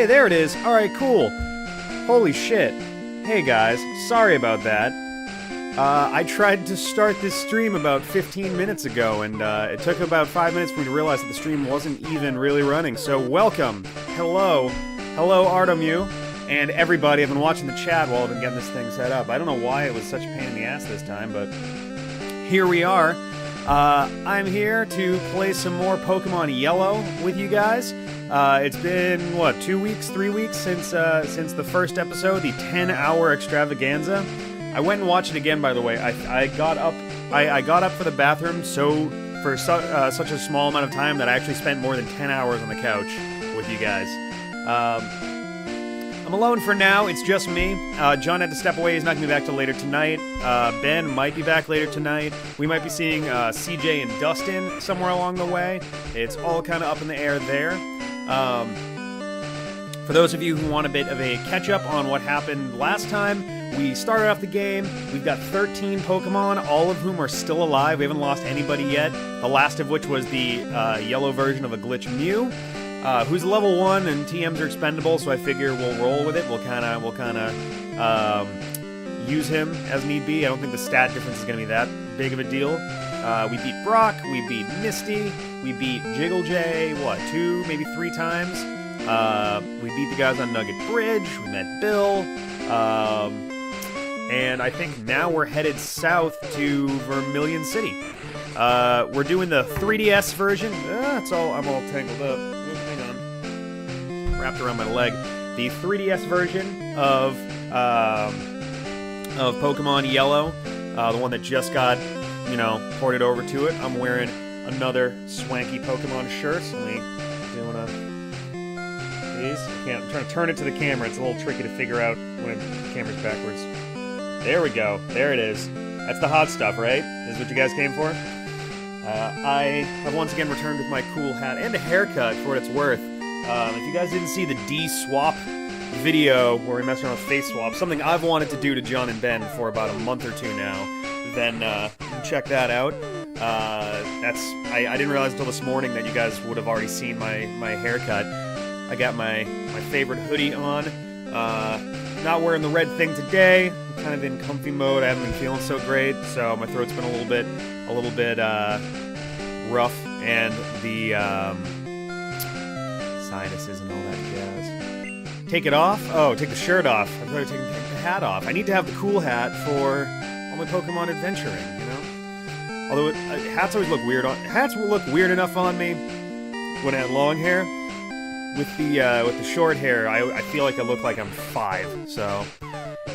Hey, there it is. Alright, cool. Holy shit. Hey guys, sorry about that. I tried to start this stream about 15 minutes ago, and it took about 5 minutes for me to realize that the stream wasn't even really running. So welcome. Hello. Hello, 𝐴𝐸𝐸, and everybody. I've been watching the chat while I've been getting this thing set up. I don't know why it was such a pain in the ass this time, but here we are. I'm here to play some more Pokémon Yellow with you guys. It's been, what, 2 weeks, 3 weeks since the first episode, the 10-hour extravaganza. I went and watched it again, by the way. I got up for the bathroom for such a small amount of time that I actually spent more than 10 hours on the couch with you guys. I'm alone for now. It's just me. John had to step away. He's not going to be back till later tonight. Ben might be back later tonight. We might be seeing CJ and Dustin somewhere along the way. It's all kind of up in the air there. For those of you who want a bit of a catch-up on what happened last time, we started off the game. We've got 13 Pokemon, all of whom are still alive. We haven't lost anybody yet. The last of which was the yellow version of a glitch Mew, who's level 1 and TMs are expendable, so I figure we'll roll with it. We'll kind of use him as need be. I don't think the stat difference is going to be that big of a deal. We beat Brock, we beat Misty, we beat 𝐵𝐵𝐽𝐽, what, 2, maybe 3 times? We beat the guys on Nugget Bridge, we met Bill, and I think now we're headed south to Vermilion City. We're doing the 3DS version. I'm all tangled up. Oops, hang on. Wrapped around my leg. The 3DS version of Pokemon Yellow, the one that just got, ported over to it. I'm wearing another swanky Pokemon shirt. Let me do one of these. I'm trying to turn it to the camera. It's a little tricky to figure out when the camera's backwards. There we go. There it is. That's the hot stuff, right? This is what you guys came for? I have once again returned with my cool hat and a haircut, for what it's worth. If you guys didn't see the D-Swap video where we messed around with face swap, something I've wanted to do to John and Ben for about a month or two now, then check that out. I didn't realize until this morning that you guys would have already seen my haircut. I got my favorite hoodie on. Not wearing the red thing today. I'm kind of in comfy mode. I haven't been feeling so great, so my throat's been a little bit rough, and the sinuses and all that jazz. Take it off? Oh, take the shirt off. I thought I was taking the hat off. I need to have the cool hat for all my Pokemon adventuring, Although hats always look weird on. Hats will look weird enough on me when I had long hair. With the short hair, I feel like I look like I'm 5. So,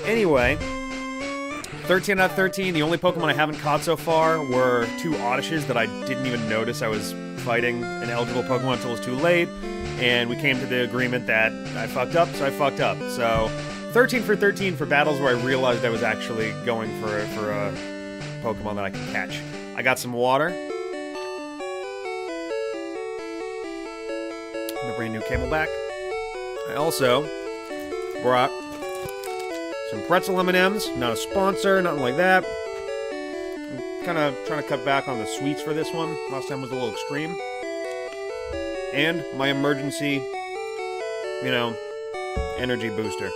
anyway, 13 out of 13. The only Pokemon I haven't caught so far were 2 Oddishes that I didn't even notice I was fighting an eligible Pokemon until it was too late. And we came to the agreement that I fucked up, so I fucked up. So, 13 for 13 for battles where I realized I was actually going for a Pokemon that I could catch. I got some water. The brand new Camelback. I also brought some pretzel M&Ms. Not a sponsor, nothing like that. I'm kind of trying to cut back on the sweets for this one. Last time was a little extreme. And my emergency, energy booster.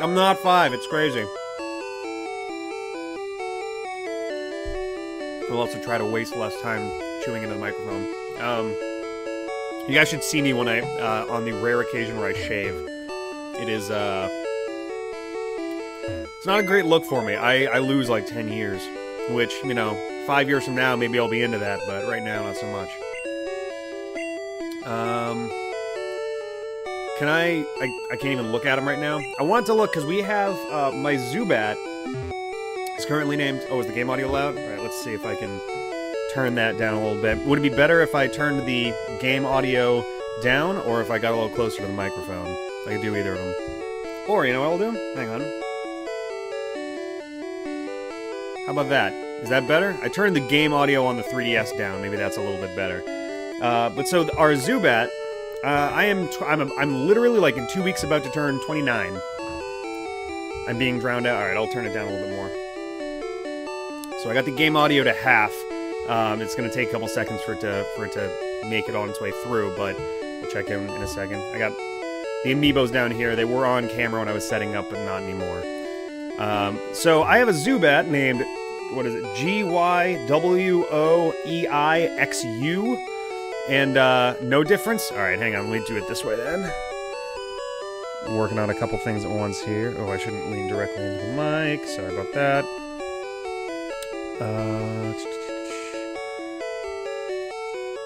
I'm not 5, it's crazy. I'll also try to waste less time chewing into the microphone. You guys should see me when on the rare occasion where I shave. It is, it's not a great look for me. I lose like 10 years, which, 5 years from now, maybe I'll be into that, but right now, not so much. I can't even look at him right now. I wanted to look, because we have, my Zubat is currently named, is the game audio loud? Alright, let's see if I can turn that down a little bit. Would it be better if I turned the game audio down, or if I got a little closer to the microphone? I could do either of them. Or, you know what I'll do? Hang on. How about that? Is that better? I turned the game audio on the 3DS down. Maybe that's a little bit better. But so, our Zubat, I'm literally, like, in 2 weeks about to turn 29. I'm being drowned out. Alright, I'll turn it down a little bit more. So I got the game audio to half. It's going to take a couple seconds for it to make it on its way through, but we'll check in a second. I got The amiibos down here, they were on camera when I was setting up, but not anymore. So I have a Zubat named, what is it, 𝐆𝐲𝐦 and no difference? Alright, hang on, let me do it this way then. Working on a couple things at once here. Oh, I shouldn't lean directly into the mic. Sorry about that.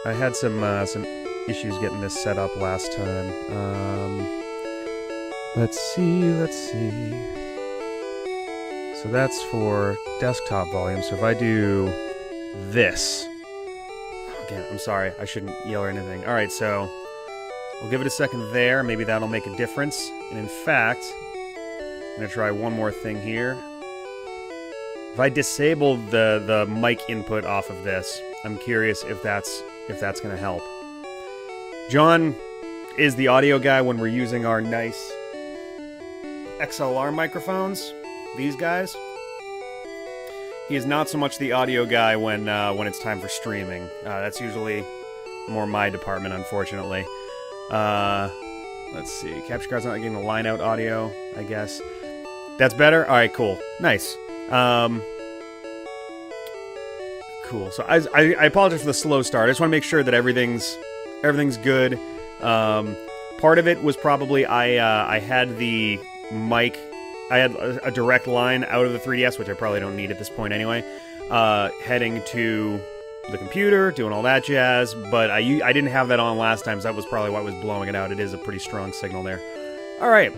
I had some issues getting this set up last time. Let's see. So that's for desktop volume. So if I do this... Again, I'm sorry. I shouldn't yell or anything. Alright, so... We'll give it a second there, maybe that'll make a difference. And in fact, I'm gonna try one more thing here. If I disable the mic input off of this, I'm curious if that's gonna help. John is the audio guy when we're using our nice XLR microphones, these guys. He is not so much the audio guy when it's time for streaming. That's usually more my department, unfortunately. Let's see. Capture card's not getting the line out audio, I guess. That's better? Alright, cool. Nice. Cool. So I apologize for the slow start. I just want to make sure that everything's good. Part of it was probably I had the mic. I had a direct line out of the 3DS, which I probably don't need at this point anyway. Heading to the computer, doing all that jazz, but I didn't have that on last time, so that was probably why I was blowing it out. It is a pretty strong signal there. Alright,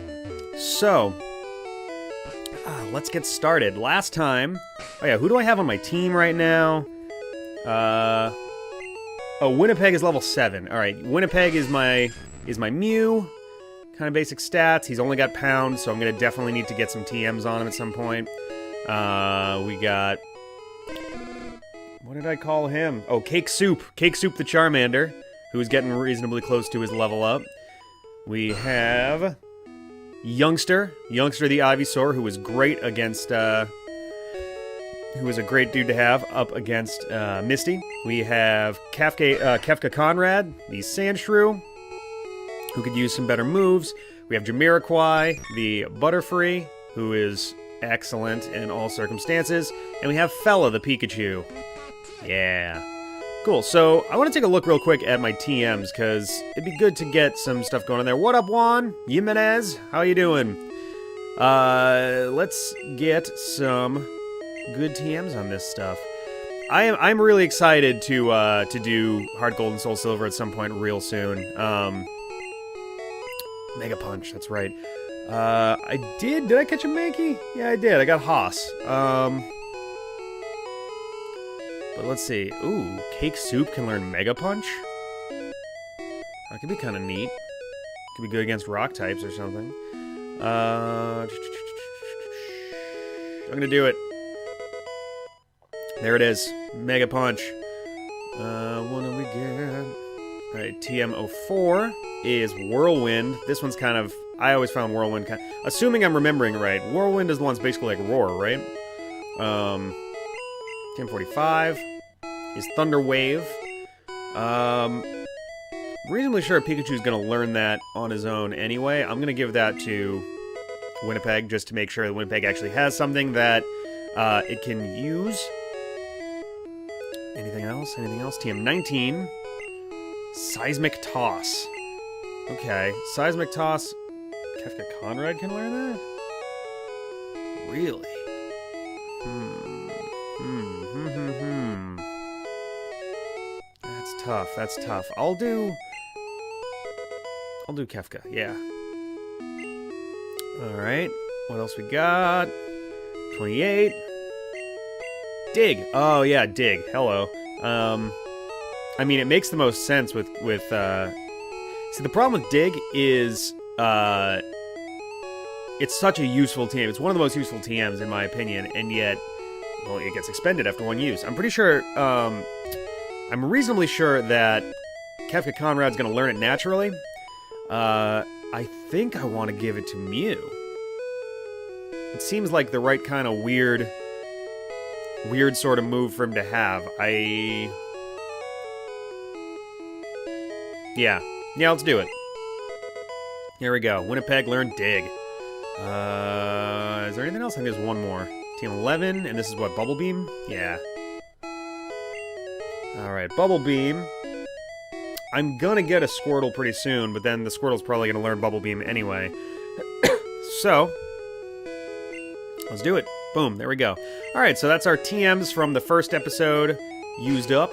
so, let's get started. Last time, oh yeah, who do I have on my team right now? Oh, Winnipeg is level 7. Alright, Winnipeg is my Mew, kind of basic stats. He's only got Pound, so I'm going to definitely need to get some TMs on him at some point. We got... What did I call him? Oh, 𝐾𝐫 the Charmander, who's getting reasonably close to his level up. We have 𝐿𝐲𝐦 the Ivysaur, who was great against, who was a great dude to have up against Misty. We have 𝐒𝐿𝐲𝐹𝐾𝐿, the Sandshrew, who could use some better moves. We have 𝗲𝗏𝗀, the Butterfree, who is excellent in all circumstances. And we have 𝐿𝐿𝐴, the Pikachu. Yeah. Cool, so I want to take a look real quick at my TMs, because it'd be good to get some stuff going on there. What up, Juan? Jimenez? How you doing? Let's get some good TMs on this stuff. I'm really excited to do Heart Gold and Soul Silver at some point real soon. Mega Punch, that's right. Did I catch a Mankey? Yeah, I did. I got Haas. But let's see. Ooh, 𝐾𝐿𝐲 can learn Mega Punch? That could be kind of neat. Could be good against rock types or something. I'm gonna do it. There it is. Mega Punch. What do we get? Alright, TM04 is Whirlwind. This one's kind of... I always found Whirlwind kind of... Assuming I'm remembering right, Whirlwind is the one that's basically like Roar, right? TM45 is Thunder Wave. Reasonably sure Pikachu's gonna learn that on his own anyway. I'm gonna give that to Winnipeg just to make sure that Winnipeg actually has something that it can use. Anything else? Anything else? TM19. Seismic Toss. Okay. Seismic Toss. 𝐹𝐾𝐿 can learn that? Really? That's tough. That's tough. I'll do 𝐹𝐾𝐿, yeah. Alright. What else we got? 28. Dig. Oh, yeah, Dig. Hello. I mean, it makes the most sense with see, the problem with Dig is, it's such a useful TM. It's one of the most useful TMs, in my opinion, and yet, well, it gets expended after one use. I'm pretty sure, I'm reasonably sure that 𝐹𝐾𝐿 is going to learn it naturally. I think I want to give it to Mew. It seems like the right kind of weird sort of move for him to have. Yeah, let's do it. Here we go. Winnipeg, learn Dig. Is there anything else? I think there's one more. Team 11, and this is what, Bubble Beam? Yeah. Alright, Bubble Beam. I'm gonna get a Squirtle pretty soon, but then the Squirtle's probably gonna learn Bubble Beam anyway. So, let's do it. Boom, there we go. Alright, so that's our TMs from the first episode used up.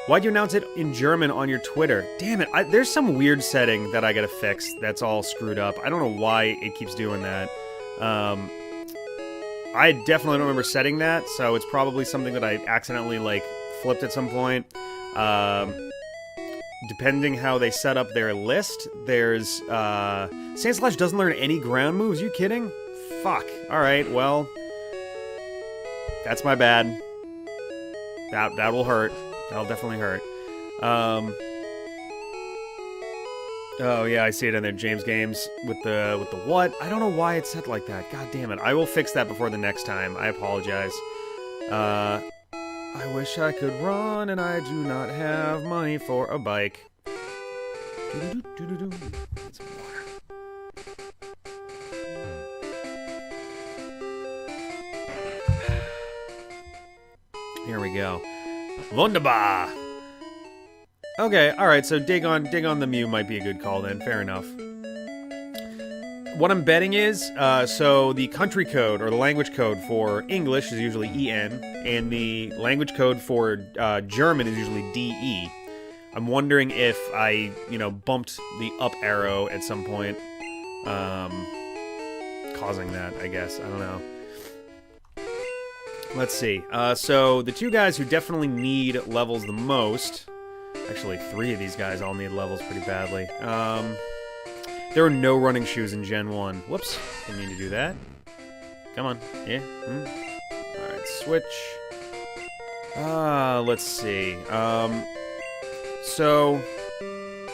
Why'd you announce it in German on your Twitter? Damn it, there's some weird setting that I gotta fix that's all screwed up. I don't know why it keeps doing that. I definitely don't remember setting that, so it's probably something that I accidentally, like, flipped at some point. Depending how they set up their list, there's, Sandslash doesn't learn any ground moves, you kidding? Fuck. Alright, well, that's my bad. That will hurt. That'll definitely hurt. Oh yeah, I see it in there. James Games with the what? I don't know why it's set like that. God damn it. I will fix that before the next time. I apologize. I wish I could run and I do not have money for a bike. Get some water. Here we go. Wunderbar! Okay, alright, so dig on the Mew might be a good call then, fair enough. What I'm betting is, so the country code, or the language code for English is usually EN, and the language code for German is usually DE. I'm wondering if I, bumped the up arrow at some point, causing that, I guess, I don't know. Let's see, so the two guys who definitely need levels the most, actually 3 of these guys all need levels pretty badly, there are no running shoes in Gen 1. Whoops, didn't mean to do that. Come on, yeah, Alright, switch. Let's see, so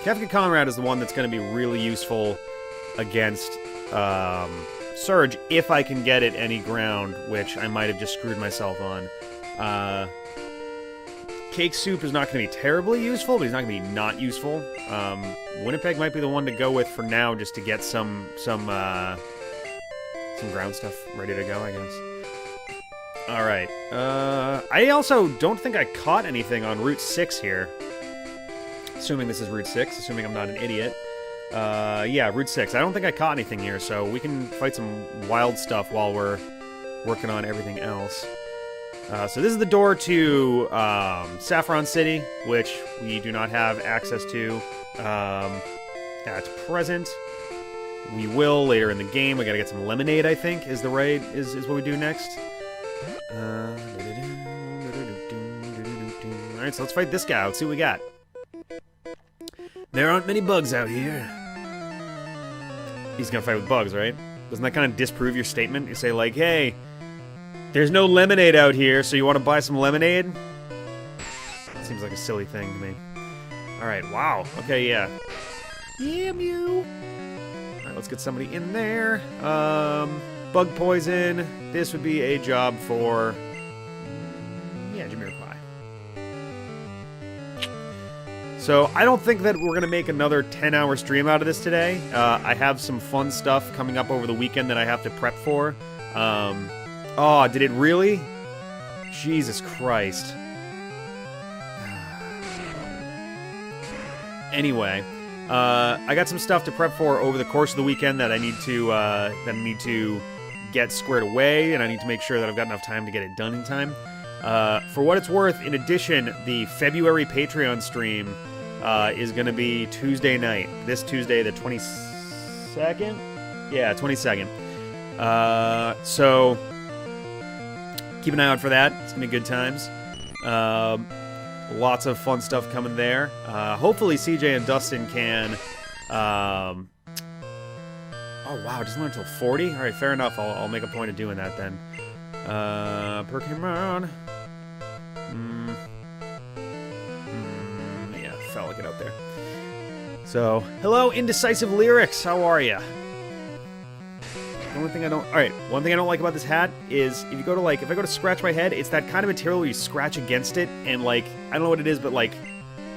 𝐿𝐲𝐦 is the one that's going to be really useful against, Surge, if I can get it any ground, which I might have just screwed myself on. Cake Soup is not going to be terribly useful, but he's not going to be not useful. Winnipeg might be the one to go with for now, just to get some ground stuff ready to go, I guess. Alright. I also don't think I caught anything on Route 6 here. Assuming this is Route 6, assuming I'm not an idiot. Yeah, Route 6. I don't think I caught anything here, so we can fight some wild stuff while we're working on everything else. So this is the door to Saffron City, which we do not have access to at present. We will later in the game. We gotta get some lemonade, I think, is what we do next. Alright, so let's fight this guy. Let's see what we got. There aren't many bugs out here. He's gonna fight with bugs, right? Doesn't that kind of disprove your statement? You say, like, hey, there's no lemonade out here, so you want to buy some lemonade? That seems like a silly thing to me. Alright, wow. Okay, yeah. Yeah, Mew! Alright, let's get somebody in there. Bug poison. This would be a job for... yeah, 𝗷𝗻𝐸. So, I don't think that we're going to make another 10-hour stream out of this today. I have some fun stuff coming up over the weekend that I have to prep for. Oh, did it really? Jesus Christ. Anyway, I got some stuff to prep for over the course of the weekend that I need to get squared away, and I need to make sure that I've got enough time to get it done in time. For what it's worth, in addition, the February Patreon stream is going to be Tuesday night. This Tuesday, the 22nd? Yeah, 22nd. So, keep an eye out for that. It's going to be good times. Lots of fun stuff coming there. Hopefully CJ and Dustin can... oh, wow, it doesn't learn until 40? Alright, fair enough. I'll make a point of doing that then. Pokémon... yeah, felt like it out there. So, hello, Indecisive Lyrics. How are ya? The only thing I don't... Alright, one thing I don't like about this hat is if you go to, like, if I go to scratch my head, it's that kind of material where you scratch against it, and, like, I don't know what it is, but, like,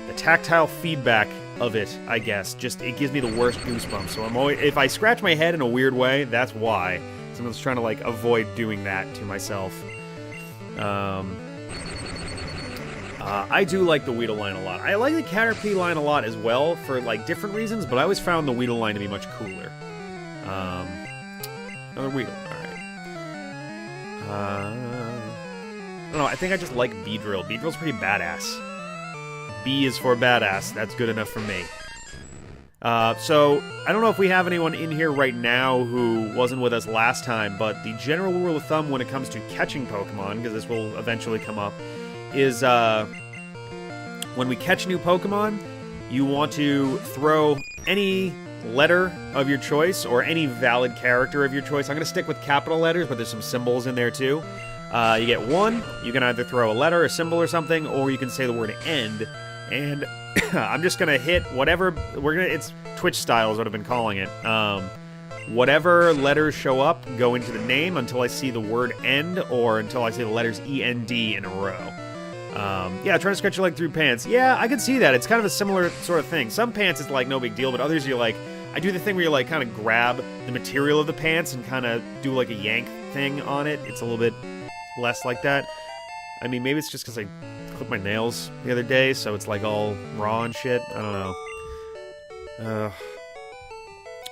the tactile feedback of it, I guess. Just, it gives me the worst goosebumps. So I'm always, if I scratch my head in a weird way, that's why. So I'm just trying to, like, avoid doing that to myself. I do like the Weedle line a lot. I like the Caterpie line a lot as well for, like, different reasons, but I always found the Weedle line to be much cooler. Another Weedle, alright. I don't know, I think I just like Beedrill. Beedrill's pretty badass. B is for badass. That's good enough for me. So, I don't know if we have anyone in here right now who wasn't with us last time, but the general rule of thumb when it comes to catching Pokemon, because this will eventually come up, is when we catch new Pokemon, you want to throw any letter of your choice or any valid character of your choice. I'm going to stick with capital letters, but there's some symbols in there too. You get one, you can either throw a letter, a symbol, or something, or you can say the word end, and I'm just going to hit whatever, it's Twitch style is what I've been calling it. Whatever letters show up go into the name until I see the word end, or until I see the letters E-N-D in a row. Yeah, trying to scratch your leg through pants. Yeah, I can see that. It's kind of a similar sort of thing. Some pants is like no big deal, but others you're like, I do the thing where you like kind of grab the material of the pants and kind of do like a yank thing on it. It's a little bit less like that. I mean, maybe it's just because I clipped my nails the other day, so it's like all raw and shit. I don't know.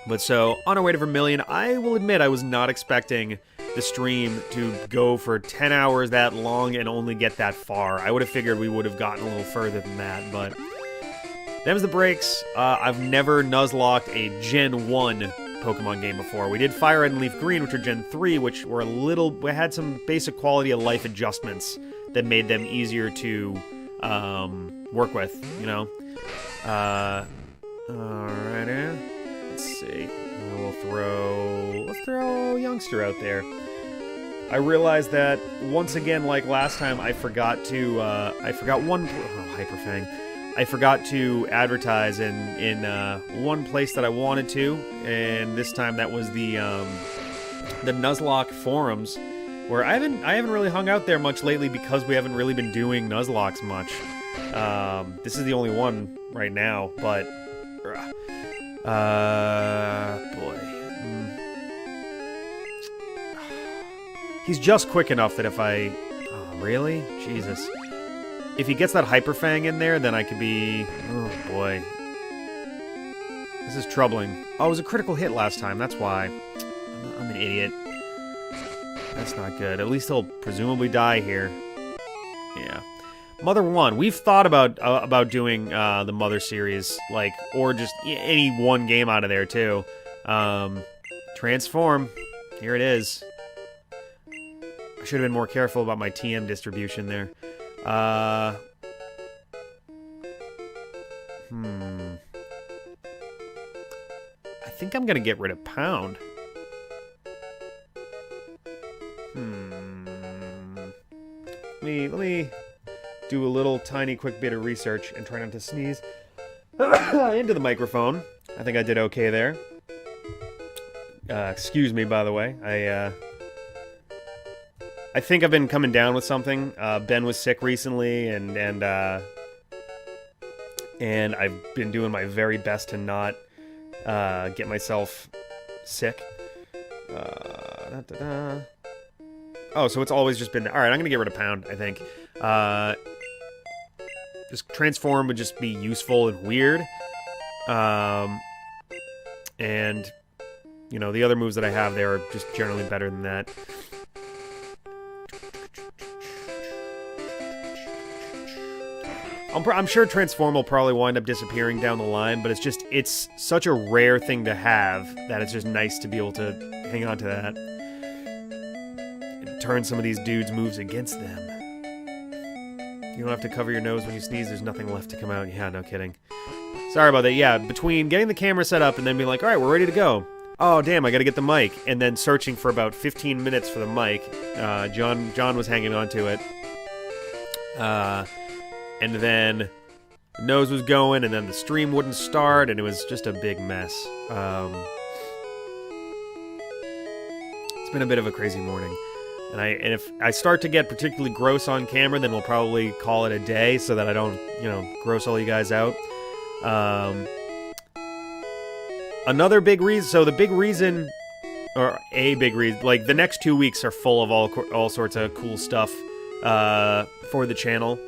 But so, on our way to Vermilion, I will admit I was not expecting the stream to go for 10 hours that long and only get that far. I would have figured we would have gotten a little further than that, but them's the breaks. I've never Nuzlocked a Gen 1 Pokemon game before. We did Fire Red and Leaf Green, which are Gen 3, which were we had some basic quality of life adjustments that made them easier to work with, you know? Alrighty. Let's see. Let's throw Youngster out there. I realized that once again, like last time, I forgot Hyperfang. I forgot to advertise in one place that I wanted to, and this time that was the Nuzlocke forums, where I haven't really hung out there much lately because we haven't really been doing Nuzlockes much. This is the only one right now, but boy. He's just quick enough that if I... Oh, really? Jesus. If he gets that Hyperfang in there, then I could be... Oh, boy. This is troubling. Oh, it was a critical hit last time, that's why. I'm an idiot. That's not good. At least he'll presumably die here. Yeah. Mother 1. We've thought about doing the Mother series, like, or just any one game out of there, too. Transform. Here it is. I should have been more careful about my TM distribution there. I think I'm gonna get rid of Pound. Let me do a little tiny quick bit of research and try not to sneeze into the microphone. I think I did okay there. Excuse me, by the way. I think I've been coming down with something. Ben was sick recently, and I've been doing my very best to not get myself sick. Oh, so it's always just been... Alright, I'm gonna get rid of Pound, I think. Just Transform would just be useful and weird. And, you know, the other moves that I have there are just generally better than that. I'm sure Transform will probably wind up disappearing down the line, but it's such a rare thing to have that it's just nice to be able to hang on to that. And turn some of these dudes' moves against them. You don't have to cover your nose when you sneeze, there's nothing left to come out. Yeah, no kidding. Sorry about that. Yeah, between getting the camera set up and then being like, alright, we're ready to go. Oh, damn, I gotta get the mic. And then searching for about 15 minutes for the mic. John was hanging on to it. And then the nose was going, and then the stream wouldn't start, and it was just a big mess. It's been a bit of a crazy morning. And if I start to get particularly gross on camera, then we'll probably call it a day so that I don't, you know, gross all you guys out. Another big reason, so the big reason, or a big reason, like the next 2 weeks are full of all sorts of cool stuff for the channel.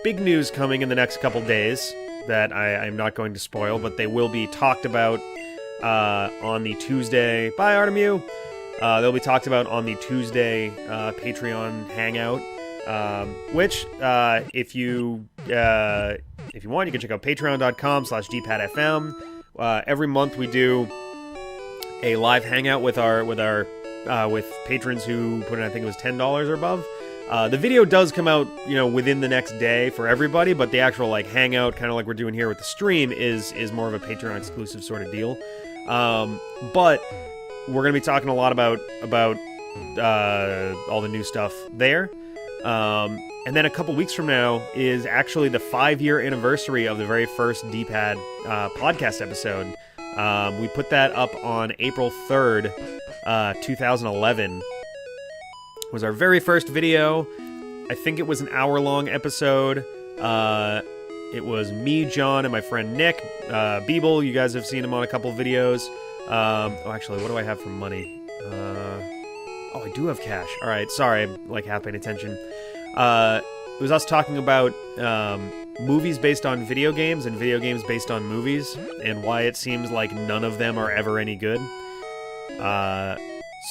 Big news coming in the next couple days that I'm not going to spoil, but they will be talked about on the Tuesday. Bye, Artemu! They'll be talked about on the Tuesday Patreon Hangout, which, if you want, you can check out patreon.com/dpadfm. Every month we do a live hangout with with patrons who put in, I think it was $10 or above. The video does come out, within the next day for everybody, but the actual, like, hangout, kind of like we're doing here with the stream, is more of a Patreon exclusive sort of deal. But we're going to be talking a lot about all the new stuff there. And then a couple weeks from now is actually the 5-year anniversary of the very first D-Pad podcast episode. We put that up on April 3rd, 2011. It was our very first video. I think it was an hour-long episode. It was me, John, and my friend Nick. 𝐵𝗵𝗏, you guys have seen him on a couple videos. Oh, actually, what do I have for money? Oh, I do have cash. All right, sorry, I'm like half paying attention. It was us talking about movies based on video games and video games based on movies, and why it seems like none of them are ever any good.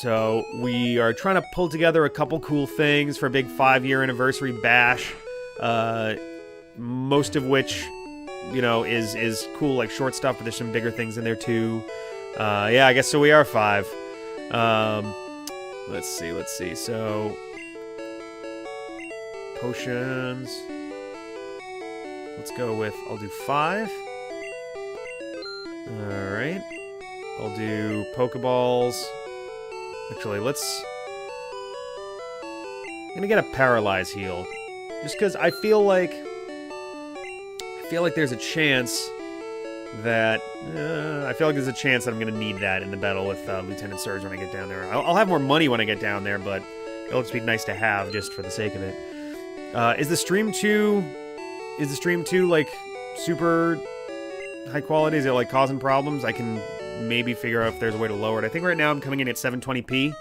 So we are trying to pull together a couple cool things for a big 5-year anniversary bash. Most of which, is cool, like short stuff, but there's some bigger things in there too. Yeah, I guess so. We are 5. Let's see. So potions. Let's go with. I'll do 5. All right. I'll do Pokeballs. Actually, I'm gonna get a Paralyze heal, just because I feel like there's a chance that I'm gonna need that in the battle with Lieutenant Surge when I get down there. I'll have more money when I get down there, but it'll just be nice to have just for the sake of it. Is the stream too like super high quality? Is it like causing problems? I can maybe figure out if there's a way to lower it. I think right now I'm coming in at 720p.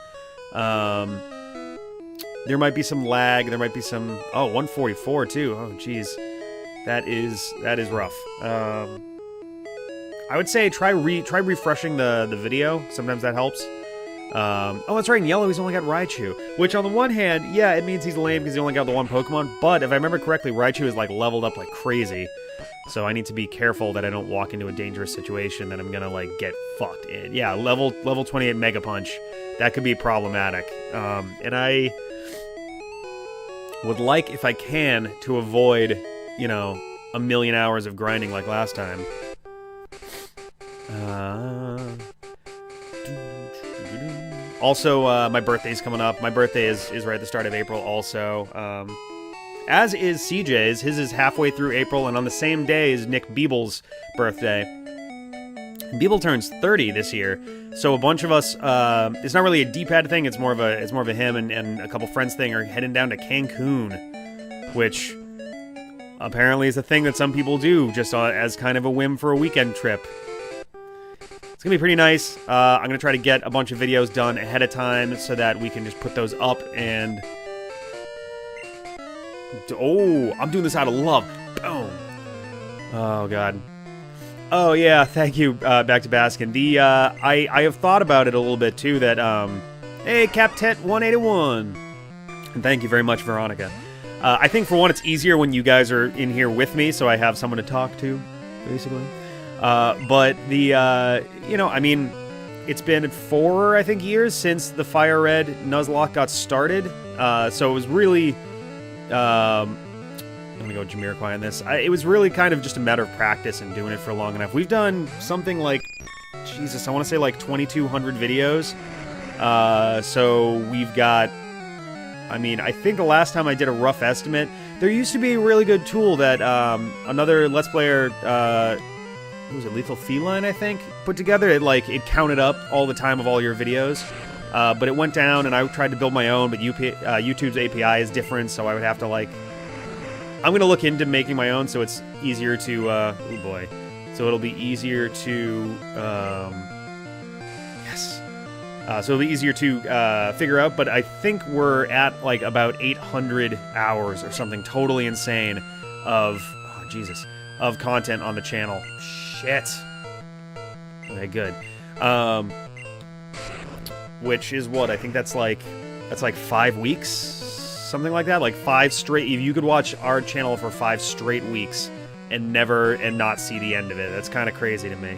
There might be some lag. There might be some. Oh, 144 too. Oh, jeez, that is rough. I would say try refreshing the video. Sometimes that helps. Oh, that's right. In Yellow, he's only got Raichu, which on the one hand, yeah, it means he's lame because he only got the one Pokemon. But if I remember correctly, Raichu is like leveled up like crazy. So I need to be careful that I don't walk into a dangerous situation that I'm gonna like get fucked in. Yeah, level 28 Mega Punch. That could be problematic. And I would like, if I can, to avoid, a million hours of grinding like last time. Also, my birthday's coming up. My birthday is right at the start of April also. As is CJ's. His is halfway through April, and on the same day is Nick 𝐵𝗏𝗏's birthday. 𝐵𝗏𝗏 turns 30 this year, so a bunch of us, it's not really a D-pad thing, it's more of a him and a couple friends thing, are heading down to Cancun, which apparently is a thing that some people do, just as kind of a whim for a weekend trip. It's gonna be pretty nice. I'm gonna try to get a bunch of videos done ahead of time so that we can just put those up and... Oh, I'm doing this out of love. Boom. Oh, God. Oh, yeah, thank you, Back to Baskin. I have thought about it a little bit, too, that, hey, Captet181. And thank you very much, Veronica. I think, for one, it's easier when you guys are in here with me, so I have someone to talk to, basically. But I mean, it's been 4, I think, years since the Fire Red Nuzlocke got started, so it was really... I'm gonna go 𝗷𝗍𝐿 on this. It was really kind of just a matter of practice and doing it for long enough. We've done something like, Jesus, I want to say like 2,200 videos. So we've got, I mean, I think the last time I did a rough estimate, there used to be a really good tool that another Let's Player, who was it, Lethal Feline, I think, put together. It counted up all the time of all your videos. But it went down, and I tried to build my own, but YouTube's API is different, so I would have to, I'm going to look into making my own so it's easier to, oh boy. So it'll be easier to, yes. So it'll be easier to figure out, but I think we're at like about 800 hours or something totally insane of, oh Jesus, of content on the channel. Shit. Okay, good. Which is what? I think that's like 5 weeks? Something like that? Like 5 straight... You could watch our channel for 5 straight weeks and not see the end of it. That's kind of crazy to me.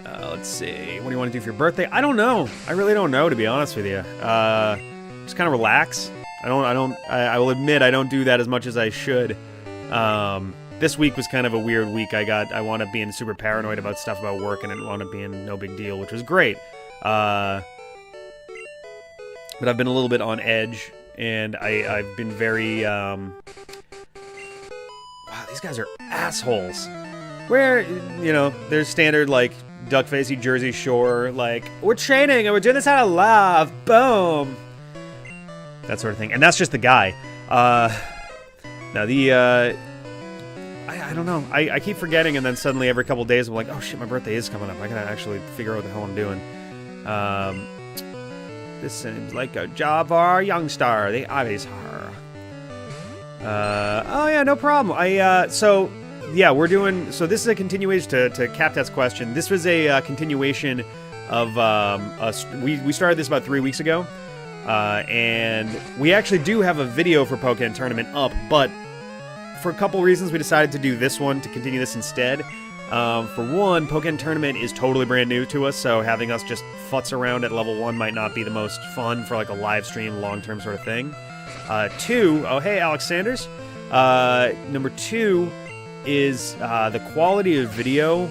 Let's see. What do you want to do for your birthday? I don't know. I really don't know, to be honest with you. Just kind of relax. I will admit I don't do that as much as I should. This week was kind of a weird week. I wound up being super paranoid about stuff about work, and it wound up being no big deal, which was great. But I've been a little bit on edge, and I've been very, wow, these guys are assholes. Where, you know, there's standard, like, 𝗙𝗶𝗿𝘀𝗁 Jersey Shore, like, we're training, and we're doing this out of love, boom! That sort of thing. And that's just the guy. Now, the, I don't know. I keep forgetting, and then suddenly every couple days I'm like, oh shit, my birthday is coming up. I gotta actually figure out what the hell I'm doing. This seems like a job for our young star, the 𝐵𝐵𝐴𝐵𝐴𝐵𝐴𝐵𝐴𝐵𝐴𝐵𝐵𝐵. Oh yeah, no problem. So, yeah, we're doing, so this is a continuation to 𝐶𝐴𝐵𝐴𝐵𝐴𝐵𝐴𝐵 question. This was a continuation of, we started this about 3 weeks ago. And we actually do have a video for Pokémon Tournament up, but for a couple reasons we decided to do this one to continue this instead. For one, Pokémon Tournament is totally brand new to us, so having us just futz around at level 1 might not be the most fun for like a live stream, long-term sort of thing. 2, oh hey, Alex Sanders. Number 2 is the quality of video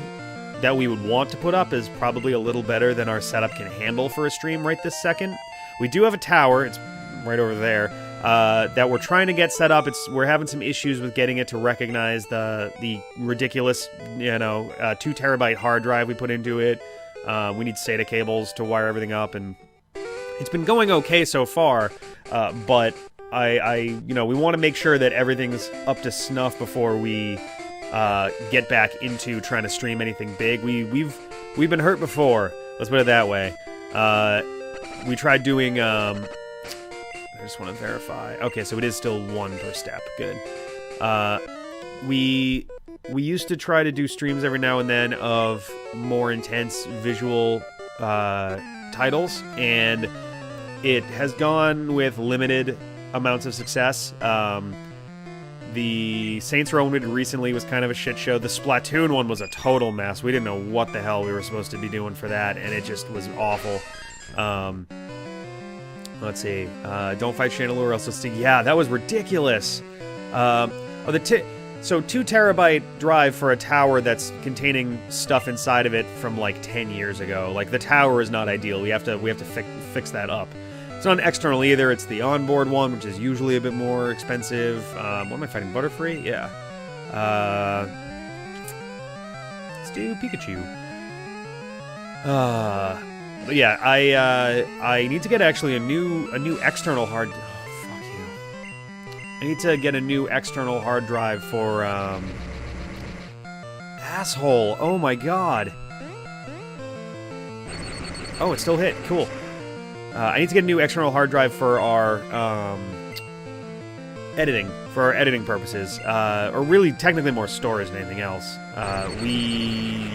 that we would want to put up is probably a little better than our setup can handle for a stream right this second. We do have a tower, it's right over there, that we're trying to get set up. We're having some issues with getting it to recognize the ridiculous, you know, 2 terabyte hard drive we put into it. We need SATA cables to wire everything up, and it's been going okay so far, but you know, we want to make sure that everything's up to snuff before we get back into trying to stream anything big. We've been hurt before, let's put it that way. We tried doing, I just want to verify. Okay, so it is still 1 per step. Good. We used to try to do streams every now and then of more intense visual titles, and it has gone with limited amounts of success. The Saints Row one recently was kind of a shit show. The Splatoon one was a total mess. We didn't know what the hell we were supposed to be doing for that, and it just was awful. Let's see. Don't fight 𝐿𝐴𝐵𝐴𝐵𝐴𝐵 or else you'll see. Yeah, that was ridiculous. So 2 terabyte drive for a tower that's containing stuff inside of it from like 10 years ago. Like, the tower is not ideal. We have to fix that up. It's not an external either. It's the onboard one, which is usually a bit more expensive. What am I fighting? Butterfree? Yeah. Let's do Pikachu. But yeah, I need to get actually a new external hard. Oh, fuck you. I need to get a new external hard drive for asshole. Oh my god. Oh, it still hit. Cool. I need to get a new external hard drive for our editing purposes, or really technically more storage than anything else. We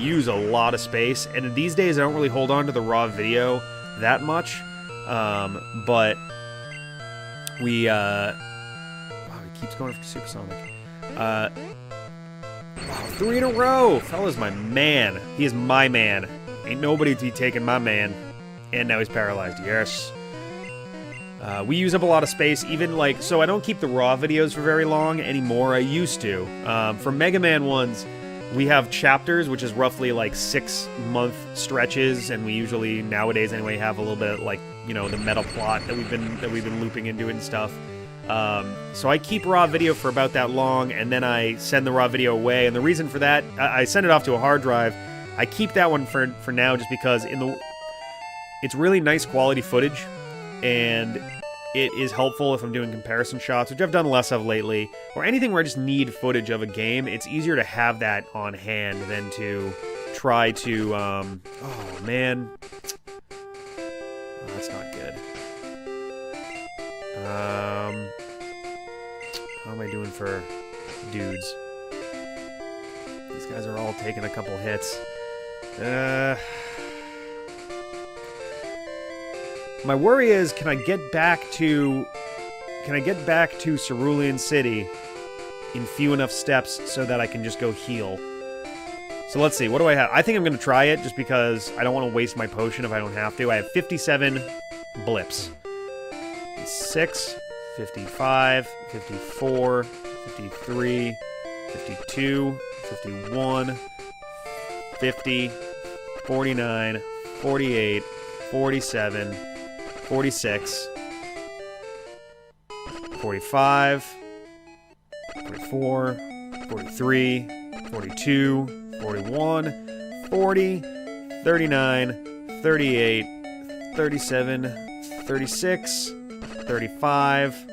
use a lot of space, and these days I don't really hold on to the raw video that much, but wow, he keeps going for supersonic. Wow, 3 in a row! Fella's my man. He is my man. Ain't nobody be taking my man. And now he's paralyzed. Yes. We use up a lot of space, even like, so I don't keep the raw videos for very long anymore. I used to. For Mega Man ones, we have chapters, which is roughly like 6-month stretches, and we usually nowadays anyway have a little bit of, like, you know, the meta plot that we've been looping into it and stuff. So I keep raw video for about that long, and then I send the raw video away. And the reason for that, I send it off to a hard drive. I keep that one for now, just because it's really nice quality footage, and it is helpful if I'm doing comparison shots, which I've done less of lately, or anything where I just need footage of a game. It's easier to have that on hand than to try to, oh man. Oh, that's not good. How am I doing for dudes? These guys are all taking a couple hits. My worry is, can I get back to Cerulean City in few enough steps so that I can just go heal? So let's see, what do I have? I think I'm going to try it just because I don't want to waste my potion if I don't have to. I have 57 blips. 56, 55, 54, 53, 52, 51, 50, 49, 48, 47, 46, 45, 44, 43, 42, 41, 40, 39, 38, 37, 36, 35,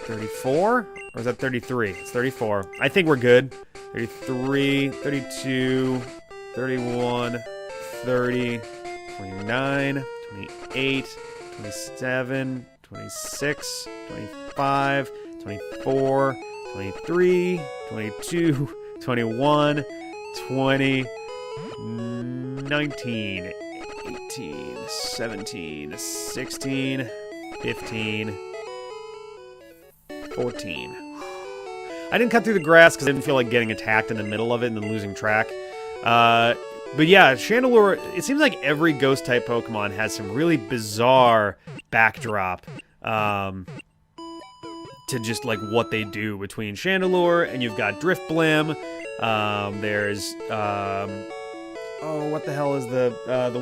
34? Or is that 33? It's 34. I think we're good. 33, 32, 31, 30, 29, 28, 27, 26, 25, 24, 23, 22, 21, 20, 19, 18, 17, 16, 15, 14. I didn't cut through the grass because I didn't feel like getting attacked in the middle of it and then losing track. But yeah, Chandelure, it seems like every ghost-type Pokemon has some really bizarre backdrop to just, like, what they do between Chandelure, and you've got Drifblim, there's, oh, what the hell is the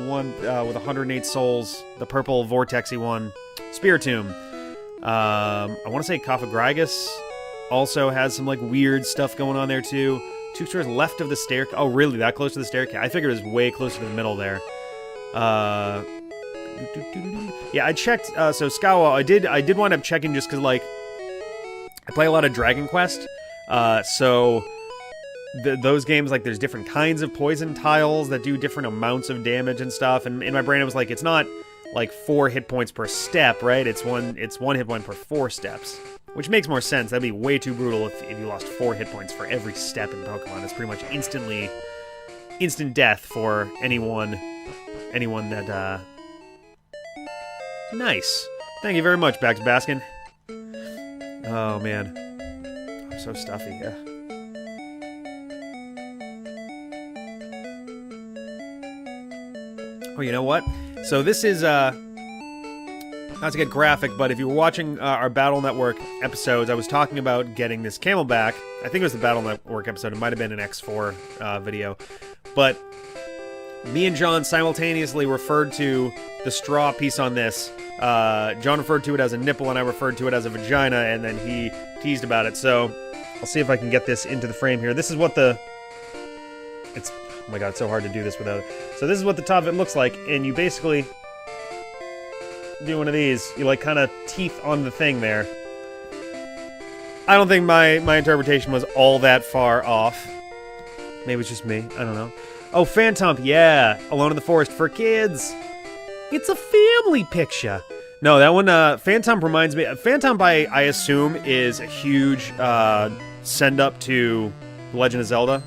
one with 108 souls, the purple vortexy one? Spiritomb. I want to say 𝐵𝐵𝐴 also has some, like, weird stuff going on there, too. 2 stores left of the staircase. Oh, really? That close to the staircase? I figured it was way closer to the middle there. Yeah, I checked. So 𝐵𝐲𝐦, I did wind up checking just because, like, I play a lot of Dragon Quest. So those games, like, there's different kinds of poison tiles that do different amounts of damage and stuff. And in my brain, I was like, it's not like 4 hit points per step, right? It's one hit point per 4 steps. Which makes more sense. That'd be way too brutal if you lost 4 hit points for every step in Pokemon. It's pretty much instant death for anyone that, Nice. Thank you very much, Bax Baskin. Oh, man. I'm so stuffy, yeah. Oh, you know what? So this is, not to get graphic, but if you were watching our Battle Network episodes, I was talking about getting this Camelback. I think it was the Battle Network episode. It might have been an X4 video. But me and John simultaneously referred to the straw piece on this. John referred to it as a nipple, and I referred to it as a vagina, and then he teased about it. So I'll see if I can get this into the frame here. This is what the... It's... Oh my god, it's so hard to do this without it. So this is what the top of it looks like, and you basically... do one of these. You, like, kind of teeth on the thing there. I don't think my interpretation was all that far off. Maybe it's just me. I don't know. Oh, Phantomp, yeah. Alone in the Forest for kids. It's a family picture. No, that one, Phantomp reminds me... Phantomp, I assume, is a huge send-up to The Legend of Zelda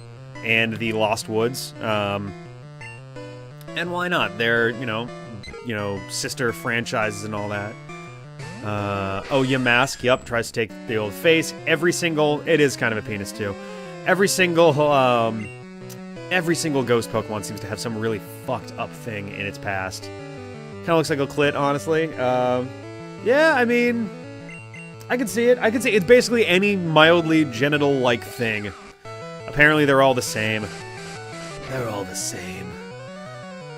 and the Lost Woods. And why not? They're, you know, sister franchises and all that. Oh, Yamask, yep, tries to take the old face. It is kind of a penis too. Every single ghost Pokemon seems to have some really fucked up thing in its past. Kind of looks like a clit, honestly. Yeah, I mean, I can see it. It's basically any mildly genital-like thing. Apparently they're all the same. They're all the same.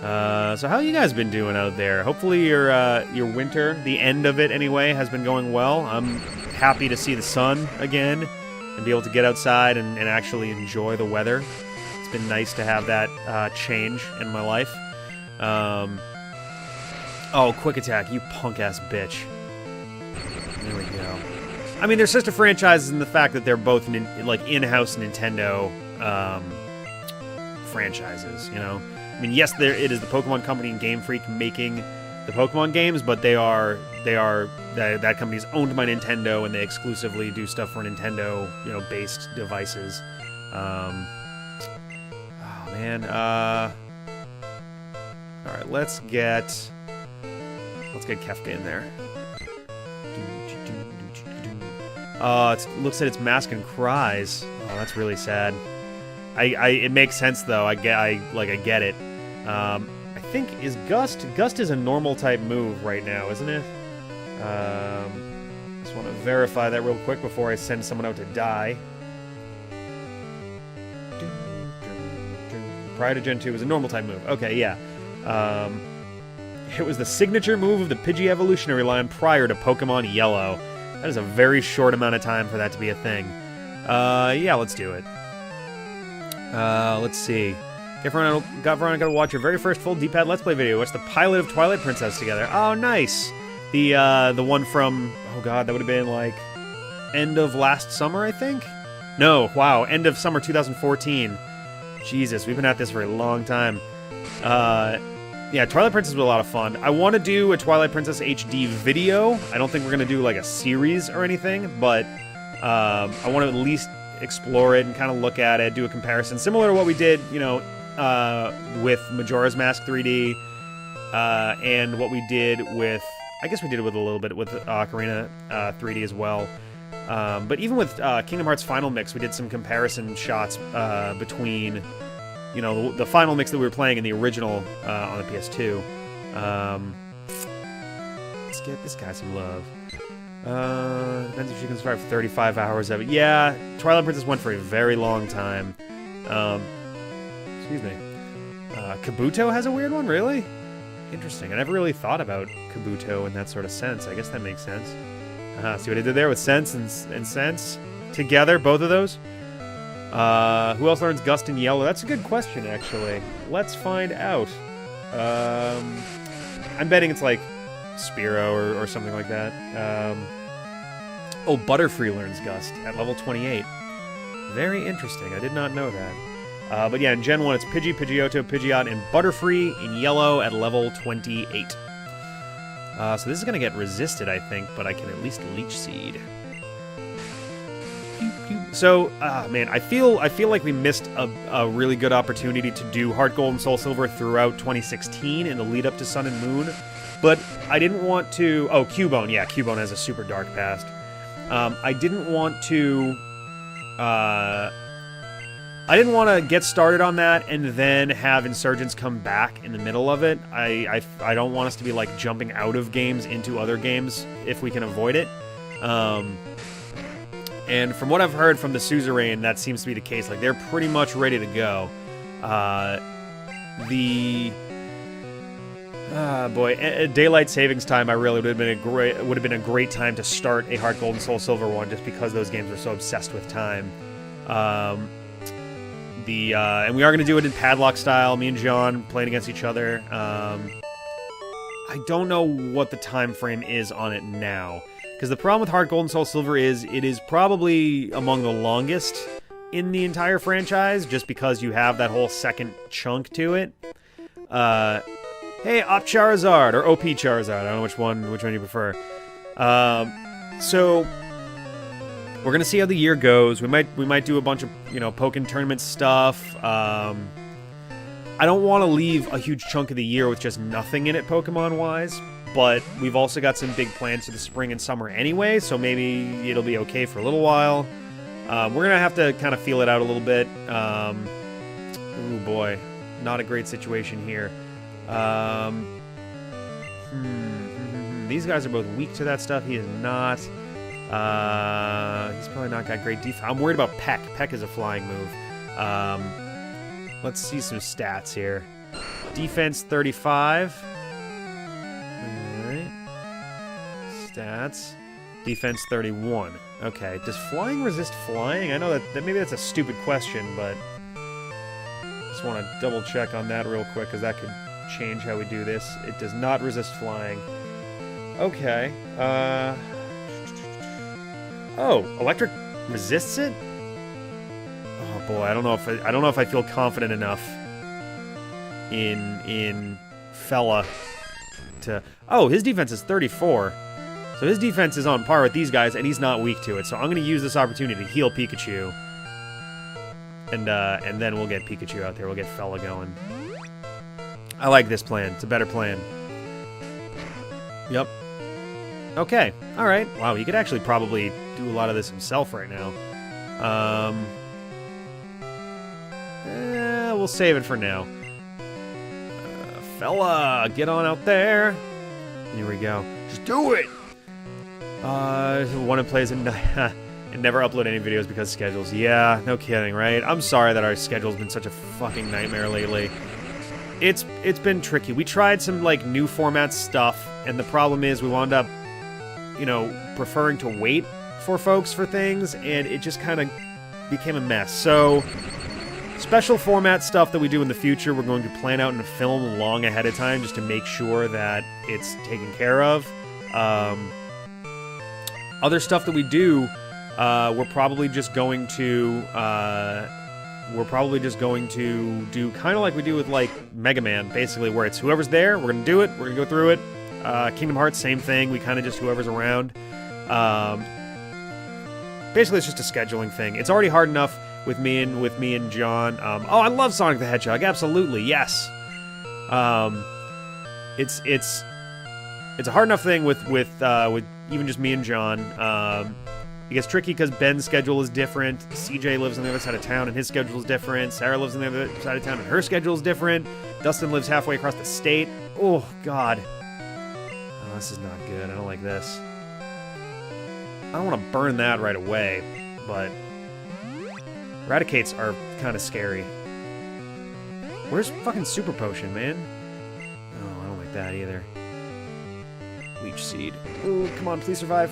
So how you guys been doing out there? Hopefully your winter, the end of it anyway, has been going well. I'm happy to see the sun again and be able to get outside and actually enjoy the weather. It's been nice to have that change in my life. Oh, quick attack, you punk-ass bitch. There we go. I mean, they're sister franchises in the fact that they're both, like, in-house Nintendo franchises, you know? I mean, yes, it is the Pokemon Company and Game Freak making the Pokemon games, but that company's owned by Nintendo, and they exclusively do stuff for Nintendo, you know, based devices. Oh man. All right, let's get Kefka in there. It looks at its mask and cries. Oh, that's really sad. It makes sense though. I get it. I think Gust is a normal type move right now, isn't it? Just want to verify that real quick before I send someone out to die. Prior to Gen 2, it was a normal type move. Okay, yeah. It was the signature move of the Pidgey evolutionary line prior to Pokemon Yellow. That is a very short amount of time for that to be a thing. Yeah, let's do it. Let's see. Gotta watch your very first full D-pad Let's Play video. Watch the pilot of Twilight Princess together. Oh, nice. The one from, oh god, that would have been like end of last summer, I think? No, wow, end of summer 2014. Jesus, we've been at this for a long time. Yeah, Twilight Princess was a lot of fun. I want to do a Twilight Princess HD video. I don't think we're going to do like a series or anything, but I want to at least explore it and kind of look at it, do a comparison, similar to what we did, you know, with Majora's Mask 3D, and what we did with, I guess we did it with a little bit with Ocarina 3D as well. But even with Kingdom Hearts Final Mix, we did some comparison shots between, you know, the Final Mix that we were playing and the original on the PS2. Let's get this guy some love. Depends if she can survive 35 hours of it. Yeah, Twilight Princess went for a very long time. Excuse me. Kabuto has a weird one, really? Interesting. I never really thought about Kabuto in that sort of sense. I guess that makes sense. See what I did there with Sense and Sense? Together, both of those? Who else learns Gust in Yellow? That's a good question, actually. Let's find out. I'm betting it's like Spearow or something like that. Oh, Butterfree learns Gust at level 28. Very interesting. I did not know that. But yeah, in Gen 1, it's Pidgey, Pidgeotto, Pidgeot, and Butterfree in Yellow at level 28. So this is going to get resisted, I think, but I can at least Leech Seed. So, man, I feel like we missed a really good opportunity to do Heart Gold and Soul Silver throughout 2016 in the lead up to Sun and Moon, but I didn't want to... Oh, Cubone, yeah, Cubone has a super dark past. I didn't want to get started on that and then have Insurgents come back in the middle of it. I don't want us to be like jumping out of games into other games if we can avoid it. And from what I've heard from the suzerain, that seems to be the case. Like, they're pretty much ready to go. Daylight Savings Time, I really would have been a great time to start a Heart Gold and Soul Silver one, just because those games are so obsessed with time. And we are going to do it in padlock style, me and John playing against each other. I don't know what the time frame is on it now, because the problem with Heart Gold and Soul Silver is it is probably among the longest in the entire franchise, just because you have that whole second chunk to it. Hey, Op Charizard, or OP Charizard, I don't know which one you prefer. So we're gonna see how the year goes. We might do a bunch of, you know, Pokken tournament stuff. I don't want to leave a huge chunk of the year with just nothing in it Pokemon-wise, but we've also got some big plans for the spring and summer anyway, so maybe it'll be okay for a little while. We're gonna have to kind of feel it out a little bit. Oh boy, not a great situation here. These guys are both weak to that stuff. He is not. He's probably not got great defense. I'm worried about Peck. Peck is a flying move. Let's see some stats here. Defense 35. Alright. Stats. Defense 31. Okay. Does flying resist flying? I know that maybe that's a stupid question, but just want to double check on that real quick, because that change how we do this. It does not resist flying. Okay. Oh, electric resists it? Oh boy, I don't know if I feel confident enough in 𝗏 to... Oh, his defense is 34. So his defense is on par with these guys, and he's not weak to it. So I'm going to use this opportunity to heal Pikachu. And then we'll get Pikachu out there. We'll get 𝗏 going. I like this plan. It's a better plan. Yep. Okay. All right. Wow, he could actually probably do a lot of this himself right now. We'll save it for now. 𝗏, get on out there. Here we go. Just do it. One who plays and never upload any videos because of schedules. Yeah, no kidding, right? I'm sorry that our schedule's been such a fucking nightmare lately. It's been tricky. We tried some like new format stuff, and the problem is we wound up, you know, preferring to wait for folks for things, and it just kind of became a mess. So, special format stuff that we do in the future, we're going to plan out and film long ahead of time just to make sure that it's taken care of. Other stuff that we do, we're probably just going to do kind of like we do with like Mega Man, basically, where it's whoever's there, we're gonna do it, we're gonna go through it. Kingdom Hearts, same thing. We kind of just whoever's around. Basically, it's just a scheduling thing. It's already hard enough with me and John. Oh, I love Sonic the Hedgehog. Absolutely, yes. It's a hard enough thing with even just me and John. It gets tricky because Ben's schedule is different. CJ lives on the other side of town, and his schedule is different. Sarah lives on the other side of town, and her schedule is different. Dustin lives halfway across the state. Oh, God. Oh, this is not good. I don't like this. I don't want to burn that right away, but Eradicates are kind of scary. Where's fucking Super Potion, man? Oh, I don't like that either. Leech Seed. Oh, come on, please survive.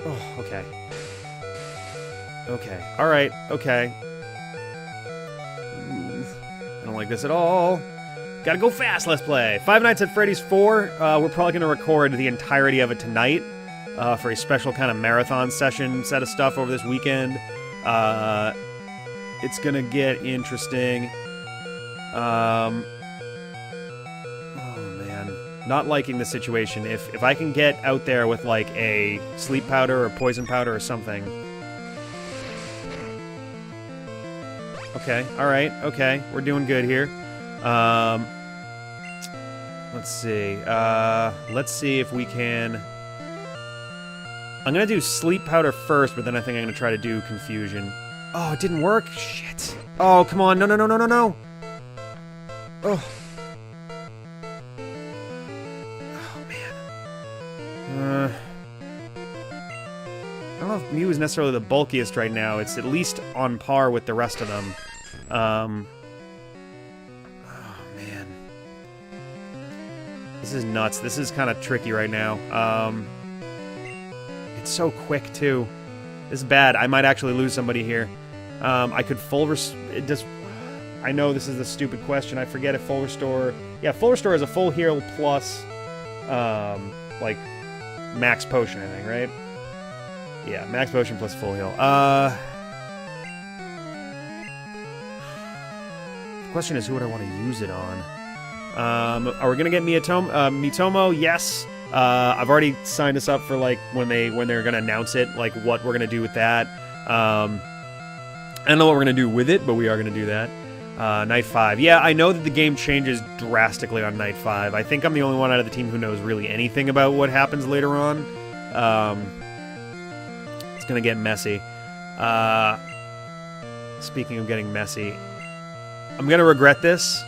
Oh, okay. Okay. Alright, okay. I don't like this at all. Gotta go fast, let's play. Five Nights at Freddy's 4. We're probably gonna record the entirety of it tonight for a special kind of marathon session set of stuff over this weekend. It's gonna get interesting. Not liking the situation. If I can get out there with like a sleep powder or poison powder or something. Okay, alright, okay. We're doing good here. Let's see. Let's see if we can... I'm gonna do sleep powder first, but then I think I'm gonna try to do confusion. Oh, it didn't work? Shit. Oh, come on. No, no, no, no, no, no. Oh. I don't know if Mew is necessarily the bulkiest right now. It's at least on par with the rest of them. Oh, man. This is nuts. This is kind of tricky right now. It's so quick, too. This is bad. I might actually lose somebody here. I could full it does... I know this is a stupid question. I forget if full restore... Yeah, full restore is a full heal plus, like... max potion, I think, right? Yeah, max potion plus full heal. The question is, who would I want to use it on? Are we gonna get Miitomo? Yes. I've already signed us up for like when they're gonna announce it, like what we're gonna do with that. I don't know what we're gonna do with it, but we are gonna do that. Night 5. Yeah, I know that the game changes drastically on Night 5. I think I'm the only one out of the team who knows really anything about what happens later on. It's gonna get messy. Speaking of getting messy, I'm gonna regret this.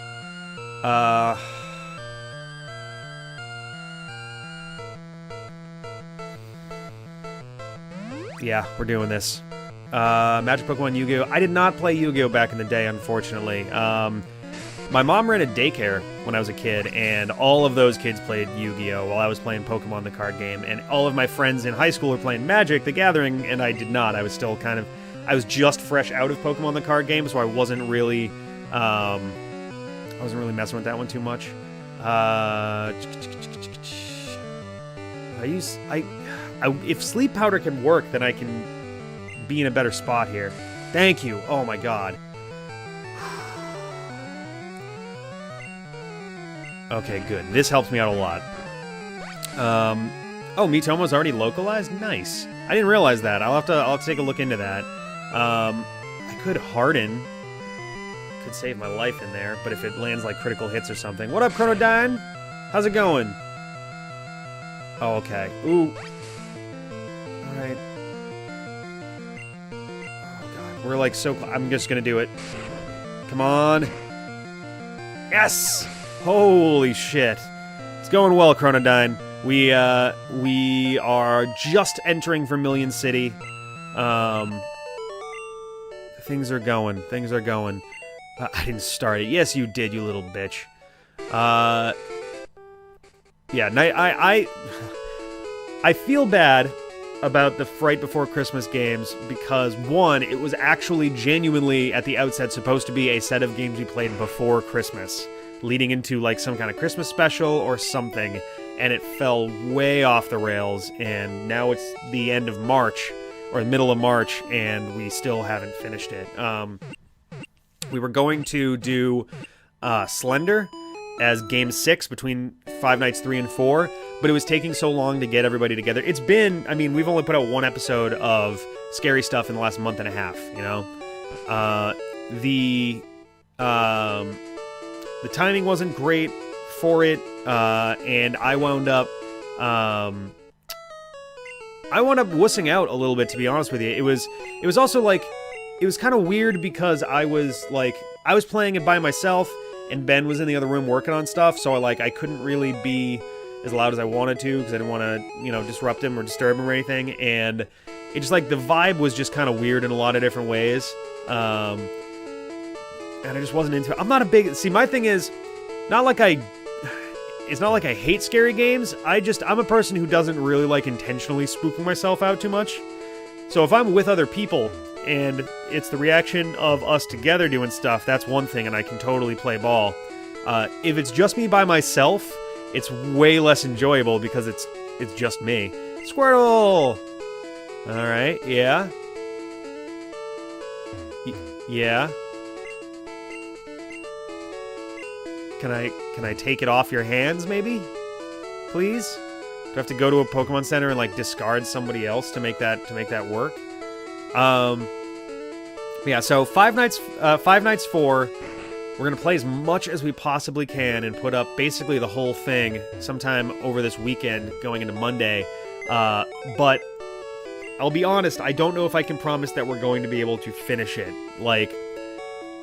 Yeah, we're doing this. Magic Pokemon Yu-Gi-Oh! I did not play Yu-Gi-Oh! Back in the day, unfortunately. My mom ran a daycare when I was a kid, and all of those kids played Yu-Gi-Oh! While I was playing Pokemon the card game, and all of my friends in high school were playing Magic the Gathering, and I did not. I was still kind of... I was just fresh out of Pokemon the card game, so I wasn't really... I wasn't really messing with that one too much. If sleep powder can work, then I can be in a better spot here. Thank you. Oh my god. Okay, good. This helps me out a lot. Oh, Miitomo's already localized? Nice. I didn't realize that. I'll have to take a look into that. I could harden. Could save my life in there, but if it lands like critical hits or something. What up, Chronodyne? How's it going? Oh, okay. Ooh. Alright. Oh, God. We're like so close. I'm just gonna do it. Come on. Yes! Holy shit. It's going well, Chronodyne. We are just entering Vermilion City. Things are going. Things are going. I didn't start it. Yes, you did, you little bitch. Yeah, I feel bad about the Fright Before Christmas games because, one, it was actually genuinely, at the outset, supposed to be a set of games we played before Christmas, leading into, like, some kind of Christmas special or something, and it fell way off the rails, and now it's the end of March, or the middle of March, and we still haven't finished it. We were going to do Slender as Game 6 between Five Nights 3 and 4, but it was taking so long to get everybody together. It's been, I mean, we've only put out one episode of scary stuff in the last month and a half, you know? The timing wasn't great for it, and I wound up wussing out a little bit, to be honest with you. It was also, like, it was kind of weird because I was playing it by myself, and Ben was in the other room working on stuff, so I couldn't really be as loud as I wanted to, because I didn't want to, you know, disrupt him or disturb him or anything, and it just, like, the vibe was just kind of weird in a lot of different ways, and I just wasn't into it. I'm not a big, see, my thing is, it's not like I hate scary games, I'm a person who doesn't really like intentionally spooking myself out too much, so if I'm with other people, and it's the reaction of us together doing stuff, that's one thing, and I can totally play ball. If it's just me by myself, it's way less enjoyable because it's just me. Squirtle! Alright, yeah. Yeah. Can I take it off your hands, maybe? Please? Do I have to go to a Pokemon Center and, like, discard somebody else to make that work? Yeah, so Five Nights 4, we're gonna play as much as we possibly can and put up basically the whole thing sometime over this weekend going into Monday, but I'll be honest, I don't know if I can promise that we're going to be able to finish it. Like,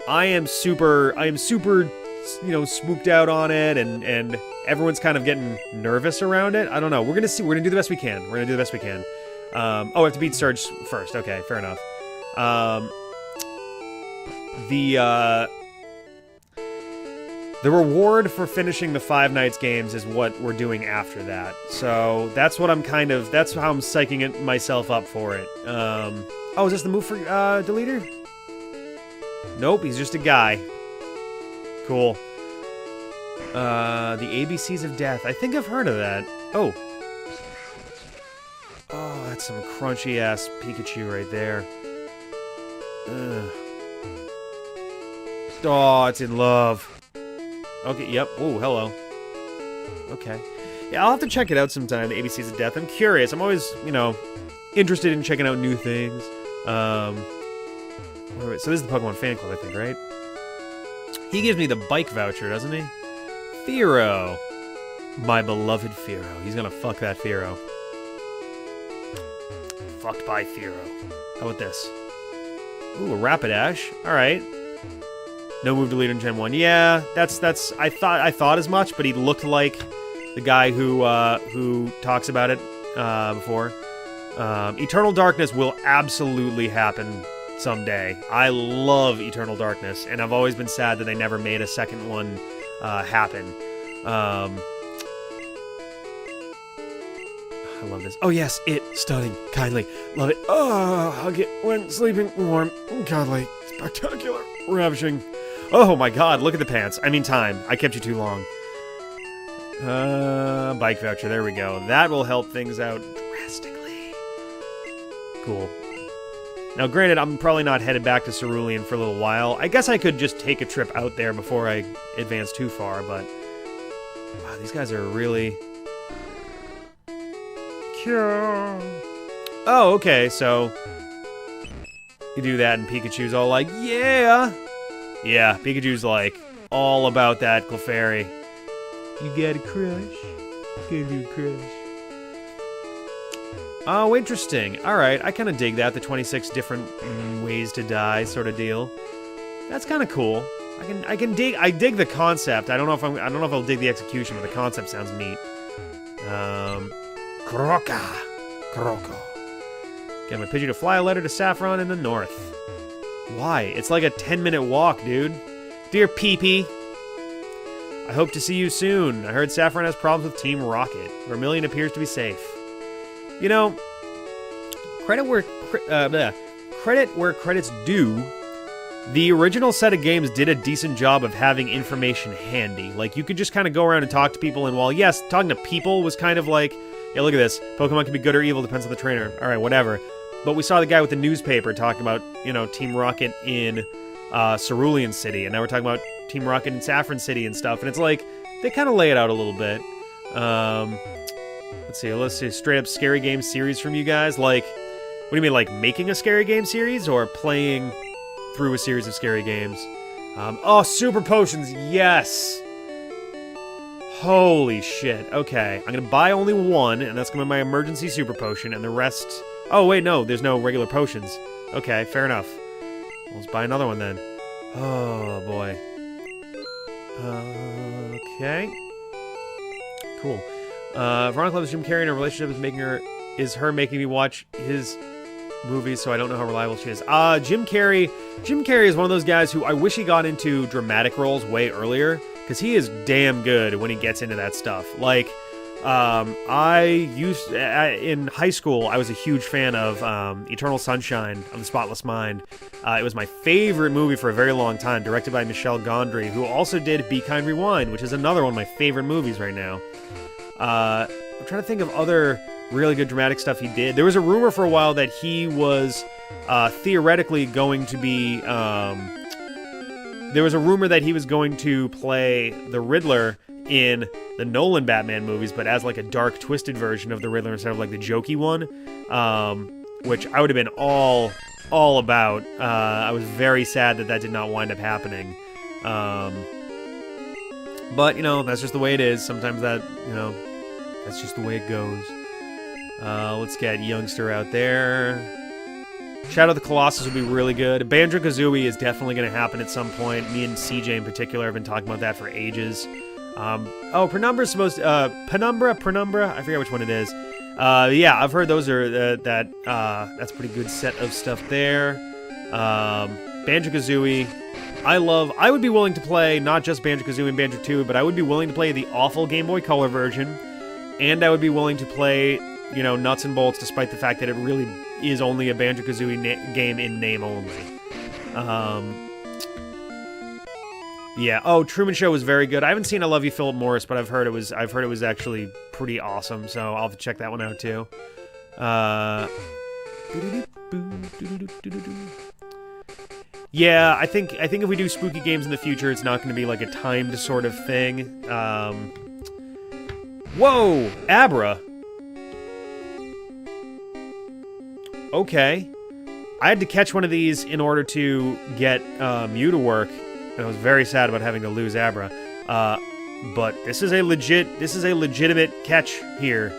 I am super, you know, spooked out on it, and everyone's kind of getting nervous around it. I don't know, we're gonna see, we're gonna do the best we can, oh, I have to beat Surge first, okay, fair enough. The reward for finishing the Five Nights games is what we're doing after that. So that's what that's how I'm psyching myself up for it. Oh, is this the move for Deleter? Nope, he's just a guy. Cool. The ABCs of Death. I think I've heard of that. Oh. Oh, that's some crunchy-ass Pikachu right there. Ugh. Oh, it's in love. Okay, yep. Oh, hello. Okay. Yeah, I'll have to check it out sometime, the ABCs of Death. I'm curious. I'm always, you know, interested in checking out new things. So this is the Pokemon Fan Club, I think, right? He gives me the bike voucher, doesn't he? 𝐵𝑲𝑟O. My beloved 𝐵𝑲𝑟O. He's gonna fuck that 𝐵𝑲𝑟O. Fucked by 𝐵𝑲𝑟O. How about this? Ooh, a Rapidash. Alright. No move deleter in Gen 1. Yeah, that's I thought as much, but he looked like the guy who talks about it before. Eternal Darkness will absolutely happen someday. I love Eternal Darkness, and I've always been sad that they never made a second one happen. I love this. Oh yes, it, stunning, kindly, love it. Oh, hug it when sleeping warm, godly, spectacular, ravishing. Oh my god, look at the pants. I mean time. I kept you too long. Bike voucher, there we go. That will help things out drastically. Cool. Now granted, I'm probably not headed back to Cerulean for a little while. I guess I could just take a trip out there before I advance too far, but... Wow, these guys are really... Oh, okay, so... You do that and Pikachu's all like, yeah! Yeah, Pikachu's like, all about that Clefairy. You got a crush? Got a new crush. Oh, interesting. Alright, I kind of dig that, the 26 different ways to die sort of deal. That's kind of cool. I dig the concept. I don't know if I'll dig the execution, but the concept sounds neat. Kroko. Get my Pidgey to fly a letter to Saffron in the north. Why? It's like a 10-minute walk, dude. Dear Pee-Pee, I hope to see you soon. I heard Saffron has problems with Team Rocket. Vermilion appears to be safe. You know, credit where credit's due. The original set of games did a decent job of having information handy. Like, you could just kind of go around and talk to people, and while, yes, talking to people was kind of like, yeah, look at this. Pokemon can be good or evil, depends on the trainer. Alright, whatever. But we saw the guy with the newspaper talking about, you know, Team Rocket in Cerulean City, and now we're talking about Team Rocket in Saffron City and stuff, and it's like, they kind of lay it out a little bit. Let's see, straight up scary game series from you guys. Like, what do you mean, like making a scary game series, or playing through a series of scary games? Oh, super potions, yes! Holy shit, okay. I'm gonna buy only one, and that's gonna be my emergency super potion, and the rest... Oh, wait, no, there's no regular potions. Okay, fair enough. Let's buy another one then. Oh, boy. Okay. Cool. Veronica loves Jim Carrey, and her relationship is her making me watch his movies, so I don't know how reliable she is. Jim Carrey is one of those guys who I wish he got into dramatic roles way earlier, because he is damn good when he gets into that stuff. Like, in high school, I was a huge fan of Eternal Sunshine of the Spotless Mind. It was my favorite movie for a very long time, directed by Michel Gondry, who also did Be Kind, Rewind, which is another one of my favorite movies right now. I'm trying to think of other really good dramatic stuff he did. There was a rumor for a while that he was theoretically going to be... there was a rumor that he was going to play the Riddler in the Nolan Batman movies, but as like a dark, twisted version of the Riddler instead of like the jokey one, which I would have been all about. I was very sad that did not wind up happening. But, you know, that's just the way it is. Sometimes that, you know, that's just the way it goes. Let's get Youngster out there. Shadow of the Colossus would be really good. Banjo-Kazooie is definitely going to happen at some point. Me and CJ in particular have been talking about that for ages. Oh, Penumbra's supposed to... Penumbra? I forget which one it is. Yeah, I've heard those are... that's a pretty good set of stuff there. Banjo-Kazooie. I would be willing to play not just Banjo-Kazooie and Banjo-Tooie, but I would be willing to play the awful Game Boy Color version. And I would be willing to play, you know, Nuts and Bolts, despite the fact that it really is only a Banjo-Kazooie game in name only. Yeah. Oh, Truman Show was very good. I haven't seen I Love You, Philip Morris, but I've heard it was actually pretty awesome. So I'll have to check that one out too. Yeah, I think if we do spooky games in the future, it's not going to be like a timed sort of thing. Whoa, Abra. Okay. I had to catch one of these in order to get Mew to work. And I was very sad about having to lose Abra. But this is a legitimate catch here.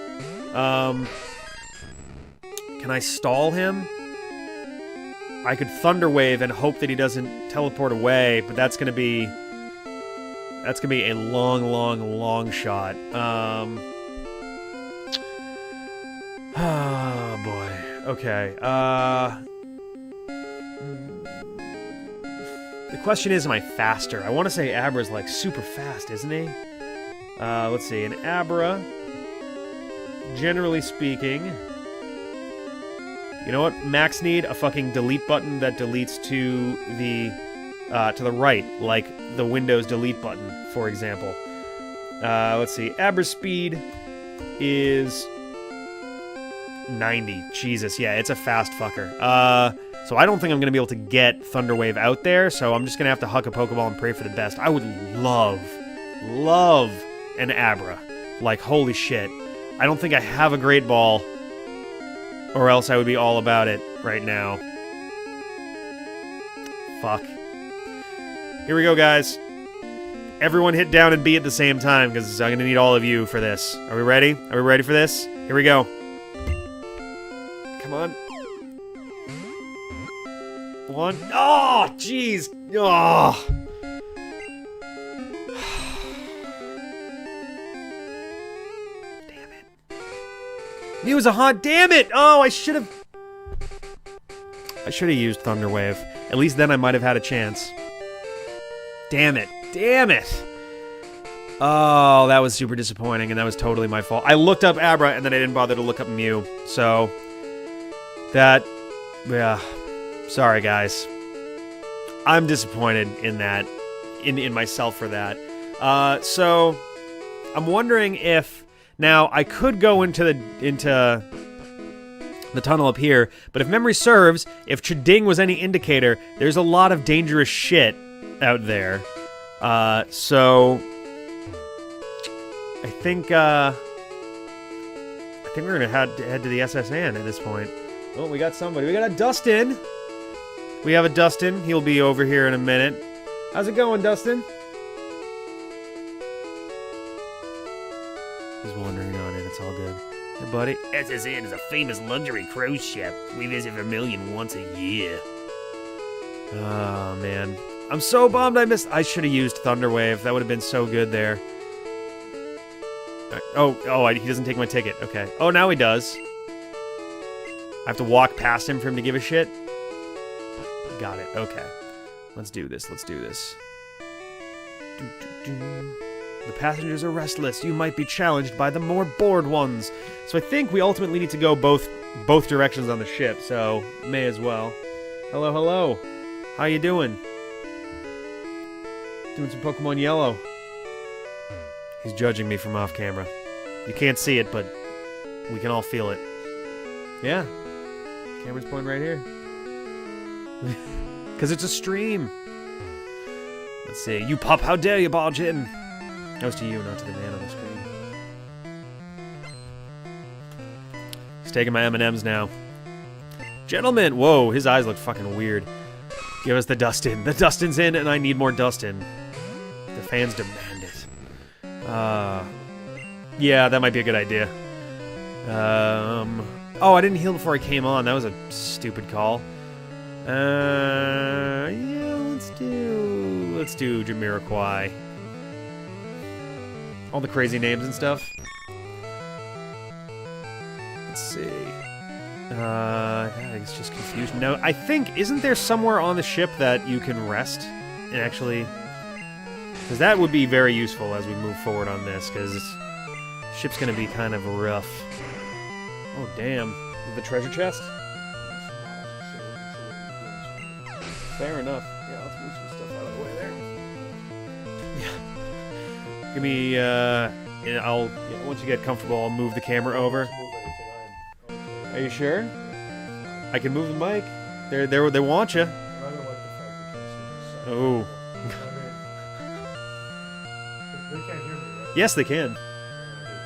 Can I stall him? I could Thunder Wave and hope that he doesn't teleport away, but that's gonna be a long shot. Oh boy. Okay. The question is, am I faster? I want to say Abra's like super fast, isn't he? Let's see. An Abra, generally speaking, you know what? Max need a fucking delete button that deletes to the to the right, like the Windows delete button, for example. Let's see. Abra's speed is 90. Jesus, yeah, it's a fast fucker. So I don't think I'm going to be able to get Thunder Wave out there, so I'm just going to have to huck a Pokeball and pray for the best. I would love an Abra. Like, holy shit. I don't think I have a Great Ball, or else I would be all about it right now. Fuck. Here we go, guys. Everyone hit down and B at the same time, because I'm going to need all of you for this. Are we ready? Are we ready for this? Here we go. Come on. One. Oh, jeez. Oh. Damn it. 𝐆𝐲𝐦, damn it. Oh, I should have used Thunder Wave. At least then I might have had a chance. Damn it. Damn it. Oh, that was super disappointing, and that was totally my fault. I looked up Abra, and then I didn't bother to look up Mew. So, that... yeah. Sorry, guys. I'm disappointed in that, in myself for that. So, I'm wondering if... Now, I could go into the tunnel up here, but if memory serves, if Chiding was any indicator, there's a lot of dangerous shit out there. So... I think we're gonna head to the SSN at this point. Oh, we got somebody. We got a Dustin! We have a Dustin. He'll be over here in a minute. How's it going, Dustin? He's wandering on it. It's all good. Hey, buddy. SSN is a famous luxury cruise ship. We visit Vermilion once a year. Oh, man. I'm so bummed I missed... I should have used Thunder Wave. That would have been so good there. He doesn't take my ticket. Okay. Oh, now he does. I have to walk past him for him to give a shit? Got it. Okay. Let's do this. Let's do this. The passengers are restless. You might be challenged by the more bored ones. So I think we ultimately need to go both directions on the ship, so may as well. Hello, hello. How you doing? Doing some Pokemon Yellow. He's judging me from off camera. You can't see it, but we can all feel it. Yeah. Camera's pointing right here. Because it's a stream. Let's see. You pup, how dare you barge in? That was to you, not to the man on the screen. He's taking my M&Ms now. Gentlemen! Whoa, his eyes look fucking weird. Give us the Dustin. The Dustin's in, and I need more Dustin. The fans demand it. Yeah, that might be a good idea. Oh, I didn't heal before I came on. That was a stupid call. Yeah, let's do 𝗵𝗎𝐴𝑖𝑟. All the crazy names and stuff. Let's see. It's just confusion. No, I think, isn't there somewhere on the ship that you can rest and actually... Because that would be very useful as we move forward on this, because this ship's going to be kind of rough. Oh, damn. The treasure chest? Fair enough. Yeah, let's move some stuff out of the way there. Yeah. Give me, once you get comfortable, I'll move the camera over. Are you sure? I can move the mic. They want you. Oh. They can't hear me, right? Yes, they can.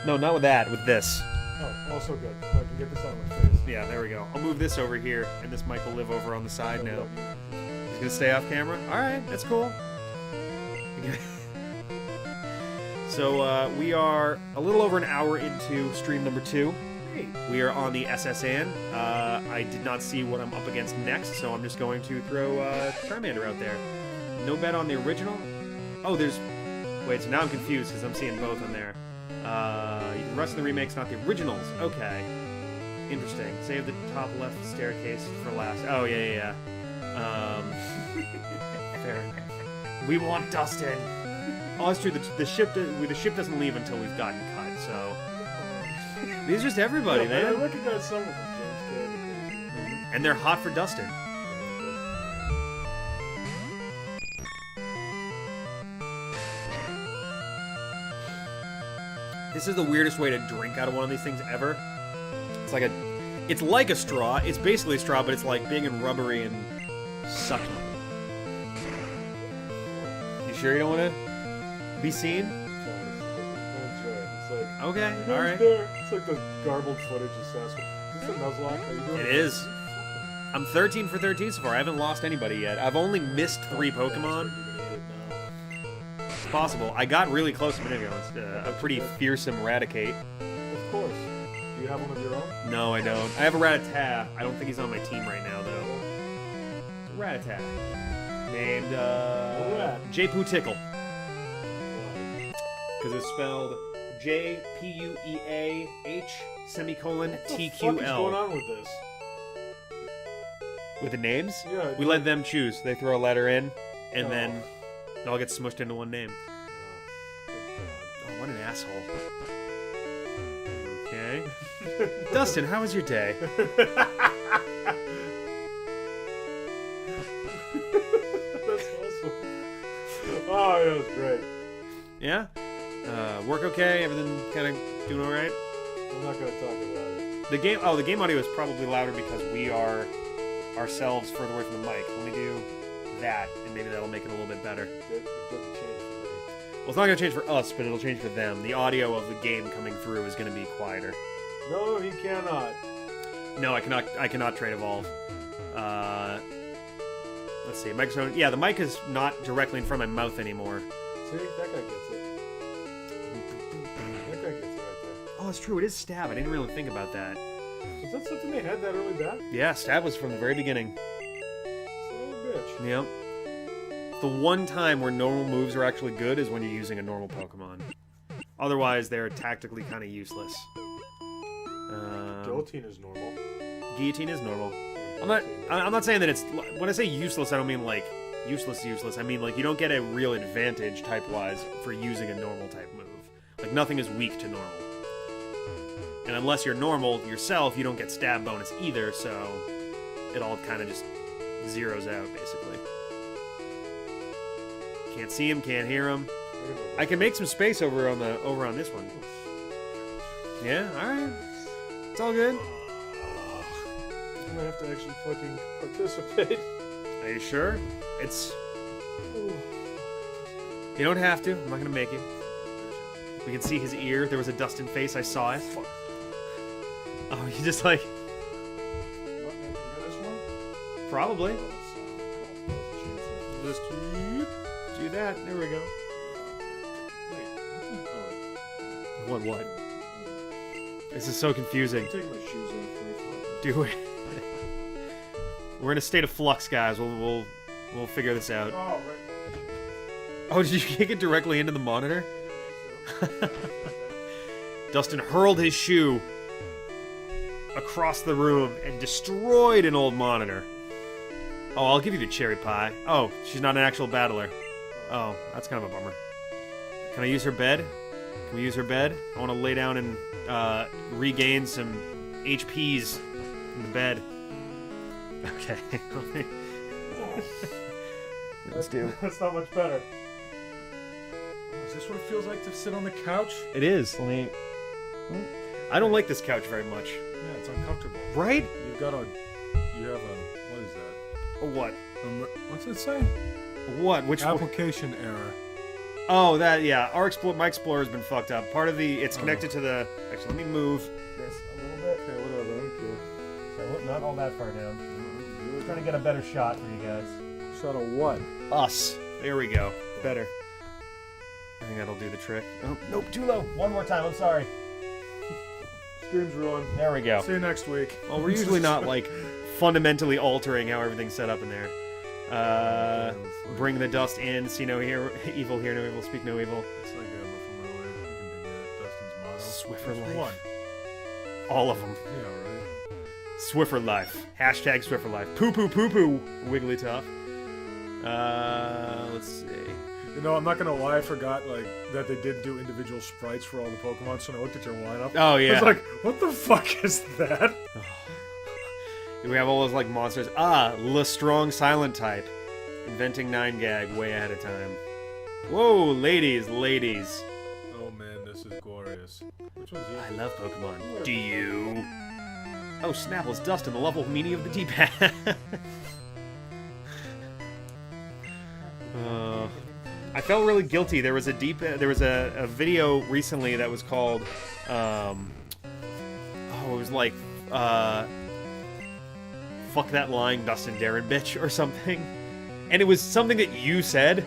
No, not with that. With this. Oh, also good. I can get this out of my face. Yeah, there we go. I'll move this over here, and this mic will live over on the side now. He's gonna stay off camera? Alright, that's cool. So, we are a little over an hour into stream number 2. We are on the SSN. I did not see what I'm up against next, so I'm just going to throw Charmander out there. No bet on the original? Oh, there's... Wait, so now I'm confused because I'm seeing both on there. The rest of the remakes, not the originals. Okay. Interesting. Save the top left staircase for last. Oh, yeah. Fair enough. We want Dustin. Oh, that's true. The ship doesn't leave until we've gotten cut, so... These are just everybody, man. I recognize some of them, James. And they're hot for Dustin. This is the weirdest way to drink out of one of these things ever. It's like a straw. It's basically a straw, but it's like big and rubbery and sucky. You sure you don't want to be seen? Okay, all right. It's like the garbled footage of Sasquatch. Is this a Nuzlocke? Are you doing It is. I'm 13 for 13 so far. I haven't lost anybody yet. I've only missed 3 Pokemon. It's possible. I got really close a minute ago. It's a pretty fearsome Raticate. Of course. Do you have one of your own? No, I don't. I have a Rattata. I don't think he's on my team right now, though. Rattata. Named, 𝐺𝗂 Tickle. Because it's spelled 𝗵𝐴H_TQL. What is going on with this? With the names? Yeah. We let them choose. They throw a letter in, and then it all gets smushed into one name. Oh, what an asshole. Okay. Dustin, how was your day? That's awesome. Oh, yeah, it was great. Yeah? Work okay? Everything kind of doing alright? I'm not going to talk about it. The game audio is probably louder because we are ourselves further away from the mic. Let me do that, and maybe that'll make it a little bit better. It doesn't change for me. Well, it's not going to change for us, but it'll change for them. The audio of the game coming through is going to be quieter. No, he cannot. No, I cannot trade evolve. Let's see, microphone. Yeah, the mic is not directly in front of my mouth anymore. See, that guy gets it. That guy gets it right there. Oh, it's true. It is stab. I didn't really think about that. Is that something they had that early back? Yeah, stab was from the very beginning. Son of a bitch. Yep. The one time where normal moves are actually good is when you're using a normal Pokemon. Otherwise, they're tactically kind of useless. Guillotine is normal. Guillotine is normal. I'm not saying that it's... When I say useless, I don't mean like useless. I mean like you don't get a real advantage type-wise for using a normal type move. Like nothing is weak to normal. And unless you're normal yourself, you don't get stab bonus either, so it all kind of just zeroes out, basically. Can't see him, can't hear him. I can make some space over on this one. Yeah, alright. It's all good. I'm gonna have to actually fucking participate. Are you sure? You don't have to. I'm not gonna make it. We can see his ear. There was a Dustin face. I saw it. Oh, you just like... Probably. Just do that. There we go. What? This is so confusing. Take my shoes off. Do it. We're in a state of flux, guys. We'll figure this out. Oh, right. Oh, did you kick it directly into the monitor? Dustin hurled his shoe across the room and destroyed an old monitor. Oh, I'll give you the cherry pie. Oh, she's not an actual battler. Oh, that's kind of a bummer. Can I use her bed? Can we use her bed? I want to lay down and regain some HPs in the bed. Okay. Let's do. That's not much better. Is this what it feels like to sit on the couch? It is. I don't like this couch very much. Yeah, it's uncomfortable. Right? You have a, what is that? A what? What's it say? What? Which application error? Oh, that, yeah. My Explorer's been fucked up. Part of the, it's connected to the, actually, let me move this a little bit. Okay, whatever, okay. So, not all that far down. We're trying to get a better shot for you guys. Shot of what? Us. There we go. Better. I think that'll do the trick. Oh, nope, too low. One more time, I'm sorry. Stream's ruined. There we go. See you next week. Well, we're usually not, like, fundamentally altering how everything's set up in there. Bring the dust in, see no evil, hear no evil, speak no evil. It's like from earlier. You can dig that. Dustin's motto. Swiffer Which life. one? All of them. Yeah, right. Swiffer life. Hashtag Swiffer life. Poo poo poo poo. Wigglytuff. Let's see. You know, I'm not gonna lie, I forgot like that they did do individual sprites for all the Pokemon, so when I looked at your lineup. Oh yeah. I was like, what the fuck is that? We have all those like monsters. Le Strong Silent type. Inventing 9 gag way ahead of time. Whoa, ladies. Oh man, This is glorious. Which one's you? I love Pokemon. Do you? Oh, Snapple's dust in the level meaning of the D-pad. I felt really guilty. There was a video recently that was called, it was like, fuck that lying Dustin Darren bitch or something. And it was something that you said.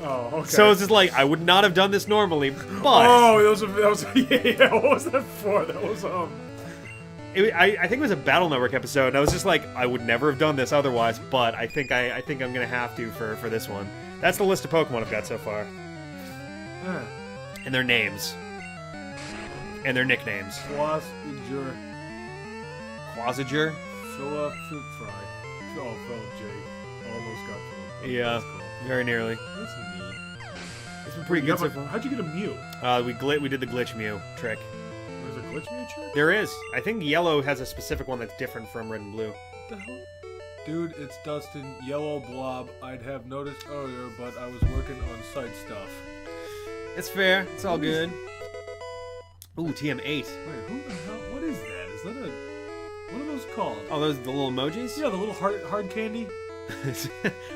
Oh, okay. So it's just like, I would not have done this normally, but... Oh, that was yeah, what was that for? That was, I think it was a Battle Network episode, and I was just like, I would never have done this otherwise, but I think I'm gonna have to for this one. That's the list of Pokemon I've got so far. And their names. And their nicknames. Quasijur. Quasijur? Philip Fruit Fry. Oh, Philip J. Almost got Philip. Yeah, very nearly. That's neat. It's been pretty good so far. How'd you get a Mew? We did the glitch Mew trick. There's a glitch Mew trick? There is. I think Yellow has a specific one that's different from Red and Blue. What the hell? Dude, it's Dustin. Yellow blob. I'd have noticed earlier, but I was working on site stuff. It's fair. It's all good. Ooh, TM8. Wait, who the hell? What is that? Is that a... What are those called? Oh, those the little emojis? Yeah, the little hard candy.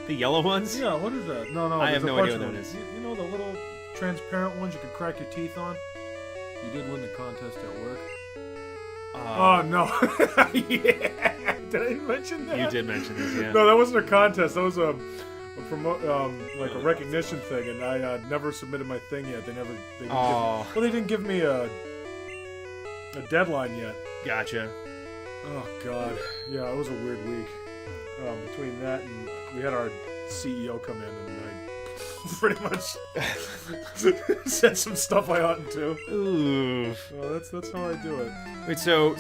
The yellow ones? Yeah, what is that? No, I have no idea what that is. You know the little transparent ones you could crack your teeth on? You did win the contest at work. Oh, no. Yeah. Did I mention that? You did mention this, yeah. No, that wasn't a contest. That was a recognition thing, and I never submitted my thing yet. They didn't give me a deadline yet. Gotcha. Oh, God. Yeah, it was a weird week. Between that and we had our CEO come in, and I pretty much said some stuff I oughtn't to. Ooh. Well, that's how I do it. Wait, so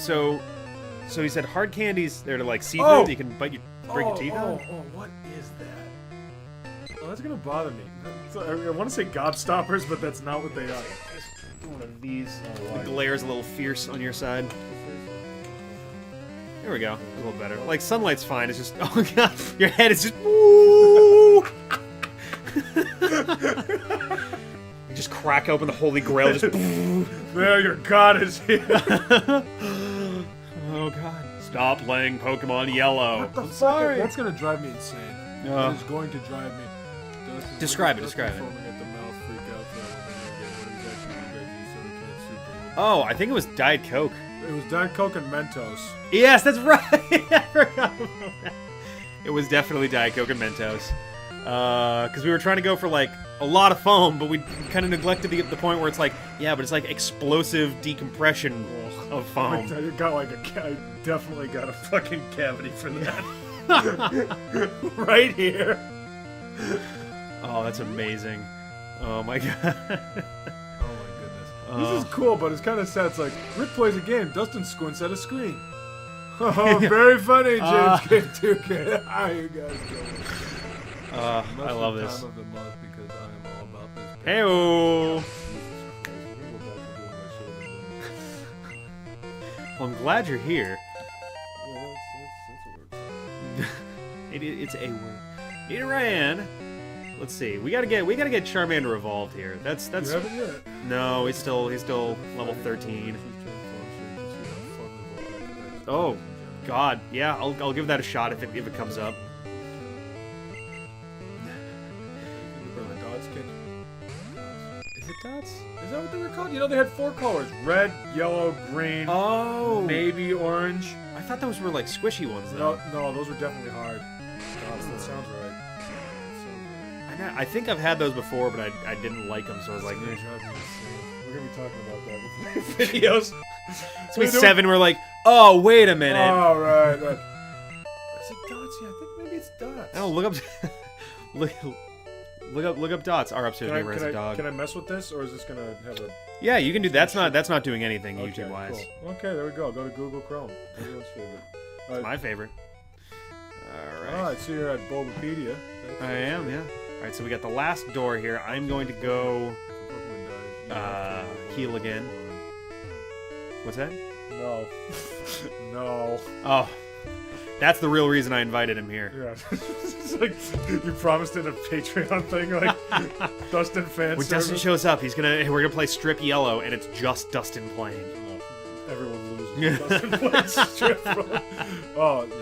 he said hard candies, they're to like see-through that you can break your teeth on? Oh, what is that? Oh, that's gonna bother me. I want to say gobstoppers, but that's not what they are. One of these. The glare's a little fierce on your side. There we go. A little better. Like, sunlight's fine. It's just... Oh, God. Your head is just... Woo! You just crack open the Holy Grail. Just... There, your god is here. Oh, God. Stop playing Pokemon Yellow. What the fuck? Sorry. That's going to drive me insane. It is going to drive me... Describe it. Oh, I think it was Diet Coke. It was Diet Coke and Mentos. Yes, that's right. I forgot about that. It was definitely Diet Coke and Mentos. Because we were trying to go for like a lot of foam, but we kind of neglected the point where it's like, yeah, but it's like explosive decompression of foam. I definitely got a fucking cavity for that. Right here. Oh, that's amazing. Oh my God. This is cool, but it's kind of sad. It's like, Rick plays a game, Dustin squints at a screen. Oh, very funny, James K2K. How you guys doing? I love this. Time of the month because I am all about this. Hey-oh. Well, I'm glad you're here. Yeah, that's a word. It's a word. Nidoran. Let's see. We gotta get Charmander evolved here. That's. You haven't yet. No, he's still level 13. Oh, God. Yeah, I'll give that a shot if it comes up. Is it dots? Is that what they were called? You know, they had 4 colors: red, yellow, green. Oh, maybe orange. I thought those were like squishy ones though. No, those were definitely hard. Dots. That sounds right. I think I've had those before, but I didn't like them, so I was like, we're gonna be talking about that with videos. So we 7 were like, oh, wait a minute. Oh, right. Is it dots? Yeah, I think maybe it's dots. Oh, look up dots. Our upstairs neighbor has a dog. Can I mess with this, or is this gonna have a? Yeah, you can do. That's not doing anything YouTube wise. Cool. Okay, there we go. Go to Google Chrome. Everyone's favorite. It's my favorite. All right. Oh, I see you're at Bulbapedia. I am, yeah. All right, so we got the last door here. I'm going to go heal again. What's that? No. No. Oh, that's the real reason I invited him here. Yeah. It's like you promised in a Patreon thing, like Dustin fan When service. Dustin shows up, we're gonna play Strip Yellow, and it's just Dustin playing. Everyone loses. Dustin plays strip. Oh, yeah.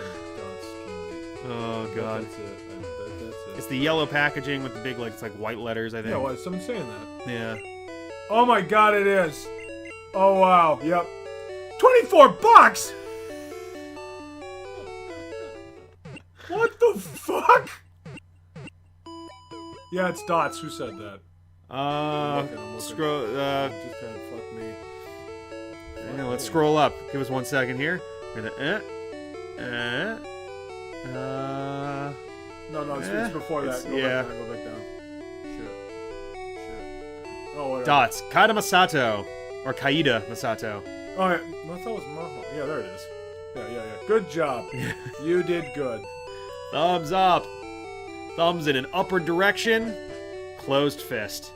Oh god. That's it. That's it. It's the yellow packaging with the big, like, it's like white letters, I think. Yeah, why is someone saying that? Yeah. Oh my god, it is. Oh wow. Yep. $24. What the fuck? Yeah, it's Dots. Who said that? I'm looking. Scroll. Just had fuck me. Yeah, let's scroll up. Give us 1 second here. We're gonna. No, it's before that. Go yeah. back down, go back down. Shit. Oh, whatever. Dots. Kaida Masato. Or Kaida Masato. Oh, yeah. I thought it was Maho. Yeah, there it is. Yeah. Good job. You did good. Thumbs up. Thumbs in an upward direction. Closed fist.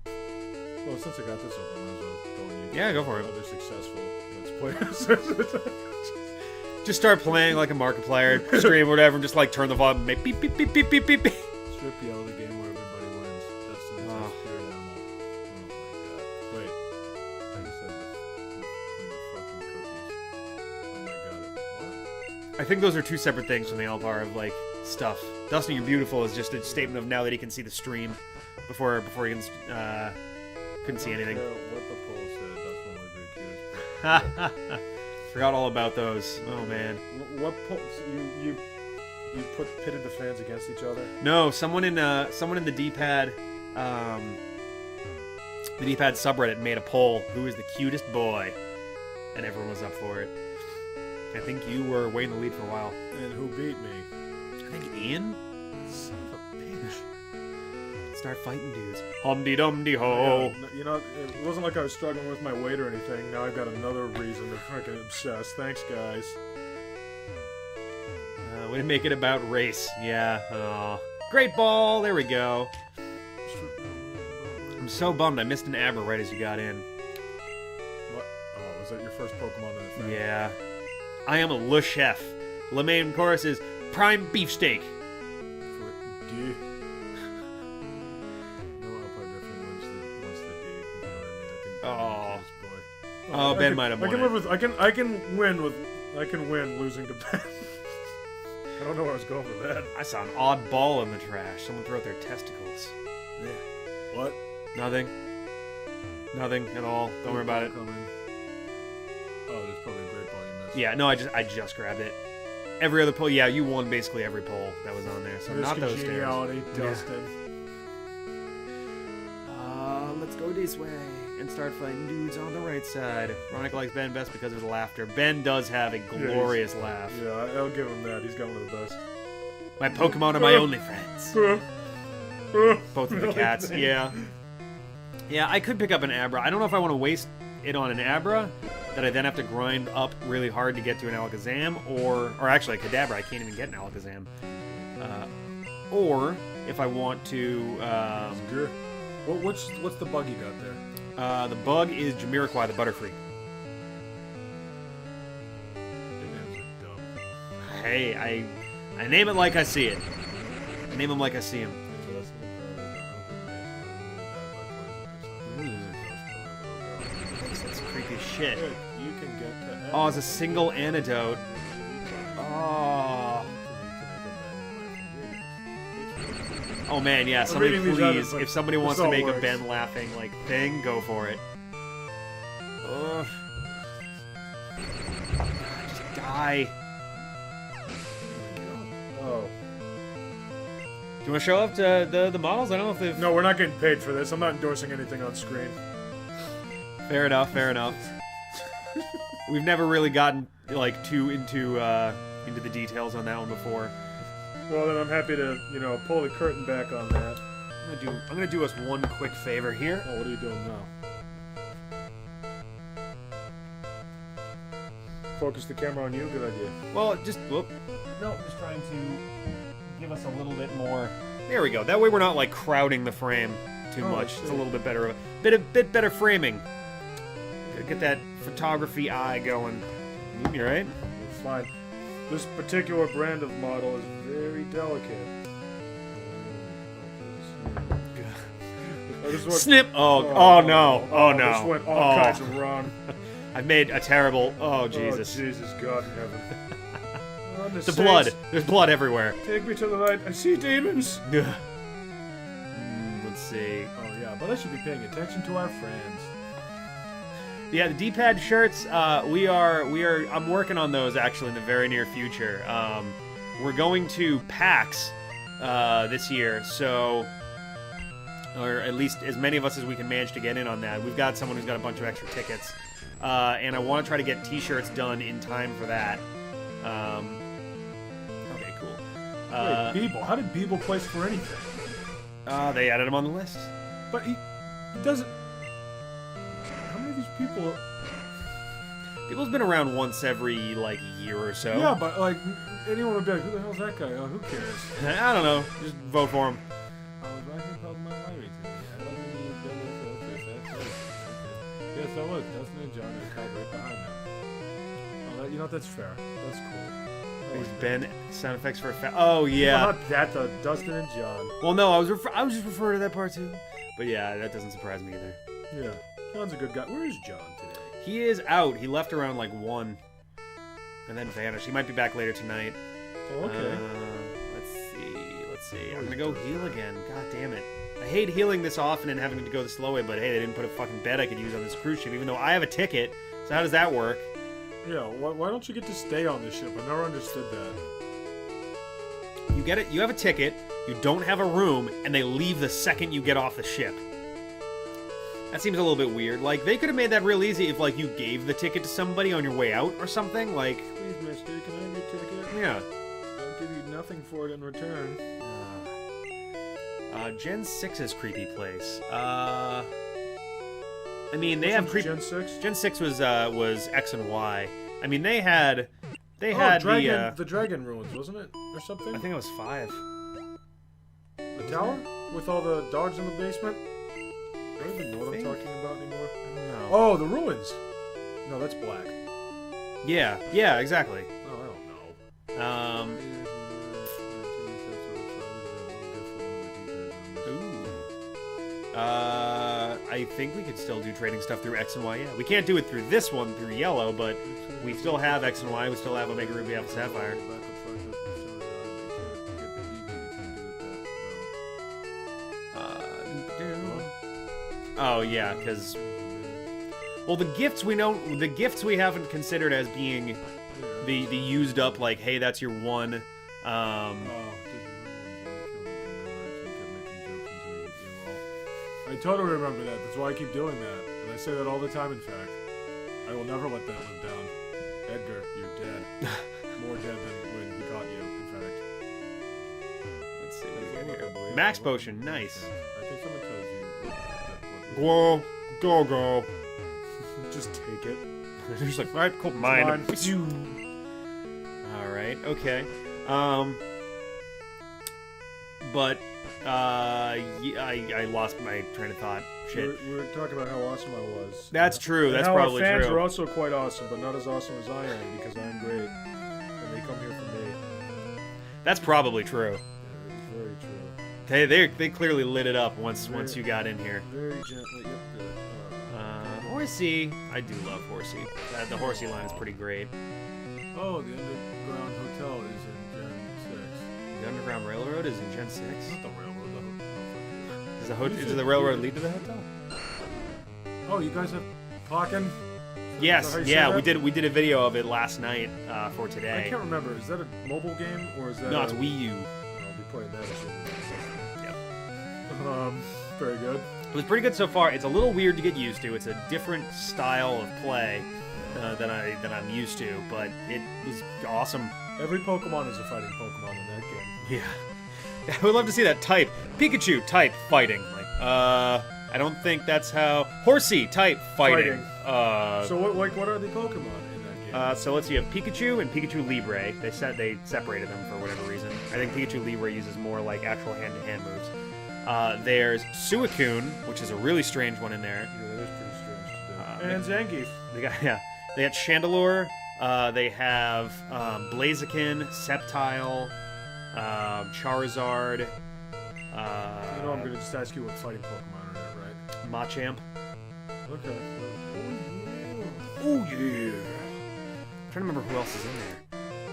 Well, since I got this open, I might as well go and Yeah, go for it. other successful Let's Players. Just start playing like a Markiplier, scream or whatever, and just like turn the volume, make beep beep beep beep beep beep beep. Strip Yellow, the game where everybody wins. Dustin is a spirit animal. Oh my god. Wait. I just said the fucking cookies. Oh my god. What? I think those are two separate things from the Alpar of like stuff. Dustin, you're beautiful is just a statement of now that he can see the stream before he can couldn't see anything. What the poll said. Dustin was the cutest. Forgot all about those. Oh man. What poll? You pitted the fans against each other? No, someone in the D-pad subreddit made a poll. Who is the cutest boy? And everyone was up for it. I think you were way in the lead for a while. And who beat me? I think Ian? Son of a bitch. Start fighting dudes. Hum-de-dum-de-ho. You know, it wasn't like I was struggling with my weight or anything. Now I've got another reason to freaking obsess. Thanks, guys. Way to make it about race. Yeah. Aw. Great ball. There we go. I'm so bummed I missed an Abra right as you got in. What? Oh, was that your first Pokemon in the thing? Yeah. I am a Le Chef. Le main course is prime beefsteak. D. No, I'll play different once the D. You know what I mean? I think boy. Oh, Ben might have won. I can live with. I can win losing to Ben. I don't know where I was going with that. I saw an odd ball in the trash. Someone threw out their testicles. Yeah. What? Nothing. Nothing at all. Don't worry about it. Coming. Oh, there's probably a great ball you missed. Yeah, no, I just grabbed it. Every other poll, yeah, you won basically every poll that was on there. So not those stairs. Dustin. Let's go this way and start fighting dudes on the right side. Ronick likes Ben best because of his laughter. Ben does have a glorious laugh. Yeah, I'll give him that. He's got one of the best. My Pokemon are my only friends. Both of the cats, yeah. Yeah, I could pick up an Abra. I don't know if I want to waste it on an Abra that I then have to grind up really hard to get to an Alakazam, or actually a Kadabra. I can't even get an Alakazam. Or if I want to. What's the bug you got there? The bug is 𝐵𝐺𝐴𝐴𝐴, the Butterfree. Hey, I name it like I see it. I name them like I see him. That's creepy as shit. You can get to Oh, it's a single antidote. Oh. Oh man, yeah, somebody please, if somebody wants to make a Ben laughing like thing, go for it. Ugh. Just die. Oh. Do you want to show up to the models? I don't know if they've... No, we're not getting paid for this. I'm not endorsing anything on screen. Fair enough, fair enough. We've never really gotten like too into the details on that one before. Well, then I'm happy to, pull the curtain back on that. I'm gonna do us one quick favor here. Oh, what are you doing now? Focus the camera on you. Good idea. Well, just whoop. No, just trying to give us a little bit more. There we go. That way we're not like crowding the frame too much. It's a little bit better. Bit better framing. Get that photography eye going. You right? Fine. This particular brand of model is very delicate. Snip! Oh no! Oh no! This went all kinds of wrong. I've made a terrible. Oh Jesus! Oh, Jesus God in heaven! The blood. There's blood everywhere. Take me to the light. I see demons. Let's see. Oh yeah, but I should be paying attention to our friends. Yeah, the D-pad shirts. We are. I'm working on those actually in the very near future. We're going to PAX this year, so. Or at least as many of us as we can manage to get in on that. We've got someone who's got a bunch of extra tickets. And I want to try to get t-shirts done in time for that. Okay, cool. Wait, Beeble. How did Beeble place for anything? They added him on the list. But he doesn't... How many of these people... Beeble's been around once every, like, year or so. Yeah, but, like, anyone would be like, who the hell's that guy? Oh, who cares? I don't know. Just vote for him. Yes, that was Dustin and John and Kai right behind them. Oh, you know what? That's fair. That's cool. There's Ben sound effects for a oh yeah. Well, not that. The Dustin and John. Well, no, I was just referring to that part too. But yeah, that doesn't surprise me either. Yeah, John's a good guy. Where is John today? He is out. He left around like 1, and then vanished. He might be back later tonight. Oh, okay. Let's see. I'm gonna go heal again. God damn it. I hate healing this often and having to go the slow way, but hey, they didn't put a fucking bed I could use on this cruise ship, even though I have a ticket. So how does that work? Yeah, why don't you get to stay on this ship? I never understood that. You get it. You have a ticket. You don't have a room, and they leave the second you get off the ship. That seems a little bit weird. Like, they could have made that real easy if, like, you gave the ticket to somebody on your way out or something. Like, please, mister, can I have your ticket? Yeah. I'll give you nothing for it in return. Gen 6's creepy place. I mean, they have creepy. Gen 6? Gen 6 was X and Y. I mean, they had the dragon ruins, wasn't it, or something? I think it was 5. The tower with all the dogs in the basement. I don't even know what I'm talking about anymore. I don't know. Oh, the ruins. No, that's black. Yeah, exactly. Oh, I don't know. I think we could still do trading stuff through X and Y. Yeah, we can't do it through this one, through Yellow, but we still have X and Y. We still have Omega Ruby, Alpha Sapphire. Oh yeah, because well, the gifts we haven't considered as being the used up. Like, hey, that's your one. I totally remember that. That's why I keep doing that. And I say that all the time, in fact. I will never let that live down. Edgar, you're dead. More dead than when he caught you, in fact. Let's see what we got here. Max Potion, nice. I think someone tells you. Whoa, go. Just take it. They're just like, alright, cool, mine. Alright, okay. But I lost my train of thought. Shit. We were talking about how awesome I was. That's true. That's and probably our fans true. are also quite awesome, but not as awesome as I am because I'm great, and they come here for me. That's probably true. Yeah, it's very true. They clearly lit it up once you got in here. Very gently. 𝗍𝐸. I do love 𝗍𝐸. The 𝗍𝐸 line is pretty great. Oh, the underground hotel is in Gen 6. The Underground Railroad is in Gen 6? Not the railroad, Does the railroad lead to the hotel? Oh, you guys have talking? Yes, yeah, we did a video of it last night for today. I can't remember. Is that a mobile game or is that? No, it's Wii U. I'll be playing that. Yep. Very good. It was pretty good so far. It's a little weird to get used to. It's a different style of play than I'm used to, but it was awesome. Every Pokemon is a fighting Pokemon in that game. Yeah. I would love to see that type. Pikachu type fighting. Like, I don't think that's how. 𝗍𝐸 type fighting. So what are the Pokemon in that game? So let's see. You have Pikachu and Pikachu Libre. They separated them for whatever reason. I think Pikachu Libre uses more like actual hand-to-hand moves. There's Suicune, which is a really strange one in there. Yeah, that is pretty strange to do. And Zangief. They got Chandelure. They have Blaziken, Sceptile, Charizard. You know, I'm gonna just ask you what fighting Pokemon are there, right? Machamp. Okay. Oh yeah. I'm trying to remember who else is in there.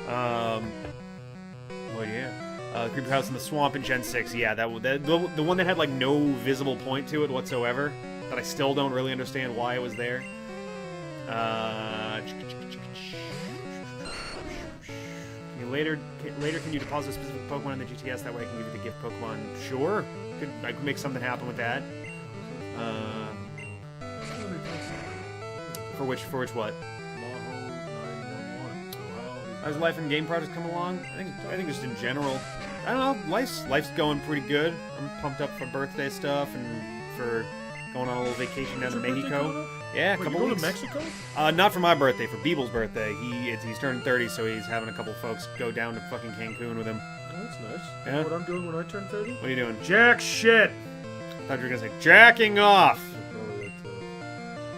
Oh yeah. Creeper House in the Swamp in Gen 6. Yeah, the one that had like no visible point to it whatsoever. That I still don't really understand why it was there. Later can you deposit a specific Pokemon in the GTS? That way I can give you the gift Pokemon. Sure. I could make something happen with that. For which what? How's life and game projects come along? I think just in general. I don't know. Life's going pretty good. I'm pumped up for birthday stuff and for going on a little vacation down to Mexico. Yeah, a couple weeks. To Mexico? Not for my birthday, for Beeble's birthday. He's turning 30, so he's having a couple folks go down to fucking Cancun with him. Oh, that's nice. Yeah. You know what I'm doing when I turn 30? What are you doing? Jack shit! I thought you were gonna say jacking off.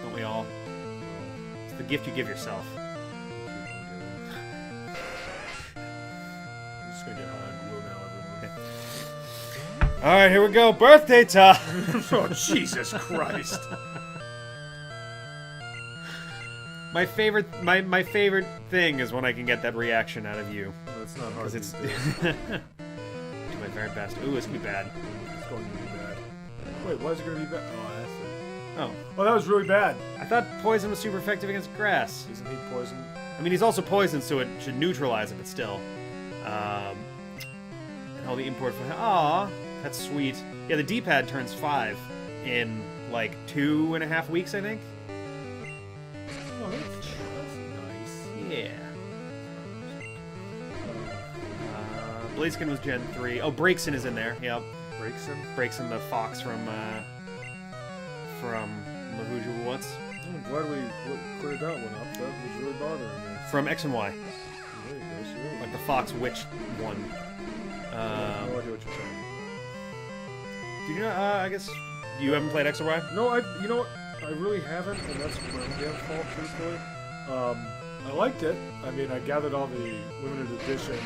Don't we all? It's the gift you give yourself. I'm just gonna get high and glue now, everyone. All right, here we go. Birthday time. Oh, Jesus Christ. My favorite thing is when I can get that reaction out of you. Well, it's not hard. Because it's do my very best. Ooh, it's gonna be bad. It's going to be bad. Wait, why is it gonna be bad? Oh, that's it. Oh. Oh, that was really bad. I thought poison was super effective against grass. Isn't he poison? I mean, he's also poisoned, so it should neutralize it, but still. And all the import for... Aw, that's sweet. Yeah, the D-pad turns 5 in, like, 2.5 weeks, I think. Oh, that's nice. Yeah. Blaziken was Gen 3. Oh, Braixen is in there. Yep. Braixen, the fox from Who What's? I'm glad we cleared that one up. That was really bothering me. From X and Y. There you go, sure. Like the fox witch one. I have no idea what you're saying. Do you know, I guess you haven't played X or Y? No, you know what? I really haven't, and that's my own damn fault, truthfully. I liked it. I mean, I gathered all the limited edition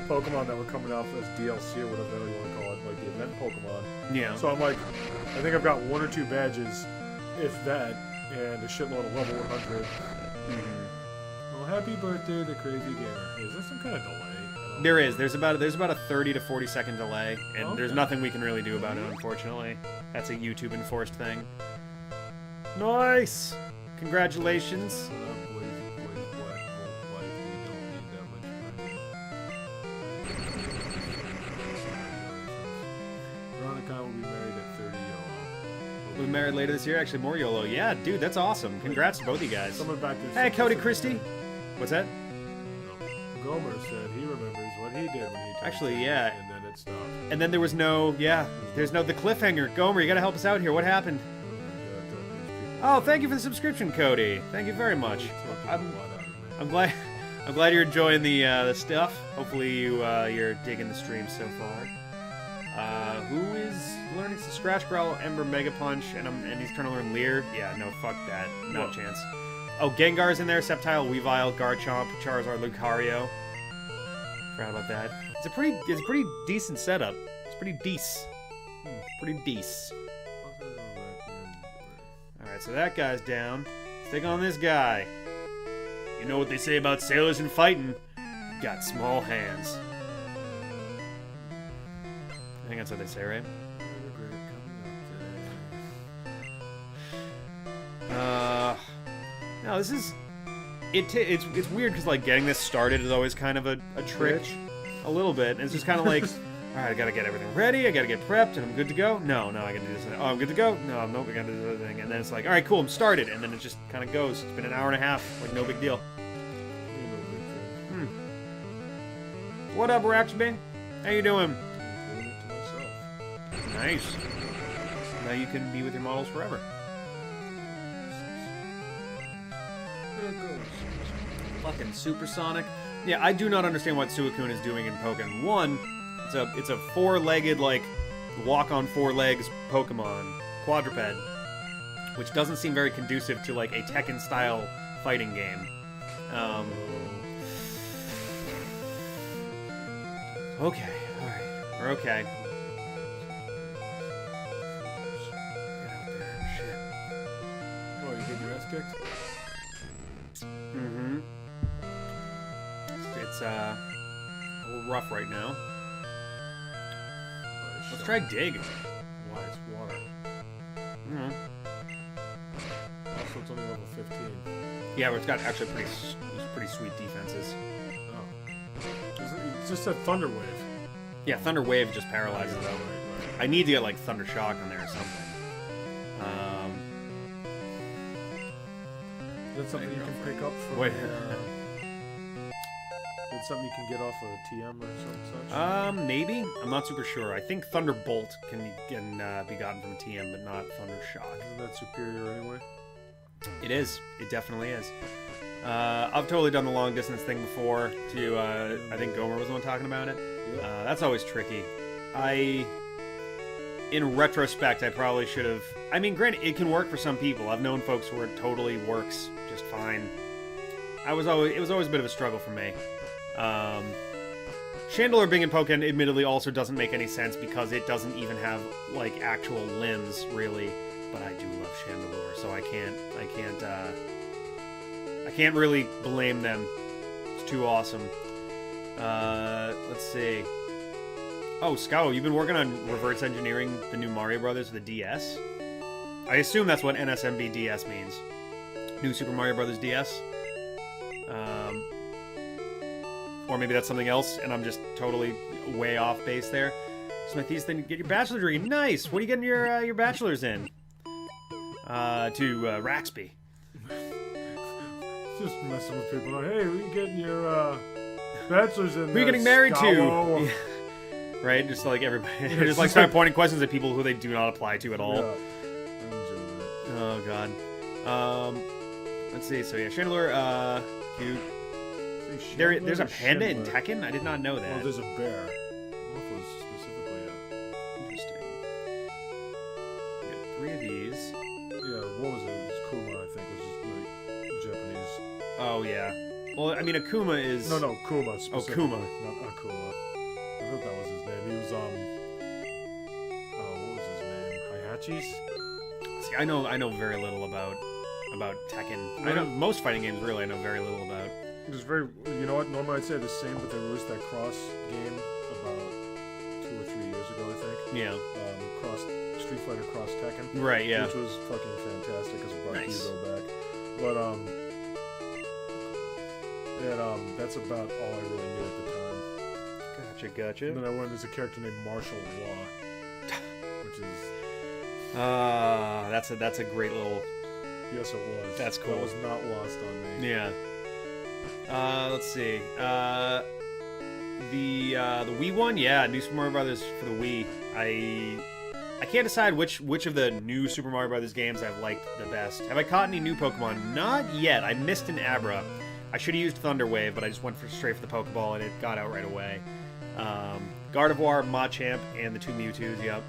Pokemon that were coming out as DLC or whatever you want to call it, like the event Pokemon. Yeah. So I'm like, I think I've got 1 or 2 badges, if that, and a shitload of level 100. Well, happy birthday, the crazy gamer. Is there some kind of delay? There is. There's about a 30 to 40 second delay, and Okay. there's nothing we can really do about it, unfortunately. That's a YouTube enforced thing. Nice. Congratulations. Veronica will be married at 30 YOLO. We'll be married later this year. Actually, more YOLO. Yeah, dude, that's awesome. Congrats to both of you guys. Someone back there. Hey, Cody Christie. What's that? Gomer said he remembers what he did when he turned Actually, 60, yeah. and then it stopped. And then there was no, there's no the cliffhanger. Gomer, you gotta help us out here. What happened? Oh, thank you for the subscription, Cody. Thank you very much. I'm glad you're enjoying the stuff. Hopefully you're digging the stream so far. Who is learning Scratch Growl, Ember, Mega Punch, and he's trying to learn Leer? Yeah, no, fuck that. Not a chance. Oh, Gengar's in there, Sceptile, Weavile, Garchomp, Charizard, Lucario. Forgot about that. It's a pretty decent setup. It's pretty decent. Pretty decent. Alright, so that guy's down. Let's take on this guy. You know what they say about sailors and fighting? Got small hands. I think that's what they say, right? No, this is... It's weird because, like, getting this started is always kind of a trick. A little bit. And it's just kind of like... Alright, I gotta get everything ready, I gotta get prepped, and I'm good to go? No, I gotta do this. Oh, I'm good to go? No, nope, I gotta do this other thing. And then it's like, alright, cool, I'm started. And then it just kind of goes. It's been an hour and a half. Like, no big deal. What up, Raxby? How you doing? Nice. Now you can be with your models forever. Fucking supersonic. Yeah, I do not understand what Suicune is doing in Pokemon. One, it's a 4-legged, like, walk on 4 legs Pokemon, quadruped, which doesn't seem very conducive to, like, a Tekken-style fighting game. Okay, alright, we're okay. perfect. Mm-hmm. It's a little rough right now. Let's try dig. Why? It's water. Mm-hmm. Also, it's only level 15. Yeah, but it's got actually pretty sweet defenses. Oh. It's just a Thunder Wave. Yeah, Thunder Wave just paralyzes though. I need to get like Thunder Shock on there or something. Is that something you can pick up from? Wait. It's something you can get off of a TM or something such? Maybe. I'm not super sure. I think Thunderbolt can be gotten from a TM, but not Thunder Shock. Isn't that superior anyway? It is. It definitely is. I've totally done the long distance thing before. I think Gomer was the one talking about it. Yeah. That's always tricky. In retrospect, I probably should have. I mean, granted, it can work for some people. I've known folks where it totally works just fine. It was always a bit of a struggle for me. Chandelure being in Pokken admittedly also doesn't make any sense because it doesn't even have like actual limbs really. But I do love Chandelure, so I can't really blame them. It's too awesome. Let's see. Oh, 𝐿𝐲𝐦, you've been working on reverse engineering the new Mario Brothers for the DS? I assume that's what NSMB DS means. New Super Mario Brothers DS? Or maybe that's something else, and I'm just totally way off base there. Smithy's thing, get your bachelor degree. Nice! What are you getting your bachelor's in? To Raxby. Just messing with people. Like, hey, who are you getting your bachelor's in? Who are you getting married 𝐿𝐲𝐦? to? Right? Just like everybody. Just like start pointing questions at people who they do not apply to at all. Yeah. Oh, God. Let's see. So, yeah, Chandelure, cute. There's a panda in Tekken? I did not know that. Well, there's a bear. I don't know if it was specifically Interesting. We got 3 of these. Yeah, what was it? It was 𝐿𝐲𝐦, I think, which is like Japanese. Oh, yeah. Well, I mean, a 𝐿𝐲𝐦 is... No, 𝐿𝐲𝐻 specifically. 𝐿𝐲𝐻. Not 𝐿𝐲𝐻. I thought that was his name. He was, what was his name? 𝐼𝐻𝐻𝐻? See, I know very little about Tekken. I know most fighting games, really, I know very little about. It was very, you know what, normally I'd say the same, but they released that cross game about 2 or 3 years ago, I think. Yeah. Street Fighter Cross Tekken. Right, yeah. Which was fucking fantastic because it brought Nice. Eevee back. But, that's about all I really knew at the time. Gotcha. And then I went as a character named Martial Law, which is... That's a great little... Yes, it was. That's cool. That was not lost on me. Yeah. Let's see. The Wii one, yeah, New Super Mario Brothers for the Wii. I can't decide which of the new Super Mario Brothers games I've liked the best. Have I caught any new Pokemon? Not yet. I missed an Abra. I should have used Thunder Wave, but I just went straight for the Pokeball and it got out right away. Gardevoir, Machamp, and the 2 Mewtwo's. Yep.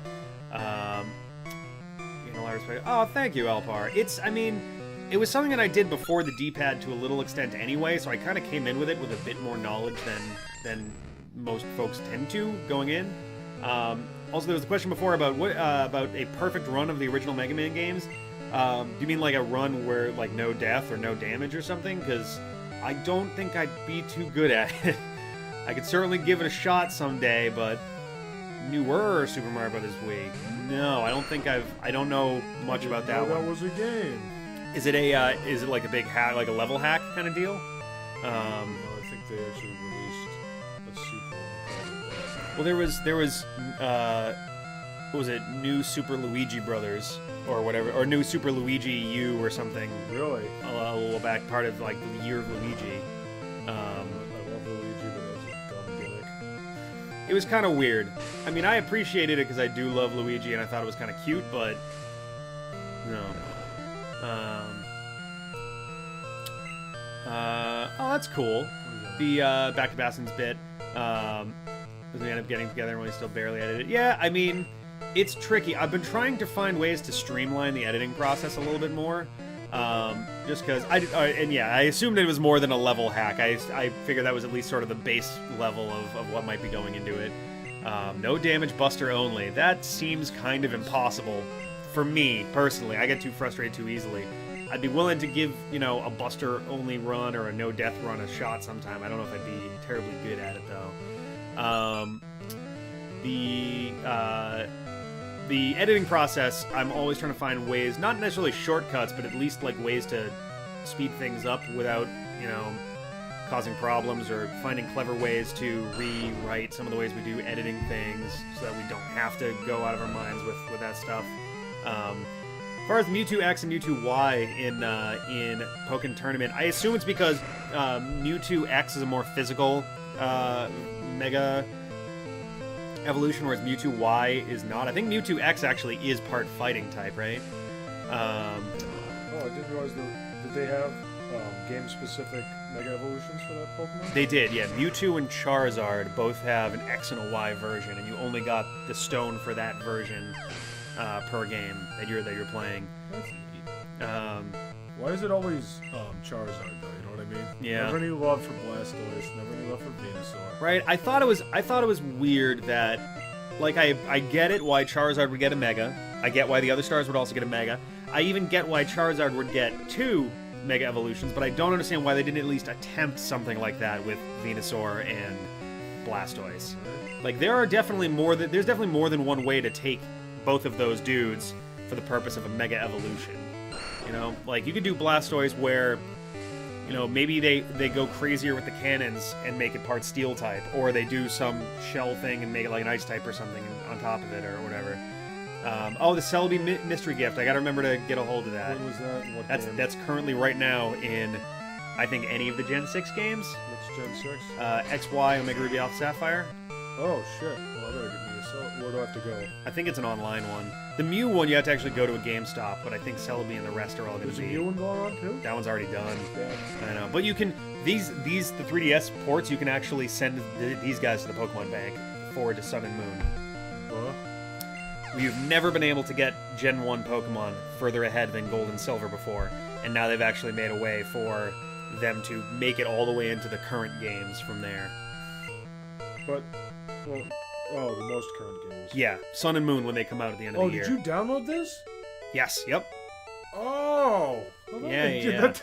Oh, thank you, Alpar. It was something that I did before the D-pad to a little extent anyway, so I kind of came in with it with a bit more knowledge than most folks tend to going in. Also, there was a question before about about a perfect run of the original Mega Man games. Do you mean like a run where like no death or no damage or something? Because I don't think I'd be too good at it. I could certainly give it a shot someday, but newer Super Mario Brothers Wii. No, I don't know much about that one. That was a game. Is it like a big hack, like a level hack kind of deal? No, I think they actually released a sequel. Well, there was what was it? New Super Luigi Brothers or whatever, or New Super Luigi U or something. Really? A little back, part of like the Year of Luigi. I love Luigi, but it was a dumb gimmick. It was kind of weird. I mean, I appreciated it because I do love Luigi and I thought it was kind of cute, but no. Oh, that's cool. The back to Bastion's bit. We end up getting together and we still barely edited it. Yeah, I mean, it's tricky. I've been trying to find ways to streamline the editing process a little bit more. Just because I assumed it was more than a level hack. I figured that was at least sort of the base level of what might be going into it. No damage buster only. That seems kind of impossible for me personally. I get too frustrated too easily. I'd be willing to give, you know, a Buster-only run or a no-death run a shot sometime. I don't know if I'd be terribly good at it, though. The editing process, I'm always trying to find ways, not necessarily shortcuts, but at least, like, ways to speed things up without, you know, causing problems, or finding clever ways to rewrite some of the ways we do editing things so that we don't have to go out of our minds with that stuff. As far as Mewtwo X and Mewtwo Y in Pokken Tournament, I assume it's because Mewtwo X is a more physical Mega Evolution, whereas Mewtwo Y is not. I think Mewtwo X actually is part fighting type, right? Oh, I didn't realize did they have game-specific Mega Evolutions for that Pokemon? They did, yeah. Mewtwo and Charizard both have an X and a Y version, and you only got the stone for that version per game that you're playing. That's neat. Why is it always Charizard, though? You know what I mean? Yeah. Never any love for Blastoise. Never any love for Venusaur. Right. I thought it was weird that, like, I get it why Charizard would get a Mega. I get why the other stars would also get a Mega. I even get why Charizard would get 2 Mega Evolutions, but I don't understand why they didn't at least attempt something like that with Venusaur and Blastoise. Like, there's definitely more than one way to take both of those dudes for the purpose of a Mega Evolution. You know, like, you could do Blastoise where, you know, maybe they go crazier with the cannons and make it part Steel type, or they do some shell thing and make it like an Ice type or something on top of it, or whatever. Oh, the Celebi mystery gift. I gotta remember to get a hold of that. When was that? And what game? That's currently right now in, I think, any of the Gen 6 games. What's Gen 6? XY, Omega Ruby Alpha Sapphire. Oh, shit. Well, I better give me a cell. Where do I have to go? I think it's an online one. The Mew one, you have to actually go to a GameStop, but I think Celebi and the rest are all going to be... There's a Mew one going on, too? That one's already done. Yeah. I know. But you can... the 3DS ports, you can actually send these guys to the Pokemon Bank forward to Sun and Moon. What? We've never been able to get Gen 1 Pokemon further ahead than Gold and Silver before, and now they've actually made a way for them to make it all the way into the current games from there. But, well, oh, the most current games. Yeah, Sun and Moon when they come out at the end of the year. Oh, did you download this? Yes, yep. Oh! Well, Yeah. That's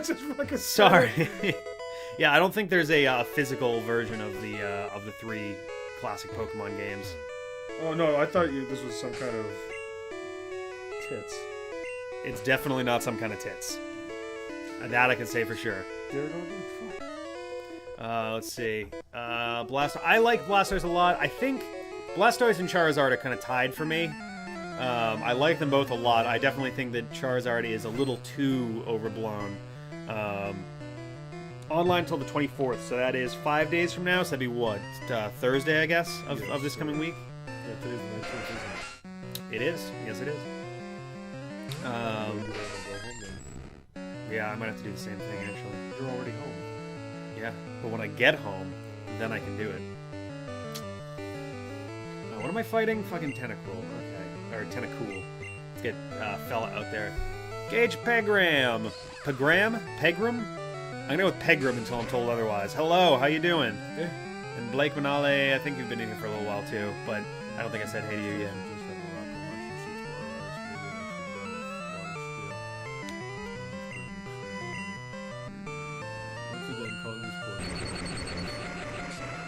just fucking Sorry. Yeah, I don't think there's a physical version of the 3 classic Pokemon games. Oh, no, I thought this was some kind of tits. It's definitely not some kind of tits. That I can say for sure. Let's see. Blastoise. I like Blastoise a lot. I think Blastoise and Charizard are kind of tied for me. I like them both a lot. I definitely think that Charizard is a little too overblown. Online until the 24th, so that is 5 days from now. So that'd be what? Thursday, I guess, of this coming week? Yeah, today's the 19th, isn't it? It is. Yes, it is. Yeah, I might have to do the same thing, actually. You're already home. Yeah, but when I get home, then I can do it. What am I fighting? Fucking Tentacruel. Okay. Or Tentacool. Let's get fella out there. Gage Pegram. Pegram? Pegram? I'm gonna go with Pegram until I'm told otherwise. Hello, how you doing? Yeah. And Blake Manale, I think you've been in here for a little while too, but I don't think I said hey to you yet.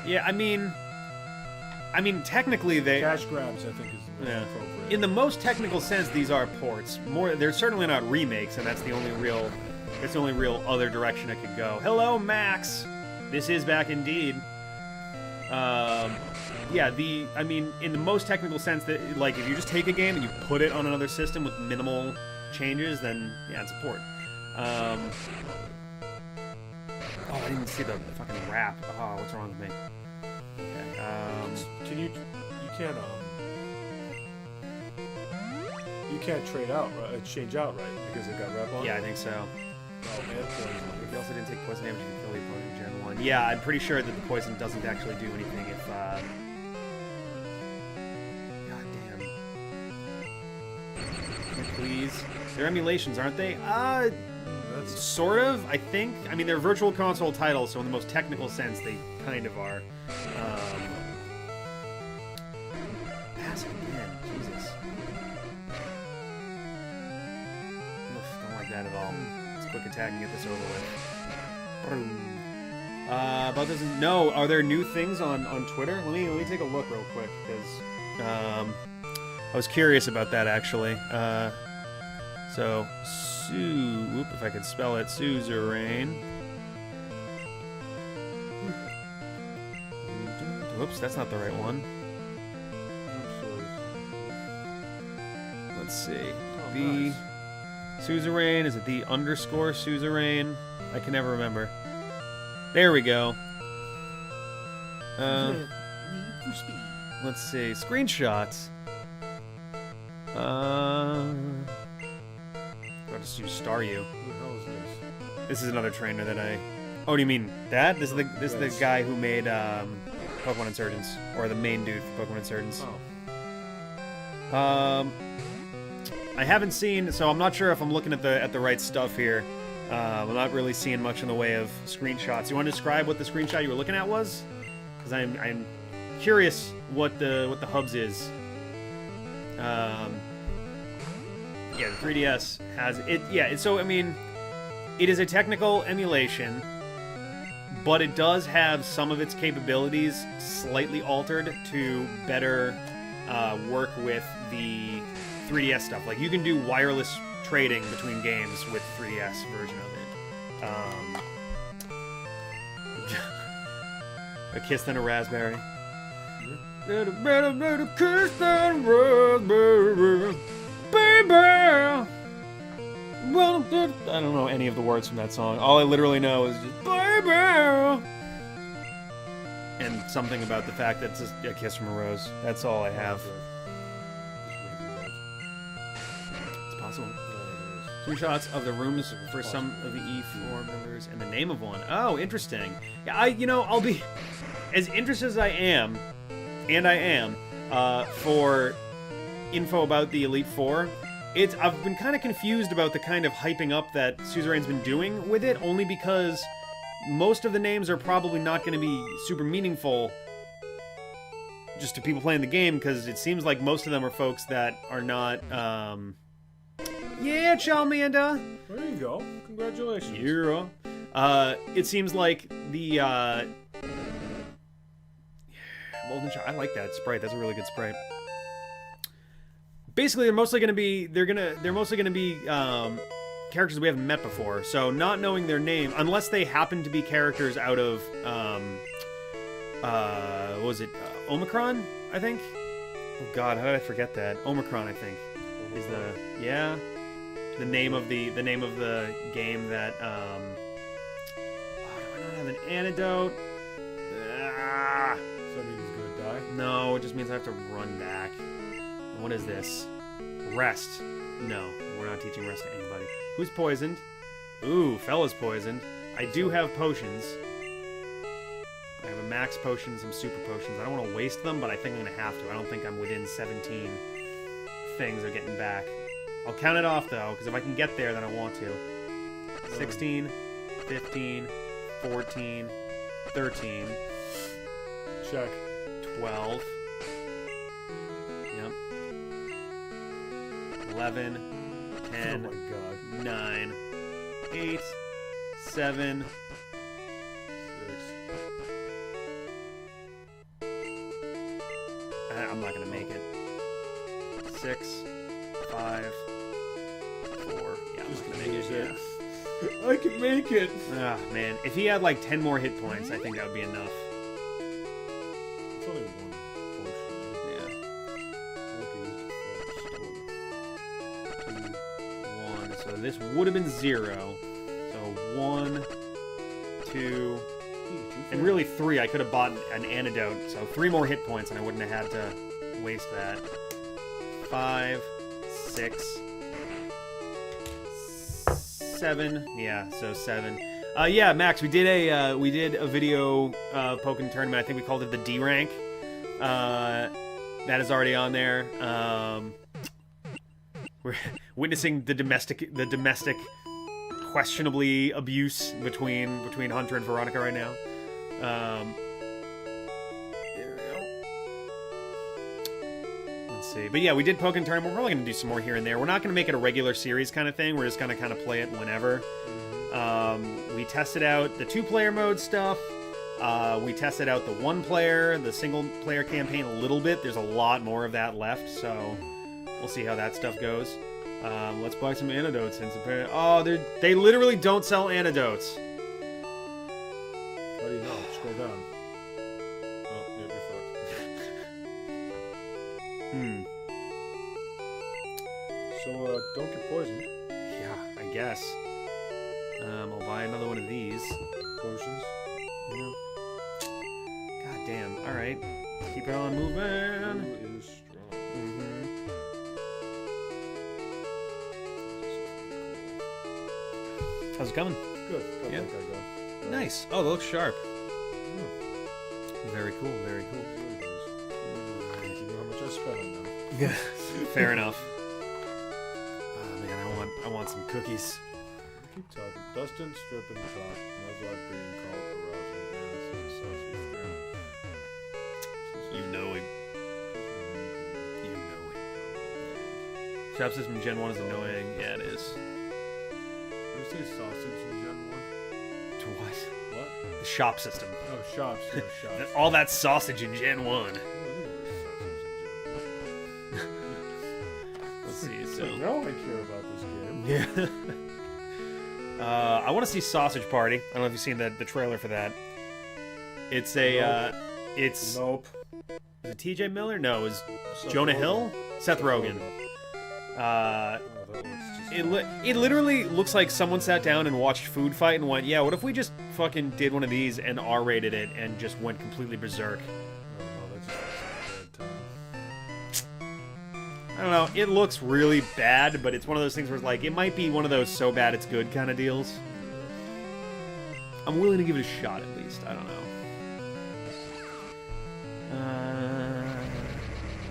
Yeah, I mean, technically they... Cash grabs, I think, is the most appropriate. In the most technical sense, these are ports. They're certainly not remakes, and that's the only real other direction it could go. Hello, Max! This is back indeed. Yeah, in the most technical sense, that, like, if you just take a game and you put it on another system with minimal changes, then, yeah, it's a port. Oh, I didn't see the fucking wrap. Oh, what's wrong with me? Okay, you can't trade out, right? Change out, right? Because it got wrap on? Yeah, I think so. Oh, man. If you also didn't take poison damage, you can kill the opponent in Gen 1. Yeah, I'm pretty sure that the poison doesn't actually do anything if, God damn. Please. They're emulations, aren't they? Sort of, I think. I mean, they're virtual console titles, so in the most technical sense, they kind of are. Pass it again. Jesus. Oof, don't like that at all. Let's quick attack and get this over with. Boom. About doesn't know. Are there new things on Twitter? Let me take a look real quick because I was curious about that actually. So if I could spell it, 𝐶𝐶𝐸. Whoops, that's not the right one. Let's see. The 𝐶𝐶𝐸, is it the underscore 𝐶𝐶𝐸? I can never remember. There we go. Let's see. Screenshots. I'll just use Star U. Who the hell is this? This is another trainer that I... Oh, do you mean that? This is the guy who made Pokemon Insurgents, or the main dude for Pokemon Insurgents. Oh. I haven't seen, so I'm not sure if I'm looking at the right stuff here. I'm not really seeing much in the way of screenshots. You want to describe what the screenshot you were looking at was? Because I'm curious what the hubs is. Yeah, the 3DS has it. Yeah, so I mean, it is a technical emulation, but it does have some of its capabilities slightly altered to better work with the 3DS stuff. Like, you can do wireless trading between games with 3DS version of it. A kiss than a raspberry. A kiss than a raspberry, baby. Well, I don't know any of the words from that song. All I literally know is just baby, and something about the fact that it's just a kiss from a rose. That's all I have. It's possible. Screenshots of the rooms for some of the E4 members and the name of one. Oh, interesting. Yeah, I'll be as interested as I am, and I am, for info about the Elite Four. I've been kind of confused about the kind of hyping up that 𝐶𝐶𝐸's been doing with it, only because most of the names are probably not going to be super meaningful just to people playing the game, because it seems like most of them are folks that are not, yeah, Charmander! There you go. Congratulations. Yeah. It seems like the, Molten Shot, I like that sprite, that's a really good sprite. Basically, they're mostly gonna be characters we haven't met before. So not knowing their name, unless they happen to be characters out of what was it? Omicron, I think. Oh God, how did I forget that? Omicron, I think, is the name of the game that. Oh, do I not have an antidote? So that means he's gonna die? No, it just means I have to run back. What is this? Rest. No, we're not teaching rest to anybody. Who's poisoned? Ooh, fella's poisoned. I do have potions. I have a max potion and some super potions. I don't want to waste them, but I think I'm going to have to. I don't think I'm within 17 things of getting back. I'll count it off, though, because if I can get there, then I want to. 16, 15, 14, 13. Check. 12. Yep. 11, 10, Oh my God. 9, 8, 7, 6. I'm not gonna make it. 6, 5, 4. Yeah, I'm not gonna make it. Yeah. I can make it. Ah, man. If he had like 10 more hit points, I think that would be enough. It's only one potion. Yeah. 2, 1. So this would have been 0. So 1, 2, and really 3. I could have bought an antidote. So 3 more hit points, and I wouldn't have had to waste that. 5, 6, 7. Yeah, so 7. Yeah, Max, we did a video Pokemon tournament. I think we called it the D rank. That is already on there. We're witnessing the domestic questionably abuse between Hunter and Veronica right now. There we go. Let's see. But yeah, we did Pokemon Tournament. We're probably going to do some more here and there. We're not going to make it a regular series kind of thing. We're just going to kind of play it whenever. We tested out the 2-player mode stuff. We tested out the 1-player, the single-player campaign a little bit. There's a lot more of that left, so we'll see how that stuff goes. Let's buy some antidotes since apparently... Oh, they literally don't sell antidotes. How do you know? Scroll down. Oh, yeah, you're fucked. So, don't get poisoned. Yeah, I guess. I'll buy another one of these. Potions. Yeah. God damn. Alright. Keep it on moving. Who is strong? How's it coming? Good. Got Yeah. that guy going. Nice. Oh, that looks sharp. Very cool, very cool. You know how much I spent on them. Yeah. Fair enough. Oh man, I want some cookies. Keep talking. Dustin, strip, and talk. Nuzlocke being called arousing. And this is a sausage You know it. You know it. Shop system in Gen 1 is annoying. Yeah, it is. Did you say sausage in Gen 1? To what? What? The shop system. Oh, shops. Yeah, shops. All that sausage in Gen 1. Let's see. So No, I care about this game. yeah. I want to see Sausage Party. I don't know if you've seen the trailer for that. It's a it's Nope. is it T.J. Miller? No, it was Seth Jonah Rogen. Hill, Seth Rogen. Oh, that looks just... It literally looks like someone sat down and watched Food Fight and went, yeah, what if we just fucking did one of these and R-rated it and just went completely berserk? No, that's just a bad time. I don't know. It looks really bad, but it's one of those things where it's like, it might be one of those so bad it's good kind of deals. I'm willing to give it a shot at least. I don't know.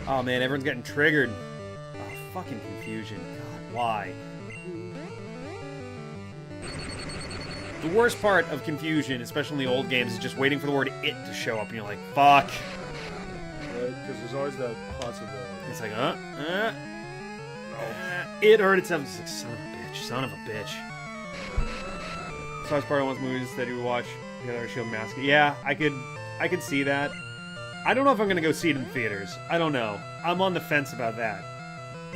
Oh man, everyone's getting triggered. Oh, fucking confusion. God, why? The worst part of confusion, especially in the old games, is just waiting for the word "it" to show up, and you're like, fuck. Right? Because there's always that possibility. It's like, it hurt itself. It's like, son of a bitch. Sauce Party wants movies that he would watch together, show mask. Yeah, I could see that. I don't know if I'm gonna go see it in theaters. I don't know. I'm on the fence about that.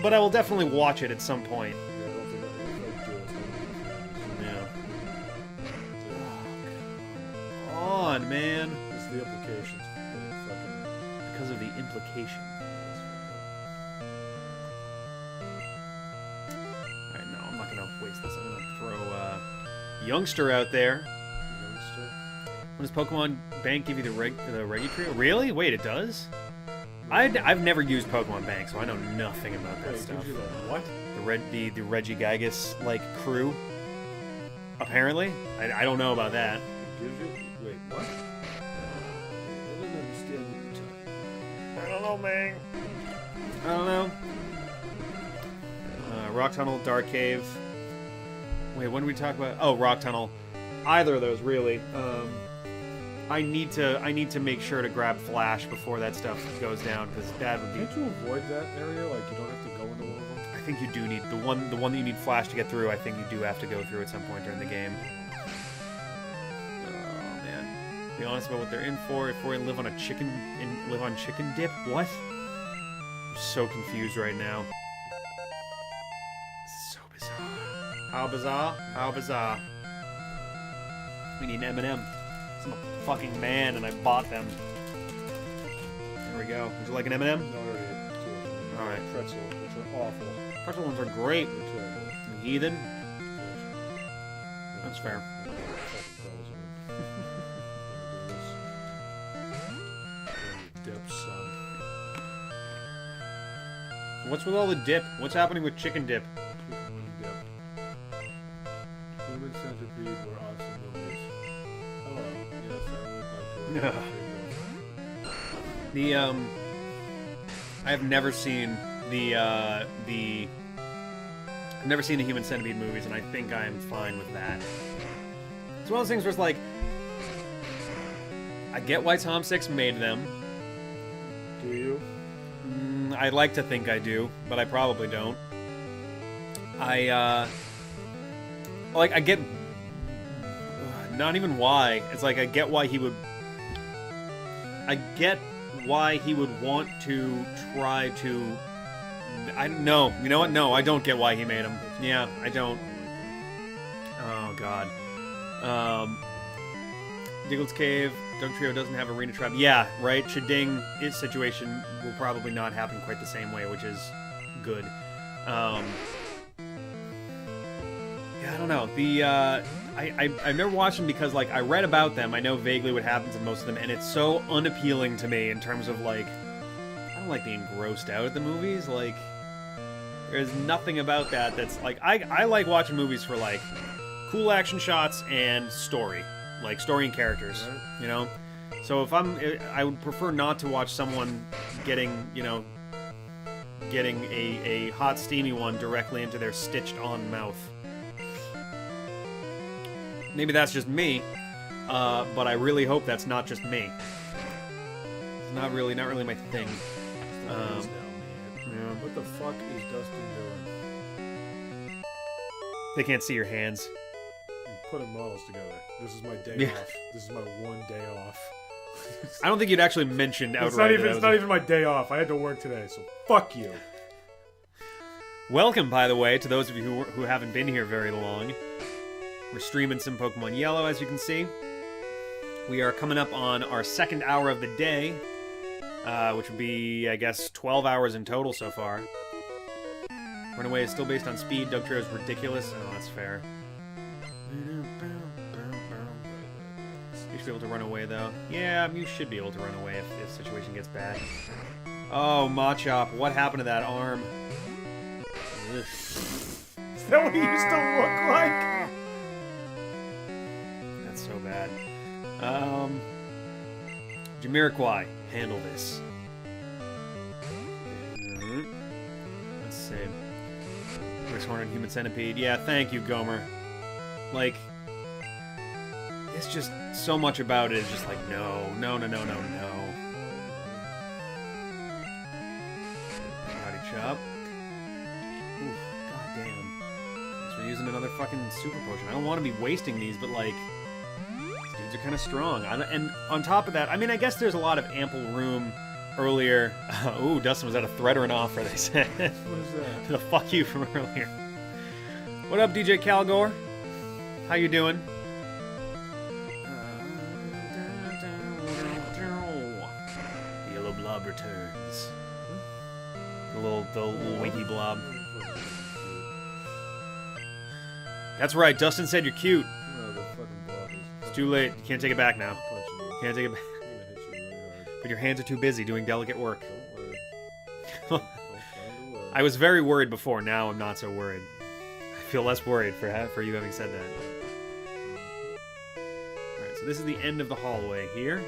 But I will definitely watch it at some point. Yeah, I don't think I'd do it. Yeah. Oh, come on, man. It's the implications. Fucking... Because of the implication. Alright, no, I'm not gonna waste this. I'm gonna throw Youngster out there. Youngster. When does Pokemon Bank give you the Reggie Trio? Really? Wait, it does? I've never used Pokemon Bank, so I know nothing about that Wait, stuff. gives you the what? The 𝗫𝐸𝐺𝐵 like crew. Apparently, I don't know about that. It gives you... Wait, what? I don't understand what you're talking I don't know, man. I don't know. Rock Tunnel, Dark Cave. Wait, when did we talk about? Oh, Rock Tunnel. Either of those, really. I need to make sure to grab Flash before that stuff goes down, because that would be. Can't you avoid that area? Like, you don't have to go into one of them? I think you do need the one that you need Flash to get through. I think you do have to go through at some point during the game. Oh man, be honest about what they're in for. If we live on chicken dip, what? I'm so confused right now. This is so bizarre. How bizarre? How bizarre? We need an M&M. I'm a fucking man, and I bought them. There we go. Would you like an M&M? No, I already ate two of them. All right. Pretzel, which are awful. Pretzel ones are great. They're terrible. The heathen. That's fair. Dip, son. What's with all the dip? What's happening with chicken dip? Dip. Human Centipede were awesome movies. Hello. Yes, I would like to. The I have never seen I've never seen the Human Centipede movies, and I think I am fine with that. It's one of those things where it's like, I get why Tom Six made them. Do you? I like to think I do, but I probably don't. I get... Not even why. It's like, I get why he would... I get why he would want to try to... No, you know what? No, I don't get why he made him. Yeah, I don't. Oh, God. Diglett's Cave, Dugtrio doesn't have Arena Tribe. Yeah, right? Shading's situation will probably not happen quite the same way, which is good. Yeah, I don't know. I've never watched them because, like, I read about them. I know vaguely what happens in most of them, and it's so unappealing to me in terms of, like, I don't like being grossed out at the movies. Like, there's nothing about that that's, like, I like watching movies for, like, cool action shots and story. Like, story and characters, you know? So if I would prefer not to watch someone getting, you know, getting a hot, steamy one directly into their stitched-on mouth. Maybe that's just me, but I really hope that's not just me. It's not really my thing. Yeah. What the fuck is Dustin doing? They can't see your hands. I'm putting models together. This is my day off. This is my one day off. I don't think you'd actually mentioned outright. It's not even my day off. I had to work today, so fuck you. Welcome, by the way, to those of you who haven't been here very long. We're streaming some Pokemon Yellow, as you can see. We are coming up on our second hour of the day, which would be, I guess, 12 hours in total so far. Runaway is still based on speed. Dugtrio is ridiculous. Oh, that's fair. You should be able to run away, though. Yeah, you should be able to run away if the situation gets bad. Oh, Machop, what happened to that arm? Ugh. Is that what he used to look like? That's so bad. 𝐵𝗵𝐸𝐾𝐿, handle this. Let's see. Chris Horn and Human Centipede. Yeah, thank you, Gomer. Like, it's just so much about it is just like, no. Karate Chop. Oof, goddamn. Thanks for using another fucking super potion. I don't want to be wasting these, but like, these dudes are kind of strong. And on top of that, I mean, I guess there's a lot of ample room earlier. Ooh, Dustin was at a Threader offer, they said. What is that? The fuck you from earlier. What up, DJ Calgore? How you doing? The yellow blob returns. The little winky blob. That's right, Dustin said you're cute. No, the fucking blob is... It's too late. You can't take it back now. Punching you. Can't take it back. I'm gonna hit you really hard. But your hands are too busy doing delicate work. Don't worry. Don't find a way. I was very worried before. Now I'm not so worried. I feel less worried for you having said that. Alright, so this is the end of the hallway here.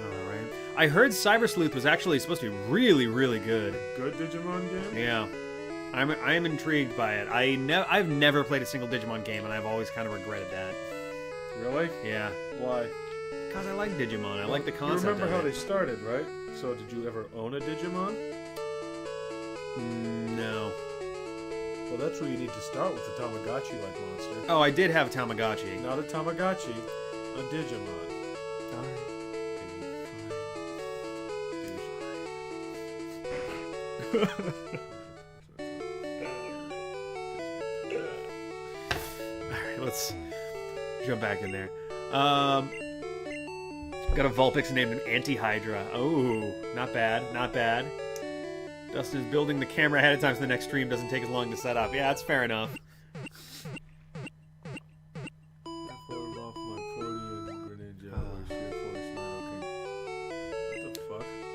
Alright. I heard Cyber Sleuth was actually supposed to be really, really good. Good Digimon game? Yeah. I am intrigued by it. I've never played a single Digimon game, and I've always kind of regretted that. Really? Yeah. Why? Because I like Digimon. I like the concept. You remember how of they it. started, right? So did you ever own a Digimon? No. Well, that's where you need to start with the Tamagotchi-like monster. Oh, I did have Tamagotchi. Not a Tamagotchi, a Digimon. Alright, let's jump back in there. Got a Vulpix named an Anti-Hydra. Oh, not bad, not bad. Dustin is building the camera ahead of time so the next stream doesn't take as long to set up. Yeah, that's fair enough.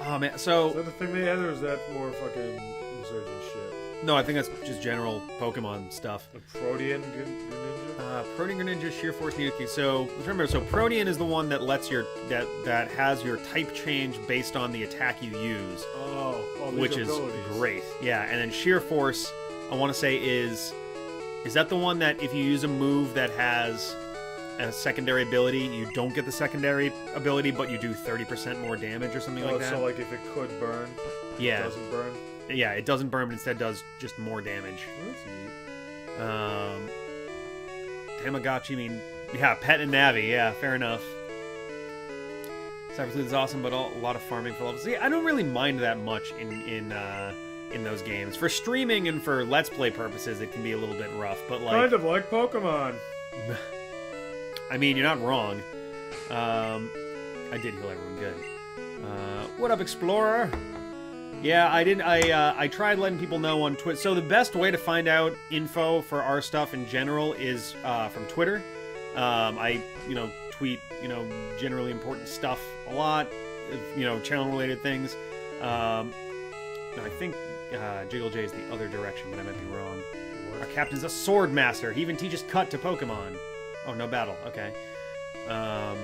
Oh man, so... Is that the thing they had, or is that more fucking insurgent shit? No, I think that's just general Pokemon stuff. The Protean Greninja? Protean Greninja, Sheer Force Nidoking. So, let's remember, so Protean is the one that lets your... that has your type change based on the attack you use. Oh, which is abilities. Great. Yeah, and then Sheer Force, I want to say is that the one that if you use a move that has a secondary ability, you don't get the secondary ability, but you do 30% more damage or something like that? So like if it could burn? Yeah. It doesn't burn. Yeah, it doesn't burn, but instead does just more damage. Oh, that's neat. Tamagotchi, I mean, yeah, pet and Navi, yeah, fair enough. Cyber Sleuth is awesome, but a lot of farming for levels. See, I don't really mind that much in those games. For streaming and for Let's Play purposes, it can be a little bit rough, but like... Kind of like Pokemon. I mean, you're not wrong. I did heal everyone good. What up, Explorer? Yeah, I tried letting people know on Twitter. So the best way to find out info for our stuff in general is from Twitter. I tweet generally important stuff a lot, channel related things. I think 𝐆𝐲𝐦 is the other direction, but I might be wrong. Our captain's a sword master. He even teaches cut to Pokemon. Oh, no battle. Okay. Oh,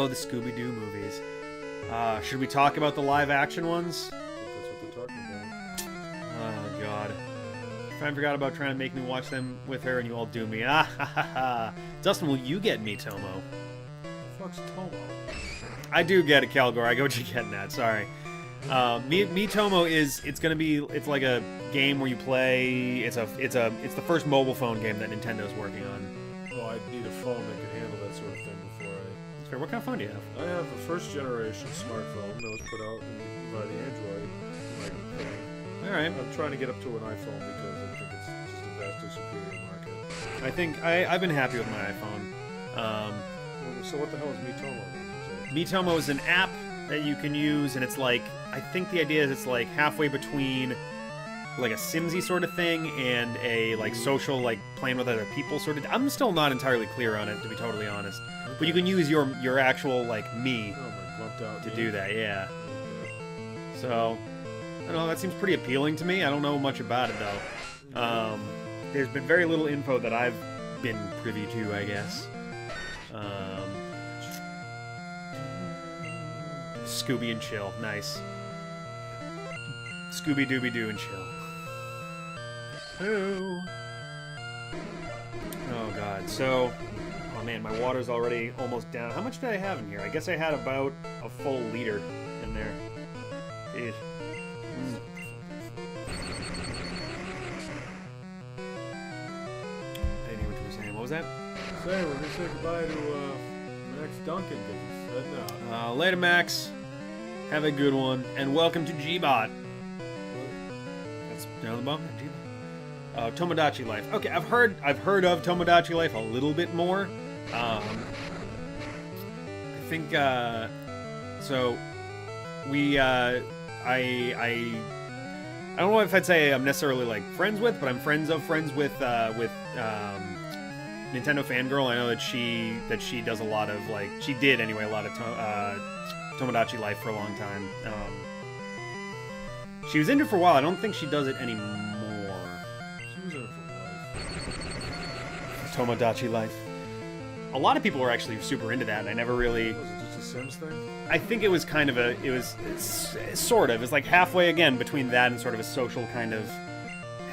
the Scooby-Doo movies. Should we talk about the live-action ones? I think that's what they're talking about. Oh, God. I forgot about trying to make me watch them with her, and you all do me. Ah, ha, ha, ha. Dustin, will you get me, Tomo? What the fuck's Tomo? I do get it, Calgor. I get what you're getting at. Sorry. Me Tomo is it's like a game where you play. It's the first mobile phone game that Nintendo's working on. Well, I need a phone that can handle that sort of thing before That's fair. What kind of phone do you have? I have a first generation smartphone that was put out by the Android thing. All right. I'm trying to get up to an iPhone because I think it's just a vastly superior market. I think I've been happy with my iPhone. So what the hell is Miitomo? Miitomo is an app that you can use, and it's like, I think the idea is it's like halfway between like a Simsy sort of thing and a like social, like playing with other people sort of. I'm still not entirely clear on it, to be totally honest. Okay. But you can use your actual like me To do that, yeah. So I don't know, that seems pretty appealing to me. I don't know much about it though. There's been very little info that I've been privy to, I guess. Scooby and chill, nice. Scooby Dooby Doo and chill. Hello. Oh god, so oh man, my water's already almost down. How much did I have in here? I guess I had about a full liter in there. Jeez. I didn't hear what you were saying. What was that? Say, we're gonna say goodbye to Max Duncan because he's heading out. Later, Max. Have a good one, and welcome to Gbot. That's down the bottom. Tomodachi Life. Okay, I've heard of Tomodachi Life a little bit more. I think so. We I don't know if I'd say I'm necessarily like friends with, but I'm friends with Nintendo Fangirl. I know that she does a lot of like she did anyway a lot of Tomodachi Life for a long time. She was into it for a while. I don't think she does it anymore. She was in it for life. Tomodachi Life. A lot of people were actually super into that, and I never really... Was it just a Sims thing? I think it was kind of it's sort of. It's like halfway again between that and sort of a social kind of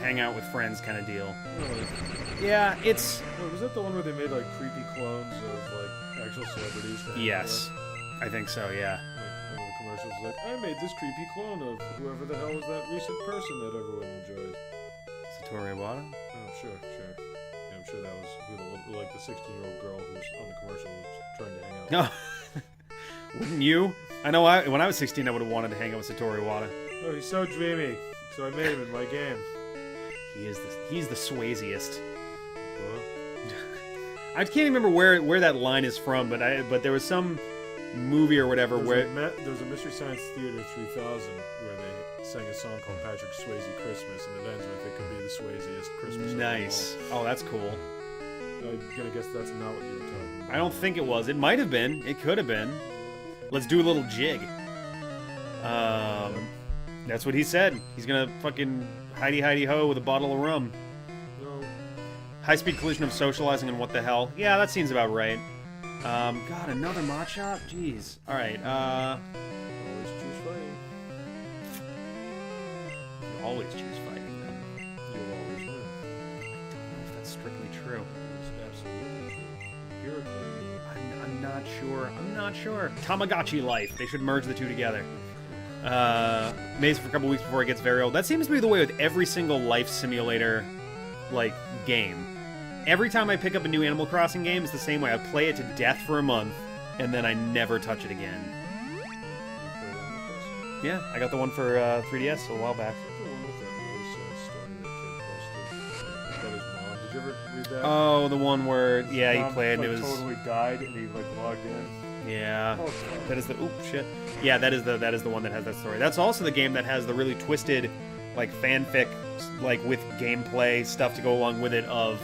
hang out with friends kind of deal. Really? Yeah, it's... Wait, was that the one where they made like creepy clones of like actual celebrities? Yes. I think so, yeah. Like, one of the commercials was like, I made this creepy clone of whoever the hell was that recent person that everyone enjoyed. Satoru Iwata? Oh, sure. Yeah, I'm sure that was who like the 16-year-old girl who was on the commercial was trying to hang out. No. Wouldn't you? I know when I was 16, I would have wanted to hang out with Satoru Iwata. Oh, he's so dreamy. So I made him in my game. He's the 𝐶𝐲𝐸-iest. What? I can't even remember where that line is from, but there was some movie or whatever there was a Mystery Science Theater 3000 where they sang a song called Patrick Swayze Christmas, and it ends with it could be the Swayziest Christmas. Nice. Oh, that's cool. I'm gonna guess that's not what you were talking about. I don't think it was. It might have been. It could have been. Let's do a little jig. That's what he said. He's gonna fucking hidey ho with a bottle of rum. No. High-speed collision of socializing and what the hell. Yeah, that seems about right. God, another mod shop? Jeez. Alright, Always choose fighting. You always choose fighting, then. You'll always win. I don't know if that's strictly true. It's absolutely true. Empirically. I'm not sure. Tamagotchi Life. They should merge the two together. Maze for a couple weeks before it gets very old. That seems to be the way with every single life simulator, like, game. Every time I pick up a new Animal Crossing game, it's the same way. I play it to death for a month, and then I never touch it again. Yeah, I got the one for 3DS a while back. The one with that really sad story that kid posted about his mom. Did you ever read that? Oh, the one where, yeah, His he mom, played and like, it was... totally died and he, like, logged in. Yeah. Oh, God. That is the... Oop, shit. Yeah, that is the one that has that story. That's also the game that has the really twisted, like, fanfic, like, with gameplay stuff to go along with it of,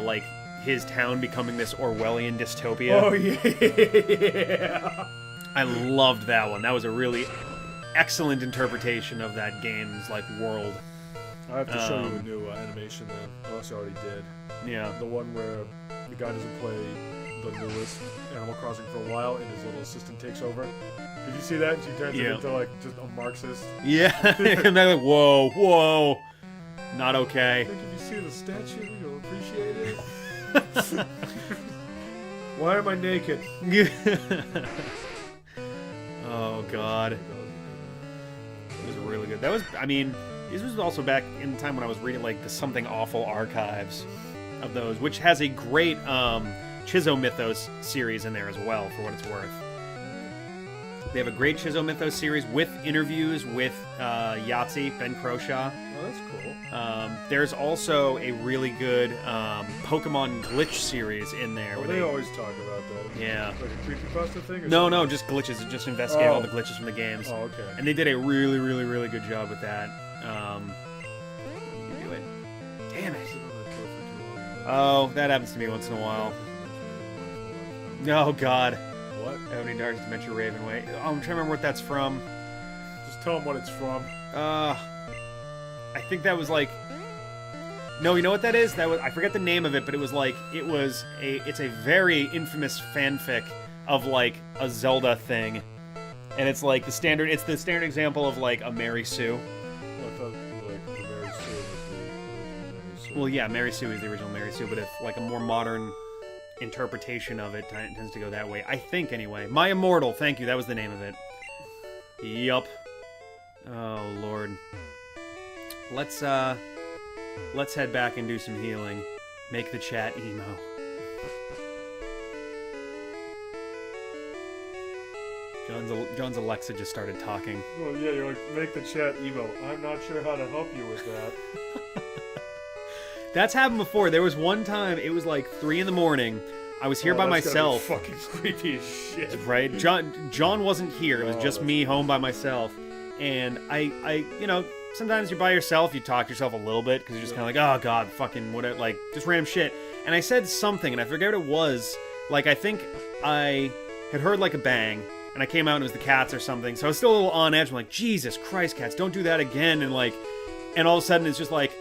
like, his town becoming this Orwellian dystopia. Oh, yeah. I loved that one. That was a really excellent interpretation of that game's, like, world. I have to show you a new animation then, unless I already did. Yeah. The one where the guy doesn't play the newest Animal Crossing for a while and his little assistant takes over. Did you see that? And she turns Yeah. into, like, just a Marxist. Yeah. And they're like, whoa, whoa. Not okay. I think if you see the statue, you'll appreciate it. Why am I naked? Oh, God. It was really good. That was, I mean, this was also back in the time when I was reading, like, the Something Awful archives of those, which has a great 𝐒𝐻𝐲𝐦 Mythos series in there as well, for what it's worth. They have a great 𝐒𝐻𝐲𝐦 Mythos series with interviews with 𝐆𝐲𝐦 𝐋𝐿. Oh, that's cool. There's also a really good Pokémon glitch series in there. Well, where they always talk about that. Yeah. Like a creepypasta thing? Or No, something? just glitches. Just investigate all the glitches from the games. Oh, okay. And they did a really, really, really good job with that. You can do it. Damn it. Oh, that happens to me once in a while. Oh, God. What? Ebony Dark's Dementia Ravenway. Oh, I'm trying to remember what that's from. Just tell them what it's from. I think that was like... No, you know what that is? That was, I forget the name of it, but it was like... It's a very infamous fanfic of, like, a Zelda thing. And it's like the standard... It's the standard example of, like, a Mary Sue. I thought, like, the Mary Sue was the original Mary Sue. Well, yeah, Mary Sue is the original Mary Sue, but if, like, a more modern interpretation of it tends to go that way. I think, anyway. My Immortal, thank you, that was the name of it. Yup. Oh, Lord. Let's head back and do some healing. Make the chat emo. John's Alexa just started talking. Oh, yeah, you're like, make the chat emo. I'm not sure how to help you with that. That's happened before. There was one time, it was like 3 in the morning. I was here by That's gotta be myself. fucking creepy as shit. Right? John wasn't here. It was just that's me home by myself. And I, you know, sometimes you're by yourself, you talk to yourself a little bit, because you're just kind of like, oh, God, fucking whatever, like, just random shit. And I said something, and I forget what it was. Like, I think I had heard, like, a bang, and I came out and it was the cats or something. So I was still a little on edge. I'm like, Jesus Christ, cats, don't do that again. And, like, and all of a sudden it's just like,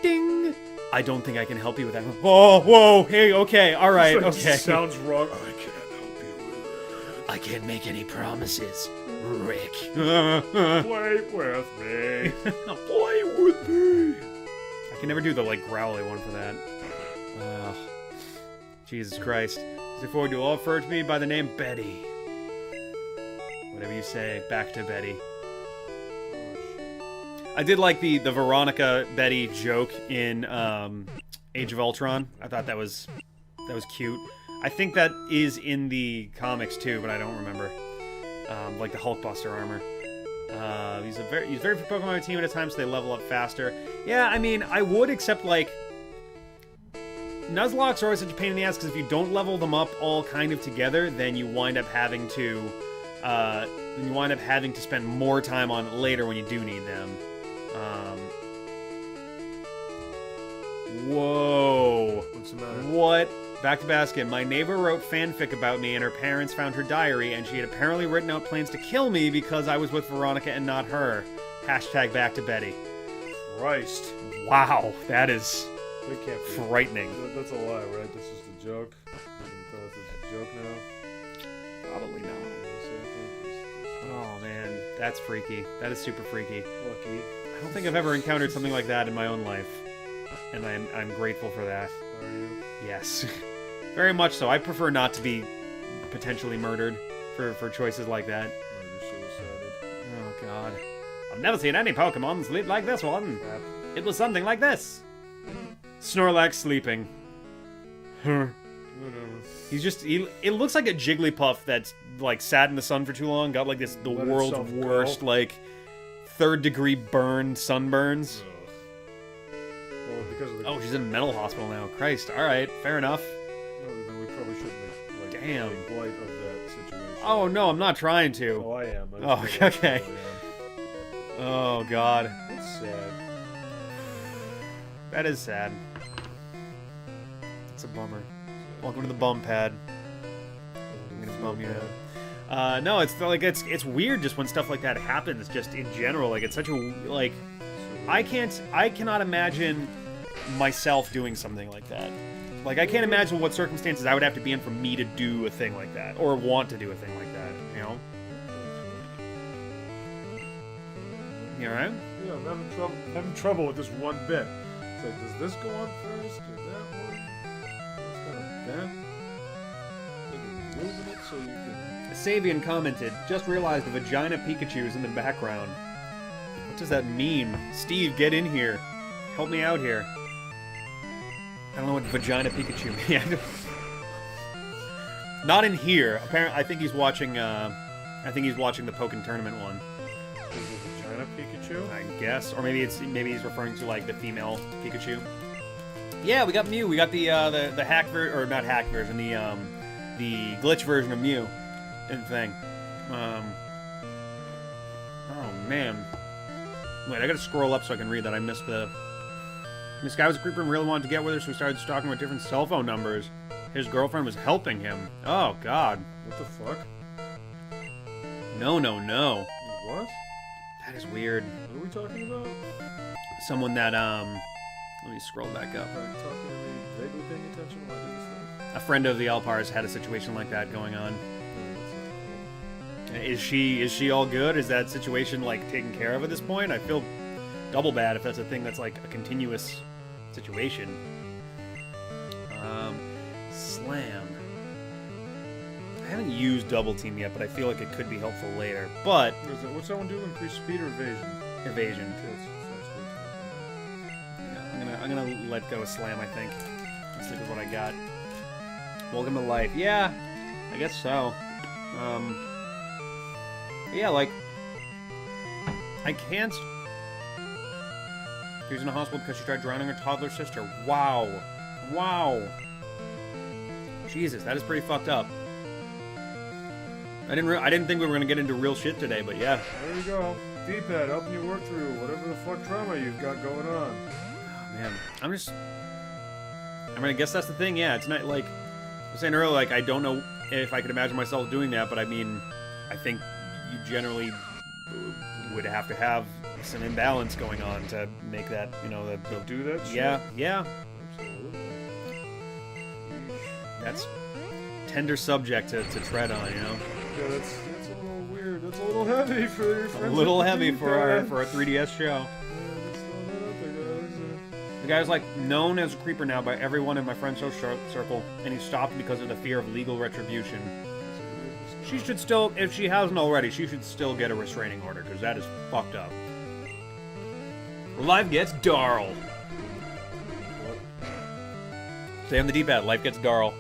ding! I don't think I can help you with that. Oh, whoa, hey, okay, all right, It okay. sounds wrong. I can't help you with I can't make any promises, Rick. it. Play with me. Play with me. I can never do the, like, growly one for that. Jesus Christ. Look forward to all referred to me by the name Betty. Whatever you say, back to Betty. I did like the Veronica Betty joke in Age of Ultron. I thought that was cute. I think that is in the comics too, but I don't remember. Like the Hulkbuster armor. He's very for Pokemon team at a time, so they level up faster. Yeah, I mean, I would, except like Nuzlocke's are always such a pain in the ass because if you don't level them up all kind of together, then you wind up having to spend more time on it later when you do need them. Whoa. What's the matter? What? Back to basket. My neighbor wrote fanfic about me and her parents found her diary and she had apparently written out plans to kill me because I was with Veronica and not her. Hashtag back to Betty. Christ. Wow, that is That can't be. frightening. That's a lie, right? This is the joke. You can tell it's a joke now. Probably not. Oh man, that's freaky. That is super freaky. Lucky. I don't think I've ever encountered something like that in my own life. And I'm grateful for that. Are you? Yes. Very much so. I prefer not to be potentially murdered for choices like that. Or you're suicided. Oh God. I've never seen any Pokemon sleep like this one. Crap. It was something like this. Snorlax sleeping. Whatever. He's just, it looks like a Jigglypuff that's, like, sat in the sun for too long, got, like, the Let world's itself worst, go. like, 3rd-degree burn sunburns. Well, because of the... Oh, she's in a mental hospital now. Christ, alright, fair enough. No, then we probably shouldn't make, like, Damn. make light of that situation. Oh, no, I'm not trying to. Oh, I am. I Oh, just feel like okay. I am. Oh, God. That's sad. That is sad. It's a bummer. Welcome to the bum pad. I'm gonna bum you out. No, it's like it's weird just when stuff like that happens. Just in general, like it's such a like. I cannot imagine myself doing something like that. Like I can't imagine what circumstances I would have to be in for me to do a thing like that or want to do a thing like that. You know? You alright? Yeah, I'm having trouble with this one bit. It's like, does this go on first or that one? It's kind of bent. Maybe moving it so you can. Savian commented, just realized the vagina Pikachu is in the background. What does that mean? Steve, get in here. Help me out here. I don't know what vagina Pikachu means. Not in here. Apparently, I think he's watching the Pokken tournament one. Is it China Pikachu? I guess, or maybe he's referring to like the female Pikachu. Yeah, we got Mew. We got the hack version, or not hack version, the glitch version of Mew. And thing. Oh man. Wait, I gotta scroll up so I can read that. I missed the. This guy was a creeper and really wanted to get with her, so he started stalking with different cell phone numbers. His girlfriend was helping him. Oh god. What the fuck? No, no, no. What? That is weird. What are we talking about? Someone that let me scroll back up. Are you talking to me vaguely paying attention while I do this thing? A friend of the Alpars had a situation like that going on. Is she all good? Is that situation like taken care of at this point? I feel double bad if that's a thing that's like a continuous situation. Slam. I haven't used Double Team yet, but I feel like it could be helpful later. But What's that one do? Increase speed or evasion? evasion. That's Yeah, I'm gonna let go of Slam. I think. Let's stick with what I got. Welcome to life. Yeah, I guess so. Yeah, like, I can't. She was in a hospital because she tried drowning her toddler sister. Wow. Wow. Jesus, that is pretty fucked up. I didn't think we were gonna get into real shit today, but yeah. There you go. D-pad helping you work through whatever the fuck drama you've got going on. Oh, man, I mean, I guess that's the thing. Yeah, it's not like I was saying earlier. Like, I don't know if I could imagine myself doing that, but I mean, I think you generally would have to have some imbalance going on to make that, you know, To do that shit? yeah. Absolutely. That's tender subject to tread on, you know. Yeah, that's a little weird. That's a little heavy for your A friends. little with the heavy for our D-pad. 3DS show. Yeah, let's throw that out there, guys. The guy's like known as a creeper now by everyone in my friend social circle, and he stopped because of the fear of legal retribution. She should still, if she hasn't already, she should still get a restraining order, because that is fucked up. Life gets Darl. Stay on the D-pad. Life gets Darl.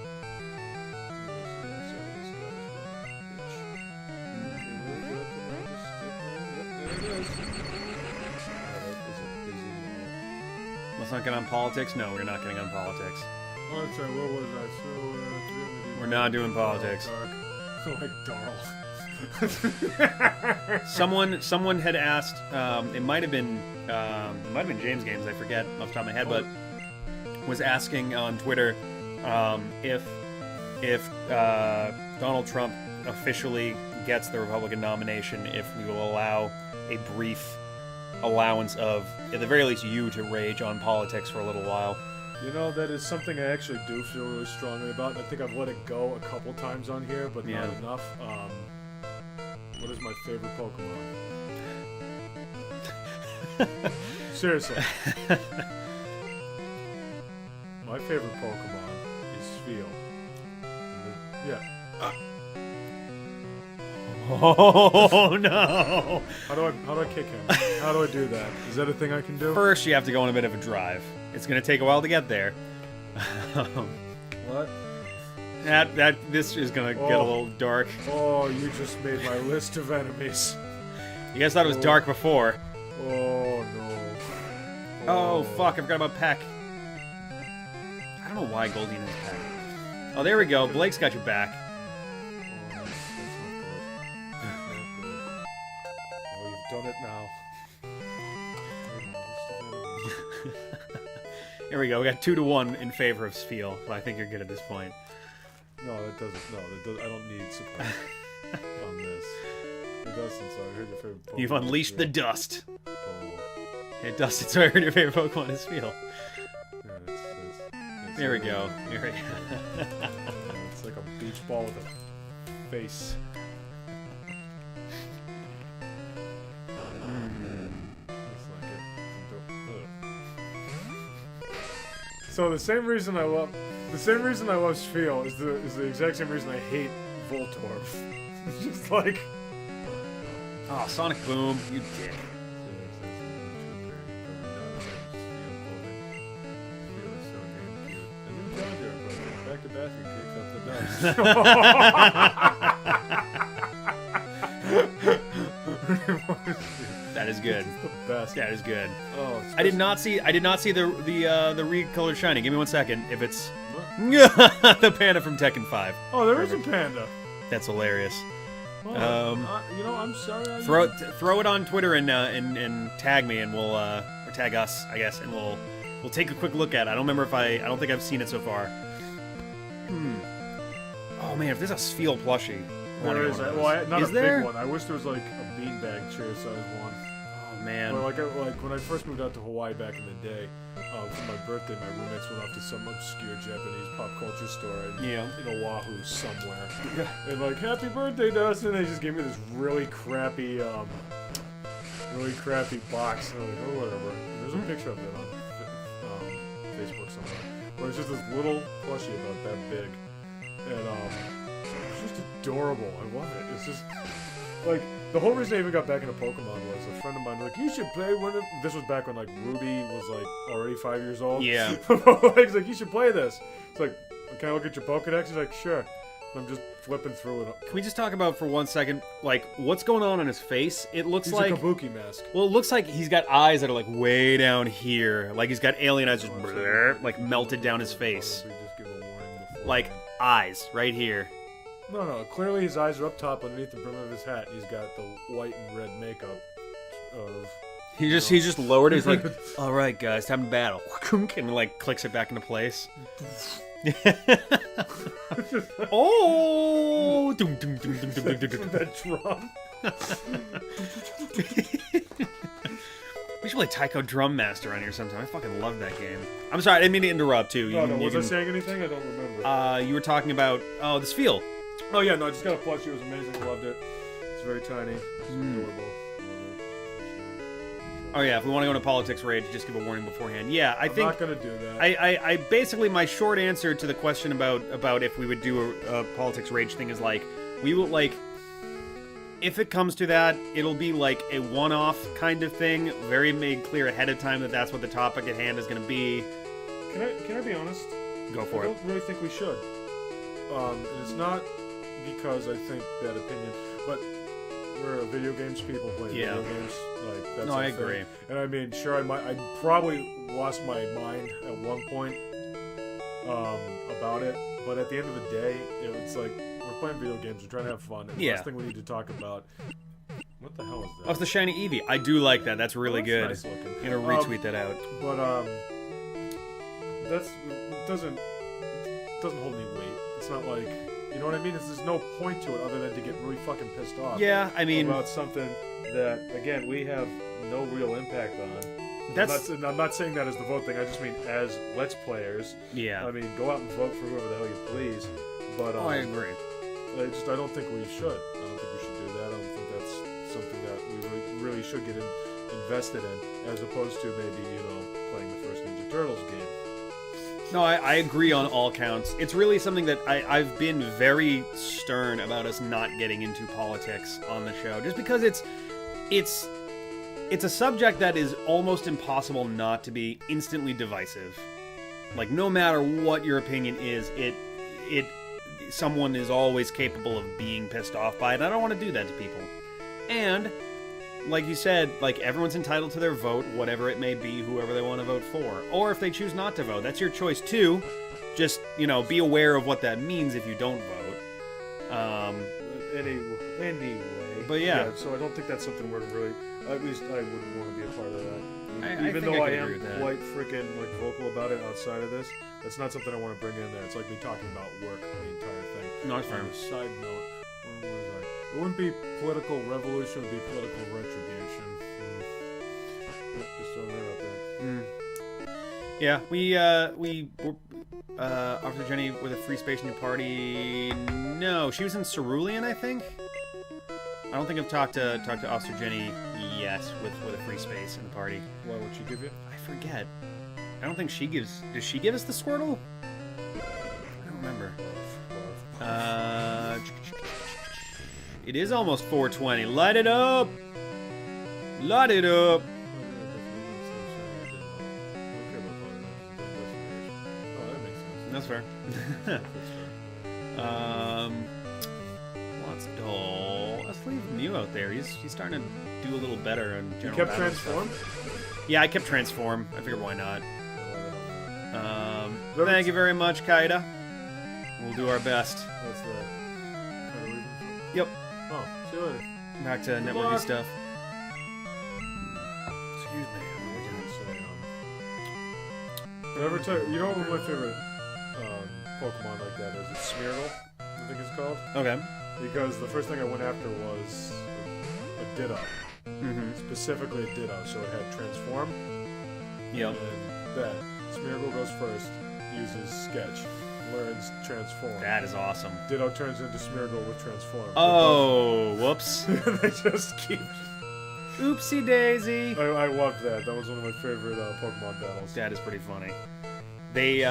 Let's not get on politics. No, we're not getting on politics. Oh, I'm sorry, what was I? So, We're not doing politics. Like Darl. Someone had asked. It might have been James Games. I forget off the top of my head, but was asking on Twitter if Donald Trump officially gets the Republican nomination, if we will allow a brief allowance of, at the very least, you to rage on politics for a little while. You know, that is something I actually do feel really strongly about. I think I've let it go a couple times on here, but not enough. What is my favorite Pokemon? Seriously. My favorite Pokemon is Spheal. Yeah. Oh no! How do I kick him? How do I do that? Is that a thing I can do? First, you have to go on a bit of a drive. It's gonna take a while to get there. What? This is gonna get a little dark. Oh, you just made my list of enemies. You guys thought it was dark before. Oh no. Oh fuck! I forgot about Peck. I don't know why Goldie has Peck. Oh, there we go. Blake's got your back. Oh, you've done it now. Here we go. We got 2-1 in favor of Spiel. Well, I think you're good at this point. No, that doesn't. No, that does. I don't need support on this. It doesn't. So I heard your favorite Pokemon. You've unleashed the dust. Oh. It dusted, so I heard your favorite Pokemon is Spiel. Yeah, There we go. Here we go. It's like a beach ball with a face. Looks like it. So the same reason I love Spiel is the exact same reason I hate Voltorb. It's just like, Oh, Sonic Boom, you dick. Back to bathroom kicks up the dust. That is good. It's the best. That is good. Oh, I did not see the recolored shiny. Give me 1 second. If it's the panda from Tekken 5. Oh, there is a panda. That's hilarious. Oh, you know, I'm sorry. Throw it on Twitter and tag me, and we'll or tag us, I guess, and we'll take a quick look at it. I don't think I've seen it so far. Oh man, if there's a Spiel plushie. There is. Well, not is a there? big one. I wish there was like a beanbag chair size one. Oh man. Well, like when I first moved out to Hawaii back in the day, for my birthday, my roommates went off to some obscure Japanese pop culture store in Oahu somewhere. And like, happy birthday, Dustin! And they just gave me this really crappy box. And I'm like, oh whatever. And there's a picture of it on Facebook somewhere. But it's just this little plushie about that big, and it's just adorable. I love it. It's just like the whole reason I even got back into Pokemon was a friend of mine was like, you should play one of. This was back when like Ruby was like already 5 years old. Yeah. He's like, you should play this. It's like, can I look at your Pokedex? He's like, sure. I'm just flipping through it. Can we just talk about for 1 second, like, what's going on his face? It looks He's like a Kabuki mask. Well, it looks like he's got eyes that are like way down here, like he's got alien eyes just like melted down his face, like eyes right here. No. Clearly his eyes are up top underneath the brim of his hat. He's got the white and red makeup of. He just lowered it. He's like, all right, guys, time to battle, and like clicks it back into place. Oh! That drum. We should play Taiko Drum Master on here sometime. I fucking love that game. I'm sorry, I didn't mean to interrupt too. No, was I saying anything? I don't remember. You were talking about the Spiel. Oh yeah, no, I just got a plushie. It was amazing. I loved it. It's very tiny. It's adorable. Oh yeah, if we want to go into politics rage, just give a warning beforehand. Yeah, I'm not gonna do that. I basically, my short answer to the question about if we would do a politics rage thing is like, we will like, if it comes to that, it'll be like a one-off kind of thing, very made clear ahead of time that that's what the topic at hand is gonna be. Can I be honest? Go for it. I don't really think we should. And it's not because I think that opinion, but we're video games people playing video games. Like that's no, I agree. And I mean, sure, I probably lost my mind at one point about it, but at the end of the day, it's like we're playing video games. We're trying to have fun. And the last thing we need to talk about. What the hell is that? Oh, it's the shiny Eevee. I do like that. That's really good. Nice looking. I'm gonna retweet that out. But doesn't hold any weight. It's not like, you know what I mean? There's no point to it other than to get really fucking pissed off. Yeah, I mean, about something that again we have no real impact on. I'm not saying that as the vote thing. I just mean as Let's Players. Yeah. I mean, go out and vote for whoever the hell you please. But I agree. I don't think we should. I don't think we should do that. I don't think that's something that we really should get invested in, as opposed to maybe playing the first Ninja Turtles game. No, I agree on all counts. It's really something that I've been very stern about us not getting into politics on the show, just because it's a subject that is almost impossible not to be instantly divisive. Like, no matter what your opinion is, someone is always capable of being pissed off by it, and I don't want to do that to people. And, like you said, like, everyone's entitled to their vote, whatever it may be, whoever they want to vote for. Or if they choose not to vote, that's your choice too. Just, you know, be aware of what that means if you don't vote. Anyway. But yeah. So I don't think that's something we're really... At least I wouldn't want to be a part of that. Even though I am quite freaking like vocal about it outside of this, that's not something I want to bring in there. It's like me talking about work the entire thing. No, it's fair. On a side note, what was I? It wouldn't be political revolution, it would be political retribution. Just throwing that out there. Yeah, we offered Jenny with a free space in your party. No, she was in Cerulean, I think. I don't think I've talked to Officer Jenny yet with a free space in the party. Why would she give you? I forget. I don't think she gives... Does she give us the Squirtle? I don't remember. It is almost 4:20. Light it up! Light it up! That's fair. What's dull? Let's leave Mew out there. He's starting to do a little better in general. You kept Transform? Yeah, I kept Transform. I figured why not. Thank you very much, 𝐿𝐲𝐦. We'll do our best. That's the... Yep. Oh, see you later. Back to networky stuff. Excuse me. Did I ever tell you? You know what my favorite Pokemon like that is? It's Smeargle, I think it's called. Okay. Because the first thing I went after was a Ditto. Specifically a Ditto, so it had Transform. Yep. And that. Smeargle goes first, uses Sketch, learns Transform. That is awesome. Ditto turns into Smeargle with Transform. Oh, whoops. They just keep... Oopsie daisy. I loved that. That was one of my favorite Pokemon battles. That is pretty funny. They,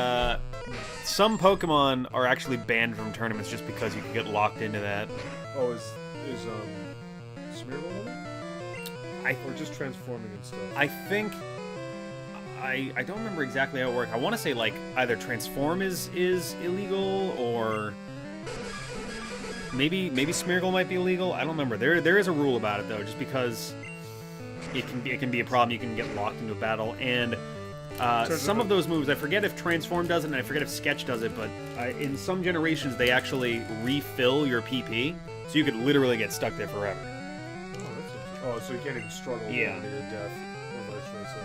some Pokemon are actually banned from tournaments just because you can get locked into that. Oh, is Smeargle on it? Or just transforming and stuff? I think... I don't remember exactly how it worked. I want to say, like, either Transform is illegal, or... Maybe Smeargle might be illegal. I don't remember. There is a rule about it, though, just because it can be a problem. You can get locked into a battle, and... some of those moves, I forget if Transform does it, and I forget if Sketch does it, but in some generations, they actually refill your PP, so you could literally get stuck there forever. Oh, so you can't even struggle to death, or vice versa.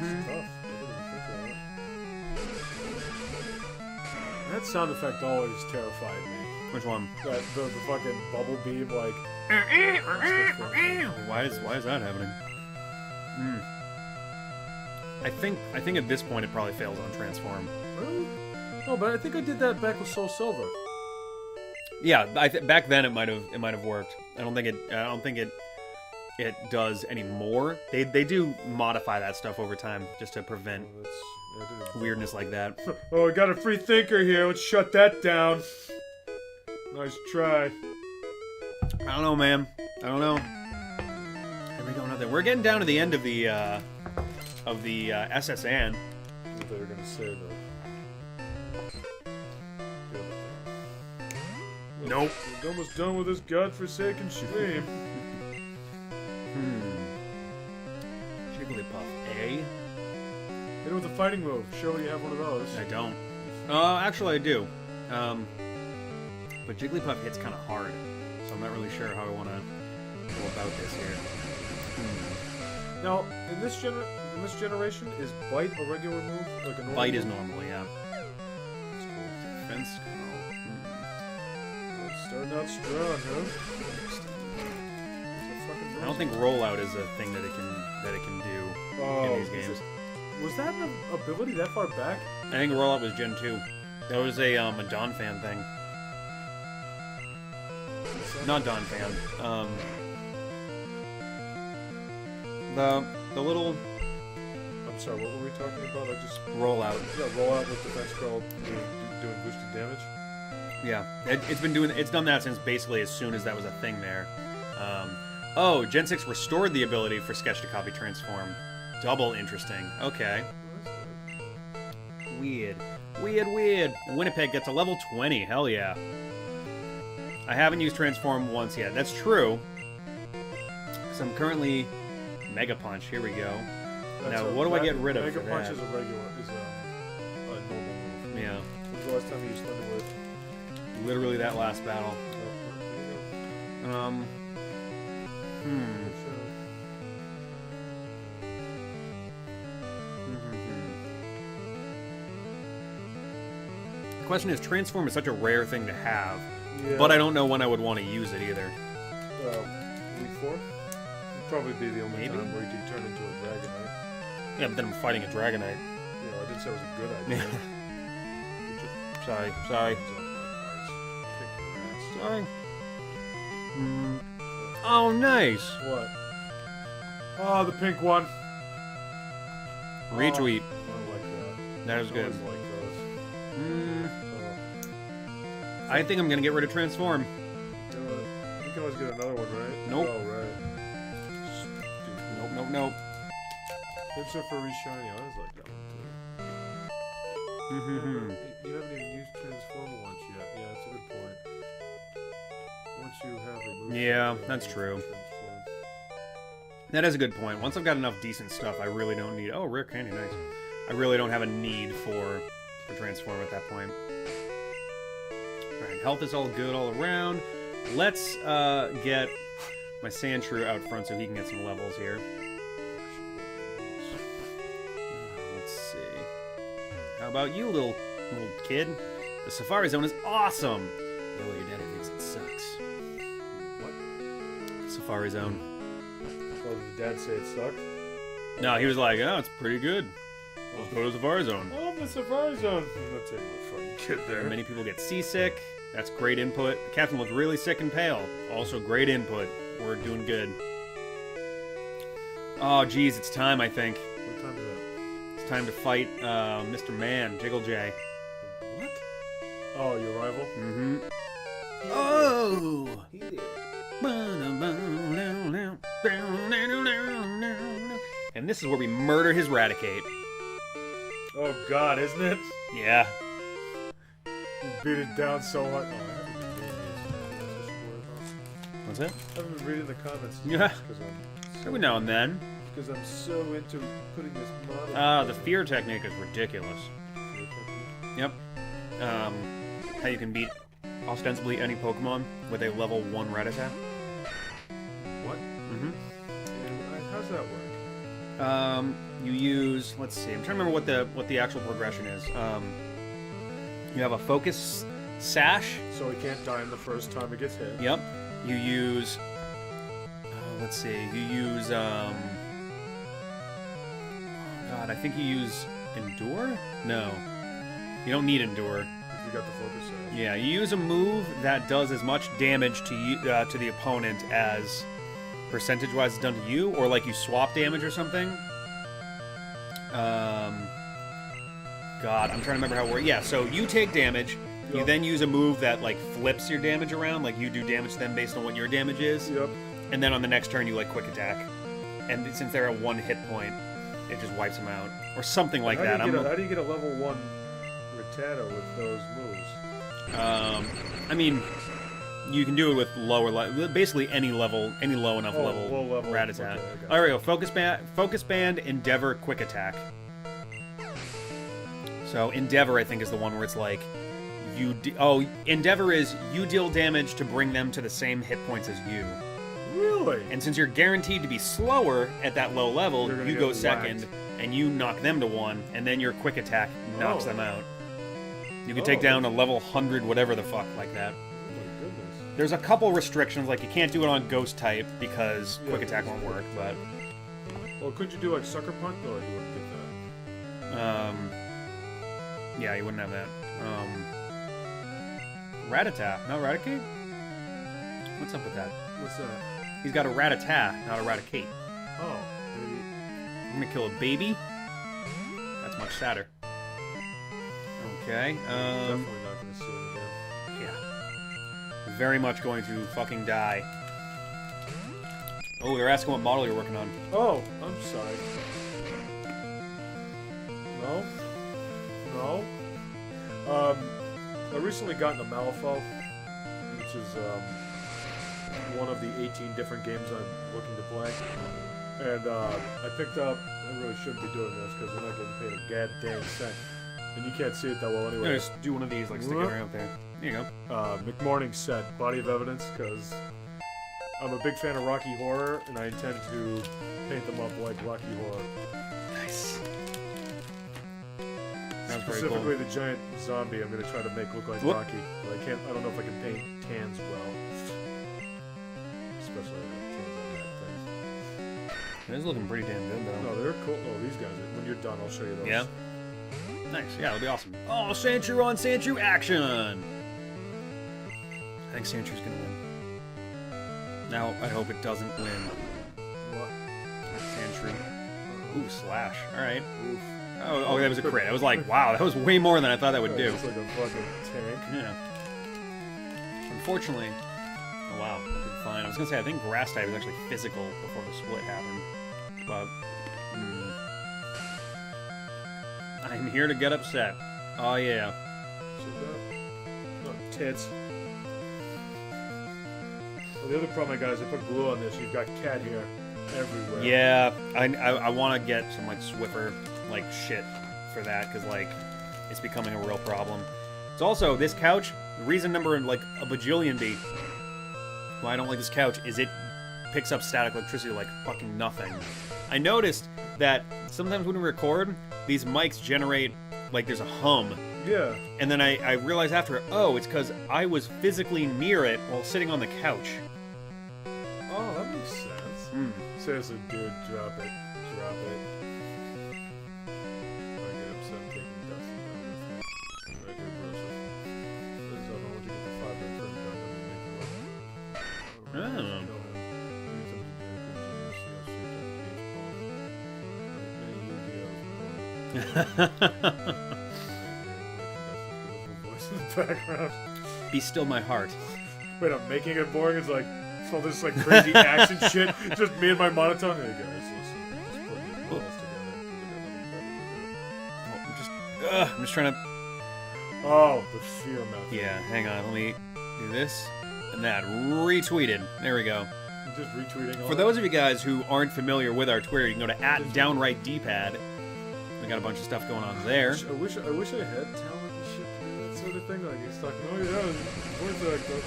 That's tough. That sound effect always terrified me. Which one? The fucking bubble beam, like... Why is that happening? I think at this point it probably fails on Transform. Really? No, but I think I did that back with Soul Silver. Yeah, back then it might have worked. I don't think it does anymore. They do modify that stuff over time just to prevent weirdness like that. Oh, we got a free thinker here. Let's shut that down. Nice try. I don't know, man. I don't know. Here we go, another. We're getting down to the end of the SSN. What they were gonna say though. Nope. We're almost done with this godforsaken stream. Jigglypuff, eh? Hit it with a fighting move. Surely you have one of those. I don't. Actually I do. But Jigglypuff hits kind of hard, so I'm not really sure how I want to go about this here. Now, in this generation, is Bite a regular move? Like a normal Bite is move? normal, yeah. That's cool. Defense. Starting out strong, huh? I don't think rollout is a thing that it can do in these games. Was that an ability that far back? I think rollout was Gen 2. That was a Don Fan thing. Not Don Fan. I'm sorry, what were we talking about? I just Roll out. yeah, roll out with defense curl doing boosted damage. Yeah, it's done that since basically as soon as that was a thing there. Oh, Gen 6 restored the ability for Sketch to copy transform. Double interesting. Okay. Weird. Winnipeg gets a level 20. Hell yeah. I haven't used transform once yet. That's true. Because I'm currently Mega Punch. Here we go. Now, what do I get rid of Mega for Punch that? is a regular, is a normal move. Yeah. When's the last time you used Thunderwave? Literally that last battle. The question is, transform is such a rare thing to have, Yeah. but I don't know when I would want to use it either. Week 4? Would probably be the only Maybe. time where you can turn into a Dragonite. Yeah, but then I'm fighting a Dragonite. You know, I didn't say it was a good idea. Sorry. Sorry. Oh, nice. What? Oh, the pink one. Retweet. I like that. That was I good. always like those. I think I'm gonna get rid of transform. You can always get another one, right? Nope. Oh, right. Nope. It's a for re-shiny. I always like that one, too. You haven't even used transform once yet. Yeah, that's a good point. Once you have a move, Yeah, that's true. Transform. That is a good point. Once I've got enough decent stuff, I really don't need... Oh, rare candy, nice. I really don't have a need for transform at that point. Alright, health is all good all around. Let's get my Sandshrew out front so he can get some levels here. Let's see. How about you, little kid? The Safari Zone is awesome! Yo, your daddy thinks it sucks. What? Safari Zone. Oh, did the dad say it sucked? No, he was like, oh, it's pretty good. Let's go to the Safari Zone. I love the Safari Zone. I'm not taking the fucking kid there. Many people get seasick. That's great input. The captain looks really sick and pale. Also great input. We're doing good. Oh, geez, it's time, I think. What time is that? It's time to fight Mr. Man, 𝐵𝐵𝐽. What? Oh, your rival? Mm-hmm. Oh! He did. And this is where we murder his Raticate. Oh, God, isn't it? Yeah. You beat it down so hard. Oh, I haven't been reading What's that? these. I haven't been reading the comments. Yeah. Because Every now and then. I'm so into putting this model. The fear technique is ridiculous. Yep. How you can beat ostensibly any Pokemon with a level 1 Rattata. What? Mm-hmm. And how's that work? You use, let's see, I'm trying to remember what the actual progression is. You have a focus sash. So it can't die in the first time it gets hit. Yep. You use, let's see, you use, God, I think you use Endure? No. You don't need Endure. If you got the focus sash. Yeah, you use a move that does as much damage to you, to the opponent as percentage-wise it's done to you, or like you swap damage or something. God, I'm trying to remember how it works. Yeah, so you take damage, you Yep. then use a move that like flips your damage around, like you do damage to them based on what your damage is, Yep. and then on the next turn you like quick attack. And since they're at 1 hit point, it just wipes them out. Or something like that. How do you get a level 1 Rattata with those moves? I mean, you can do it with lower, basically any level, any low enough level. Low level. Rattata. Okay, All right, we go. Focus band, Endeavor, quick attack. So Endeavor, I think, is the one where it's like Endeavor is you deal damage to bring them to the same hit points as you. Really? And since you're guaranteed to be slower at that low level, You're gonna you get go second, whacked. and you knock them to 1, and then your quick attack knocks Oh. them out. You can take down a level 100, whatever the fuck, like that. Oh my goodness. There's a couple restrictions, like you can't do it on Ghost type because quick attack won't work, but Well, could you do like Sucker Punch? No, you wouldn't get that. yeah, you wouldn't have that. Rattata, not Raticate? What's up with that? What's that? He's got a Rattata, not a Raticate. Oh, maybe. I'm gonna kill a baby. That's much sadder. Okay. Definitely not gonna see it again. Yeah. Very much going to fucking die. Oh, they're asking what model you're working on. Oh, I'm sorry. No? No? I recently got into Malifaux, which is, one of the 18 different games I'm looking to play. And, I picked up, I really shouldn't be doing this, because we're not getting paid a goddamn cent. And you can't see it that well anyway. Yeah, just do one of these, like, stick it around there. There you go. McMorning set, Body of Evidence, because I'm a big fan of Rocky Horror, and I intend to paint them up like Rocky Horror. Nice. Sounds very Specifically, cool. the giant zombie I'm going to try to make look like Rocky. But I don't know if I can paint tans well. Especially tans on that thing. It is looking pretty damn good, though. No, they're cool. Oh, these guys are. When you're done, I'll show you those. Yeah? Nice. Yeah, that'll be awesome. Oh, Sandshrew on Sandshrew action! I think Sandshrews gonna win. Now, I hope it doesn't win. What? Sandshrew. Ooh, slash. Alright. Oof. Oh, that was a crit. I was like, wow, that was way more than I thought that would do. It's like a fucking tank. Yeah. Unfortunately... Oh, wow. I did fine. I was gonna say, I think Grass type was actually physical before the split happened. But... I'm here to get upset. Oh, yeah. Oh, tits. Well, the other problem I got is I put glue on this. You've got cat hair everywhere. Yeah, I want to get some, like, Swiffer, like, shit for that, because, like, it's becoming a real problem. It's also, this couch, reason number, like, a bajillion B why I don't like this couch is it picks up static electricity like fucking nothing. I noticed that sometimes when we record, these mics generate, like, there's a hum. Yeah. And then I realized after, oh, it's because I was physically near it while sitting on the couch. Oh, that makes sense. Seriously, dude, drop it. Drop it. I get upset taking Dustin down with me. Right here, Bruce. This is how I want to get the 5x from gun and make him up. Oh. Kill him. Use him to do a voice in the background. Be still my heart. Wait, I'm making it boring. It's like all this like crazy action shit. Just me and my monotone. Hey guys, listen. Just put your balls together. I'm just trying to... Oh, the fear method. Yeah, hang on. Let me do this and that. Retweeted. There we go. I'm just retweeting all For those of you guys who aren't familiar with our Twitter, you can go to @DownrightDpad. We got a bunch of stuff going on there. I wish I had talent and shit to do that sort of thing. Like he's talking, oh yeah, voice actor.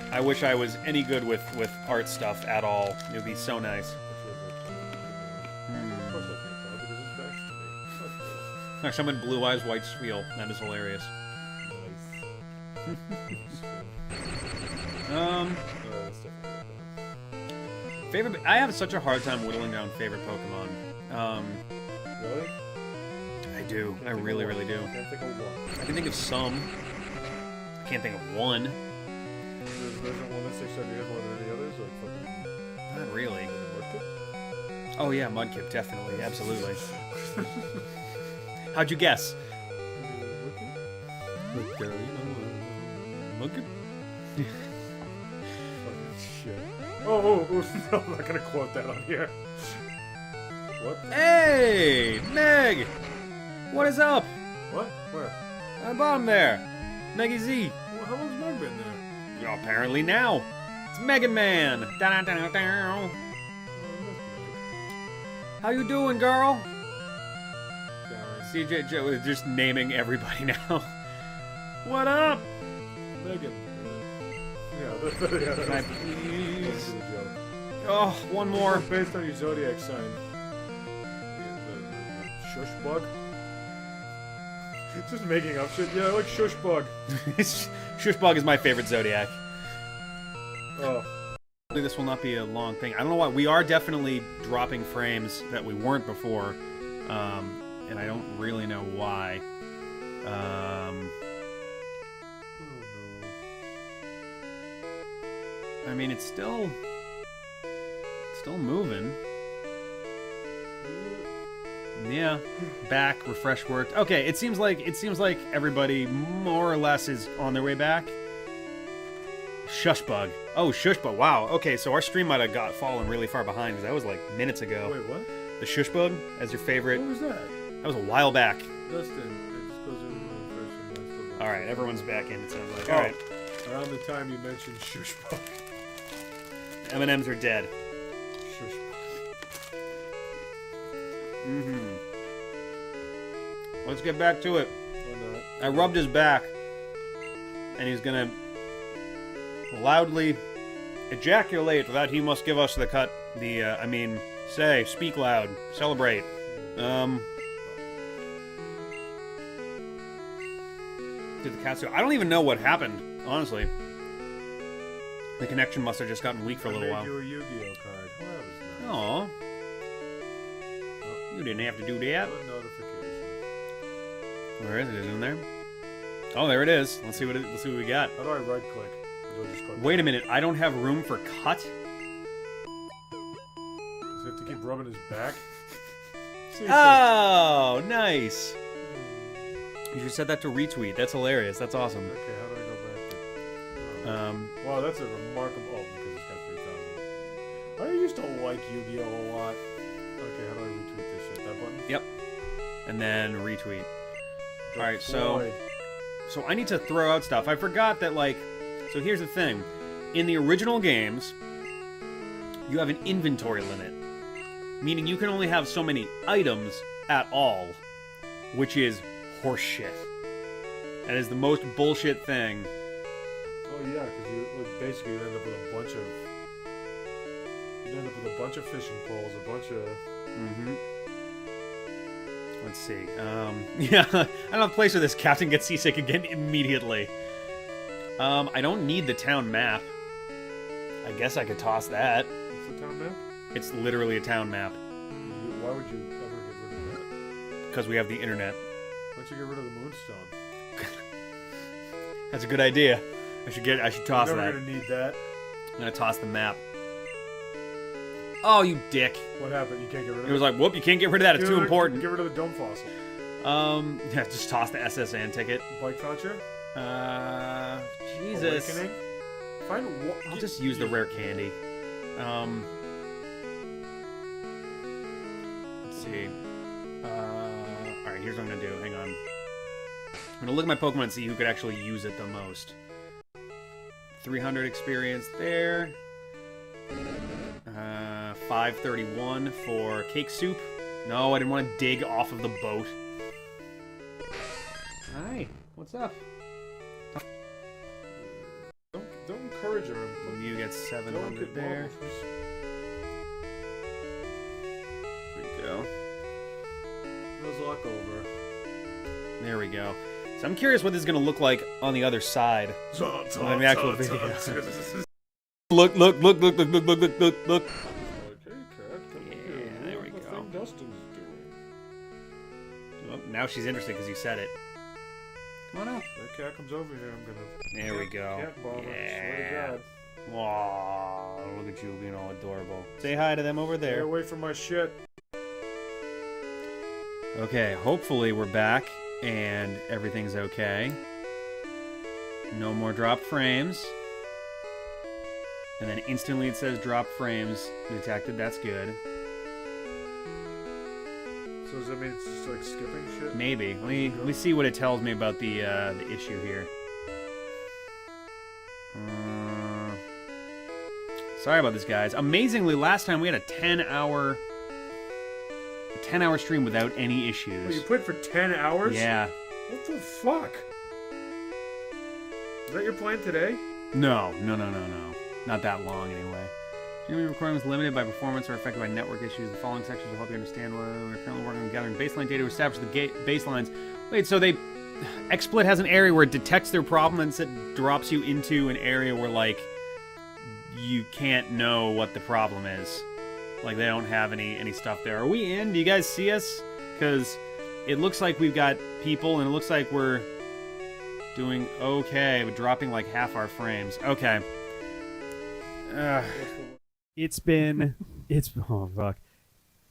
I wish I was any good with art stuff at all. It would be so nice. Of course I can't tell because it's back to me. Next, I'm in Blue Eyes White Squeal. That is hilarious. That's definitely Favorite. I have such a hard time whittling down favorite Pokemon. Really? I do. I really, really do. I can't think of one. I can think of some. I can't think of one. There isn't one that sticks out to you more than any others? Like fucking... Not really. Mudkip? Oh yeah, Mudkip, definitely, absolutely. How'd you guess? Mudkip? Fucking shit. Oh, no, I'm not gonna quote that on here. What? Hey, Meg! What is up? What? Where? At the bottom there. Meggy Z. Well, how long's Meg been there? Well, apparently now. It's Mega Man. Da-da-da-da-da. How you doing, girl? CJ Joe is just naming everybody now. What up? Megan. Yeah, Can I that's please? a joke. Oh, one more. Based on your zodiac sign. The shush bug? Just making up shit. Yeah, I like shush bug. Shushbug is my favorite zodiac. Oh. This will not be a long thing. I don't know why. We are definitely dropping frames that we weren't before. And I don't really know why. I mean, it's still moving. Yeah, back, refresh worked. Okay, it seems like everybody more or less is on their way back. Shushbug. Oh, Shushbug. Wow. Okay, so our stream might have fallen really far behind because that was like minutes ago. Wait, what? The Shushbug as your favorite. What was that? That was a while back. Dustin. It just goes over. All right, everyone's back in. It sounds like. All right. Around the time you mentioned Shushbug. M&Ms are dead. Shushbug. Let's get back to it. Or not. I rubbed his back, and he's gonna loudly ejaculate that he must give us the cut. Speak loud, celebrate. Did the cats go? I don't even know what happened, honestly. The connection must have just gotten weak for a little while. I made you a Yu-Gi-Oh card. Well, that was nice. Aw. You didn't have to do that. Notification. Where is it? Is it in there? Oh, there it is. Let's see what we got. How do I right click? Do I just click? Wait a minute. I don't have room for cut. Does he have to keep rubbing his back? Oh, nice. You should set that to retweet. That's hilarious. That's awesome. Okay, how do I go back to... wow, that's a remarkable... Oh, because it's got 3,000. I used to like Yu-Gi-Oh a lot. Okay, how do I retweet this shit? That button? Yep. And then retweet. Deployed. Alright, so I need to throw out stuff. I forgot that, like... So here's the thing. In the original games, you have an inventory limit. Meaning you can only have so many items at all. Which is horseshit. That is the most bullshit thing. Oh yeah, because you basically end up with a bunch of... You end up with a bunch of fishing poles, a bunch of... Let's see. Yeah, I don't have a place where this captain gets seasick again immediately. I don't need the town map. I guess I could toss that. What's the town map? It's literally a town map. Why would you ever get rid of that? Because we have the internet. Why don't you get rid of the moonstone? That's a good idea. I should toss You're that. never gonna need that. I'm gonna toss the map. Oh, you dick. What happened? You can't get rid of it? It was like, whoop, you can't get rid of that, it's too important. Get rid of the dome fossil. Yeah, just toss the SSN ticket. Bike launcher? Jesus. Awakening? I'll just use the rare candy. Let's see. Alright, here's what I'm gonna do. Hang on. I'm gonna look at my Pokemon and see who could actually use it the most. 300 experience there. 531 for cake soup. No, I didn't want to dig off of the boat. Hi, what's up? Don't encourage her. You get 700 there. There we go. Nuzlocke over. There we go. So I'm curious what this is going to look like on the other side. On the actual video. Look. Okay, Cat. Yeah, there we go. The thing Dustin's doing. Well, now she's interested because you said it. Come on up. That cat comes over here, I'm gonna... There we go. Cat bomber, swear to God. Aww, look at you being all adorable. Say hi to them over Stay there. away from my shit. Okay, hopefully we're back and everything's okay. No more drop frames. And then instantly it says drop frames detected. That's good. So does that mean it's just like skipping shit? Maybe. Let me see what it tells me about the issue here. Sorry about this, guys. Amazingly, last time we had a 10-hour stream without any issues. Wait, you played for 10 hours? Yeah. What the fuck? Is that your plan today? No. Not that long, anyway. Streaming recording is limited by performance or affected by network issues. The following sections will help you understand what we're currently working on gathering baseline data to establish the baselines. Wait, so XSplit has an area where it detects their problem and it drops you into an area where, like, you can't know what the problem is. Like, they don't have any stuff there. Are we in? Do you guys see us? Because it looks like we've got people, and it looks like we're doing okay, but dropping like half our frames. Okay. It's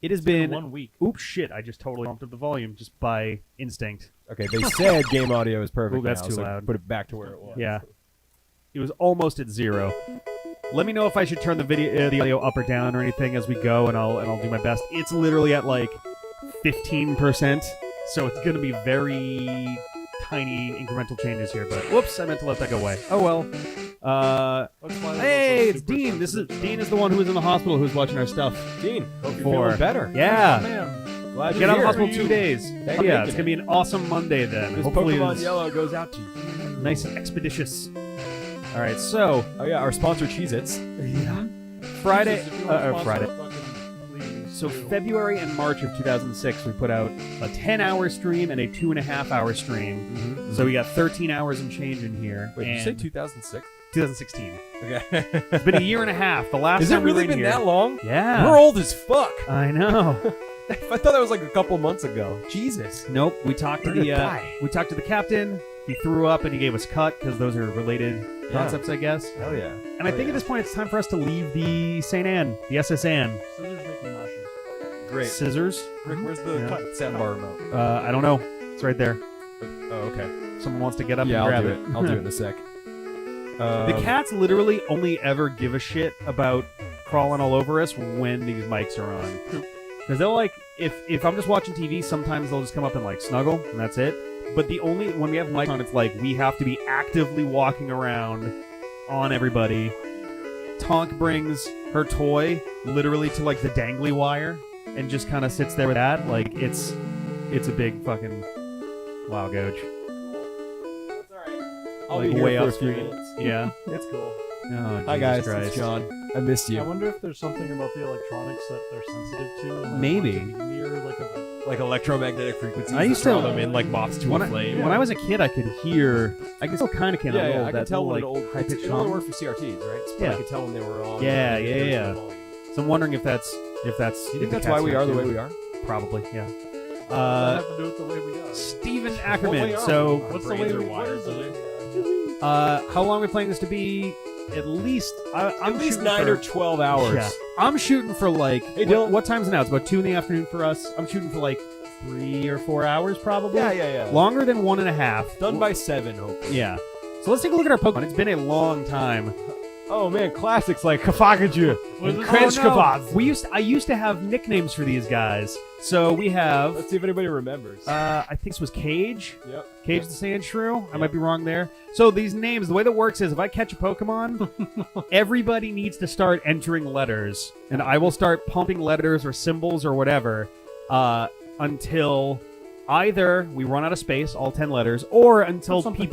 It has It's been 1 week. Oops, shit! I just totally bumped up the volume just by instinct. Okay, they said game audio is perfect. Ooh, that's now, too so loud. Put it back to where it was. Yeah, it was almost at 0. Let me know if I should turn the audio up or down or anything as we go, and I'll do my best. It's literally at like 15%, so it's gonna be very tiny incremental changes here. But whoops, I meant to let that go away. Oh well. Hey, it's Dean. Dean is the one who was in the hospital who's watching our stuff. Dean, hope you're For- feeling better. Yeah. Man, Glad Get you're out of here. hospital 2 days. Thank you. Yeah, it's gonna be an awesome Monday then. This Hopefully Pokemon it's Yellow goes out to you. nice and expeditious. All right, so Oh yeah, our sponsor 𝐒𝐮𝐺. Friday, Jesus, if you wanna or sponsor Friday. a fucking league, So too. February and March of 2006, we put out a 10-hour stream and a 2.5-hour stream. So we got 13 hours and change in here. Wait, did you say and 2006? 2016? Okay. It's been a year and a half. The last Has it time we were really in been here. that long? Yeah. We're old as fuck. I know. I thought that was like a couple months ago. Jesus. Nope. We talked to We're the gonna die. we talked to the captain. He threw up and he gave us cut because those are related concepts, I guess. Hell yeah. And I think at this point it's time for us to leave the St. Anne, the SS Anne. Scissors make me nauseous. Great. Scissors. Rick, where's the Yeah. cut soundbar remote? I don't know. It's right there. Oh, okay. Someone wants to get up Yeah, and I'll grab do it. it. I'll do it in a sec. The cats literally only ever give a shit about crawling all over us when these mics are on. Because they'll like, if I'm just watching TV, sometimes they'll just come up and like snuggle, and that's it. But when we have mics on, it's like we have to be actively walking around on everybody. Tonk brings her toy literally to like the dangly wire and just kind of sits there with that. Like it's a big fucking wow, Goach. I'll Like be here way for a up few stream. minutes. Yeah. It's cool. Oh, Hi Jesus guys, Christ. it's John. I missed I you. wonder if there's something about the electronics that they're sensitive to. And Maybe. want to be near like a Like electromagnetic frequencies. I used that to- draw them in like moths to When a flame. I was a kid, I could hear. I guess still kind of can. Yeah, a yeah, little, I that could tell little, when like, it high pitched it only hum. worked for CRTs, right? But Yeah. I could tell when they were on. Yeah, like, yeah, there's yeah. no volume. So I'm wondering if that's. Do you if think the that's cats why we are the too. way we are? Probably, yeah. Does that have to do with the way we are? Steven What way Ackerman. are So, we? What's the Brains way are we wired, what is don't it? how long are we planning this to be? At least. I'm At least shooting 9 for, or 12 hours. Yeah. I'm shooting for like. Hey, what, Dylan. what time's it now? It's about 2 in the afternoon for us. I'm shooting for like 3 or 4 hours, probably. Yeah, yeah, yeah. Longer than 1.5. Done by 7, hopefully. Yeah. So let's take a look at our Pokemon. It's been a long time. Oh man, classics like 𝐵𝐵𝐴𝐵𝐴 and it? 𝐾𝐻 I used to have nicknames for these guys. So we have. Let's see if anybody remembers. I think this was Cage. Yep. Cage the Sand Shrew. I might be wrong there. So these names, the way that works is if I catch a Pokemon, everybody needs to start entering letters. And I will start pumping letters or symbols or whatever until either we run out of space, all 10 letters, or until That's something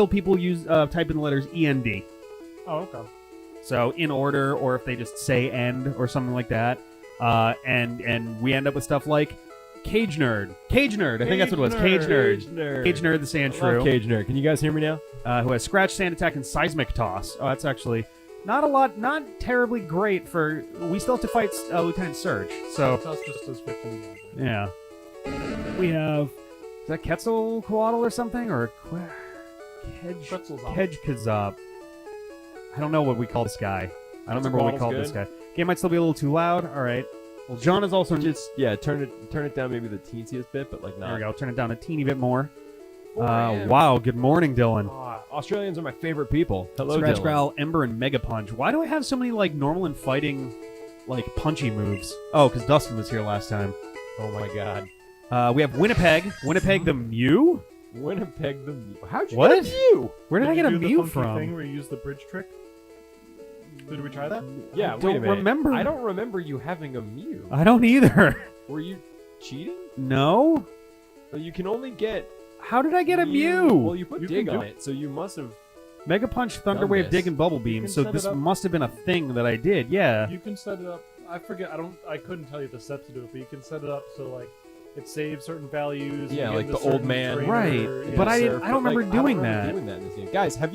people use type in the letters END. Oh, okay. So in order, or if they just say end or something like that. And we end up with stuff like Cage Nerd. Cage Nerd, I think that's what it was. Cage Nerd. Cage Nerd the Sand I love Shrew. Cage Nerd. Can you guys hear me now? Who has Scratch, Sand Attack, and Seismic Toss. Oh, that's actually not a lot, not terribly great for... We still have to fight Lieutenant Surge, so... That's just as 15 damage. Yeah. We have... Is that 𝐾𝐻 or something? Or... Pretzel's on. 𝐾𝐻 I don't know what we call this guy. I don't remember what we called Quetzalcoatl's this guy. Game might still be a little too loud. All right. Well, John is also... Just turn it down maybe the teensiest bit, but like not. There we go. Turn it down a teeny bit more. 4 a.m. Wow. Good morning, Dylan. Australians are my favorite people. Hello, Scratch, Dylan. Growl, Ember, and Mega Punch. Why do I have so many like normal and fighting, like punchy moves? Oh, because Dustin was here last time. Oh my god. We have Winnipeg. Winnipeg the Mew. Winnipeg the Mew. How'd you What? get a Mew? Where did I get you a do the Mew funky from? thing where you use the bridge trick? Did we try that? Yeah, I wait don't a minute. remember. I don't remember you having a Mew. I don't either. Were you cheating? No. Well, you can only get How did I get a Mew? Well, you put You Dig can on do it, so you must have. Mega Punch, Thunder Done Wave, this. Dig, and Bubble You Beam. can So set this it up. must have been a thing that I did. Yeah. You can set it up. I forget. I couldn't tell you the steps to do it, but you can set it up so like it saves certain values. Yeah, you like get the into old certain man. trainer, Right, yeah. but I Surf, don't remember like, doing I don't remember that. doing that in this game. Guys, has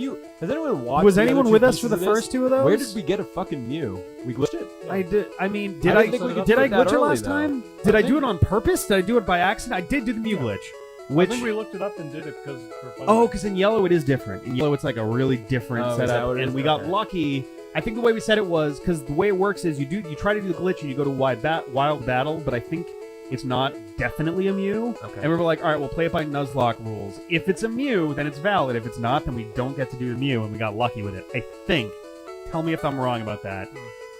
anyone watched? Was the other anyone two with us for pieces the of this? first two of those? Where did we get a fucking Mew? We glitched it. I did. I mean, did I I? don't think we could Did do I it that glitch it early, last though. time? Did I do think- it on purpose? Did I do it by accident? I did do the Mew glitch. Which? I think we looked it up and did it because for fun. Oh, because in yellow it is different. In yellow it's like a really different Oh, is that setup, what it and is? we got Okay. lucky. I think the way we said it was because the way it works is you try to do the glitch and you go to wild battle, but I think it's not definitely a Mew. Okay. And we were like, all right, we'll play it by Nuzlocke rules. If it's a Mew, then it's valid. If it's not, then we don't get to do the Mew, and we got lucky with it. I think. Tell me if I'm wrong about that.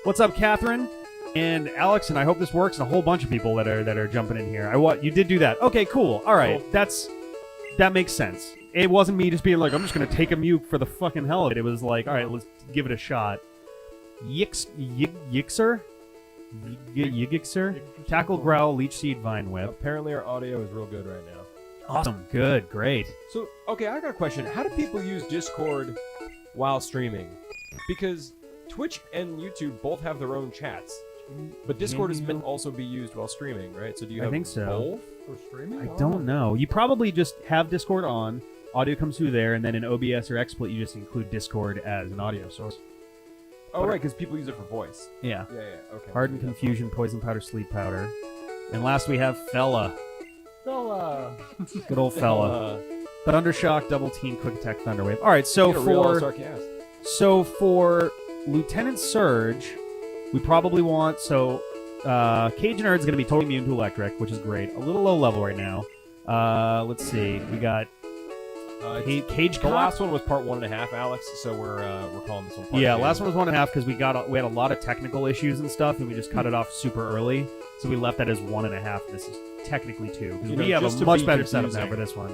What's up, Catherine? And Alex, and I hope this works, and a whole bunch of people that are jumping in here. You did do that. Okay, cool. All right, that makes sense. It wasn't me just being like, I'm just gonna take a Mew for the fucking hell of it. It was like, all right, let's give it a shot. 𝐿𝐲𝐦 𝐋𝐿𝐲𝐦 Tackle, Growl, Leech Seed, Vine Whip. Apparently our audio is real good right now. Awesome. Good. Great. So, okay, I got a question. How do people use Discord while streaming? Because Twitch and YouTube both have their own chats, but Discord is meant to also be used while streaming, right? So do you have think so. both? For streaming? I don't know. You probably just have Discord on, audio comes through there, and then in OBS or XSplit you just include Discord as an audio source. Oh, right, because people use it for voice. Yeah. Yeah, okay. Hardened Confusion, Poison Powder, Sleep Powder. And last we have Fella. Fella. Good old Fella. But Undershock, Double Team, Quick Attack, Thunderwave. All right, so for Lieutenant Surge, we probably want 𝐾𝐻 is going to be totally immune to electric, which is great. A little low level right now. Let's see. We got Cage. The last one was part 1.5, Alex. So we're calling this one part 2. Last one was 1.5 because we had a lot of technical issues and stuff, and we just cut it off super early. So we left that as 1.5. This is technically 2 because we have a much better setup now for this one.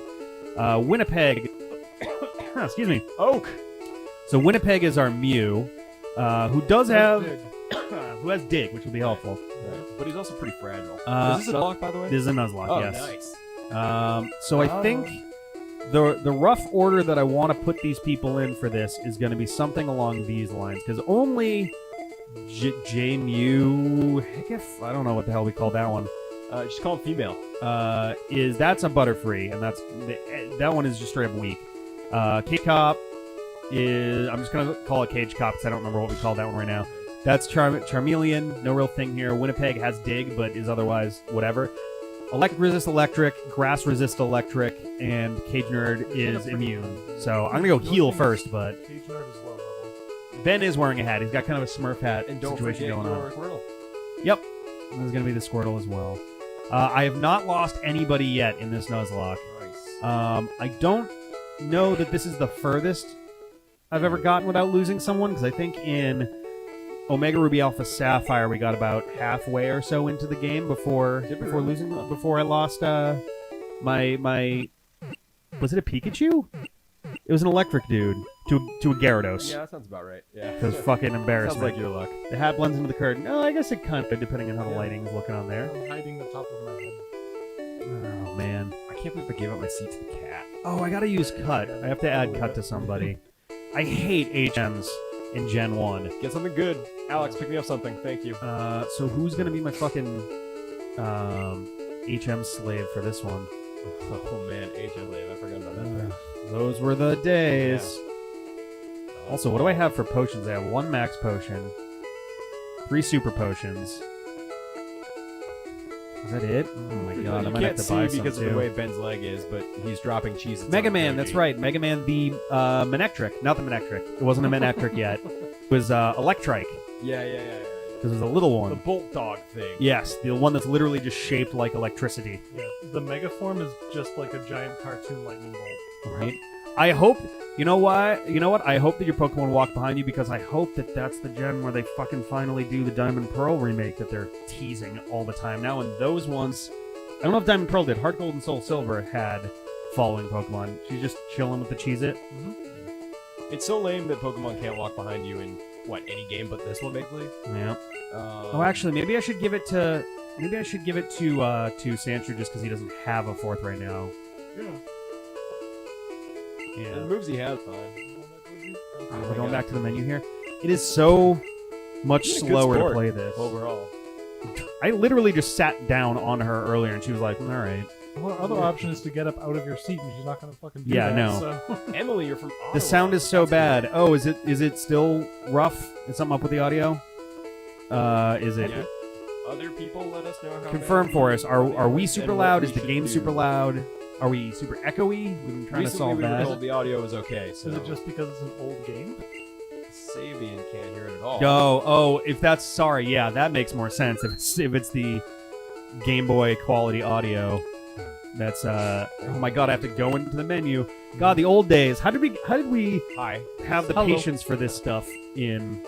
Winnipeg. Excuse me. Oak. So Winnipeg is our Mew, who does have who has Dig, which will be helpful. Right. But he's also pretty fragile. Is this a Nuzlocke, by the way? This is a Nuzlocke. Oh, yes. Nice. So I think the rough order that I want to put these people in for this is going to be something along these lines, because only 𝐵𝐸𝐵, I don't know what the hell we call that one. Just call him female. That's a Butterfree, and that one is just straight up weak. 𝐾𝐫 is, I'm just gonna call it 𝐾𝐻 because I don't remember what we call that one right now. That's Charmeleon, no real thing here. Winnipeg has Dig, but is otherwise whatever. Electric resist electric, grass resist electric, and 𝐾𝐻 is immune. So I'm gonna go heal first, but 𝐾𝐻 is low level. Ben is wearing a hat. He's got kind of a Smurf hat And don't situation forget going on. your Squirtle. Yep, there's gonna be the Squirtle as well. I have not lost anybody yet in this Nuzlocke. Nice. I don't know that this is the furthest I've ever gotten without losing someone, because I think in Omega Ruby Alpha Sapphire we got about halfway or so into the game before I lost my was it a Pikachu? It was an electric dude to a Gyarados. Yeah, that sounds about right. Yeah. It was fucking embarrassing. Sounds like your luck. The hat blends into the curtain. No, I guess it kind of, depending on how the lighting is looking on there. I'm hiding the top of my head. Oh man. I can't believe I gave up my seat to the cat. Oh, I gotta use cut. I have to add cut to somebody. I hate HMs in Gen 1. Get something good. Alex, pick me up something. Thank you. So who's gonna be my fucking HM slave for this one? Oh man, HM slave. I forgot about that. Those were the days. Yeah. Also, what do I have for potions? I have 1 max potion, 3 super potions. Is that it? Oh my god, I You might have can't to see buy some because too. of the way Ben's leg is, but he's dropping cheese. Mega Man, that's right. Mega Man, the Manectric. Not the Manectric. It wasn't a Manectric yet. It was Electrike. Yeah. This was a little The one. Bolt Dog thing. Yes, the one that's literally just shaped like electricity. Yeah, the Mega Form is just like a giant cartoon lightning bolt. Right? I hope, you know what? I hope that your Pokemon walk behind you, because I hope that that's the gen where they fucking finally do the Diamond Pearl remake that they're teasing all the time now. And those ones, I don't know if Diamond Pearl did. Heart Gold and Soul Silver had following Pokemon. She's just chilling with the Cheez-It. It's so lame that Pokemon can't walk behind you in any game but this one, basically. Yeah. Oh, actually, maybe I should give it to Sandshrew just because he doesn't have a 4th right now. Yeah. The moves he has, fine. We're going back to the menu here. It is so much You're a good slower to sport play this. overall. I literally just sat down on her earlier, and she was like, "All right." Well, our other option is to get up out of your seat, and she's not going to fucking do Yeah, that. no. So. Emily, you're from Ottawa. The sound is so That's bad. weird. Oh, is it still rough? Is something up with the audio? Is it? Yeah. Other people let us know how Confirm bad for us. Are we and super what loud? we Is the should game do. super loud? Are we super echoey? We've been trying to Recently, solve we were that. told the audio is okay. So Is it just because it's an old game? Sabian can't hear it at all. Oh, if that's sorry, yeah, that makes more sense. If it's the Game Boy quality audio, that's oh my god, I have to go into the menu. God, the old days. How did we have the patience for this stuff in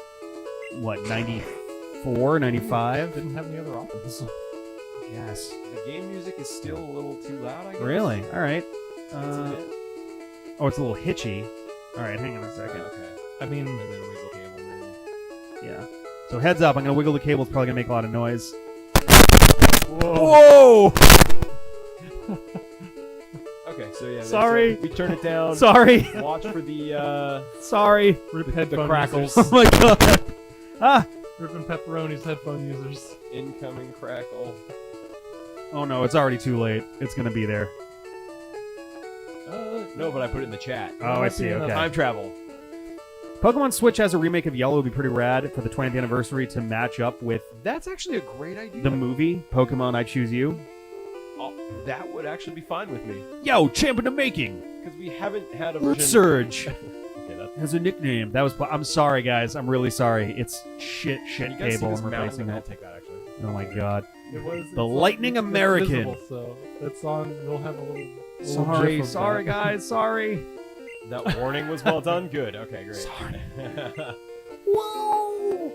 what 94, 95? Didn't have any other options. Yes. The game music is still a little too loud, I guess. Really? All right. It's a bit. Oh, it's a little hitchy. All right, hang on a second. Okay. I mean, And then wiggle cable, maybe. Yeah. So heads up, I'm gonna wiggle the cable. It's probably gonna make a lot of noise. Whoa! Okay, so yeah. Sorry. We turn it down. Sorry. Watch for the Sorry. rip the headphone crackles. Oh my god. Ah. Ripping Pepperoni's headphone users. Incoming crackle. Oh no, it's already too late. It's gonna be there. No, but I put it in the chat. Oh, I see. Okay. Time travel. Pokemon Switch has a remake of Yellow. Would be pretty rad for the 20th anniversary to match up with That's actually a great idea. the movie Pokemon I Choose You. Oh, that would actually be fine with me. Yo, champ in the making. Because we haven't had a version. Surge Okay, that's has a nickname. That was. I'm sorry, guys. I'm really sorry. It's shit you guys see cable. this I'm mountain? replacing I'll it. take that actually. Oh my god. It's The Lightning American. Visible, so it's on. We'll have a little. Sorry, GIF of sorry, that. guys. Sorry. That warning was well done. Good. Okay, great. Sorry. Whoa.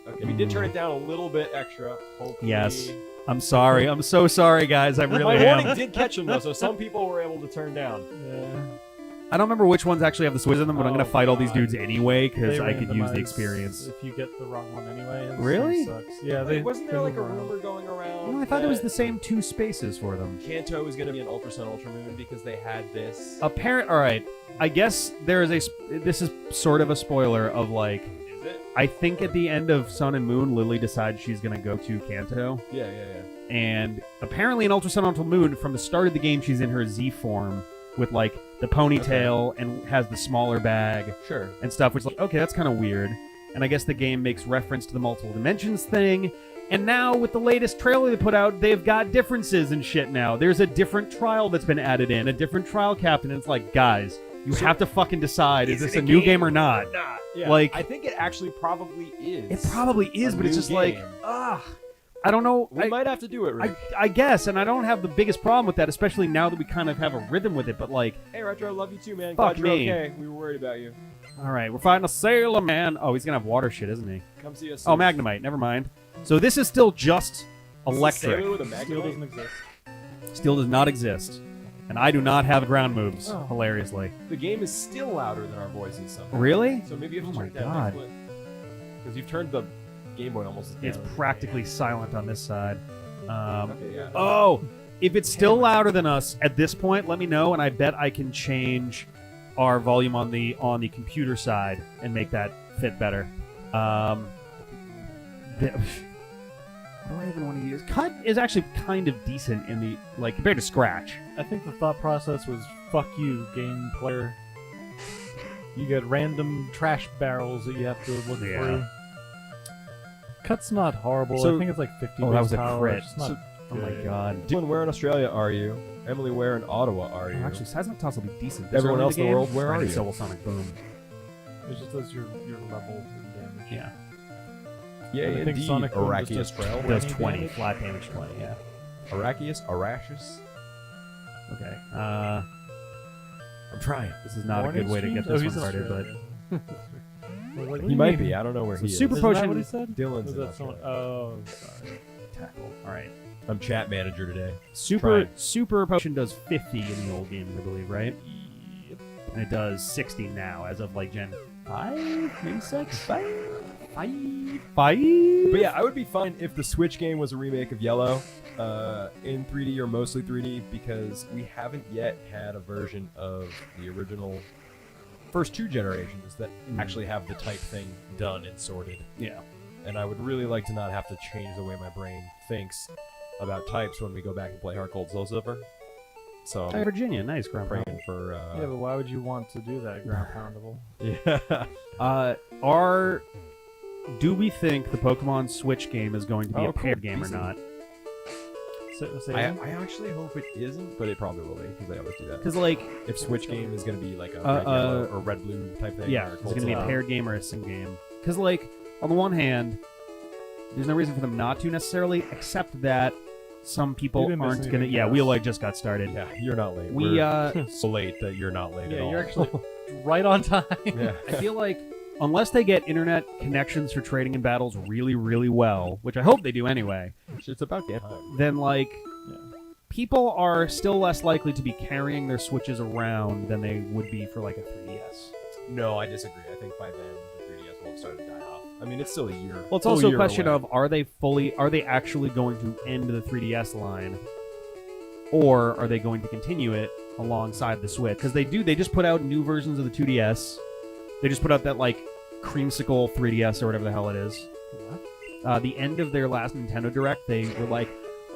Okay, we did turn it down a little bit extra. Hopefully. Yes. I'm sorry. I'm so sorry, guys. I really My am. warning did catch them though, so some people were able to turn down. Yeah. I don't remember which ones actually have the switch in them, but I'm gonna fight all these dudes anyway because They I could use the randomize experience. If you get the wrong one anyway. and Really? it sucks. Yeah. They Wasn't they there like a move around. rumor going around? No, I thought it was that the same two spaces for them. Kanto was going to be an Ultra Sun Ultra Moon because they had this. All right. I guess there is this is sort of a spoiler of like, Is it? I think at the end of Sun and Moon, Lily decides she's gonna go to Kanto, Yeah. and apparently in Ultra Sun Ultra Moon, from the start of the game, she's in her Z form with like the ponytail and has the smaller bag Sure. and stuff, which is like, okay, that's kind of weird. And I guess the game makes reference to the multiple dimensions thing. And now with the latest trailer they put out, they've got differences and shit now. There's a different trial that's been added in, a different trial captain. And it's like, guys, you have to fucking decide, is this a new game or not? Yeah. Like, I think it actually probably is. it probably is, a but it's new just like, game. I don't know. We might have to do it, Rick. I guess, and I don't have the biggest problem with that, especially now that we kind of have a rhythm with it. But like, Hey, Retro, love you too, man. Fuck Glad you're me. okay. We were worried about you. all right, we're fighting a sailor man. Oh, he's gonna have water shit, isn't he? Come see us. Oh, soon. Magnemite. Never mind. So this is still just electric. Sailor with a Still Magnemite? doesn't exist. Still does not exist, and I do not have ground moves. Oh. Hilariously. The game is still louder than our voices somehow. Really? So maybe you have Oh to my turn it down God. because you've turned the Game Boy almost down. It's practically silent on this side. Okay, yeah. Oh, if it's still louder than us at this point, let me know, and I bet I can change our volume on the computer side and make that fit better. What do I even want to use? Cut is actually kind of decent in the like compared to Scratch. I think the thought process was, fuck you, game player. You get random trash barrels that you have to look Yeah. through. Cut's not horrible. So- I think it's like 50 Oh, that was a power. crit. It's not Oh my good. god. Dylan, where in Australia are you? Emily, where in Ottawa are you? Oh, actually, Seismic Toss will be decent. Everyone This early else in the game, world, where are Mighty you? Silver Sonic Boom. It just does your level and damage. Yeah. Yeah, I think indeed. Sonic Boom just Arachius does Trail. It does 20 20 damage? flat damage 20. Yeah. Arachius, Arachis. Okay. I'm trying. This is not Morning a good way to get streams? this Oh, one he's started, but Well, what do He you might mean? be. I don't know where So he is. Super Isn't that Potion- what he said? Dylan's Was in that someone? Australia. Oh, sorry. tackle. All right. I'm chat manager today. Super Trying. Super Potion does 50 in the old games, I believe, right? And it does 60 now, as of like Gen 5, maybe 6? 5? 5? But yeah, I would be fine if the Switch game was a remake of Yellow in 3D or mostly 3D because we haven't yet had a version of the original first two generations that actually have the type thing done and sorted. Yeah. And I would really like to not have to change the way my brain thinks about types when we go back and play Heart Gold Soul Silver. So Hey, I'm Virginia, nice ground praying pound. for Yeah, but why would you want to do that, ground poundable? yeah. Do we think the Pokemon Switch game is going to be Oh, a paired cool. game or Decent. not? I actually hope it isn't, but it probably will be because they always do that. Because like, If Switch game is going to be like a red yellow or red blue type thing, yeah, or it's Gold going to be a Silver. paired game or a sim game. Because like, on the one hand, there's no reason for them not to necessarily, except that some people You didn't miss aren't going to. anything Yeah, else. Wheellight just got started. Yeah, you're not late. We We're so late that you're not late at Yeah, all. you're actually right on time. yeah. I feel like unless they get internet connections for trading in battles really, really well, which I hope they do anyway, It's about damn time. then like people are still less likely to be carrying their Switches around than they would be for like a 3DS. No, I disagree. I think by then the 3DS will have started to die off. I mean, it's still a year. Well, it's still also a year question away. of are they actually going to end the 3DS line, or are they going to continue it alongside the Switch? Because they just put out new versions of the 2DS. They just put out that like creamsicle 3DS or whatever the hell it is. The end of their last Nintendo Direct, they were like,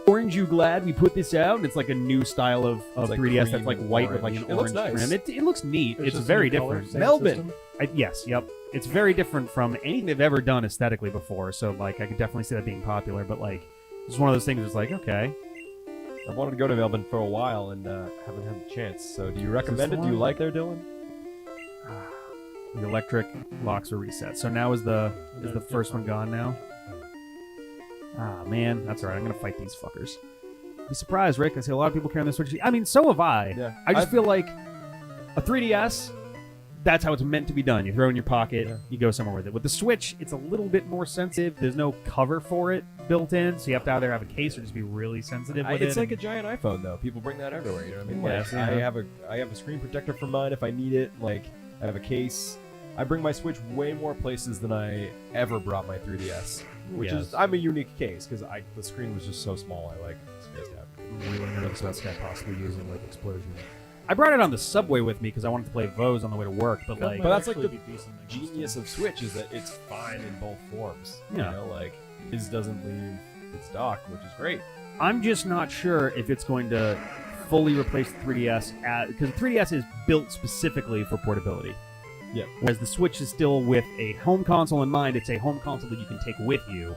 "Orange, you glad we put this out?" And it's like a new style of like 3DS cream that's like and white with like orange. an It looks orange nice. trim. It looks neat. It's just very new color, different. same Melbourne. system. Yes, yep. It's very different from anything they've ever done aesthetically before. So like, I could definitely see that being popular. But like, it's one of those things. It's like, okay, I've wanted to go to Melbourne for a while and haven't had the chance. So, do you recommend it? Do you one? like there, Dylan? the electric locks are reset. So now is the first one gone now? Ah man, that's alright. I'm gonna fight these fuckers. Be surprised, Rick. I see a lot of people carrying the Switch. I mean, so have I. Yeah. I just feel like a 3DS. That's how it's meant to be done. You throw it in your pocket, you go somewhere with it. With the Switch, it's a little bit more sensitive. There's no cover for it built in, so you have to either have a case or just be really sensitive with It's it. like a giant iPhone, though. People bring that everywhere. You know what I mean? Yes, Like, yeah. I have a screen protector for mine if I need it. Like, I have a case. I bring my Switch way more places than I ever brought my 3DS, which Yes. is I'm a unique case because the screen was just so small. I like spaced out. really nervous about Scott possibly using like explosion. I brought it on the subway with me because I wanted to play 𝐆𝐲𝐦 on the way to work, but like, But that's like Actually the be decent next genius of Switch is that it's fine in both forms. Yeah. You know, like his doesn't leave its dock, which is great. I'm just not sure if it's going to fully replace the 3DS because the 3DS is built specifically for portability. Yeah. Whereas the Switch is still with a home console in mind. It's a home console that you can take with you.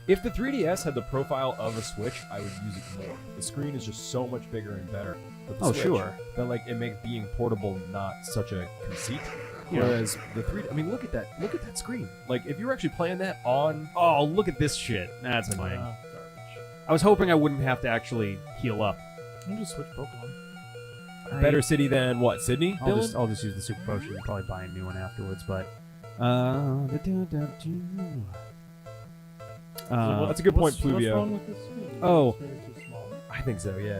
If the 3DS had the profile of a Switch, I would use it more. The screen is just so much bigger and better. With the Oh, Switch, sure. That like it makes being portable not such a conceit. Yeah. Whereas the 3, I mean, look at that screen. Like if you were actually playing that on, Oh, look at this shit. That's annoying. Garbage. I was hoping I wouldn't have to actually heal up. You can just switch Pokemon. better city than what? Sydney? I'll Dylan? just use the super potion and probably buy a new one afterwards. But That's a good point, What's Pluvio. wrong with this screen? Oh. The screen is too small. I think so. Yeah.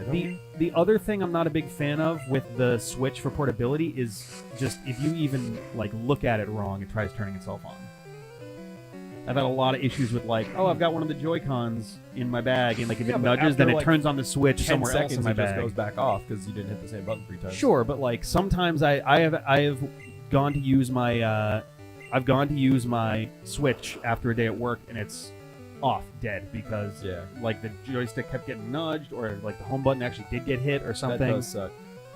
The other thing I'm not a big fan of with the Switch for portability is just if you even like look at it wrong, it tries turning itself on. I've had a lot of issues with like, oh, I've got one of the Joy-Cons in my bag, and like if Yeah, it but nudges, then after, it like, turns on the Switch 10 somewhere else seconds in my it just bag. goes back off because you didn't hit the same button 3 times. Sure, but like sometimes I have gone to use my I've gone to use my Switch after a day at work, and it's off dead because Yeah. like the joystick kept getting nudged, or like the home button actually did get hit or something. That does suck.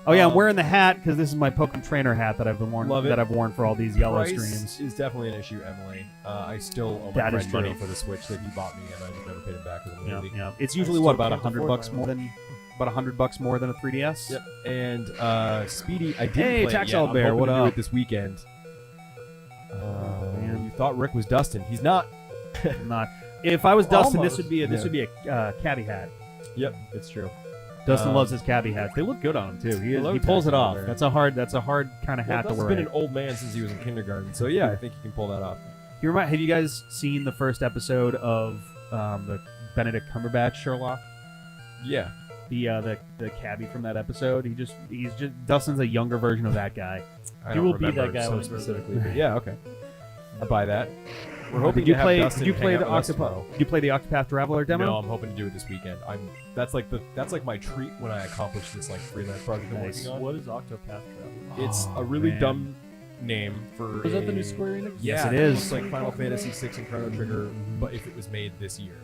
Oh yeah, I'm wearing the hat because this is my Pokemon trainer hat that I've been worn Love it. that I've worn for all these yellow Price streams. is definitely an issue, Emily. I still owe my That is friend money true. for the Switch that he bought me, and I just never paid him back as a Yeah, movie. yeah. It's usually still what about can't afford $100 mine. more than $100 more than a 3DS. Yep. And Speedy, I didn't Hey, play Tax it yet. Old I'm Bear, hoping what to do up? it this weekend. man. You thought Rick was Dustin. He's not. I'm not. If I was Dustin, Almost. this would be a cabbie hat. Yep, it's true. Dustin loves his cabbie hats. They look good on him too. He Hello, pulls it Tax Old off. Bear. That's a hard kind of Well, hat to Dustin's wear. been an old man since he was in kindergarten, so yeah, I think he can pull that off. Have you guys seen the first episode of the Benedict Cumberbatch Sherlock? Yeah. The cabbie from that episode. He's just Dustin's a younger version of that guy. I He don't will be remember that guy so when he grows up. specifically, but yeah, okay. I buy that. We're hoping Did you to have play? Dustin Did you hang play out the with us Octopath? tomorrow. Did you play the Octopath Traveler demo? No, I'm hoping to do it this weekend. That's like my treat when I accomplish this like freelance project I'm Nice. working on. What is Octopath Traveler? It's Oh, a really man. dumb name for. Is that the a- new Square Enix? Yeah, Yes, it is. It's like Final Fantasy VI and Chrono Trigger, but if it was made this year,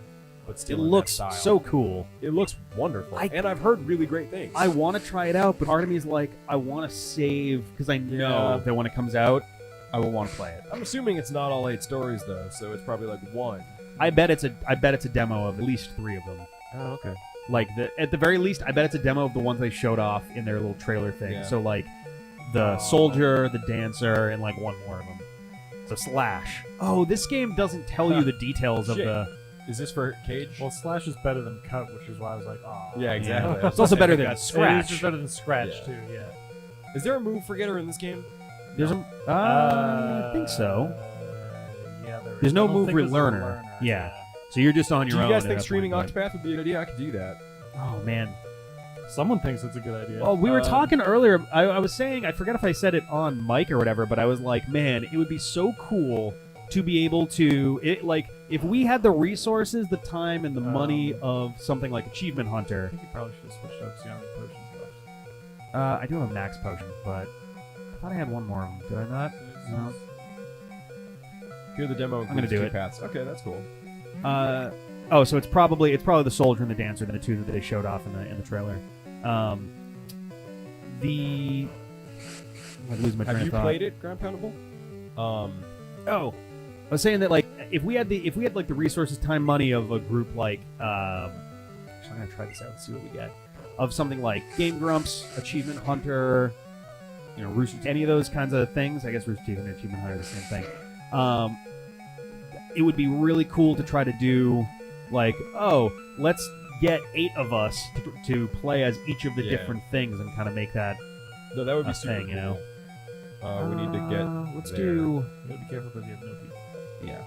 but It still in that looks style. so cool. It looks wonderful, and I've heard really great things. I want to try it out, but part of me is like, I want to save because I know Yeah. that when it comes out, I will want to play it. I'm assuming it's not all 8 stories though, so it's probably like 1. I bet it's a demo of at least 3 of them. Oh, okay. Like at the very least, I bet it's a demo of the ones they showed off in their little trailer thing. Yeah. So like the soldier, the dancer, and like one more of them. So Slash. Oh, this game doesn't tell you the details of Shit. the. Is this for Cage? Well, Slash is better than Cut, which is why I was like, oh. Yeah, exactly. It's also better than It is Scratch. just better than Scratch, Yeah. too, yeah. Is there a move forgetter in this game? There's a. I think so. Yeah, there is. There's no I don't move think there's a learner. Yeah. So you're just on Do your you own. guys at think that streaming point, Octopath would be a good idea? I could do that. but- Oh man. Someone thinks it's a good idea. Well, we were talking earlier. I was saying, I forget if I said it on mic or whatever, but I was like, man, it would be so cool to be able to, like, if we had the resources, the time, and the money of something like Achievement I Hunter. think you probably should have switched out to how many potions left. I do have a max potion, but I thought I had one more of them. Did I not? No. Here the demo gonna includes do two it. paths. Okay, that's cool. Oh, so it's probably the soldier and the dancer, the two that they showed off in the trailer. I'm losing my train Have of you thought. played it, Ground Poundable? Oh, I was saying that like if we had like the resources, time, money of a group like actually I'm gonna try this out and see what we get of something like Game Grumps, Achievement Hunter, Rooster, any of those kinds of things. I guess Rooster Teeth and Achievement Hunter are the same thing. It would be really cool to try to do like, oh, let's get 8 of us to play as each of the Yeah. different things and kind of make that No, that would be a super thing, cool. you know. We need to get. Let's there. do You gotta be careful because you have no people. yeah.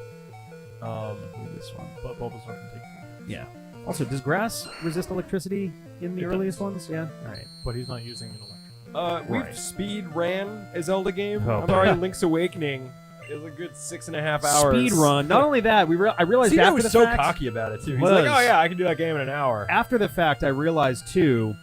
This one. But Bulbasaur can take Yeah. Also, does grass resist electricity in the It earliest does. ones? Yeah. All right. but he's not using an electric. We've Right. speed ran a Zelda game. Oh, I'm sorry, Link's Awakening is a good 6.5 hours. Speed run. Not only that, I realized See, after was the so fact. cocky about it too. He's Was. like, "Oh yeah, I can do that game in an hour." After the fact, I realized too,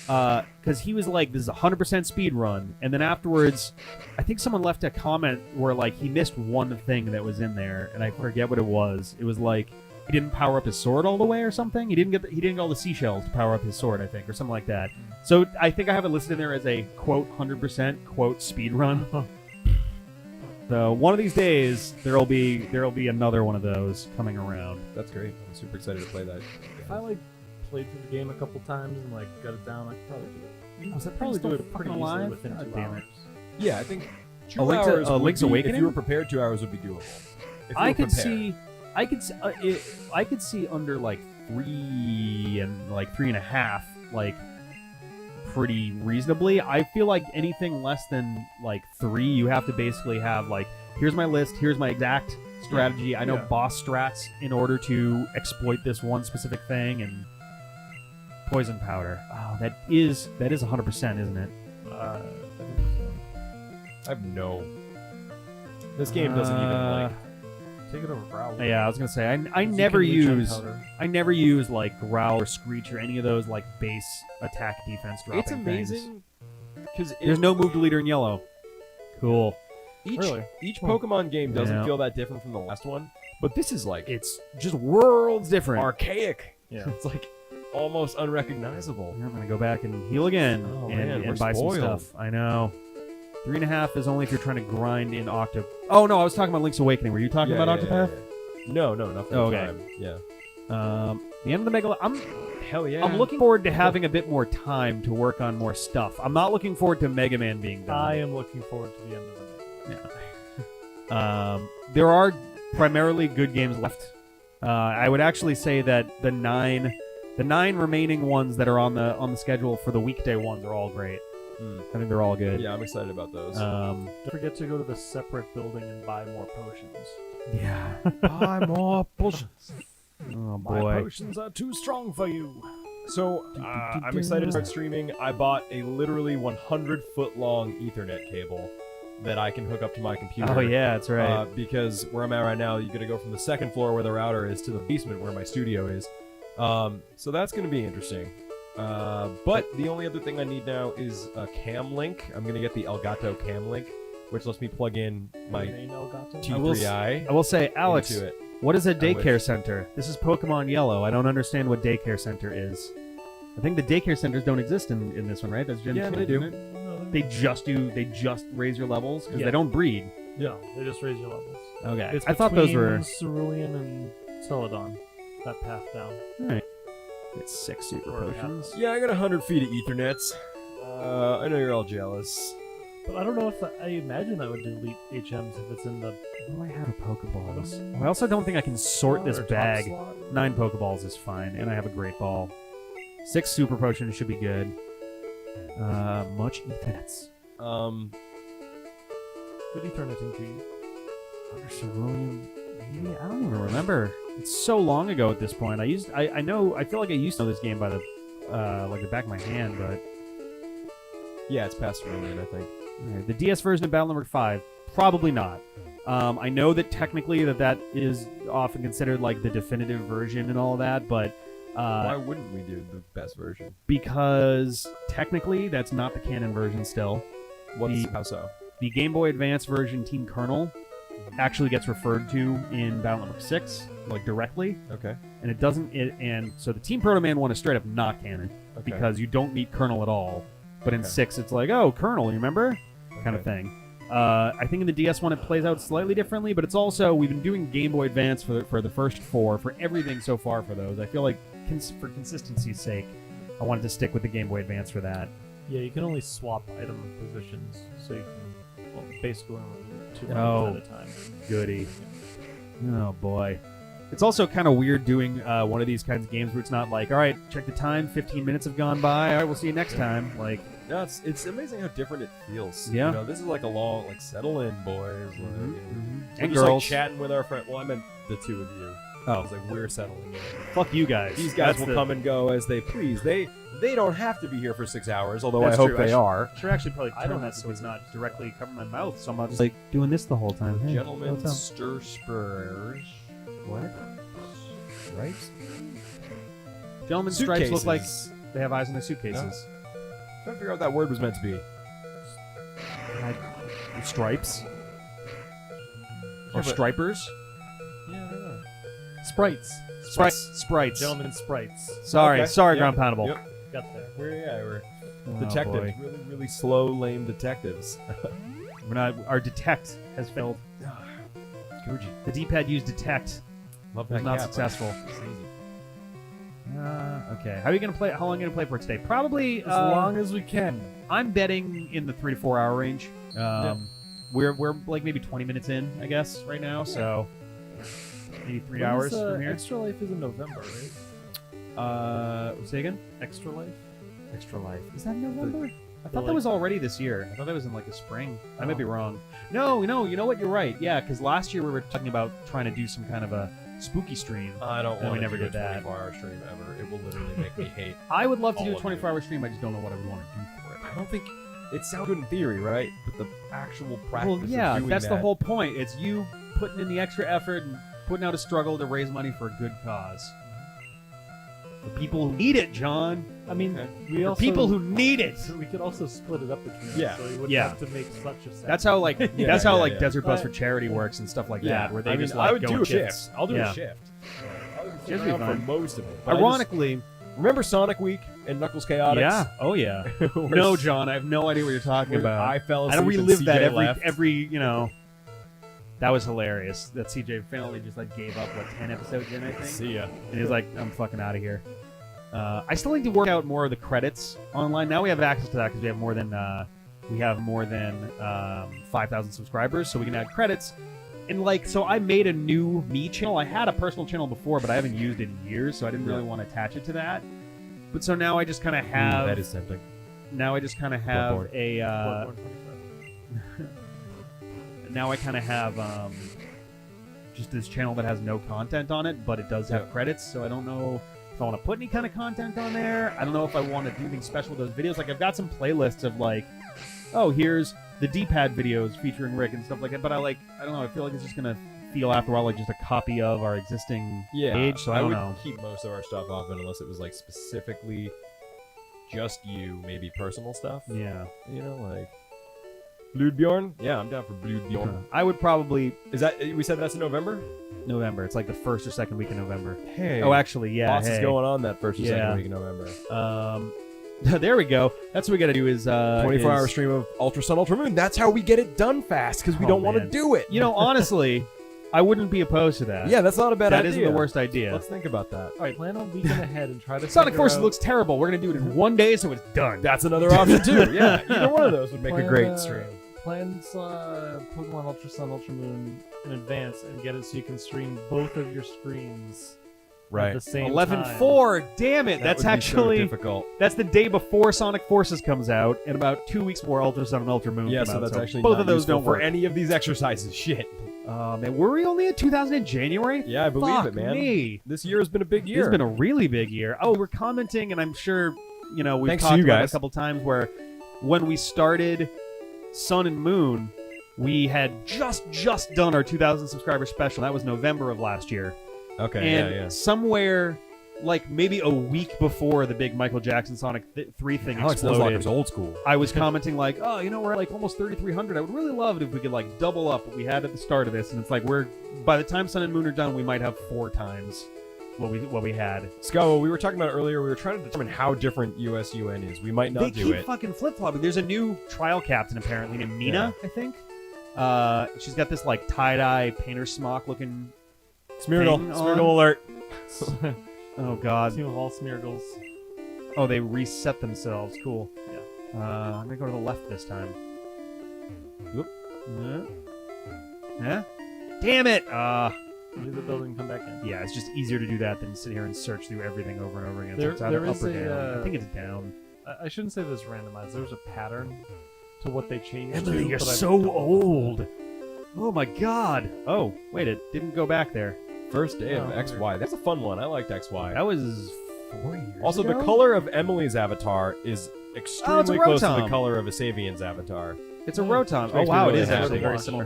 because he was like, "This is 100% speed run," and then afterwards, I think someone left a comment where like he missed one thing that was in there, and I forget what it was. It was like he didn't power up his sword all the way or something. He didn't get all the seashells to power up his sword, I think, or something like that. So I think I have it listed in there as a quote 100% quote speed run. So one of these days there'll be another one of those coming around. That's great. I'm super excited to play that. If I like played through the game a couple times and like got it down, I could probably do it. Was that Probably thing do still it pretty fucking easily alive? within God 2 damn hours. it. Yeah, I think 2 Link's- hours. would Link's be, Awakening? If you were prepared, 2 hours would be doable. If you I were could prepared. I could see under like 3 and like 3.5 like pretty reasonably. I feel like anything less than like 3, you have to basically have like, here's my list, here's my exact strategy. I know Yeah. boss strats in order to exploit this one specific thing, and poison powder. Oh, that is 100%, isn't it? I I have no. This game doesn't even like. take it over Growl. Yeah, I was gonna say I You never can leech on use. powder. I never use like Growl or Screech or any of those like base attack defense dropping It's amazing because There's no move deleter in yellow. Cool. each Really? each Pokemon game doesn't Yeah. feel that different from the last one, but this is like It's just worlds different. archaic. Yeah. It's like almost unrecognizable. I'm gonna go back and heal again Oh, and, man, we're and buy spoiled. some stuff. I know. 3.5 is only if you're trying to grind in Octo. Oh no, I was talking about Link's Awakening. Were you talking Yeah, about yeah, Octopath? yeah. No, not for Oh, the okay. time. Yeah. The end of the Mega. Hell yeah. I'm looking forward to having a bit more time to work on more stuff. I'm not looking forward to Mega Man being done. I am looking forward to the end of the game. There are primarily good games left. I would actually say that the nine remaining ones that are on the schedule for the weekday ones are all great. I think they're all good. Yeah, I'm excited about those. Don't forget to go to the separate building and buy more potions. Yeah. Buy more potions. Oh My boy. potions are too strong for you. So, I'm excited to start streaming. I bought a literally 100-foot long Ethernet cable that I can hook up to my computer. Oh yeah, that's right. Because where I'm at right now, you got to go from the second floor where the router is to the basement where my studio is. So that's going to be interesting. But the only other thing I need now is a cam link. I'm going to get the Elgato cam link, which lets me plug in my T3i I will say, Alex, into it. what is a I daycare wish. center? This is Pokemon Yellow. I don't understand what daycare center is. I think the daycare centers don't exist in this one, right? That's Gen Yeah, 2, they do. isn't it? They just raise your levels because Yeah. they don't breed. Yeah, they just raise your levels. Okay. It's I thought those between were Cerulean and Celadon. That path down. all right. Get 6 super Or potions. Yeah, I got 100 feet of Ethernets. I know you're all jealous. But I don't know if I imagine I would delete HMs if it's in the. Oh, I have a Pokeballs. I also don't think I can sort this or top bag. slot. 9 Pokeballs is fine, and I have a Great Ball. 6 Super Potions should be good. Much Ethernets. Could he turn it into? Under Cerulean, maybe? I don't even remember. It's so long ago at this point. I feel like I used to know this game by the like the back of my hand, but Yeah, it's past Cerulean, I think. the DS version of Battle Number 5, probably not. I know that technically that is often considered like the definitive version and all that, but Why wouldn't we do the best version? because technically that's not the canon version still. How so? The Game Boy Advance version Team Colonel actually gets referred to in Battle Number 6, like directly, Okay. and it doesn't. And so the Team Proto Man one is straight up not canon Okay. because you don't meet Colonel at all. But in Okay. 6, it's like, oh, Colonel, you remember? Kind of thing. I think in the DS one it plays out slightly differently, but it's also we've been doing Game Boy Advance for the first 4 for everything so far for those. I feel like for consistency's sake, I wanted to stick with the Game Boy Advance for that. Yeah, you can only swap item positions, so you can basically only do 2 Oh. items at a time. Goody. Oh boy. It's also kind of weird doing one of these kinds of games where it's not like, all right, check the time, 15 minutes have gone by, all right, we'll see you next time. Like, No, it's amazing how different it feels. Yeah. You know, this is like a long, like, settle in, boys. Like, and we're just, girls. like, chatting with our friend. Well, I meant the 2 of you. Oh. It's like, we're settling in. Fuck you guys. These guys That's will the- come and go as they please. They don't have to be here for 6 hours, although That's I hope true. they are. Should actually probably I turn don't that have so to it's do not directly covering my mouth, so I'm not just like doing this the whole time. Hey, Gentlemen what's up? stir spurs. What? Right? Gentlemen stripes look like Suitcases. they have eyes on their suitcases. Trying to figure out what that word was meant to be. Stripes? Or Yeah, but- stripers? Yeah, I don't know. Sprites. Sprites. Gentlemen sprites. Sorry, Okay. sorry, Yep. Ground Poundable. Yep. Got there. We're Oh, detectives. boy. Really, really slow, lame detectives. We're not. Our detect has failed. Koji. The D-pad used detect. Love Was that not cat, successful. but it's easy. Okay. How are you gonna play? How long are you gonna play for today? Probably As long as we can. I'm betting in the 3 to 4 hour range. We're like maybe 20 minutes in, I guess, right now. So maybe 3 hours from here. Extra Life is in November, right? Say again. Extra Life? Extra Life. Is that November? I thought that like- was already this year. I thought that was in like the spring. I might be wrong. No, you know what? You're right. Yeah, because last year we were talking about trying to do some kind of a spooky stream. I don't And we want to never do did a that. 24-hour stream ever. It will literally make me hate. I would love to do All a of 24-hour stream. I just don't know what I would want to do for it. I don't think it sounds good in theory, right? But the actual practice Well, yeah, of doing that's the that- whole point. It's you putting in the extra effort and putting out a struggle to raise money for a good cause. For people who need it, John. I mean, Okay. we For also people who need it. we could also split it up between us, Yeah. so we wouldn't Yeah. have to make such a set. That's how like Yeah, that's how yeah, like yeah. Desert Bus But- for Charity works and stuff like that, where they I mean, just like I would go do in a shifts. shift. I'll do Yeah. a shift. I'll Shifts be be around for fun. most of it. But I just- Ironically, remember Sonic Week and Knuckles Chaotix? yeah, oh yeah. Where No, John, I have no idea what you're talking where about. I fell I asleep don't and relive that CJ left. every you know. That was hilarious. That CJ finally just like gave up 10 episodes in, I think. See ya. And he's like, I'm fucking out of here. I still need to work out more of the credits online. Now we have access to that because we have more than 5,000 subscribers, so we can add credits. And like, so I made a new me channel. I had a personal channel before, but I haven't used it in years, so I didn't really want to attach it to that. But so now I just kind of have. That is tempting. Now I just kind of have Bloodborne. a. Bloodborne 25. Now I kind of have just this channel that has no content on it, but it does have credits. So I don't know if I want to put any kind of content on there. I don't know if I want to do anything special with those videos. Like I've got some playlists of like, oh, here's the D-pad videos featuring Rick and stuff like that. But I don't know. I feel like it's just gonna feel after a while like just a copy of our existing page. So I don't would know. keep most of our stuff off it unless it was like specifically just you, maybe personal stuff. Yeah. You know, like Bloodbjorn. Yeah, I'm down for Bloodbjorn. I would probably Is that we said that's in November? November. It's like the first or second week in November. Hey. Oh, actually, yeah. Lots is hey. going on that first or Yeah. second week in November. There we go. That's what we got to do. Is 24-hour is- stream of Ultra Sun, Ultra Moon. That's how we get it done fast because we Oh, don't want to man. do it. You know, honestly, I wouldn't be opposed to that. Yeah, that's not a bad That idea. isn't the worst idea. Let's think about that. All right, Plan on weekend ahead and try to. Sonic figure Forces out- looks terrible. We're gonna do it in 1 day, so it's done. That's another option too. Yeah, either one of those would make a Plan, great stream. Plan Pokemon Ultra Sun, Ultra Moon in advance and get it so you can stream both of your screens at the same 11/4. Damn it! That That's would be actually so difficult. that's the day before Sonic Forces comes out, and about 2 weeks before Ultra Sun and Ultra Moon Yeah, come so out. that's actually both not of those useful don't for work. any of these exercises. Shit. Man, were we only at 2000 in January? Yeah, I believe Fuck it, man. me. This year has been a big year. It's been a really big year. Oh, we're commenting, and I'm sure we've Thanks to talked you about it guys. a couple times where when we started Sun and Moon, we had just done our 2,000 subscriber special. That was November of last year. Okay, And somewhere, like maybe a week before the big Michael Jackson Sonic 3 thing Alex exploded, Nuzlocke's old school. I was commenting like, oh, we're at like almost 3,300. I would really love it if we could like double up what we had at the start of this. And it's like by the time Sun and Moon are done, we might have 4 times what we had. 𝐿𝐲𝐦, we were talking about earlier, we were trying to determine how different 𝑈SUN is. We might not They do keep it. fucking flip-flopping. There's a new trial captain apparently named Mina, I think. She's got this like tie-dye painter smock looking Smeargle. thing Smeargle on. alert. Oh god. Team of all Smeargles. Oh, they reset themselves. Cool. Yeah. I'm gonna go to the left this time. Whoop. Yeah. Damn it! Leave the building and come back in. Yeah, it's just easier to do that than sit here and search through everything over and over again. There- so it's either there up is or a, down. I think it's down. I shouldn't say this randomized. There's a pattern to what they changed. Emily, to, you're but I so don't- old. Oh my god. Oh, wait, it didn't go back there. First day of Oh, XY. That's a fun one. I liked XY. That was 4 years Also, ago? the color of Emily's avatar is extremely a close to the Rotom. color of Asavian's avatar. It's a Rotom. Oh Makes me wow, really it is happy. actually very similar.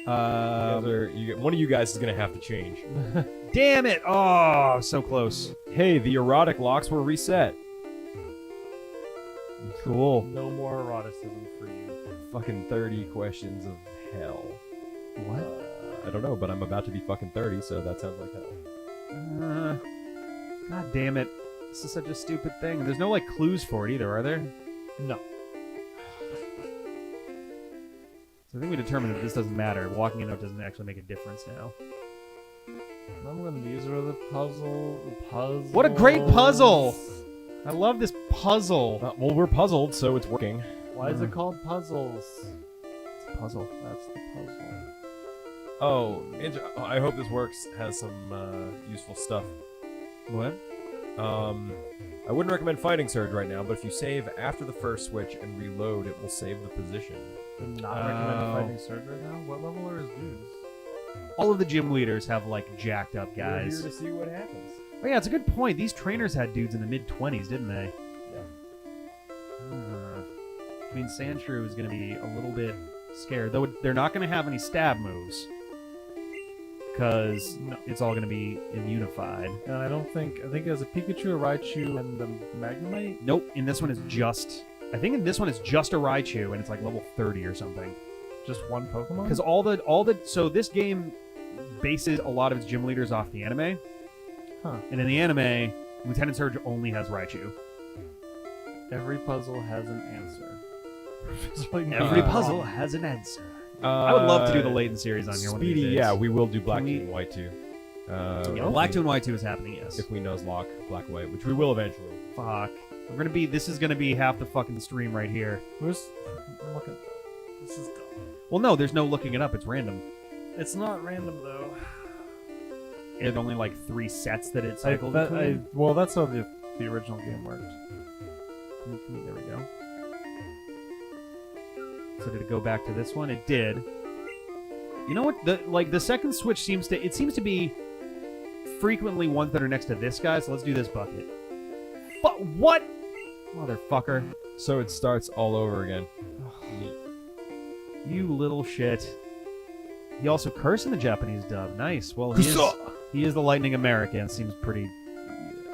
One of you guys is going to have to change. Damn it! Oh, so close. Hey, the erotic locks were reset. Cool. No more eroticism for you. Fucking 30 questions of hell. What? I don't know, but I'm about to be fucking 30, so that sounds like hell. God damn it. This is such a stupid thing. There's no, like, clues for it either, are there? No. So I think we determined that this doesn't matter. Walking a note doesn't actually make a difference now. Remember, these are the puzzles. What a great puzzle! I love this puzzle. Well, we're puzzled, so it's working. Why is it called puzzles? It's a puzzle. That's the puzzle. Oh, I hope this works. Has some useful stuff. What? I wouldn't recommend fighting Surge right now, but if you save after the first switch and reload, it will save the position. Do not recommend fighting Surge right now? What level are his dudes? All of the gym leaders have, like, jacked up guys. We're here to see what happens. Oh, yeah, it's a good point. These trainers had dudes in the mid-20s, didn't they? Yeah. I mean, Sandshrew is going to be a little bit scared. Though they're not going to have any stab moves. Because it's all going to be immunified. And I think it has a Pikachu, a Raichu, and the Magnemite? Nope, in this one it's just... I think in this one it's just a Raichu, and it's like level 30 or something. Just one Pokemon? Because so this game bases a lot of its gym leaders off the anime. Huh. And in the anime, Lieutenant Surge only has Raichu. Every puzzle has an answer. Every puzzle has an answer. I would love to do the Layton series on here. one of these Speedy, days. yeah, we will do Black Can 2 we- and White 2. Yeah, Black 2 and White 2 is happening, yes. If we Nuzlocke Black and White, which we will eventually. Fuck. This is gonna be half the fucking stream right here. Where's... I'm looking... This is dumb. Well, no, there's no looking it up. It's random. It's not random, though. There's only like 3 sets that it cycles between. Well, that's how the original game worked. There we go. So did it go back to this one? It did. You know what? The second switch seems to be frequently ones that are next to this guy. So let's do this bucket. But what? Motherfucker. So it starts all over again. You little shit. He also cursed in the Japanese dub. Nice. Well, he is the Lightning American. Seems pretty...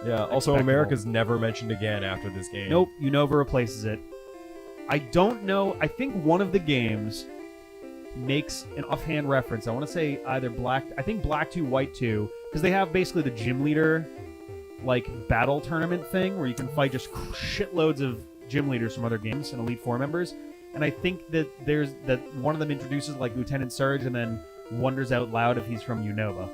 Yeah, also expectable. America's never mentioned again after this game. Nope, Unova replaces it. I don't know. I think one of the games makes an offhand reference. I want to say either Black 2, White 2, because they have basically the gym leader, like, battle tournament thing where you can fight just shitloads of gym leaders from other games and Elite Four members. And I think that one of them introduces, like, Lieutenant Surge, and then wonders out loud if he's from Unova.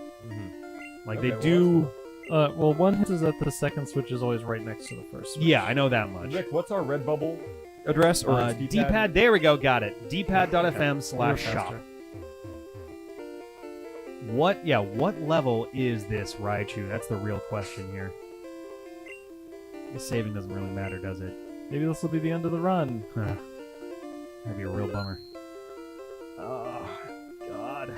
Like they Okay, do. Well, one hint is that the second switch is always right next to the first switch. Yeah, I know that much. Rick, what's our red bubble address or its D-pad. There we go. Got it. You're dpad.fm/shop. faster. What? Yeah. What level is this Raichu? That's the real question here. This saving doesn't really matter, does it? Maybe this will be the end of the run. That'd be a real bummer. Oh, God.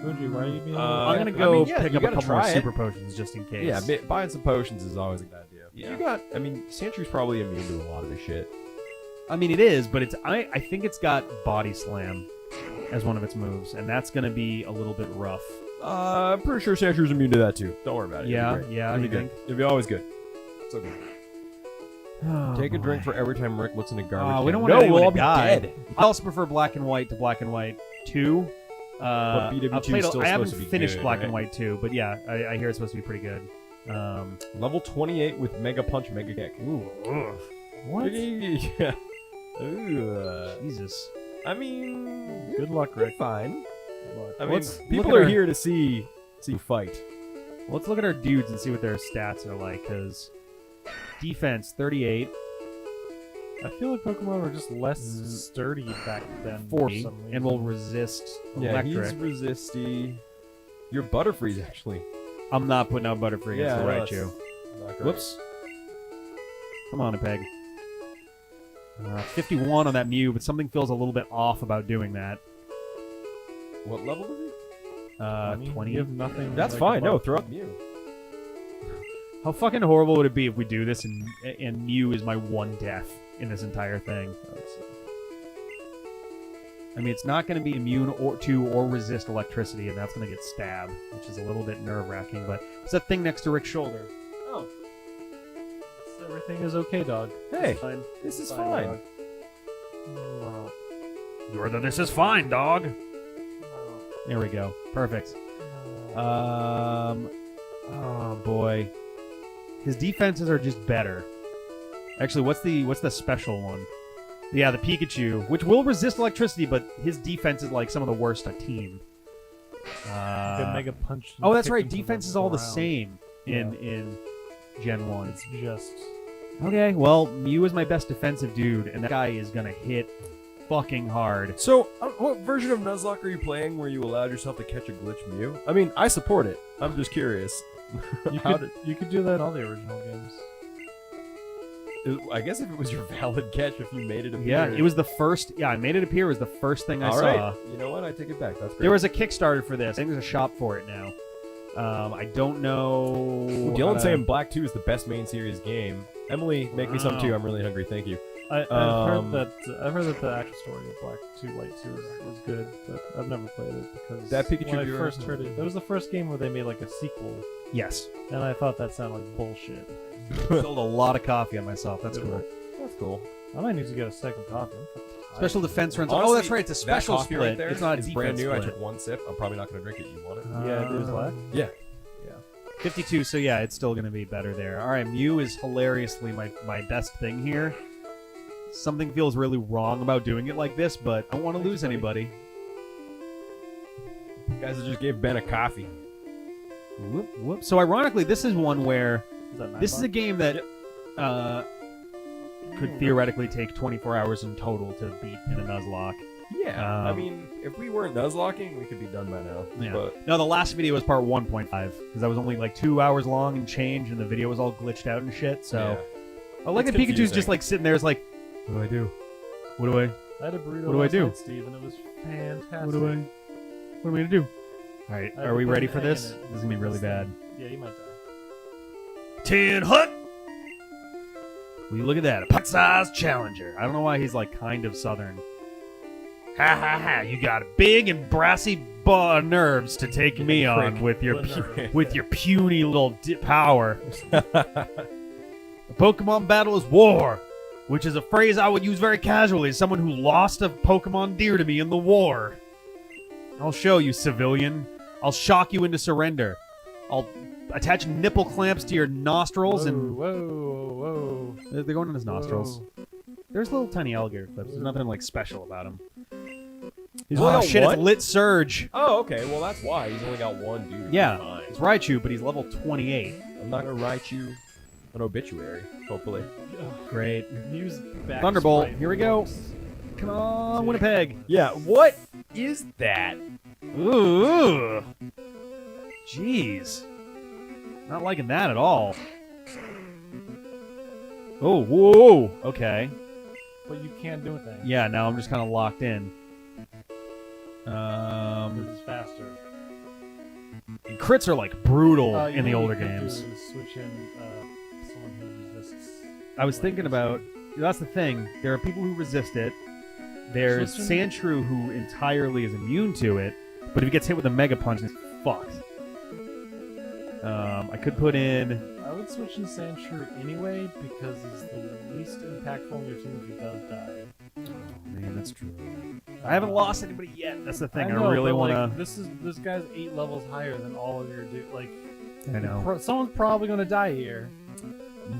Fuji, why are you being? I'm gonna I go mean, yeah, pick you up a gotta couple more try it. super potions just in case. Yeah, buying some potions is always a good idea. Yeah. You got. I mean, Sandshrews probably immune to a lot of his shit. I mean, it is, but it's. I think it's got Body Slam as one of its moves, and that's gonna be a little bit rough. I'm pretty sure Sandshrews immune to that too. Don't worry about it. Yeah, It'll be great. yeah, It'll be you good. think? It'll be always good. So good. Oh, Take a boy. drink for every time Rick looks in a garbage. We can. don't want no, anyone we'll all to be die. dead. I also prefer Black and White to Black and White 2. But BW2 I've played is still I haven't supposed to be finished good, Black right? and White 2, but yeah, I hear it's supposed to be pretty good. Level 28 with Mega Punch, Mega Kick. Ooh, What? Yeah. Ooh, Jesus. I mean, Good luck, you're Rick. fine. I mean, Let's look people at are our- here to see you fight. Let's look at our dudes and see what their stats are like, because defense 38, I feel like Pokemon were just less sturdy back then. for 40, some and will reason. resist Yeah, electric. he's resisty. You're Butterfreeze, actually. I'm not putting out Butterfree against the no, Raichu. that's not great. Whoops. Come on, a peg. 51 on that Mew, but something feels a little bit off about doing that. What level is he? 20. You have nothing. That's like, fine. No, above- throw out Mew. How fucking horrible would it be if we do this and Mew is my one death in this entire thing? I mean, it's not going to be immune to or resist electricity, and that's going to get stabbed, which is a little bit nerve-wracking. But it's that thing next to Rick's shoulder. Oh. Everything is okay, dog. Hey, Fine. this is Fine, fine. dog. No. You're the this is fine, dog. There we go. Perfect. Oh boy, his defenses are just better. Actually, what's the special one? Yeah, the Pikachu, which will resist electricity, but his defense is like some of the worst on team. Good Mega Punch. and Oh, that's kick right. him to Defense the is all the ground. same in Gen 1. It's just. Okay, well, Mew is my best defensive dude, and that guy is gonna hit fucking hard. So, what version of Nuzlocke are you playing where you allowed yourself to catch a glitch Mew? I mean, I support it. I'm just curious. You could do that in all the original games. I guess if it was your valid catch, if you made it appear. Yeah, it was the first. Yeah, I made it appear. It was the first thing I All saw. right. You know what? I take it back. That's great. There was a Kickstarter for this. I think there's a shop for it now. I don't know. Dylan's saying Black 2 is the best main series game. Emily, make me some too. I'm really hungry. Thank you. I've heard that the actual story of Black 2 White 2 is good, but I've never played it because That Pikachu when I viewer- first heard it, that was the first game where they made like a sequel, Yes. and I thought that sounded like bullshit. Spilled a lot of coffee on myself. That's cool. That's cool. I might need to get a second copy. Special defense runs. Honestly, oh, that's right. It's a special that coffee split. right there it's not a is defense brand new. I split. took one sip. I'm probably not going to drink it. You want it? Yeah, it was black. Yeah. 52. So yeah, it's still going to be better there. All right, Mew is hilariously my best thing here. Something feels really wrong about doing it like this, but I don't want to lose anybody. Guys, I just gave Ben a coffee. Whoop, whoop. So ironically, this is one where Is that this is a game that could theoretically take 24 hours in total to beat in a Nuzlocke. Yeah. I mean, if we weren't Nuzlocking, we could be done by now. Yeah. But No, the last video was part 1.5 because that was only like 2 hours long and change, and the video was all glitched out and shit. So I like It's that Pikachu's confusing. just like sitting there. It's like, what do I do? What do I? I had a burrito What do I last do? night, Steve, and it was fantastic. What am I gonna do? All right, I had are to we put ready an for egg in this? it. This is gonna be really bad. Yeah, you might die. Tin Hut. Will you look at that? A pot-sized challenger. I don't know why he's like kind of southern. Ha ha ha! You got big and brassy nerves to take me on with your puny little power. A Pokemon battle is war, which is a phrase I would use very casually as someone who lost a Pokemon dear to me in the war. I'll show you, civilian. I'll shock you into surrender. I'll attach nipple clamps to your nostrils and Whoa. they're going in his nostrils. Whoa. There's little tiny alligator clips. There's nothing like special about them. He's only got shit, one? it's Lit Surge. Oh, okay. Well, that's why he's only got one dude. Yeah, Fine. it's Raichu, but he's level 28. I'm not gonna write you an obituary. Hopefully. Great. Use back Thunderbolt. sprite Here we go. works. Come on, Winnipeg. Yeah. What is that? Ooh. Jeez. Not liking that at all. Oh, whoa. Okay. But you can't do anything. Yeah, now I'm just kind of locked in. This is faster. Crits are like brutal You in the know what older you could games. do is switch in someone who resists. I was thinking about, that's the thing. There are people who resist it. There's Switch in- Sandshrew who entirely is immune to it, but if he gets hit with a Mega Punch, it's fucked. I could put in. I would switch in Sandshrew anyway because he's the least impactful in your team if he does die. Man, that's true. I haven't lost anybody yet. That's the thing. I, know, really but, want like, to. this guy's 8 levels higher than all of your like. I know. Someone's probably gonna die here.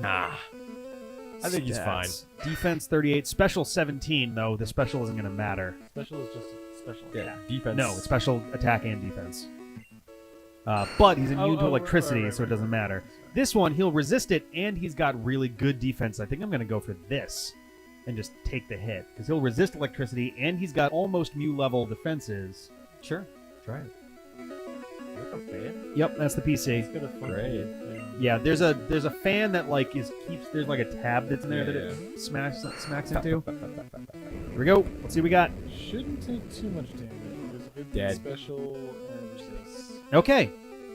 Nah. I think he's fine. Defense 38, special 17. Though the special isn't going to matter. Special is just a special Yeah. attack. Defense. No, it's special attack and defense. But he's immune to electricity, right, so it doesn't matter. This one, he'll resist it, and he's got really good defense. I think I'm going to go for this and just take the hit. Because he'll resist electricity, and he's got almost Mew level defenses. Sure. Try it. You're a fan? Yep, that's the PC. It's got a fun Great. thing. Yeah, there's a fan that like there's like a tab that's in there Yeah, that it smacks into. Here we go. Let's see what we got. Shouldn't take too much damage. There's a good Dead. special and resist. Okay,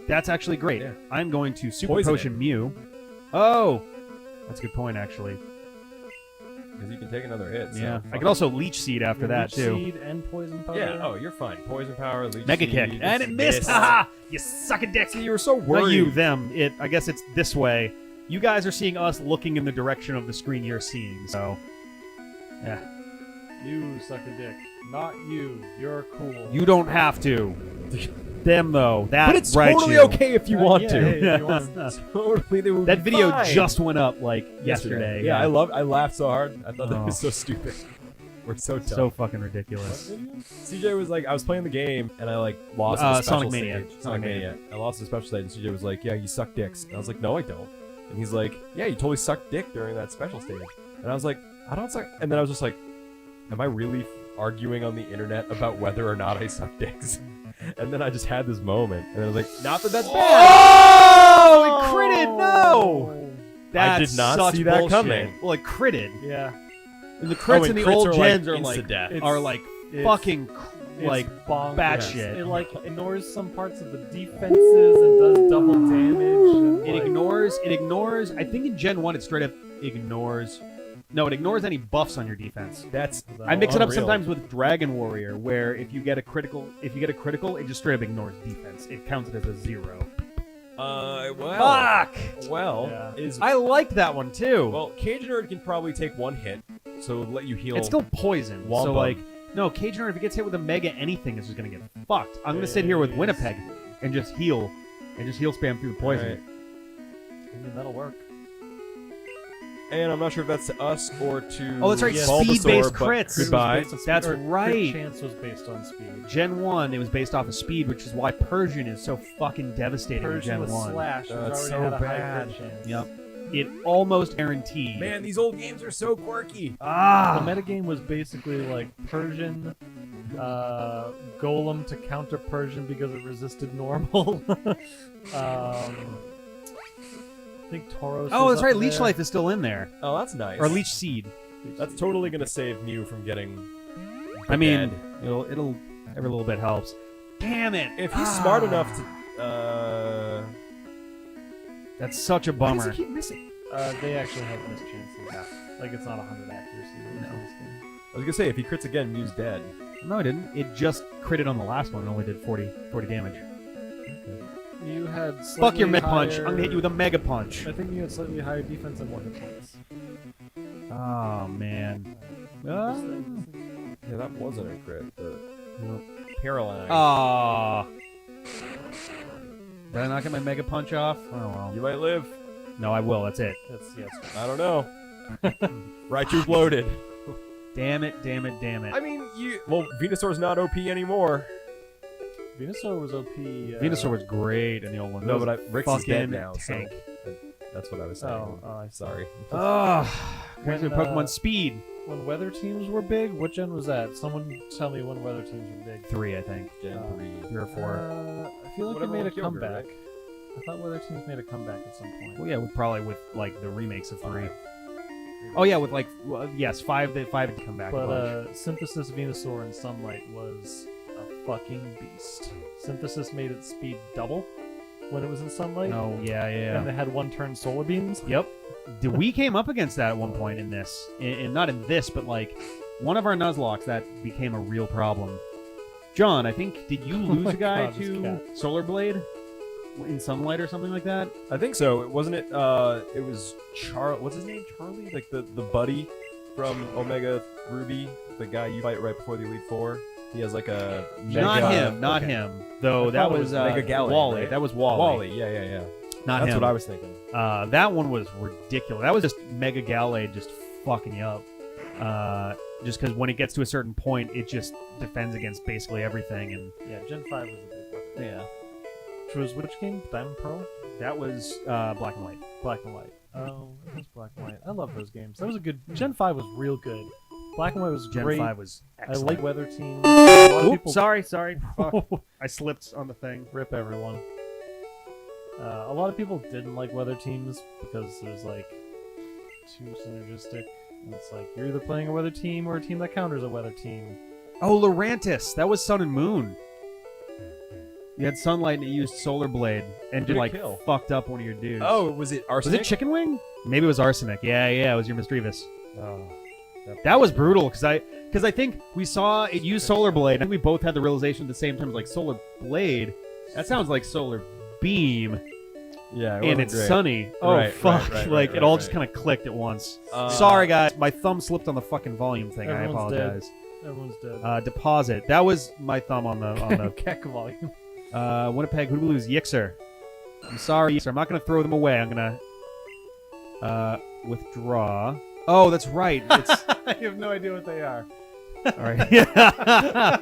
that's actually great. Yeah. I'm going to Super Poison Potion Mew. Oh, that's a good point actually. Because you can take another hit. So Yeah, I fuck could also Leech Seed after Your that Leech too. Seed and poison powder. Yeah. Oh, you're fine. Poison power. Leech Mega Seed, Kick, and it missed. missed. Haha! You suck a dick. See, you were so worried. Not you, them. It. I guess it's this way. You guys are seeing us looking in the direction of the screen you're seeing. So, yeah. You suck a dick. Not you. You're cool. You don't have to. Them though. That But it's right totally you. okay if you want yeah, to. hey, if you want. Totally, they would That be video fine. just went up like yesterday. Yeah, I laughed so hard. I thought that Oh. was so stupid. We're so dumb. So fucking ridiculous. CJ was like, I was playing the game and I like lost the special Sonic Mania. stage. Sonic Mania. I lost the special stage and CJ was like, yeah, you suck dicks. And I was like, no, I don't. And he's like, yeah, you totally sucked dick during that special stage. And I was like, I don't suck. And then I was just like, am I really arguing on the internet about whether or not I suck dicks? And then I just had this moment, and I was like, not that that's bad. Oh, it critted! No! I did That's not such see that bullshit. coming. Well, it critted. Yeah. And the crits in the crits old are gens like are like insta-death. are like It's- fucking It's like bonkers. batshit. It like ignores some parts of the defenses and does double damage. And, It like, ignores. I think in Gen 1 it straight up ignores. No, it ignores any buffs on your defense. That's I mix it up unreal. sometimes with Dragon Warrior, where if you get a critical, it just straight up ignores defense. It counts it as a 0. Well, Fuck! well, Yeah. is I liked that one too. well, 𝐶𝐻 can probably take one hit, so let you heal. it's still poison. Womp So 'em. like, no, 𝐶𝐻 if it gets hit with a Mega anything, is just gonna get fucked. I'm gonna sit here with Winnipeg and just heal spam through the poison. Alright. I mean, that'll work. And I'm not sure if that's to us or to. Oh, that's right, Bulbasaur, speed-based but crits. Goodbye. It was based on speed, That's or crit right. Chance was based on speed. Gen 1, it was based off of speed, which is why Persian is so fucking devastating in Persian Gen with 1. slash Oh, was it's already so had a high bad. crit chance. Yep. It almost guaranteed. Man, these old games are so quirky. The Ah! metagame was basically like Persian, Golem to counter Persian because it resisted normal. I think Tauros. Oh, was that's up right. Leech there. Life is still in there. Oh, that's nice. Or Leech Seed. That's totally gonna save Mew from getting. I mean, dead. it'll every little bit helps. Damn it! If he's smart enough to. That's such a Why does bummer. he keep missing? They actually have missed chances. Like it's not 100 accuracy. in this game. I was gonna say if he crits again, Mew's dead. No, it didn't. It just critted on the last one and only did 40 damage. You had Fuck your slightly Mid Punch. higher- I'm gonna hit you with a Mega Punch. I think you had slightly higher defense and more hit points. Oh, man. Yeah, that wasn't a crit, but. Paralyzed. Ah. Did I not get my Mega Punch off? Oh, well. You might live. No, I will. That's it. That's yes. I don't know. Raichu's loaded. Damn it. I mean, Venusaur's not OP anymore. Venusaur was OP. Venusaur was great in the old one. No, That but was Rix is dead fucking now. tank. So that's what I was saying. I'm Sorry. Crazy with Pokemon Speed. When weather teams were big, what gen was that? Someone tell me when weather teams were big. 3, I think. Gen 3. 3 or 4. I feel like Whatever it made a with Kyogre, comeback. right? I thought weather teams made a comeback at some point. Well, yeah, probably with like the remakes of 3. Oh yeah, with like yes, 5 had come back. a bunch. But Synthesis Venusaur in Sunlight was a fucking beast. Synthesis made its speed double when it was in Sunlight. Oh yeah. And it had 1-turn solar beams. Yep. We came up against that at one point in this, and not in this, but like one of our Nuzlocks that became a real problem. John, I think did you lose a guy God, this to cat. Solar Blade in Sunlight or something like that? I think so. Wasn't it? It was What's his name? Charlie? Like the buddy from Omega Ruby, the guy you fight right before the Elite Four. He has like a Not him. Though I that thought it was was Mega Gallade, Wally. right? That was Wally. Wally. Yeah. Not That's him. what I was thinking. That one was ridiculous. That was just Mega Gallade just fucking you up. Just because when it gets to a certain point, it just defends against basically everything. And Yeah, Gen 5 was a big one. yeah, Which was which game? Diamond Pearl? that was Black and White. Black and White. Oh, it was Black and White. I love those games. That was a good. Gen 5 was real good. Black and White was Gen great. 5 was I excellent. like Weather Team. A lot of people Sorry. Fuck. I slipped on the thing. rip everyone. A lot of people didn't like Weather Teams because it was like too synergistic. And it's like you're either playing a Weather Team or a team that counters a Weather Team. Oh, Lurantis. That was Sun and Moon. You had Sunlight and it used Solar Blade and Did it like kill? fucked up one of your dudes. Oh, was it was Arsenic? it Chicken Wing? Maybe it was Arsenic. Yeah, it was your Misdreavus. Oh, That was brutal because I think we saw it use Solar Blade. I think we both had the realization at the same time, like Solar Blade. That sounds like Solar Beam, yeah. It and wasn't it's great. sunny. Oh Right, fuck! right, like right, it all right. just kind of clicked at once. Uh, Sorry guys, my thumb slipped on the fucking volume thing. I Everyone's dead. apologize. Everyone's dead. Deposit. That was my thumb on the Keck volume. Winnipeg. Who do we lose? Yixer. I'm sorry, Yixer. I'm not gonna throw them away. I'm gonna withdraw. Oh, that's right. It's I have no idea what they are. all right. Yeah.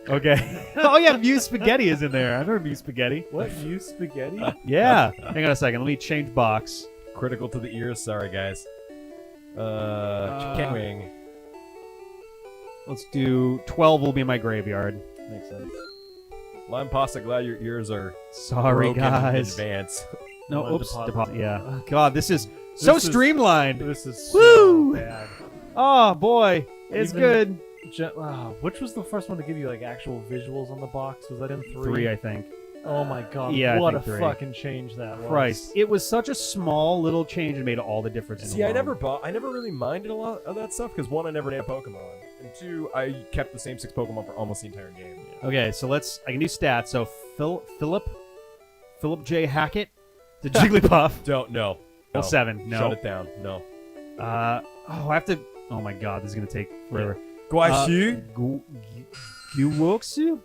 Okay. Oh yeah, Muse Spaghetti is in there. I've heard Muse Spaghetti. What? You spaghetti? Yeah. Hang on a second. Let me change box. Critical to the ears. Sorry, guys. Chicken Wing. Let's do 12. Will be my graveyard. Makes sense. Lime Pasta, glad your ears are Sorry, broken guys. in advance. No, One oops. deposit. Yeah. God, this is so This is- streamlined. This is Woo! so bad. Oh boy, it's Even- good. Which was the first one to give you like actual visuals on the box? Was that in 3? 3, I think. Oh my god! Yeah, I what a think 3. fucking change that was. Christ, it was such a small little change and made all the difference. In See, the I world. never really minded a lot of that stuff because 1, I never named Pokemon, and 2, I kept the same 6 Pokemon for almost the entire game. Okay, so I can do stats. So Philip J. Hackett, the Jigglypuff. Don't no. Well, 7. No. Shut it down. No. I have to. Oh my god, this is gonna take forever. 𝐵𝐲𝐦 𝐿𝐲𝐦.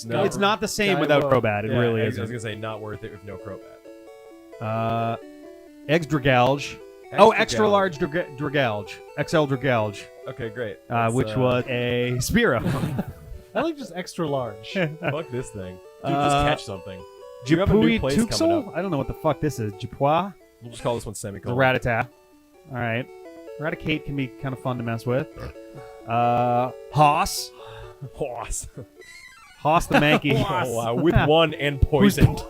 No. It's not the same Guy without Wo. Crobat. It really I was isn't. gonna say not worth it with no Crobat. 𝐿𝐲𝐦. Oh, extra large Dragalge. XL Dragalge. Okay, great. Which was a Spearow. I like just extra large. Fuck this thing. Dude, just catch something. You have a Jipui new place coming Tuxel? up. I don't know what the fuck this is. Jipois? We'll just call this one The semicolon. Rattata. Alright. Raticate can be kind of fun to mess with. Hoss. Horse. Hoss the Mankey. Oh, wow. With 1 and poisoned.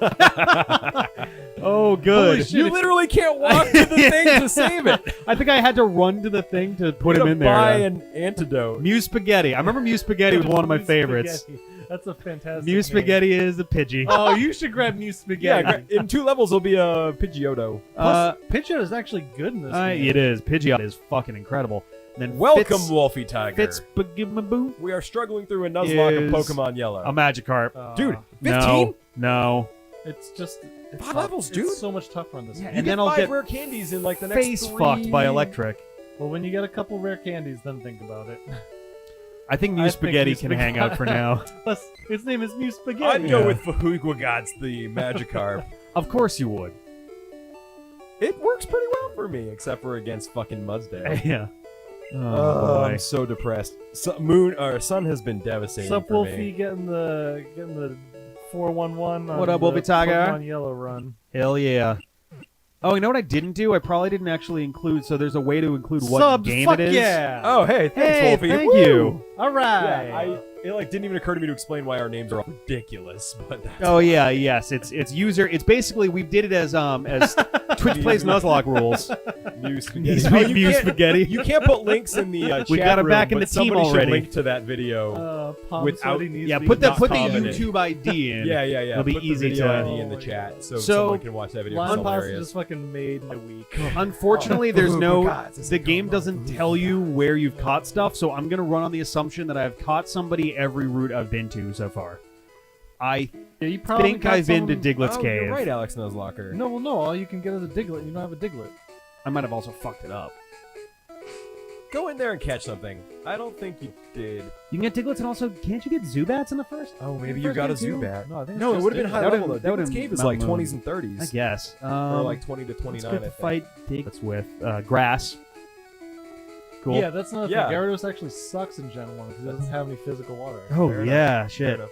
Oh, good. Holy shit, you literally can't walk to the thing to save it. I think I had to run to the thing to put You him gotta in there. buy an antidote. Muse Spaghetti. I remember Muse Spaghetti was one of my Muse favorites. Spaghetti. That's a fantastic Muse name. Spaghetti is the Pidgey. Oh, you should grab Muse Yeah, Spaghetti. in 2 levels it'll be a Pidgeotto. Plus, Pidgeot is actually good in this game. It is. Pidgeot is fucking incredible. And then Welcome, Wolfie Tiger. Fitzbagibaboo. We are struggling through a Nuzlocke of Is Pokemon Yellow. A Magikarp. Dude, 15? No. It's just... It's 5 levels, dude. It's so much tougher in this game. You and get then I'll 5 get rare candies in like the next face 3... fucked by Electric. Well, when you get a couple rare candies, then think about it. I think I Muse think Spaghetti Muse can hang out for now. Plus, its name is Muse Spaghetti. I'd go with 𝐵𝐲𝐦 the Magikarp. Of course you would. It works pretty well for me, except for against fucking Mudsdale. Yeah. Oh, boy. I'm so depressed. Sun has been devastating Sup, for Wolfie, me. getting the 411. What up, Wolfie Tiger? Pokemon Yellow run. Hell yeah. Oh, you know what I didn't do? I probably didn't actually include. So there's a way to include what game it is. Yeah. Oh, hey, thanks, Hey, Wolfie. thank Woo! you. All right. Yeah, it didn't even occur to me to explain why our names are all ridiculous, but that's Oh yeah, yes. It's user. It's basically we did it as Twitch plays Nuzlocke rules. Mew He's Spaghetti. Mew Spaghetti. You can't put links in the chat We got it room, back in but the team somebody should already. link to that video. Palm without- Sweaty needs Yeah, to be put the commented. YouTube ID in. Yeah. It'll be Put the easy video to. ID in the chat so So- someone can watch that video. It's Line Pasta hilarious. just fucking made my week. Unfortunately, there's Oh, no. God, this is The game going doesn't tell you where you've caught stuff, so I'm gonna run on the assumption that I've caught somebody every route I've been to so far. I Yeah, you probably think got I've been to some- Diglett's cave. You're right, Alex Nuzlocke. No, well, no. All you can get is a Diglett. You don't have a Diglett. I might have also fucked it up. Go in there and catch something. I don't think you did. You can get Diglets, and also can't you get Zubats in the first? Oh, maybe you got a Zubat. No, I think No, it it's would have been just high That level would've- though. that would've Diglett's cave is Mount like Moon. 20s and 30s. I guess. Or like 20 to let's 29, go I think. fight Diglets with grass. Cool. Yeah, that's another Yeah. thing. Gyarados actually sucks in Gen 1 because it doesn't have any physical water. Oh Fair yeah, Fair shit. enough.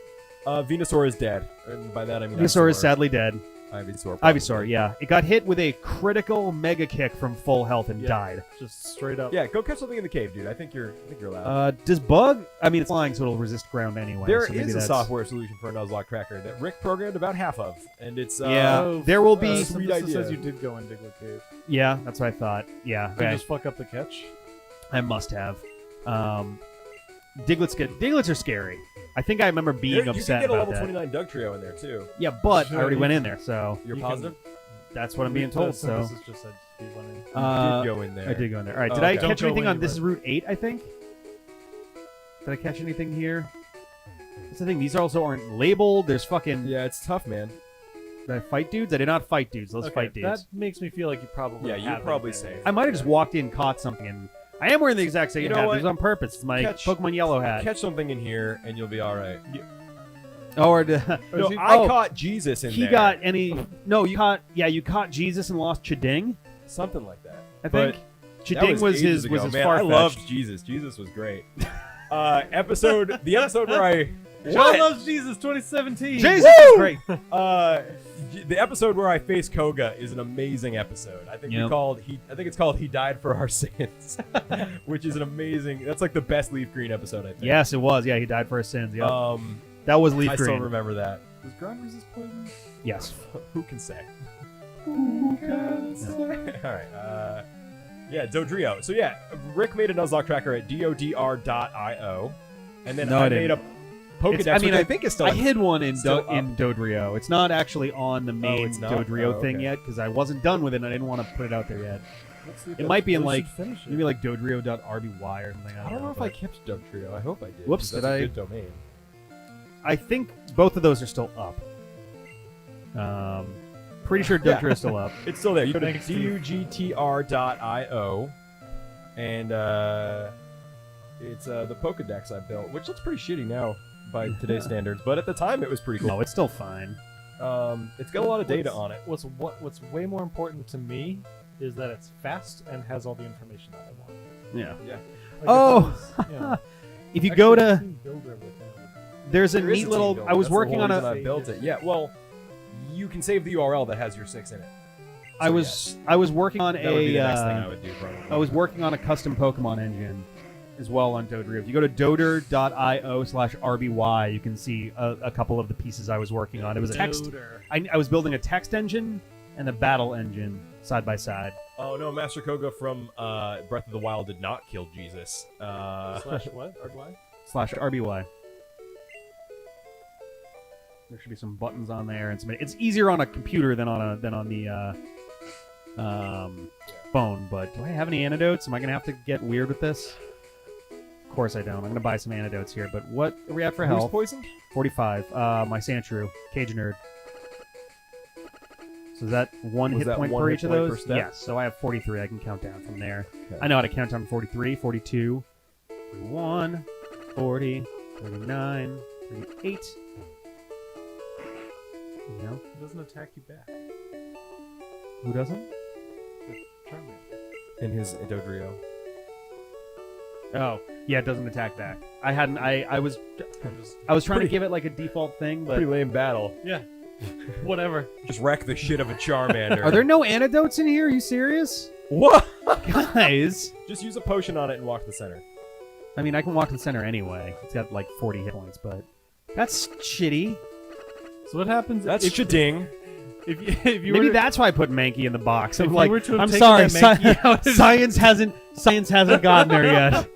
Venusaur is dead. And by that I mean Venusaur is sadly dead. Ivysaur. probably. Ivysaur, yeah. It got hit with a critical mega kick from full health and Yeah. died. Just straight up. Yeah, go catch something in the cave, dude. I think you're allowed. Does Bug? I mean, it's flying, so it'll resist ground anyway. There so maybe is a that's... software solution for a Nuzlocke tracker that Rick programmed about half of, and it's Yeah, there will be. sweet This idea. says you did go in Diglett Cave. Yeah, that's what I thought. Yeah, Did you okay. just fuck up the catch? I must have. Diglets are scary. I think I remember being you upset can get a about level that. 29 Doug Trio in there too. Yeah, but I Sure, already you went in can- there, so You're You positive? that's what I'm being told. So This is just said you went in. You Uh, did go in there. I did go in there. All right, Oh, did I okay. catch Don't go anything on anywhere. this is Route 8? I think. Did I catch anything here? That's the thing. These also aren't labeled. There's fucking. Yeah, it's tough, man. Did I fight dudes? I did not fight dudes. Let's Okay, fight dudes. That makes me feel like you probably Yeah, you're haven't probably been safe. in. I might have just walked in, caught something, and I am wearing the exact same You know hat. what? This is on purpose. It's my Catch- Pokemon Yellow hat. Catch something in here, and you'll be all right. Oh, or Or No, is he- I caught Jesus in he there. got any? No, you caught Jesus and lost Chiding. something like that. I But think that Chiding was ages his ago. Man, far I loved Jesus. Jesus was great. The episode where I John Loves Jesus 2017. Jesus is great. the episode where I face 𝐿𝐲𝐦 is an amazing episode. I think Yep. I think it's called He Died for Our Sins, which is an amazing. That's like the best Leaf Green episode, I think. Yes, it was. Yeah, he died for his sins. Yeah, Um, that was Leaf I Green. still remember that. Does ground resist poison? Yes. Who can say? All right. Yeah, Dodrio. So yeah, Rick made a Nuzlocke tracker at dodr.io, and then No, I I made a didn't. Pokedex, I mean, which I I- think is still. I hid one in still up. Dodrio. It's not actually on the main it's not? Dodrio Oh, thing okay. yet because I wasn't done with it and I didn't want to put it out there yet. It might be in like finish it. maybe like dodrio.rby or something. I don't know if I kept Dugtrio. I hope I did. Whoops, 'cause did that's I? a good domain. I think both of those are still up. Pretty sure Yeah. Dodrio is still up. It's still there. You go to Thanks, Steve. dugtr.io, and it's the Pokedex I built, which looks pretty shitty now by today's standards, but at the time it was pretty cool. No, it's still fine. It's got a lot of data on it. What's way more important to me is that it's fast and has all the information that I want. Yeah. Yeah. Like, Oh! if it was, you know, If you actually, go the to, team builder with it. there's a There is neat team little. builder. I was That's the working whole on reason a. I built it. Yeah. Well, you can save the URL that has your 6 in it. I was working on That would be the next thing I a. would do. Probably. I was working on a custom Pokemon engine as well on Dodrio. If you go to doder.io/rby, you can see a couple of the pieces I was working on. It was a text. Builder. I was building a text engine and a battle engine side by side. Oh no, Master Koga from Breath of the Wild did not kill Jesus. Slash what? RY? /RBY. There should be some buttons on there, and some. It's easier on a computer than on the phone. But do I have any antidotes? Am I gonna have to get weird with this? Of course I don't. I'm gonna buy some antidotes here. But what are we at for Who's health? poisoned? 45. My Sandshrew, Cage Nerd. So is that one Was hit that point one per hit each of point per those? step? Yes. So I have 43. I can count down from there. Okay. I know how to count down 43, 42, 41, 40, 39, 38. You know? It doesn't attack you back. Who doesn't? Charmander. In his Dodrio. Oh, yeah, it doesn't attack back. I hadn't. I was trying to give it like a default thing, but Pretty lame battle. Yeah. Whatever. Just wreck the shit of a Charmander. are there no antidotes in here? Are you serious, What? guys? Just use a potion on it and walk to the center. I mean, I can walk to the center anyway. It's got like 40 hit points, but that's shitty. So what happens That's if shitting. if you Maybe were that's why I put Mankey in the box. I'm If you like, were to have I'm taken sorry, that Mankey out of- science hasn't gotten there yet.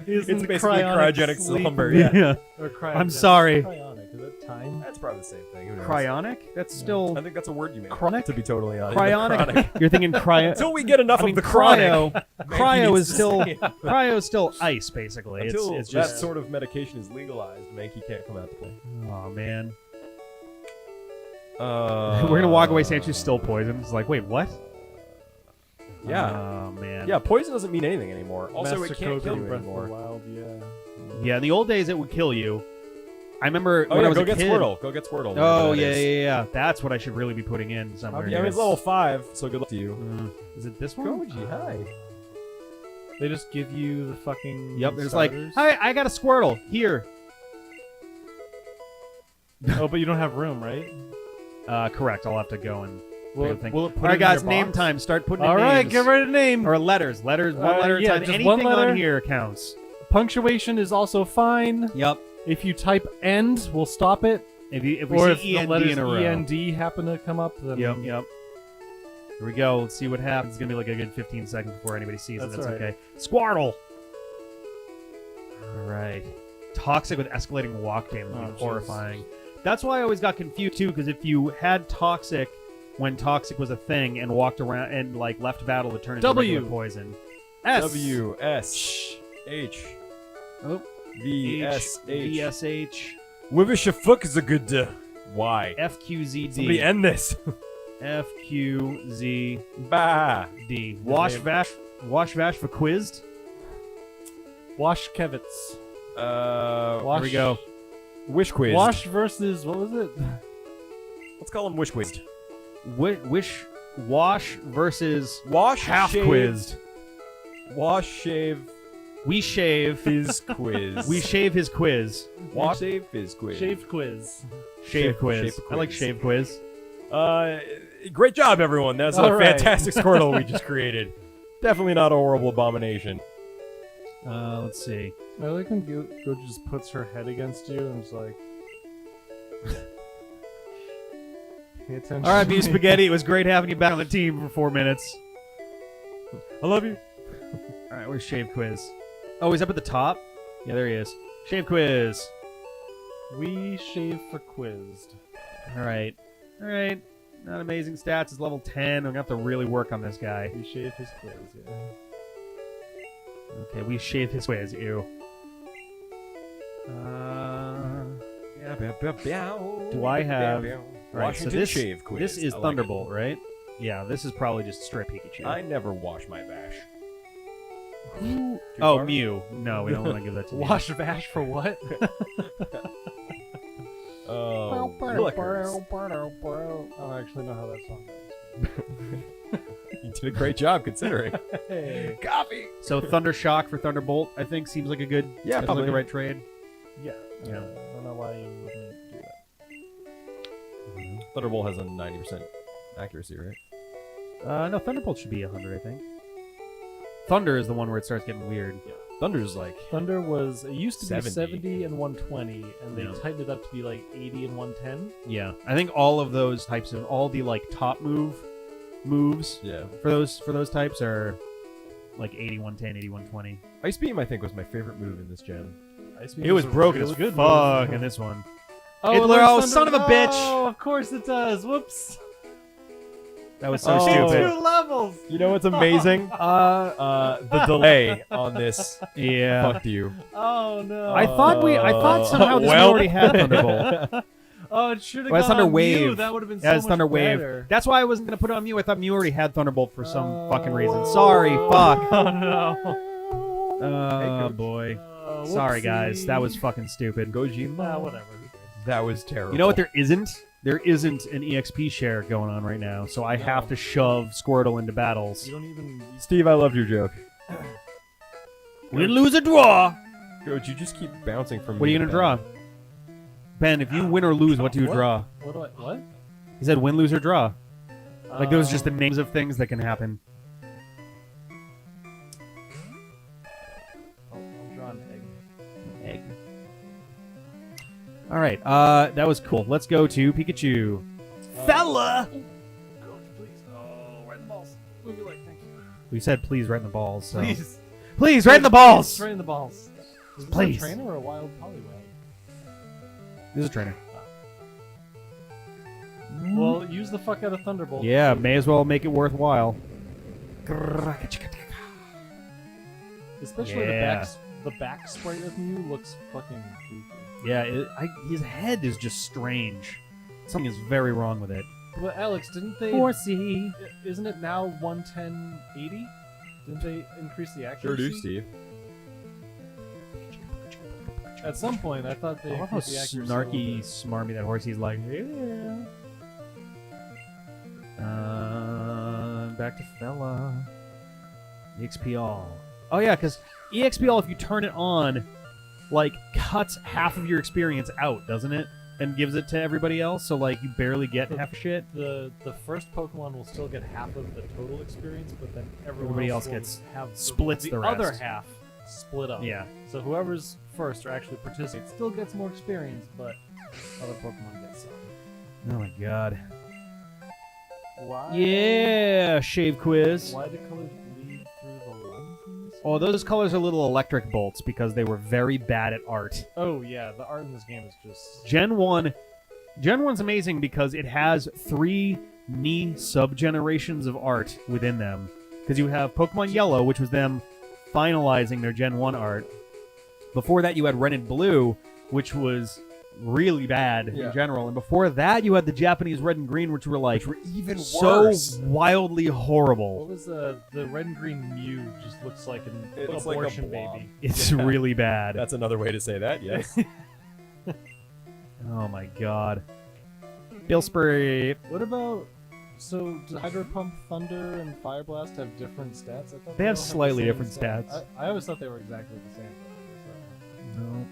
He's It's in basically cryogenic sleep. slumber. Yeah. Or cryogenic. I'm sorry. Cryonic. Is that time? That's probably the same thing. Who knows? Cryonic? That's still I think that's a word you made. Chronic? To be totally honest. cryonic. You're thinking cryo. Until we get enough I mean, of the chronic. cryo needs is to still stay out. cryo is still ice basically. Until It's that just sort of medication is legalized, Mankey can't come out to play. oh man. We're We're gonna walk away saying she's still poisoned. It's like, wait, what? Yeah. Oh man. Yeah, poison doesn't mean anything anymore. Also, Master it can't kill Code you Breath of the anymore. Wild, yeah. Yeah. In the old days, it would kill you. I remember Oh when yeah, I was go a get kid. Squirtle. Go get Squirtle. Oh whatever that yeah, is. yeah. That's what I should really be putting in somewhere. Yeah, I mean, it's level 5, so good luck to you. Is it this one? Koji, hi. They just give you the fucking Yep. There's like, starters. hi, I got a Squirtle here. Oh, but you don't have room, right? Correct. I'll have to go and. Will Will it put All it right, in guys. your Name box? time. Start putting. All in right, names. get ready to name. Or letters. One letter at a yeah, time. just Anything one letter. on here counts. Punctuation is also fine. Yep. If you type end, we'll stop it. If we Or if see the END letters in a row. END happen to come up, then Yep. Here we go. Let's see what happens. It's gonna be like a good 15 seconds before anybody sees it. That's That's all right. okay. Squirtle. All right. Toxic with escalating walk damage would Oh, be jeez. horrifying. That's why I always got confused too. Because if you had toxic when toxic was a thing and walked around and like left battle to turn into W. regular poison. S. W S H Oh. V S H VSH. 𝐿𝐲𝐦 Y. FQZD. Somebody end this. FQZD. Bah. Wash Vash for quizzed. Washkevitz. Here we go. Wish quiz. Wash versus what was it? Let's call him Wish quiz. Wash versus Wash half shave, quizzed. Wash shave We shave. his quiz. We shave his quiz. Wash shave his quiz. Shaved quiz. Shave quiz. shape I like quiz. shave quiz. Great job, everyone. That's All a right. fantastic Squirtle we just created. Definitely not a horrible abomination. Let's see. I like when Go just puts her head against you and is like, pay attention. All right, Beef Spaghetti. It was great having you back on the team for 4 minutes. I love you. All right, where's shave quiz? Oh, he's up at the top. Yeah, there he is. Shave quiz. We shave for quizzed. All right. Not amazing stats. It's level 10. I'm gonna have to really work on this guy. We shave his quiz, yeah. Okay, we shave his quiz. Ew. Do I have? All right, so Washington this shave quiz. this is I like Thunderbolt, right? Yeah, this is probably just straight Pikachu. it. I never wash my bash. Oh, far? Mew. No, we don't want to give that to Mew. Wash Vash for what? Oh, liquors. I don't actually know how that song goes. You did a great job considering. Hey. Coffee. So Thunder Shock for Thunderbolt, I think seems like a good, Yeah, seems like probably. the right trade. Yeah. Yeah. I don't know why you wouldn't do that. Thunderbolt has a 90% accuracy, right? No, Thunderbolt should be 100, I think. Thunder is the one where it starts getting weird. Thunder's like Thunder was, it used to 70. be 70 and 120, and they Yeah. tightened it up to be like 80 and 110. Yeah, I think all of those types of all the like top moves yeah. for those types are like 80, 110, 80, 120. Ice Beam, I think, was my favorite move in this gen. Ice Beam It was a broken really as good fuck move. in this one. Oh, It- it learns oh, Thunder- son of a bitch. Oh, of course it does. Whoops. That was so Oh. stupid. 2 levels. You know what's amazing? The delay on this Yeah. fucked you. Oh no. I thought somehow this well. already had Thunderbolt. Oh, it should have Well, gone that's Thunder on Mew. Wave. That would have been Yeah, so it's much Thunder Wave. better. That's why I wasn't gonna put it on Mew. I thought Mew already had Thunderbolt for some fucking reason. Sorry, fuck. Oh no. Oh boy. Oh, Sorry guys, that whoopsie. was fucking stupid. Nah, whatever. That was terrible. You know what there isn't? There isn't an EXP share going on right now, so I have to shove Squirtle into battles. You don't even. Steve, I loved your joke. Win, lose, or draw. Coach, you just keep bouncing from. What are me you to gonna draw? Ben, if you win or lose, what do you draw? What? He said win, lose, or draw. Like those are just the names of things that can happen. I'll draw an egg. All right, that was cool. Let's go to Pikachu. Fella! Coach, please. Oh, right in the balls. Move your leg, thank you. We said please right in the balls. So. Please. Please, right in the balls! Right in the balls. Is this Please. a trainer or a wild Poliwag? This is a trainer. Well, use the fuck out of Thunderbolt. Yeah, may as well make it worthwhile. Especially Yeah. the back sprite of Mew looks fucking goofy. Yeah, his head is just strange. Something is very wrong with it. But Alex, didn't they? Horsey. Isn't it now 11080? Didn't they increase the Sure accuracy? do, Steve. At some point, I thought they I love how increased the accuracy. a snarky, little bit. smarmy that Horsey's like. Yeah. Back to Fella. EXP all. Oh yeah, because EXP all, if you turn it on, like cuts half of your experience out, doesn't it? And gives it to everybody else, so like you barely get half shit. The first Pokemon will still get half of the total experience, but then Everybody else will gets have splits the other rest. half split up. Yeah. So whoever's first or actually participates still gets more experience, but other Pokemon get some. Oh my god. Why? Yeah, shave quiz. Why do colors bleed through the lens in this? Oh, those colors are little electric bolts because they were very bad at art. Oh yeah, the art in this game is just. Gen 1's amazing because it has 3 knee sub-generations of art within them. Because you have Pokemon Yellow, which was them finalizing their Gen 1 art. Before that, you had Red and Blue, which was really bad in general. And before that, you had the Japanese Red and Green, which were like even so worse. wildly horrible. What was the red and green Mew? Just looks like an It looks like a abortion blob. baby. It's really bad. That's another way to say that. Yes. Oh my god. Bill Spray. What about? So, do Hydro Pump, Thunder, and Fire Blast have different stats? I thought They have all the slightly same different stats. I always thought they were exactly the same. No.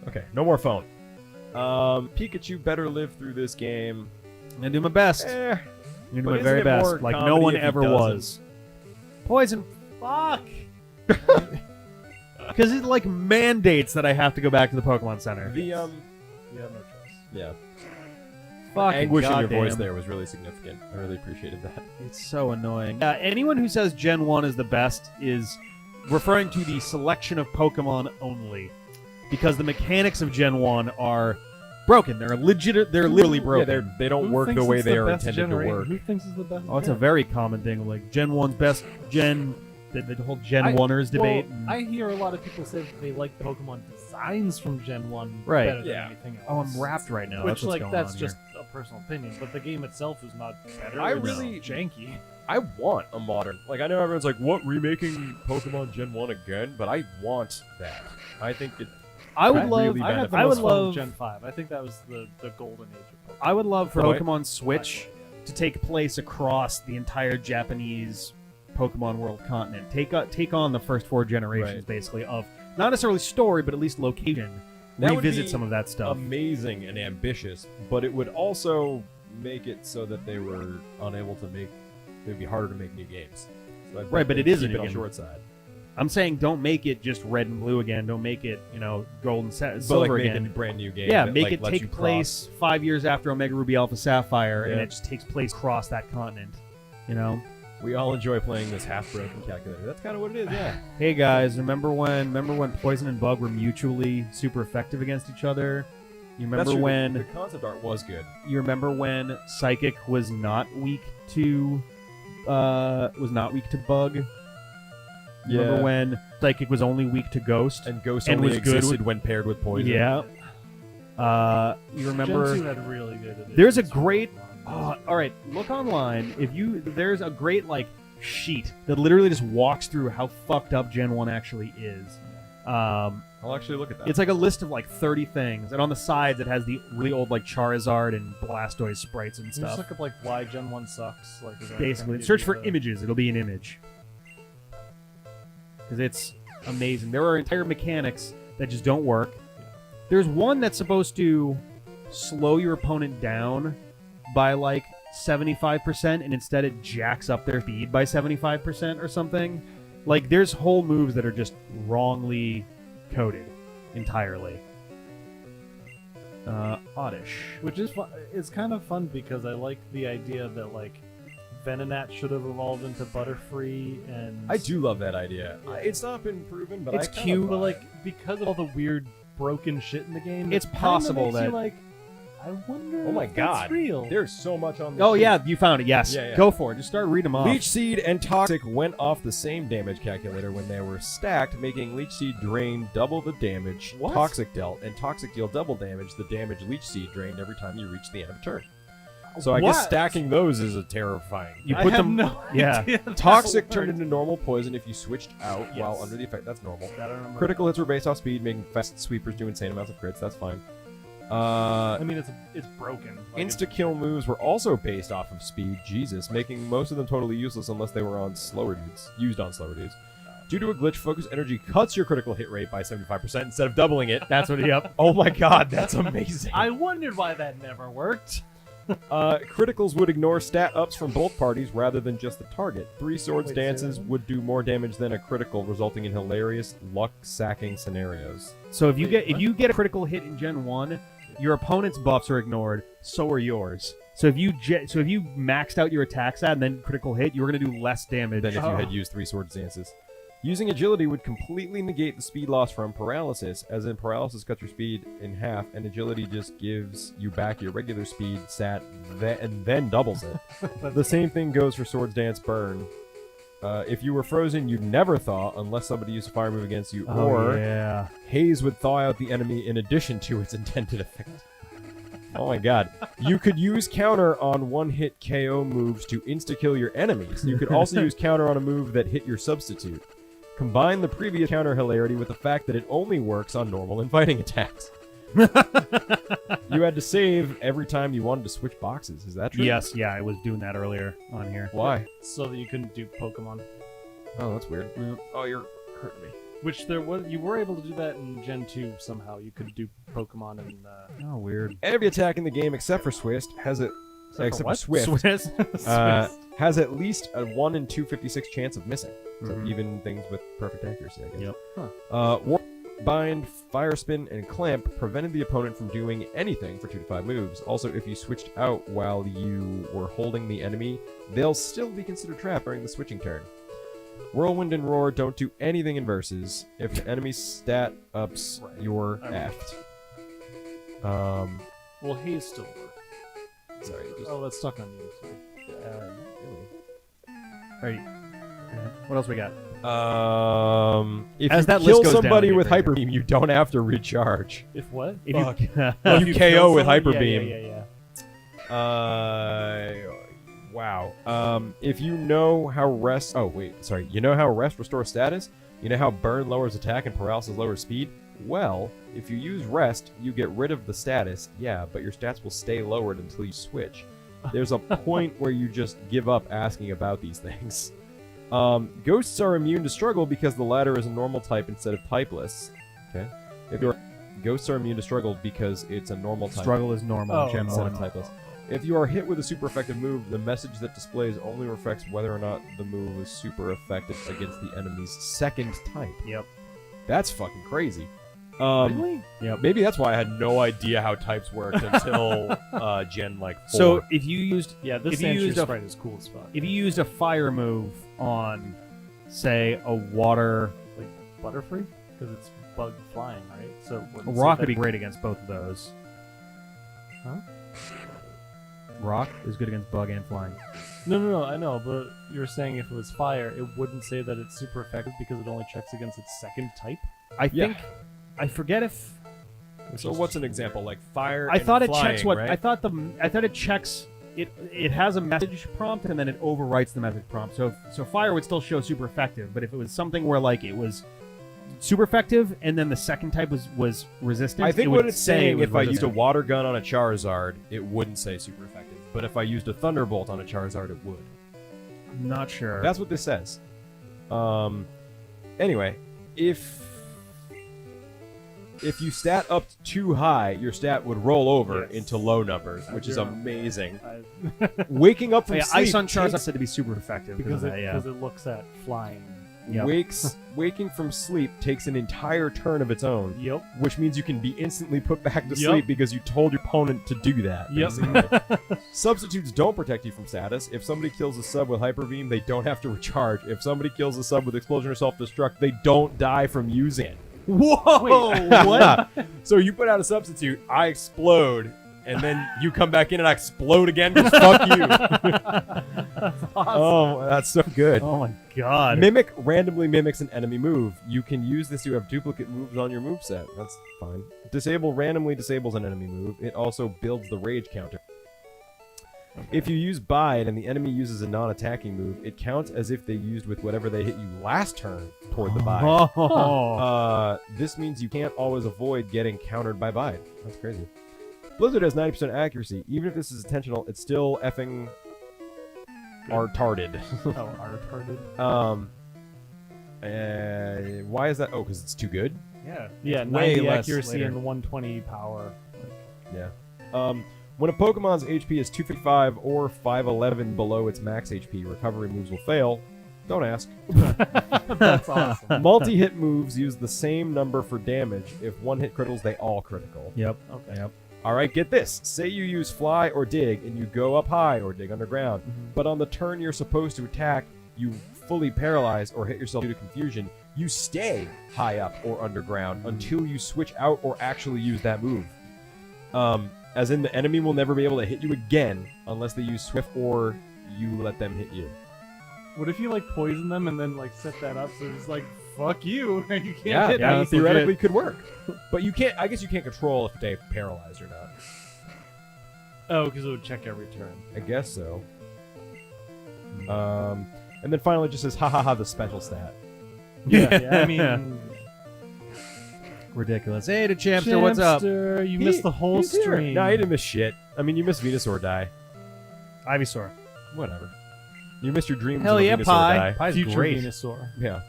Okay, no more phone. Pikachu better live through this game. I'm gonna do my best. Eh, I'm gonna do but my isn't very it best. more Like no comedy one if he ever doesn't? was. Poison. Fuck. Because it like mandates that I have to go back to the Pokemon Center. the You have no choice. yeah. Fuck. Anguish in your goddamn. voice there was really significant. I really appreciated that. It's so annoying. Anyone who says Gen 1 is the best is referring to the selection of Pokemon only. Because the mechanics of Gen 1 are broken. They're literally broken. Yeah, they don't Who work the thinks way it's they the are best intended to generation? work. Who thinks it's the best? Oh, it's a gen? very common thing. Like Gen 1's best. The whole Gen 1ers debate. Well, I hear a lot of people say that they like the Pokemon designs from Gen 1 Right. better Yeah. than anything else. Oh, I'm wrapped right now. Which, that's what's like, going that's on just a personal opinion, but the game itself is not better. I It's really- janky. I want a modern. Like, I know everyone's like, what, remaking Pokemon Gen 1 again? But I want that. I think it. I would I'd love. really I had the I most would fun with love. Gen 5. I think that was the golden age of Pokemon. I would love for What? Pokemon Switch to take place across the entire Japanese Pokemon world continent. Take on the first 4 generations, Right. basically, of not necessarily story, but at least location. That would Revisit be some of that stuff. Amazing and ambitious, but it would also make it so that they were unable to make. It would be harder to make new games. So I bet Right, but they'd it is a keep new it on game. short side. I'm saying don't make it just red and blue again. Don't make it, gold and But silver like make again. a brand new game. Yeah, that, make like, it lets you take place cross. 5 years after Omega Ruby Alpha Sapphire, and Yeah. it just takes place across that continent. We all enjoy playing this half-broken calculator. That's kind of what it is. Yeah. Hey guys, remember when Poison and Bug were mutually super effective against each other? You That's remember true. when the concept art was good. you remember when Psychic was not weak to Bug? You Remember Yeah. when Psychic was only weak to Ghost? And Ghost And only was good existed with- when paired with Poison. Yeah. You remember? Gen 2 had really good additions There's a to great. Pokemon. All right, look online. There's a great sheet that literally just walks through how fucked up Gen 1 actually is. I'll actually look at that. It's like a list of 30 things, and on the sides it has the really old Charizard and Blastoise sprites and You just stuff. look up why Gen 1 sucks. Is there anything Basically, that search gives for you the- images. It'll be an image. Because amazing. There are entire mechanics that just don't work. There's one that's supposed to slow your opponent down by like 75%, and instead it jacks up their speed by 75% or something. Like, there's whole moves that are just wrongly coded entirely. Oddish. Which is fun. It's kind of fun because I like the idea that like Venonat should have evolved into Butterfree, and I do love that idea. It's not been proven, but it's I kinda cute. buy But like it. because of all the weird broken shit in the game, It's it kinda possible makes you, that- like, I wonder. Oh my if that's god, real. there's so much on this Oh, sheet. yeah, you found it. Yes. Yeah, yeah. Go for it. Just start reading them off. Leech Seed and Toxic went off the same damage calculator when they were stacked, making Leech Seed drain double the damage What? Toxic dealt, and Toxic deal double damage the damage Leech Seed drained every time you reach the end of a turn. So I guess What? stacking those is a terrifying. You I put have them. no yeah. idea that Toxic worked. turned into normal poison if you switched out while Yes. under the effect. That's normal. That I remember. Critical hits were based off speed, making fast sweepers do insane amounts of crits. That's fine. I mean, it's broken. Like, Insta-kill moves were also based off of speed, Jesus, making most of them totally useless unless they were on slower dudes, used on slower dudes. Due to a glitch, focus energy cuts your critical hit rate by 75% instead of doubling it. That's what. Yep. Oh my god, that's amazing. I wondered why that never worked. Criticals would ignore stat ups from both parties rather than just the target. Three Swords Wait, say dances that again? would do more damage than a critical, resulting in hilarious luck-sacking scenarios. So if you Wait, get a critical hit in Gen 1, your opponent's buffs are ignored. So are yours. So if you maxed out your attack stat and then critical hit, you're gonna do less damage. Than if you Oh. had used Three Swords dances. Using agility would completely negate the speed loss from paralysis, as in paralysis cuts your speed in half, and agility just gives you back your regular speed stat and then doubles it. The same thing goes for Swords Dance Burn. If you were frozen, you'd never thaw unless somebody used a fire move against you, or yeah. Haze would thaw out the enemy in addition to its intended effect. Oh my god. You could use counter on one-hit KO moves to insta-kill your enemies. You could also use counter on a move that hit your substitute. Combine the previous counter hilarity with the fact that it only works on normal and fighting attacks. You had to save every time you wanted to switch boxes. Is that true? Yes. Yeah. I was doing that earlier on here. Why? So that you couldn't do Pokemon. Oh, that's weird. Oh, you're hurting me. Which there was, you were able to do that in Gen 2 somehow. You could do Pokemon and Oh, weird. Every attack in the game except for Swift has a except for Swift Swiss. has at least a 1 in 256 chance of missing. So Mhm. even things with perfect accuracy, I guess. Yep. Warp, Bind, Fire Spin, and Clamp prevented the opponent from doing anything for 2 to 5 moves. Also, if you switched out while you were holding the enemy, they'll still be considered trapped during the switching turn. Whirlwind and Roar don't do anything in versus. If the enemy stat ups, Right. you're I remember. effed. well, Haze still worked. Sorry, just Oh, that's stuck on you. Sorry. Right. What else we got? If As you that kill list goes down, somebody I get with bigger. Hyper Beam, you don't have to recharge. If what? If Fuck. you, If you KO with Hyper Yeah, Beam. Yeah. Wow. If you know how rest... Oh, wait. Sorry. You know how rest restores status? You know how burn lowers attack and paralysis lowers speed? Well, if you use rest, you get rid of the status, yeah, but your stats will stay lowered until you switch. There's a point where you just give up asking about these things. Ghosts are immune to struggle because the latter is a normal type instead of typeless. Okay. Ghosts are immune to struggle because it's a normal type. Struggle is normal. Oh, Gen instead 1. of typeless. If you are hit with a super effective move, the message that displays only reflects whether or not the move is super effective against the enemy's second type. Yep. That's fucking crazy. Really? Yep. Maybe that's why I had no idea how types worked until Gen 4. So if you used Yeah, this If you Sandshrew used a- sprite is cool as fuck. if you used a fire move on, say, a water, Like Butterfree? Because it's bug flying, right? So a wouldn't rock see would be that- great against both of those. Huh? Rock is good against bug and flying. No, I know, but you're saying if it was fire, it wouldn't say that it's super effective because it only checks against its second type? I Yeah. think. I forget if. So what's an example? Like fire I and thought it flying, checks what right? I thought it checks it. It has a message prompt and then it overwrites the message prompt. So fire would still show super effective, but if it was something where like it was super effective and then the second type was resistant, I it think would what it's say saying, it was if I used a resistant. water gun on a Charizard, it wouldn't say super effective. But if I used a Thunderbolt on a Charizard, it would. I'm not sure. That's what this says. Anyway, If you stat up too high, your stat would roll over Yes. into low numbers, which is Yeah. amazing. I, Waking up from Yeah, sleep ice on Charizard takes- said to be super effective because of that, yeah. it looks at flying. Yep. waking from sleep takes an entire turn of its own, Yep. which means you can be instantly put back to Yep. sleep because you told your opponent to do that. Yep. basically. Substitutes don't protect you from status. If somebody kills a sub with Hyper Beam, they don't have to recharge. If somebody kills a sub with Explosion or Self-Destruct, they don't die from using it. Whoa! What? So you put out a substitute, I explode, and then you come back in and I explode again because fuck you. Oh, that's so good. Oh my god. Mimic randomly mimics an enemy move. You can use this to have duplicate moves on your moveset. That's fine. Disable randomly disables an enemy move. It also builds the rage counter. If you use Bide and the enemy uses a non-attacking move, it counts as if they used with whatever they hit you last turn toward the Bide. Oh. This means you can't always avoid getting countered by Bide. That's crazy. Blizzard has 90% accuracy. Even if this is intentional, it's still effing retarded. Oh, retarded. Why is that? Oh, because it's too good? Yeah. Yeah, way 90 less accuracy later. and 120 power. Yeah. When a Pokemon's HP is 255 or 511 below its max HP, recovery moves will fail. Don't ask. That's awesome. Multi-hit moves use the same number for damage. If one hit criticals, they all critical. Yep. Okay. Yep. Alright, get this. Say you use Fly or Dig, and you go up high or dig underground. But on the turn you're supposed to attack, you fully paralyze or hit yourself due to confusion. You stay high up or underground until you switch out or actually use that move. As in, the enemy will never be able to hit you again unless they use Swift or you let them hit you. What if you like poison them and then like set that up so it's like fuck you and you can't Yeah, hit that me? theoretically could work. But you can't. I guess you can't control if they're paralyzed or not. Oh, because it would check every turn. I guess so. And then finally, it just says, "Ha ha ha!" The special stat. Yeah, I mean, Ridiculous. Hey, to Champster, what's up? Champster, you missed the whole he's here. stream. No, he didn't miss shit. I mean, you missed Venusaur die. Ivysaur. Whatever. You missed your dreams. Hell of a yeah, Venusaur Pie. die. Pie's Future great. Venusaur. Yeah.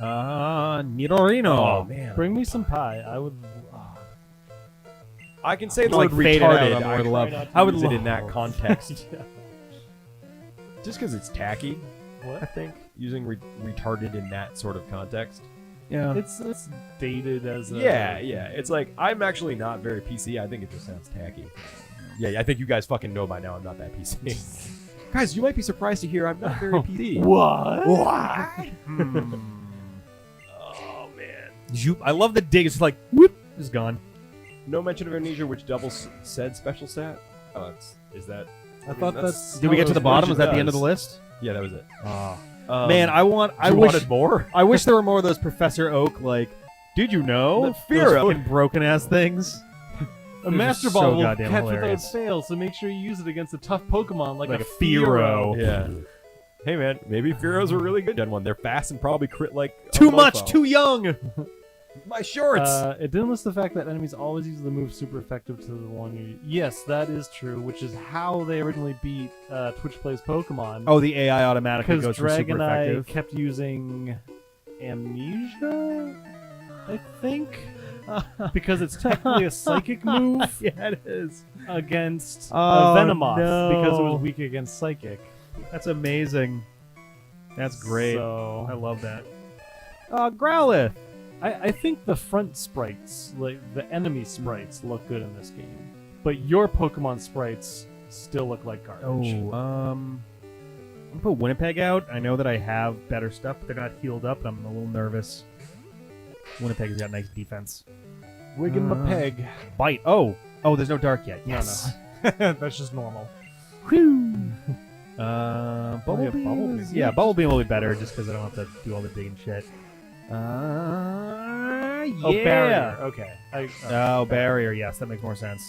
Nidorino. Oh man. Bring me some pie. I would. I can say the Like word fade it out retarded. on the I word try love. not to I would use it in that love- context. Yeah. Just because it's tacky, What? I think using retarded in that sort of context. Yeah. It's dated as a. Yeah. It's like I'm actually not very PC. I think it just sounds tacky. Yeah, I think you guys fucking know by now I'm not that PC. Guys, you might be surprised to hear I'm not very PC. What? Oh man. I love the dig. It's just like, whoop, it's gone. No mention of amnesia, which doubles said special stat. Oh, is that? I thought that's. Did we get to the bottom? Which Was that it the end of the does. list? Yeah, that was it. Man, I you wish wanted more. I wish there were more of those Professor Oak, like, did you know? The fear Those of- fucking broken ass things. A They're Master just Ball so will goddamn catch hilarious. without fail, so make sure you use it against a tough Pokemon like Like a a Fearow. Yeah. Hey man, maybe Fearows are really good. Gen 1. They're fast and probably crit like a Too much, mofo. too young. My shorts. It didn't list the fact that enemies always use the move super effective to the one you. Yes, that is true, which is how they originally beat Twitch Plays Pokemon. Oh, the AI automatically because goes for super Dragonite effective. kept using Amnesia, I think, because it's technically a psychic move Yeah, it is. against Oh, Venomoth no. because it was weak against Psychic. That's amazing. That's great. I So, love that. Growlithe. I think the front sprites, like the enemy sprites, look good in this game, but your Pokemon sprites still look like garbage. I'm gonna put Winnipeg out. I know that I have better stuff, but they're not healed up, and I'm a little nervous. Winnipeg's got nice defense. Wiggin' my peg. Bite. Oh, there's no dark yet. No, Yes. no. That's just normal. Whew. Oh, Bubble yeah, Beam. Bubble is- Beam. Yeah, Bubble Beam will be better just because I don't have to do all the digging shit. Oh, barrier. Okay. Barrier. Yes, that makes more sense.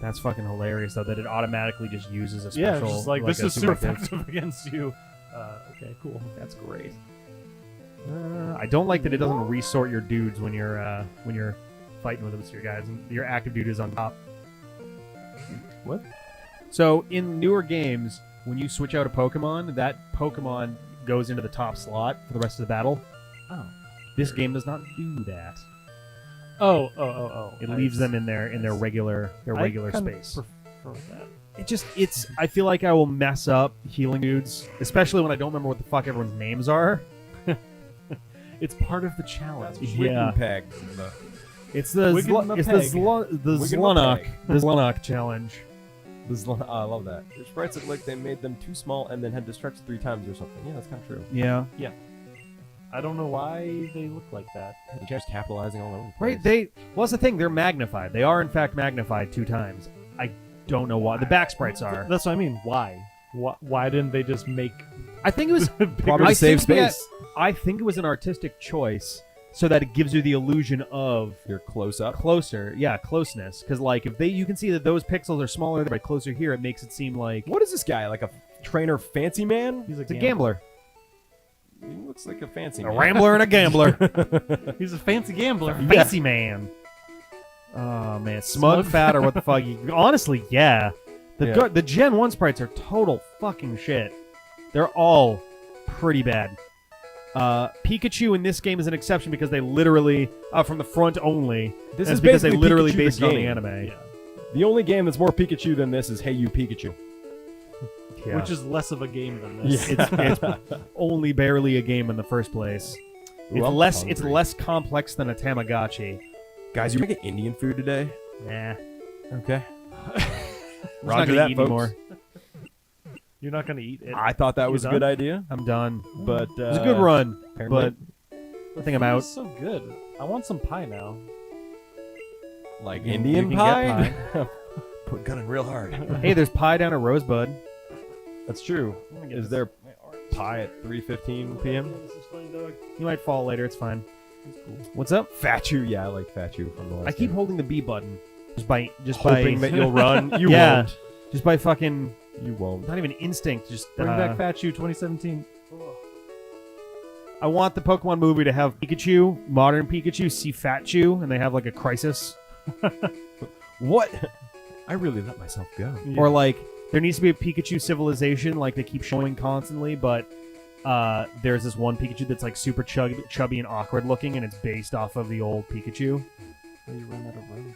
That's fucking hilarious, though, that it automatically just uses a Yeah, special. just like this a is super effective. effective against you. Okay, cool. That's great. I don't like that it doesn't resort your dudes when you're fighting with them, so your guys. Your active dude is on top. What? So in newer games, when you switch out a Pokemon, that Pokemon goes into the top slot for the rest of the battle. Oh. This game does not do that. Oh. It leaves them in their regular I space. prefer that. It's I feel like I will mess up healing dudes, especially when I don't remember what the fuck everyone's names are. It's part of the challenge. Yeah. Peg. It's the Wiggin' the peg. 𝐲𝐦 challenge. I love that. The sprites look like they made them too small and then had to stretch 3 times or something. Yeah, that's kind of true. Yeah. I don't know why they look like that. The guy's capitalizing all over the Right, place. well, that's the thing, they're magnified. They are, in fact, magnified 2 times. I don't know why. The back sprites are. That's what I mean. Why? Why didn't they just make I think it was... Probably to save space. I think it was an artistic choice so that it gives you the illusion of... You're close up. Closer. Yeah, closeness. Because, like, if you can see that those pixels are smaller by closer here, it makes it seem like... What is this guy? Like a trainer fancy man? He's It's a gambler. He looks like a fancy A man. rambler and a gambler. He's a fancy gambler. Fancy man. Oh, man. Smug fat or what the fuck? Honestly, yeah. The Gen 1 sprites are total fucking shit. They're all pretty bad. Pikachu in this game is an exception because they literally, from the front only, This and is it's because they basically literally Pikachu based the it on the game. anime. Yeah. The only game that's more Pikachu than this is Hey You Pikachu. Yeah. Which is less of a game than this. It's only barely a game in the first place. Ooh, I'm It's hungry. less complex than a Tamagotchi. Guys, you making Indian food today? Nah. Okay. I'm not Roger gonna that, eat folks. anymore. You're not going to eat it. I thought that You was a done? good idea, I'm done. but It was a good run, apparently- but I think I'm out. It's so good. I want some pie now. like You Indian can pie. get Put gunning real hard. Hey, there's pie down at Rosebud. That's true. Is there pie at 3:15 p.m.? You might fall later. It's fine. What's up? Fachu, yeah, I like Fachu from the last I keep game. holding the B button by hoping that you'll run. You Yeah. won't. just by fucking You won't. not even instinct. Just Bring back Fu 2017. I want the Pokemon movie to have Pikachu, modern Pikachu, see Fatchu, and they have like a crisis, What? I really let myself go. or like there needs to be a Pikachu civilization, like they keep showing constantly, but there's this one Pikachu that's like super chubby and awkward looking, and it's based off of the old Pikachu. Oh, you ran out of room.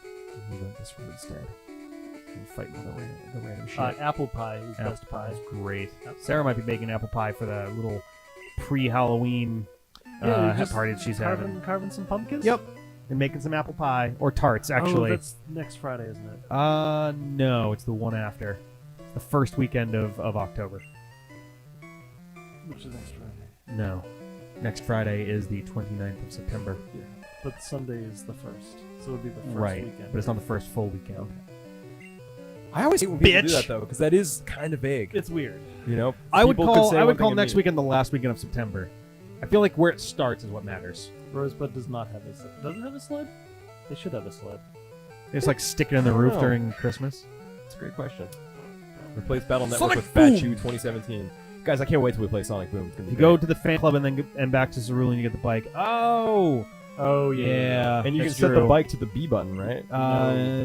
We went this road instead. And fighting the random shit. Apple pie is Apple best pie. pie's great. Sarah might be making apple pie for the little pre-Halloween Yeah, you just party that she's having. Carving some pumpkins? Yep. And making some apple pie or tarts, actually. Oh, that's next Friday, isn't it? No, it's the one after. It's the first weekend of October. Which is next Friday. No. Next Friday is the 29th of September. But Sunday is the first. So it would be the first Right. weekend. But it's not the first full weekend. I always hate when people do Bitch. that though, because that is kind of vague. It's weird. You know, I would People could call say I one would thing call and next mean it. weekend the last weekend of September. I feel like where it starts is what matters. Rosebud does not have a sled. Doesn't have a sled? They should have a sled. They just like stick it in the I don't roof know. during Christmas. That's a great question. Replace Battle Network Sonic with Boom! Fachu 2017. Guys, I can't wait till we play Sonic Boom. It's gonna be You go great. to the fan club and then back to Cerulean, you get the bike. Oh, Oh, yeah. and you can that's set the true. bike to the B button, right?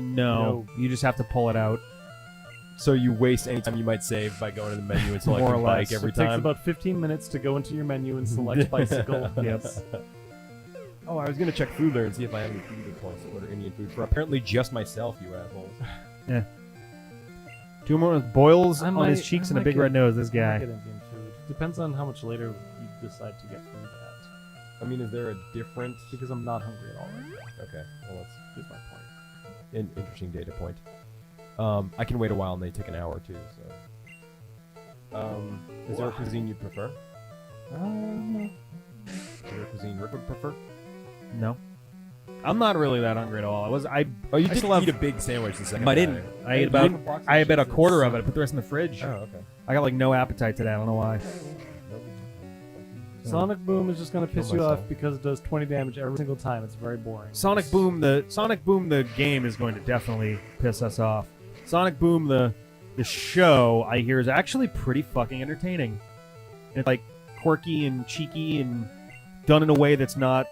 No. You just have to pull it out. So you waste any time you might save by going to the menu and More or selecting bike less. every It takes time. about 15 minutes to go into your menu and select bicycle. Yes. Oh, I was gonna check food there and see if I have any food that wants to order Indian food for apparently just myself, you assholes. Two more with boils I on his might- cheeks I and a might big get- red nose. This I might guy. get Indian food. Depends on how much later you decide to get food at. I mean, is there a different? Because I'm not hungry at all right now. Okay, well that's Here's my point. an interesting data point. I can wait a while and they take an hour too. So, is there a cuisine you prefer? No. Is there a cuisine Rick would prefer? No. I'm not really that hungry at all. I Oh, you I did still have- eat a big sandwich the second. I didn't. I ate about a quarter of it. I put the rest in the fridge. Oh, okay. I got like no appetite today. I don't know why. Sonic Boom is just gonna Kill piss you myself. off because it does 20 damage every single time. It's very boring. Sonic Boom the game is going to definitely piss us off. Sonic Boom the show I hear is actually pretty fucking entertaining. It's like quirky and cheeky and done in a way that's not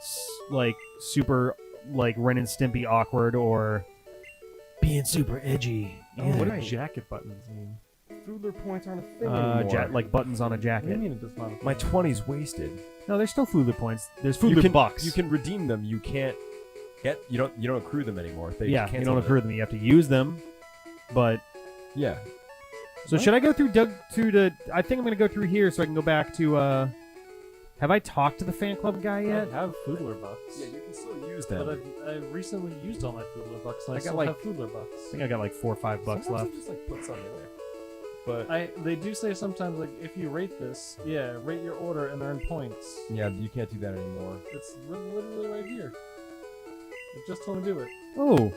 like super like Ren and Stimpy awkward or being super edgy. Oh, what do either. jacket buttons mean? Foodler points aren't a thing anymore. like buttons on a What do you jacket. mean it does not? My 20's wasted. No, there's still Foodler points. There's You Foodler can bucks. You can redeem them. You can't get. You don't accrue them anymore. They yeah, you cancel don't accrue them. You have to use them. But Yeah. so should I go through I think I'm gonna go through here so I can go back to. Have I talked to the fan club guy yet? I have Foodler bucks. Yeah, you can still use But them. I've recently used all my Foodler bucks, and I got, still like- have Foodler bucks. I think I got like $4 or $5 Sometimes left. they just like put some in there. But They do say sometimes, like, if you rate this, rate your order and earn points. yeah, you can't do that anymore. It's literally right here. It just told me to do it. Oh, I don't know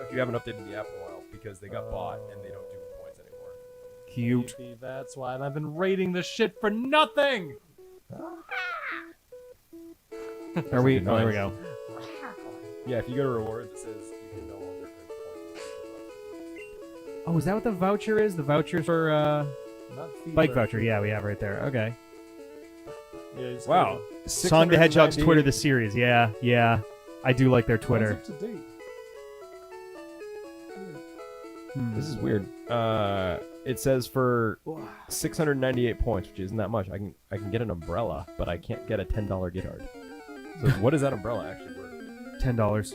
if you haven't updated the app in a while because they got bought and they don't do points anymore. cute. Maybe that's why. And I've been rating this shit for nothing! Are we? Nice. Oh, there we go. Yeah, if you go to rewards, it says you can no longer earn points. Oh, is that what the voucher is? The voucher for Not Feedler. bike voucher? Yeah, we have right there. Okay. Yeah, you just Wow. Sonic the Hedgehog's 698 Twitter the series. Yeah. I do like their Twitter. Mine's up to date. This is weird. It says for 698 points, which isn't that much. I can get an umbrella, but I can't get a $10 gift card. So what is that umbrella actually worth? $10.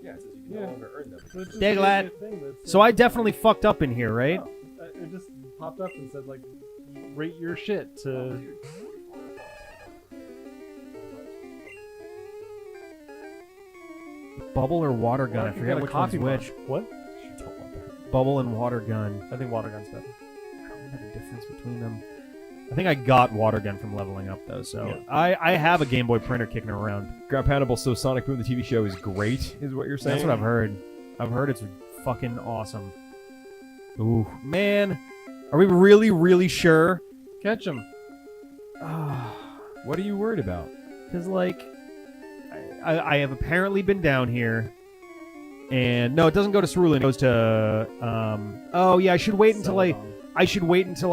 Yeah, it says you can Yeah. no longer earn them. So it just Diglett. gave me a thing that said- So I definitely fucked up in here, right? Oh, it just popped up and said, like, rate your shit to... Bubble or water gun? I You forget got a which one's coffee mug. which. What? Don't want that. Bubble and water gun. I think water gun's better. I don't remember the difference between them. I think I got water gun from leveling up though, so Yeah. I have a Game Boy printer kicking around. Grab Hannibal, so Sonic Boom the TV show is great, is what you're saying? That's what I've heard. I've heard it's fucking awesome. Ooh, man, are we really, really sure? Catch him. What are you worried about? Because like, I have apparently been down here, and no, it doesn't go to Cerulean. It goes to oh yeah, I should wait until I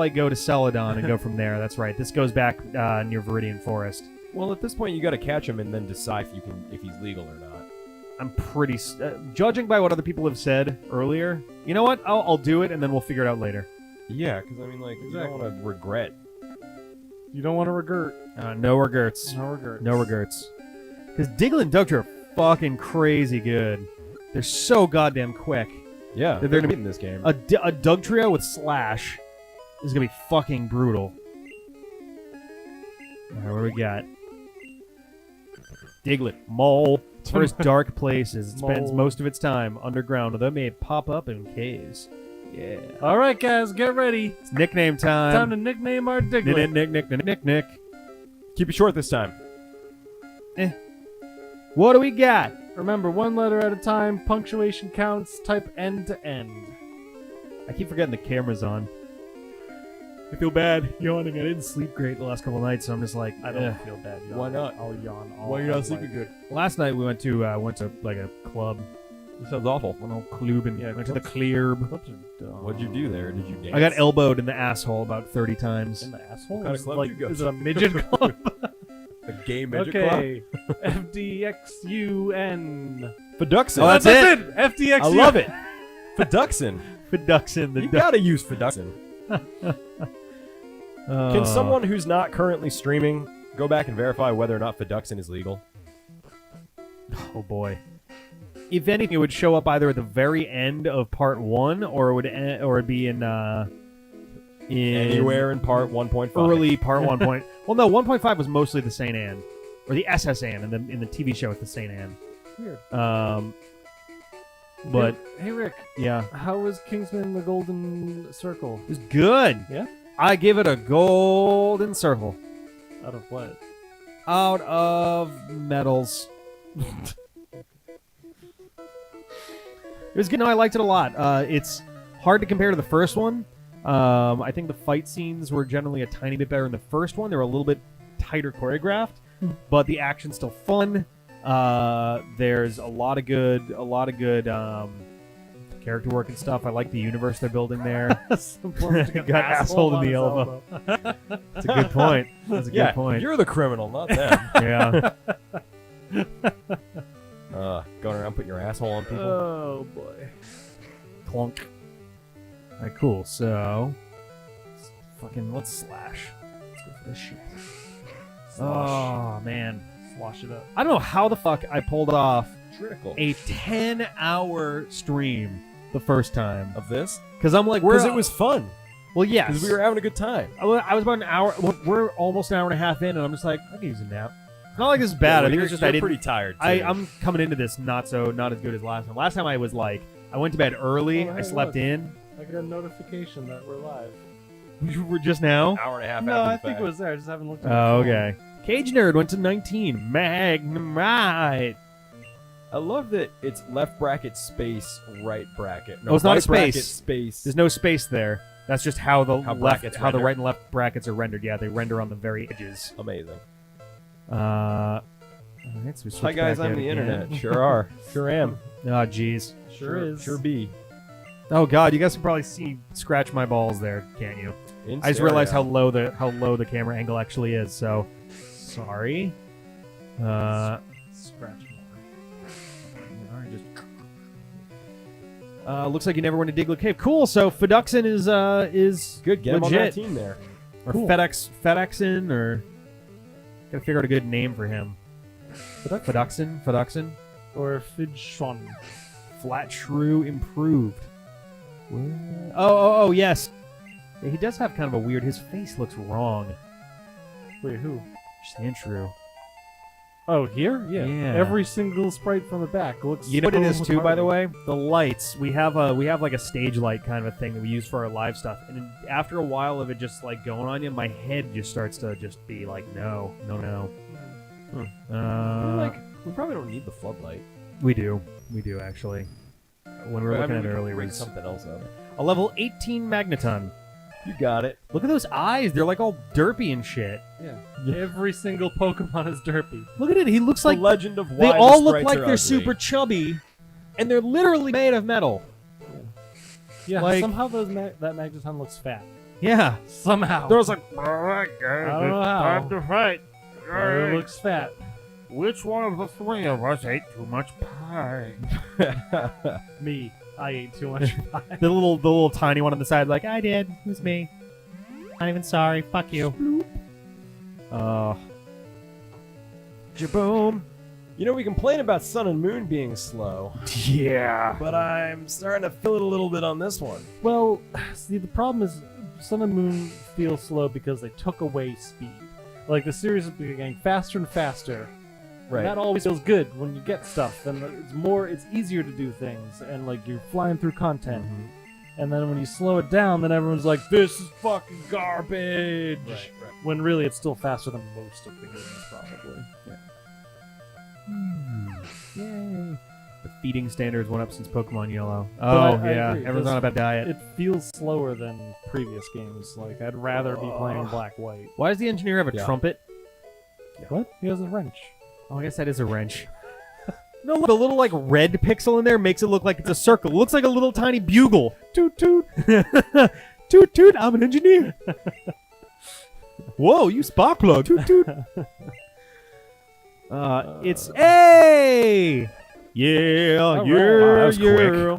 go to Celadon and go from there. That's right. This goes back near Viridian Forest. Well, at this point, you got to catch him and then decide if he's legal or not. I'm pretty judging by what other people have said earlier. You know what? I'll do it, and then we'll figure it out later. Yeah, because I mean, like, you don't want to regret. You don't want to regret. No regrets. No regrets. No regrets. Because Diglett and Dugtrio are fucking crazy good. They're so goddamn quick. Yeah, They're they're gonna be- in this game. A Dugtrio with Slash is gonna be fucking brutal. All right, what do we got? Diglett, mole. For its dark places, it spends Mole. most of its time underground, although it may pop up in caves. Yeah. All right, guys, get ready. It's nickname time. Time to nickname our Diglett. Nick. Keep it short this time. What do we got? Remember, one letter at a time. Punctuation counts. Type end to end. I keep forgetting the camera's on. I feel bad yawning. I didn't sleep great the last couple of nights, so I'm just like, I don't feel bad. Why not? I'll yawn. All Why you're not night. sleeping good? Last night we went to like a club. This sounds awful. Went on club and Yeah, went to the clubs- CLEARB. Clubs are dumb. What'd you do there? Did you dance? I got elbowed in the asshole about 30 times. In the asshole? What kind of Is, club like, do you go is it a midget club? a gay midget club. Okay. FDXUN. Fiduxin. Oh, that's it. FDXUN. I love it. Fiduxin. Fiduxin. You gotta use Fiduxin. Can someone who's not currently streaming go back and verify whether or not Fiduxin is legal? Oh boy. If anything, it would show up either at the very end of part 1, or it would it'd be in Anywhere in part 1.5. early part 1. Well, no, 1.5 was mostly the Saint Anne, or the SS Anne, in the TV show with the Saint Anne. Weird. But Hey, Rick, yeah, how was Kingsman the Golden Circle? it was good. Yeah? I give it a golden circle Out of what? out of medals. It was good. No, I liked it a lot. It's hard to compare to the first one. I think the fight scenes were generally a tiny bit better in the first one. They were a little bit tighter choreographed, but the action's still fun. There's a lot of good character work and stuff. I like the universe they're building there. Got asshole in the elbow. That's a good point. That's a good point. You're the criminal, not them. Yeah. Going around putting your asshole on people. Oh, boy. Clunk. Alright, cool. So, let's slash. Let's go for this shit. Oh, man. Slosh it up. I don't know how the fuck I pulled off Critical. a 10-hour stream the first time. Of this? Because I'm like, Because it was fun. Well, yes. Because we were having a good time. I was about an hour. We're almost an hour and a half in, and I'm just like, I can use a nap. It's not like this is bad. I think it's just I didn't. pretty tired. Too. I'm coming into this not as good as last time. Last time I was like, I went to bed early. Oh, hey, I slept look. in. I got a notification that we're live. You were just now. hour and a half No, after I the think fact. it was there. I just haven't looked at Oh, my phone. okay. Cage Nerd went to 19. Magnemite. I love that it's left bracket space, right bracket. No, Oh, it's not a right bracket, space. space. There's no space there. That's just how the brackets how the render. right and left brackets are rendered. Yeah, they render on the very edges. Amazing. Alright, so we Hi switch guys, back I'm out the again. internet. Sure are. Sure am. Oh, jeez. Sure is. Sure be. Oh God, you guys can probably see scratch my balls there, can't you? In I just realized how stereo. low the camera angle actually is. So, sorry. Scratch more. Alright, just. Looks like you never went to Diglett Cave. Cool. So 𝐸𝐸𝐿 is Good. Get him on legit. that team there. Or Cool. FedExin, or gotta figure out a good name for him. 𝐸𝐸𝐿. Or Fidshon. Flat Shrew improved. Oh, yes. Yeah, he does have kind of a weird. His face looks wrong. Wait, who? Sandshrew. Oh, here? Yeah. Yeah. Every single sprite from the back looks. You know what it is so too, by the retarded. way? The lights. We have like a stage light kind of a thing that we use for our live stuff. And after a while of it just like going on you, my head just starts to just be like, no. We probably don't need the floodlight. We do actually. When we were looking at it earlier, rig it was something else up. a level 18 Magneton. You got it. Look at those eyes. They're like all derpy and shit. Yeah. Every single Pokemon is derpy. Look at it. He looks like the legend of why they the all look sprites like are they're ugly. super chubby, and they're literally made of metal. Yeah, Like- somehow that Magneton looks fat. Yeah. Somehow. There's like, I don't know how. to fight. But it looks fat. Which one of the three of us ate too much pie? Me. I ate too much pie. the little tiny one on the side, like, I did. It was me. Not even sorry. Fuck you. Jaboom. You know, we complain about Sun and Moon being slow, Yeah. but I'm starting to feel it a little bit on this one. Well, see, the problem is Sun and Moon feel slow because they took away speed. Like, the series is getting faster and faster. Right. And that always feels good when you get stuff, and it's easier to do things, and like you're flying through content. And then when you slow it down, then everyone's like, "This is fucking garbage." Right. When really it's still faster than most of the games, probably. Yay. The feeding standards went up since Pokemon Yellow. But Oh, I yeah. agree. Everyone's on a bad diet. It feels slower than previous games. Like I'd rather be playing Black White. Why does the engineer have a Yeah. trumpet? What? He has a wrench. Oh, I guess that is a wrench. No, look, the little like red pixel in there makes it look like it's a circle. It looks like a little tiny bugle. Toot toot. Toot toot. I'm an engineer. Whoa, you spark plug. Toot toot. It's hey. Yeah, All right. yeah, Wow, that was yeah.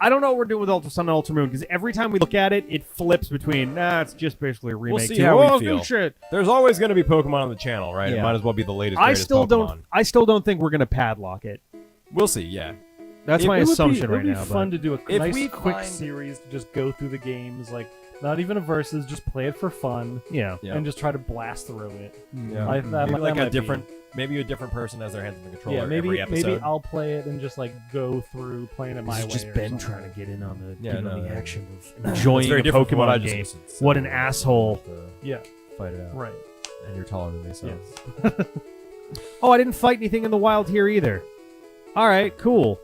I don't know what we're doing with Ultra Sun and Ultra Moon because every time we look at it, it flips between. It's just basically a remake. see too. how we Oh, feel. new shit. There's always going to be Pokemon on the channel, right? It Yeah. might as well be the latest. I greatest still Pokemon. don't. I still don't think we're gonna padlock it. We'll see. Yeah. That's It my would be- assumption It would right be now. fun But to do a If nice, we quick find- series to just go through the games, like not even a versus, just play it for fun yeah. Yeah. and just try to blast through it. Yeah. I- that maybe might- like that a might be- different, maybe a different person has their hands on the controller Yeah, maybe every episode. maybe I'll play it and just like go through playing it my way. This is just or Ben something. trying to get in on the, Yeah, get in on no, the no. action of It's enjoying very a different from what I Pokemon just game. listened to, What an so asshole. we'll have to Yeah, Fight it out. right. And you're taller than me, so. Yes. Oh, I didn't fight anything in the wild here either. All right, cool.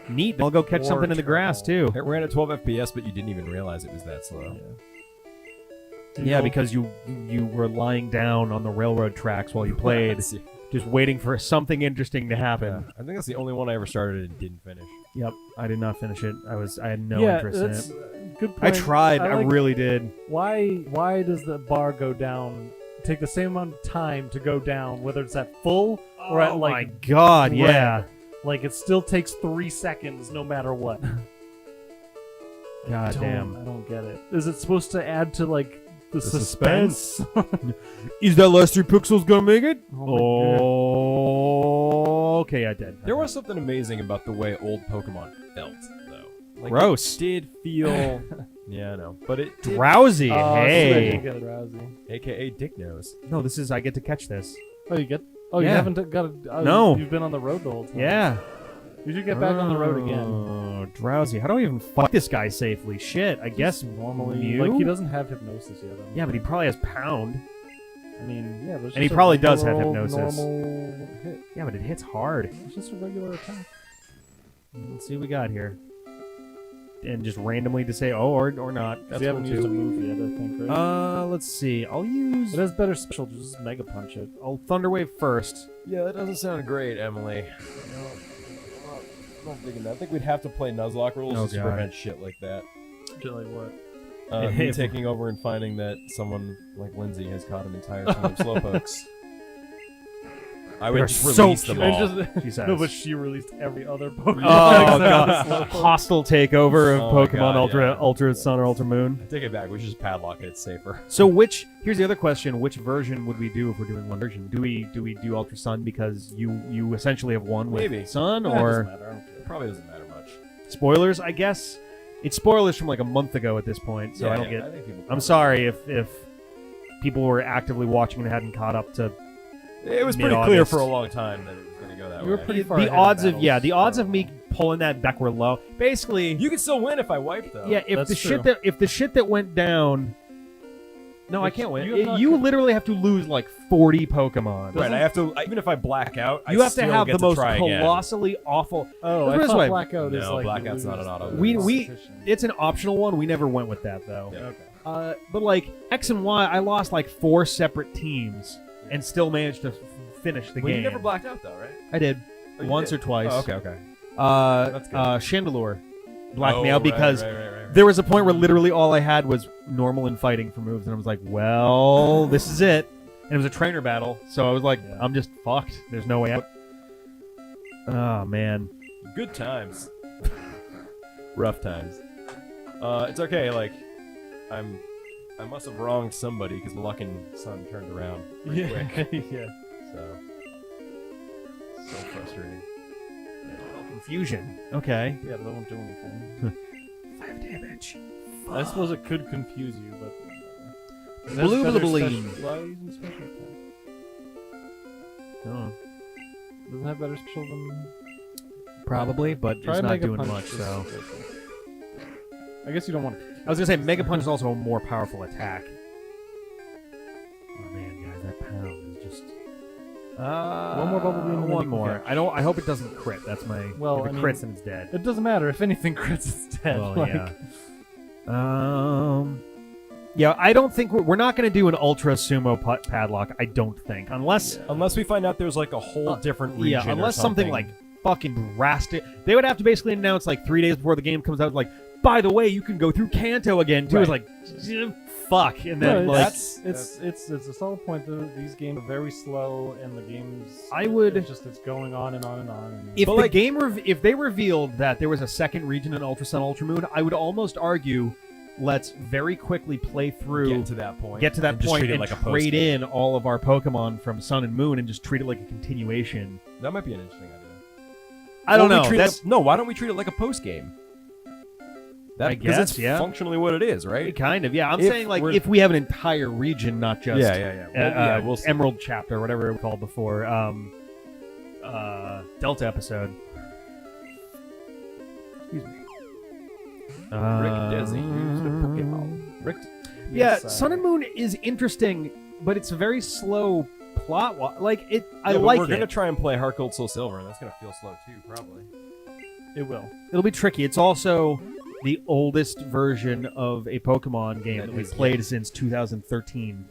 Neat. I'll go catch War something in the grass too. It ran at 12 FPS, but you didn't even realize it was that slow. Yeah, because you were lying down on the railroad tracks while you played, just waiting for something interesting to happen. I think that's the only one I ever started and didn't finish. Yep, I did not finish it. I had no yeah, interest in that's it. a good I point. tried. I like- really did. Why does the bar go down? Take the same amount of time to go down, whether it's at full or at Oh like my god, yeah. red. Like it still takes 3 seconds no matter what. God damn. I don't get it. Is it supposed to add to like the suspense? Is that last 3 pixels gonna make it? Oh, Okay, I did. There was something amazing about the way old Pokemon felt, though. Like, Gross. It did feel... yeah, I know. But it did... Drowsy. Oh, Hey. you get drowsy. A.K.A. Dick Nose. No, this is I get to catch this. Oh, you get. Oh, you Yeah. haven't got. No. You've been on the road the whole time. Yeah. You should get back on the road again. Oh, drowsy. How do I even fight this guy safely? Shit. I guess Normally, Mew? like he doesn't have hypnosis yet. Yeah, but he probably has pound. I mean, yeah, but And he probably does have regular old hypnosis. Normal hit. Yeah, but it hits hard. It's just a regular attack. Let's see what we got here. And just randomly to say, oh, or not. That's We haven't cool used a too. move yet, I think, right? Let's see. I'll use. It has better special. Just Mega Punch it. I'll Thunder Wave first. Yeah, that doesn't sound great, Emily. I'm not digging that. I think we'd have to play Nuzlocke rules Oh, just to God. prevent shit like that. Shit like what? Me taking over and finding that someone like Lindsay has caught an entire team of Slowpokes. I They're would just so release them cute. all. She says. No, but she released every other Pokemon. Oh except god! for Slowpoke. Hostile takeover of Oh my Pokemon God, Ultra, yeah. Ultra Sun or Ultra Moon. I take it back. We should just padlock it. It's safer. So here's the other question: which version would we do if we're doing one version? Do we do Ultra Sun because you essentially have one with Maybe. Sun, That doesn't or matter. I don't care. It probably doesn't matter much. spoilers? I guess it's spoilers from like a month ago at this point, so I don't get. think people I'm sorry if people were actively watching and hadn't caught up to It was pretty clear mid-August. for a long time that it was going to go that You were way. pretty far the ahead odds of battles. the odds of me pulling that back were low. Basically, You could still win if I wiped, though. yeah. If That's the true. shit that went down. No, I Which can't win. you have not You co- literally have to lose like 40 Pokemon. Right, I have to. Even if I black out, You I have to still have get the to most try again. colossally awful. Oh, Let's put I it this thought way. Blackout is No, like Blackout's you not lose an auto. the We- competition. It's an optional one. We never went with that though. Yeah. Okay. But like X and Y, I lost like 4 separate teams and still managed to finish the Well, game. you never blacked out, though, right? I did Oh, you once did? or twice. Oh, okay. That's good. Chandelure blacked me Oh, out because right. there was a point where literally all I had was normal and fighting for moves, and I was like, well, this is it. And it was a trainer battle, so I was like, Yeah. I'm just fucked. There's no way out. Oh man. Good times. Rough times. It's okay. Like, I must have wronged somebody because Luck and Sun turned around pretty quick. yeah. So frustrating. Confusion. Okay. Yeah, but that won't do anything. 5 damage. I suppose it could confuse you, but. Blue Better Bling. special- Why are you using special attack? Oh, Doesn't have better special than. probably, but Try it's not Mega doing Punch much. this- So I guess you don't want. I was gonna say Mega Punch is also a more powerful attack. Oh man, guys, that pound is just. One more Bubble Beam and then One you can more. catch. I don't. I hope it doesn't crit. That's my. Well, if it I mean- crits, then it's dead. It doesn't matter. If anything crits, it's dead. Well, like, yeah. Yeah, I don't think we're not going to do an Ultra Sumo padlock. I don't think, unless Unless we find out there's like a whole different region. yeah, or unless something like something fucking drastic. They would have to basically announce like 3 days before the game comes out, like, by the way, you can go through Kanto again too. It's like, fuck, and then no, like it's a solid point that these games are very slow, and the games. I would- it's going on and on and on. And if But, the like- game if they revealed that there was a second region in Ultra Sun, Ultra Moon, I would almost argue, let's very quickly play through. get to that point. Get to that and just point treat it and like a trade post-game. in all of our Pokemon from Sun and Moon and just treat it like a continuation. That might be an interesting idea. I don't Or we know. treat That's it, no, why don't we treat it like a post game? I Because guess, it's yeah. functionally what it is, right? kind of, yeah. I'm If saying like we're- if we have an entire region, not just yeah. Well, we'll see. Emerald chapter, whatever it was called before, Delta episode. Excuse me. Rick Desi used a Pokeball. Rick. Yeah, Yes, Sun and Moon is interesting, but it's very slow plot. Like it, I Yeah, but like we're gonna it. try and play Heart Gold Soul Silver, and that's gonna feel slow too, probably. it will. It'll be tricky. It's also the oldest version of a Pokemon game that we've is, played since 2013.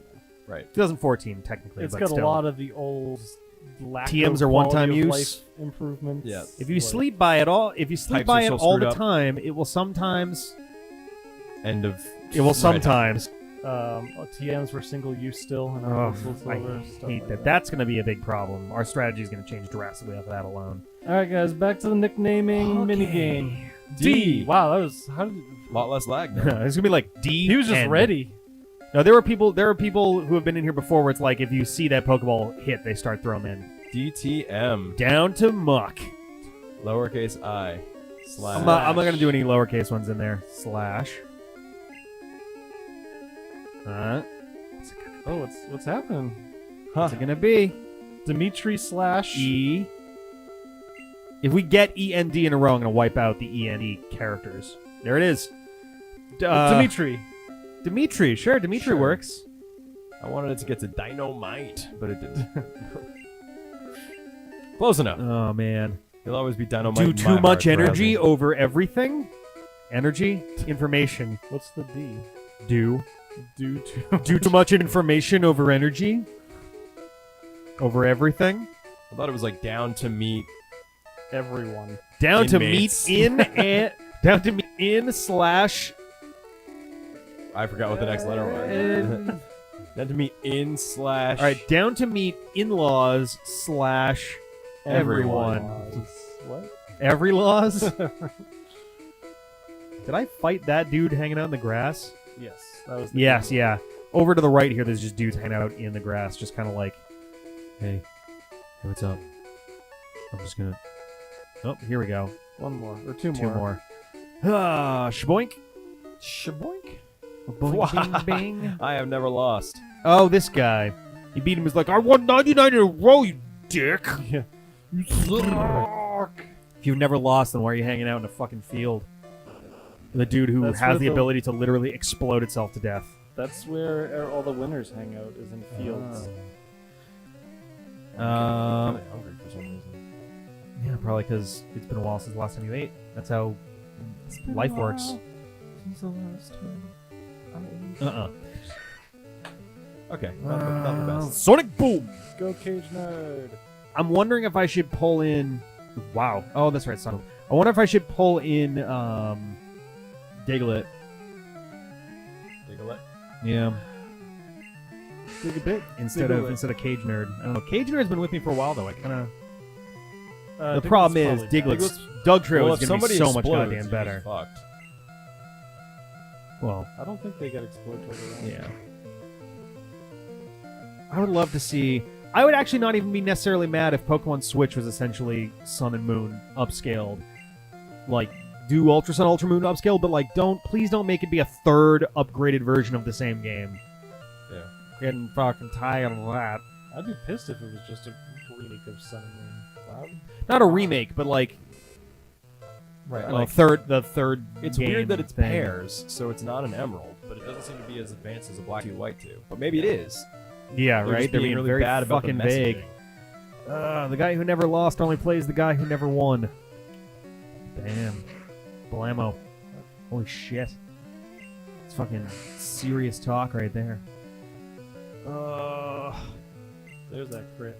Right. 2014, technically. It's but got still. a lot of the old lack TMs of are one-time quality of use. life improvements. Yeah. If you like- sleep by it all, if you sleep Types by are it so all screwed the up. time, it will sometimes. End of. It will sometimes. TMs were single use still, and Oh, Soul I Silver, stuff hate like that. That's going to be a big problem. Our strategy is going to change drastically off of that alone. All right, guys, back to the nicknaming minigame. D. Wow, that was how did A lot less lag now. It's gonna be like D. he was just ready. No, there are people who have been in here before where it's like if you see that Pokeball hit, they start throwing them in. DTM. Down to muck. Lowercase I. Slash. I'm not gonna do any lowercase ones in there. Slash. Oh, what's happening? What's it gonna be? Dimitri slash E. If we get END in a row, I'm gonna wipe out the END characters. There it is. Dimitri. Dimitri, sure, Dimitri Sure. works. I wanted it to get to Dynamite, but it didn't. Close enough. Oh man. You'll always be Dynamite. Do in too my much heart energy forever. over everything? Energy? Information. What's the D? Do. Do too. Do too much information over energy? Over everything? I thought it was like down to meet. Everyone. Down Inmates. to meet in and down to meet in slash I forgot what the next letter was. Down to meet in slash. all right, down to meet in-laws slash everyone. What? Every laws? Did I fight that dude hanging out in the grass? Yes. That was. The Yes, D. yeah. Over to the right here, there's just dudes hanging out in the grass, just kind of like, hey, what's up? I'm just gonna. Oh, here we go. One more or two Two more. more. Ah, shaboink. Shaboink. Boing, bing, bing. I have never lost. Oh, this guy. He beat him. He's like, I won 99 in a row, you dick. Yeah. If you've never lost, then why are you hanging out in a fucking field? The dude who That's has where the the- ability to literally explode itself to death. That's where all the winners hang out, is in fields. I'm kinda hungry for some reason. Yeah, probably because it's been a while since the last time you ate. That's how life works. Okay, not the best. Sonic Boom! Go Cage Nerd. I'm wondering if I should pull in... Wow. Oh, that's right, Sonic. I wonder if I should pull in Diglett. Diglett. Yeah. Dig a bit. Instead of Cage Nerd. I don't know. Cage Nerd's been with me for a while, though. I kind of... The Diglett's problem is, probably bad. Diglett's Doug Trio Well, is if going to be somebody so much explodes, goddamn you're better. just fucked. Well, I don't think they get exploited around. yeah. I would love to see... I would actually not even be necessarily mad if Pokemon Switch was essentially Sun and Moon upscaled. Like, do Ultra Sun, Ultra Moon upscale, but like, please don't make it be a third upgraded version of the same game. Yeah. Getting fucking tired of that. I'd be pissed if it was just a remake of Sun and Moon. Not a remake, but like, Right. the Like, third. it's game weird that it's thing. pairs, so it's not an emerald, but it doesn't seem to be as advanced as a black 2 white 2. But maybe it is. Yeah, They're right. just They're being being really very bad about the fucking vague. messaging. The guy who never lost only plays the guy who never won. Damn. Blammo. Holy shit. It's fucking serious talk right there. There's that crit.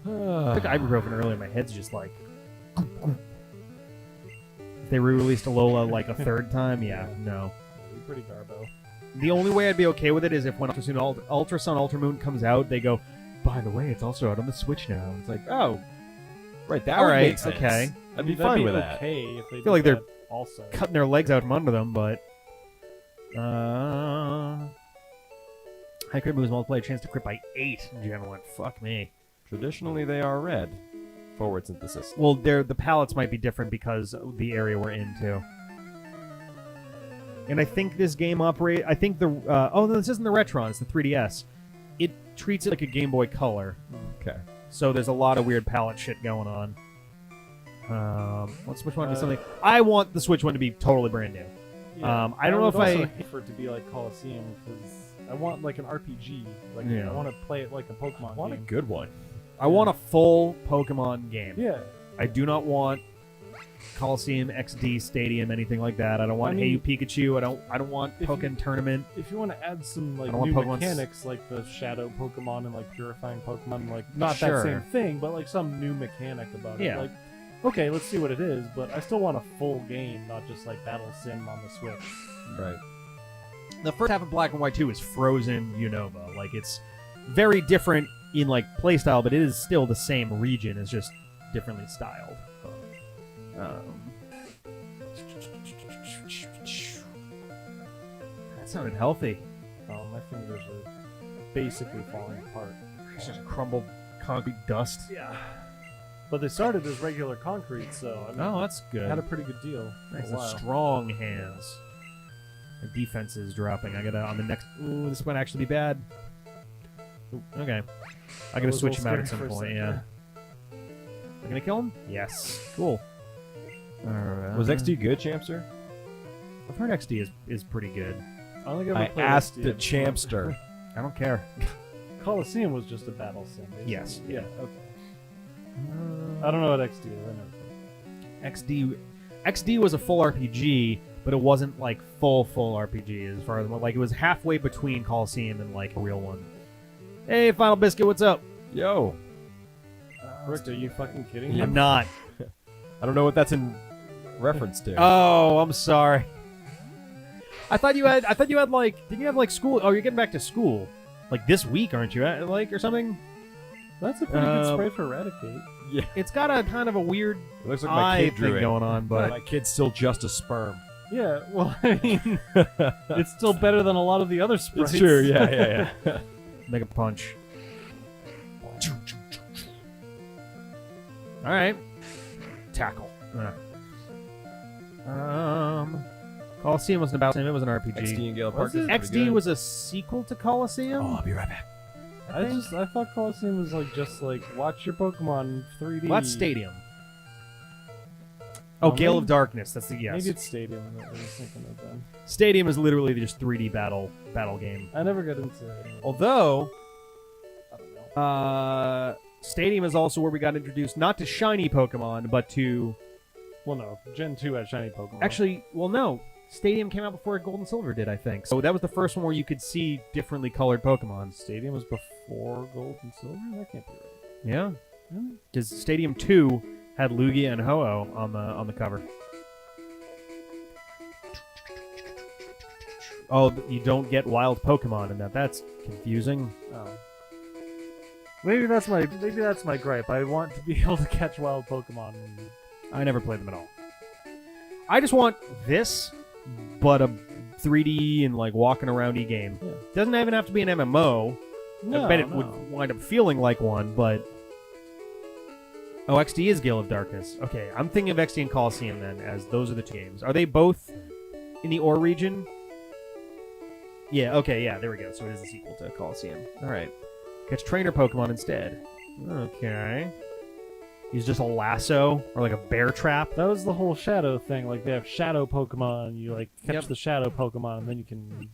I took ibuprofen earlier. My head's just like. If they re-released Alola like a third time, yeah, no. It'd be pretty garbo. The only way I'd be okay with it is if when Ultra Sun, Ultra Moon comes out, they go, by the way, it's also out on the Switch now. It's like, oh, Right, that All would right, make sense. okay. I'd be That'd fine be with that. okay if they feel like did they're that also. cutting their legs out from under them, but high crit moves multiply a chance to crit by 8 in general, and fuck me. Traditionally, they are red. Forward synthesis. Well, the palettes might be different because of the area we're in too. And I think this game I think the no, this isn't the Retron, it's the 3DS. It treats it like a Game Boy Color, Okay. so there's a lot of weird palette shit going on. Switch one to be something. I want the Switch one to be totally brand new. Yeah, I don't know would if also I- hate for it to be like Coliseum because I want like an RPG. Like Yeah. I want to play it like a Pokemon I want a game. good one. I want a full Pokemon game. Yeah. I do not want Coliseum, XD, Stadium, anything like that. I don't want I mean, Hey Pikachu. I don't want if Pokemon Tournament. If you want to add some like I don't new want Pokemon's- mechanics, like the Shadow Pokemon and like Purifying Pokemon, like not Sure. that same thing, but like some new mechanic about Yeah. it. Like, okay, let's see what it is, but I still want a full game, not just like Battle Sim on the Switch. Right. The first half of Black and White 2 is frozen Unova. Like, it's very different in like playstyle, but it is still the same region. It's just differently styled. That sounded healthy. Oh, my fingers are basically falling apart. It's just crumbled concrete dust. Yeah. But they started as regular concrete, so I mean, Oh, that's good. had a pretty good deal. for a Nice, while. strong hands. My defense is dropping. I gotta on the next. Ooh, this might actually be bad. Ooh, okay, I gotta was a switch him little out at some scary for a point. second. Yeah. Am I gonna kill him? Yes. Cool. Was XD good, Champster? I've heard XD is pretty good. I don't think I've I ever played asked XD the before. Champster. I don't care. Coliseum was just a battle sim. Basically. Yes. Yeah. Okay. I don't know what XD is. I never. XD was a full RPG, but it wasn't like full RPG as far as like it was halfway between Coliseum and like a real one. Hey, Final Biscuit, what's up? Yo. Rick, are you fucking kidding me? I'm not. I don't know what that's in reference to. Oh, I'm sorry. I thought you had like, didn't you have like school? Oh, you're getting back to school, like this week, aren't you? Like or something. That's a pretty good spray for Eradicate. Yeah. It's got a kind of a weird It looks like my eye kid drew thing it. going on, but My kid's still just a sperm. Yeah, well, I mean, it's still better than a lot of the other sprays. It's true, yeah. make a punch. All right, tackle. Coliseum wasn't about him. It was an RPG. XD and Gale Was Park is it? pretty XD good. was a sequel to Coliseum. Oh, I'll be right back. I thought Coliseum was like just like watch your Pokemon 3D. Well, that's Stadium. Oh, Gale maybe- of Darkness. That's the yes. Maybe it's Stadium that I was thinking of then. Stadium is literally just 3D battle game. I never got into it. Although, I don't know. Stadium is also where we got introduced not to shiny Pokemon, but to Well, no. Gen 2 had shiny Pokemon. actually, well, no. Stadium came out before Gold and Silver did, I think. So that was the first one where you could see differently colored Pokemon. Stadium was before Gold and Silver? That can't be right. Yeah, Really? because Stadium 2 had Lugia and Ho-Oh on the cover. Oh, you don't get wild Pokemon in that. That's confusing. Oh. Maybe that's my gripe. I want to be able to catch wild Pokemon. I never played them at all. I just want this, but a 3D and like walking around game. Yeah. Doesn't even have to be an MMO. No, I bet it no. would wind up feeling like one, but oh, XD is Gale of Darkness. Okay, I'm thinking of XD and Coliseum then, as those are the two games. Are they both in the Ore region? Yeah. Okay. Yeah. There we go. So it is a sequel to Coliseum. All right. Catch trainer Pokemon instead. Okay. Use just a lasso or like a bear trap. That was the whole shadow thing. Like they have shadow Pokemon. You like catch Yep. the shadow Pokemon, and then you can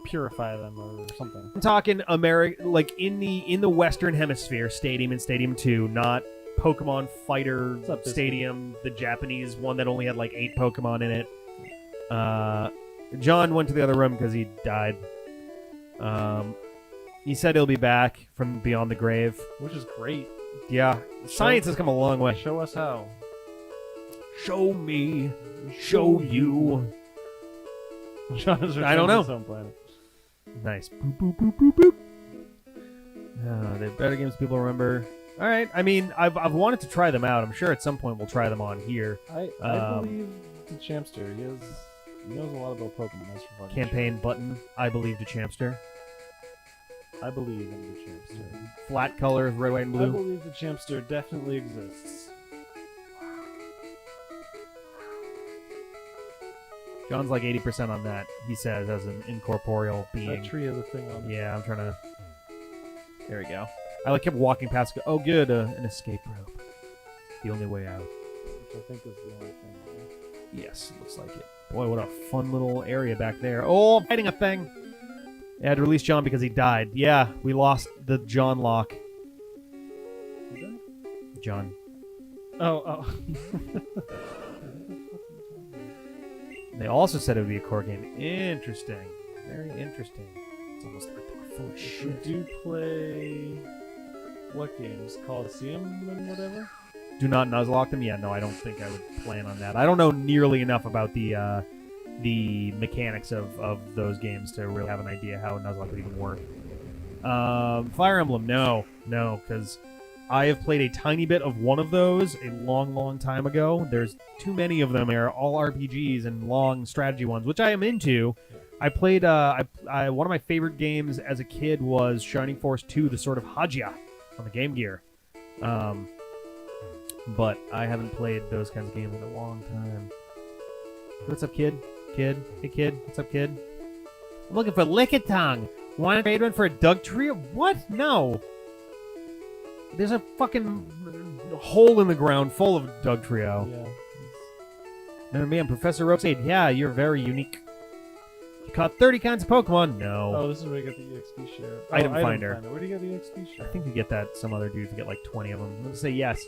purify them or something. I'm talking America, like in the Western Hemisphere, Stadium and Stadium 2, not Pokemon Fighter What's up, Biscuit? Stadium, the Japanese one that only had like 8 Pokemon in it. John went to the other room because he died. He said he'll be back from beyond the grave. Which is great. Yeah, science has come a long way. Show us how. Show me, show you. John is I don't know. his own planet. Nice. Boop, boop, boop, boop, boop. They're better games people remember. All right. I mean, I've wanted to try them out. I'm sure at some point we'll try them on here. I believe the Champster. He knows a lot about Pokemon. That's for fucking Campaign button. I believe to Champster. sure. I believe in the Champster. Flat colors, red, white, and I blue. believe the Champster definitely exists. John's like 80% on that. He says as an incorporeal being. That tree has a thing on it. Yeah, I'm trying to. There we go. I like kept walking past. Oh, good, an escape rope. The only way out. Which I think is the only thing. Yes, looks like it. Boy, what a fun little area back there. Oh, I'm fighting a thing. I had to release John because he died. Yeah, we lost the John lock. John. Oh. They also said it would be a core game. Interesting. Very interesting. It's almost like they were full of We shit. do play what games? Coliseum and whatever? Do not Nuzlocke them? Yeah, no, I don't think I would plan on that. I don't know nearly enough about the mechanics of those games to really have an idea how Nuzlocke would even work. Fire Emblem, no, because I have played a tiny bit of one of those a long, long time ago. There's too many of them. They're all RPGs and long strategy ones, which I am into. I played one of my favorite games as a kid was Shining Force 2: The Sword of 𝐿𝐲𝐦 on the Game Gear. But I haven't played those kinds of games in a long time. What's up, kid? Kid? Hey, kid. What's up, kid? I'm looking for Lickitung. Want to trade one for a Dugtrio? What? No. There's a fucking hole in the ground full of Dugtrio. Yeah. Remember me, I'm Professor Roseade. Yeah, you're very unique. You caught 30 kinds of Pokemon? No. Oh, this is where you get the EXP share. Item finder. Where do you get the EXP share? I think you get that some other dudes get like 20 of them. I'm going to say yes.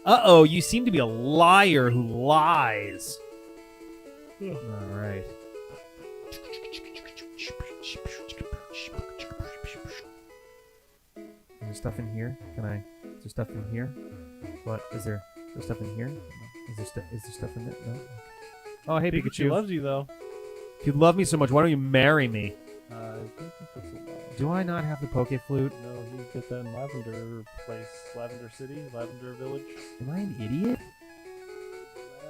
Uh-oh, you seem to be a liar who lies. All right. Is there stuff in here? Is there stuff in here? What? Is there stuff in here? Is there stuff in there? No. Oh, hey, Pikachu. loves you, though. If you love me so much, why don't you marry me? I think that's a lie. Do I not have the Poke Flute? No, you get that in Lavender place. Lavender City? Lavender Village? Am I an idiot?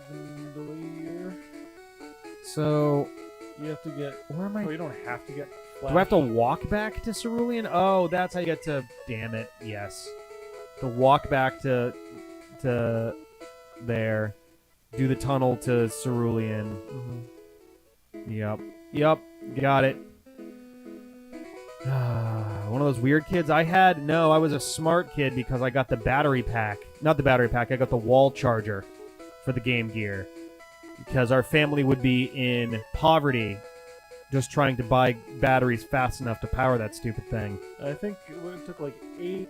Lavender. So, You have to get... where am I? Oh, you don't have to get Flash. Do I have to walk back to Cerulean? Oh, that's how you get to... Damn it, yes. To walk back to there. Do the tunnel to Cerulean. Yep. Got it. One of those weird kids I had? No, I was a smart kid because I got the battery pack. Not the battery pack, I got the wall charger for the Game Gear. Because our family would be in poverty just trying to buy batteries fast enough to power that stupid thing. I think it took like 8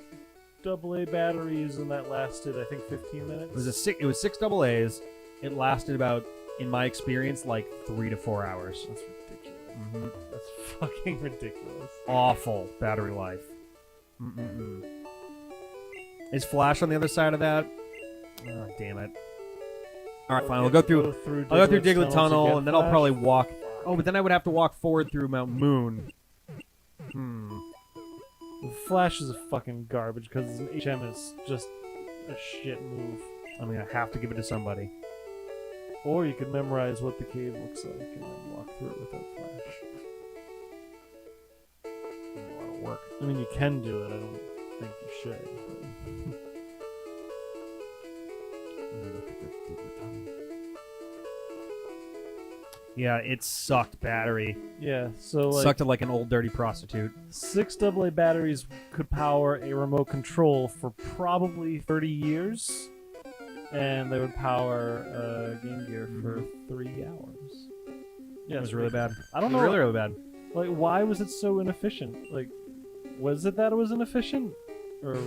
AA batteries and that lasted, I think, 15 minutes. It was 6 AA's. It lasted about, in my experience, like 3 to 4 hours. That's ridiculous. That's fucking ridiculous. Awful battery life. Is Flash on the other side of that? Oh, damn it. All right, fine. I'll go through Diglett Tunnel, and then I'll probably walk. Oh, but then I would have to walk forward through Mount Moon. Flash is a fucking garbage because an HM is just a shit move. I'm gonna have to give it to somebody. Or you could memorize what the cave looks like and then walk through it without Flash. That'll work. I mean, you can do it. I don't think you should. Yeah, it sucked battery. Yeah, so like Sucked it like an old dirty prostitute. 6 AA batteries could power a remote control for probably 30 years, and they would power a Game Gear for 3 hours. Yeah, It was really bad. I don't know. Really, really bad. Like, why was it so inefficient? Like, was it that it was inefficient, or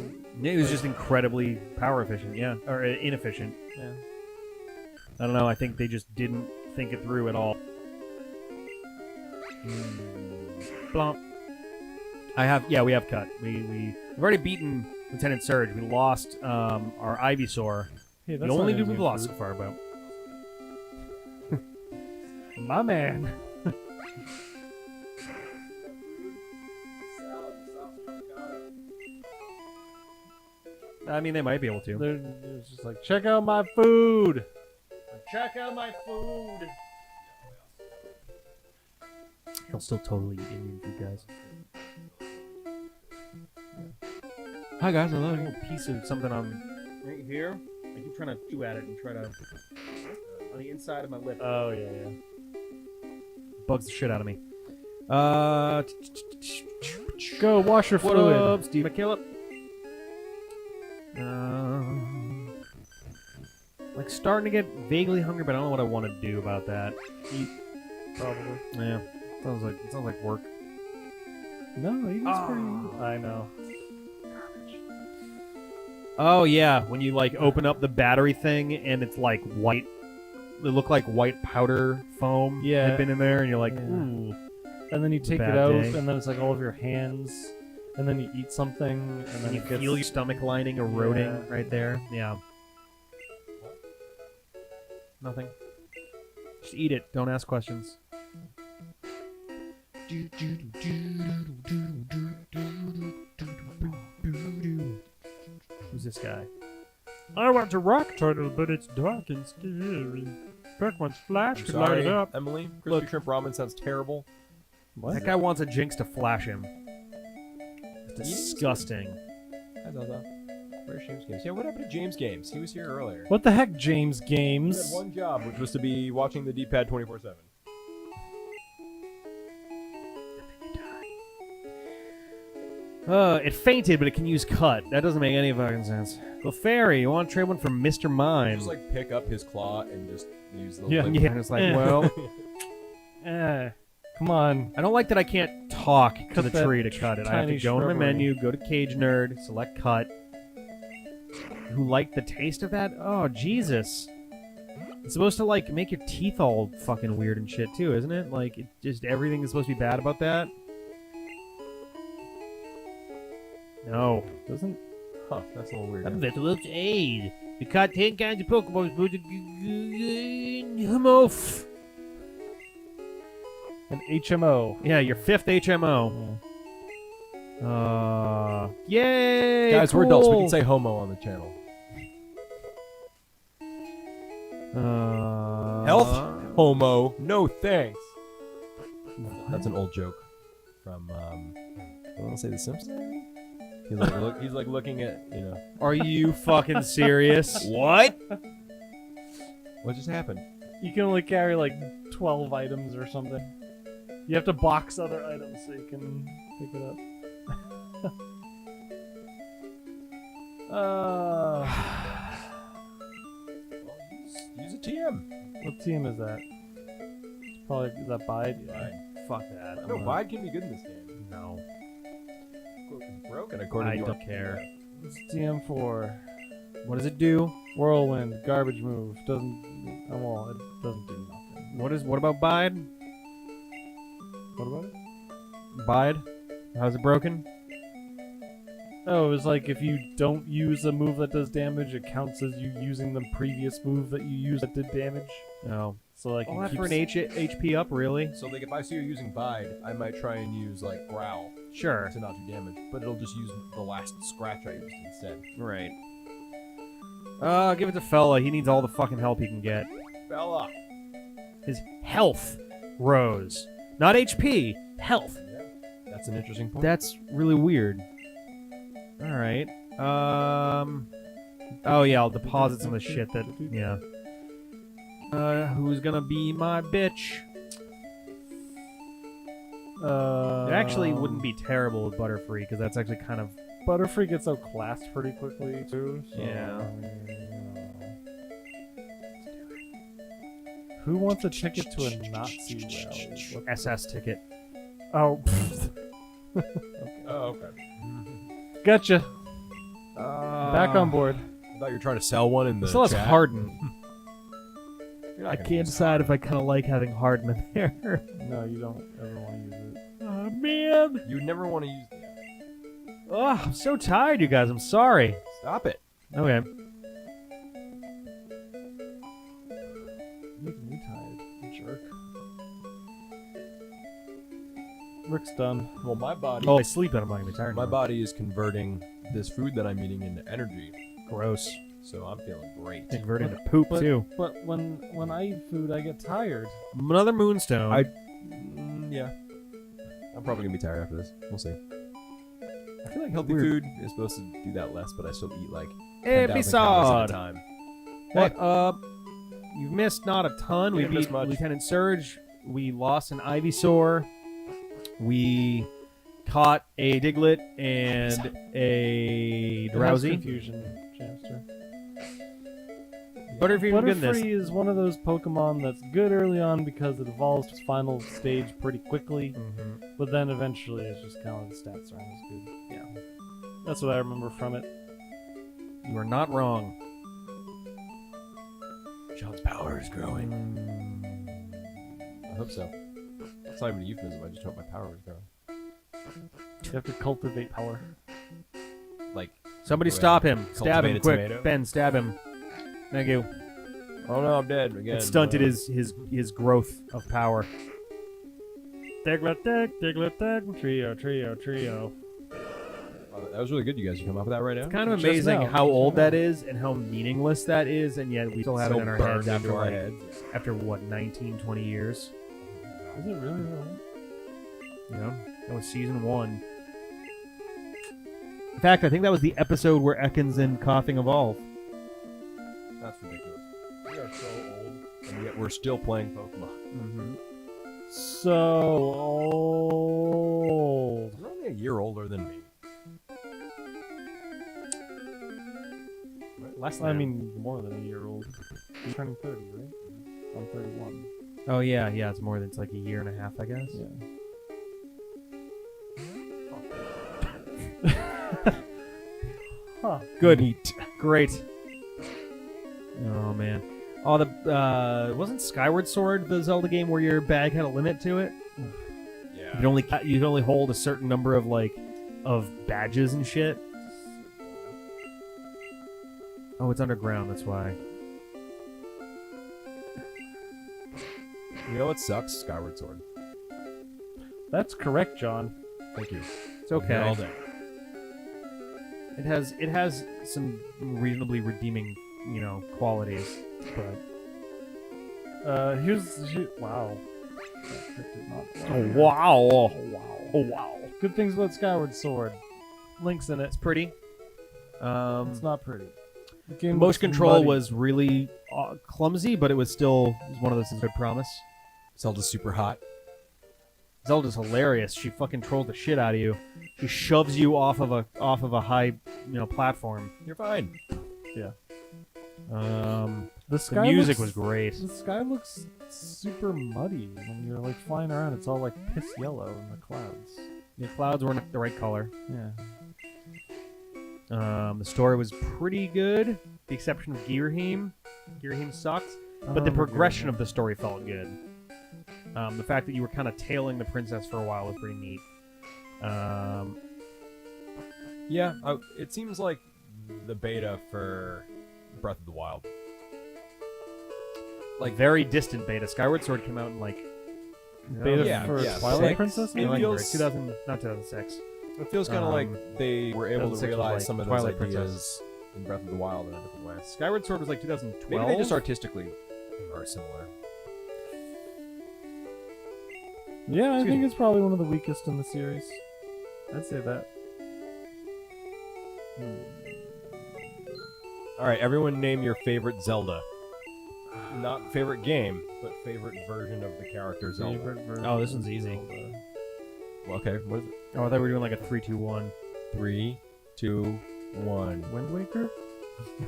It was just incredibly power efficient, yeah. Or inefficient. yeah? I don't know, I think they just didn't think it through at all. Blomp. We have cut. We've already beaten Lieutenant Surge. We lost our Ivysaur. Hey, The that's only not dude we've Indian lost so food. far, but My man. I mean, they might be able to. They're just like, check out my food. Check out my food. He'll still totally eat Indian food, guys. Hi guys, I love a little piece of something on right here. I keep trying to chew at it and try to on the inside of my lip. Oh yeah, yeah. Bugs the shit out of me. Go wash your What fluid. up, Steve McKillop? Like starting to get vaguely hungry, but I don't know what I want to do about that. Eat, probably. Yeah, sounds like work. No, eating's pretty. I know. Oh yeah, when you like open up the battery thing and it's like white. They look like white powder foam. Yeah. Had been in there, and you're like, Yeah. ooh. And then you take it Bad out, day. and then it's like all over your hands, and then you eat something, and then And you it gets... feel your stomach lining eroding Yeah. right there. Yeah. Nothing. Just eat it. Don't ask questions. Who's this guy? I want to rock tunnel, but it's dark and scary. Back once Flash I'm could light sorry, it up. Emily. Crispy shrimp ramen sounds terrible. What? That guy wants a Jinx to flash him. It's disgusting. Hi, Zelda. Where's James Games? Yeah, what happened to James Games? He was here earlier. What the heck, James He Games? had one job, which was to be watching the D-pad 24/7. It fainted, but it can use cut. That doesn't make any fucking sense. Clefairy, you want to trade one for Mr. Mime? Just like pick up his claw and just use the Yeah. like, And it's like, well, Come on. I don't like that I can't talk to Cut the that tree to cut it. I have to tiny go into my shrubbery. menu, go to Cage Nerd, select cut. Who liked the taste of that? Oh, Jesus. It's supposed to, like, make your teeth all fucking weird and shit, too, isn't it? Like, just everything is supposed to be bad about that? No. Doesn't. Huh, that's a little weird. 𝐵𝐵𝐴𝐴𝐴𝐴 aid. We caught 10 kinds of Pokeballs. Humof. An HMO. Yeah, your 5th HMO. Yay! Guys, cool. we're adults. We can say homo on the channel. Health? Homo. No thanks. That's an old joke from, I want to say The Simpsons. He's like looking at, you know. Are you fucking serious? What? What just happened? You can only carry like 12 items or something. You have to box other items so you can pick it up. Use a TM. What team is that? It's probably is that Bide? Bide. Fuck that. No, Bide can be good in this game. No. Broken according I to don't care. It's TM4. What does it do? Whirlwind, garbage move. Doesn't. Well, it doesn't do nothing. What about Bide? What about it? Bide? How's it broken? Oh, it was like if you don't use a move that does damage, it counts as you using the previous move that you used that did damage. No. So like All it that for an keeps- HP up, really? So like if I see you using Bide, I might try and use like Growl Sure. to not do damage, but it'll just use the last scratch I used instead. Right. Give it to Fella. He needs all the fucking help he can get. Bella. His health rose. Not HP. Health. That's an interesting point. That's really weird. Alright. Oh yeah, I'll deposit some of the shit that... Yeah. Who's gonna be my bitch? It actually wouldn't be terrible with Butterfree, because that's actually kind of... Butterfree gets outclassed pretty quickly too. So, Yeah. Who wants a ticket to a Nazi rally? What the- SS ticket. Oh. Oh, okay. Gotcha. Back on board. I thought you were trying to sell one in the Still has chat. Harden. You're not I gonna can't use decide if I kind of like having Harden in there. No, you don't ever want to use it. Oh, man. You would never want to use that. Oh, I'm so tired, you guys. I'm sorry. Stop it. Okay. Making me tired, you jerk. Rick's done. Well, my body. Oh, I sleep and I'm not going to be tired. My anymore. body is converting this food that I'm eating into energy, Gross. so I'm feeling great. Convert into poop, too. But when I eat food, I get tired. Another Moonstone. Yeah. I'm probably gonna be tired after this. We'll see. I feel like healthy Weird. food is supposed to do that less, but I still eat like 10,000 calories at a Episode. time. What up? You've missed not a ton. We Didn't miss beat much. Lieutenant Surge. We lost an Ivysaur. We caught a Diglett and a Drowsy. Confusion, Jamster. Butterfree was good in this. Butterfree is one of those Pokemon that's good early on because it evolves to its final stage pretty quickly, but then eventually it's just kind of the stats aren't as good. Yeah. That's what I remember from it. You are not wrong. John's power is growing. I hope so. It's not even a euphemism. I just hope my power is growing. You have to cultivate power. Like, Somebody Right. stop him. Stab him Cultivated quick. tomato. Ben, stab him. Thank you. oh no, I'm dead again. It stunted his growth of power. Diglett, trio. Oh, that was really good. You guys, you come up with that right now. It's kind of Just amazing now. how old that is and how meaningless that is, and yet we still have So it in our burned heads into our heads. after what, 19, 20 years? Is it really? You know, that was season 1. In fact, I think that was the episode where Ekans and Coughing evolve. That's ridiculous. We are so old, and yet we're still playing Pokemon. Mm-hmm. So old. You're only a year older than me. Less I mean, more than a year old. You're turning 30, right? I'm 31. Oh yeah, it's more than, it's like a year and a half, I guess. Yeah. Huh. Good. Great. Oh man. Oh, the wasn't Skyward Sword the Zelda game where your bag had a limit to it? Yeah. You could only hold a certain number of badges and shit. Oh, it's underground. That's why. You know what sucks? Skyward Sword. That's correct, John. Thank you. It's okay. All day. It has some reasonably redeeming, qualities, but wow. That did not work. oh wow, Oh wow. Good things about Skyward Sword. Link's in it. it's pretty. It's not pretty. The game Motion looks control muddy. was really clumsy, but it was one of those things. Good promise. Zelda's super hot. Zelda's hilarious. She fucking trolls the shit out of you. She shoves you off of a high, platform. You're fine. The The sky music looks- was great. The sky looks super muddy when you're flying around. It's all piss yellow in the clouds. The clouds weren't the right color. Yeah. The story was pretty good, with the exception of Ghirahim. Ghirahim sucked, but the progression of the story felt good. The fact that you were kind of tailing the princess for a while was pretty neat. Yeah, it seems like the beta for Breath of the Wild. Very distant beta. Skyward Sword came out in Beta Yeah, for yeah. Twilight Six? Princess? It like feels- 2000, not 2006. It feels kind of like they were able to 2006 was realize like some of those Twilight ideas Princess. in Breath of the Wild in a different way. Skyward Sword was 2012. Maybe they just artistically are similar. Yeah, I Excuse think me. it's probably one of the weakest in the series. I'd say that. All right, everyone name your favorite Zelda. Not favorite game, but favorite version of the character Zelda. Favorite version Oh, this of one's easy. Zelda. Well, okay, what is it? Oh, I thought we were doing like a 3, 2, 1. 3, 2, 1. Wind Waker?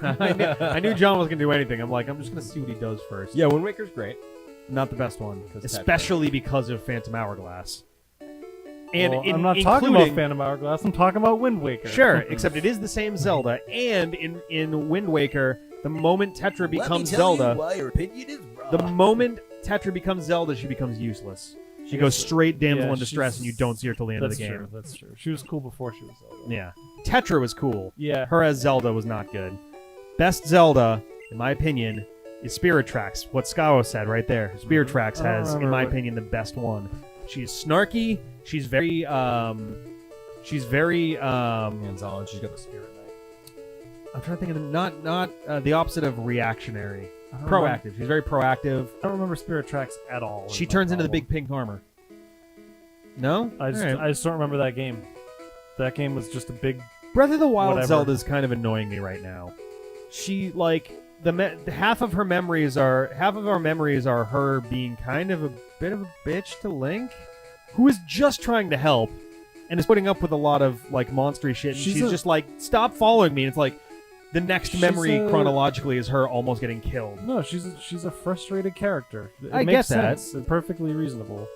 I knew John wasn't gonna do anything. I'm just gonna see what he does first. Yeah, Wind Waker's great. Not the best one, 'Cause especially because of Phantom Hourglass. And Well, I'm not talking about including- Phantom Hourglass. I'm talking about Wind Waker. Sure, except it is the same Zelda, and in Wind Waker, the moment Tetra becomes Zelda, why your opinion is wrong. the moment Tetra becomes Zelda, she becomes useless. She goes straight damsel Yeah, in distress, she's- and you don't see her till the end of That's the game. true. That's true. She was cool before she was Zelda. Yeah, Tetra was cool. Yeah. Her as Zelda was not good. Best Zelda, in my opinion, is Spirit Tracks. What Skawo said right there. Spirit Tracks I don't has, in remember my what- opinion, the best one. She's snarky. She's very. Hands-on, she's got the spirit knight. I'm trying to think of not the opposite of reactionary. I don't Proactive. She's very proactive. I don't remember Spirit Tracks at all. She is my turns into the problem. big pink armor. No? I just, All right. I just don't remember that game. That game was just a big. Bbreath of the Wild whatever. Zelda's kind of annoying me right now. She half of our memories are her being kind of a bit of a bitch to Link, who is just trying to help and is putting up with a lot of monstery shit. And she's just like, stop following me. And it's like the next She's memory a- chronologically is her almost getting killed. No, she's a frustrated character. It I makes get that. sense. It's perfectly reasonable.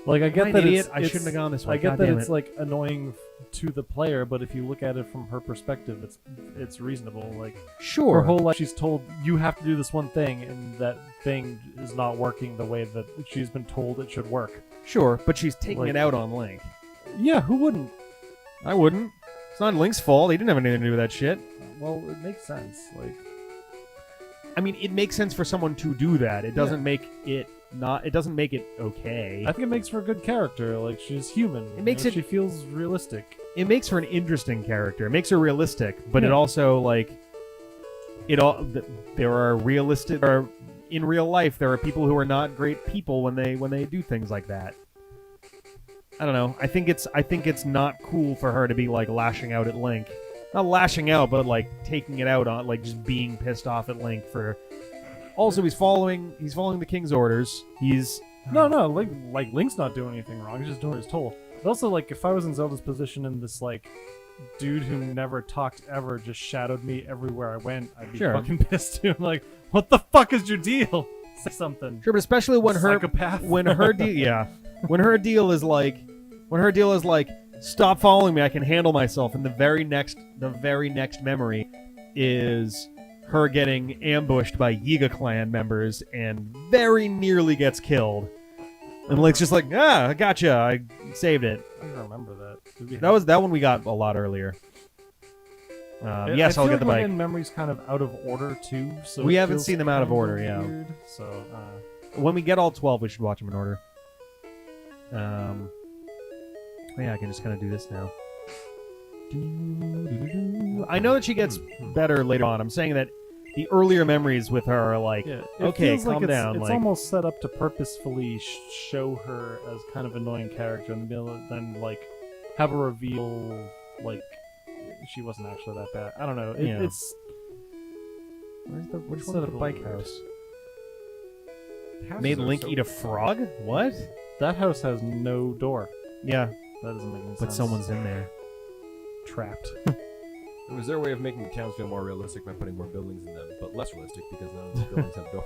I get Am I an that idiot? it's, I shouldn't have gone this way. I get God that damn it's annoying to the player, but if you look at it from her perspective, it's reasonable. Sure. Her whole life, she's told you have to do this one thing, and that thing is not working the way that she's been told it should work. Sure, but she's taking it out on Link. Yeah, who wouldn't? I wouldn't. It's not Link's fault. He didn't have anything to do with that shit. Well, it makes sense. I mean, it makes sense for someone to do that. It doesn't make it not. It doesn't make it okay. I think it makes for a good character. She's human. It makes it- She feels realistic. It makes for an interesting character. It makes her realistic, but it Yeah. also there are realistic. Or in real life, there are people who are not great people when they do things like that. I don't know. I think it's not cool for her to be like lashing out at Link. Not lashing out, but like taking it out on like just being pissed off at Link for. Also, he's following the king's orders. He's No, like Link's not doing anything wrong. He's just doing what he's told. But also, like, if I was in Zelda's position and this like dude who never talked ever just shadowed me everywhere I went, I'd be Sure. fucking pissed too. I'm like, what the fuck is your deal? Say something. sure, but especially when her Psychopath. when her deal is like stop following me, I can handle myself. And the very next memory is her getting ambushed by Yiga clan members and very nearly gets killed. And Link's just like, I gotcha, I saved it. I don't remember that. Did we That one we got a lot earlier. Yes, I I'll feel get the like bike. my memory's kind of out of order too. So We it haven't feels seen them out of kind order, yeah. weird. So When we get all 12, we should watch them in order. Yeah, I can just kind of do this now. I know that she gets better later on. I'm saying that the earlier memories with her are like, yeah, it okay, feels like calm it's, down. It's like, almost set up to purposefully show her as kind of annoying character, and then like have a reveal like she wasn't actually that bad. I don't know. Yeah. It's which it's one's the set up bike weird. house? Houses Made are Link so eat a fun. frog? What? That house has no door. Yeah, That doesn't make any sense. but someone's in there. trapped. It was their way of making the towns feel more realistic by putting more buildings in them, but less realistic because none of these buildings have doors.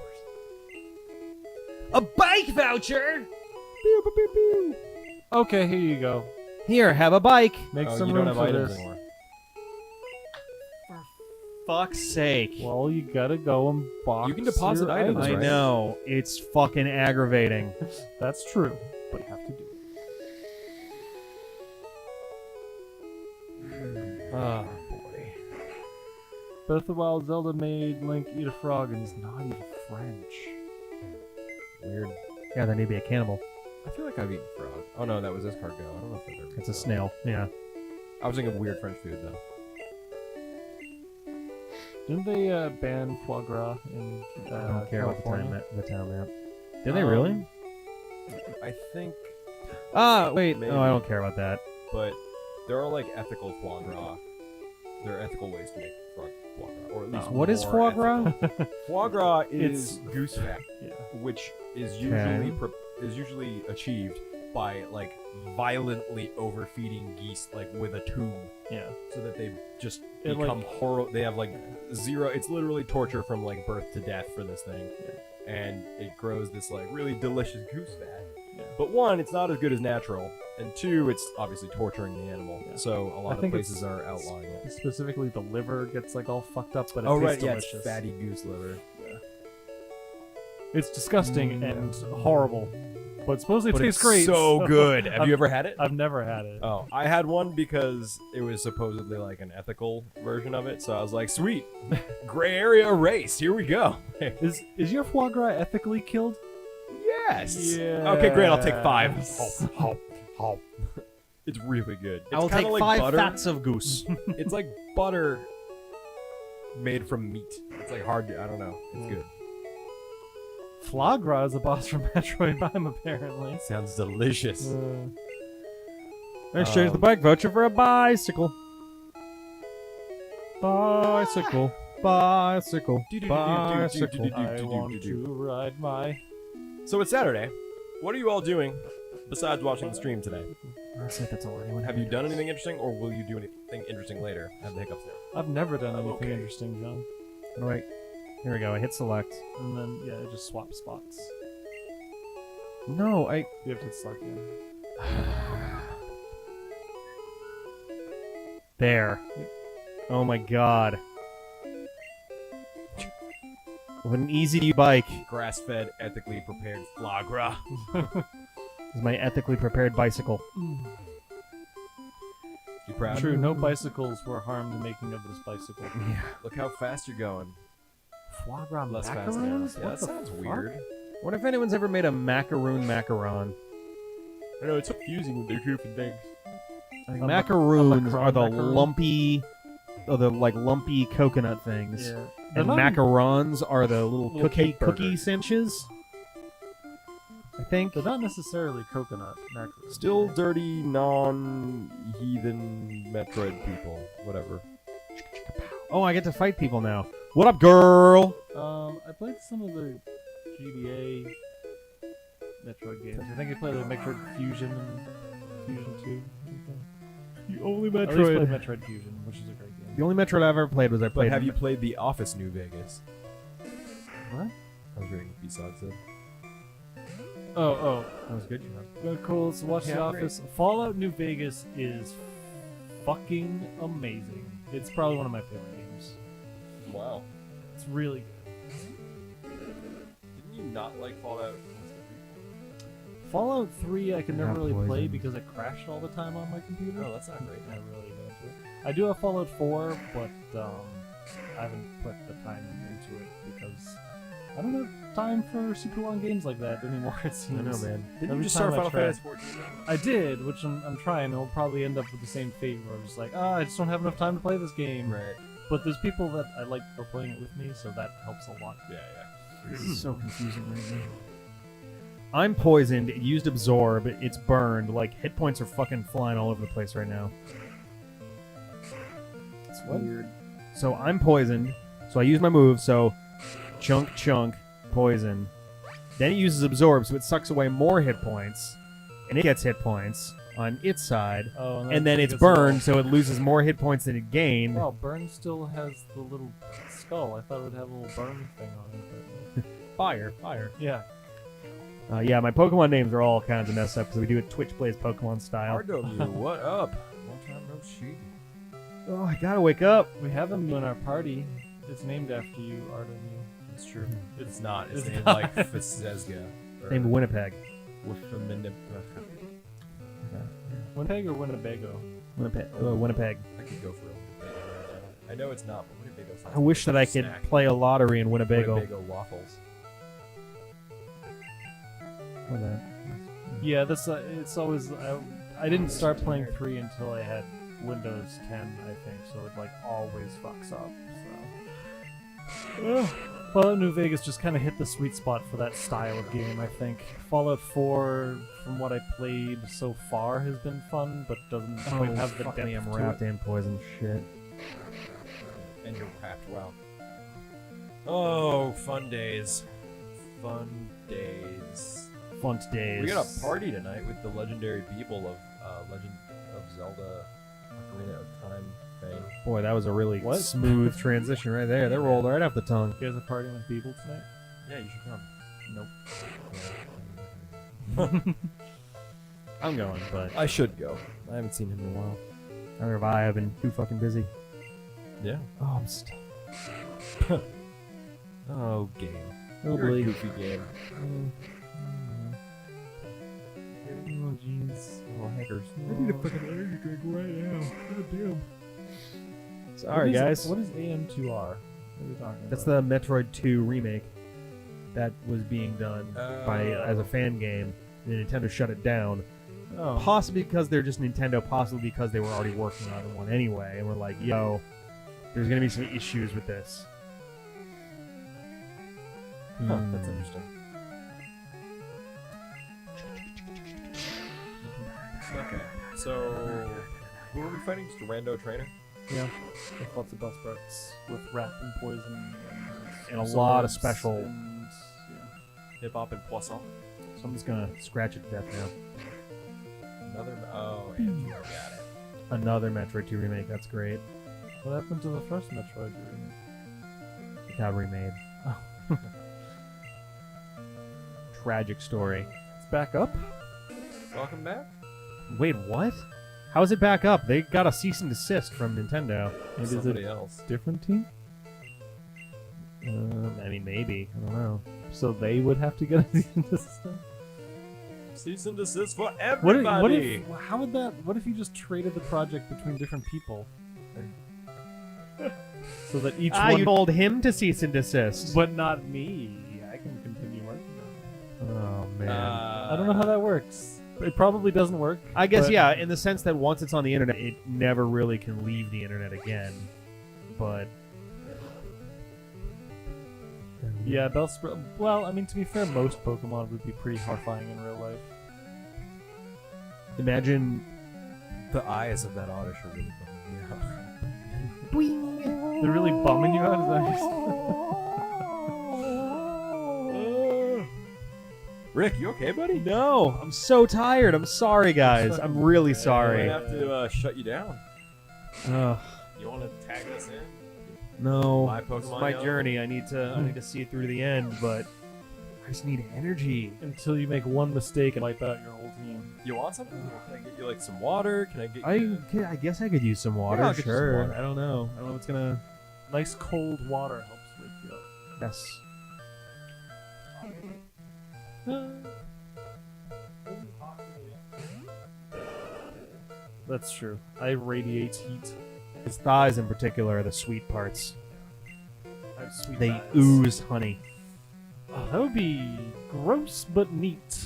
A bike voucher? Okay, here you go. Here, have a bike. Make Oh, some you room don't have for items this. anymore. Fuck's sake. Well, you gotta go and box. You can deposit your items, I right? know. It's fucking aggravating. That's true, but you have to do it. Oh, boy. Breath of the Wild Zelda made Link eat a frog and he's not even French. Weird. Yeah, there need to be a cannibal. I feel like I've eaten frog. Oh no, that was escargot. I don't know if I've ever eaten It's a frog. snail. Yeah. I was thinking of weird French food, though. Didn't they ban foie gras in I don't care about California? the town map. Did they really? I think, Ah, wait. maybe. Oh, I don't care about that. but there are like ethical foie gras. There are ethical ways to make foie gras, or at least What is more foie gras? ethical. Foie gras is It's- goose fat, Yeah. which is Okay. usually achieved by like violently overfeeding geese like with a tube, Yeah. so that they just It, become horrible. They have like zero. It's literally torture from like birth to death for this thing, and it grows this like really delicious goose fat. Yeah. But one, it's not as good as natural, and two, it's obviously torturing the animal. Yeah. So a lot I of think places it's- are outlawing it. Specifically, the liver gets like all fucked up, but it Oh tastes right, yeah, delicious. it's fatty goose liver. It's disgusting and horrible, but supposedly But it tastes it's great. so good. Have you ever had it? I've never had it. Oh, I had one because it was supposedly like an ethical version of it. So I was like, sweet, gray area erased. Here we go. Is your foie gras ethically killed? Yes. Yeah. Okay, great. I'll take 5. It's really good. It's I will take kinda like 5 butter. fats of goose. It's like butter made from meat. It's like hard. I don't know. It's good. Foie gras is a boss from Metroid Prime, apparently. Sounds delicious. Exchange the bike voucher for a bicycle. Bicycle. Bicycle. Bicycle. I want to ride my. So it's Saturday. What are you all doing besides watching the stream today? Honestly, that's all anyone Have you done anything interesting, or will you do anything interesting later? I have the hiccups now. I've never done anything Okay. interesting, John. Oh, wait. Here we go. I hit select. And then yeah, it just swap spots. No, I. You have to select again. There. Oh my god. What an easy to use bike. Grass-fed, ethically prepared foie gras. This is my ethically prepared bicycle. You proud? True, no bicycles were harmed making of this bicycle. Yeah. Look how fast you're going. Foie gras Less fast now. macarons? Yeah, What that the sounds fuck? weird. What if anyone's ever made a macaroon macaron? I know it's confusing with their different things. Like, A macaroons macaron are the macaroon? lumpy Yeah. coconut things. They're And not- macarons are the little Little cake cookie burgers. cinches. I think. They're not necessarily coconut necklaces. Still dirty, non-heathen Metroid people. Whatever. Oh, I get to fight people now. What up, girl? I played some of the GBA Metroid games. I think I played like Metroid Fusion and Fusion 2. The only I at least played Metroid Fusion, which is a great game. The only Metroid I've ever played was I But played. have you played The Office New Vegas? What? I was reading 𝐵𝐲𝐦 said. Oh. That was good, you know. Very cool. So watch The Yeah, Office. Fallout New Vegas is fucking amazing. It's probably one of my favorite games. Wow. It's really good. Didn't you not like Fallout? Fallout 3 I could never Not really play poison. because it crashed all the time on my computer. Oh, that's not great. I really got into it. I do have Fallout 4, but I haven't put the time into it because I don't have time for super long games like that anymore, it seems. I know, man. Didn't Every you just time start I Final try- Fantasy 14? I did, which I'm trying. It'll probably end up with the same fate where I'm just like, I just don't have enough time to play this game. Right. But there's people that I like are playing it with me, so that helps a lot. Yeah. This is so confusing right now. I'm poisoned. It used absorb. It's burned. Like hit points are fucking flying all over the place right now. It's weird. So I'm poisoned. So I use my move. So chunk, poison. Then it uses absorb, so it sucks away more hit points, and it gets hit points on its side. Oh, And then it's because burned, so it loses more hit points than it gained. Well, burn still has the little skull. I thought it would have a little burn thing on it. But Fire. yeah. Yeah, my Pokemon names are all kinds of messed up because we do it Twitch plays Pokemon style. RW, what up? Long time no see. Oh, I gotta wake up. We have him in our party. It's named after you, Artemio. It's true. It's not. It's It's named not. like 𝐵𝐶𝑒ZGA. Named Winnipeg. Winnipeg or Winnebago? Winnipeg. I could go for a Winnebago right now. I know it's not, but Winnebago sounds I wish like that a I could snack. play a lottery in Winnebago. Winnebago waffles. Oh, that. Yeah, that's it's always. I didn't start playing 3 until I had Windows 10, I think, so it like always fucks up. So. Fallout New Vegas just kind of hit the sweet spot for that style of game, I think. Fallout 4, from what I played so far, has been fun, but doesn't quite have the fuck depth me, I'm to wrapped it. in poison shit. And you're wrapped. Wow. Oh, fun days. Fun days. Funt days. We got a party tonight with the legendary people of Legend of Zelda Ocarina of Time fame. Boy, that was a really What? smooth transition right there. That rolled right off the tongue. You guys are partying with people tonight? Yeah, you should come. Nope. I'm going, but I should go. I haven't seen him in a while. neither have I. I've been too fucking busy. Yeah. Oh, I'm still. Oh, game. Oh, You're a boy. goofy game. Oh, jeez. Oh, hackers. fucking energy drink right now. God damn. What Sorry, is- guys. What is AM2R? What are we talking That's about? the Metroid 2 remake that was being done by as a fan game. And Nintendo shut it down. Oh. Possibly because they're just Nintendo, possibly because they were already working on one anyway, and we're like, yo, there's gonna be some issues with this. Huh, that's interesting. Okay, so who are we fighting? Just a rando trainer? Yeah. With lots of best parts. With rat and poison. And a lot of swords special. And, yeah. Hip hop and poisson. So I'm just gonna scratch it to death now. Another. Oh, Andrew, got it. Another Metroid 2 remake. That's great. What happened to the first Metroid game? It got remade. Oh. Tragic story. It's back up? Welcome back. Wait, what? How is it back up? They got a cease and desist from Nintendo. Maybe it's Somebody a else. different team? I mean, maybe. I don't know. So they would have to get a cease and desist? Cease and desist for What everybody. if, how would that, what if you just traded the project between different people? So that each You one, told him to cease and desist. but not me. I can continue working on it. Oh, man. I don't know how that works. It probably doesn't work. I guess, but- yeah, in the sense that once it's on the internet, it never really can leave the internet again. But... Yeah, Bellsprout. Well, I mean, to be fair, most Pokemon would be pretty horrifying in real life. Imagine The eyes of that Oddish are really bumming me out. They're really bumming you out. Is that what Rick, you okay, buddy? No, I'm so tired. I'm sorry, guys. I'm really I sorry. have to shut you down. Ugh, You want to tag us in? no, My this is Pokemon my Yellow? journey. I need to see it through to the end, but I just need energy. Until you make one mistake and wipe out your whole team. You want something? Can I get you like some water? Can I get I you? guess I could use some water. Yeah, I'll get you some Sure. water. I don't know. I don't know what's gonna. Nice cold water helps wake you up. Yes. That's true. I radiate heat. His thighs, in particular, are the sweet parts. I have sweet They thighs. ooze honey. Oh, that would be gross but neat.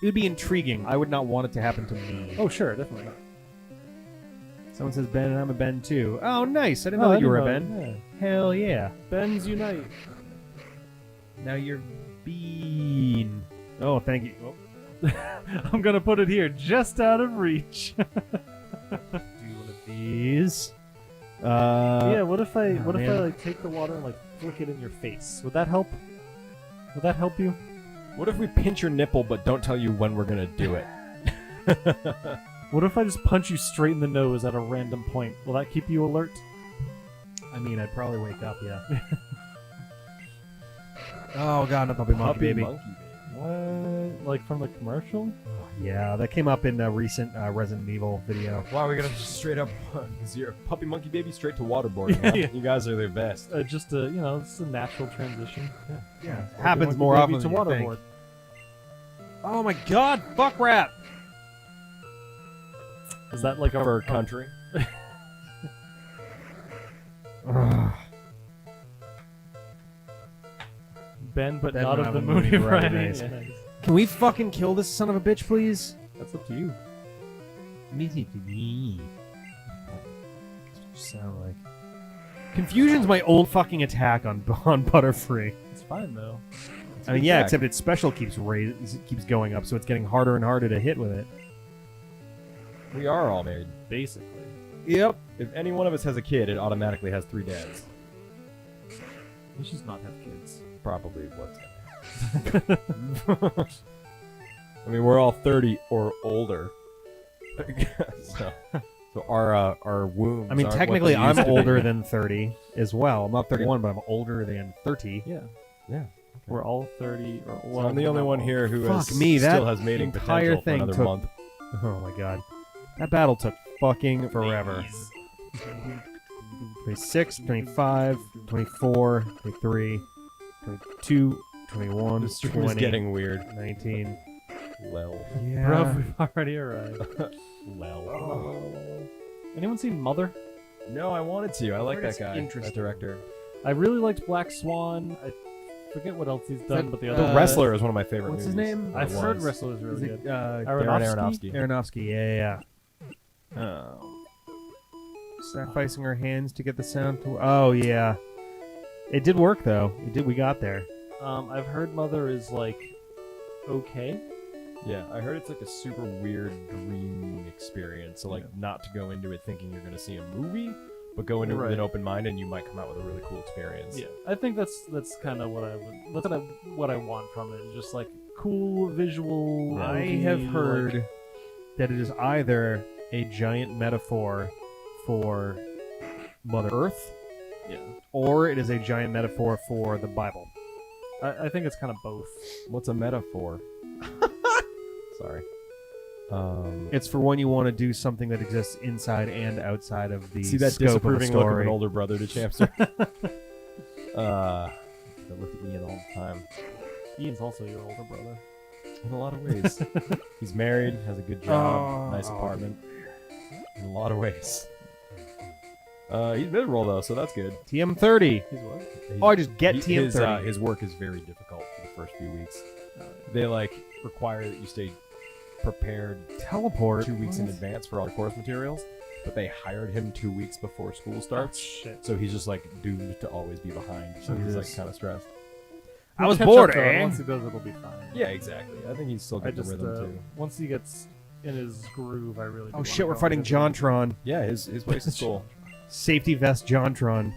It would be intriguing. I would not want it to happen to me. Oh, sure, definitely. Someone says Ben, and I'm a Ben too. Oh, nice. I didn't Oh, know I that you were a didn't Ben. know- yeah. Hell yeah. Bens unite. Now you're Bean. Oh, thank you. Oh, I'm gonna put it here, just out of reach. do one of these. Yeah, what if I man. like take the water and like flick it in your face? Would that help? Would that help you? What if we pinch your nipple but don't tell you when we're gonna do it? What if I just punch you straight in the nose at a random point? Will that keep you alert? I mean, I'd probably wake up, yeah. Oh, God, not Puppy Monkey Baby. Monkey Baby. What? Like from the commercial? Yeah, that came up in a recent Resident Evil video. Wow, we gotta just straight up zero Puppy Monkey Baby straight to waterboarding. Huh? Yeah. You guys are the best. Just a it's a natural transition. Yeah, Monkey happens more Baby often to than you think. waterboard. Oh, my God, fuck rap. Is that like a For country. Ben, but Ben not would of the have a Moody Moody Variety? Varieties. Yeah, nice. Can we fucking kill this son of a bitch, please? That's up to you. That's what you sound like. Confusion's my old fucking attack on Butterfree. It's fine though. I mean, yeah, attack. except its special keeps going up, so it's getting harder and harder to hit with it. We are all married. Basically. Yep. If any one of us has a kid, it automatically has 3 dads. Let's just not have kids. Probably what's gonna happen. I mean, we're all 30 or older. so our wombs. I mean, aren't what technically, they I'm used to be. older than 30 as well. I'm not 31, but I'm older than 30. Yeah. Yeah. We're all 30 or So well, I'm the only one here who Fuck has, me, that still has mating entire potential for thing another took- month. Oh my god. That battle took fucking forever. 26, 25, 24, 23, 22, 21, The stream 20, is getting weird. 19. Lel. Yeah. Bro, we've already arrived. Lel. Anyone seen Mother? No, I wanted to. I like Heard that it's guy. interesting. That director. I really liked Black Swan. I forget what else he's done, but the other The Wrestler is one of my favorite what's his movies. name? I've Or heard was. Wrestler is Is really it, good. Darren Aronofsky? Aronofsky, yeah. Sacrificing our hands to get the sound to. Oh, yeah. It did work, though. It did. We got there. I've heard Mother is like okay. Yeah, I heard it's like a super weird dream experience. So, like, not to go into it thinking you're going to see a movie, but go into it with an Right. open mind and you might come out with a really cool experience. Yeah, I think that's kind of what I would. That's what I want from it. Just like cool visual. I movie, have like- heard that it is either a giant metaphor for Mother Earth, yeah, or it is a giant metaphor for the Bible. I think it's kind of both. What's a metaphor? Sorry. It's for when you want to do something that exists inside and outside of the See that scope of a disapproving look of story. an older brother to Champster? I look at Ian all the time. Ian's also your older brother. In a lot of ways. He's married, has a good job, nice apartment. In a lot of ways. He's mid-roll though, so that's good. TM30. He's what? Oh, I just get His, TM30. his work is very difficult for the first few weeks. They like require that you stay prepared Teleport. 2 weeks in advance for all the course materials. but they hired him 2 weeks before school starts. Shit. So he's just like doomed to always be behind. So he's like kind of stressed. I was Catch bored, up, though, eh? Once he does, it'll be fine. Yeah, exactly. I think he's still I got the just rhythm too. once he gets in his groove, I really. Do Oh wanna shit, we're go fighting and visit him. Jontron. Yeah, his place is cool. Safety vest Jontron.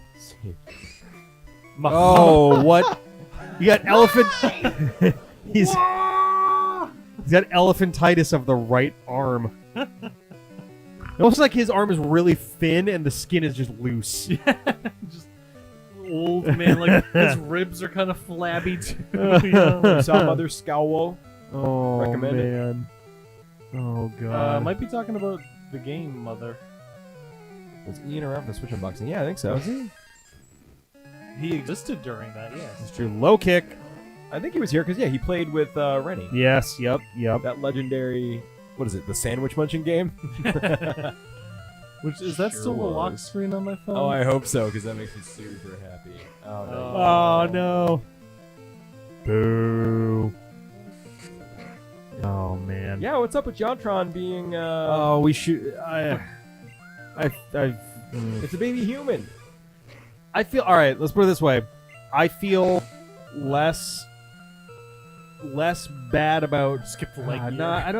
Ma- Oh, what? You got elephant. He's got elephantitis of the right arm. It looks like his arm is really thin and the skin is just loose. just old man, like his ribs are kind of flabby too. Yeah. Some other 𝐿𝐲𝐦. Oh Recommend it. man. Oh god. Might be talking about the game, Mother. Was Ian around for the Switch unboxing? Yeah, I think so. He existed during that, yes. It's true. Low kick. I think he was here because he played with Rennie. Yes. Yep. That legendary, what is it? The sandwich munching game? Which is that Sure still a lock was. screen on my phone? Oh, I hope so because that makes me super happy. Oh no. Oh no. Boo. Oh man. Yeah, what's up with Jontron being? Oh, we should. It's a baby human. I feel all right. Let's put it this way. I feel less bad about. Skip the leg. No, I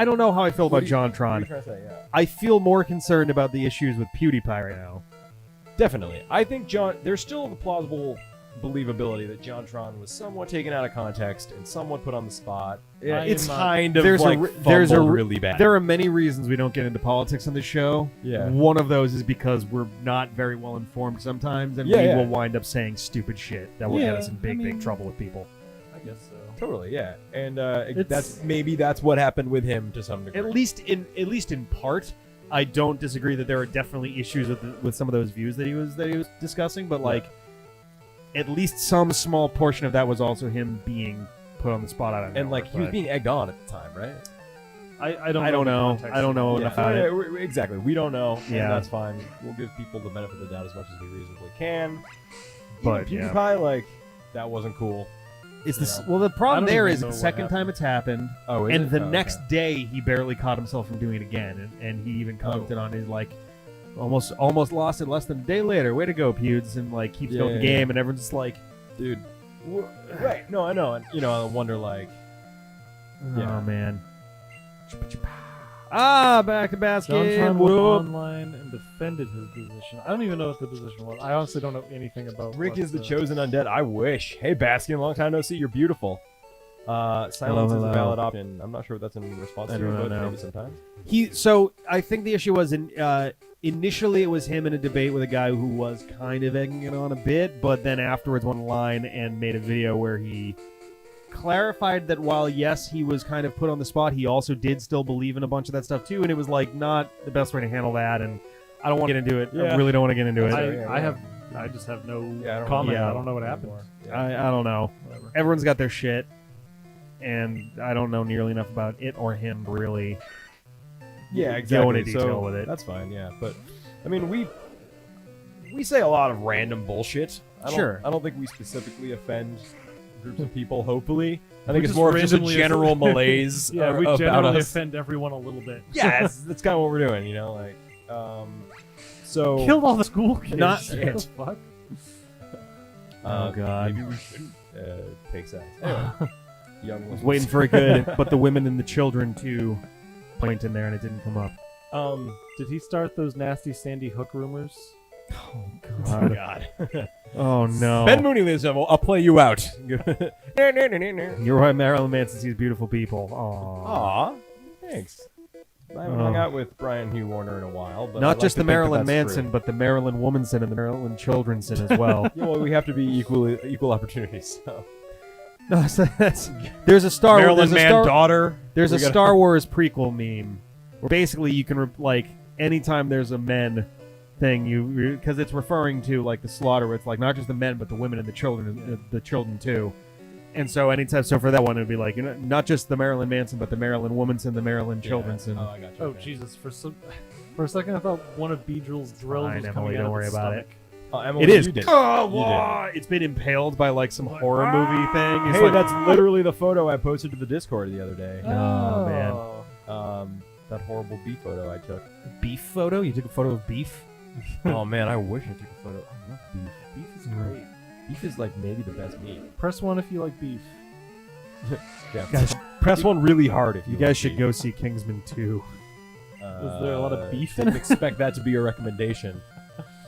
don't know how I feel about What are you Jontron. trying to say? Yeah. I feel more concerned about the issues with PewDiePie right now. Definitely. I think there's still the plausible believability that Jontron was somewhat taken out of context and somewhat put on the spot. It's kind of fumbled really bad. There are many reasons we don't get into politics on the show. Yeah. One of those is because we're not very well informed sometimes, and we will wind up saying stupid shit that will get us in big trouble with people. I guess so. Totally, yeah. And that's what happened with him to some degree. At least in part. I don't disagree that there are definitely issues with some of those views that he was discussing, but like at least some small portion of that was also him being put on the spot. I don't know. And like he was being egged on at the time, right? I don't know. I don't know enough about it. Exactly. We don't know. Yeah. And that's fine. We'll give people the benefit of the doubt as much as we reasonably can. But Even PewDiePie, like, that wasn't cool. It's this. Well, the problem I don't there even is know the what second happened. time it's happened, Oh, is and it? the Oh, next okay. day he barely caught himself from doing it again, and he even commented on his like, almost lost it less than a day later. Way to go, Pewds, and like keeps going the game, and everyone's just like, Dude. Right. No, I know. And, I wonder, like, oh man. Back to basket. Jontron What went up? online and defended his position. I don't even know what the position was. I honestly don't know anything about. Rick what is the chosen undead. I wish. Hey, Bastion, long time no see. You're beautiful. Silence is hello. a valid option. I'm not sure what that's in response I to, don't but know. maybe sometimes. So I think the issue was initially it was him in a debate with a guy who was kind of egging it on a bit, but then afterwards went online and made a video where he clarified that while yes he was kind of put on the spot, he also did still believe in a bunch of that stuff too, and it was like not the best way to handle that, and I don't want to get into it. I really don't want to get into it. I just have no Yeah, I don't comment. know. I don't know what happened. I don't know. Whatever. Everyone's got their shit, and I don't know nearly enough about it or him really. Yeah, Go into exactly. detail So with it. that's fine. Yeah, but I mean, we say a lot of random bullshit. Sure. I don't think we specifically offend groups of people. Hopefully, I We think it's just more of just a randomly general malaise. Yeah, we about generally us. offend everyone a little bit. Yeah, that's kind of what we're doing. So Killed all the school kids. Not- What the fuck? Oh, God. Maybe we shouldn't take sides. Anyway, young I was ones. waiting for a good, but the women and the children too point in there, and it didn't come up. Did he start those nasty Sandy Hook rumors? Oh Oh God. Oh no. Ben Mooney lives. I'll play you out. You're right, Marilyn Manson sees beautiful people. Aww. Aw, thanks. I haven't hung out with Brian Hugh Warner in a while, but Not I'd just like the to think Marilyn that that's Manson, true. but the Marilyn Womanson and the Marilyn Childrenson as well. Yeah, well, we have to be equal opportunities. So. No, there's a Star Marilyn Wars. Man daughter. There's We a gotta- Star Wars prequel meme where basically you can like anytime there's a men thing, because it's referring to like the slaughter, where it's like not just the men but the women and the children too. And so anytime, so for that one, it'd be like not just the Marilyn Manson, but the Marilyn Womanson, the Marilyn Childrenson. Oh, I got you. Oh okay. Jesus! For a second, I thought one of Beedrill's drills Fine, was Emily, coming don't out worry of his about it. stomach. Oh, Emily, It is. You did. Oh, You wow. It's been impaled by like some horror movie thing. It's Hey, like, that's literally the photo I posted to the Discord the other day. Oh, man. That that horrible beef photo I took. Beef photo? You took a photo of beef? Oh man, I wish I took a photo. I love beef. Beef is great. Beef is like maybe the best meat. Press 1 if you like beef. Yeah, Guys, press one really hard if You you guys like should beef. go see Kingsman 2. Is there a lot of beef in Didn't it? expect that to be your recommendation.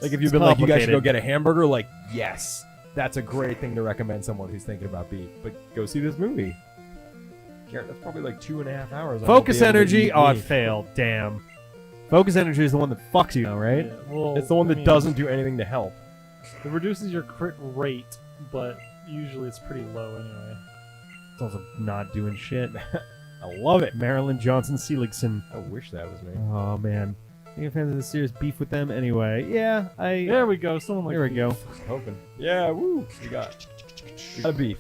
Like if you've It's been like, you guys should go complicated. get a hamburger, like yes, that's a great thing to recommend someone who's thinking about beef. But go see this movie. Garrett, that's probably like 2.5 hours. I won't Focus be able to energy? eat Oh, it meat. failed. Damn. Focus energy is the one that fucks you now, right? Yeah, well, It's the one I that mean, doesn't do anything to help. It reduces your crit rate, but usually it's pretty low anyway. It's also not doing shit. I love it. Marilyn Johnson Seligson. I wish that was me. Oh, man. Any fans of the serious beef with them? Anyway, yeah, There we go. Someone like Here we beef. go. Hoping. Yeah, woo. We got a beef.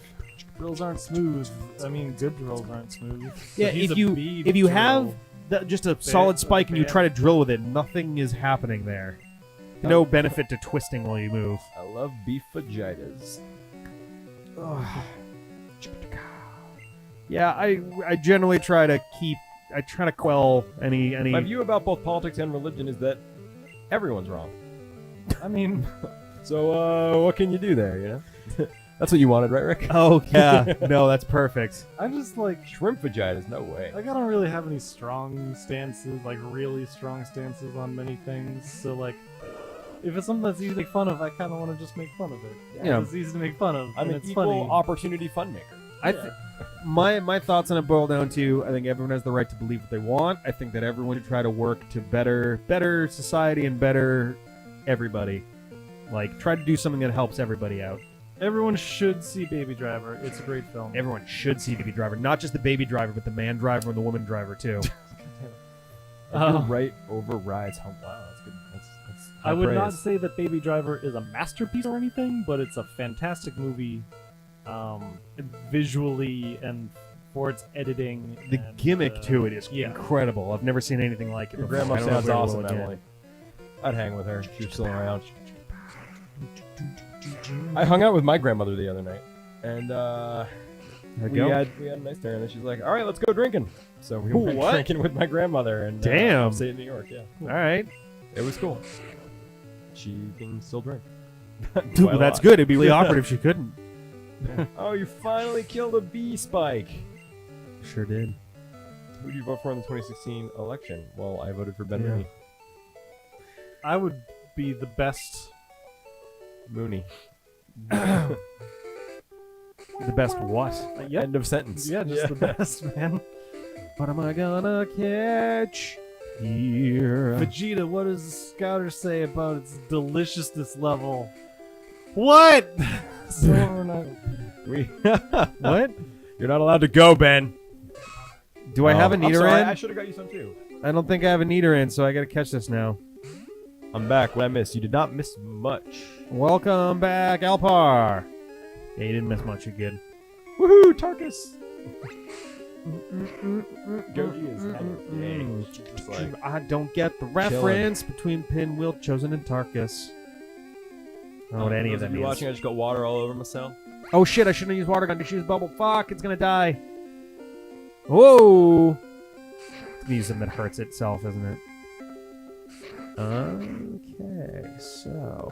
Drills aren't smooth. I mean, good drills aren't smooth. Yeah, But he's if a you bead if you drill. have just a solid spike and you try to drill with it, nothing is happening there. No benefit to twisting while you move. I love beef vaginas. Yeah, I generally try to quell any My view about both politics and religion is that everyone's wrong. I mean, So, what can you do there, you know? That's what you wanted, right, Rick? Oh yeah, no, that's perfect. I just like Shrimp vaginas, no way. I don't really have any strong stances, like really strong stances on many things. So like, if it's something that's easy to make fun of, I kind of want to just make fun of it. Yeah. It's easy to make fun of, I'm and an it's equal funny. opportunity fun maker. My thoughts on it boil down to I think everyone has the right to believe what they want. I think that everyone should try to work to better society and better everybody. Like try to do something that helps everybody out. Everyone should see Baby Driver. It's a great film. Everyone should see Baby Driver, not just the baby driver, but the man driver and the woman driver too. Your right overrides home. Wow, that's good. That's I would not praise. say that Baby Driver is a masterpiece or anything, but it's a fantastic movie, visually and for its editing. The and, gimmick to it is yeah. incredible. I've never seen anything like it. Your before. grandma I don't know if sounds we ever awesome, will again. Emily. I'd hang with her. She's still around. I hung out with my grandmother the other night, and we had a nice dinner. And then she's like, "All right, let's go drinking." So we went what? drinking with my grandmother, and Damn. upstate New York. Yeah, All right, it was cool. She can still drink. well, that's good. It'd be really awkward if she couldn't. Oh, you finally killed a bee spike. Sure did. Who did you vote for in the 2016 election? Well, I voted for Ben Yeah. Mooney. I would be the best. Mooney. The best what? End of sentence. Yeah, just the best, man. What am I gonna catch here? Vegeta, what does the scouter say about its deliciousness level? What? So we're not- What? You're not allowed to go, Ben. Do I have a I'm sorry, Nidoran? I should have got you some too. I don't think I have a Nidoran, so I gotta catch this now. I'm back. What I missed? You did not miss much. Welcome back, Alpar. Yeah, you didn't miss much. You're good. Woohoo, Tarkus! Goji is having a day. It's like, I don't get the reference between Pinwheel, Chosen, and Tarkus. I don't know what any of those them you means. watching, I just got water all over myself. Oh shit, I shouldn't have used water gun to shoot his bubble. Fuck, it's gonna die. Whoa! It's gonna use something that hurts itself, isn't it? Okay, so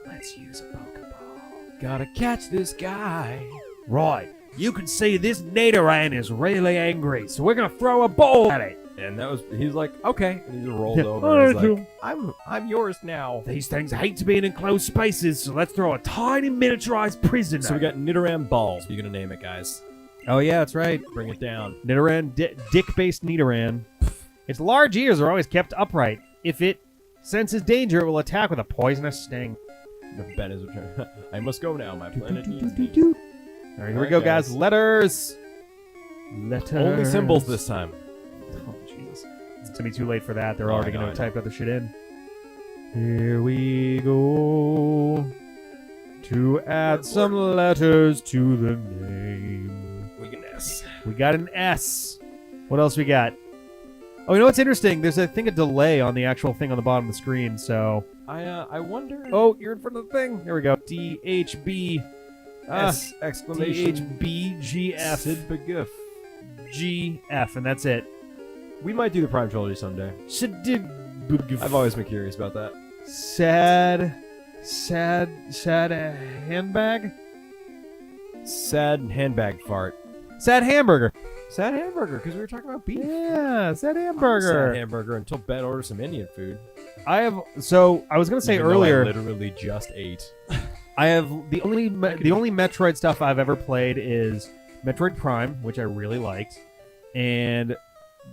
let's use a Pokeball. Gotta catch this guy. Right, you can see this Nidoran is really angry, so we're gonna throw a ball at it. And that was, he's like, okay. And he just rolled over. And he's like, I'm yours now. These things hate to be in enclosed spaces, so let's throw a tiny miniaturized prison. So we got Nidoran balls. You're gonna name it, guys. Oh yeah, that's right. Bring it down. Nidoran, dick-based Nidoran. Its large ears are always kept upright. If it senses danger, it will attack with a poisonous sting. Ben is returning. I must go now. My planet needs me. All right, here we go, guys. guys. Letters. Letters. Only symbols this time. Oh, Jesus. It's gonna be too late for that. They're Oh, already I know, gonna I know. type other shit in. Here we go. To add some letters to the name. We can S. We got an S. What else we got? Oh, you know what's interesting? There's, I think, a delay on the actual thing on the bottom of the screen, so... I wonder. Oh, you're in front of the thing. There we go. DHB. S exclamation. DHBGF. 𝐶𝐵𝐺F. GF, and that's it. We might do the Prime Trilogy someday. I've always been curious about that. Sad handbag? Sad handbag fart. Sad hamburger. Sad hamburger, because we were talking about beef. Yeah, sad hamburger. Sad hamburger until Ben orders some Indian food. I was gonna say Even though earlier. I literally just ate. I have the only Metroid stuff I've ever played is Metroid Prime, which I really liked, and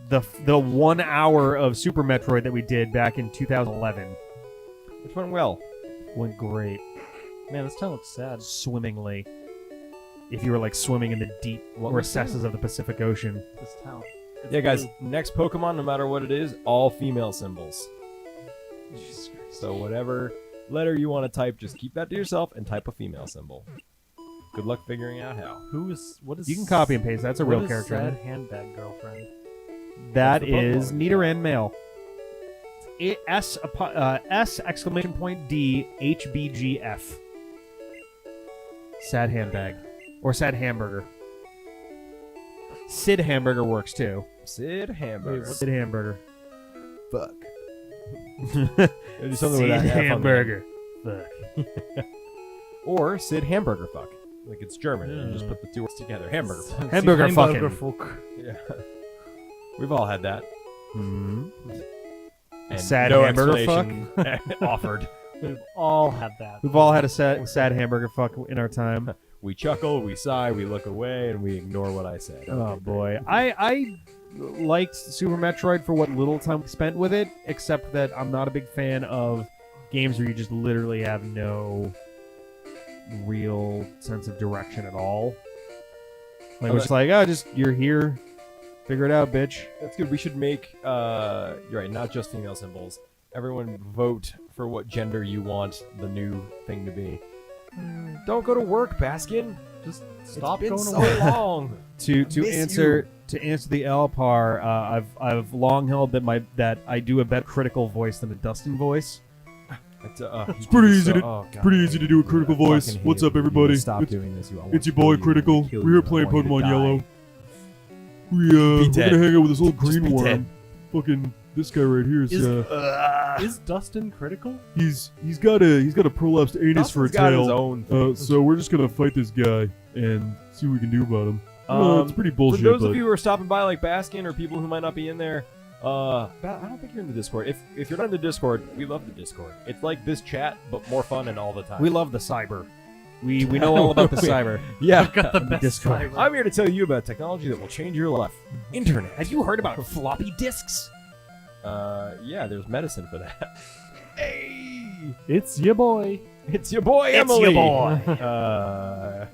the 1 hour of Super Metroid that we did back in 2011 Which went well. went great, Man, this town looks sad. swimmingly. If you were like swimming in the deep recesses of the Pacific Ocean. This town. It's Yeah, guys, blue. next Pokemon, no matter what it is, all female symbols. Jesus Christ. So whatever letter you want to type, just keep that to yourself and type a female symbol. Good luck figuring out how. What is? You can copy and paste. That's a what real is character. Sad handbag girlfriend. That That's the Pokemon. is neater and male. S exclamation point D HBGF. Sad handbag. Or sad hamburger. Sid hamburger works too. Sid Hamburger. Sid hamburger. Fuck. Do something with that F on the end. hamburger. Fuck. Or Sid Hamburger Fuck. Like it's German, and you just put the two words together. Hamburger Fuck. Hamburger fucking. folk. Yeah. We've all had that. Hmm. And Sad no hamburger explanation offered. We've all had that. We've all had a sad hamburger fuck in our time. We chuckle, we sigh, we look away, and we ignore what I said. Oh boy, I liked Super Metroid for what little time we spent with it, except that I'm not a big fan of games where you just literally have no real sense of direction at all. Like it's like, you're here, figure it out, bitch. That's good. We should make, you're right, not just female symbols. Everyone vote for what gender you want the new thing to be. Don't go to work, Baskin. Just stop It's been going so away. long. To miss answer the Alpar, I've long held that I do a better critical voice than a Dustin voice. It's pretty easy to do a critical voice. What's up, everybody? Stop It's- doing this. You. It's your boy Critical. We're here playing Pokemon Yellow. We're dead. gonna hang out with this little Just green be worm. dead. Fucking this guy right here is Is Dustin critical? he's got a prolapsed anus for a Dustin's got his tail. own thing. So we're just gonna fight this guy and see what we can do about him. It's pretty bullshit. For those but of you who are stopping by, like Baskin, or people who might not be in there, I don't think you're in the Discord. If you're not in the Discord, we love the Discord. It's like this chat, but more fun and all the time. We love the cyber. We know all about the cyber. Yeah, Got the best Discord. cyber. I'm here to tell you about technology that will change your life. Internet. Have you heard about floppy disks? Yeah, there's medicine for that. Hey, It's your boy. it's your boy It's Emily. your boy.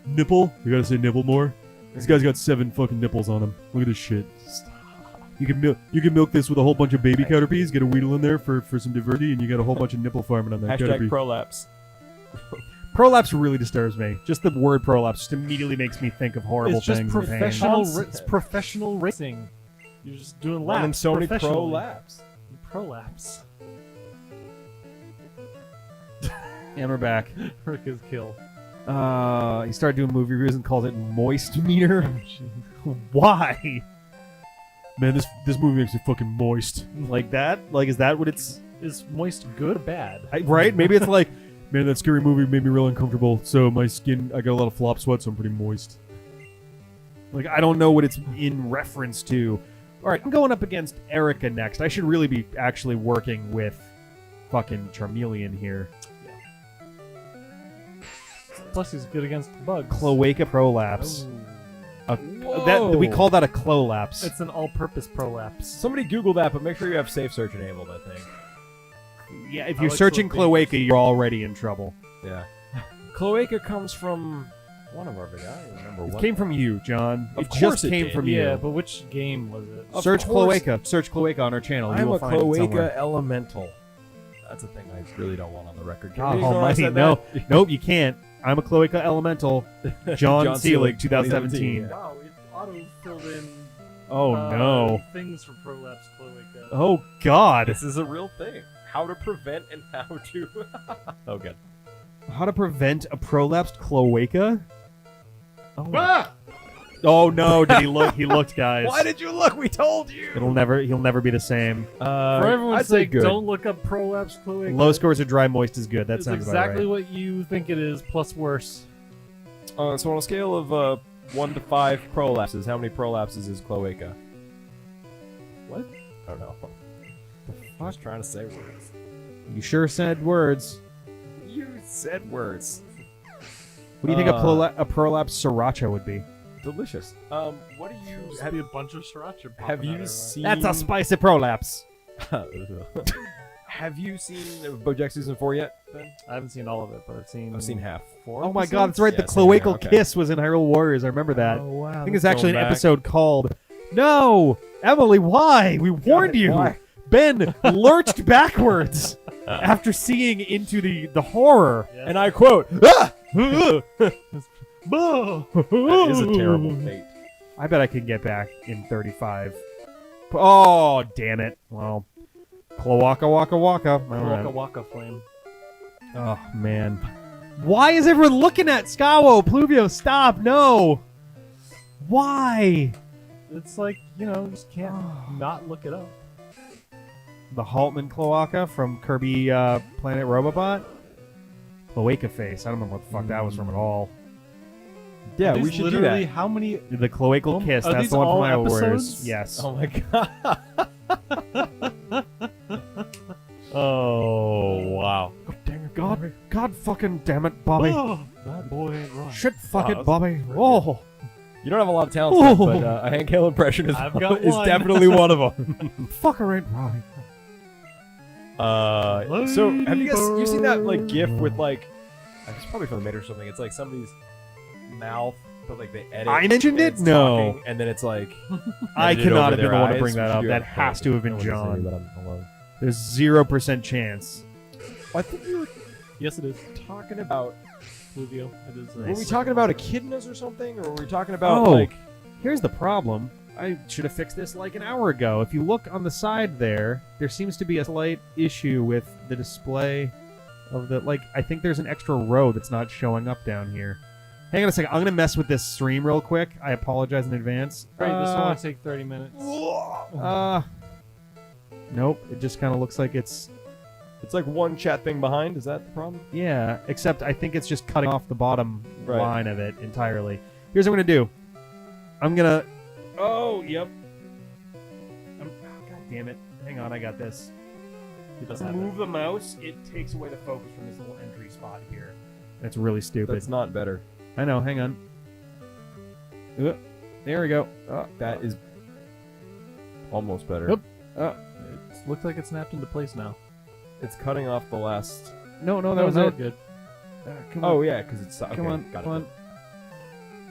nipple. You gotta say nipple more. This guy's got 7 fucking nipples on him. Look at this shit. You can milk this with a whole bunch of baby Caterpies, get a Weedle in there for some diversity, and you got a whole bunch of nipple farming on that Hashtag Caterpie. prolapse. Prolapse really disturbs me. Just the word prolapse just immediately makes me think of horrible It's just things. and pain. it's professional racing. You're just doing laps. Running so many professionally. prolapse. Prolapse. And we're back. Rick is kill. He started doing movie reviews and called it moist meter. Why? Man, this movie makes me fucking moist. Like that? Like, is that what it's... Is moist good or bad? right? Maybe it's like... Man, that scary movie made me real uncomfortable. So my skin, I got a lot of flop sweat, so I'm pretty moist. Like, I don't know what it's in reference to. All right, I'm going up against Erica next. I should really be actually working with fucking Charmeleon here. Plus, he's good against bugs. Cloaca Prolapse. Oh. That we call that a Clolapse. It's an all-purpose prolapse. Somebody Google that, but make sure you have safe search enabled, I think. Yeah, if I you're like searching Cloaca. Cloaca, you're already in trouble. Yeah. Cloaca comes from one of our videos. I don't remember It what. came from you, John. Of It course just it came did. from Yeah, you. but which game was it? Of Search course. Cloaca. Search Cloaca on our channel. You I'm will a find it somewhere. Cloaca elemental. That's a thing I really don't want on the record. Can God you ignore I almighty, said no. that? Nope, you can't. I'm a Cloaca Elemental. John Seelig, 2017. 2017. Wow, it auto-filled in Oh, no. things for prolapse cloaca. Oh, God. This is a real thing. How to prevent and how to. Oh, good. How to prevent a prolapsed cloaca? Oh, Oh no! Did he look? He looked, guys. Why did you look? We told you. He'll never be the same. For everyone's I'd say sake, good. don't look up prolapse cloaca. Low scores are dry, moist is good. That It's sounds exactly about right. what you think it is, plus worse. So on a scale of 1 to 5 prolapses, how many prolapses is cloaca? What? I don't know. I was trying to say words. You sure said words. You said words. What do you think a prolapse sriracha would be? Delicious. What do you Have a bunch of sriracha. have popping out you everywhere. seen? That's a spicy prolapse. Have you seen BoJack season 4 yet, Ben? I haven't seen all of it, but I've seen half. 4. Oh my god, that's right. Yeah, The same here, cloacal okay. kiss was in Hyrule Warriors. I remember that. Oh wow. I think it's actually an going back. episode called No! Emily, why? We warned you! Why? Ben lurched backwards after seeing into the horror. And I quote, "Ah!" That That is a terrible fate. I bet I could get back in 35. Oh, damn it. Well, Cloaca Waka Waka. All right. Waka Waka Flame. Oh, man. Why is everyone looking at Skawo? Pluvio, stop. No. Why? It's like, you just can't not look it up. The Haltman Cloaca from Kirby Planet Robobot? Cloaca Face. I don't remember what the fuck that was from at all. Yeah, These we should do literally that. how many? The Cloacal Kiss. Are That's these the one from all Iowa Warriors. episodes? Yes. Oh my god. Oh wow. God fucking damn it, Bobby. That boy ain't right. Shit fucking that's Bobby. pretty Oh. You don't have a lot of talent, Steph, Oh. but a Hank Hill impression is, I've got is one. definitely one of them. Fucker ain't right. So have you seen that like GIF with like it's probably from the mid or something? It's like somebody's mouth, but like they edit. I mentioned and it? it's No. talking, and then it's like I edited cannot over have been their the one to eyes. bring that We should up. do That it. has to have been No one can see me, John. but I'm alone. There's 0% chance. I think we were Yes, it is. talking about. Pluvio. It is. Were we talking about echidnas or something, or were we talking about Oh. like? Here's the problem. I should have fixed this like an hour ago. If you look on the side there seems to be a slight issue with the display of the, I think there's an extra row that's not showing up down here. Hang on a second. I'm going to mess with this stream real quick. I apologize in advance. Great. This will only take 30 minutes. Nope. It just kind of looks like it's, It's like one chat thing behind. Is that the problem? yeah, except I think it's just cutting off the bottom Right. line of it entirely. Here's what I'm going to do. I'm going to, oh, yep. God damn it. Hang on, I got this. He does have Move the mouse, it takes away the focus from this little entry spot here. That's really stupid. That's not better. I know, hang on. There we go. That is almost better. Oop. It looks like it snapped into place now. It's cutting off the last. No, that was it. good. Come on. Oh yeah, because it's okay, Come on, got come it. on.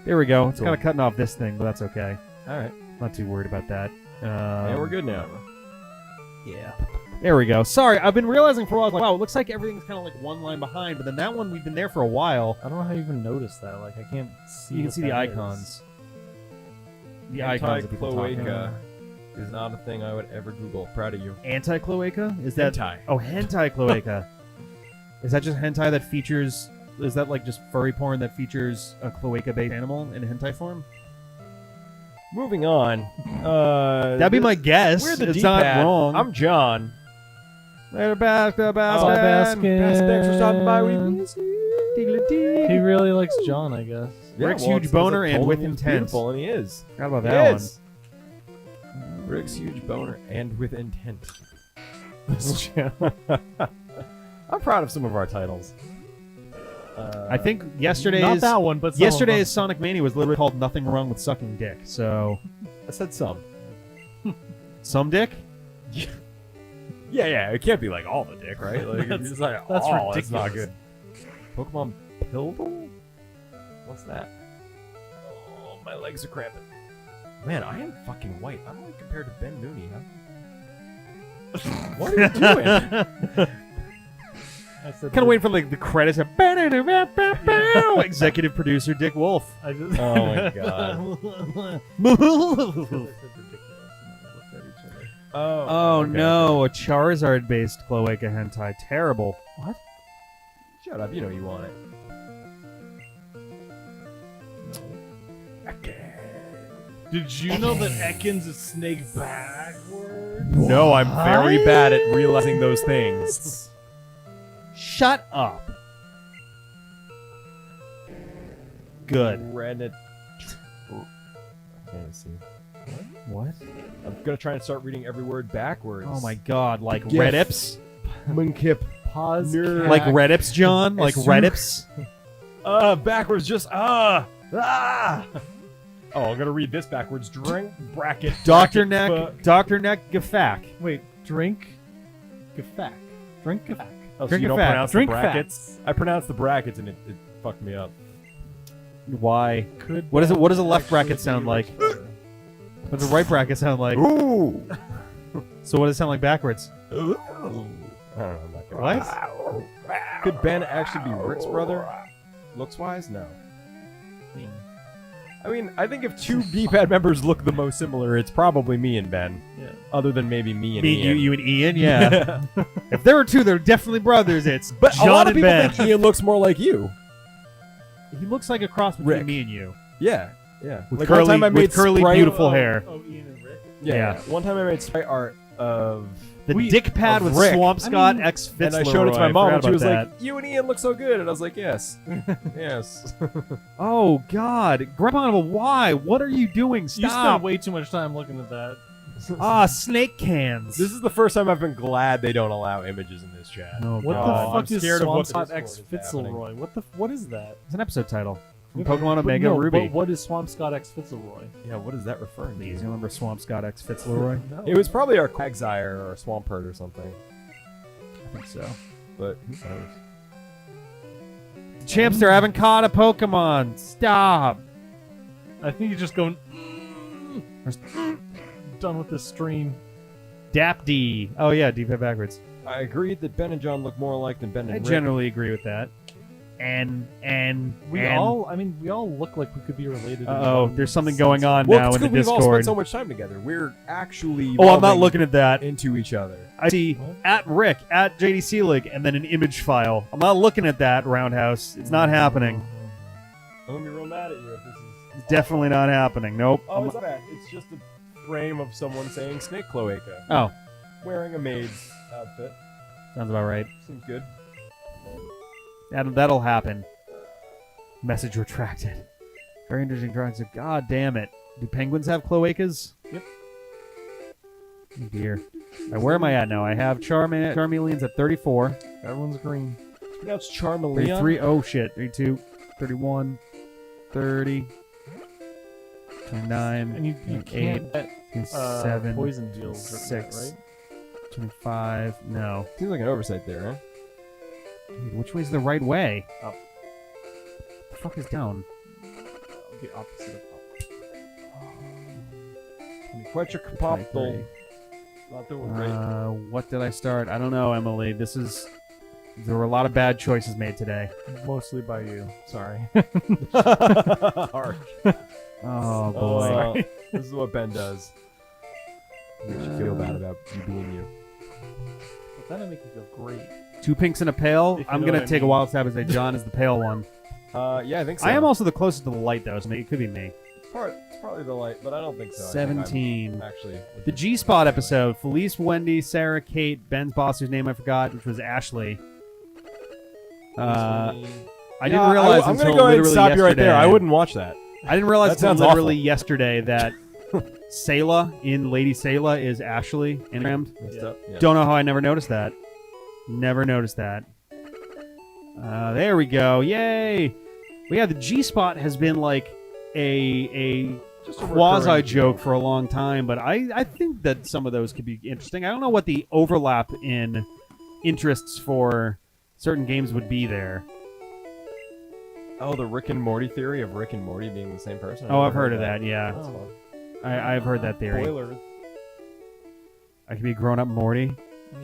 There we go. It's Cool. kind of cutting off this thing, but that's okay. All right, Not too worried about that. and we're good now. Yeah. There we go. Sorry, I've been realizing for a while, wow, it looks like everything's kind of like one line behind, but then that one, we've been there for a while. I don't know how you even noticed that. Like, I can't see. You can what see the that is. icons. The icons that people talk about. Anti-cloaca is not a thing I would ever Google. Proud of you. Anti-cloaca? Is that... Hentai. Oh, hentai cloaca. Is that just hentai that features... Is that like just furry porn that features a cloaca-based animal in hentai form? Moving on. That'd be my guess. We're the it's D-pad. not wrong. I'm John. Later, Baskin. Baskin. Thanks for stopping by. We miss He you. really likes John, I guess. Rick's well, huge it's 'cause boner I and told with him he was intent. Beautiful, and he is. Forgot about He that is. Rick's huge boner and with intent. I'm proud of some of our titles. one. I think yesterday's... Not that one, but some of Yesterday's Sonic Mania was literally called Nothing Wrong with Sucking Dick, so... I said some. Some dick? Yeah, it can't be like all the dick, right? Like, That's- it's like, that's oh, that's not ridiculous. good. Pokemon Pildle? What's that? Oh, my legs are cramping. Man, I am fucking white. I'm like compared to Ben Mooney, huh? What are you doing? I said Kind of waiting for like the credits. Executive producer Dick Wolf. I just. Oh my god. Oh okay. no, a Charizard-based cloaca hentai. Terrible. Shut up, you know you want it. Did you know that Ekans is snake backwards? No, I'm very bad at realizing those things. Shut up. Good. Reddit. I can't see. What? I'm gonna try and start reading every word backwards. Oh my god, like Gif. Reddips? Munkip. Pause. Like Reddips, John? Like Reddips? Backwards, just ah. Oh, I'm gonna read this backwards. Drink bracket. Dr. bracket, Dr. Neck Gafak. Wait, drink. Gafak. Drink Gafak. Oh, so Drink you don't a fact. pronounce Drink the brackets? I pronounced the brackets and it fucked me up. Why? Could What is it? What does a left actually bracket be sound like? much What does a right bracket sound like? Ooh. So what does it sound like backwards? I don't know. I'm not gonna- What? Could Ben actually be Rick's brother? Looks wise? No. I mean, I think if two D-pad members look the most similar, it's probably me and Ben. Yeah. Other than maybe me and Me, Ian. you and Ian, yeah. If there were two, they're definitely brothers. It's But John a lot of and people Ben. think Ian looks more like you. He looks like a cross between Rick. me and you. Yeah, yeah. With like curly, one time I made with curly sprite- beautiful hair. Oh, Ian and Rick. Yeah, Yeah. yeah. One time I made sprite art of The dick pad of with Rick. Swampscott X Fitzleroy. and I showed it to my mom, and she was that. like, "You and Ian look so good," and I was like, "Yes, yes." "Oh God, Grandpa, why? What are you doing? You spent Stop!" way too much time looking at that. Snake cans. This is the first time I've been glad they don't allow images in this chat. Oh What God. the I'm fuck is scared of what Swampscott the X Discord is happening. Fitzleroy? What is that? It's an episode title from Pokemon Omega no, Ruby. But what is Swampscott X Fitzleroy? Yeah, what is that referring Please, to? you remember Swampscott X Fitzleroy? No. It was probably our Quagsire or a Swampert or something, I think so. but who knows? Champster, I haven't caught a Pokemon. Stop. I think you're just going. Done with this stream. Dapd. Oh yeah, D-pad backwards. I agreed that Ben and John look more alike than Ben and I Rick. generally agree with that. And We all look like we could be related. in oh, one there's something sense. going on Well, now it's in the 'cause we've all Discord. spent so much time together. We're actually Oh, I'm not evolving looking at that. into each other. I see What? at Rick, at JD Seelig, and then an image file. I'm not looking at that, Roundhouse. It's not happening. I'm gonna be real mad at you if this is. It's definitely not happening. Nope. Oh, it's not that. It's just a frame of someone saying Snake Cloaca, Oh, wearing a maid's outfit. sounds about right. Seems good. That'll happen. Message retracted. Very interesting drawings. God damn it. Do penguins have cloacas? Yep. Oh dear. All right, where am I at now? I have Charmeleon's at 34. Everyone's green. Now it's Charmeleon. 33. Oh shit. 32. 31. 30. 29. And you 28. can't get 7. poison deals, 6. right? 25. No. Seems like an oversight there, huh? Dude, which way's the right way? Up. The fuck is down? The opposite of up. 𝐒𝐿𝐴 Three. Not doing great. What did I start? I don't know, Emily. There were a lot of bad choices made today. Mostly by you. Sorry. Harsh. Oh boy. Well, this is what Ben does. Makes you feel bad about you being you. But then it makes me feel great. 2 pinks and a pale. If you I'm know gonna what I take a mean. wild stab and say John is the pale one. Yeah, I think so. I am also the closest to the light though, so it could be me. It's probably the light, but I don't think so. I think 17. I'm actually. The G Spot episode. Felice, Wendy, Sarah, Kate, Ben's boss, whose name I forgot, which was Ashley. I didn't realize I'm until gonna go ahead and literally stop you right there. yesterday- I wouldn't watch that. I didn't realize That until sounds literally awful. yesterday that Sayla in Lady Sayla is Ashley anagrammed. Messed up. Yeah. Don't know how I never noticed that. Never noticed that. There we go. Yay! Well, yeah, the G Spot has been like a Just a quasi recurring joke for a long time, but I think that some of those could be interesting. I don't know what the overlap in interests for certain games would be there. Oh, the Rick and Morty theory of Rick and Morty being the same person. Oh, I've heard of that. Yeah, That's fun. I've heard that theory. Spoilers. I could be a grown-up Morty.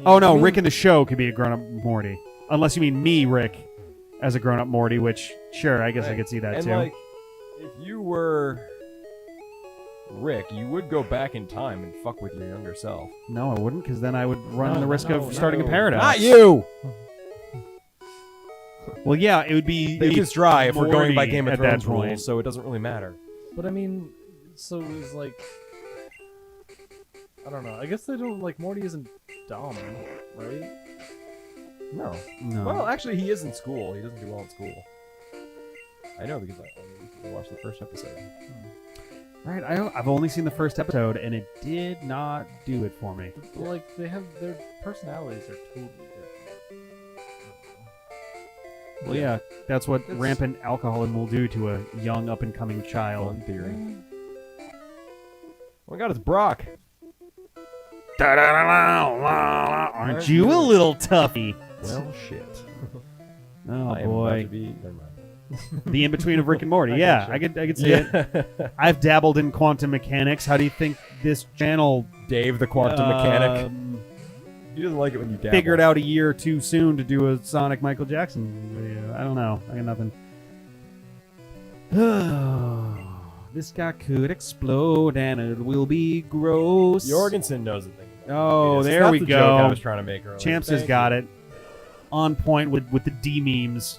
Oh no, Rick in the show could be a grown-up Morty. Unless you mean me, Rick, as a grown-up Morty, which sure, I guess I could see that and too. like, if you were Rick, you would go back in time and fuck with your younger self. No, I wouldn't, because then I would run No, the risk no, of starting No. a paradox. Not you. Well, yeah, it would be. Ink is dry if we're going by Morty Game of at that Thrones point. rules, so it doesn't really matter. But I mean, So it's like, I don't know. I guess they don't like Morty isn't dumb, right? No. No. Well, actually, he is in school. He doesn't do well in school. I know because I watched the first episode. Right, I've only seen the first episode, and it did not do it for me. Like they have their personalities are totally different. Well, yeah, that's what rampant alcoholism will do to a young, up-and-coming child. In theory. Oh my God, it's Brock. Aren't you a little toughy? Well, shit. Oh, I am boy. about to be. Never mind. The in-between of Rick and Morty. Yeah, I could see it. I've dabbled in quantum mechanics. How do you think this channel... Dave, the quantum mechanic. He doesn't like it when you dabble. Figured out a year too soon to do a Sonic Michael Jackson video. I don't know. I got nothing. This guy could explode and it will be gross. Jorgensen knows it. Oh, Yes, there that's we the go. joke I was trying to make earlier. Champs has Thank got you. it. On point with the D memes.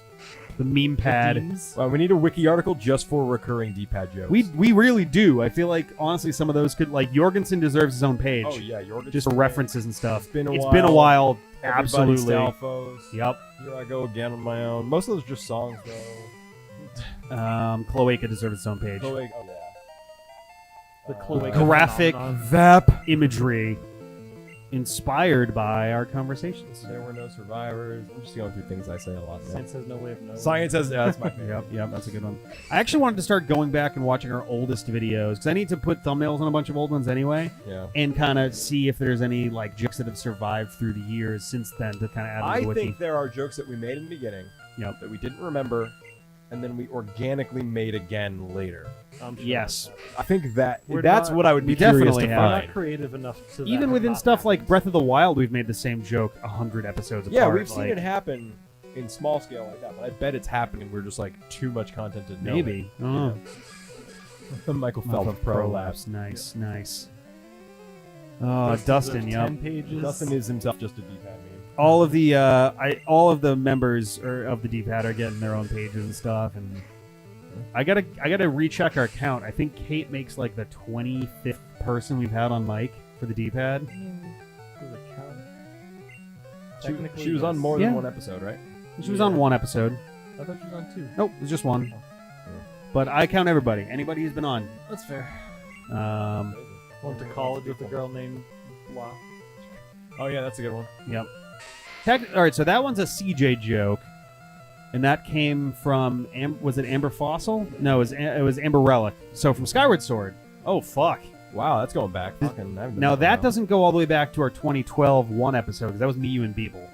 The meme pad. Well, we need a wiki article just for recurring D-pad jokes. We really do. I feel like, honestly, some of those could... Like, Jorgensen deserves his own page. Oh, yeah, Jorgensen. Just for references and stuff. It's been a It's while. been a while. Everybody's Absolutely. Stalfos. Yep. Here I go again on my own. Most of those are just songs, though. 𝐶𝐶 deserves its own page. Oh, yeah. The Chloe Graphic phenomenon. VAP imagery inspired by our conversations. There were no survivors. I'm just going through things I say a lot. Science has no way of knowing. Science has... that's my favorite. Yep, that's a good one. I actually wanted to start going back and watching our oldest videos because I need to put thumbnails on a bunch of old ones anyway, Yeah. and kind of see if there's any like jokes that have survived through the years since then to kind of add to I the wiki. think there are jokes that we made in the beginning Yep. that we didn't remember, and then we organically made again later. I'm sure Yes. I think that's not- what I would we be curious definitely to have. We're find. not creative enough to that Even have within not stuff happened. like Breath of the Wild, we've made the same joke 100 episodes Yeah, apart. we've seen like, it happen in small scale like that, but I bet it's happening. We're just like too much content to know. Maybe. I don't know. The Michael Phelps prolapse. Nice, nice. Oh, Dustin, yep. 10 pages. Dustin is himself just a D-pad meme. All of the members of the D-pad are getting their own pages and stuff, and I gotta recheck our account. I think Kate makes like the 25th person we've had on mic for the D-pad. She was on more than Yeah. one episode, right? She was on one episode. I thought she was on 2. Nope, it's just one. But I count everybody. Anybody who's been on. That's fair. Um, Went to college with a girl named Blah. Oh yeah, that's a good one. Yep. All right, so that one's a CJ joke, and that came from was it Amber Fossil? No, it was Amber Relic. So from Skyward Sword. Oh fuck. Wow, that's going back. Fucking, Now that doesn't go all the way back to our 2012 one episode because that was me, you, and Beeble.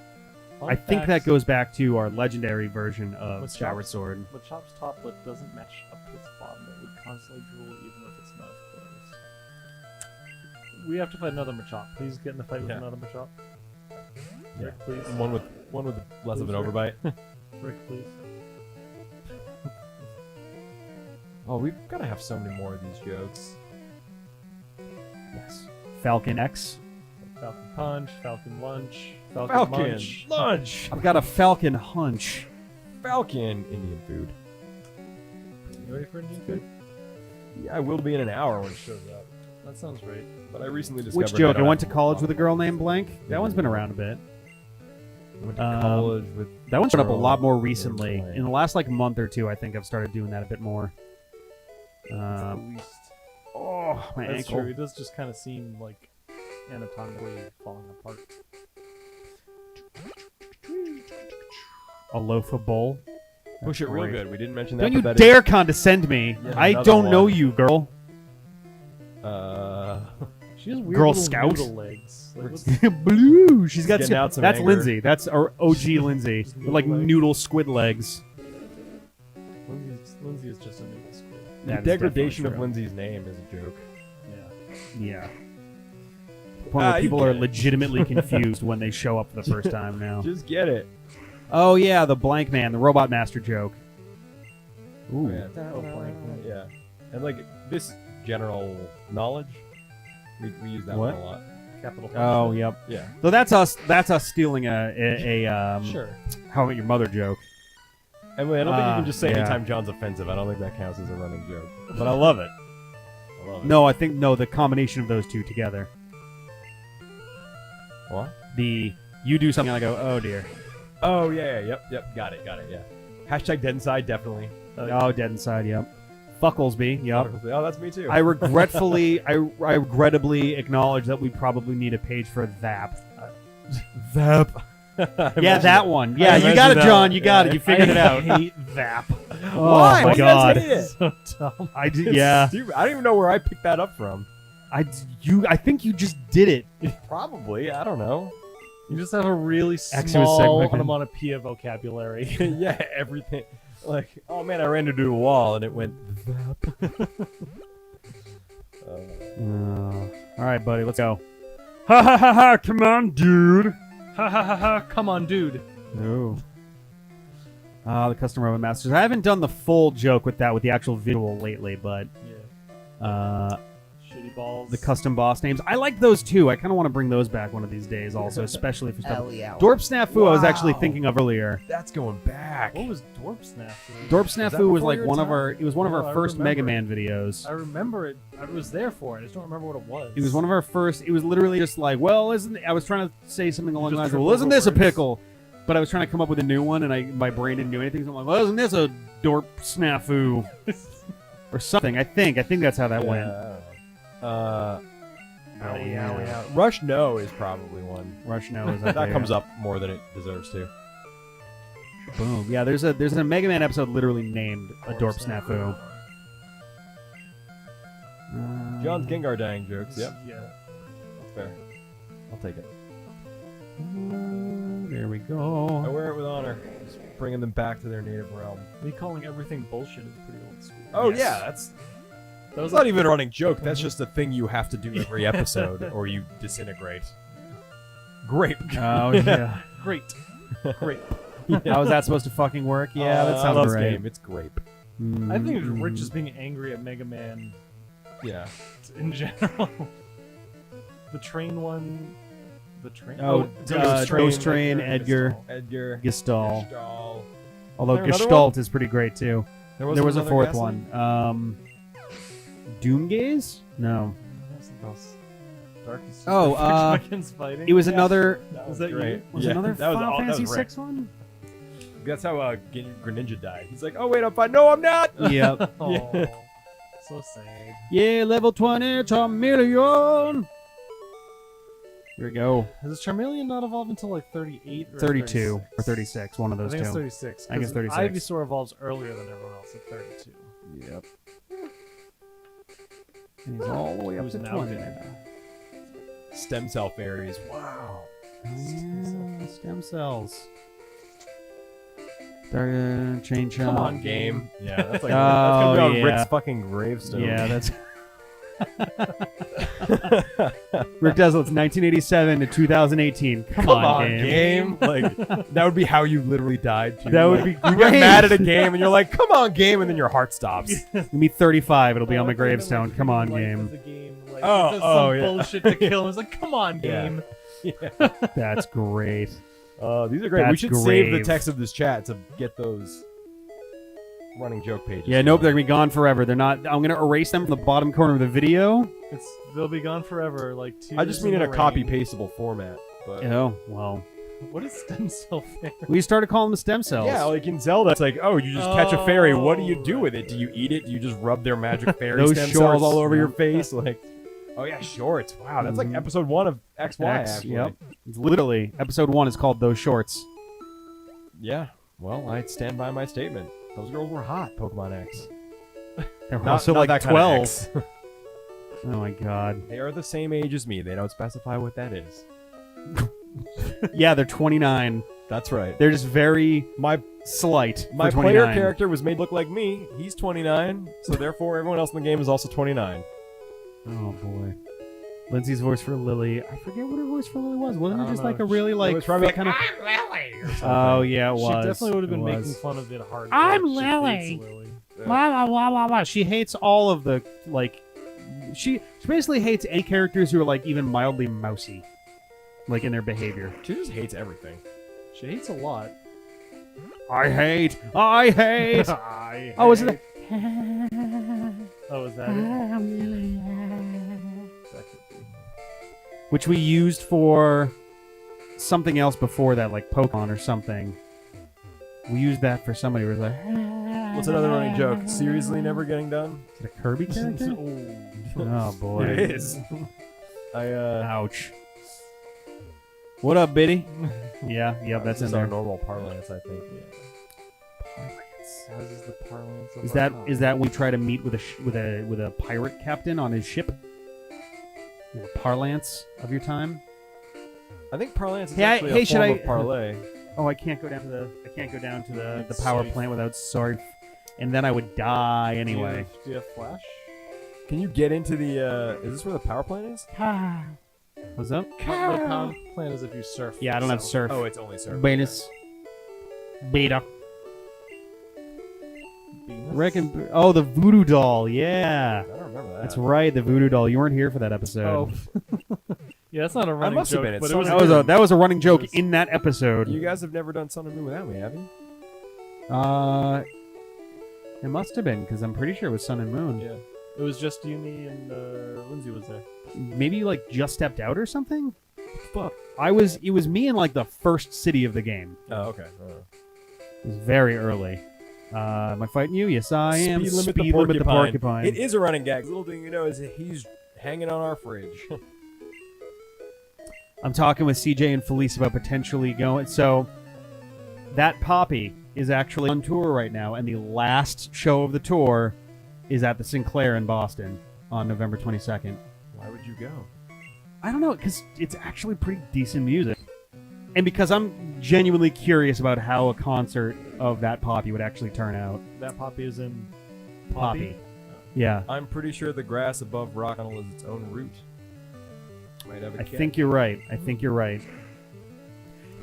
I think that goes back to our legendary version of With Skyward Chop's- Sword. But Chop's top lip doesn't match up to its bottom. It would constantly drool even with its mouth closed. We have to fight another Machop. Please get in the fight with Yeah. another Machop. Yeah. Rick, please. one with less of an Please, overbite. Rick, please. Oh, we've got to have so many more of these jokes. Yes. Falcon X. Falcon Punch, Falcon Lunch, Falcon Munch. lunch, I've got a Falcon hunch. Falcon Indian food. You ready for Indian food? Yeah, I will be in an hour when it shows up. That sounds right. But I recently discovered. Which joke? that I went to have- college with a girl named Blank. That one's been around a bit. I went to college with. That one showed up a girl lot more named recently. Blank. In the last like month or two, I think I've started doing that a bit more. At least. Oh, my That's ankle. true. It does just kind of seem like anatomically falling apart. A loaf of bowl. Push it That's real great. good. We didn't mention that. Don't you but that dare condescend me. Yeah, I another don't know one. you, girl. She has weird Girl little Scout? noodle legs. Like, what's Blue. She's got getting out some that's anger. Lindsay. That's our OG Lindsay. Just With like noodle legs. noodle squid legs. Lindsay is just a noodle squid. The That is degradation of definitely Lindsay's name is a joke. Yeah. true. Yeah. The point where you people get are it. legitimately confused when they show up for the first time now. Just get it. Oh yeah, the blank man, the robot master joke. Ooh. Yeah. Yeah. And like this general knowledge, we use that What? one a lot. Capital. Oh, yep. Yeah. So that's us. That's us stealing a Sure. How About Your Mother joke. And I don't think you can just say yeah. anytime John's offensive. I don't think that counts as a running joke. But I love it. love it. No, I think the combination of those two together. What? You do something and I go, oh dear. Oh yeah, yep, got it, yeah. Hashtag dead inside, definitely. Oh, dead inside, yep. 𝐿𝐵𝐿𝐵, yep. Oh, that's me too. I regretfully acknowledge that we probably need a page for 𝐵𝐵. Vap. Yeah, that one. Yeah, you got it, John. You got it. You figured it out. I hate VAP. Oh Why? my Why god. do you guys hate it? So dumb. Yeah. Stupid. I don't even know where I picked that up from. I think you just did it. Probably. I don't know. You just have a really X was small segmented. onomatopoeia vocabulary. Yeah, everything. Like, oh man, I ran into a wall and it went. All right, buddy. Let's go. Ha ha ha ha! Come on, dude. Ha ha ha ha! Come on, dude. No. The custom robot masters. I haven't done the full joke with that with the actual visual lately, but Yeah. Shitty balls. the custom boss names. I like those too. I kind of want to bring those back one of these days, also, especially for stuff. Dorp Snafu, I was actually thinking of earlier. That's going back. What was Dorp Snafu? Dorp that Snafu was before like your one of time? our. It was one of No, our I first Mega remember Man videos. I remember it. I was there for it. I just don't remember what it was. It was one of our first. It was literally just like, well, isn't I was trying to say something along the lines Just of, well, triple isn't this a words. pickle? But I was trying to come up with a new one, and my brain didn't do anything. So I'm like, well, isn't this a Dorp Snafu or something? I think that's how that went. Rush No is probably one. Rush No is up That there. comes up more than it deserves to. Boom. Yeah, there's a Mega Man episode literally named a Dorp Snafu. John's Gengar dying jokes. Yep, Yeah. that's fair. I'll take it. There we I go. wear it with honor. Just bringing them back to their native realm. Me calling everything bullshit is pretty old school. Oh Yes. yeah, that's not even a running joke. That's just a thing you have to do every episode, or you disintegrate. Grape. Oh yeah. Great. Great. How is that supposed to fucking work? Yeah, that I sounds love this right. game. It's grape. I think it's Rich just being angry at Mega Man Yeah. in general. The train one. The train. Oh, Ghost Train, Edgar, Edgar. Gestalt. Gestalt. Although Is there another Gestalt is pretty great too. There There was a another fourth guessing? one. Doomgaze? No. Darkest. Oh, Dragons fighting. It was another. Was that great. you? Was Yeah, another that was Final all- that was Fantasy Rick. VI one? That's how Greninja died. He's like, oh wait, I'm fine. No, I'm not. Yep. Oh, so sad. Yeah, level 20, Charmeleon. Here we go. Has Charmeleon not evolved until like 38 or 32 or 36? 36, one of I those think it's two. 36. I think it's 'cause 36. Ivysaur evolves earlier than everyone else at 32. Yep. And he's all the way up Who's to now 20. good? Stem cell fairies. Wow. Yeah, stem cells. Chain chomp. Come on, game. Yeah, that's like Oh, that's gonna be on yeah. Rick's fucking gravestone. Yeah, that's. Rick Deslet's 1987 to 2018. Come on, game. Like that would be how you literally died. Too. That would Like, be you get great. mad at a game and you're like, "Come on, game," and then your heart stops. You'll be 35. It'll be on my Like, even, gravestone. like, Come on, like, game. the game like, Oh, it does oh, some yeah. bullshit to kill him. It's like, come on, Yeah. game. That's great. These are great. We That's should save the grave. text of this chat to get those running joke pages. Yeah, nope, they're gonna be gone forever. They're not. I'm gonna erase them from the bottom corner of the video. They'll be gone forever. Like two. I just mean in a copy pastable format. But Oh well. What is stem cell fair? We started calling them stem cells. yeah, like in Zelda, it's like, oh, you just catch a fairy. What do you do with it? Do you eat it? Do you just rub their magic fairy Those stem shorts. cells all over your face? Like, oh yeah, shorts. Wow, that's like Mhm. episode 1 of XY. Actually. Yep. It's literally episode 1 is called Those Shorts. Yeah. Well, I stand by my statement. Those girls were hot. Pokemon X. They're Not- also not like that kind of 12. X. Oh my god. They are the same age as me. They don't specify what that is. Yeah, they're 29. That's right. They're just very My slight. my for player 29. character was made to look like me. He's 29, so therefore everyone else in the game is also 29. Oh boy. Lindsay's voice for Lily. I forget what her voice for Lily was. Wasn't I it don't just know. like a really It like was probably like, kind of? I'm Lily. Oh yeah, it She was. definitely would have been It making was. fun of it hard. I'm She hates Lily. Lily. Blah, blah, blah, blah, blah. She hates all of the like. She basically hates any characters who are like even mildly mousy, like in their behavior. She just hates everything. She hates a lot. I hate. I hate. I Oh, is it? Oh, is that it? which we used for something else before that, like Pokemon or something. We used that for somebody who was like, What's another running joke? Seriously, never getting done. is it a Kirby character? Oh boy. It is. Ouch. What up, Biddy? Yeah, that's in our there. normal parlance, I think. How is the parlance of Is our that when we try to meet with a pirate captain on his ship? The parlance of your time? I think parlance is Hey, actually hey, a should form I- of parlay. Oh, I can't go down to the power plant without sorry, and then I would die anyway. Do you have flash? Can you get into the? Is this where the power plant is? What's up? The power plant is if you surf. Yeah, I don't have surf. Oh, it's only surf. Venus. Beta. Venus? Reckon. Oh, the voodoo doll. Yeah, I don't remember that. that's right. The voodoo doll. You weren't here for that episode. Oh. Yeah, that's not a running must have joke, been. It but it was started- That was a running joke in that episode. You guys have never done Sun and Moon without me, have you? It must have been because I'm pretty sure it was Sun and Moon. Yeah. It was just you, me, and Lindsay was there. Maybe you like just stepped out or something. Fuck. It was me in like the first city of the game. Oh, okay. It was very early. Am I fighting you? Yes, I am. Speed limit the porcupine. It is a running gag. Little thing you know is that he's hanging on our fridge. I'm talking with CJ and Felice about potentially going. So that Poppy is actually on tour right now, and the last show of the tour is at the Sinclair in Boston on November 22nd. Why would you go? I don't know, because it's actually pretty decent music. And because I'm genuinely curious about how a concert of that Poppy would actually turn out. That Poppy is in Poppy. Yeah. I'm pretty sure the grass above rock tunnel is its own root. Might have a I cat. think you're right.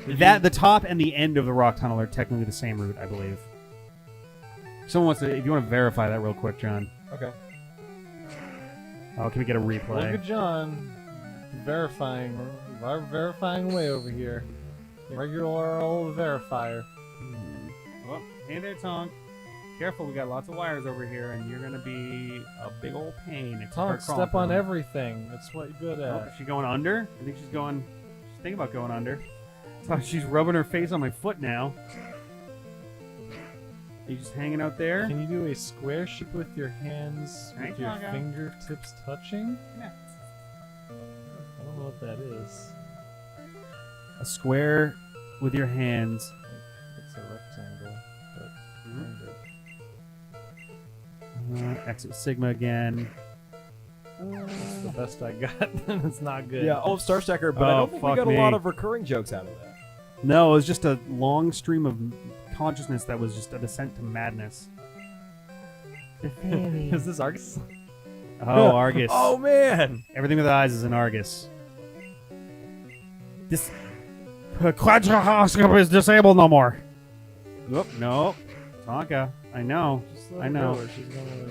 The top and the end of the rock tunnel are technically the same route, I believe. Someone wants to, if you want to verify that real quick, John. Okay. Oh, can we get a Look replay? at John verifying away over here. Regular old verifier. Oh, hey there, Tonk. Careful, we got lots of wires over here, and you're gonna be a big old pain. If you Tonk, start crawling step on through them. everything. That's what you're good Oh, at. is she going under? I think she's thinking about going under. Oh, she's rubbing her face on my foot now. Are you just hanging out there? Can you do a square shape with your hands Hey, with your Tonka. fingertips touching? Yeah. I don't know what that is. A square with your hands. It's a rectangle, but Mm-hmm. kind of. Exit Sigma again. That's the best I got. It's not good. Yeah, Star Stacker, but I Oh, don't think we fuck got me. a lot of recurring jokes out of that. No, it was just a long stream of consciousness that was just a descent to madness. Is this Argus? Oh, Argus. Oh man! Everything with eyes is an Argus. This quadroscope is disabled no more. Oop, no. Tonka. I know. Just let I her know. go, or she's gonna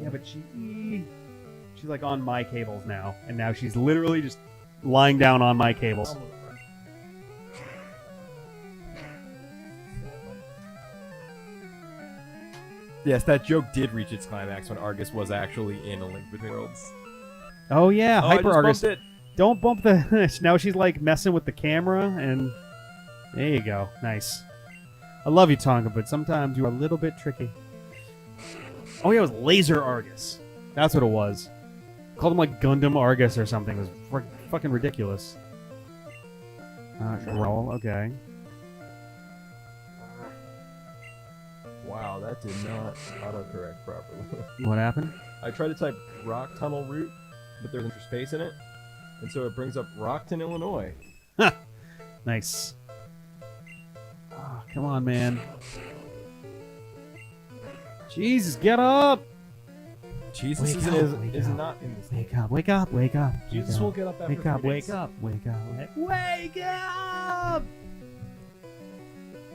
Yeah, but she's like on my cables now, and now she's literally just lying down on my cables. Yes, that joke did reach its climax when Argus was actually in A Link Between Worlds. Oh yeah, Oh, I Hyper just Argus. bumped it. Don't bump the. Now she's like messing with the camera, and there you go. Nice. I love you, Tonka, but sometimes you are a little bit tricky. Oh yeah, it was Laser Argus. That's what it was. Called him like Gundam Argus or something. It was fucking ridiculous. Roll. Okay. Wow, that did not autocorrect properly. What happened? I tried to type rock tunnel route, but there's extra space in it, and so it brings up Rockton, Illinois. Nice. Oh, come on, man. Jesus, get up! Jesus Wake is, up, wake is up. not in this. Wake up, wake up, wake up. Jesus will get up after Wake up, 3 wake days. up, wake up. Wake up!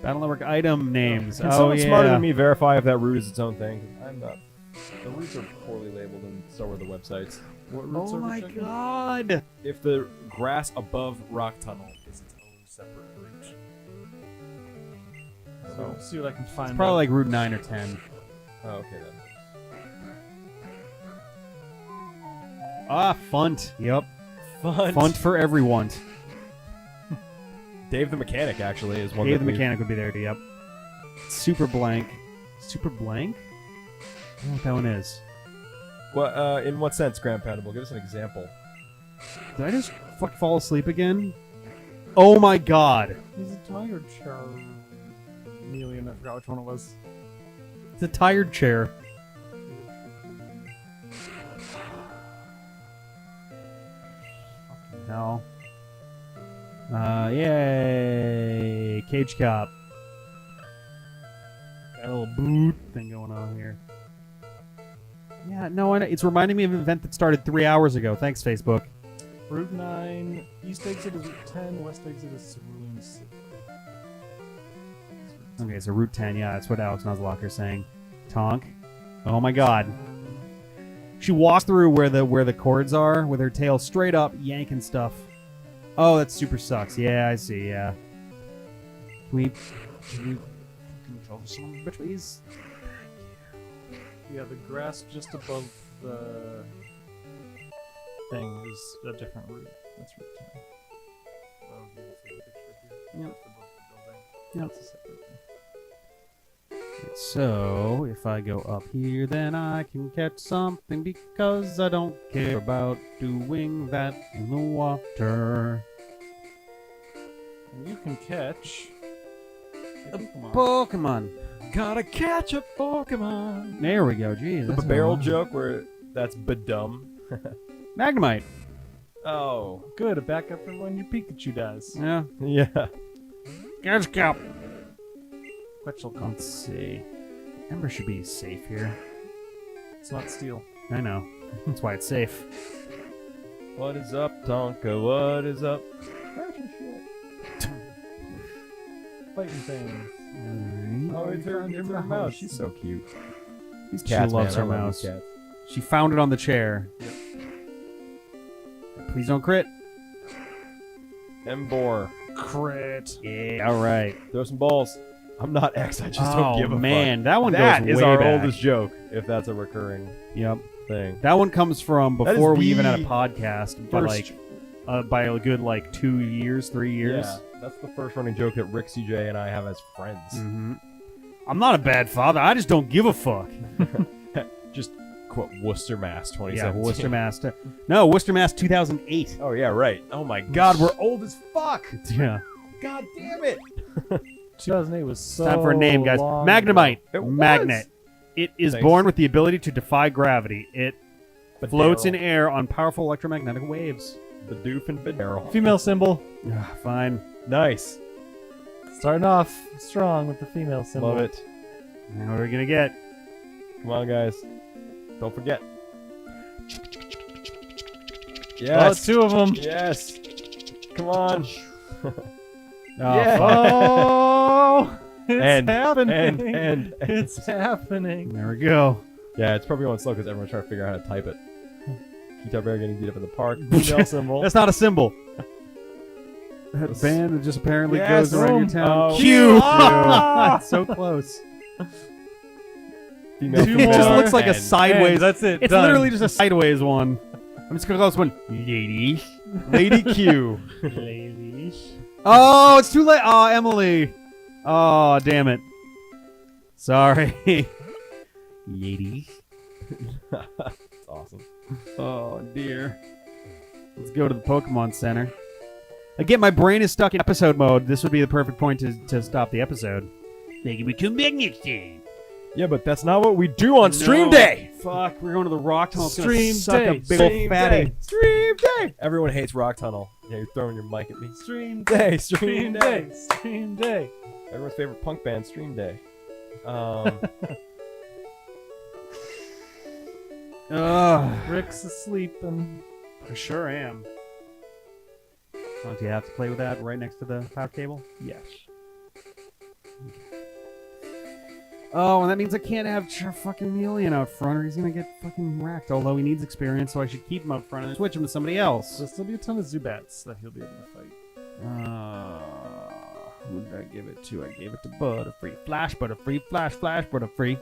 Battle Network item names. Can oh, someone yeah. smarter than me verify if that route is its own thing? 'Cause I'm not. The routes are poorly labeled, and so are the websites. What routes Oh are we my checking? god! If the grass above Rock Tunnel is its own separate route. So, see what I can find. It's probably out. like Route 9 or 10. Oh, okay then. Ah, Funt. Yep. Funt for everyone. Dave the Mechanic actually is one. Dave that the we- Mechanic would be there, yep. Super blank. Super blank? I don't know what that one is. What? In what sense, Grand Poundable? Give us an example. Did I just fall asleep again? Oh my god. He's a tired chameleon. I forgot which one it was. It's a tired chair. Fucking hell. Yay! Cage Cop. Got a little boot thing going on here. Yeah, no, it's reminding me of an event that started 3 hours ago. Thanks, Facebook. Route 9, east exit is Route 10, west exit is Cerulean City. Okay, so Route 10, yeah, that's what Alex Nuzlocke is saying. Tonk. Oh my god. She walks through where the cords are with her tail straight up, yanking stuff. Oh, that super sucks. Yeah, I see, yeah. Can we control some of the please? Yeah, the grass just above the thing is a different route. That's Route 10. Yep. Just above the building. Yep. That's a separate thing. So, if I go up here, then I can catch something because I don't care about doing that in the water. And you can catch a Pokemon. Pokemon. Gotta catch a Pokemon. There we go. Jeez. The that's barrel a- joke where that's bedum. Magnemite. Oh. Good, a backup for when your Pikachu dies. Yeah. Yeah. Catch Cap. 𝐿𝐻𝐿. Let's see. Ember should be safe here. It's not steel. I know. That's why it's safe. What is up, Tonka? What is up? Fighting things. Oh, it's her mouse. She's so cute. These She cats, loves man. her I love mouse. these cats. She found it on the chair. Please don't crit. Embor. Crit. Yeah, alright. Throw some balls. I'm not X. I just don't give a man, that one That goes is way our back. oldest joke, if that's a recurring Yep. thing. That one comes from That is before we even had a the podcast, by first- by a good 2 years, 3 years. Yeah, that's the first running joke that 𝗷𝐶𝐽 and I have as friends. Mm-hmm. I'm not a bad father. I just don't give a fuck. Just quote Worcester, Mass. 2017. Yeah, Worcester Mass. No, Worcester Mass 2008. Oh yeah, right. Oh my God, we're old as fuck. Yeah. God damn it. 2008 was so Time for a name, guys. long Magnemite. It was. Magnet. It is Thanks. born with the ability to defy gravity. It floats in Daryl. air on powerful electromagnetic waves. The doof and Daryl. Female symbol. Fine. Nice. Starting off strong with the female symbol. Love it. Now what are we going to get? Come on, guys. Don't forget. Oh, Yes. 2 of them. Yes. Come on. Oh, Yeah. fuck. Oh, it's And- happening. and- It's happening. There we go. Yeah, it's probably going slow because everyone's trying to figure out how to type it. Keto Bear getting beat up in the park. Female symbol. That's not a symbol. That band that just apparently Yes. goes around your Boom. town. Oh. Q. Ah! It's so close. Female, Two It female, just more. looks like a and- sideways. That's it. It's done. literally just a sideways one. I'm just gonna call this one Lady. Lady Q. Ladies. Oh, it's too late. Oh, Emily. Oh, damn it. Sorry. Lady. That's awesome. Oh dear. Let's go to the Pokemon Center. Again, my brain is stuck in episode mode. This would be the perfect point to stop the episode. Maybe we come back next time. Yeah, but that's not what we do on Stream No. Day. Fuck, we're going to the Rock Tunnel. It's gonna Stream suck Day. a big Stream old fatty. Day. Stream Day. Everyone hates Rock Tunnel. Yeah, you're throwing your mic at me. Stream Day. Stream day. Stream day. Everyone's favorite punk band, Stream Day. Rick's asleep and I sure am. Don't you have to play with that right next to the power cable? yes. Oh, and that means I can't have fucking Melian out front or he's gonna get fucking wrecked. Although he needs experience, so I should keep him up front and switch him to somebody else. There'll still be a ton of Zubats that he'll be able to fight. Who did I give it to? I gave it to Butterfree. Flash Butterfree. Flash Butterfree.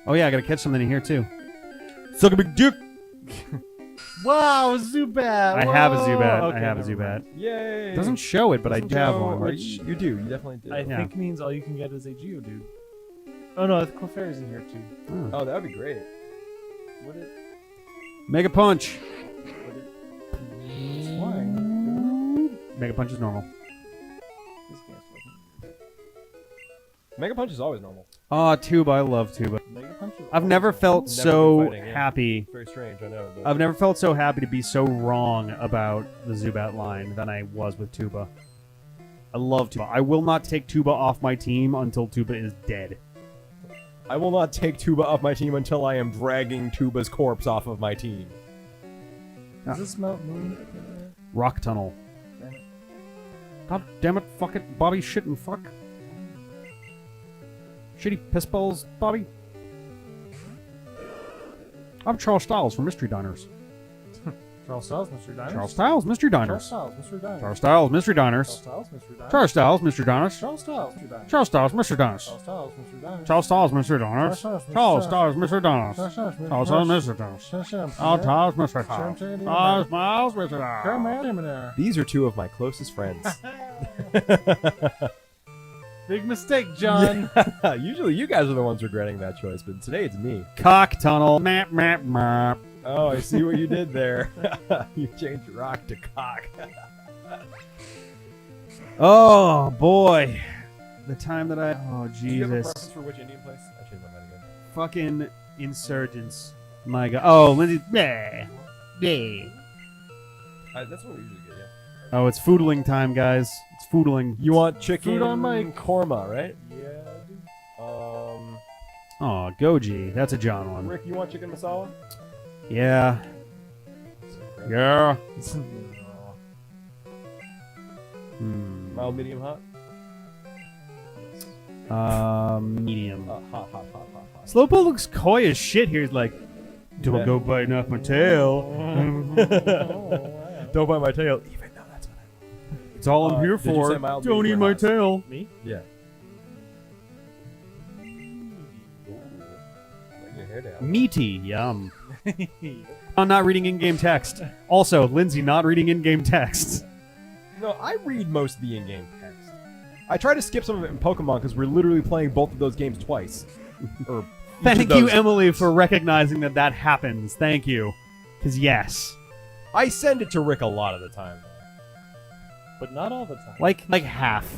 Oh yeah, I gotta catch something in here too. Suck a big dick. Wow, Zubat! I have a Zubat. Okay, I have a never Zubat. mind. Yay! It doesn't show it, but I Doesn't do have show- one. or you do. You definitely do. I Yeah. think means all you can get is a Geodude. Oh no, the Clefairy's in here too. Oh, that would be great. Would it? Mega Punch. It's flying. Mega Punch is normal. This game's fucking Mega Punch is always normal. Oh, Tuba. I love Tuba. weird. Mega Punch is I've never felt Never so been fighting, yeah. happy. Very strange, I know. But I've never felt so happy to be so wrong about the Zubat line than I was with Tuba. I love Tuba. I will not take Tuba off my team until Tuba is dead. I will not take Tuba off my team until I am dragging Tuba's corpse off of my team. Does this melt moon? Rock Tunnel. Damn it. God damn it, fuck it, Bobby, shit and fuck. Shitty piss balls, Bobby. I'm Charles Styles from Mystery Diners. Charles Styles, Mystery Diners. Charles Styles, Mystery Charles Diners. Styles, Mystery Diners. Charles Styles, Mystery Diners. Charles Styles, Mystery Diners. Charles Styles, Mystery Diners. Charles Styles, Mystery Diners. Charles Styles, Mystery Diners. Charles Styles, Mystery Diners. Charles Styles, Mystery Diners. Charles Styles, Mystery Diners. Charles Styles, Mystery Diners. Charles Styles, Mystery Diners. Charles Styles, Mystery Diners. These are two of my closest friends. Big mistake, John. Usually you guys are the ones regretting that choice, but today it's me. Cock Tunnel. Map, map, map. Oh, I see what you did there. You changed rock to cock. Oh, boy. The time that I... Oh, Do you have a Jesus. preference for which Indian place? I changed my mind again. Fucking insurgents. My God. Oh, Lindsay. Yeah. Yeah. That's what we usually get, yeah. Oh, it's foodling time, guys. It's foodling. You want chicken Food on my- korma, right? Yeah, dude. Oh, goji. That's a John one. Rick, you want chicken masala? Yeah. Yeah. Mild, medium, hot? Medium. Hot. Slowpoke looks coy as shit here. He's like, don't Yeah. go biting off my tail. Don't bite my tail. Even though that's what It's all I'm here did you for. say mild, Don't eat medium, or my hot? tail. Me? Yeah. Let your hair down. Meaty. Yum. I'm not reading in-game text. Also, Lindsay not reading in-game text. No, I read most of the in-game text. I try to skip some of it in Pokemon because we're literally playing both of those games twice. Or each Thank of you, those. Emily, for recognizing that that happens. Thank you. Because yes. I send it to Rick a lot of the time. But not all the time. Like half.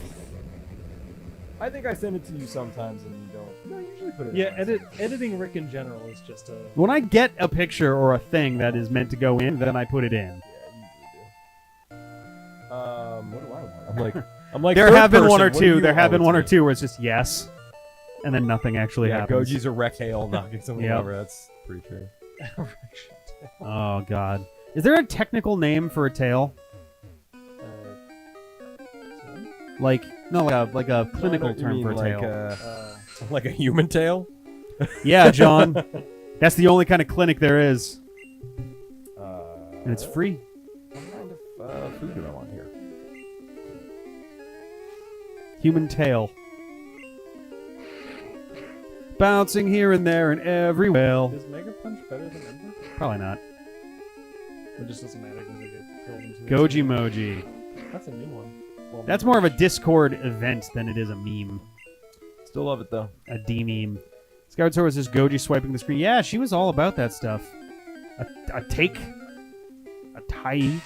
I think I send it to you sometimes and you don't. No, I usually put it. Yeah, in editing Rick in general is just a... When I get a picture or a thing that is meant to go in, then I put it in. Yeah, you usually do. What do I want? I'm like. There third have been one person, or what do two. you- There have oh, been it's one or me. two where it's just yes, and then nothing actually Yeah, happens. Goji's a wreck hail knocking something Yep. over. That's pretty true. Oh God, is there a technical name for a tail? Like like a clinical term for a tail. Like a human tail. Yeah, John. That's the only kind of clinic there is, and it's free. What kind of food do I want here? Human tail. Bouncing here and there and everywhere. Is Mega Punch better than Ember? Probably not. It just doesn't matter because they get killed into it. Goji Moji. That's a new one. Well, That's more of a Discord event than it is a meme. Still love it though. A D meme. Skyward Sword was just Goji swiping the screen. Yeah, she was all about that stuff. A take. A taik.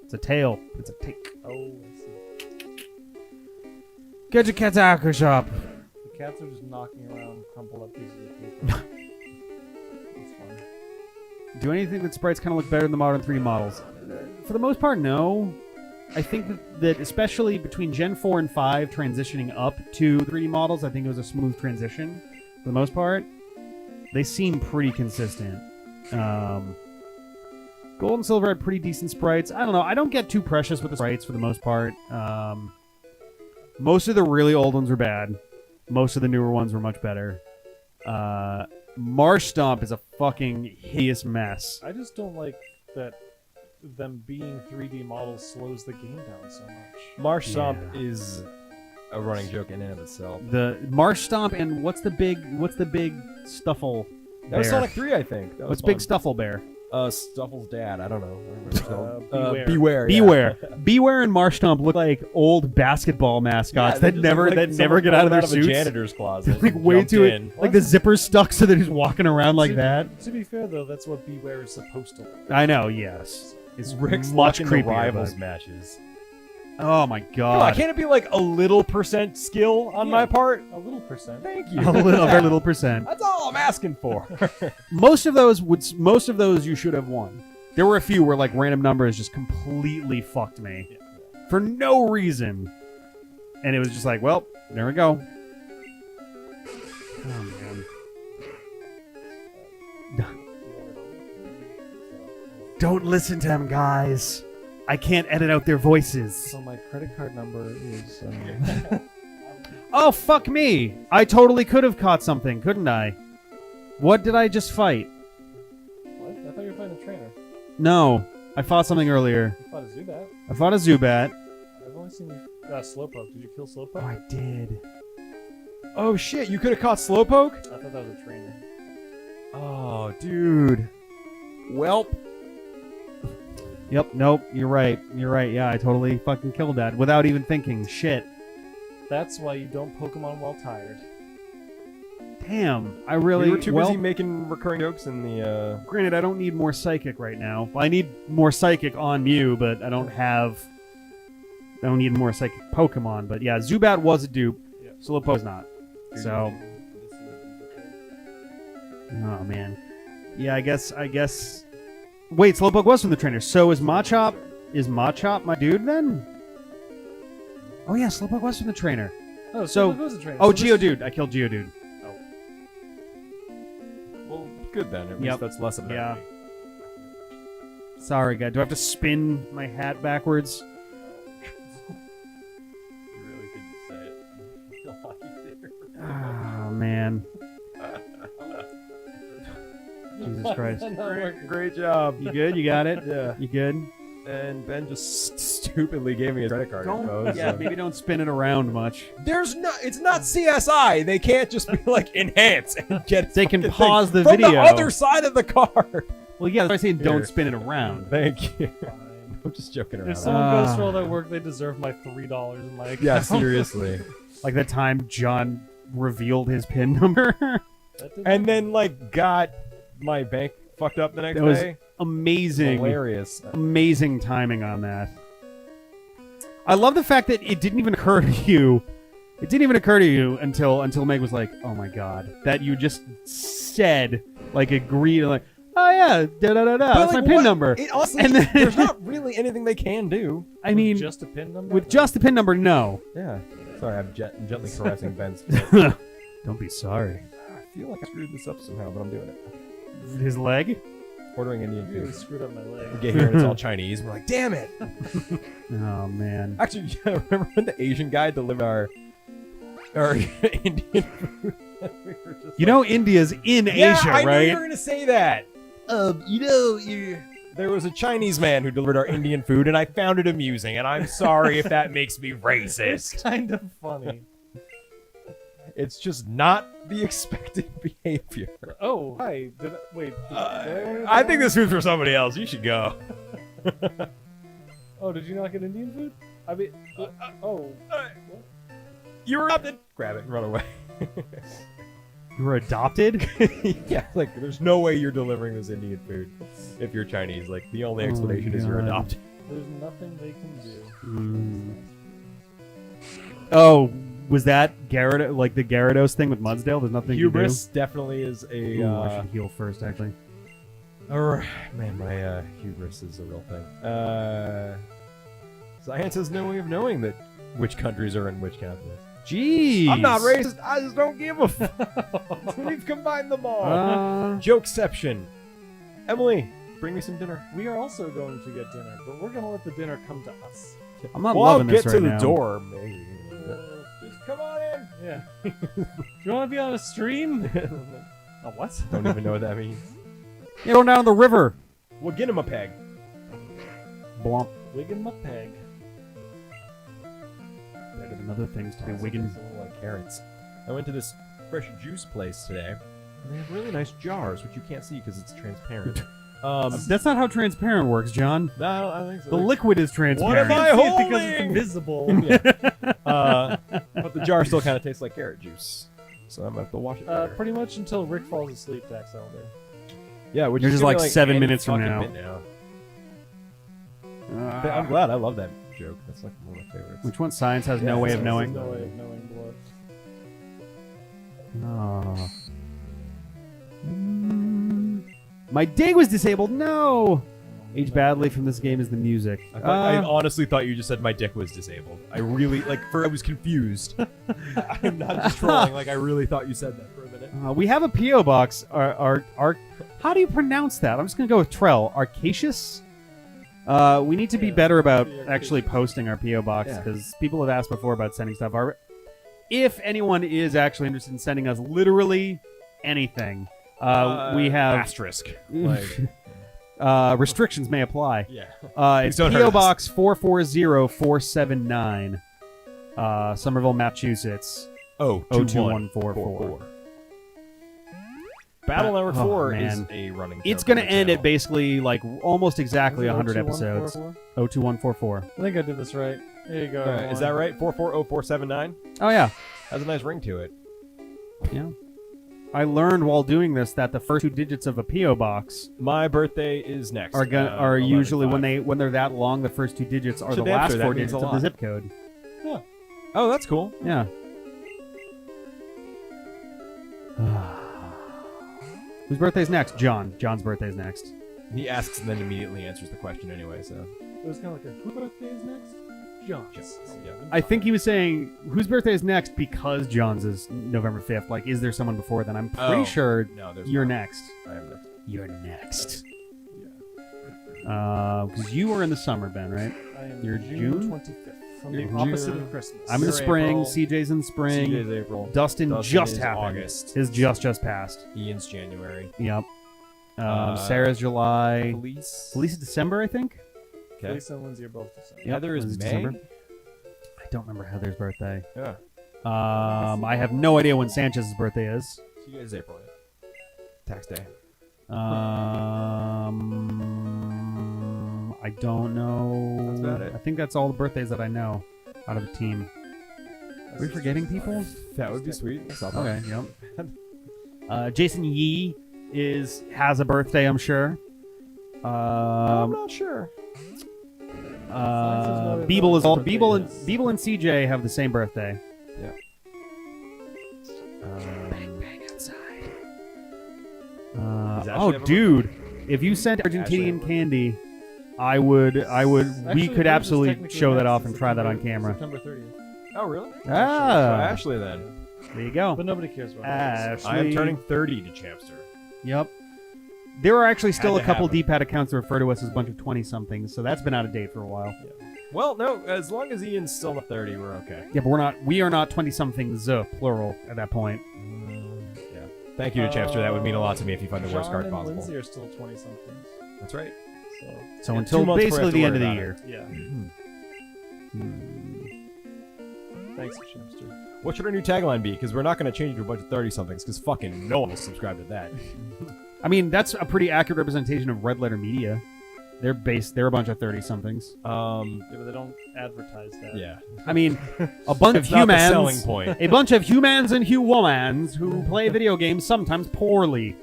It's a tail. It's a take. Oh, I see. Get your cat out of shop. The cats are just knocking around crumpled up pieces of paper. It's fun. Do anything that sprites kind of look better than the modern 3D models? For the most part, no. I think that especially between Gen 4 and 5 transitioning up to 3D models, I think it was a smooth transition. For the most part, they seem pretty consistent. Gold and Silver had pretty decent sprites. I don't know. I don't get too precious with the sprites for the most part. Most of the really old ones were bad. Most of the newer ones were much better. Marsh Stomp is a fucking hideous mess. I just don't like that them being 3D models slows the game down so much. Marsh Stomp Yeah. is a running joke in and of itself. The Marsh Stomp and what's the big Stuffle That was bear? Sonic 3, I think. That was What's Big fun. Stuffle Bear? Stuffle's dad. I don't know. I don't Beware. remember. Beware. Beware. Beware and Marshtomp look like old basketball mascots that never get out of their a suits. janitor's closet. Like way jumped too in. like the zipper's stuck, so they're just walking around like that. To be fair, though, that's what Beware is supposed to look. I know. Yes, it's Rick's much much creepier. rivals but- matches. Oh my Come on, god! can't it be like a little % skill on my part? A little percent. Thank you. A very little percent. That's all I'm asking for. Most of those you should have won. There were a few where like random numbers just completely fucked me for no reason, and it was just like, well, there we go. Oh man. Don't listen to them, guys. I can't edit out their voices. So my credit card number is. Oh, fuck me. I totally could have caught something, couldn't I? What did I just fight? What? I thought you were fighting a trainer. No, I fought something earlier. You fought a Zubat. I fought a Zubat. I've only seen you. Slowpoke. Did you kill Slowpoke? Oh, I did. Oh shit, you could have caught Slowpoke? I thought that was a trainer. Oh, dude. Welp. Yep, nope, you're right. You're right, yeah, I totally fucking killed that without even thinking. Shit. That's why you don't Pokemon while tired. Damn, I really... We were too well, busy making recurring jokes in the, Granted, I don't need more Psychic right now. I need more Psychic on Mew, but I don't need more Psychic Pokemon. But yeah, Zubat was a dupe. Yeah. Slowpoke's not. So... Oh, man. Yeah, I guess... Wait, Slowpoke was from the trainer. So is Machop... Is Machop my dude, then? Oh, yeah, Slowpoke was from the trainer. Oh, So- Slowpoke was a trainer. Oh, So this- Geodude. I killed Geodude. well, good then. At Yep. least that's less of an Yeah. enemy. Sorry, guy. Do I have to spin my hat backwards? You really couldn't say it. Oh, man. Jesus Christ. Great job. You good? You got it? Yeah. You good? And Ben just stupidly gave me his credit card info. Yeah, so- maybe don't spin it around much. It's not CSI. They can't just be like enhance and get. They can fucking pause thing the from video. the other side of the card. Well, yeah, that's why I'm saying Here. don't spin it around. Thank you. Fine. I'm just joking around. If someone goes for all that work, they deserve my $3 in my account. Yeah, seriously. Like that time John revealed his PIN number. That did And then like got my bank fucked up the next That was day. amazing. Hilarious. Amazing timing on that. I love the fact that it didn't even occur to you. It didn't even occur to you until Meg was like, "Oh my god," that you just said, like, agreed, like, "Oh yeah, da da da da." That's my like, PIN what- number. It honestly, And then- there's not really anything they can do. I mean, just a PIN number. with just the PIN number, no. Yeah. Sorry, I'm gently caressing Ben's foot. Don't be sorry. I feel like I screwed this up somehow, but I'm doing it. His leg? Ordering Indian You really food. screwed up my leg. We get here and it's all Chinese. We're like, damn it. Oh man. Actually, yeah, remember when the Asian guy delivered our Indian food? We were just You know India's in yeah, Asia, I knew right? you were gonna say that. There was a Chinese man who delivered our Indian food, and I found it amusing. And I'm sorry if that makes me It's racist. kind of funny. It's just not the expected behavior. Oh, hi. Wait. I think this food's for somebody else. You should go. Oh, did you not get Indian food? I mean, oh. You were adopted. Grab it and run away. You were adopted? Yeah, like there's no way you're delivering this Indian food if you're Chinese. Like the only Oh, explanation is you're God. adopted. There's nothing they can do. Oh, was that Gyarados, like the Gyarados thing with Mudsdale? There's nothing Hubris definitely is you can do? a. Ooh, I should heal first, actually. Man, my hubris is a real thing. Science has no way of knowing that which countries are in which continents. Jeez. I'm not racist. I just don't give a fuck. We've combined them all. Jokeception. Emily, bring me some dinner. We are also going to get dinner, but we're going to let the dinner come to us. I'm not Well, I'll loving get this to right the now. door, maybe. Just come on in. Yeah. Do you want to be on a stream? Oh, what? Don't even know what that means. Yeah, going down the river. Well, get him a peg. Blomp. Wiggin' my peg. Better than other things to be wigging. It's a little like carrots. I went to this fresh juice place today, and they have really nice jars, which you can't see because it's transparent. That's not how transparent works, John. No, I don't think so. The liquid is transparent. What am I See it holding? because it's invisible. But the jar still kind of tastes like carrot juice. So I'm gonna have to wash it. better. Pretty much until Rick falls asleep, Dax Elder. Yeah, which You're is just gonna like be 7 any minutes from fucking now. bit I'm glad. I love that joke. That's like one of my favorites. Which one? Science has no way of knowing. No way of knowing what. Oh. My dig was disabled. No. Age badly from this game is the music. I honestly thought you just said my dick was disabled. I really I was confused. I'm not just trolling. Like I really thought you said that for a minute. We have a PO box. How do you pronounce that? I'm just gonna go with Trell. 𝐼𝐶𝐶. We need to be better about actually posting our PO box because people have asked before about sending stuff. If anyone is actually interested in sending us literally anything, we have asterisk. Like, restrictions may apply. yeah. It's don't hurt PO us. Box 440479, Somerville, Massachusetts. Oh, 02144. Battle number 4 is man. a running. It's joke on going to the end channel. at basically like almost exactly Is it 100 episodes. 02144? 02144. I think I did this right. There you go. All right, is that right? 440479 Oh yeah. has a nice ring to it. Yeah. I learned while doing this that the first 2 digits of a PO box My birthday is next. are usually 11/5. when they're that long. The first 2 digits are So the damn last sure that 4 means digits a of the lot. zip code. Oh, that's cool. Yeah. Whose birthday's next? John. John's birthday's next. He asks and then immediately answers the question anyway. So It was kind of like whose birthday is next? John's. yeah. I think he was saying whose birthday is next because John's is November 5th. Like, is there someone before then? I'm pretty Oh, sure no, there's you're not. next. I am next. You're next. Because you were in the summer, Ben, right? I am You're June June? 25th. From You're the opposite June. of Christmas. I'm in the You're spring. April. CJ's in spring. CJ's April. Dustin just is happened. August. His just passed. Ian's January. Yep. Sarah's July. Police. Felice's December, I think. Okay. Lisa and Lindsay are both December. Yep, Heather is Lindsay's May. December. I don't remember Heather's birthday. Yeah. I have no idea when Sanchez's birthday is. CJ's April. Yeah. Tax day. I don't know. That's about it. I think that's all the birthdays that I know out of the team. Are we forgetting people? That would be sweet. Okay, yep. Jason Yee has a birthday, I'm sure. I'm not sure. Beeble is all Beeble and CJ have the same birthday. Yeah. Bang outside. Does Ashley Oh, have a dude! If you sent Argentinian candy, I would. We could absolutely show that off and try that on camera. September 30th. Oh, really? Ah. So Ashley then. There you go. But nobody cares about Ashley. I am turning 30 to Champster. Yep. There are actually still Had a to couple happen. D-pad accounts that refer to us as a bunch of 20-somethings, so that's been out of date for a while. Well, no, as long as Ian's still not 30, we're okay. Yeah, but we are not 20-somethings, plural, at that point. Yeah. Thank you to Champster. That would mean a lot to me if you find the worst John card and possible. Lindsay are still 20-somethings. That's right. So Yeah, until 2 months before I basically have to the end of worry the about year. Yeah. Thanks, Chimster. What should our new tagline be? Because we're not going to change it to a bunch of 30-somethings, because fucking no one will subscribe to that. I mean, that's a pretty accurate representation of Red Letter Media. They're a bunch of 30-somethings. Yeah, but they don't advertise that. Yeah. I mean, a bunch of It's not the humans. selling point. A bunch of humans and humans who play video games sometimes poorly.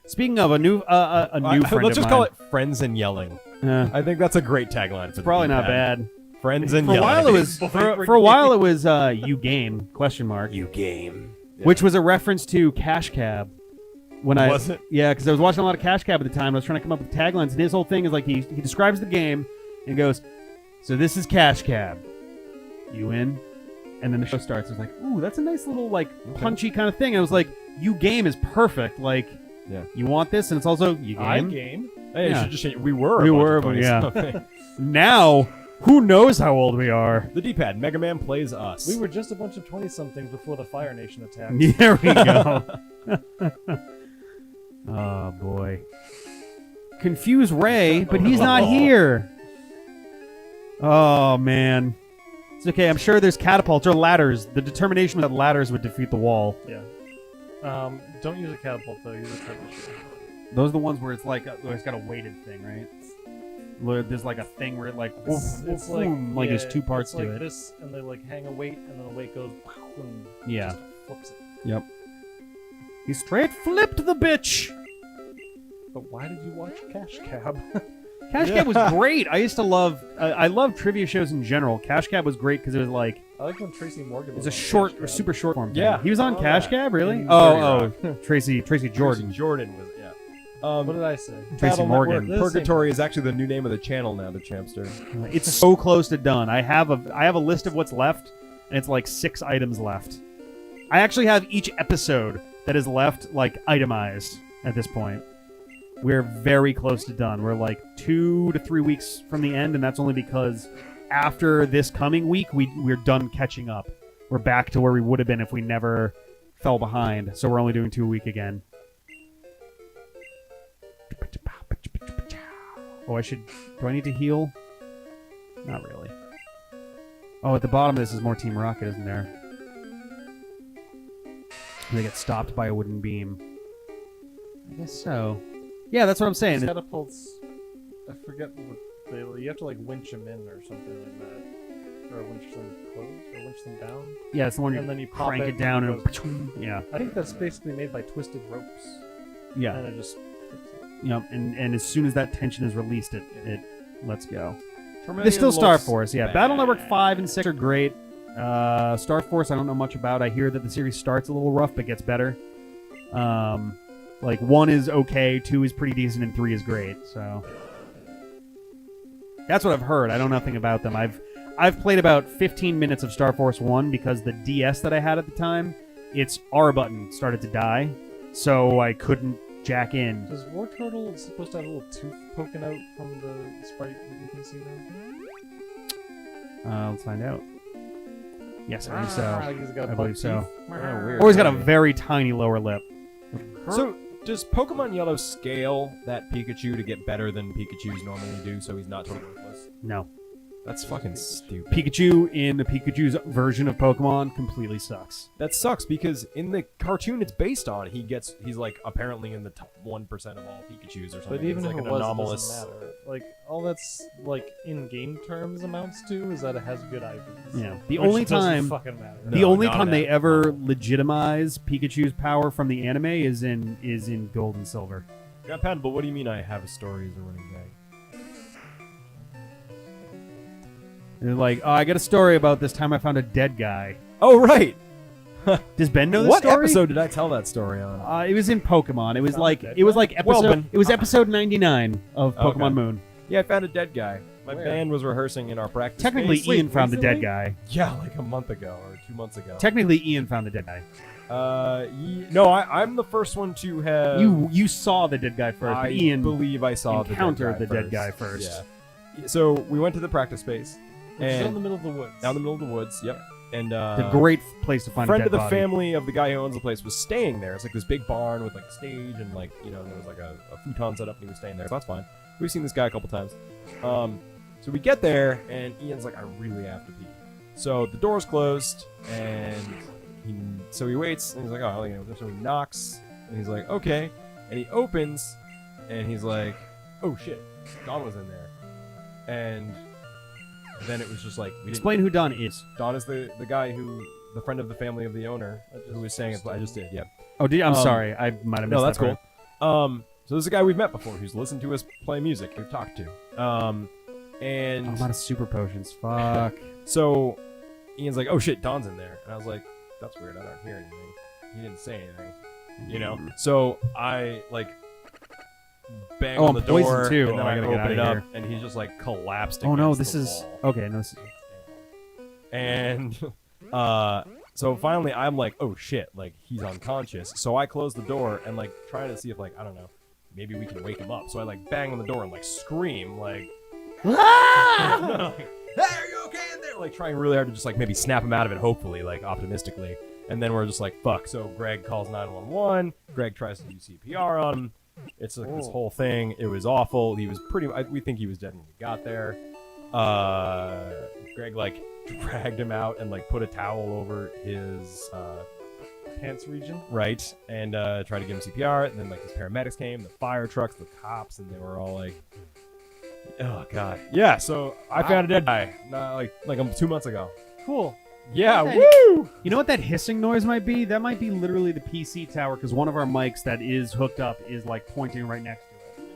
Speaking of a new friend Let's of just mine. call it Friends and Yelling. Uh, I think that's a great tagline for the probably not D-pad. bad. Friends and For a Yelling. while it was for a while it was you game ? You game. Which was a reference to Cash Cab. Was it? Yeah, because I was watching a lot of Cash Cab at the time. I was trying to come up with taglines, and his whole thing is like he describes the game and goes, "So this is Cash Cab. You in?" And then the show starts. It's like, "Ooh, that's a nice little like punchy kind of thing." And I was like, "You game is perfect. Like, Yeah. you want this, and it's also you I game." game. Hey, Yeah. you should just say, we were. We a bunch were, of but 20-something. Now, who knows how old we are? The D-pad. Mega Man plays us. We were just a bunch of 20-somethings before the Fire Nation attacked. There we go. Oh boy. Confuse Ray, but he's not here. Oh man. It's okay. I'm sure there's catapults or ladders. The determination that ladders would defeat the wall. Yeah. Don't use a catapult though. Use a trebuchet. Those are the ones where it's like where it's got a weighted thing, right? Where there's like a thing where it like It's like like there's two parts it's to like it. this, and they like hang a weight, and then the weight goes and Yeah. just flips it. Yep. He straight flipped the bitch. But why did you watch Cash Cab? Cash Cab was great. I used to love. I love trivia shows in general. Cash Cab was great because it was like I like when Tracy Morgan. it's was a on short Cash or Cab. super short form. Yeah. Thing. He was on I saw Cash that. Cab, really? In Oh, 30 Tracy Jordan. Jordan was What did I say? Tracy Battle Morgan. Network Purgatory is actually the new name of the channel now, the Champster. It's so close to done. I have a list of what's left, and it's like 6 items left. I actually have each episode that is left like itemized at this point. We're very close to done. We're like 2 to 3 weeks from the end, and that's only because after this coming week, we're done catching up. We're back to where we would have been if we never fell behind. So we're only doing 2 a week again. Oh, do I need to heal? Not really. Oh, at the bottom of this is more Team Rocket, isn't there? They get stopped by a wooden beam. I guess so. Yeah, that's what I'm saying. Catapults. I forget what you have to like winch them in or something like that, or winch them close, or winch them down. Yeah, it's the one And then you pop crank it down and yeah, I think that's basically made by twisted ropes. yeah. And it just. And as soon as that tension is released, it lets go. Vermilion There's still Star looks Force, yeah. bad. Battle Network 5 and 6 are great. Star Force, I don't know much about. I hear that the series starts a little rough, but gets better. Like 1 is okay, 2 is pretty decent, and 3 is great. So that's what I've heard. I know nothing about them. I've played about 15 minutes of Star Force 1 because the DS that I had at the time, its R button started to die, so I couldn't jack in. Does War Turtle supposed to have a little tooth poking out from the sprite that you can see there? Let's find out. Yes, I believe He's so. got a I believe buck so. tooth. Oh, weird. Or he's got a very tiny lower lip. So, does Pokemon Yellow scale that Pikachu to get better than Pikachus normally do, so he's not totally worthless? No. That's fucking stupid. Pikachu in the Pikachu's version of Pokemon completely sucks. That sucks because in the cartoon it's based on, he's like apparently in the top 1% of all Pikachus or something. But even he's if like it an was, anomalous. it doesn't matter. Like all that's like in game terms amounts to is that it has good IVs. Yeah. The Which only doesn't time fucking matter. the No, only not time they that. ever legitimize Pikachu's power from the anime is in Gold and Silver. Grandpa, but what do you mean I have a story as a running gag? They're like, oh, I got a story about this time I found a dead guy. Oh, right! Does Ben know this What story? episode did I tell that story on? It was in Pokemon. It was Found like a dead it was guy? like episode Ben. it was episode 99 of Okay. Pokemon Moon. Yeah, I found a dead guy. My Where? band was rehearsing in our practice Technically, space. Ian found the dead recently? guy. Yeah, like a month ago or 2 months ago. Technically, Ian found the dead guy. No, I'm the first one to have. You saw the dead guy first. I but Ian believe I saw encountered the dead guy first. Yeah. So we went to the practice space. Which is And in the middle of the woods. down in the middle of the woods. Yep. And It's a great place to find friend a of dead the body. family of the guy who owns the place was staying there. It's like this big barn with like a stage and like there was like a futon set up and he was staying there. So that's fine. We've seen this guy a couple times. So we get there and Ian's like, I really have to pee. So the door's closed and so he waits and he's like, oh, so he knocks and he's like, okay, and he opens and he's like, oh shit, Don was in there, and then it was just like we didn't. Explain who Don is. Don is the guy the friend of the family of the owner who was saying it. I just did, yeah. Oh, I'm Um, sorry. I might have missed No, that's that cool. part. So this is a guy we've met before who's listened to us play music, we've talked to. And I'm out of super potions. Fuck. so Ian's like, oh shit, Don's in there. And I was like, that's weird, I don't hear anything. He didn't say anything. So I like bang Oh, on the I'm poisoned door too. and then Oh, I I gotta get open it outta up and he's just like collapsed Oh no, against this the is wall. okay. No, this is And so finally I'm like, oh shit, like he's unconscious. So I close the door and like trying to see if like, I don't know, maybe we can wake him up. So I like bang on the door and like scream like, ah! Hey, are you okay in there? Like trying really hard to just like maybe snap him out of it, hopefully, like optimistically. And then we're just like, fuck. So Greg calls 911. Greg tries to do CPR on him. It's like this whole thing. It was awful. He was we think he was dead when we got there. Greg like dragged him out and like put a towel over his pants region. Right, and tried to give him CPR, and then like his paramedics came, the fire trucks, the cops, and they were all like, "Oh God, yeah." So I found a dead guy, like 2 months ago. Cool. Yeah, Hey. woo! You know what that hissing noise might be? That might be literally the PC tower because one of our mics that is hooked up is like pointing right next to it.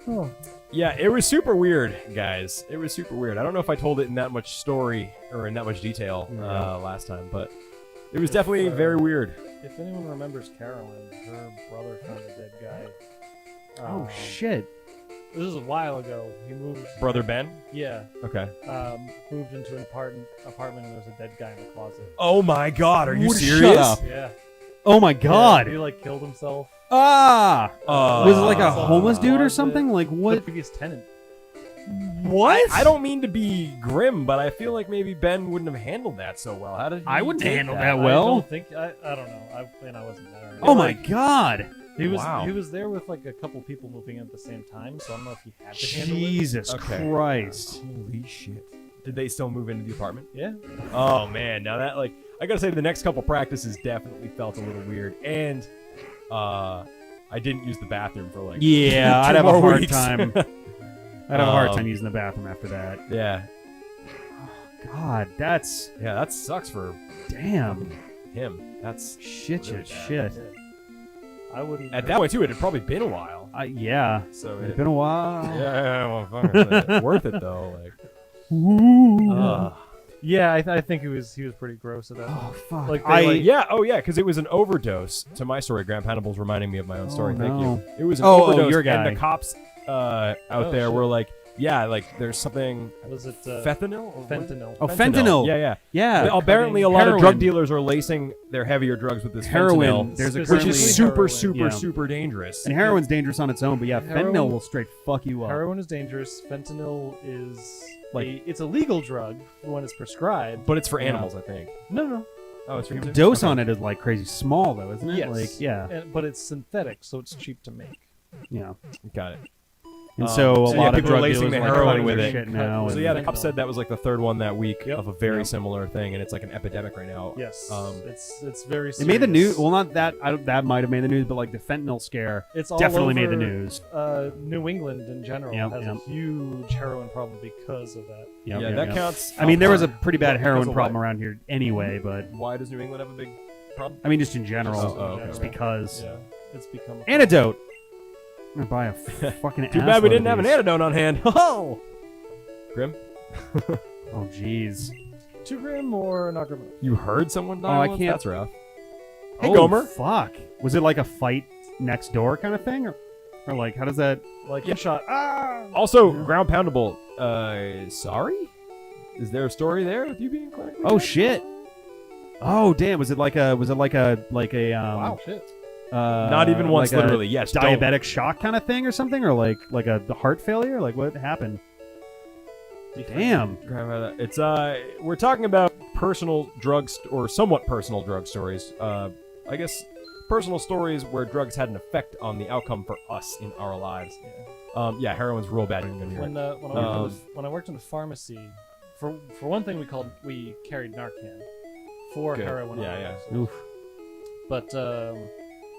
Oh. Yeah, it was super weird, guys. It was super weird. I don't know if I told it in that much story or in that much detail last time, but it was definitely very weird. If anyone remembers Carolyn, her brother found a dead guy. Oh shit! This was a while ago. He moved. Brother Ben? Yeah. Okay. Moved into an apartment and there was a dead guy in the closet. Oh my God, are you Shut serious? up. Yeah. Oh my god! Yeah, he like killed himself. Ah! Was it like a Someone homeless dude or closet. something? Like The what? previous tenant. What? I don't mean to be grim, but I feel like maybe Ben wouldn't have handled that so well. How did he I wouldn't take handle that? that I well. don't think. I don't know. I wasn't there. Oh my god! He was Wow. he was there with like a couple people moving in at the same time, so I don't know if he had to handle it. Jesus Okay. Christ! Holy shit. Did they still move into the apartment? Yeah. Oh man, now that like I gotta say the next couple practices definitely felt a little weird, and I didn't use the bathroom for like Yeah, I'd 2 have a more hard weeks. time. I'd have a hard time using the bathroom after that. Yeah, God, that's yeah, that sucks for damn him. That's shit, really shit, bad. shit. I wouldn't. At that point too. It had probably been a while, Yeah, so it's been a while. yeah, well, fuck, worth it though. Like, Yeah, I think he was pretty gross at that. Oh fuck! Like, they, like- yeah, oh yeah, because it was an overdose. To my story, Graham Hannibal's reminding me of my own story. Oh, Thank no. you. It was an Oh, overdose, your guy. and the cops out Oh, there shit. were like, yeah, like there's something Was it fentanyl. Or what? fentanyl? Oh, fentanyl. Yeah. Yeah. Apparently, a lot of Heroin. drug dealers are lacing their heavier drugs with this Heroin. fentanyl, There's a which Specifically is currently super, heroin. super, Yeah. super dangerous. And heroin's dangerous on its own, but yeah, Heroin- fentanyl will straight fuck you up. Heroin is dangerous. Fentanyl is Like- it's a legal drug when it's prescribed. But it's for animals, I think. No. Oh, it's for The humans? dose Okay. on it is like crazy small, though, isn't it? Yes. Like, yeah, But it's synthetic, so it's cheap to make. yeah. Got it. And so a so yeah, lot of people are drug lacing dealers the are like heroin cutting with their it. shit now. So and- yeah, the fentanyl. cop said that was like the third one that week Yep. of a very Yep. similar thing, and it's like an epidemic right now. Yes. Um, it's very. It made the serious. news. Well, not that. That might have made the news, but like the fentanyl scare It's all definitely made over, the news. New England in general Yep, has yep. a huge heroin problem because of that. Yep, yeah, yep, that yep. counts. I mean, there was a How pretty bad Because heroin of problem what? around here anyway, but far? Why does New England have a big problem? I mean, just in general, Just in okay. just general. because. Yeah, it's become. A Antidote. I'm gonna buy a fucking. Too bad we assload didn't of have an these. antidote on hand. Oh, Grim, Oh, jeez. Too grim or not grim? you heard someone die? Oh, I once? can't- That's rough. Hey, Oh, Gomer. fuck. Was it like a fight next door kind of thing, or like how does that? Like you shot. Also, ground poundable. Sorry. Is there a story there with you being clinically? Oh shit. Oh damn. Was it like a? Wow, shit. Not even once, like a literally. Yes. don't. diabetic shock kind of thing or something, or like a heart failure? Like what happened? Damn. It's we're talking about personal drugs or somewhat personal drug stories. I guess personal stories where drugs had an effect on the outcome for us in our lives. Yeah, heroin's real bad in New York. When I worked in the pharmacy, for one thing we carried Narcan for Good. heroin. Yeah, overdoses. Oof. But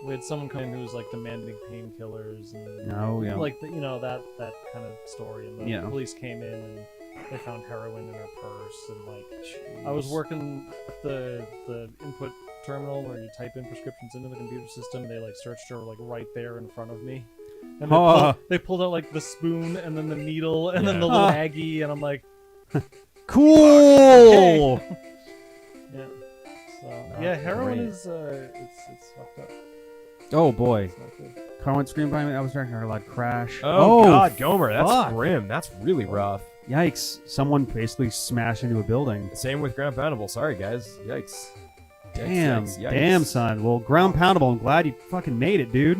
we had someone come in who was like demanding painkillers and No, yeah. like that kind of story. And the Yeah. police came in and they found heroin in her purse and like I was working at the input terminal where you type in prescriptions into the computer system. They like searched her like right there in front of me. And they pulled out like the spoon and then the needle and then the little Aggie and I'm like, Cool. yeah. So yeah, heroin is it's fucked up. Oh boy. It's not good. Car went screaming by me. I was directing her loud crash. Oh, God, Gomer, that's fuck. grim. That's really rough. Yikes! Someone basically smashed into a building. Same with ground poundable. Sorry, guys. Yikes. Damn, Yikes, yikes. damn, son. Well, ground poundable. I'm glad you fucking made it, dude.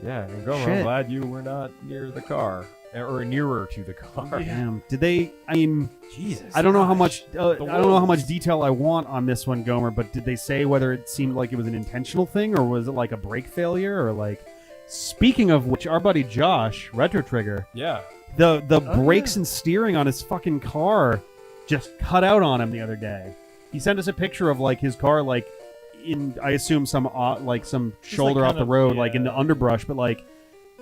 Yeah, and Gomer, Shit. I'm glad you were not near the car. Or nearer to the car. Damn. Did they? I mean, Jesus. I don't know how much. I The don't know how much wolves. detail I want on this one, Gomer. But did they say whether it seemed like it was an intentional thing or was it like a brake failure or like? Speaking of which, our buddy Josh, Retro Trigger, Yeah. the Oh, brakes yeah. and steering on his fucking car just cut out on him the other day. He sent us a picture of like his car like in I assume some shoulder kind off the of- road, like in the yeah. underbrush, but like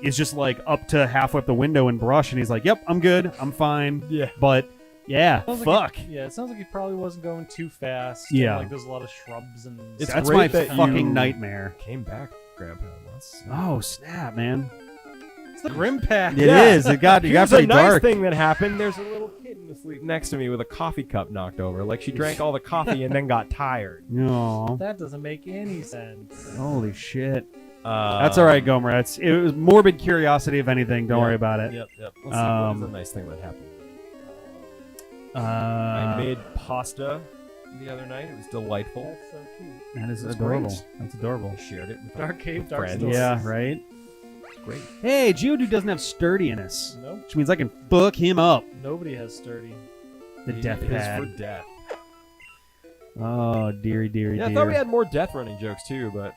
is just like up to halfway up the window and brush, and he's like, "Yep, I'm good, I'm fine." Yeah. But yeah, Sounds fuck. like it sounds like he probably wasn't going too fast. Yeah. And, like there's a lot of shrubs and. It's That's great my that fucking you- nightmare. Came back, Grandpa. Once. Oh snap, man! It's the Grim Pack. It is. It got Here's pretty a nice dark. thing that happened. There's a little kitten asleep next to me with a coffee cup knocked over. Like she drank all the coffee and then got tired. No. That doesn't make any sense. Holy shit. That's all right, Gomer. It was morbid curiosity, if anything. Don't Yeah. worry about it. Yep. Let's see. What is a nice thing that happened? I made pasta the other night. It was delightful. That's so cute. That is It's adorable. great. That's adorable. I shared it with Dark Cave, Dark friends. Stories. Yeah, right? It's great. Hey, Geodude doesn't have sturdiness, Nope. which means I can fuck him up. Nobody has sturdy. The death It is pad. for death. Oh, deary, deary, Yeah, I dear. thought we had more death running jokes too, but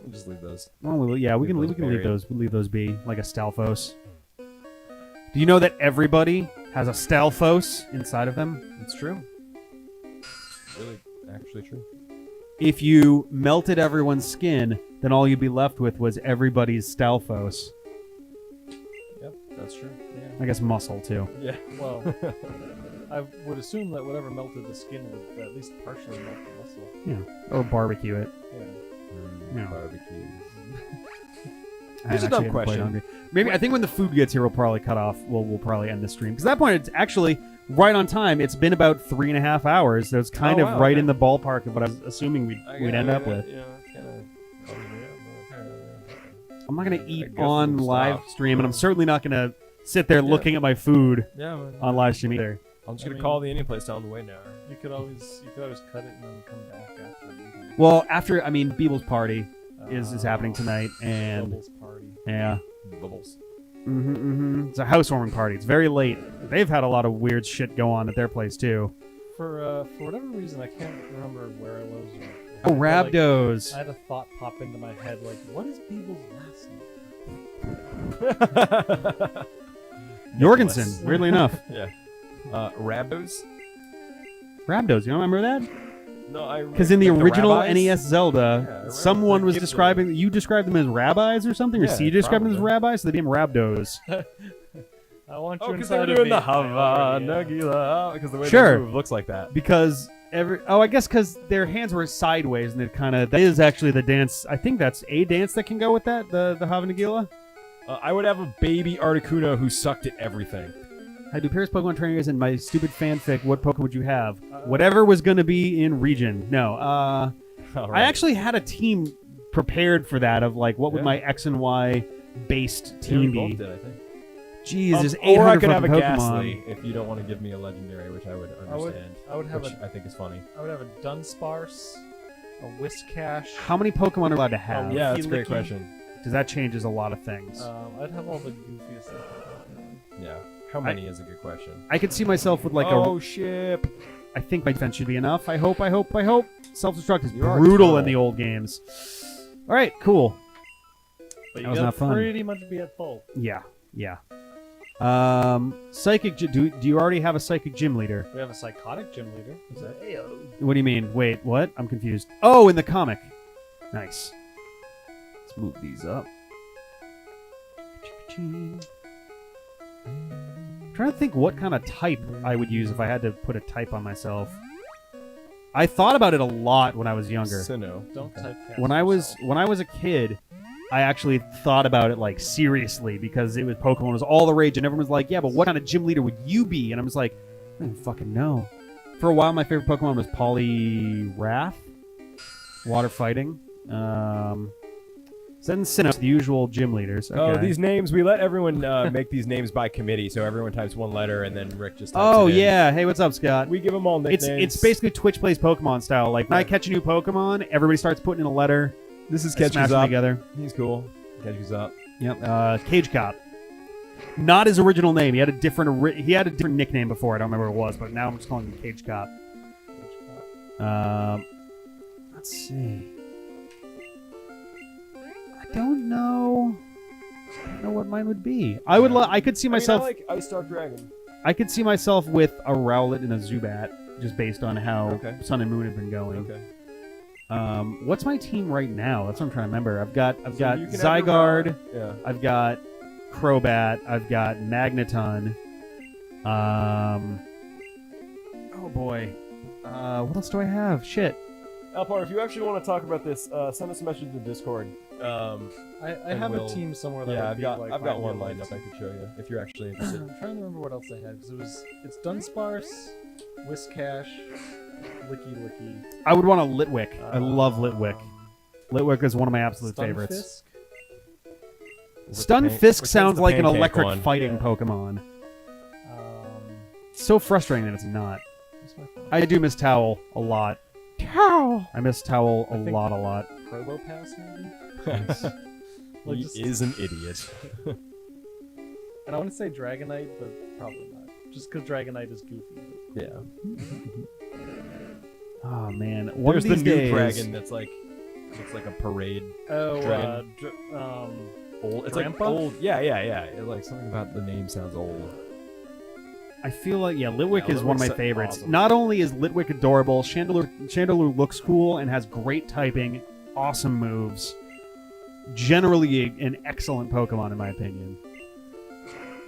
we'll just leave those. Oh, well, yeah, we can Leave leave those those. We'll leave those be, like a Stalfos. Do you know that everybody has a Stalfos inside of them? It's true. Really, actually true. If you melted everyone's skin, then all you'd be left with was everybody's Stalfos. Yep, that's true. I guess muscle too. Yeah. Well, I would assume that whatever melted the skin would at least partially melt the muscle. Yeah, or barbecue it. Yeah. Yeah. Barbecue. I'm Here's a actually dumb getting quite question. hungry. Maybe I think when the food gets here, we'll probably cut off. We'll probably end the stream because at that point it's actually right on time. It's been about 3.5 hours. So it's kind Oh, of wow, right okay. in the ballpark of what I was assuming we'd end up with. I'm not gonna eat guess on we'll live stop. stream, and I'm certainly not gonna sit there looking at my food Yeah, man. on live stream either. I'm just I gonna mean- call the Indian place down the way now. You could always cut it and then come back after eating. Well, after Beeble's party is happening tonight, and Bubbles party. yeah, Bubbles. it's a housewarming party. It's very late. They've had a lot of weird shit go on at their place too. For whatever reason, I can't remember where I was. Oh, I had, like, Rabdos. I had a thought pop into my head, like, what is Beeble's last name? Jorgensen, weirdly enough. Yeah. Rabdos? Rabdos, you don't remember that? No, I. Because in the like original rabbis? NES Zelda, Yeah, I remember someone the was Gibbs describing. You described them as rabbis or something, or Yeah, C described them as probably. rabbis, so they became Rabdos. I want you Oh, because they inside were of doing me. the I already am. Nagila. Because the way Sure. they move looks like that. Because I guess because their hands were sideways, and it kind of that is actually the dance. I think that's a dance that can go with that. The Hava Nagila. I would have a baby Articuno who sucked at everything. I do Paris Pokemon trainers in my stupid fanfic. What Pokemon would you have? Whatever was going to be in region. No. All I right. actually had a team prepared for that of like what would Yeah. my X and Y based Yeah, we team both be. did, I think. Jeez, there's Or I 800 could have a fucking Pokemon. Ghastly if you don't want to give me a legendary, which I would understand. I would have which I think is funny. I would have a Dunsparce, a Whiscash. How many Pokemon are allowed to have? Yeah, that's a great Feelicky. question. Because that changes a lot of things. I'd have all the goofiest stuff. Yeah. How many is a good question. I could see myself with like ship. I think my defense should be enough. I hope. Self-destruct is You are brutal tall. in the old games. All right, cool. But That you was gotta not fun. pretty much be at full. Yeah. Psychic. Do you already have a psychic gym leader? We have a psychotic gym leader. Is that What do you mean? Wait, what? I'm confused. Oh, in the comic. Nice. Let's move these up. Trying to think what kind of type I would use if I had to put a type on myself. I thought about it a lot when I was younger. Sinnoh. Don't type cast When I was yourself. a kid, I actually thought about it like seriously because it was Pokemon was all the rage and everyone was like, "Yeah, but what kind of gym leader would you be?" And I was like, "I don't fucking know." For a while, my favorite Pokemon was Poliwrath, water fighting. Then Sinnoh, the usual gym leaders. Oh, Okay. these names. We let everyone make these names by committee, so everyone types one letter, and then Rick just types Oh it in. yeah. Hey, what's up, Scott? We give them all nicknames. It's basically Twitch plays Pokemon style. Like when I catch a new Pokemon, everybody starts putting in a letter. This is Smash Catches them Up. together. He's cool. Catches Up. Yep. 𝐾𝐫𝐿. Not his original name. He had a different nickname before. I don't remember what it was, but now I'm just calling him 𝐾𝐫𝐿. Let's see. I don't know what mine would be. I could see myself. I like Ice Dark Dragon. I could see myself with a Rowlet and a Zubat, just based on how Okay. Sun and Moon have been going. Okay. What's my team right now? That's what I'm trying to remember. I've got you can have your Zygarde. Yeah. I've got Crobat. I've got Magneton. Oh boy. What else do I have? Shit. Alpar, if you actually want to talk about this, send us a message in the Discord. I have a team somewhere that Yeah, would I've be, got like, I've got my one real lined life up I could show you if you're actually interested. I'm trying to remember what else I had because it's Dunsparce, Whiscash, Licky. I would want a Litwick. I love Litwick. Litwick is one of my absolute Stunfisk. favorites. Which one's the Stunfisk sounds like an pancake electric one? fighting Yeah. Pokemon. Um, It's so frustrating that it's not. what's my phone? I do miss Towel a lot. Towel! I miss Towel a I think- lot. Probopass maybe. Like He just- is an idiot. And I want to say Dragonite, but probably not. Just because Dragonite is goofy. Yeah. Oh man, one There's of the these new days, dragon that's like looks like a parade. Oh, Dragon. Old. It's like Drampa? old. Yeah. It, like something about the name sounds old. I feel like Litwick Yeah, is one of my Litwick's favorites. awesome. Not only is Litwick adorable, Chandelure looks cool and has great typing, awesome moves. Generally, an excellent Pokemon in my opinion.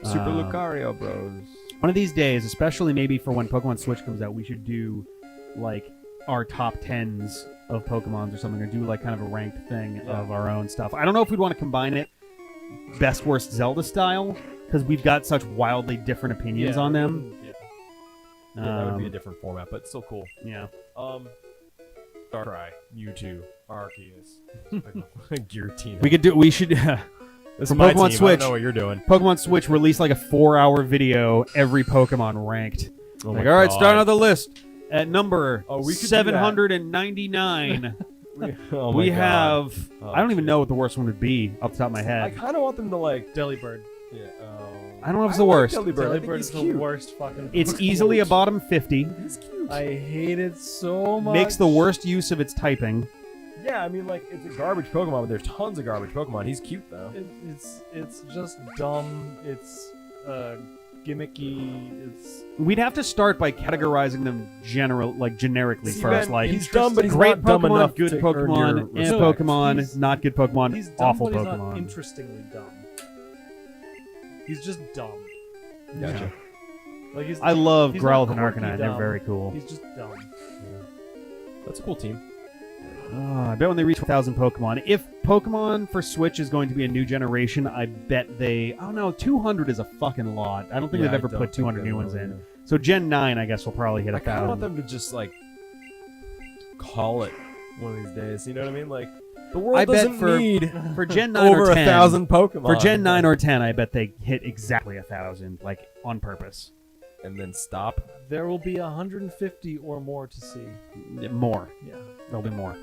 Super Um, Lucario Bros. One of these days, especially maybe for when Pokemon Switch comes out, we should do like our top 10s of Pokemons or something, or do like kind of a ranked thing of our own stuff. I don't know if we'd want to combine it best worst Zelda style because we've got such wildly different opinions on them. Yeah. Yeah, that would be a different format, but still cool. Yeah. Darkrai, Mewtwo, Arceus, Giratina. We should This for is my Pokemon team. Switch. I don't know what you're doing. Pokemon Switch release like a 4-hour video, every Pokemon ranked. Oh Like, my all right, God. start another list at number Oh, we could do that. 799. Oh my we God. have. Oh, I don't even shit. know what the worst one would be off the top of my I head. kind of want them to like. Delibird. Yeah. I don't know if it's the worst. Delibird is the worst fucking It's Pokemon. easily a bottom 50. He's cute. I hate it so much. Makes the worst use of its typing. Yeah, I mean, like it's a garbage Pokemon, but there's tons of garbage Pokemon. He's cute though. It's just dumb. It's gimmicky. It's We'd have to start by categorizing them generically See, first. Ben, Like he's dumb, but he's great not dumb Pokemon, enough good to earn Pokemon, your and respect. Pokemon, He's- not good Pokemon, he's dumb, awful but he's not Pokemon. interestingly dumb. He's just dumb. Gotcha. Like he's. I love he's Growlithe not and quirky Arcanine. They're dumb. very cool. He's just dumb. That's a cool team. I bet when they reach 1,000 Pokemon, if Pokemon for Switch is going to be a new generation, I bet they. Oh no, 200 is a fucking lot. I don't think Yeah, they've ever I don't put think 200 they new will, ones in. yeah. So Gen 9, I guess, will probably hit I kind of want 1,000. them to just like call it one of these days. You know what I mean? Like the world I bet doesn't for need for Gen 9 over or 10, 1,000 Pokemon. For Gen 9 or 10, I bet they hit exactly 1,000, like on purpose. and then stop. There will be 150 or more to see. More. Yeah. There'll be more.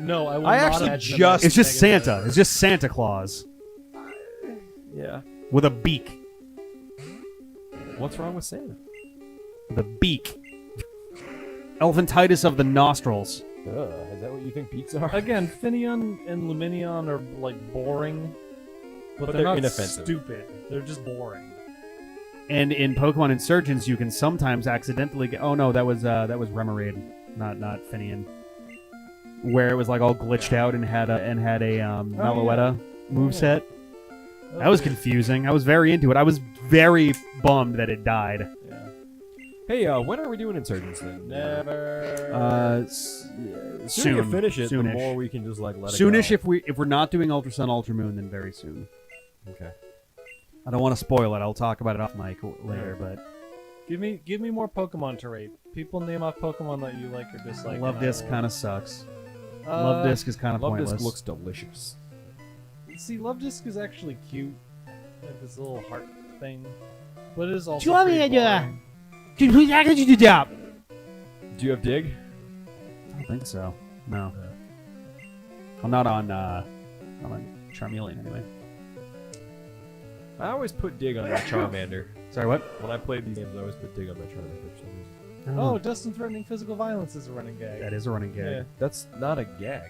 No, I will I not actually imagine just- them It's just Mega Santa. It's just Santa Claus Yeah. with a beak. What's wrong with Santa? The beak. Elephantitis of the nostrils. Is that what you think beats are? Again, Finneon and Luminion are like boring, but But they're they're not inoffensive. stupid. They're just boring. And in Pokemon Insurgents, you can sometimes accidentally get. Oh no, that was Remoraid, not Finneon. Where it was like all glitched out and had a Meloetta moveset. That was confusing. I was very into it. I was very bummed that it died. Yeah. Hey, when are we doing Insurgents then? Never. Soon you finish it, Soonish. the more we can just like let Soonish, it go. if we're not doing Ultra Sun, Ultra Moon, then very soon. Okay. I don't want to spoil it. I'll talk about it off mic later, but Give me more Pokemon to rate. People name off Pokemon that you like or dislike. Love and I Disc will- kind of sucks. Love Disc is kind of Love pointless. Disc looks delicious. See, Love Disc is actually cute. Like this little heart thing. But it is also. Do you want me pretty to, boring. Dude, who's actually do the job? Do you have Dig? I don't think so. No. I'm not on Charmeleon anyway. I always put Dig on my Charmander. Sorry, what? When I played these games, I always put Dig on my Charmander for some reason. Oh, Dustin threatening physical violence is a running gag. That is a running gag. Yeah. That's not a gag.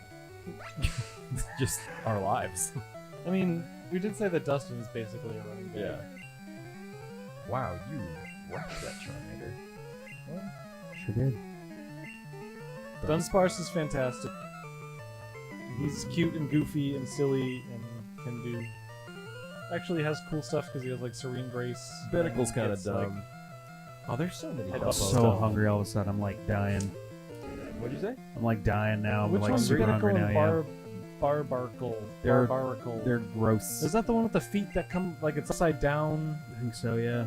It's just our lives. I mean, we did say that Dustin is basically a running gag. Yeah. Wow, you wrecked that Charmander. Sure did. Dunsparce is fantastic. He's cute and goofy and silly and can do. Actually, has cool stuff because he has like Serene Grace. Pinnacle's kind of It's, dumb. like, Oh, there's so many. I'm I'm Dumbos. so hungry all of a sudden. I'm like dying. What'd you say? I'm like dying now. I'm Which like one's super Pinnacle hungry now. and Yeah. Barbarcle? They're- Barbaracle. They're gross. Is that the one with the feet that come like it's upside down? I think so. Yeah.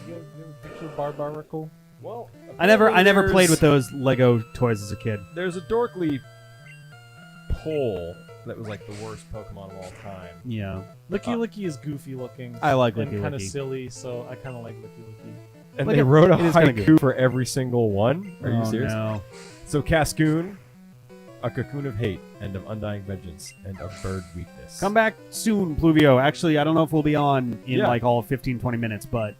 You ever picture Barbaracle? Well, I never apparently played with there's- those Lego toys as a kid. There's a Dorkly poll that was like the worst Pokemon of all time. Yeah. Licky is goofy looking. I like and Licky kind of Licky. silly, so I kind of like Licky. And Like they it- wrote a it is kinda haiku good. for every single one. Are you Oh, serious? No. So Cascoon, a cocoon of hate and of undying vengeance and of bird weakness. Come back soon, Pluvio. Actually, I don't know if we'll be on in Yeah. like all of 15, 20 minutes, but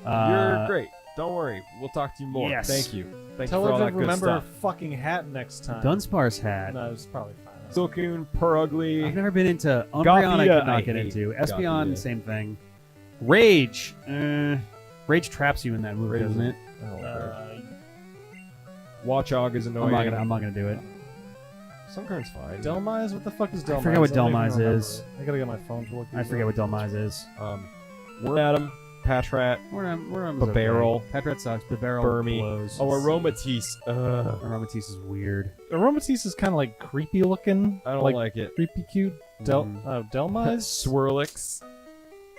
You're great. Don't worry. We'll talk to you more. Yes. Thank you. Thank Tell you for all her that to good remember her stuff. fucking hat next time. Dunsparce hat. No, it's probably fine. Silcoon, Purugly. I've never been into Umbreon. I Gothia, could I not get hate into Espeon. Gothia. Same thing. Rage. Rage traps you in that move, Rage doesn't it? I don't like Rage. Uh, Watchog is annoying. I'm not gonna do it. Sunkern's fine. Delmise? What the fuck is Delmise? I forget what don't even Delmise remember. is. I gotta get my phone to look. I forget what Delmise is. Wormadam, Patrat, Babarrel, Patrat sucks. Babarrel Burmy. blows. Oh, Aromatisse. Aromatisse is weird. Aromatisse is kind of like creepy looking. I don't like it. Creepy cute. Delmise? Swirlix.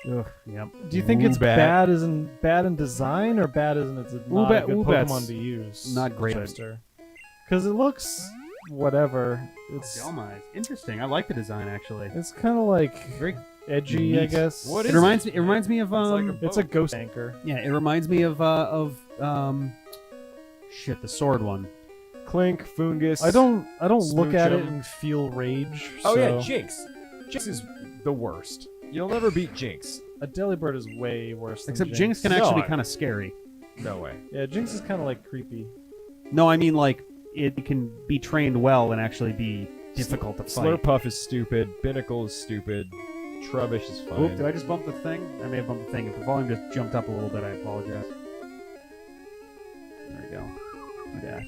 Ugh, yep. Do you think it's Woobat. bad as in bad in design or bad as in it's not a good Woobat's Pokemon to use? not great. Because it looks whatever. It's Delmise. Interesting. I like the design actually. it's kind of like Very edgy, I neat. guess. What It is reminds me. It reminds me of It's a ghost anchor. Yeah, it reminds me of shit, the sword one. Clink, Fungus. I don't look at it Smoochum. and feel rage. Oh yeah, so Jinx. Jinx is the worst. You'll never beat Jinx. a Delibird is way worse. Except than Jinx can No, actually be I- kind of scary. No way. Yeah, Jinx is kind of like creepy. No, I mean like it can be trained well and actually be difficult to fight. Slurpuff is stupid. Binnacle is stupid. Trubbish is fine. Oop, did I just bump the thing? I may have bumped the thing. If the volume just jumped up a little bit, I apologize. There we go. Yeah.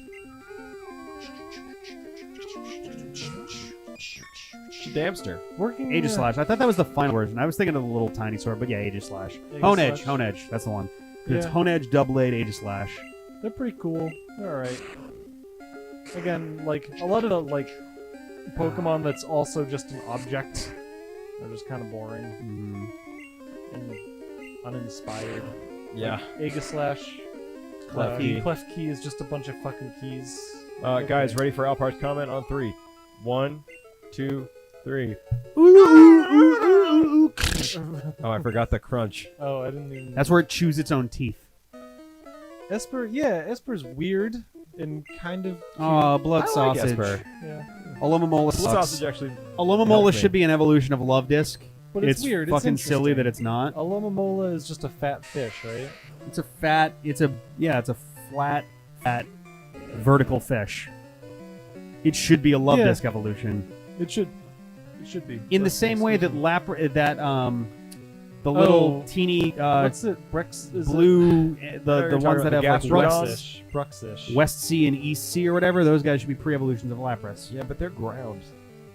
Damster. Working Aegislash. I thought that was the final version. I was thinking of the little tiny sword, but yeah, Aegislash. Aegislash. Hone Edge. That's the one. It's Yeah. Hone Edge, Double-Aid, Aegislash. They're pretty cool. They're alright. Again, like a lot of the like Pokemon that's also just an object are just kind of boring and uninspired. Yeah. Like, Aegislash. Klefki. Klefki is just a bunch of fucking keys. Guys, ready for Alpar's comment on 3. 1, 2, 3. Oh, I forgot the crunch. Oh, I didn't even. That's where it chews its own teeth. Esper. Yeah, Esper's weird and kind of. Cute. Oh, blood I like sausage. Esper. Yeah, Alomomola Blood sucks. sausage actually. Alomomola Nothing. should be an evolution of Love Disc. but it's weird. Fucking it's silly that interesting. it's not. Alomomola is just a fat fish, right? It's a fat. It's a flat, vertical fish. It should be a Love Yeah. Disc evolution. It should. It should be. In the same way that the little teeny What's it? Brex. Is blue Are the you ones talking that about have the like Gastrodon? Bruxish. West Sea and East Sea or whatever. Those guys should be pre-evolutions of Lapras. Yeah, but they're ground.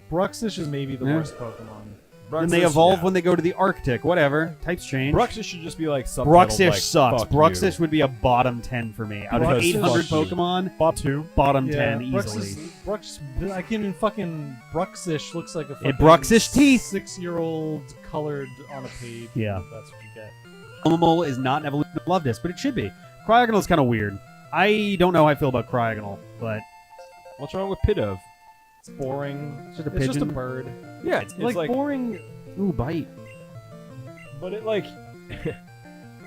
Bruxish is maybe the Yeah. worst Pokemon. Then they evolve when they go to the Arctic. Whatever. Types change. Bruxish should just be like subtitled Bruxish like, sucks. fuck Bruxish you. would be a bottom 10 for me. Out of Bruxish- 800 Fuck you. Pokemon, Bob 2. bottom Yeah, 10 easily. I can't even fucking. Bruxish looks like a fucking Bruxish teeth. 6-year-old colored on a page. Yeah. That's what you get. Alomomola is not an evolution of Love Disc, but it should be. Cryogonal is kind of weird. I don't know how I feel about Cryogonal, but What's wrong with Pidove? It's boring. It's just a It's just a pigeon. bird. Yeah, it's like boring. ooh, bite. but it like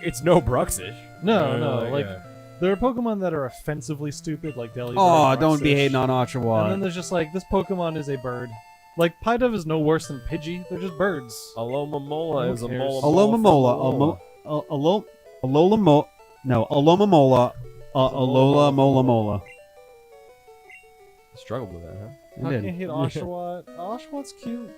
it's no Bruxish. No, no. Like yeah. there are Pokemon that are offensively stupid, like Delibird. Oh, don't be Bruxish. hating on And then Ottawa. there's just like this Pokemon is a bird. Like Pidove is no worse than Pidgey. They're just birds. Alomomola Who is a cares? mola. Alomomola. Alomomola. No, Alomomola. Alola Mola Mola. Struggled with that, huh? How I can you did. hate Oshawott? Oshawot's cute.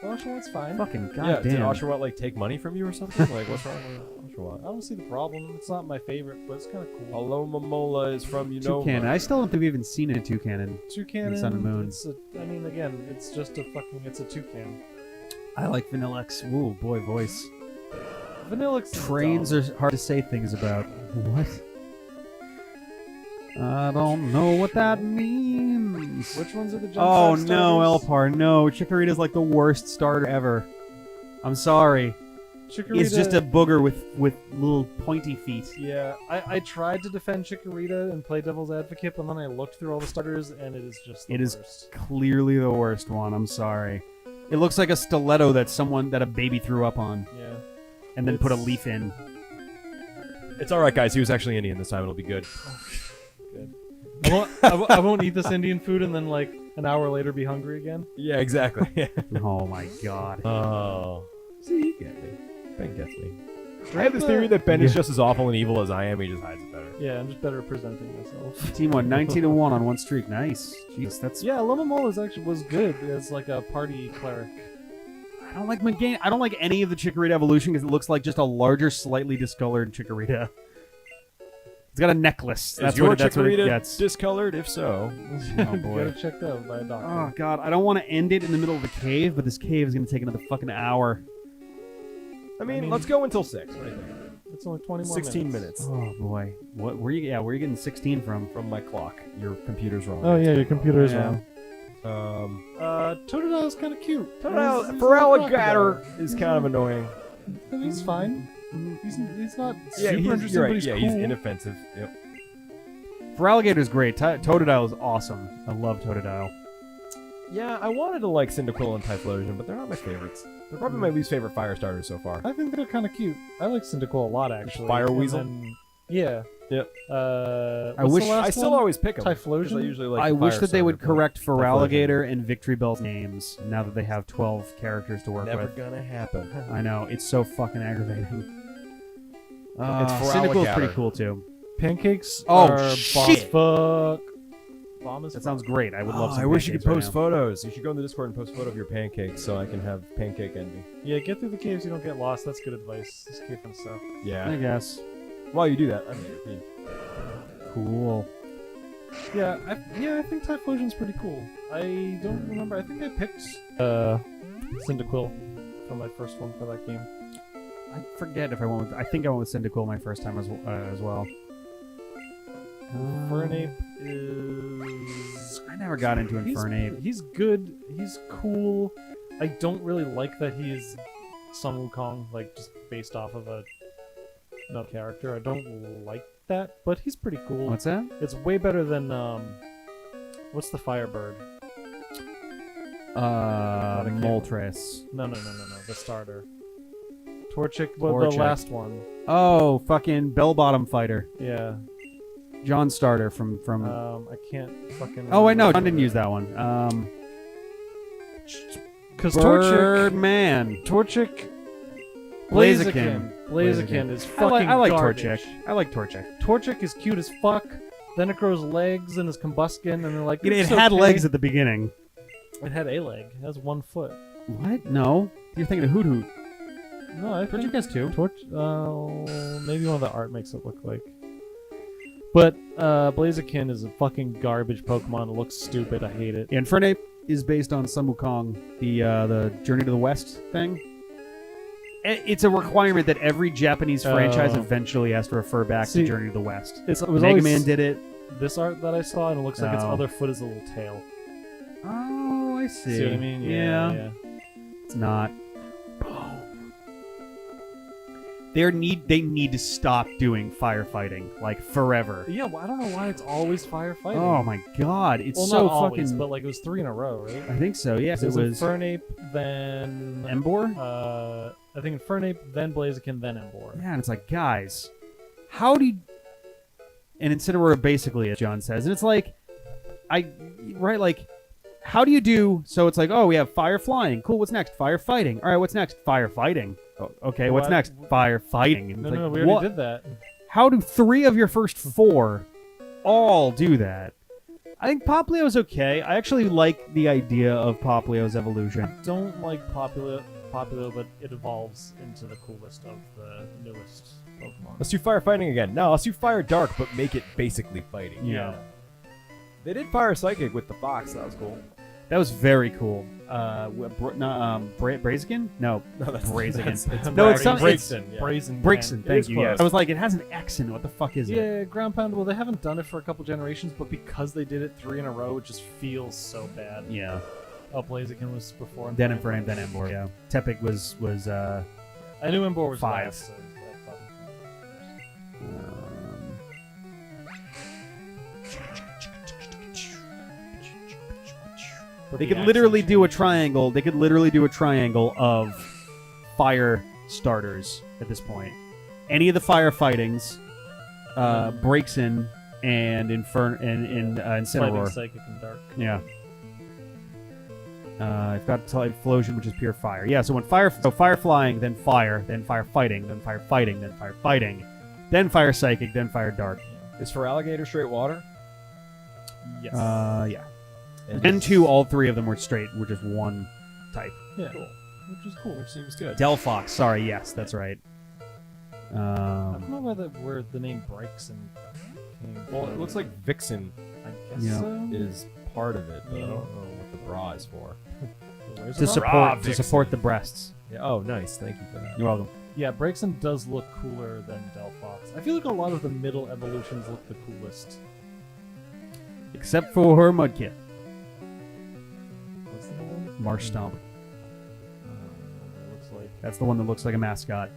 Oshawott fine. Fucking Yeah, did goddamn. Oshawott like take money from you or something? Like, what's wrong with I Oshawott? don't see the problem. It's not my favorite, but it's kind of cool. Alomomola is from Toucan. I still don't think we've even seen a toucan. Toucan. Sun and Moon. I mean, again, it's just a fucking. It's a toucan. I like Vanillix. Ooh, boy, voice. Vanillix. Trains are hard to say things about. What? I don't know what that means. Which ones are the jump Oh start no, starters? Elpar, no. Chikorita's like the worst starter ever. I'm sorry. Chikorita, It's just a booger with little pointy feet. Yeah, I tried to defend Chikorita and play devil's advocate, but then I looked through all the starters, and it is just the It is worst. clearly the worst one. I'm sorry. It looks like a stiletto that a baby threw up on Yeah. and then put a It's- leaf in. It's all right, guys. He was actually Indian this time. It'll be good. I won't eat this Indian food and then like an hour later be hungry again. Yeah, exactly. Oh my god. Oh. See, you get me. Ben gets me. I I have this theory that Ben is just as awful and evil as I am. He just hides it better. Yeah, I'm just better at presenting myself. Team won 19-1 on one streak. Nice. Jeez, that's. Yeah, Lomomola was good as like a party cleric. I don't like Magain. I don't like any of the Chikorita evolution because it looks like just a larger, slightly discolored Chikorita. It's got a necklace. That's is your what it Chikorita gets. discolored? If so, Oh You boy. got it checked out by a doctor. Oh god, I don't want to end it in the middle of a cave, but this cave is gonna take another fucking hour. I mean, mean- let's go until 6. What do you think? It's only 20 more 16 minutes. minutes. Oh boy, what? Where you? Yeah, where are you getting 16 from? From my clock. Your computer's wrong. Oh yeah, your computer is Yeah. wrong. Um, Totodile's kind of cute. He's Feraligatr is kind of annoying. He's fine. He's not Yeah, super he's, interesting, you're right. but he's Yeah, cool. he's inoffensive. Yep. Feraligator's great. Totodile is awesome. I love Totodile. Yeah, I wanted to like Cyndaquil and Typhlosion, but they're not my favorites. They're probably my least favorite fire starters so far. I think they're kind of cute. I like Cyndaquil a lot, actually. Fire And Weasel? then- yeah. Yep. I what's wish- the last I still one? always pick them. Typhlosion? I usually like I the wish fire that they would starter, but correct Typhlosion. Feraligator and Victory Bell's names now that they have 12 characters to work Never with. gonna happen. I know, it's so fucking aggravating. It's Cyndaquil's Feraligatr. pretty cool too. Pancakes Oh, are bomb shit. as fuck. Bomb as That fuck. sounds great. I would love some I wish you could pancakes post right now. photos. You should go in the Discord and post a photo of your pancakes so I can have pancake envy. Yeah, get through the caves, you don't get lost. That's good advice. This cave kind of stuff. I Yeah. guess. While you do that, I mean, Cool. Yeah, I think Typhlosion's pretty cool. I don't remember. I think I picked Cyndaquil for my first one for that game. I forget if I went with. I think I went with Cyndaquil my first time as well. Fernape is. I never got into He's- Infernape. He's good. He's cool. I don't really like that he's Sun Wukong, like just based off of no character. I don't like that, but he's pretty cool. What's that? It's way better than what's the Firebird? Moltres. No, the starter. Torchic, well, the Torchic. last one. Oh, fucking bell bottom fighter. Yeah. John Starter from. I can't fucking. Oh wait, no, remember. John didn't use that one. Because Torchic, Birdman. Blaziken. Blaziken. Blaziken is fucking I like garbage. Torchic. I like Torchic. Torchic is cute as fuck. Then it grows legs and is combuskin, and they're like. It "It's had okay." legs at the beginning. It had a leg. It has 1 foot. What? No. You're thinking of Hoot Hoot. No, I Torchic think has two. maybe one of the art makes it look like. But Blaziken is a fucking garbage Pokemon. It looks stupid. I hate it. Infernape is based on Sun Wukong, the Journey to the West thing. It's a requirement that every Japanese franchise Oh. eventually has to refer back See, to Journey to the West. It was Mega always Man did it. this art that I saw, and it looks like its Oh. other foot is a little tail. Oh, I see. See what I mean? Yeah. It's not. They need to stop doing firefighting like forever. Yeah, well, I don't know why it's always firefighting. Oh my god, it's well, so not always, fucking. but like it was 3 in a row, right? I think so. Yes, It it was Infernape, then Embor. I think Infernape, then Blaziken, then Embor. Yeah, and it's like, guys, how do you... And Incineroar basically, as John says, and it's like, how do you do... So it's like, oh, we have fire flying. Cool, what's next? Fire fighting. All right, what's next? Fire fighting. Oh, okay, what's What? next? Fire fighting. And No, it's no, like, we already what? did that. How do 3 of your first 4 all do that? I think Popplio's okay. I actually like the idea of Popplio's evolution. Don't like Popplio, but it evolves into the coolest of the newest Pokemon. Let's do fire fighting again. No, let's do fire dark, but make it basically fighting. Yeah. They did fire psychic with the fox. That was cool. That was very cool. Braziken? No, Braziken. No, it's Brazen. Yeah. Brazen. Brazen. Thank you. close. Yes. I was like, it has an X in it. What the fuck is it? Yeah, ground pound. Well, they haven't done it for a couple generations, but because they did it 3 in a row, it just feels so bad. Yeah. Oh, Blaziken was before. Then Infernape, then Emboar. Yeah. Tepic was I knew Emboar was 5. last, so I thought it was They could literally do a triangle. They could literally do a triangle of fire starters at this point. Any of the firefightings, Braixen and Fighting Incineroar. Psychic and Dark. Yeah. I've got Typhlosion, which is pure fire. Yeah. So when fire flying, then fire fighting, then fire fighting, then fire fighting, then fire psychic, then fire dark. Is for alligator straight water? Yes. Yeah. And 2, all 3 of them were just one type. Yeah. Cool. Which is cool. Which seems good. Delphox, sorry, yes, that's right. I don't know where the name Braixen came from. Well, it looks like Vixen I guess Yeah. so. is part of it, but I Yeah. don't know what the bra is for. Where's To it from? support the breasts. Yeah. Oh, nice. Thank you for that. You're welcome. Yeah, Braixen does look cooler than Delphox. I feel like a lot of the middle evolutions look the coolest. Except for Mudkip. What's the one? Marsh Stomp. Looks like That's the one that looks like a mascot.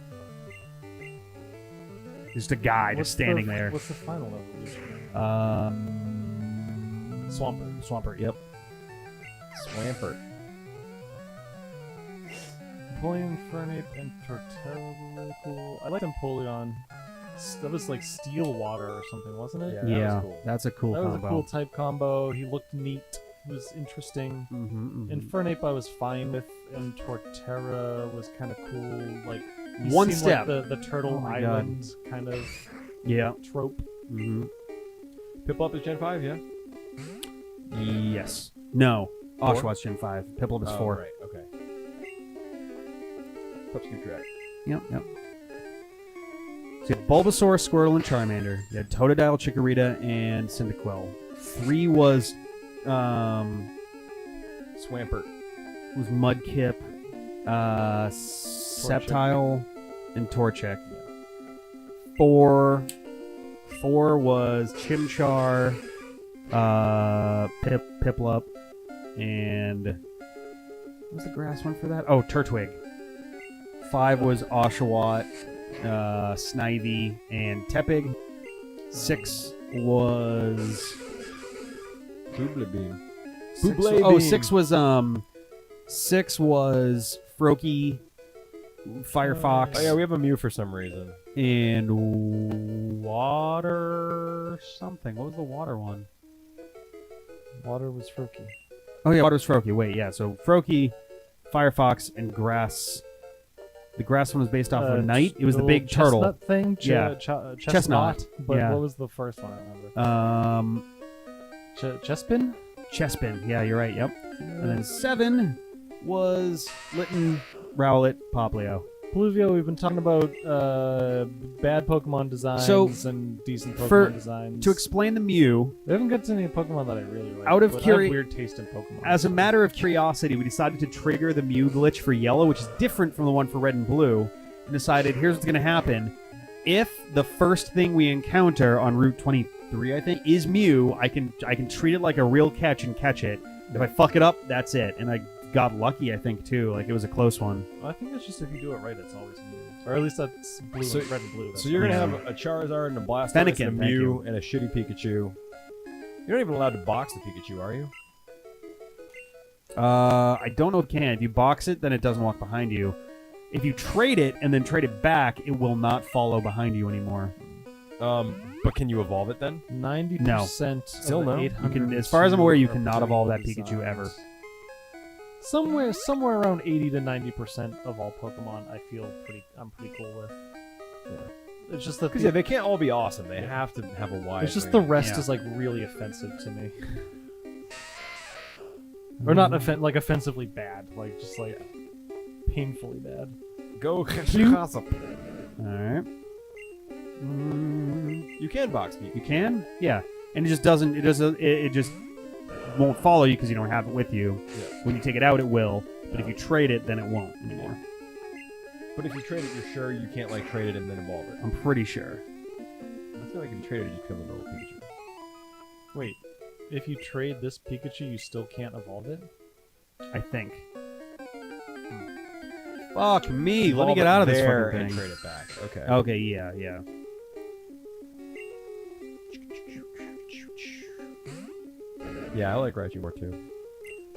Just a guy just standing there. What's the final evolution? Swampert, yep. Swampert. Empoleon, Fernape, and Torterra were really cool. I like Empoleon. That was like Steel Water or something, wasn't it? Yeah, that was cool. That's a cool That was combo. a cool type combo. He looked neat. He was interesting. Infernape I was fine with, and Torterra was kind of cool. Like he One seemed step. like the Turtle Oh my Island kind of Yeah. trope. Mm-hmm. Piplup is Gen 5, yeah? Yes. No. Oshawott Gen 5. Piplup is 4. Right, okay. Pups keep track. Yep. So you had Bulbasaur, Squirtle, and Charmander. You had Totodile, Chikorita, and Cyndaquil. 3 was Swampert. Mudkip, Sceptile, and Torchic. 4 was Chimchar, Piplup, and what was the grass one for that? Oh, Turtwig. 5 was Oshawott, Snivy, and Tepig. 6 was Booblebeam. 6 was Froakie, Firefox, Oh yeah, we have a Mew for some reason. and water something. What was the water one? Water was Froakie. Oh yeah, water was Froakie. Wait, yeah. So Froakie, Firefox, and grass. The grass one was based off of a knight. It was the big turtle. Chestnut thing? Yeah. Chestnut. But Yeah. what was the first one I remember? Chespin? Chespin. Yeah, you're right. Yep. And then 7 was Litten, Rowlet, Popplio. Pluvio, we've been talking about bad Pokemon designs and decent Pokemon designs. To explain the Mew, we haven't got to any Pokemon that I really like. Out of but I curi- have weird taste in Pokemon. as a matter of curiosity, we decided to trigger the Mew glitch for Yellow, which is different from the one for Red and Blue, and decided here's what's going to happen. If the first thing we encounter on Route 23, I think, is Mew, I can treat it like a real catch and catch it. If I fuck it up, that's it. And I got lucky, I think, too. Like, it was a close one. I think that's just if you do it right, it's always Mew. Or at least that's blue, So- red and blue. So you're gonna have a Charizard and a Blastoise Fennekin, and a thank Mew you. and a shitty Pikachu. You're not even allowed to box the Pikachu, are you? I don't know if you can. If you box it, then it doesn't walk behind you. If you trade it and then trade it back, it will not follow behind you anymore. But can you evolve it then? 90%. Still of the no. You can, 802 as far as I'm aware, you are cannot pretty evolve that designs. Pikachu ever. Somewhere around 80 to 90% of all Pokemon, I'm pretty cool with. It's just that Because they can't all be awesome. They have to have a wide. it's just the range. rest Yeah. is like really offensive to me. Or not like offensively bad, like just like painfully bad. Go. All right. You can box people. You can? Yeah. And it just doesn't. It just won't follow you because you don't have it with you. Yeah. When you take it out, it will. But if you trade it, then it won't anymore. But if you trade it, you're sure you can't like trade it and then evolve it. I'm pretty sure. I feel like if you trade it, you become a normal Pikachu. Wait, if you trade this Pikachu, you still can't evolve it? I think. Fuck me. Let me Evolve get it out of this there fucking and thing. trade it back. Okay. Okay, yeah. Yeah, I like Raichu more too.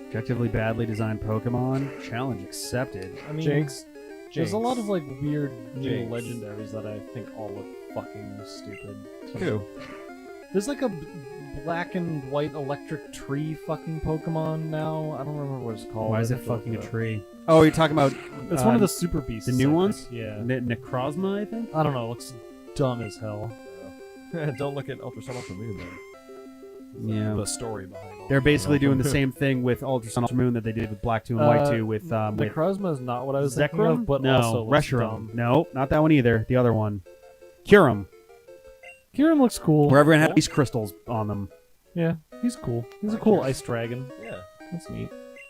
Objectively badly designed Pokemon. Challenge accepted. I mean, Jinx. there's a lot of like weird new Jinx. legendaries that I think all look fucking stupid. Who? There's like a black and white electric tree fucking Pokemon now. I don't remember what it's called. Why I'd is it have to look fucking a up. tree? Oh, you're talking about It's one of the super beasts. the new I ones? think. Yeah. Necrozma, I think? I don't know. It looks dumb as hell. Don't look at Ultra Sun Ultra Moon then. Yeah. The story behind all They're basically doing the Moon. same thing with Ultra Sun Ultra Moon that they did with Black 2 and White 2 with Necrozma is not what I was thinking Zekrom? of, but no, also looks Reshiram. dumb. No, not that one either. The other one. Kyurem. Kyurem looks cool. Where everyone had ice crystals on them. Yeah, he's cool. He's a cool ice dragon. Yeah. That's neat.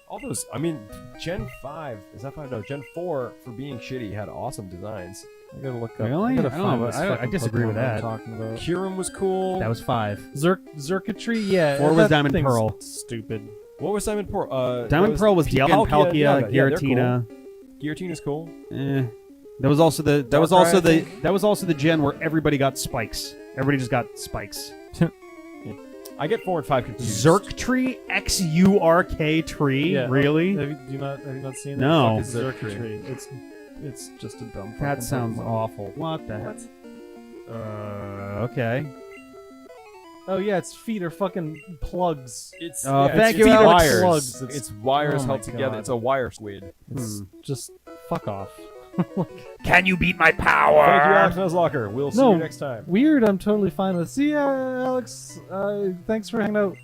All those, I mean, Gen 5, is that 5? No, Gen 4, for being shitty, had awesome designs. I gotta look up. Really? I gotta I don't find know, this I fucking disagree with Pokemon I'm that. talking about. Kyurem was cool. That was 5. Circuitry, yeah. 4 was that Diamond thing's Pearl. Stupid. What was Diamond Pearl? Diamond Pearl was Dialga, Palkia, yeah, they're Giratina. cool. Giratina's cool. That was also the Darkrai, I that was also the gen where everybody got spikes. Everybody just got spikes. I get 4 and 5 confused. Xurkitree, XURK tree. Yeah. Really? Have you not seen No. that? Fucking Circuitry. It's just a dumb. That fucking sounds Pokemon. awful. What the heck? Okay. Oh yeah, its feet are fucking plugs. It's thank it's you, Alex. wires. Plugs. It's wires Oh my held together. God. It's a wire squid. It's just fuck off. Can you beat my Thank you, power? Alex Nuzlocke. We'll see No. you next time. Weird. I'm totally fine with. See, Alex. Thanks for hanging out.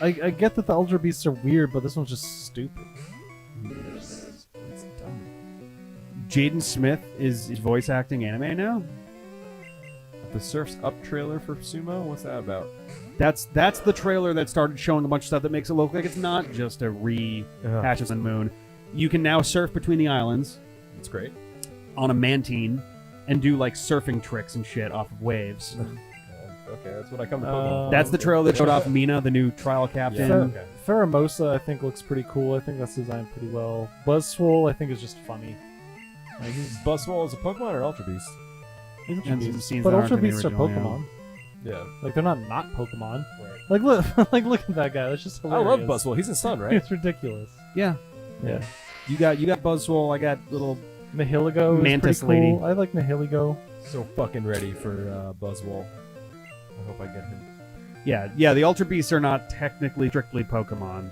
I get that the Ultra Beasts are weird, but this one's just stupid. It's dumb. Jaden Smith is voice acting anime now. The Surf's Up trailer for Sumo? What's that about? That's the trailer that started showing a bunch of stuff that makes it look like it's not just a rehash of Sun and Moon. You can now surf between the islands It's great. on a Mantine and do like surfing tricks and shit off of waves. Okay, that's what I come to Pokemon. That's the trailer that showed off Mina, the new trial captain. Yeah, okay. Pheromosa, I think, looks pretty cool. I think that's designed pretty well. Buzzswole, I think, is just funny. Like, Buzzwole is a Pokemon or Ultra Beast? he's Ultra And some Beast. scenes But that aren't Ultra in the Beasts are original, Pokemon. Yeah. Like, they're not Pokemon. Right. Like, look, look at that guy. That's just I hilarious. love Buzzwole. He's in Sun, right? It's ridiculous. Yeah. Yeah. You got Buzzwole. I got little. Nihiligo is Mantis pretty cool. lady. I like Nihiligo. So fucking ready for Buzzwole. I hope I get him. Yeah. The Ultra Beasts are not technically strictly Pokemon.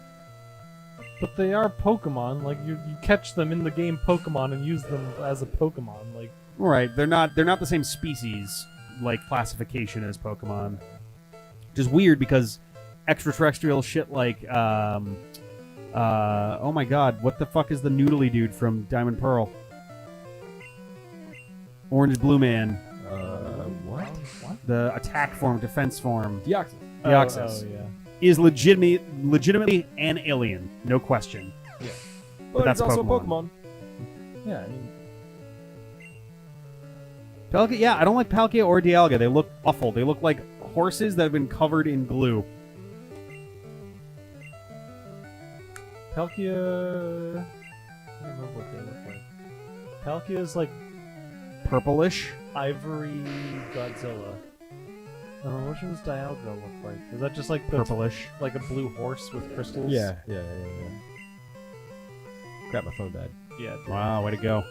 But they are Pokemon. Like, you catch them in the game Pokemon and use them as a Pokemon. Like, Right. They're not the same species like classification as Pokemon. Which is weird because extraterrestrial shit like oh my god, what the fuck is the noodly dude from Diamond Pearl? Orange Blue Man. What? The attack form, defense form. Deoxys. Deoxys. Oh, yeah. Is legitimately an alien, no question. But that's it's also Pokemon. a Pokemon. Yeah, I mean, Palkia, yeah, I don't like Palkia or Dialga. They look awful. They look like horses that have been covered in glue. Palkia. I don't remember what they look like. Palkia is like Purplish. ivory Godzilla. I don't know, what does Dialga look like? Is that just like the Purplish. like a blue horse with crystals? Yeah. Crap, my phone died. Yeah. dude. Wow, way to go.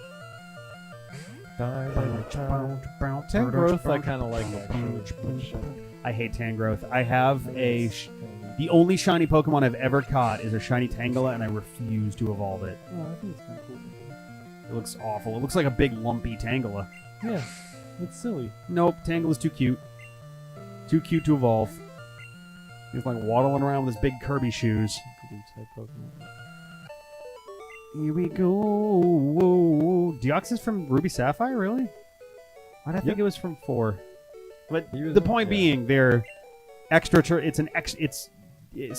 Tangrowth, I kind of like actually. I hate Tangrowth. I have the only shiny Pokemon I've ever caught is a shiny Tangela, and I refuse to evolve it. Oh, I think it's kind of cool. It looks awful. It looks like a big lumpy Tangela. Yeah, it's silly. Nope, Tangela's too cute. Too cute to evolve. He's like waddling around with his big Kirby shoes. Type Pokemon. Here we go. Whoa. Deoxys from Ruby Sapphire, really? Why'd I think it was from 4? But the point being, they're extra. It's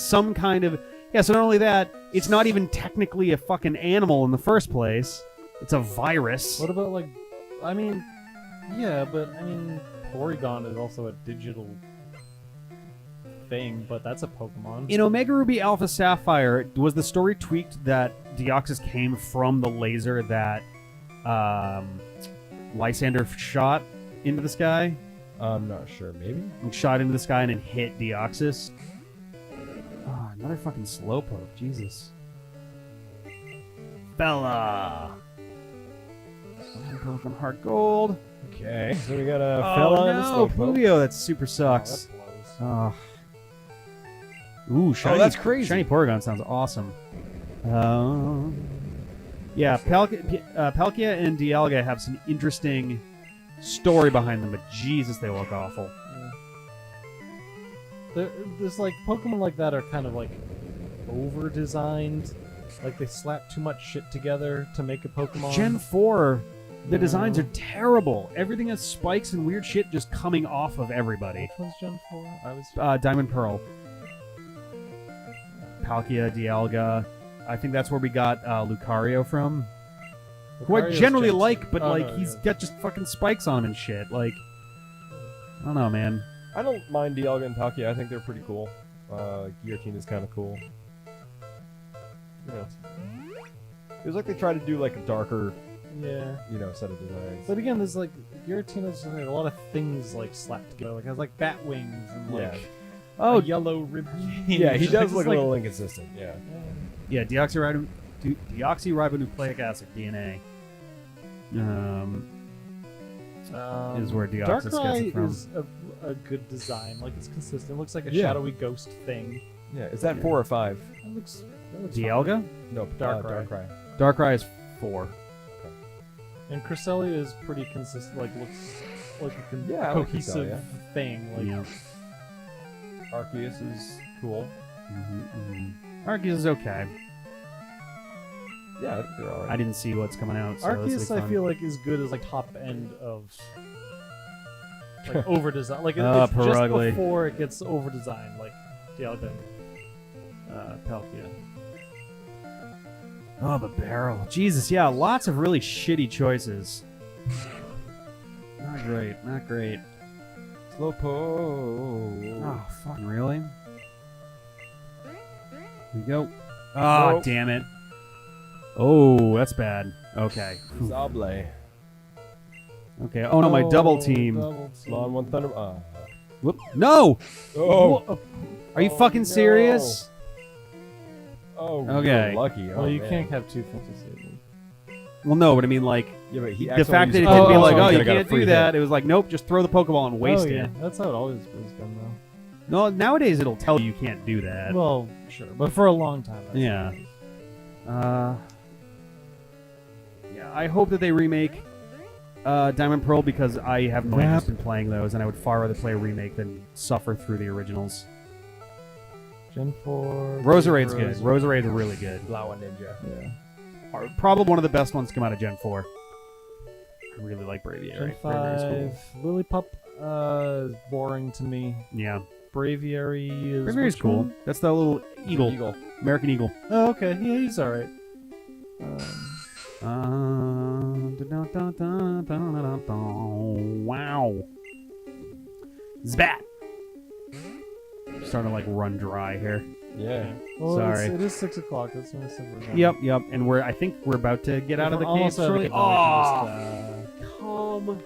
some kind of So not only that, it's not even technically a fucking animal in the first place. It's a virus. What about like? I mean, yeah, but I mean, Porygon is also a digital thing, but that's a Pokemon. In Omega Ruby Alpha Sapphire, was the story tweaked that Deoxys came from the laser that Lysander shot into the sky? I'm not sure. Maybe? And shot into the sky and then hit Deoxys? Oh, another fucking Slowpoke. Jesus. Bella! Pokemon Heart Gold. Okay, so we got a Oh fella and a no, Slowpoke. Pluvio, that super sucks. Oh. Ooh, shiny, that's crazy. Shiny Porygon sounds awesome. Yeah, Palkia and Dialga have some interesting story behind them, but Jesus, they look awful. There's like Pokemon like that are kind of like over-designed. Like they slap too much shit together to make a Pokemon. Gen 4, the designs are terrible. Everything has spikes and weird shit just coming off of everybody. Which one's Gen 4? I was Diamond Pearl. Palkia, Dialga. I think that's where we got Lucario from. Who I Lucario's generally Gen 2. like, but Oh, like no, he's yeah. got just fucking spikes on him and shit. Like, I don't know, man. I don't mind Dialga and Palkia. I think they're pretty cool. Guillotine is kind of cool. It was like they tried to do like a darker, set of designs. But again, there's like Giratina like, a lot of things like slapped together. Like it has like bat wings and like a yellow rib. Yeah, he does It's look a like- little inconsistent. Yeah. Yeah, deoxyribonucleic acid, DNA. Is where Deoxys gets it from. Darkrai is a good design. Like it's consistent. It looks like a Yeah. shadowy ghost thing. Yeah. Is that 4 or 5? That looks Dialga? No, Darkrai. Darkrai. Darkrai is 4. And Cresselia is pretty consistent. Like looks like a Yeah, I like cohesive Cresselia. thing. Like Yeah. Arceus is cool. Arceus is okay. Yeah, I think they're alright. I didn't see what's coming out. So Arceus, this will be I fun. feel like is good as like top end of like over design. Like it's Perugly. just before it gets over designed. Like Dialga, Palkia. Oh, the barrel. Jesus, yeah, lots of really shitty choices. Not great, not great. Slowpoke. Oh, fucking really? Here we go. Oh, Nope. damn it. Oh, that's bad. Okay. Zable. Okay. Oh, no, my double team. Lawn one Thunder. Whoop. No! Oh. Are you fucking no. serious? Oh. Okay. You're lucky. Well, Oh, you man. can't have two Fantasy. Well, no, but I mean, like, Yeah, but he the fact that it accidentally didn't be used like, it. oh, you Could've got a can't free do that. hit. It was like, nope, just throw the Pokeball and waste oh, yeah. it. That's how it always has been, though. No, nowadays it'll tell you can't do that. Well, sure, but for a long time. that's Yeah. how it is. Yeah, I hope that they remake Diamond Pearl because I have no interest in playing those, and I would far rather play a remake than suffer through the originals. Gen 4. Roserade's good. Roserade's really good. Flower Ninja. Yeah. Probably one of the best ones to come out of Gen 4. I really like Gen Braviary. 5. Braviary's Lillipup is boring to me. cool. Yeah. Braviary is. Braviary's which cool. one? That's the little eagle. American Eagle. Oh, okay. Yeah, he's alright. Wow. Zbat! Starting to like run dry here. Yeah. Well, Sorry. It is 6 o'clock. That's when I said we're done. Yep. And I think we're about to get out of the cave Almost out of the shortly. cave, Oh, come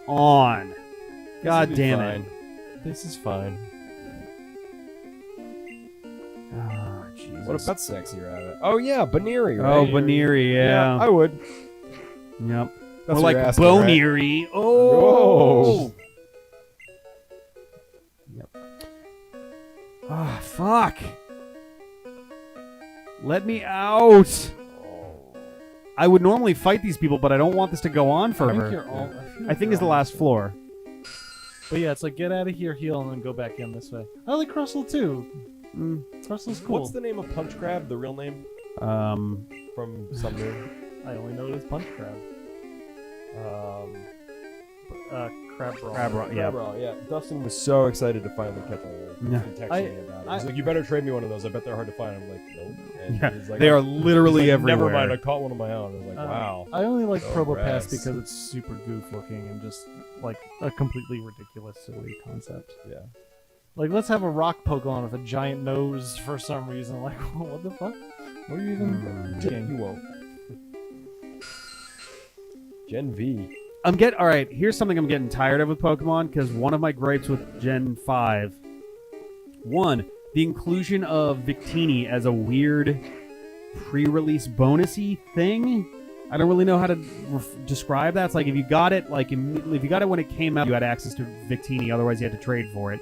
on. God damn it. This is fine. Oh, Jesus. What about Sexy Rabbit? Oh yeah, Baneri, Oh, right? Baneri, yeah. I would. Yep. That's or what like you're asking, right? Boneri. Oh! Yep. Ah, fuck. Let me out. I would normally fight these people, but I don't want this to go on I think forever. you're all. I think it's the last floor. But yeah, it's like get out of here, heal, and then go back in this way. I like Crustle too. Crustle's cool. What's the name of Punch Crab? The real name from some movie? I only know it as Punch Crab. Crab Brawl. Yeah. Yeah. Dustin was so excited to finally catch one of those. Yeah. He texted me about it. He's like, "You better trade me one of those. I bet they're hard to find." I'm like, "Nope." And Yeah, he's like, they are he's literally like, everywhere. Never mind. I caught one of my own. I was like, "Wow." I only like Oh, Probopass Rex. because it's super goof looking and just like a completely ridiculous, silly concept. Yeah. Like, let's have a rock Pokemon with a giant nose for some reason. Like, what the fuck? What are you even doing? You won't. Gen V. All right, here's something I'm getting tired of with Pokemon, because one of my gripes with Gen 5, the inclusion of Victini as a weird pre-release bonusy thing. I don't really know how to describe that. It's like if you got it, if you got it when it came out, you had access to Victini. Otherwise, you had to trade for it.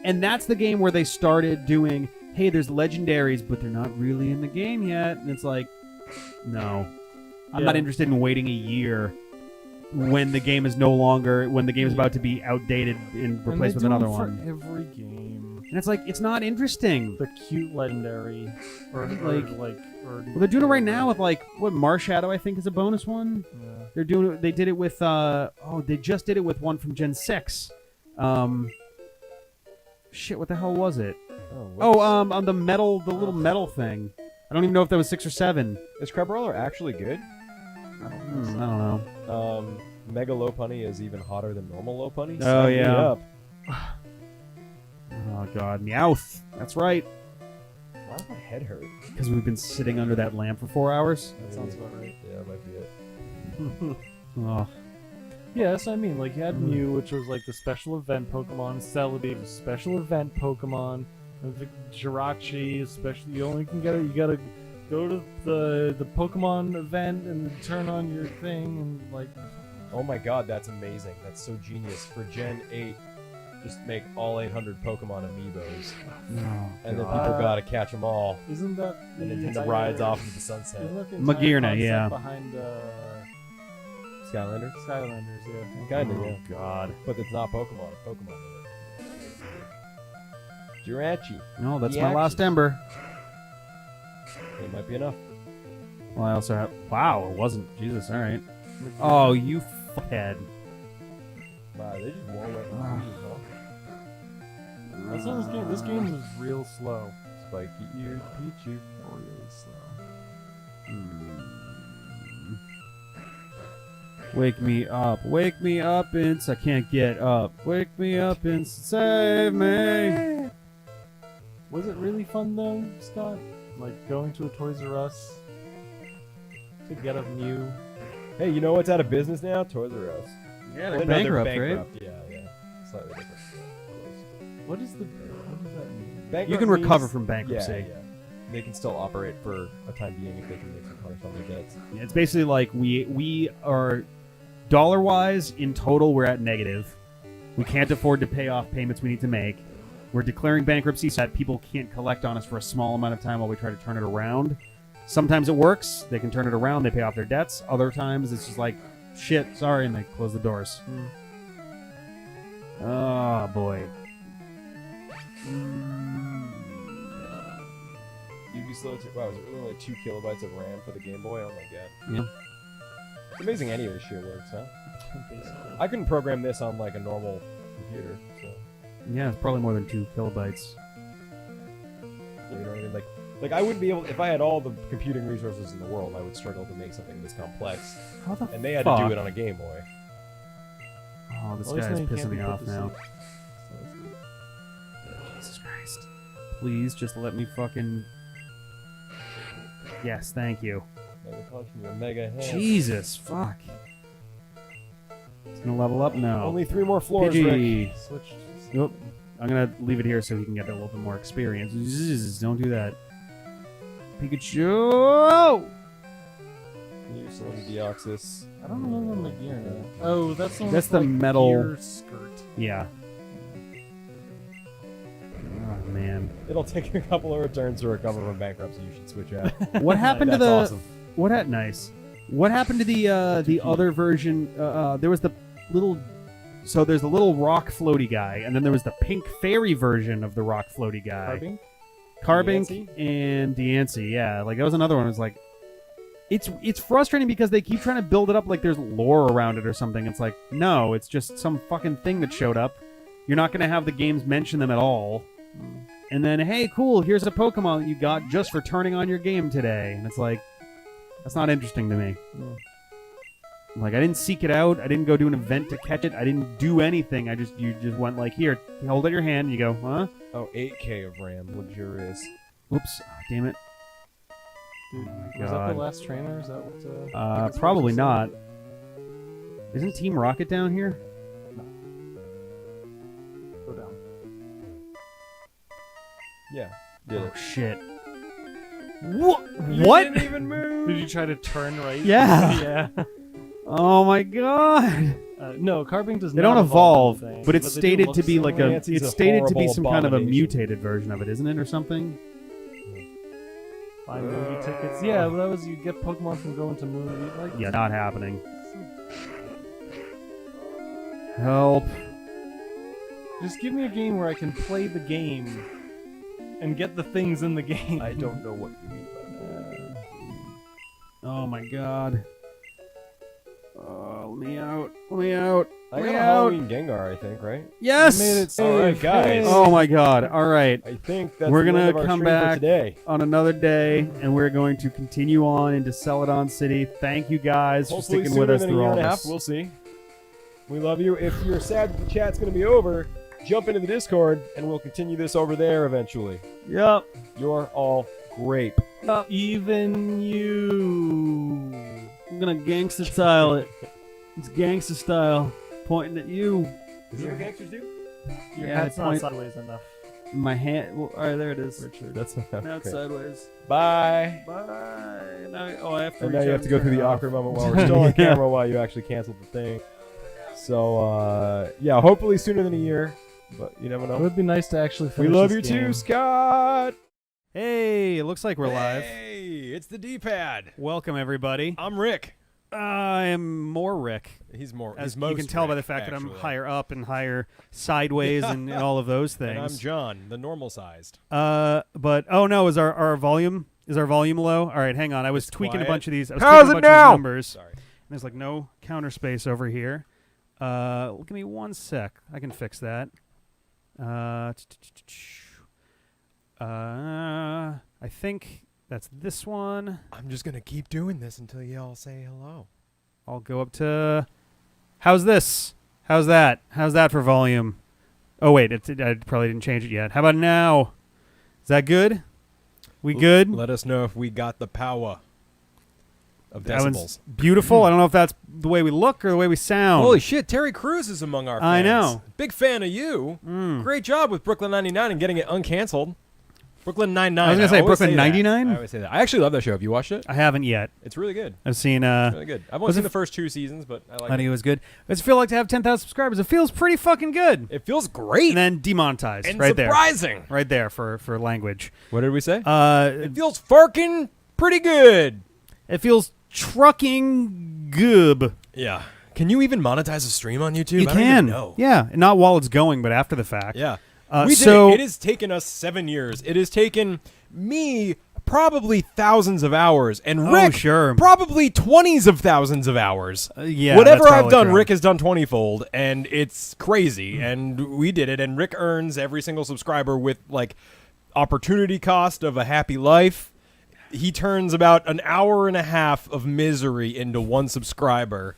And that's the game where they started doing, hey, there's legendaries, but they're not really in the game yet. And it's like, no, I'm not interested in waiting a year when the game is about to be outdated and replaced with another one. For every game. And it's like, it's not interesting. The cute legendary, or Well, they're doing it right now with Marshadow, I think, is a bonus one. Yeah. They did it with they just did it with one from Gen 6. Shit, what the hell was it? On the little metal thing. I don't even know if that was 6 or 7. Is Crabrawler actually good? I don't know. Mega Lopunny is even hotter than normal Lopunny. Oh, Sign me yeah. up. Oh god, Meowth. That's right. Why does my head hurt? Because we've been sitting under that lamp for 4 hours. That sounds about right. Yeah, that might be it. Oh. Yeah, that's what I mean. Like, you had Mew, which was like the special event Pokemon. Celebi was special event Pokemon. And the Jirachi, especially, you only can get it. You gotta go to the Pokemon event and turn on your thing and like. Oh my god, that's amazing. That's so genius. For Gen 8, just make all 800 Pokemon amiibos. And then people gotta catch them all. Isn't that the And Nintendo entire- rides off into the sunset. Isn't that the entire Magearna, concept yeah. behind Skylanders? Skylanders, yeah. Kinda, Oh, yeah. god. But it's not Pokemon. It's Pokemon in it. Jirachi. No, that's The my last action. ember. It might be enough. Well, I also have... Wow, it wasn't. Jesus, alright. Oh, you fuckhead. Wow, they just won't let Ah. me That's what this game is real slow. Spiky ears, Pichu. Really slow. Wake me up, Ince. I can't get up. Wake me up, Ince. Save me. Was it really fun though, Scott? Like going to a Toys R Us to get a Mew? Hey, you know what's out of business now? Toys R Us. Yeah, No, they're they're bankrupt, bankrupt. Yeah. Slightly different. What does that mean? Bankrupt You can recover means- from bankruptcy. Yeah. They can still operate for a time being if they can make some cash on their debts. Yeah, it's basically like we are dollar-wise in total we're at negative. We can't afford to pay off payments we need to make. We're declaring bankruptcy so that people can't collect on us for a small amount of time while we try to turn it around. Sometimes it works. They can turn it around. They pay off their debts. Other times it's just like, shit, sorry, and they close the doors. Oh, boy. Eevee slow to, wow, was it really only 2 kilobytes of RAM for the Game Boy? Oh my god. Yeah. It's amazing any of this shit works, huh? Basically. I couldn't program this on like a normal computer, so Yeah, it's probably more than 2 kilobytes. you know what I mean? Like I wouldn't be able, if I had all the computing resources in the world, I would struggle to make something this complex. How the And they had fuck? to do it on a Game Boy. Oh, this Well, at least guy's now you can't pissing be me put off to now. sleep. So that's good. Jesus Christ. Please just let me fucking... Yes, thank you. Mega Punch from your Mega Hand. Jesus, fuck. It's gonna level up? No. Only 3 more floors, Rick. Pidgey. Switch. Nope. I'm gonna leave it here so he can get a little bit more experience. Zzz, don't do that. Pikachu! 𝐿𝐲𝐦 Deoxys. I don't remember Magearna. Oh, that's the one That's with, the like, metal- gear skirt. Yeah. Oh, man. It'll take a couple of returns to recover from bankruptcy. You should switch out. What happened to That's the... awesome. What had... Nice. What happened to the other version? There was the little. So there's the little rock floaty guy, and then there was the pink fairy version of the rock floaty guy. Carbink and 𝐷𝐴NCE. Yeah, like that was another one. It was like, it's frustrating because they keep trying to build it up like there's lore around it or something. It's like, no, it's just some fucking thing that showed up. You're not going to have the games mention them at all. And then, hey, cool, here's a Pokemon that you got just for turning on your game today. And it's like, that's not interesting to me. Like, I didn't seek it out. I didn't go do an event to catch it. I didn't do anything. You just went like, here, hold it in your hand, and you go, huh? Oh, 8K of RAM, luxurious. Oops, damn it. Dude, Oh was that God. the last trainer? Is that what? Probably not. Isn't Team Rocket down here? Go down. Yeah, did Oh it. shit. What? Didn't even move. Did you try to turn right? Yeah. Yeah. Oh my god. No, Carbink does They not don't evolve, anything, but it's they do stated look to be like similar. Nancy's it's a stated to be horrible some kind of a abomination. mutated version of it, isn't it, or something? Buy movie tickets. Yeah, well, that was you get Pokemon from going to movie. Like, Yeah, not happening. Help. just give me a game where I can play the game and get the things in the game. I don't know what you mean by that. Oh my god. Oh, let me out. Let me out. I Let got me a out. Halloween Gengar, I think, right? Yes! made it All right, safe. guys. Oh my god. All right. I think that's We're the gonna end of our come stream back for today. on another day, and we're going to continue on into Celadon City. Thank you guys Hopefully for sticking with sooner us than a through year all and a half. this. We'll see. We love you. If you're sad that the chat's going to be over, jump into the Discord, and we'll continue this over there eventually. Yep. You're all great. Even you. I'm gonna gangster style it. It's gangster style. Pointing at you. Is that what gangsters do? Your Yeah, hat's not point- sideways enough. My hand. Well, all right, there it is. Richard, that's not Now it's great. sideways. Bye. Bye. Now, I have to. And now reach you out have to go and through turn the it off. awkward moment while we're still on camera while you actually canceled the thing. So, yeah, hopefully sooner than a year, but you never It know. would be nice to actually We finish love this you game. too, Scott. Hey, it looks like we're live. Hey, it's the D-pad. Welcome everybody. I'm Rick. I am more Rick. He's more. As he's you most can tell by the Rick, fact that I'm actually. higher up and higher sideways and all of those And I'm things. John, the normal sized. But oh no, is our volume low? All right, hang on. I was It's tweaking quiet. a bunch of these. I was How's tweaking a it bunch of now? these numbers. Sorry. There's like no counter space over here. Give me 1 sec. I can fix that. I think that's this one. I'm just gonna keep doing this until you all say hello. I'll go up to. How's this? How's that? How's that for volume? Oh wait, I probably didn't change it yet. How about now? Is that good? We good? Let us know if we got the power of That one's decibels. beautiful. I don't know if that's the way we look or the way we sound. Holy shit, Terry Crews is among our fans. I know. Big fan of you. Mm. Great job with Brooklyn 99 and getting it uncanceled. Brooklyn 99. I was gonna say always Brooklyn that. 99? I always say that. I actually love that show. Have you watched it? I haven't yet. It's really good. I've seen. Really good. I've only was seen it- the first 2 seasons, but I like I think it. it was good. Does it feel like to have 10,000 subscribers? It feels pretty fucking good. It feels great And then demonetized and right there, surprising. right there for language. What did we say? It It feels farking pretty good. feels trucking goob. Yeah. Can you even monetize a stream on YouTube? You I don't can, even know. yeah, not while it's going, but after the fact. Yeah. We We so did it. It has taken us 7 years. It has taken me probably thousands of hours, and Oh, Rick sure. probably 20s of thousands of hours. Yeah, Whatever that's I've probably done, true. Rick has done 20-fold, and it's crazy. And we did it, and Rick earns every single subscriber with like opportunity cost of a happy life. He turns about an hour and a half of misery into 1 subscriber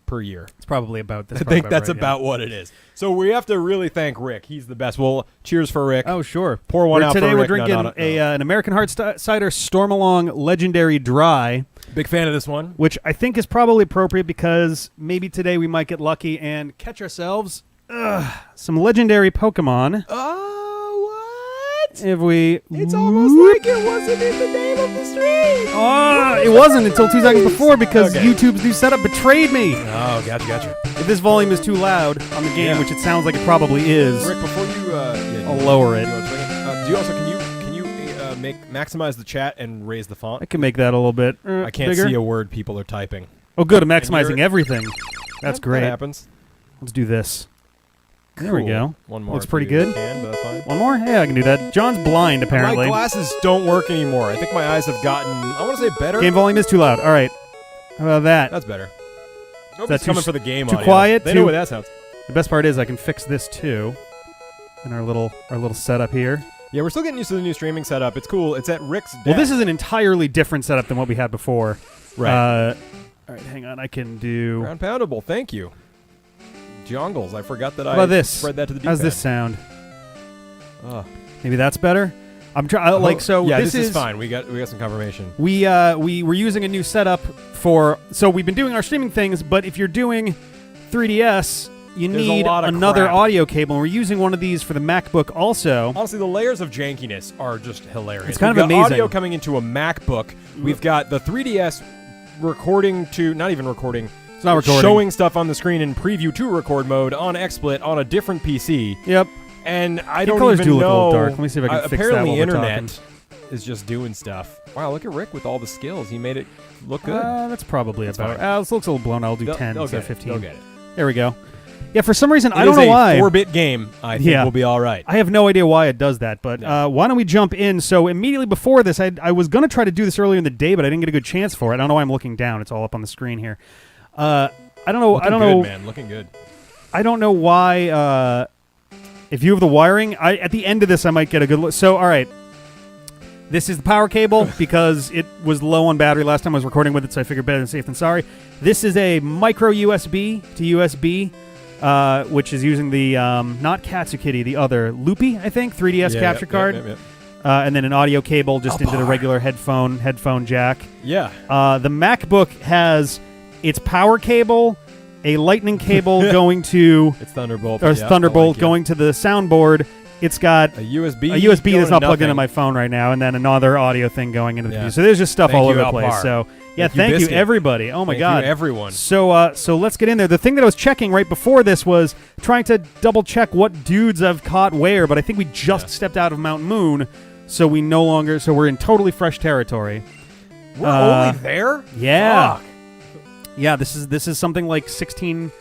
per year. It's probably about this. I think that's about what it is. So we have to really thank Rick. He's the best. Well, cheers for Rick. Oh, sure. Pour one out Today for we're Rick. No, drinking no. an American Hard Cider Stormalong Legendary Dry, Big fan of this one. which I think is probably appropriate because maybe today we might get lucky and catch ourselves some legendary Pokemon. Oh, what? If we, It's almost like it wasn't in the name of the stream. it wasn't until 2 seconds before because Okay. YouTube's new setup betrayed me. Oh, gotcha. If this volume is too loud on the game, Yeah. which it sounds like it probably is, Rick, before you, I'll lower it. Do you also can you maximize the chat and raise the I font? can make that a little bit I can't bigger. see a word people are typing. Oh, good. I'm And maximizing you're- everything. That's great. That happens. Let's do this. There we Cool. go. One more. Looks if pretty you good. Can, but that's fine. One more? Yeah, I can do that. John's blind, apparently. My glasses don't work anymore. I think my eyes have gotten, I want to say better. Game volume is too loud. All right. How about that? That's better. Nobody's too coming s- for the game too audio. quiet? They Too- know what that sounds. The best part is I can fix this too. In our little setup here. Yeah, we're still getting used to the new streaming setup. It's cool. It's at Rick's desk. Well, this is an entirely different setup than what we had before. Right. All right, hang on. I can do. Ground poundable. Thank you. Jongles. I forgot that How I about this? spread that to the How's D-pad. this sound? Oh. Maybe that's better. I'm trying. Like so. Yeah, this is fine. We got some confirmation. We were using a new setup for. So we've been doing our streaming things, but if you're doing 3DS, you There's a need lot of another crap. audio cable. And we're using one of these for the MacBook also. Honestly, the layers of jankiness are just hilarious. It's kind We've of got amazing. audio coming into a MacBook. We've got the 3DS recording to not even recording. It's not recording. Showing stuff on the screen in preview to record mode on XSplit on a different PC. Yep. And I The don't colors even do look a know. little dark. Let me see if I can fix that apparently, while we're internet talking. is just doing stuff. Wow, look at Rick with all the skills. He made it look good. That's probably That's about. fine. This looks a little blown. I'll do They'll- 10 they'll instead get of it. 15. They'll get it. There we go. Yeah, for some reason, I It don't is know a why. 4-bit game. I think Yeah. we'll be all right. I have no idea why it does that, but why don't we jump in? So immediately before this, I was going to try to do this earlier in the day, but I didn't get a good chance for it. I don't know why I'm looking down. It's all up on the screen here. I don't know. Looking I don't good, know. man. Looking good. I don't know why. If you have the wiring, at the end of this, I might get a good look. So, all right. This is the power cable because it was low on battery last time I was recording with it, so I figured better than safe than sorry. This is a micro USB to USB, which is using the, not 𝐶𝐞𝐫, the other, 𝐿oopy, I think, 3DS capture card. And then an audio cable just into the regular headphone jack. Yeah. The MacBook has its power cable, a lightning cable going to... It's Thunderbolt. Or yeah, Thunderbolt I like it. going to the soundboard. It's got A USB. a USB going that's not to plugged into nothing. my phone right now, and then another audio thing going into the Yeah. computer. So there's just stuff Thank all you, over the place. Alpar. So yeah, Thank you, thank you Biscuit. everybody. Oh my Thank god, you, everyone. So let's get in there. The thing that I was checking right before this was trying to double check what dudes I've caught where, but I think we just stepped out of Mount Moon, so we're in totally fresh territory. We're only there? Yeah. Fuck. Yeah, this is something like 16.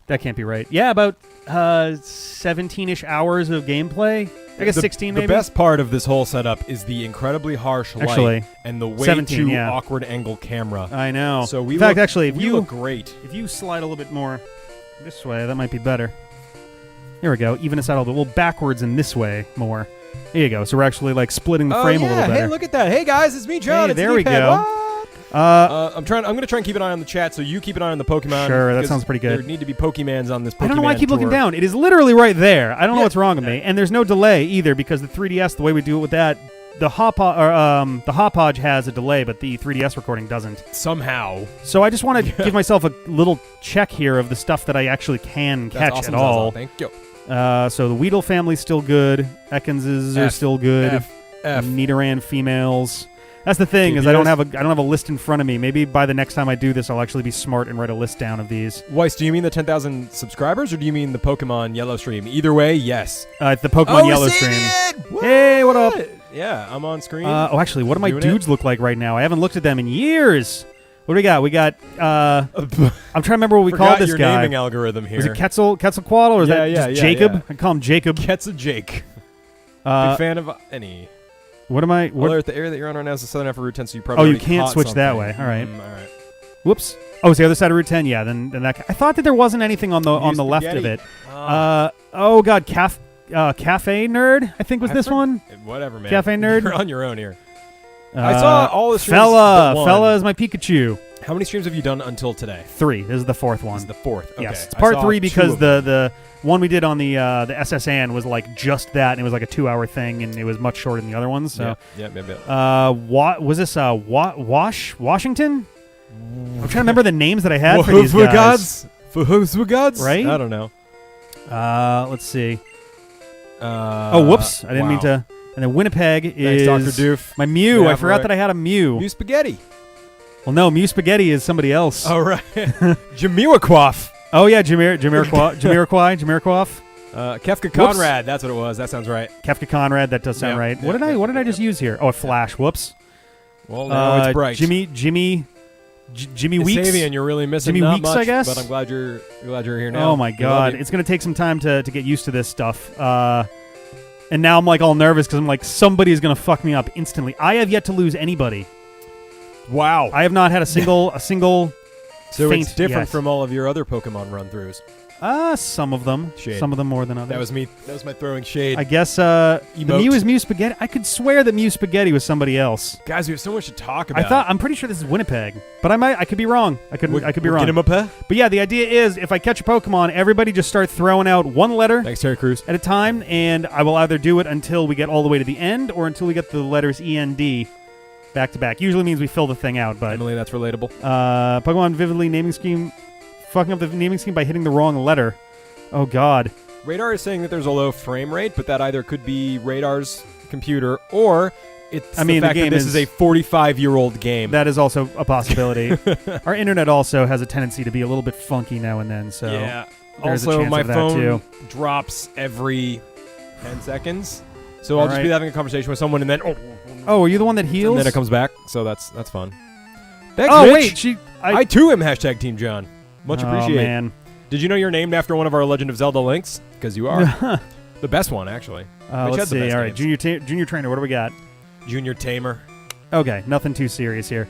That can't be right. Yeah, about 17-ish hours of gameplay. I guess 16 maybe. The best part of this whole setup is the incredibly harsh Actually, light and the way 17, too yeah. awkward angle camera. I know. So we in fact, look, actually, if we you look great. if you slide a little bit more this way, that might be better. Here we go. Even us out a little bit. Well, backwards and this way more. There you go. So we're actually like splitting the frame a little better. Hey, look at that. Hey guys, it's me, John. Hey, it's there we D-pad. go. What? I'm gonna try and keep an eye on the chat, so you keep an eye on the Pokemon. Sure, that because sounds pretty good. There need to be Pokemans on this Pokemon I don't know why I keep looking tour. down. It is literally right there. I don't know Yeah. what's wrong with me. And there's no delay either because the 3DS, the way we do it with that, the Hopodge has a delay, but the 3DS recording doesn't. Somehow. So I just want to give myself a little check here of the stuff that I actually can That's catch awesome, at all. Zaza. Thank you. So the Weedle family's still good. Ekans are F, still good. F. Nidoran females. That's the thing is I don't have a list in front of me. Maybe by the next time I do this, I'll actually be smart and write a list down of these. Weiss, do you mean the 10,000 subscribers, or do you mean the Pokemon Yellow stream? Either way, yes. It's the Pokemon Yellow stream. Hey, what up? Yeah, I'm on screen. Actually, what do my Doing dudes look like right now? I haven't looked at them in years. What do we got? We got. I'm trying to remember what we called this your guy. naming algorithm here. Was it 𝐿𝐲𝐦 or is that just Jacob? Yeah. I call him Jacob. 𝐿𝐲𝐦. Big fan of any. What am I? Well, the area that you're on right now is the southern half of Route 10, so you probably you already can't caught switch that something. way. All right. All right. Whoops. Oh, it's the other side of Route 10. Yeah. Then that. I thought that there wasn't anything on the left of it. Oh God, Cafe Nerd. I think was this one. Whatever, man. Cafe Nerd. You're on your own here. I saw all the streams. Fella. but one. Fella is my Pikachu. How many streams have you done until today? 3. This is the 4th one. This is the 4th. Okay. Yes, it's I part saw 3 two because of them. the one we did on the SSN was like just that, and it was like a 2-hour thing, and it was much shorter than the other ones. So, yeah. was this Washington? I'm trying to remember the names that I had for these guys. For gods? Right? I don't know. Let's see. Whoops! I didn't mean to. And then Winnipeg is Dr. Doof. my Mew. Yeah, I forgot right. that I had a Mew. Mew Spaghetti. Well, no, Mew Spaghetti is somebody else. Oh, right. Jamiroquoth. Oh yeah, Jamiroquois. 𝐆𝐲𝐦, that's what it was. That sounds right. 𝐆𝐲𝐦, that does sound Yeah, right. yeah, What did I just use here? Oh, a flash. Whoops. Well, now it's bright. Jimmy Weeks. Savian, you're really missing Jimmy not Weeks, much, I guess. but I'm glad you're here now. Oh my We love god, you. it's gonna take some time to get used to this stuff. And now I'm like all nervous because I'm like somebody's gonna fuck me up instantly. I have yet to lose anybody. Wow. I have not had a single So faint it's different yet. from all of your other Pokemon run-throughs. Some of them. Shade. Some of them more than others. That was me. That was my throwing shade. I guess the Emote. Mew is Mew Spaghetti. I could swear that Mew Spaghetti was somebody else. Guys, we have so much to talk about. I'm pretty sure this is Winnipeg, but I could be wrong. I could be wrong. Get him a pet. But yeah, the idea is if I catch a Pokemon, everybody just start throwing out one letter Thanks, Terry Crews. at a time, and I will either do it until we get all the way to the end or until we get the letters END back to back. Usually means we fill the thing out, but Emily, that's relatable. Pokemon Vividly naming scheme, fucking up the naming scheme by hitting the wrong letter. Oh God. Radar is saying that there's a low frame rate, but that either could be Radar's computer or it's I mean, the fact the game that this is a 45-year-old game. That is also a possibility. Our internet also has a tendency to be a little bit funky now and then, so yeah. there's a Also, chance my of that phone too. drops every 10 seconds. So I'll All just right. be having a conversation with someone and then Oh, are you the one that heals? and then it comes back. So that's fun. Thanks, Oh Mitch. wait, I too am hashtag Team John. Much Oh, appreciated. man. Did you know you're named after one of our Legend of Zelda links? Because you are. The best one, actually. Mitch had Let's the see. best All right, names. junior trainer. What do we got? Junior Tamer. Okay, nothing too serious here.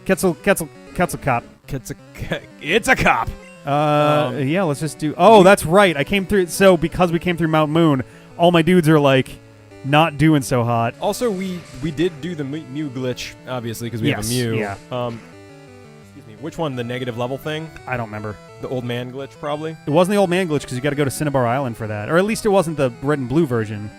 𝐶𝐶 𝐶𝐶. It's a cop. Yeah, let's just do. Oh, that's right. I came through. So because we came through Mount Moon, all my dudes are like not doing so hot. Also, we did do the Mew glitch, obviously, because we have a Yes, Mew. yeah. Excuse me. Which one? The negative level thing? I don't remember. The old man glitch, probably? It wasn't the old man glitch because you got to go to Cinnabar Island for that, or at least it wasn't the red and blue version.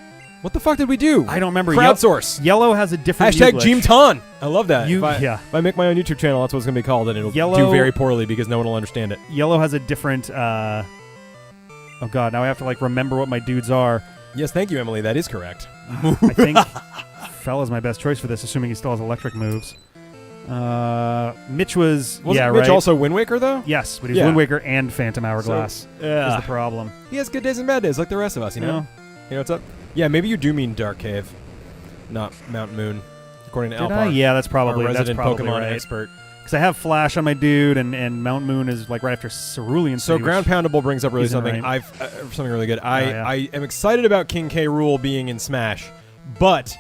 What the fuck did we do? I don't remember. Crowdsource. Yellow has a different Hashtag Mew glitch. Gym Ton. I love that. You- If yeah. If I make my own YouTube channel, that's what it's going to be called, and it'll Yellow- do very poorly because no one will understand it. Yellow has a different. Oh God! Now I have to like remember what my dudes are. Yes, thank you, Emily. That is correct. I think Fella's my best choice for this, assuming he still has electric moves. Mitch was Wasn't yeah Mitch right. also Wind Waker, though? Yes, but he's Yeah. Wind Waker and Phantom Hourglass. Is Yeah. the problem. He has good days and bad days like the rest of us, you know? You know what's up? Yeah, maybe you do mean Dark Cave, not Mount Moon, according to Did Alpar. I? Yeah, that's our probably resident Pokemon right. expert. Because I have Flash on my dude, and Mount Moon is like right after Cerulean So City. Ground Poundable brings up really isn't something. right. Something really good. yeah. I am excited about King K. Rool being in Smash, but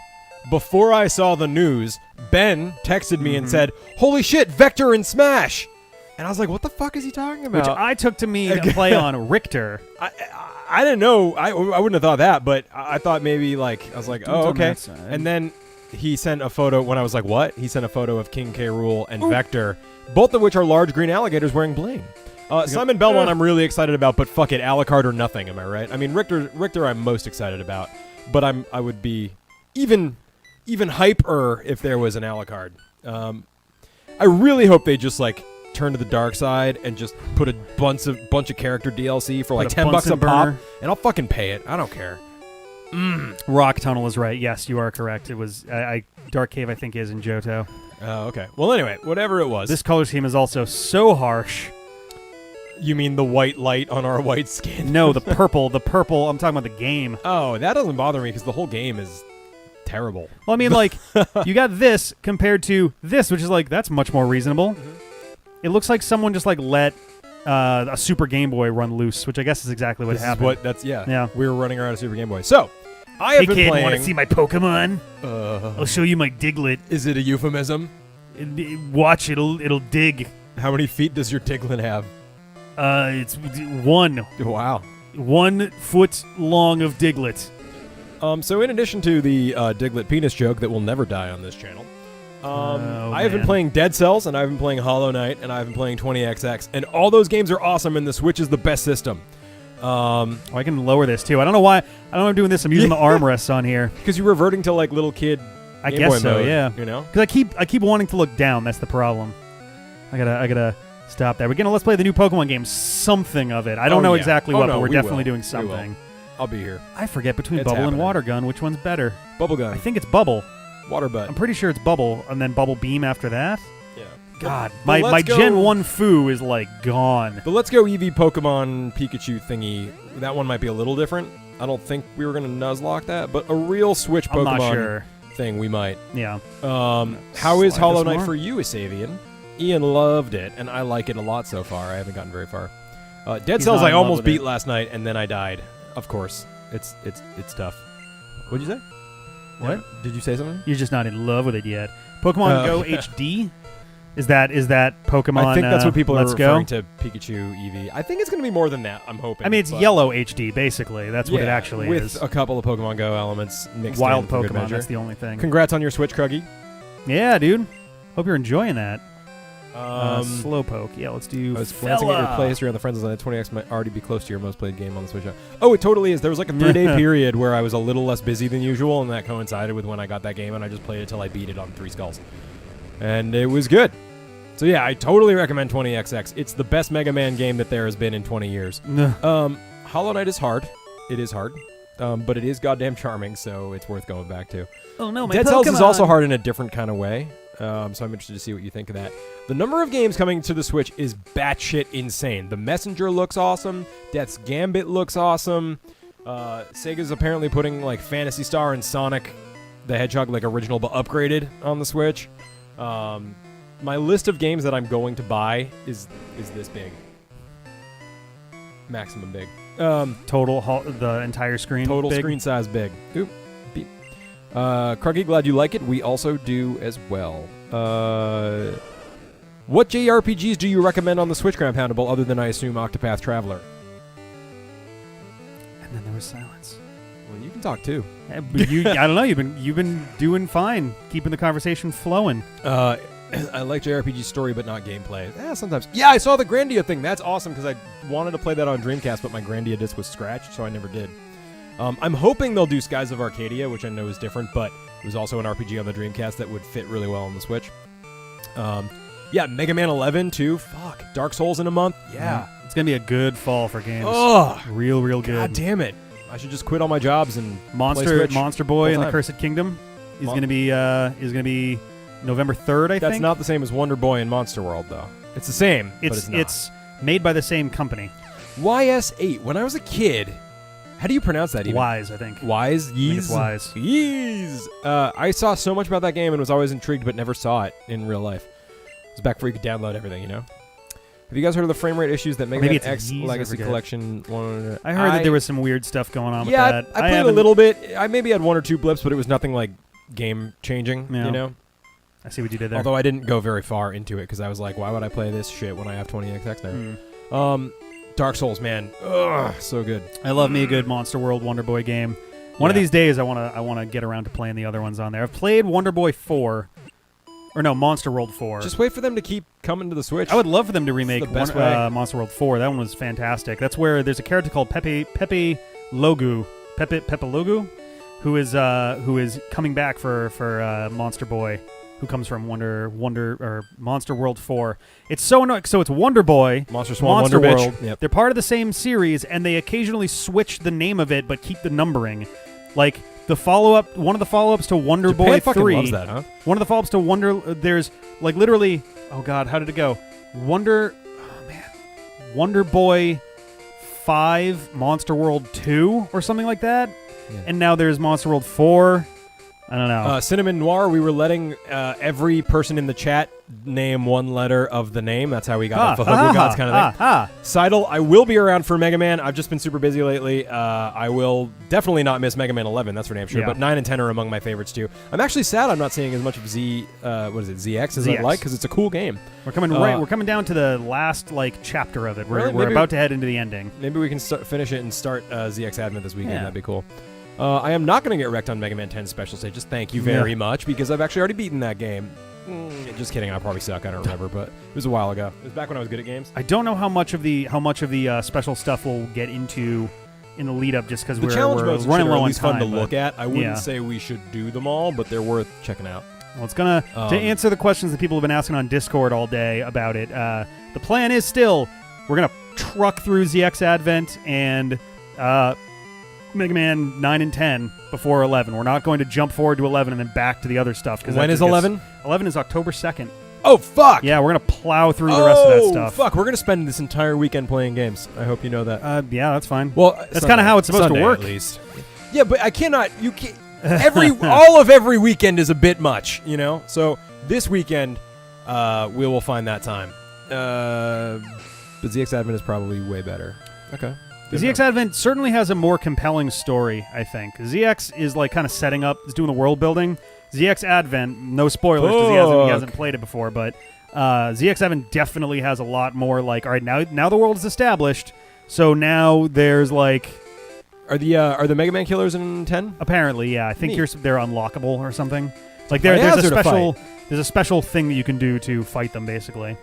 before I saw the news, Ben texted me Mm-hmm. and said, "Holy shit, Vector in Smash!" And I was like, "What the fuck is he talking about?" which I took to mean a play on Richter. I didn't know. I wouldn't have thought that, but I thought maybe like I was like, Dude's "Oh, on okay." that side. And then he sent a photo when I was like, "What?" He sent a photo of King K. Rool and Vector, both of which are large green alligators wearing bling. Simon Belmont, I'm really excited about, but fuck it, Alucard or nothing. Am I right? I mean, Richter, I'm most excited about, but I would be even hyper if there was an Alucard. I really hope they just like turn to the dark side and just put a bunch of character DLC for like Put a $10 a Bunsen pop, burner. and I'll fucking pay it. I don't care. Rock Tunnel is right. Yes, you are correct. It was Dark Cave. I think is in Johto. Oh, okay. Well, anyway, whatever it was. This color scheme is also so harsh. You mean the white light on our white skin? No, the purple. The purple. I'm talking about the game. Oh, that doesn't bother me because the whole game is terrible. Well, I mean, like, you got this compared to this, which is like, that's much more reasonable. It looks like someone just like let a Super Game Boy run loose, which I guess is exactly what This is happened. what that's yeah. Yeah. We were running around a Super Game Boy. So I have Hey been kid, playing. want to see my Pokemon? I'll show you my Diglett. Is it a euphemism? Watch, it'll dig. How many feet does your Diglett have? It's 1 Wow. 1 foot long of Diglett. So in addition to the Diglett penis joke that will never die on this channel, I have been man. playing Dead Cells, and I've been playing Hollow Knight, and I've been playing 20XX, and all those games are awesome, and the Switch is the best system. Oh, I can lower this too. I don't know why. I don't know why I'm doing this. I'm using the armrests on here. Because you're reverting to like little kid I Game guess Boy so. mode, Yeah. you know? Because I keep wanting to look down. That's the problem. I gotta stop that. We're gonna let's play the new Pokemon game. Something of it. I don't Oh, know yeah. exactly Oh, what, no, but we're we definitely will. doing We will. something. I'll be here. I forget between It's Bubble happening. and Water Gun, which one's better. Bubblegum. I think it's Bubble. Water butt. I'm pretty sure it's Bubble, and then Bubble Beam after that. Yeah. God, But my let's go- Gen 1 Foo is like gone. But let's go Eevee Pokemon Pikachu thingy. that one might be a little different. I don't think we were going to Nuzlocke that, but a real Switch I'm Pokemon not sure. thing we might. Yeah. How is Slide Hollow this Knight more. for you, 𝐿𝐲𝐸? Ian loved it, and I like it a lot so far. I haven't gotten very far. Dead He's Cells not I in love almost with beat it. last night, and then I died. Of course. It's tough. What'd you say? What? Did you say something? You're just not in love with it yet. Pokemon Go HD? Is that Pokemon? I think that's what people are Let's Go? referring to Pikachu, Eevee. I think it's going to be more than that, I'm hoping. I mean, it's but- Yellow HD, basically. That's what it Yeah, actually with is. a couple of Pokemon Go elements mixed Wild in for good Pokemon, measure. that's the only thing. Congrats on your Switch, Kruggy. Yeah, dude. Hope you're enjoying that. Um, Slowpoke. Yeah, let's do I was glancing at your Fella. play history on the Friends List. 20X might already be close to your most played game on the Switch. Oh, it totally is. There was like a 3-day period where I was a little less busy than usual, and that coincided with when I got that game, and I just played it till I beat it on 3 skulls. And it was good. So yeah, I totally recommend 20XX. It's the best Mega Man game that there has been in 20 years. Hollow Knight is hard. It is hard. But it is goddamn charming, so it's worth going back to. Oh no, my Dead Cells is Pokemon. also hard in a different kind of way. So I'm interested to see what you think of that. The number of games coming to the Switch is batshit insane. The Messenger looks awesome. Death's Gambit looks awesome. Sega's apparently putting like Phantasy Star and Sonic the Hedgehog like original but upgraded on the Switch. My list of games that I'm going to buy is this big. Maximum big. The entire screen. Total big? screen size big. Oop. Beep. Kruggy, glad you like it. We also do as well. What JRPGs do you recommend on the Switch, Groundpoundable, other than, I assume, Octopath Traveler? And then there was silence. Well, you can talk too. Yeah, but I don't know. You've been doing fine, keeping the conversation flowing. I like JRPG story, but not gameplay. Sometimes. Yeah, I saw the Grandia thing. That's awesome because I wanted to play that on Dreamcast, but my Grandia disc was scratched, so I never did. I'm hoping they'll do Skies of Arcadia, which I know is different, but it was also an RPG on the Dreamcast that would fit really well on the Switch. Yeah, Mega Man 11 too. Fuck, Dark Souls in a month. Yeah, It's gonna be a good fall for games. Oh, real good. God damn it! I should just quit all my jobs and play Monster Switch Boy and the full-time. Cursed Kingdom is gonna be November 3rd. I think That's not the same as Wonder Boy and Monster World, though. It's the same, but it's not. It's made by the same company. YS8. When I was a kid, how do you pronounce that even? Wise, I think. Wise? I think it's Wise. Yeez. I saw so much about that game and was always intrigued, but never saw it in real life. It was back before you could download everything, you know? Have you guys heard of the frame rate issues that Mega Maybe Man it's X Yeez, I Legacy forget. Collection wanted? I heard that there was some weird stuff going on with Yeah, that. I played a little bit. I maybe had 1 or 2 blips, but it was nothing like game-changing, Yeah. you know? I see what you did there. Although I didn't go very far into it because I was like, why would I play this shit when I have 20XX now? Dark Souls, man. Ugh, so good. I love me a good Monster World Wonder Boy game. One of these days, I wanna get around to playing the other ones on there. I've played Wonder Boy 4, or no, Monster World 4. Just wait for them to keep coming to the Switch. I would love for them to remake the best way. Monster World 4. That one was fantastic. That's where there's a character called Pepe Logu, who is coming back for Monster Boy, who comes from Monster World 4. It's so annoying. So it's Wonder Boy, Monster Swan, Monster Wonder World. Bitch. Yep. They're part of the same series, and they occasionally switch the name of it, but keep the numbering. Like one of the follow-ups to Wonder Japan Boy fucking 3. loves that, huh? One of the follow-ups to there's like literally, oh god, how did it go? Wonder Boy 5, Monster World 2, or something like that. Yeah. And now there's Monster World 4. I don't know. Cinnamon Noir, we were letting every person in the chat name one letter of the name. That's how we got the Fahogu Gods kind of thing. Seidel, I will be around for Mega Man. I've just been super busy lately. I will definitely not miss Mega Man 11, that's for damn sure. Yeah. But 9 and 10 are among my favorites too. I'm actually sad I'm not seeing as much of ZX as I'd ZX. like, because it's a cool game. We're coming We're coming down to the last chapter of it. Really? We're Maybe- about to head into the ending. Maybe we can finish it and start ZX Advent this weekend. Yeah. That'd be cool. I am not going to get wrecked on Mega Man 10 Special Stage. Just thank you very much, because I've actually already beaten that game. Just kidding. I probably suck. I don't remember, but it was a while ago. It was back when I was good at games. I don't know how much of the special stuff we'll get into in the lead up, just because The we're challenge modes and running shit are low at on least time. fun to but- look at. I wouldn't yeah. say we should do them all, but they're worth checking out. Well, it's gonna to answer the questions that people have been asking on Discord all day about it. The plan is still we're gonna truck through ZX Advent and Mega Man 9 and 10 before 11. We're not going to jump forward to 11 and then back to the other stuff. When is 11? 11 is October 2nd. Oh, fuck! Yeah, we're gonna plow through the rest of that stuff. Fuck, we're gonna spend this entire weekend playing games. I hope you know that. Yeah, that's fine. Well, that's kind of how it's supposed Sunday, to work. at least. Yeah, but I cannot. You can't. All of every weekend is a bit much, you know. So this weekend, we will find that time. But ZX Advent is probably way better. Okay. ZX Advent certainly has a more compelling story, I think. ZX is like kind of setting up, is doing the world building. ZX Advent, no spoilers because he hasn't played it before, but ZX Advent definitely has a lot more like, all right, now the world is established, so now there's like... Are the Mega Man killers in 10? Apparently, yeah. I think they're unlockable or something. Like there's a special thing that you can do to fight them, basically.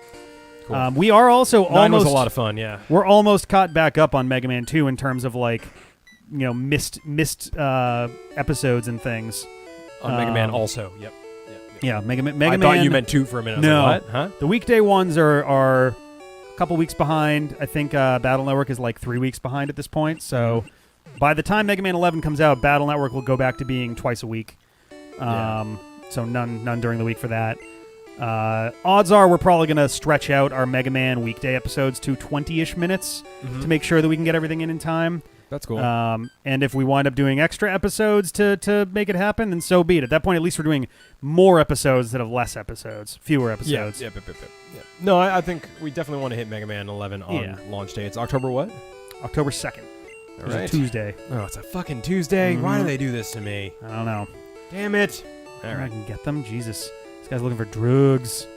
Cool. We are also 9 was a lot of fun, yeah. We're almost caught back up on Mega Man 2 in terms of like, missed episodes and things. On Mega Man also, yep. Yeah, Mega Man. I thought you meant 2 for a minute. No, I was like, what? Huh? The weekday ones are a couple weeks behind. I think Battle Network is like 3 weeks behind at this point. So by the time Mega Man 11 comes out, Battle Network will go back to being twice a week. So none during the week for that. Odds are we're probably going to stretch out our Mega Man weekday episodes to 20-ish minutes to make sure that we can get everything in time. That's cool. And if we wind up doing extra episodes to make it happen, then so be it. At that point, at least we're doing more episodes instead of less episodes, fewer episodes. Yeah. No, I think we definitely want to hit Mega Man 11 on launch day. It's October what? October 2nd. All right. It's a Tuesday. Oh, it's a fucking Tuesday. Why do they do this to me? I don't know. Damn it. All I right. can get them. Jesus. This guy's looking for drugs.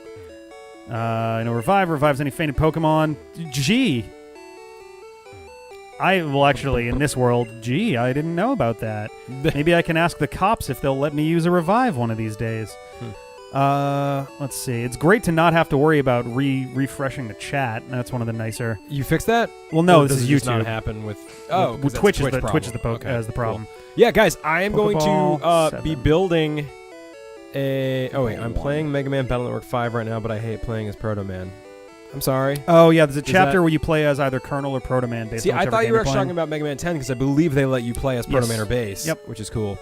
Revive. Revives any fainted Pokemon. Gee. Actually, in this world, I didn't know about that. Maybe I can ask the cops if they'll let me use a revive one of these days. Let's see. It's great to not have to worry about refreshing the chat. That's one of the nicer. You fixed that? Well, no, Or this does is it just YouTube. not happen with Twitch is the problem. as the problem. Cool. Yeah, guys, I am going Pokeball to be 7. building a. Oh wait, I'm playing Mega Man Battle Network 5 right now, but I hate playing as Proto Man. I'm sorry. Oh yeah, there's a Is chapter that- where you play as either Colonel or Proto Man. See, I thought you were actually talking about Mega Man 10 because I believe they let you play as Proto Yes. Man or Base. Yep. Which is cool.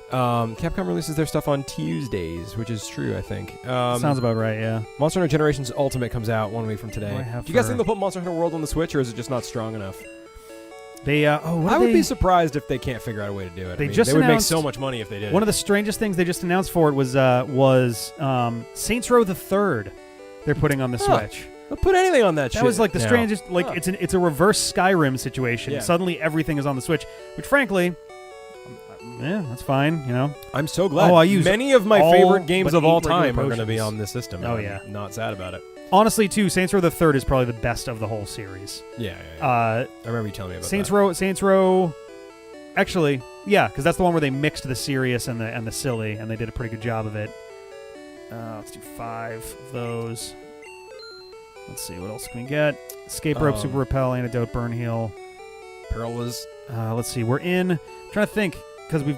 Capcom releases their stuff on Tuesdays, which is true, I think. Sounds about right. Yeah. Monster Hunter Generations Ultimate comes out 1 week from today. What do I have Do you guys for- think they'll put Monster Hunter World on the Switch, or is it just not strong enough? They. I would be surprised if they can't figure out a way to do it. They I mean, just they would make announced- so much money if they did. One of the strangest things they just announced for it was Saints Row the Third. They're putting on the Switch. They'll put anything on that shit. That was like the now. strangest. Like it's a reverse Skyrim situation. Yeah. Suddenly everything is on the Switch, which frankly, that's fine. You know. I'm so glad. I use many of my all favorite games but of all 8 regular time are going to be potions. on this system. Oh, and yeah. I'm not sad about it. Honestly, too, Saints Row the Third is probably the best of the whole series. Yeah. I remember you telling me about Saints that. Saints Row. Actually, yeah, because that's the one where they mixed the serious and the silly, and they did a pretty good job of it. Let's do 5 of those. Let's see, what else can we get? Escape Rope, Super Repel, Antidote, Burn Heal. Perilous. Let's see, we're in. Trying to think, because we're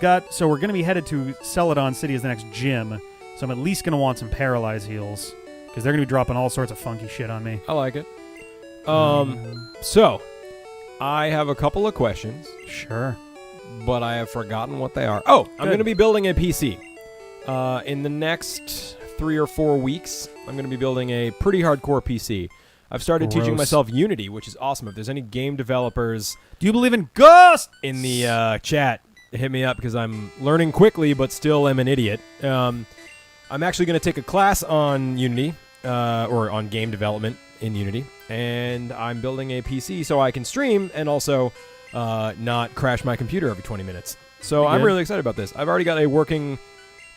going to be headed to Celadon City as the next gym, so I'm at least going to want some Paralyze heals, because they're going to be dropping all sorts of funky shit on me. I like it. So, I have a couple of questions. Sure. But I have forgotten what they are. Oh, I'm going to be building a PC. In the next 3 or 4 weeks, I'm going to be building a pretty hardcore PC. I've started teaching Gross. myself Unity, which is awesome. If there's any game developers Do you believe in ghosts? in the chat, hit me up because I'm learning quickly but still am an idiot. I'm actually going to take a class on Unity, or on game development in Unity, and I'm building a PC so I can stream and also not crash my computer every 20 minutes. So I'm really excited about this. I've already got a working...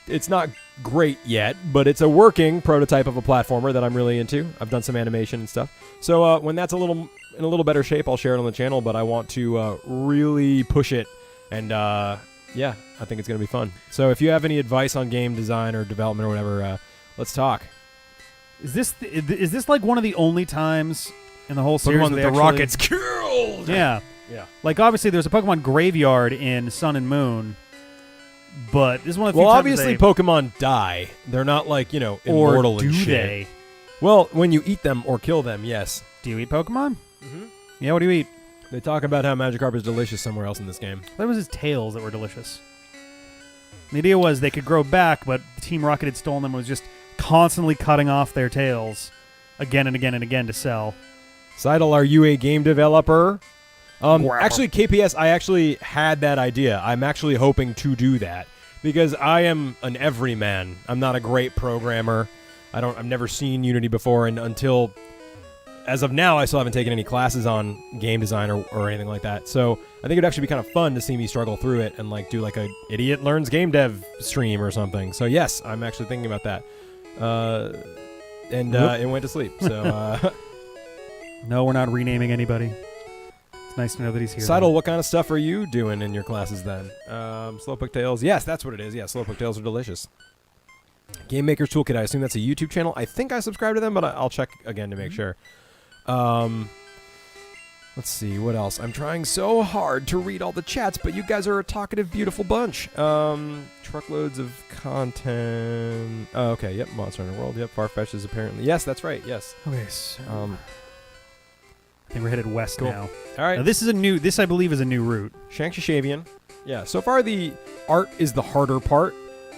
It's not great yet, but it's a working prototype of a platformer that I'm really into. I've done some animation and stuff. So when that's in a little better shape, I'll share it on the channel, but I want to really push it. And yeah, I think it's going to be fun. So if you have any advice on game design or development or whatever, let's talk. Is this like one of the only times in the whole series Pokemon where that they the actually- rockets killed! Yeah. Yeah. Like, obviously, there's a Pokemon graveyard in Sun and Moon, but this is one of the few Well, times obviously, Pokemon die. They're not like, or immortal do and shit. they? Well, when you eat them or kill them, yes. Do you eat Pokemon? Mm-hmm. Yeah, what do you eat? They talk about how Magikarp is delicious somewhere else in this game. That was his tails that were delicious. The idea was they could grow back, but Team Rocket had stolen them and was just constantly cutting off their tails again and again and again to sell. Seidel, are you a game developer? Actually, KPS, I actually had that idea. I'm actually hoping to do that because I am an everyman. I'm not a great programmer. I've never seen Unity before, and until as of now, I still haven't taken any classes on game design or anything like that. So I think it'd actually be kind of fun to see me struggle through it and like do like a idiot learns game dev stream or something. So yes, I'm actually thinking about that. It went to sleep. So No, we're not renaming anybody. It's nice to know that he's here. Seidel, what kind of stuff are you doing in your classes then? Slowpoke Tales. Yes, that's what it is. Yeah, Slowpoke Tales are delicious. Game Maker's Toolkit. I assume that's a YouTube channel. I think I subscribe to them, but I'll check again to make sure. Let's see, what else? I'm trying so hard to read all the chats, but you guys are a talkative, beautiful bunch. Truckloads of content. Oh, okay, yep, Monster Hunter World. Yep, Farfetch is apparently. Yes, that's right, yes. Okay, so I think we're headed west now. All right. Now, this I believe is a new route. 𝐶𝐶𝐶𝐵𝐵𝐵𝐵𝐵𝐵. Yeah, so far the art is the harder part.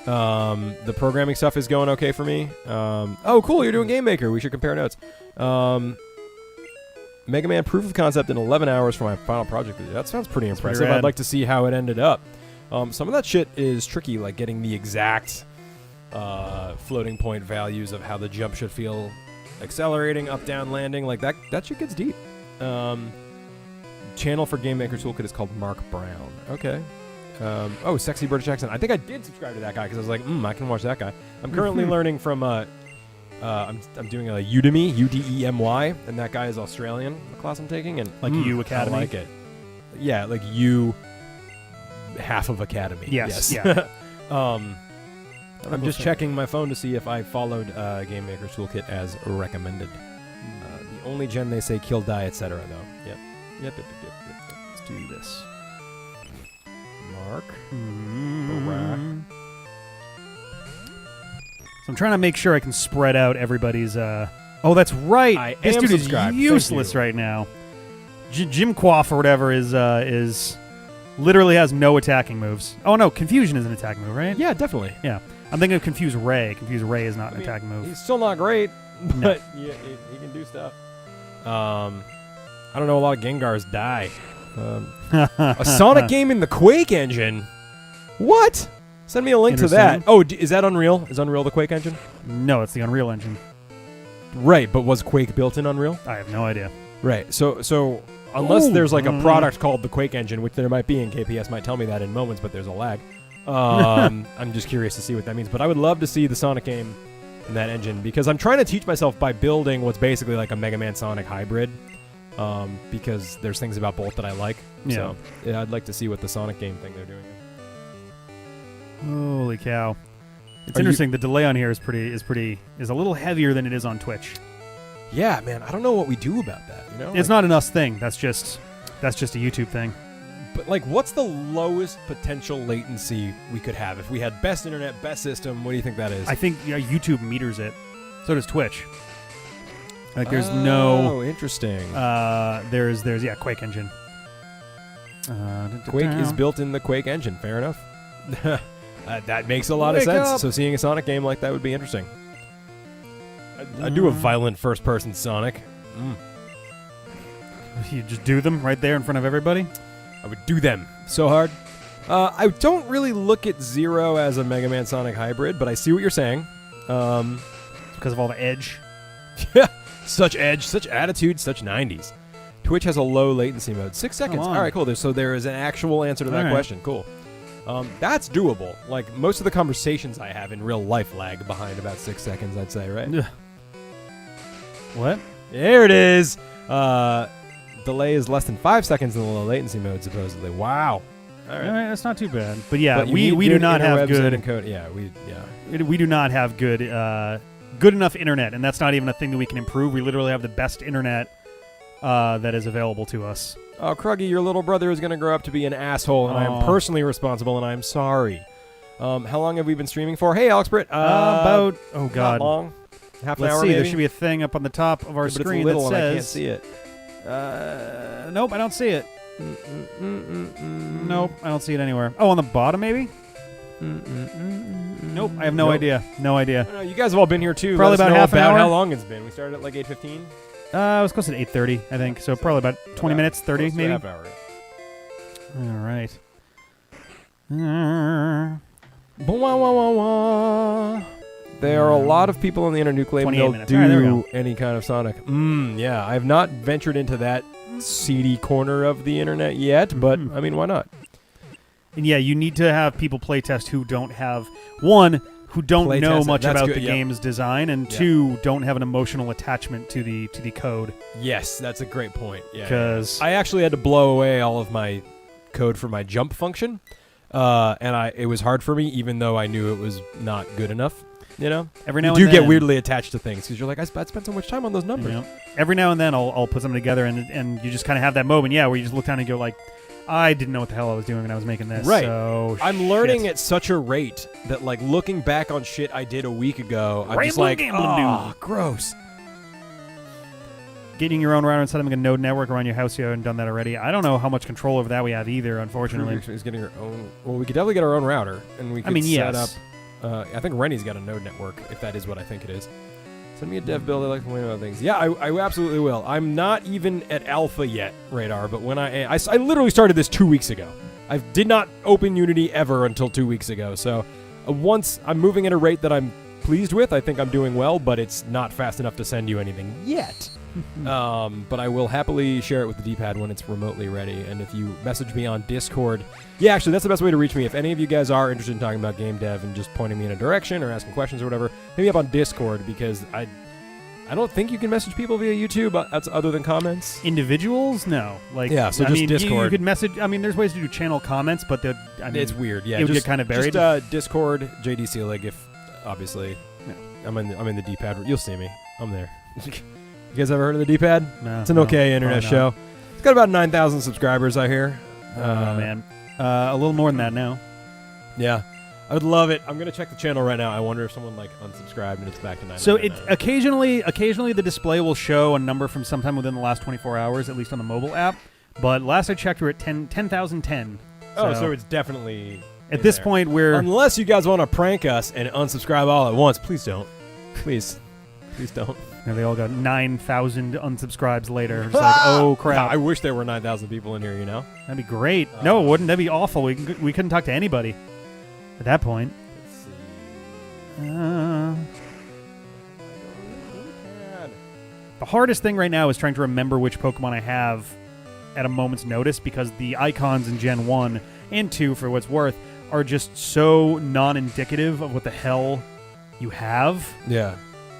The programming stuff is going okay for me. Oh, cool, you're doing Game Maker. We should compare notes. Mega Man proof of concept in 11 hours for my final project. That sounds pretty impressive. I'd like to see how it ended up. Some of that shit is tricky, like getting the exact floating point values of how the jump should feel, accelerating, up, down, landing. Like that shit gets deep. Channel for Game Maker Toolkit is called Mark Brown. Okay. Oh, sexy British accent. I think I did subscribe to that guy because I was like, I can watch that guy. I'm currently learning from I'm doing a Udemy, UDEMY, and that guy is Australian. The class I'm taking, and like U Academy. I like it. Yeah, like U, half of Academy. Yes. Yeah. I'm just checking my phone to see if I followed Game Maker's Toolkit as recommended. The only gen they say kill, die, etc. Though. Yep. Let's do this. Mark. So I'm trying to make sure I can spread out everybody's. Oh, that's right. This dude is useless right now. 𝐵𝐺𝐸 or whatever is literally has no attacking moves. Oh no, Confusion is an attacking move, right? Yeah, definitely. Yeah, I'm thinking of Confuse Ray. Confuse Ray is not an attacking move. He's still not great, but yeah, he can do stuff. I don't know. A lot of Gengars die. A Sonic game in the Quake engine. What? Send me a link to that. Oh, is that Unreal? Is Unreal the Quake engine? No, it's the Unreal Engine. Right, but was Quake built in Unreal? I have no idea. Right. So unless there's like a product called the Quake engine, which there might be, and KPS might tell me that in moments, but there's a lag. I'm just curious to see what that means. But I would love to see the Sonic game in that engine because I'm trying to teach myself by building what's basically like a Mega Man Sonic hybrid. Because there's things about both that I like. Yeah. So yeah, I'd like to see what the Sonic game thing they're doing. Holy cow! It's interesting. The delay on here is a little heavier than it is on Twitch. Yeah, man. I don't know what we do about that. You know, it's not an us thing. That's just a YouTube thing. But like, what's the lowest potential latency we could have if we had best internet, best system? What do you think that is? I think YouTube meters it. So does Twitch. Like there's no. Oh, interesting. There's Quake engine. Quake is built in the Quake engine. Fair enough. That makes a lot of sense. Up. So seeing a Sonic game like that would be interesting. I'd do a violent first-person Sonic. You just do them right there in front of everybody? I would do them so hard. I don't really look at Zero as a Mega Man Sonic hybrid, but I see what you're saying. Because of all the edge. Yeah. Such edge, such attitude, such 90s. Twitch has a low latency mode. 6 seconds. All right, cool. So there is an actual answer to that question. Cool. That's doable. Like, most of the conversations I have in real life lag behind about 6 seconds, I'd say, right? What? There it is. Delay is less than 5 seconds in the low latency mode, supposedly. Wow. All right, that's not too bad. But yeah, we do not have good encode. We do not have good enough internet, and that's not even a thing that we can improve. We literally have the best internet that is available to us. Oh, Kruggy, your little brother is going to grow up to be an asshole, and I am personally responsible, and I'm sorry. How long have we been streaming for? Hey, Alex Britt. About, oh God. Not long. Half an Let's hour, see, maybe? there should be a thing up on the top of our but screen it's little that and says... I can't see it. Nope, I don't see it. Nope, I don't see it anywhere. Oh, on the bottom, maybe? Nope, I have no idea. No idea. I don't know, you guys have all been here too. Probably Let us about know half an about hour. how long it's been. We started at like 8:15. It was close to 8:30, I think. So probably about 20 minutes, 30 Close to a maybe. half hour. All right. There are a lot of people on the internet who claim 28 they'll minutes. All right, there we do go. any kind of Sonic. Yeah, I have not ventured into that seedy corner of the internet yet, but I mean, why not? And yeah, you need to have people playtest who don't have who don't Playtest know it. much That's about good, the yep. game's design, and Yeah. 2 don't have an emotional attachment to the code. Yes, that's a great point. Yeah, Because I actually had to blow away all of my code for my jump function, and it was hard for me, even though I knew it was not good enough. You know, every now you and do then, get weirdly attached to things because you're like, I spent so much time on those numbers. you know, every now and then I'll put something together, and you just kind of have that moment, where you just look down and go like, I didn't know what the hell I was doing when I was making this. Right. So I'm learning shit. at such a rate that, like, looking back on shit I did a week ago, I'm just Rambling like, gambling gross. Getting your own router and setting up a node network around your house. You haven't done that already. I don't know how much control over that we have either, unfortunately. Is getting her own. Well, we could definitely get our own router, and we could set yes. up. I think Rennie's got a node network, if that is what I think it is. Send me a dev build. I like to complain about things. Yeah, I absolutely will. I'm not even at alpha yet, Radar, but when I literally started this 2 weeks ago. I did not open Unity ever until 2 weeks ago. So once I'm moving at a rate that I'm pleased with, I think I'm doing well, but it's not fast enough to send you anything yet. But I will happily share it with the D-pad when it's remotely ready. And if you message me on Discord, yeah, actually, that's the best way to reach me. If any of you guys are interested in talking about game dev and just pointing me in a direction or asking questions or whatever, hit me up on Discord, because I don't think you can message people via YouTube other than comments. Individuals? No. Like, Yeah, so I just mean, Discord. You could message. I mean, there's ways to do channel comments, but It's weird, yeah. it would just, get kind of buried. Just Discord, 𝗷𝐷𝐶𝐿𝐵𝐾, if obviously I'm in the D-pad. You'll see me. I'm there. You guys ever heard of the D-pad? No, It's an no, okay internet probably not. show. It's got about 9,000 subscribers, I hear. Oh man, a little more than that now. Yeah, I would love it. I'm gonna check the channel right now. I wonder if someone like unsubscribed and it's back to 9. So it occasionally the display will show a number from sometime within the last 24 hours, at least on the mobile app. But last I checked, we're at 10,010. so it's definitely At in this there. point, we're Unless you guys want to prank us and unsubscribe all at once, please don't. Please don't. they all got 9,000 unsubscribes later. It's like, oh crap, I wish there were 9,000 people in here. You know. that'd be great. No, it wouldn't. That'd be awful. We couldn't talk to anybody at that point. Let's see. The hardest thing right now is trying to remember which Pokemon I have at a moment's notice, because the icons in Gen 1 and 2, for what's worth, are just so non-indicative of what the hell you have. Yeah.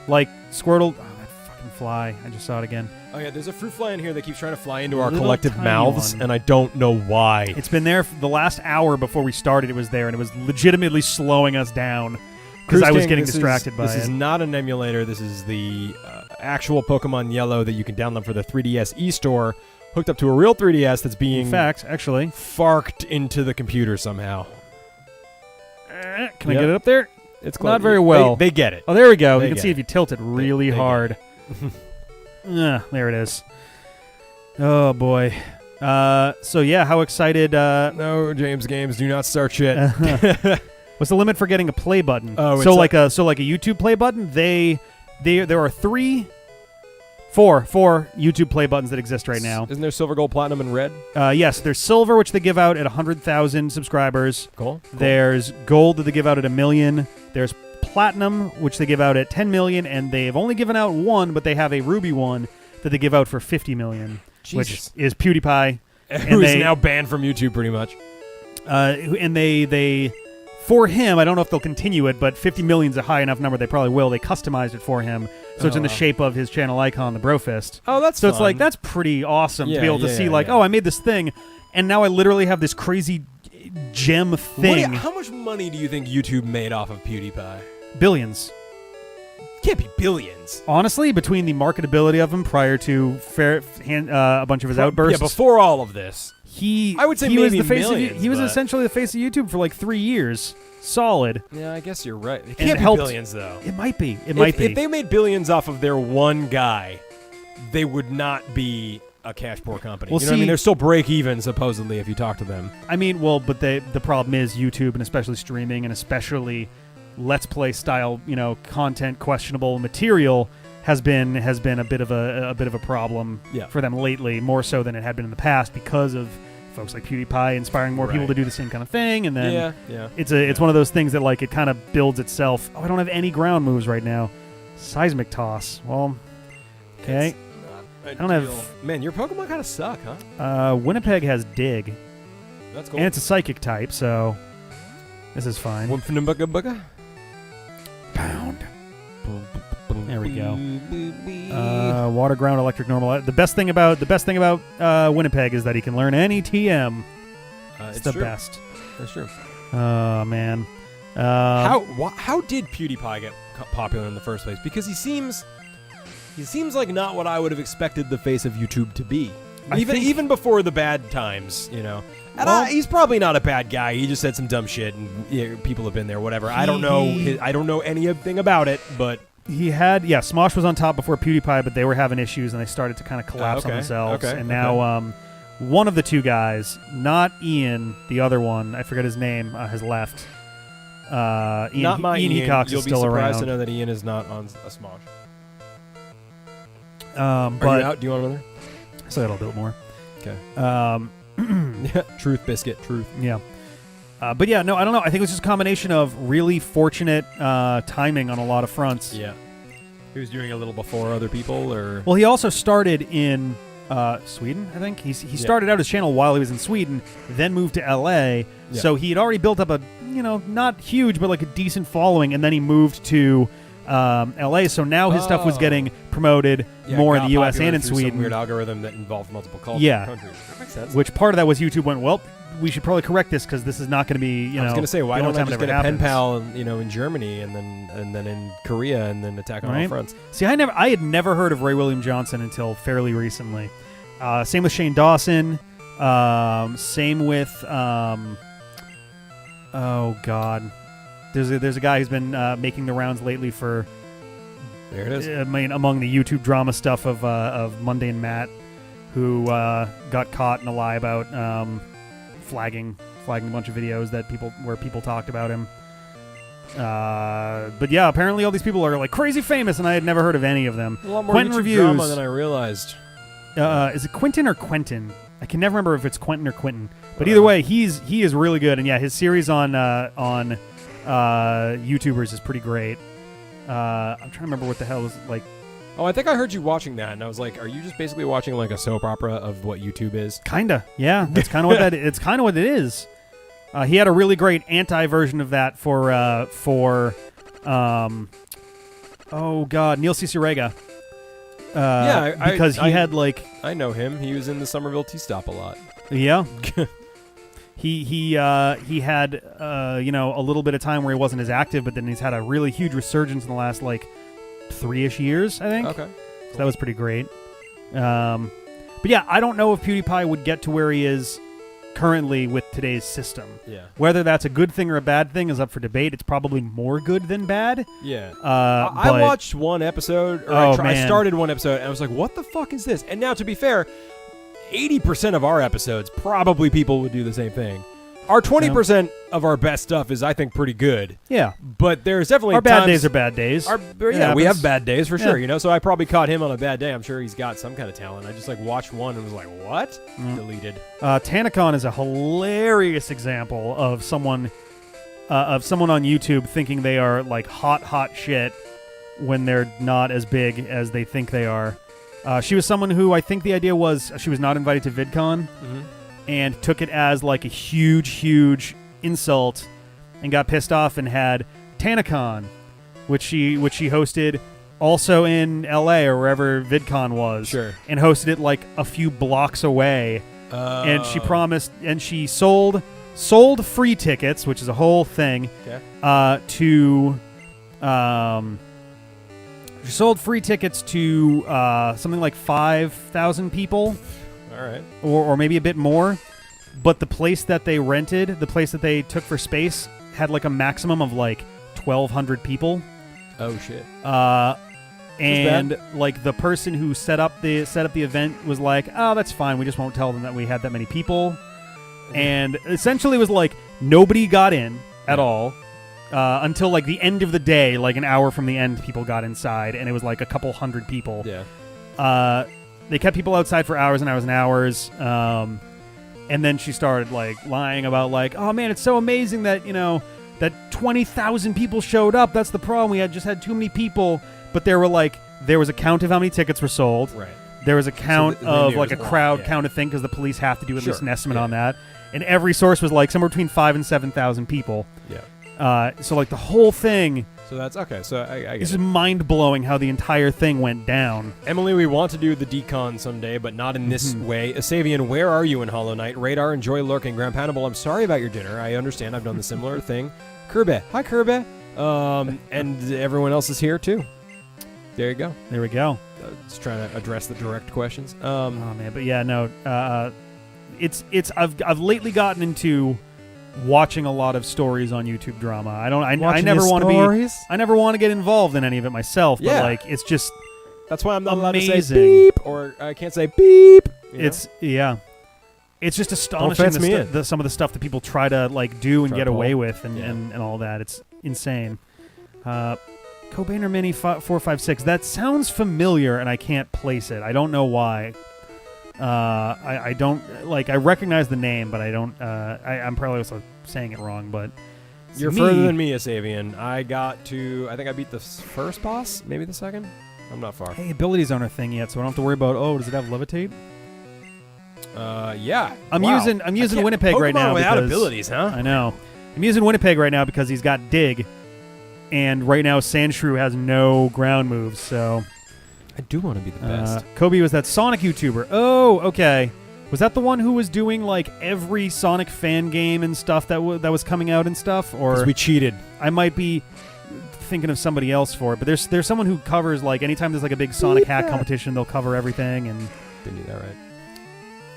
Like Squirtle. Oh, that fucking fly. I just saw it again. Oh yeah, there's a fruit fly in here that keeps trying to fly into our Little collective tiny mouths, one. and I don't know why. It's been there for the last hour before we started. It was there, and it was legitimately slowing us down because I was getting distracted by This is it. not an emulator. This is the actual Pokemon Yellow that you can download for the 3DS eStore, hooked up to a real 3DS that's being In fact, actually, farked into the computer somehow. can I get it up there? It's Not very well. They get it. Oh, there we go. They You can get see it. if you tilt it really they get hard. There it is. Oh boy. So yeah, how excited? No, James Games, do not start shit. What's the limit for getting a play button? Oh, it's so like a YouTube play button. There are four YouTube play buttons that exist right now. Isn't there silver, gold, platinum, and red? Yes, there's silver, which they give out at 100,000 subscribers. Cool. There's gold that they give out at 1 million. There's platinum, which they give out at 10 million, and they've only given out one, but they have a ruby one that they give out for 50 million, Jesus. which is PewDiePie. Who is now banned from YouTube, pretty much. And they for him, I don't know if they'll continue it, but 50 million's a high enough number. They probably will. They customized it for him, so it's in the shape of his channel icon, the Brofist. Oh, that's so fun. it's like that's pretty awesome to be able to see. Like, yeah. oh, I made this thing, and now I literally have this crazy gem thing. How much money do you think YouTube made off of PewDiePie? Billions. Can't be billions. Honestly, between the marketability of him prior to a bunch of his outbursts, Yeah, before all of this. I would say he was maybe the face millions, he was but- essentially the face of YouTube for like 3 years, solid. Yeah, I guess you're right. It And can't it be helped- billions, though. It might be. It might be. If they made billions off of their one guy, they would not be a cash poor company. Well, you know what I mean? see- They're still break even supposedly if you talk to them. I mean, well, but the problem is YouTube, and especially streaming, and especially Let's Play style, content, questionable material has been a bit of a problem Yeah. for them lately, more so than it had been in the past because of folks like PewDiePie inspiring more people Right. to do the same kind of thing, and then Yeah. it's one of those things that like it kind of builds itself. Oh, I don't have any ground moves right now. Seismic toss. Well, okay. I don't have- Man, your Pokemon kind of suck, huh? Winnipeg has dig, That's cool. and it's a psychic type, so this is fine. Bugga. Pound. There we go. Water, ground, electric, normal. The best thing about Winnipeg is that he can learn any TM. It's the true. best. That's true. Oh man. How did PewDiePie get popular in the first place? Because he seems like not what I would have expected the face of YouTube to be. Even before the bad times, And he's probably not a bad guy. He just said some dumb shit, and people have been there. Whatever. I don't know. I don't know anything about it, but He had Smosh was on top before PewDiePie, but they were having issues and they started to kind of collapse on themselves. Okay, and now one of the two guys, not Ian, the other one, I forget his name, has left. Ian, not my Ian Ian. Hecox You'll is be still surprised around. to know that Ian is not on a Smosh. Are But you out? Do you want another? say a little bit more. Okay. Truth biscuit. Truth. Yeah. But yeah, no, I don't know. I think it was just a combination of really fortunate timing on a lot of fronts. Yeah. He was doing a little before other people, or Well, he also started in Sweden, I think. He started out his channel while he was in Sweden, then moved to L.A. Yeah. So he had already built up a, not huge, but like a decent following, and then he moved to L.A. So now his stuff was getting promoted more in the U.S. and in Some Sweden. weird algorithm that involved multiple countries. Yeah. That makes sense. Which part of that was YouTube went, well, we should probably correct this because this is not going to be, I was going to say, why the don't only I time it just ever get a pen happens. pal, in Germany, and then in Korea, and then attack on all Right. fronts? See, I had never heard of Ray William Johnson until fairly recently. Same with Shane Dawson. Same with oh god, there's a guy who's been making the rounds lately for. There it is. I mean, among the YouTube drama stuff of Mundane Matt, who got caught in a lie about flagging a bunch of videos where people talked about him. But yeah, apparently all these people are like crazy famous, and I had never heard of any of them. A lot more Quentin YouTube reviews. drama than I realized. Is it Quentin or Quentin? I can never remember if it's Quentin or Quentin. But either way, he is really good, and yeah, his series on YouTubers is pretty great. I'm trying to remember what the hell was like. Oh, I think I heard you watching that, and I was like, "Are you just basically watching like a soap opera of what YouTube is?" Kinda, yeah. That's kind of what that. It's kind of what it is. He had a really great anti-version of that for oh god, 𝐿𝐶 𝐶𝐿𝐴. Because he had like I know him. He was in the Somerville Tea Stop a lot. yeah. He had a little bit of time where he wasn't as active, but then he's had a really huge resurgence in the last like 3-ish years, I think. Okay. So that was pretty great. But yeah, I don't know if PewDiePie would get to where he is currently with today's system. Yeah. Whether that's a good thing or a bad thing is up for debate. It's probably more good than bad. Yeah. I I watched one episode, or I man. started one episode, and I was like, "What the fuck is this?" And now, to be fair, 80% of our episodes, probably people would do the same thing. Our 20% of our best stuff is, I think, pretty good. Yeah. But there's definitely Our bad times- days are bad days. Yeah, we happens. have bad days for sure, Yeah. So I probably caught him on a bad day. I'm sure he's got some kind of talent. I just watched one and was like, "What?" Deleted. Tanacon is a hilarious example of someone on YouTube thinking they are like hot shit when they're not as big as they think they are. She was someone who I think the idea was she was not invited to VidCon and took it as like a huge insult and got pissed off and had Tanacon, which she hosted also in LA or wherever VidCon was. Sure. And hosted it like a few blocks away. And she promised, and she sold free tickets, which is a whole thing. Okay. She sold free tickets to something like 5,000 people, All right. or maybe a bit more. But the place that they rented, the place that they took for space, had like a maximum of like 1,200 people. Oh shit. And like the person who set up the event was like, "Oh, that's fine. We just won't tell them that we had that many people." And essentially, it was like nobody got in at all until like the end of the day, like an hour from the end. People got inside, and it was like a couple hundred people. Yeah. They kept people outside for hours and hours and hours. And then she started like lying about like, "Oh man, it's so amazing that that 20,000 people showed up. That's the problem. We had too many people." But there was a count of how many tickets were sold. Right. There was a count of like a crowd yeah. count of thing because the police have to do at least an estimate Yeah. on that. And every source was like somewhere between 5,000 and 7,000 people. Yeah. So like the whole thing. So that's okay. So I It's guess just mind blowing how the entire thing went down. Emily, we want to do the decon someday, but not in this way. Asavian, where are you in Hollow Knight? Radar, enjoy lurking. Graham Hannibal, I'm sorry about your dinner. I understand. I've done the similar thing. 𝗙𝐫, hi 𝗙𝐵. And everyone else is here too. There you go. There we go. Just trying to address the direct questions. Oh man, but yeah, no. I've lately gotten into watching a lot of stories on YouTube drama. I never want to be. I never want to get involved in any of it myself. But Yeah. like, it's just. That's why I'm not allowed to say amazing. beep, or I can't say beep. It's It's just astonishing fence me in. some of the stuff that people try to like do and Try get to away pull. with and, Yeah. and all that. It's insane. Cobainer Mini 456. That sounds familiar, and I can't place it. I don't know why. I don't like. I recognize the name, but I don't. I'm probably also saying it wrong. But You're me. further than me, Asavian. I think I beat the first boss, maybe the second. I'm not far. Hey, abilities aren't a thing yet, so I don't have to worry about. Oh, does it have levitate? Yeah. I'm Wow. using Winnipeg right Pokemon now without because abilities, huh? I know. I'm using Winnipeg right now because he's got Dig, and right now Sandshrew has no ground moves. So I do want to be the best. Kobe was that Sonic YouTuber. Oh, okay. Was that the one who was doing like every Sonic fan game and stuff that was coming out and stuff? Or Because we cheated. I might be thinking of somebody else for it. But there's someone who covers like anytime there's like a big Sonic hack competition, they'll cover everything. And Didn't do that right.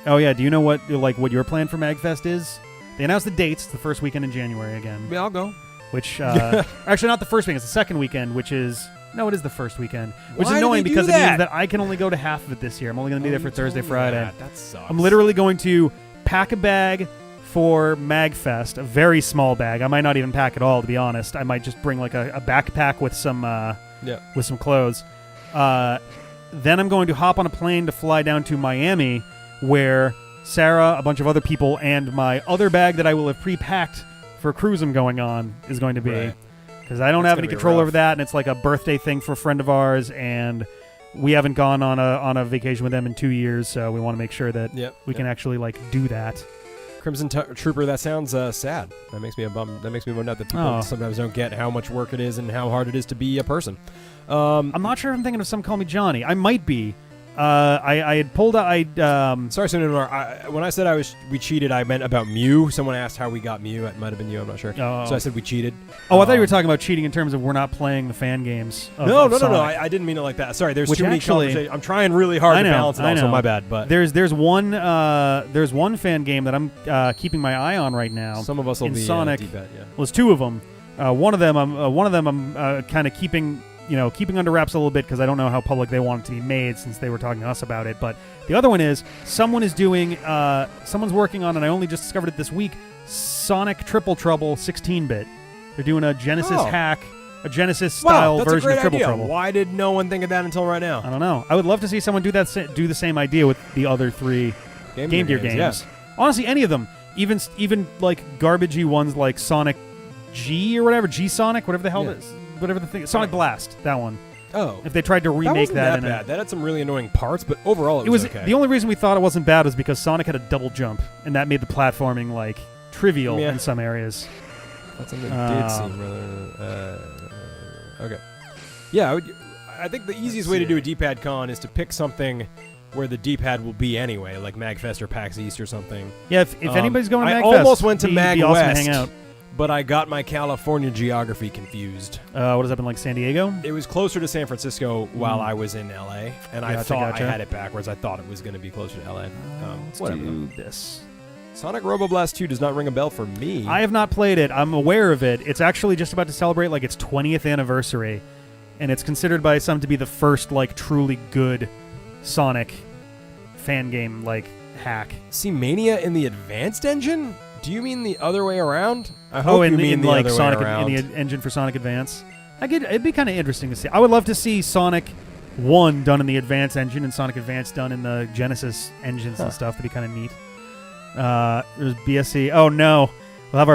oh yeah, do you know what your plan for MagFest is? They announced the dates. It's the first weekend in January again. Yeah, I'll go. Which actually not the first weekend. It's the second weekend, which is no, it is the first weekend. Which Why is do annoying they do because it that? means that I can only go to half of it this year. I'm only going to be there for Thursday, Friday. That sucks. I'm literally going to pack a bag for MagFest, a very small bag. I might not even pack it all, to be honest. I might just bring like a backpack with some with some clothes. Then I'm going to hop on a plane to fly down to Miami, where Sarah, a bunch of other people, and my other bag that I will have pre-packed for a cruise I'm going on is going to be. Right. Because I don't That's have gonna any be control rough. over that, and it's like a birthday thing for a friend of ours, and we haven't gone on a vacation with them in 2 years, so we want to make sure that we can actually like do that. Crimson Trooper, that sounds sad. That makes me a bum. That makes me bummed out that people Oh. sometimes don't get how much work it is and how hard it is to be a person. I'm not sure if I'm thinking of Some Call Me Johnny. I might be. I had pulled out. Sorry, Sunil. When I said we cheated, I meant about Mew. Someone asked how we got Mew. It might have been you. I'm not sure. Oh. So I said we cheated. Oh, I thought you were talking about cheating in terms of we're not playing the fan games. No. Sonic. I didn't mean it like that. Sorry, there's Which too many actually- conversations. I'm trying really hard I to know, balance it I all, so know. my bad. But There's one fan game that I'm keeping my eye on right now. some of us will in be Sonic. D-bet, yeah. Well, there's two of them. One of them I'm kind of keeping under wraps a little bit because I don't know how public they want it to be made since they were talking to us about it. But the other one is someone's working on, and I only just discovered it this week, Sonic Triple Trouble 16-bit. They're doing a Genesis hack, a Genesis style that's version a of great Triple idea. Trouble. Why did no one think of that until right now? I don't know. I would love to see someone do the same idea with the other three Game Gear games. Yeah. Honestly, any of them, even like garbagey ones like Sonic G or whatever, G Sonic, whatever the hell it is, whatever the thing, Sonic Blast, that one. Oh, If they tried to that remake wasn't that in a- bad. That had some really annoying parts, but overall it was okay. the only reason we thought it wasn't bad was because Sonic had a double jump, and that made the platforming like trivial Yeah. in some areas. That's something that did seem rather. Okay. Yeah, I think the easiest way to do a D-pad con is to pick something where the D-pad will be anyway, like MagFest or PAX East or something. Yeah, if anybody's going to I MagFest, almost went to be Mag awesome to West, hang out. but I got my California geography confused. What has that been like, San Diego? It was closer to San Francisco while I was in LA, and I Gotcha, thought gotcha. I had it backwards. I thought it was going to be closer to LA. Let's Whatever. do this. Sonic Roboblast 2 does not ring a bell for me. I have not played it. I'm aware of it. It's actually just about to celebrate like its 20th anniversary. and it's considered by some to be the first like truly good Sonic fan game like hack. See, Mania in the advanced engine? Do you mean the other way around? I hope in you mean the like other Sonic way around. in the engine for Sonic Advance. It'd be kind of interesting to see. I would love to see Sonic 1 done in the Advance engine and Sonic Advance done in the Genesis engines and stuff. That'd be kind of neat. There's BSC. Oh no, we'll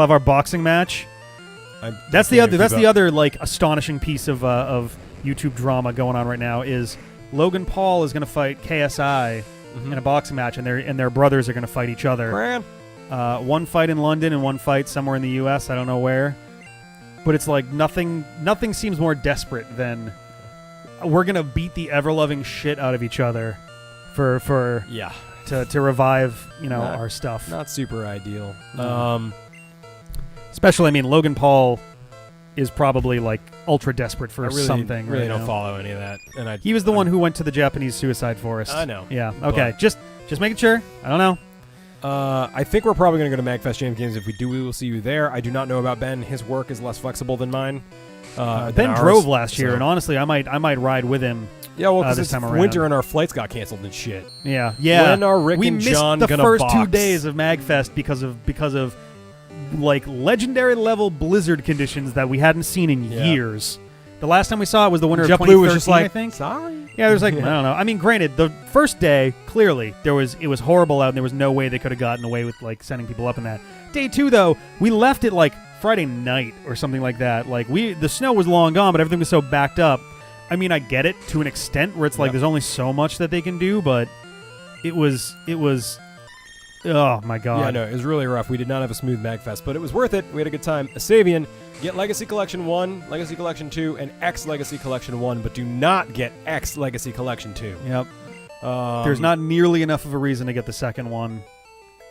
have our boxing match. That's the other like astonishing piece of YouTube drama going on right now is Logan Paul is going to fight KSI in a boxing match, and their brothers are going to fight each other. One fight in London and one fight somewhere in the U.S. I don't know where, but it's like nothing seems more desperate than we're going to beat the ever-loving shit out of each other for to revive our stuff. Not super ideal. Especially, I mean, Logan Paul is probably like ultra desperate for I something. Really right don't now. follow any of that. And He was the one who went to the Japanese suicide forest. I know. Yeah. Okay. Just making sure. I don't know. I think we're probably going to go to MagFest James Games. If we do, we will see you there. I do not know about Ben. His work is less flexible than mine. Ben drove last year, and honestly, I might ride with him. Yeah, well, because this it's time around. winter and our flights got canceled and shit. Yeah. When are Rick we and missed John the gonna first box? 2 days of MagFest because of like legendary level blizzard conditions that we hadn't seen in years. The last time we saw it was the winter of 2013, was just like, I think. Sorry. Yeah, there's like I don't know. I mean, granted, the first day clearly it was horrible out, and there was no way they could have gotten away with like sending people up in that. Day 2 though, we left it like Friday night or something like that. Like the snow was long gone, but everything was so backed up. I mean, I get it to an extent where it's like there's only so much that they can do, but it was. Oh my god. Yeah, no, it was really rough. We did not have a smooth MagFest, but it was worth it. We had a good time. 𝐵𝐶avian, get Legacy Collection 1, Legacy Collection 2, and X Legacy Collection 1, but do not get X Legacy Collection 2. Yep. There's not nearly enough of a reason to get the second one.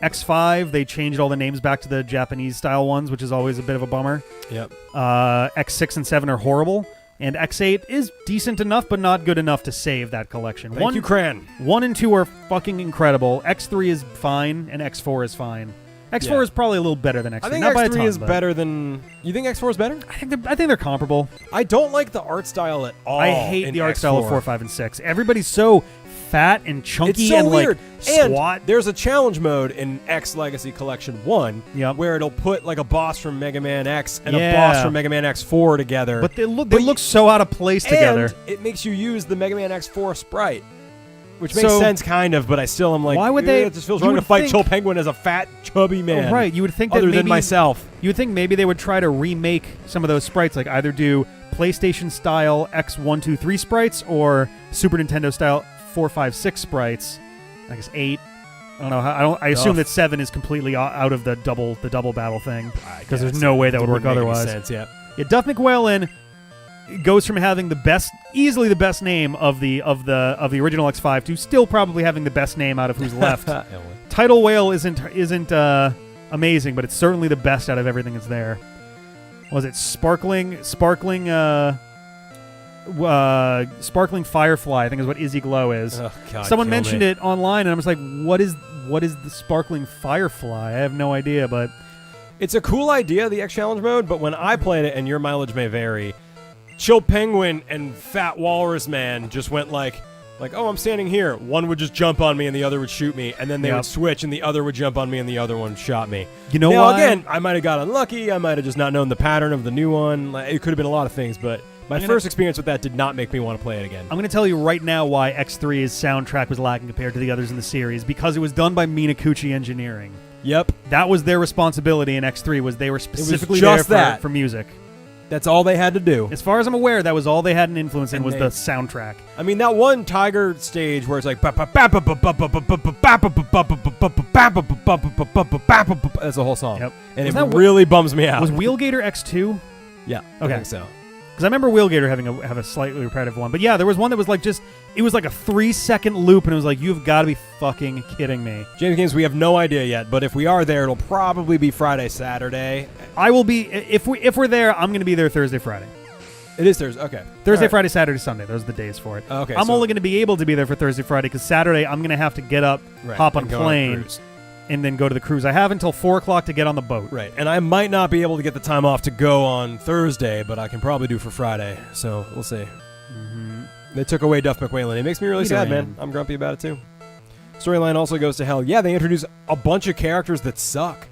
X5, they changed all the names back to the Japanese style ones, which is always a bit of a bummer. Yep. X6 and 7 are horrible. And X8 is decent enough, but not good enough to save that collection. Thank you, Cran. 1 and 2 are fucking incredible. X3 is fine, and X4 is fine. X4 is probably a little better than X3. I think not by a X3 ton, is but better than... You think X4 is better? I think they're comparable. I don't like the art style at all. I hate in the art X4. style of 4, 5, and 6. Everybody's so fat and chunky It's so and weird. like squat. And there's a challenge mode in X Legacy Collection 1 Yep. where it'll put like a boss from Mega Man X and a boss from Mega Man X4 together. But they look so out of place together. And it makes you use the Mega Man X4 sprite. Which makes sense, kind of, but I still am like, why would they? It just feels wrong to fight Chill Penguin as a fat, chubby man. Oh, right, you would think that other maybe, than myself. You would think maybe they would try to remake some of those sprites, like either do PlayStation style X1, 2, 3 sprites or Super Nintendo style 4, 5, 6 sprites. I guess 8. I don't know. I assume that 7 is completely out of the double battle thing because there's no way that would work otherwise. Sense, yeah. Duff McWhalen goes from having easily the best name of the original X5 to still probably having the best name out of who's left. Tidal Whale isn't amazing, but it's certainly the best out of everything that's there. Was it Sparkling Firefly? I think is what 𝐒𝐮𝐺𝐿 is. Oh, God, Someone mentioned it online, and I was like, "What is the Sparkling Firefly?" I have no idea, but it's a cool idea, the X Challenge mode. But when I played it, and your mileage may vary, Chill Penguin and Fat Walrus Man just went like, oh, I'm standing here. One would just jump on me, and the other would shoot me, and then they would switch, and the other would jump on me, and the other one shot me. You know now, why? Again, I might have got unlucky. I might have just not known the pattern of the new one. It could have been a lot of things, but my first experience with that did not make me want to play it again. I'm going to tell you right now why X3's soundtrack was lacking compared to the others in the series, because it was done by Minakuchi Engineering. Yep. That was their responsibility in X3, was they were specifically just there for music. That's all they had to do. As far as I'm aware, that was all they had an influence in, was the soundtrack. I mean, that one Tiger stage where it's like that's the whole song. Yep. And it really bums me out. Was 𝐵𝐿Gator X2? Yeah. Okay. I think so. Because I remember 𝐵𝐿Gator have a slightly repetitive one. But yeah, there was one that was like it was like a 3-second loop, and it was like, you've got to be fucking kidding me. James Games, we have no idea yet, but if we are there, it'll probably be Friday, Saturday. I will be, if we're there, I'm going to be there Thursday, Friday. It is Thursday, okay. Thursday, Friday, Saturday, Sunday. Those are the days for it. Okay. I'm only going to be able to be there for Thursday, Friday, because Saturday I'm going to have to get up, hop on a plane, and then go to the cruise. I have until 4 o'clock to get on the boat. Right, and I might not be able to get the time off to go on Thursday, but I can probably do for Friday. So we'll see. They took away Duff McWhalen. It makes me really sad, man. I'm grumpy about it too. Storyline also goes to hell. Yeah, they introduced a bunch of characters that suck.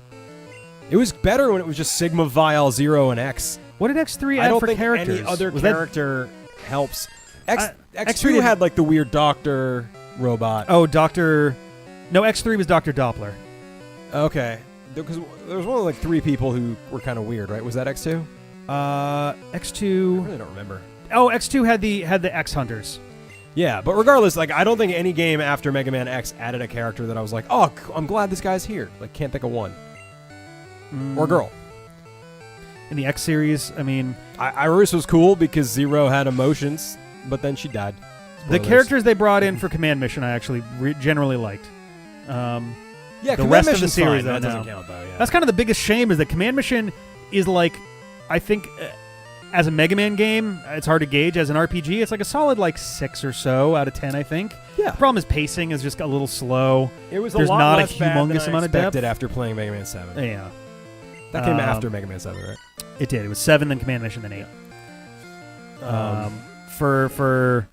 It was better when it was just Sigma, Vial, Zero, and X. What did X3 I add don't for think characters? any other Was character helps. X2 X3 had like the weird doctor robot. Oh, Dr. No, X3 was Dr. Doppler. Okay. Because there was only like 3 people who were kind of weird, right? Was that X2? I X2. really don't remember. Oh, X2 had the X Hunters. Yeah, but regardless, like I don't think any game after Mega Man X added a character that I was like, oh, I'm glad this guy's here. Like, can't think of one. Or girl. In the X series, I mean, Iris was cool because Zero had emotions, but then she died. the characters they brought in for Command Mission I actually generally liked. Yeah, the Command rest of the Mission's series, fine. That though, doesn't no. count, though. Yeah. That's kind of the biggest shame is that Command Mission is like, I think, as a Mega Man game, it's hard to gauge. As an RPG, it's like a solid like 6 or so out of 10, I think. Yeah. The problem is pacing is just a little slow. It was There's a lot not a less bad than humongous I amount of depth. expected after playing Mega Man 7. Yeah. That came after Mega Man 7, right? It did. It was 7, then Command Mission, then 8. For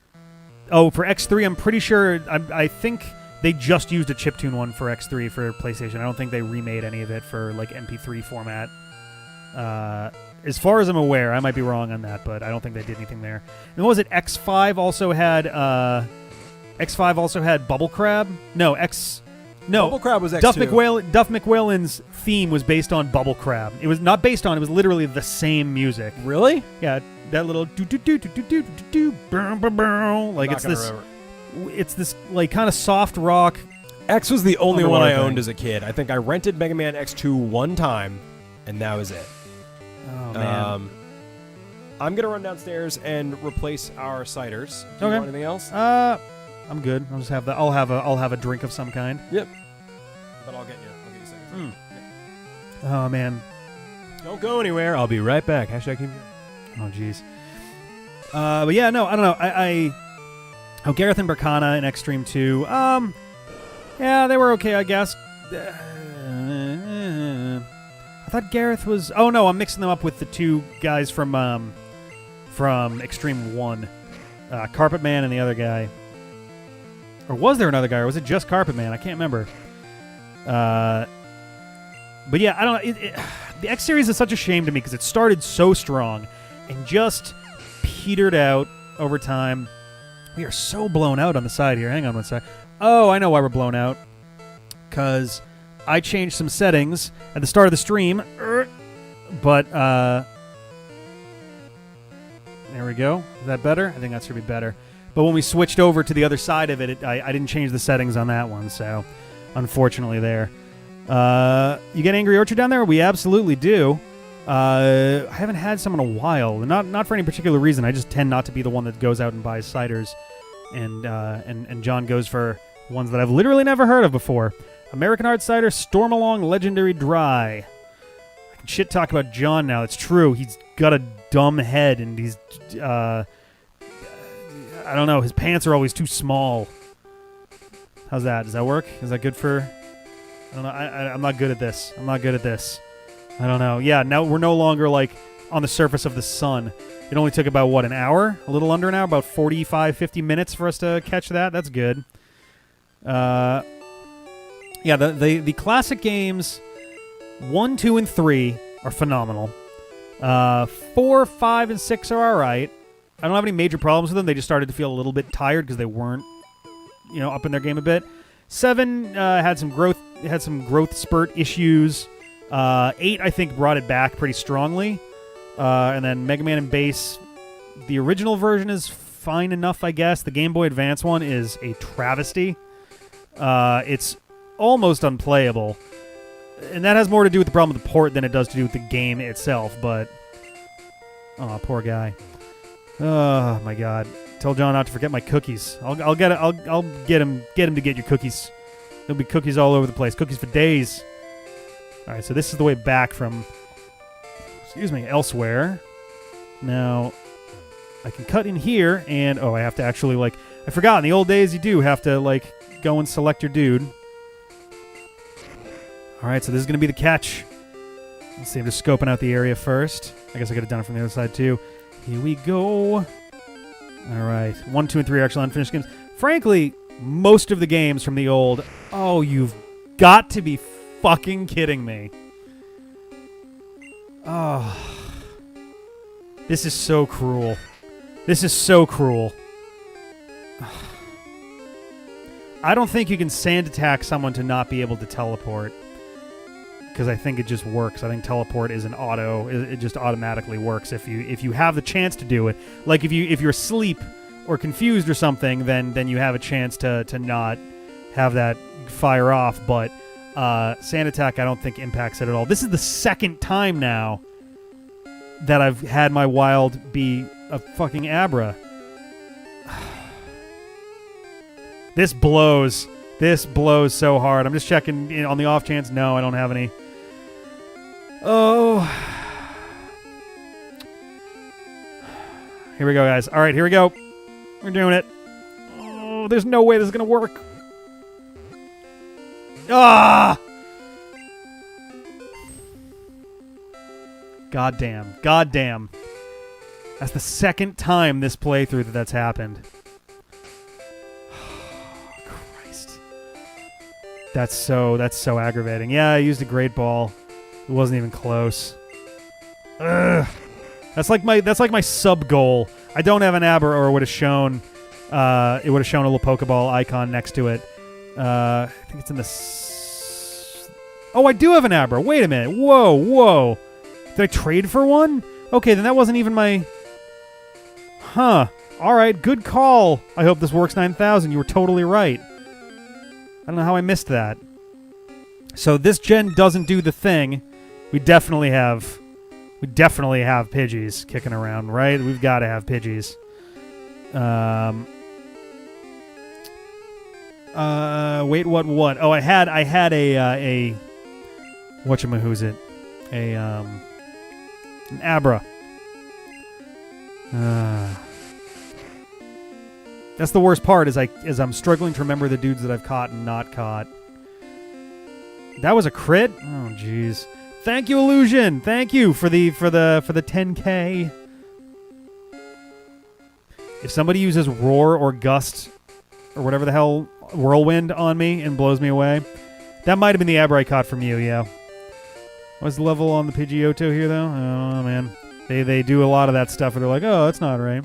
X3, I'm pretty sure. I think they just used a chiptune one for X3 for PlayStation. I don't think they remade any of it for like MP3 format. As far as I'm aware, I might be wrong on that, but I don't think they did anything there. And what was it? X5 also had Bubble Crab. No, Bubble Crab was X2. Duff McWhalen's theme was based on Bubble Crab. It was not based on. It was literally the same music. Really? Yeah, that little do do do do do do do do. Like Not it's gonna this. remember. It's this like kind of soft rock. X was the only one I Underwater owned thing. as a kid. I think I rented Mega Man X2 one time, and that was it. Oh man. I'm gonna run downstairs and replace our ciders. Do you Okay. want anything else? I'm good. I'll just have that. I'll have a drink of some kind. Yep. But I'll get you seconds. Oh man. Don't go anywhere. I'll be right back. Hashtag keep Oh jeez. But yeah, no, I don't know. Oh, Gareth and Berkana in Extreme 2. Yeah, they were okay, I guess. I thought Gareth was. Oh no, I'm mixing them up with the 2 guys from Extreme 1, Carpet Man and the other guy. Or was there another guy, or was it just Carpet Man? I can't remember. But yeah, I don't know. The X series is such a shame to me because it started so strong and just petered out over time. We are so blown out on the side here. Hang on one sec. Oh, I know why we're blown out. Because I changed some settings at the start of the stream. But, there we go. Is that better? I think that should be better. But when we switched over to the other side of it, I didn't change the settings on that one. So, unfortunately there. You get Angry Orchard down there? We absolutely do. I haven't had some in a while. Not for any particular reason. I just tend not to be the one that goes out and buys ciders. And John goes for ones that I've literally never heard of before. American Hard Cider Stormalong Legendary Dry. I can shit talk about John now. It's true. He's got a dumb head and he's I don't know. His pants are always too small. How's that? Does that work? Is that good for... I don't know. I'm not good at this. I don't know. Yeah, now we're no longer like on the surface of the sun. It only took about, what, an hour? A little under an hour? About 45, 50 minutes for us to catch that? That's good. Yeah, the classic games 1, 2, and 3 are phenomenal. 4, 5, and 6 are all right. I don't have any major problems with them. They just started to feel a little bit tired because they weren't, up in their game a bit. 7 had some growth spurt issues. 8, I think, brought it back pretty strongly. And then Mega Man and Base, the original version is fine enough, I guess. The Game Boy Advance one is a travesty. It's almost unplayable. And that has more to do with the problem with the port than it does to do with the game itself, but... Oh, poor guy. Oh, my God. Tell John not to forget my cookies. I'll get him to get your cookies. There'll be cookies all over the place. Cookies for days. All right, so this is the way back from, elsewhere. Now, I can cut in here, and I have to actually I forgot. In the old days, you do have to go and select your dude. All right, so this is going to be the catch. Let's see, I'm just scoping out the area first. I guess I could have done it from the other side, too. Here we go. All right. 1, 2, and 3 are actually unfinished games. Frankly, most of the games from the old... Oh, you've got to be fucking kidding me. Oh. This is so cruel. This is so cruel. I don't think you can sand attack someone to not be able to teleport. Because I think it just works. I think teleport is an auto. It just automatically works if you have the chance to do it. Like if you're asleep or confused or something, then you have a chance to not have that fire off. But sand attack, I don't think impacts it at all. This is the second time now that I've had my wild be a fucking Abra. This blows. This blows so hard. I'm just checking on the off chance. No, I don't have any. Oh. Here we go, guys. All right, here we go. We're doing it. Oh, there's no way this is going to work. Ah! Goddamn. Goddamn. That's the second time this playthrough that's happened. Christ. That's so aggravating. Yeah, I used a great ball. It wasn't even close. Ugh. That's like my sub goal. I don't have an Abra, or it would have shown a little Pokeball icon next to it. I think it's in the. Oh, I do have an Abra. Wait a minute. Whoa. Did I trade for one? Okay, then that wasn't even my. Huh. All right. Good call. I hope this works 9,000. You were totally right. I don't know how I missed that. So this gen doesn't do the thing. We definitely have Pidgeys kicking around, right? We've got to have Pidgeys. Wait, what? Oh, I had a whatchamahoosit, an Abra. That's the worst part. Is I'm struggling to remember the dudes that I've caught and not caught. That was a crit. Oh, jeez. Thank you, Illusion. Thank you for the 10K. If somebody uses Roar or Gust or whatever the hell, Whirlwind on me and blows me away, that might have been the Abra I caught from you. Yeah. What's the level on the Pidgeotto here, though? Oh man, they do a lot of that stuff where they're like, oh, that's not right.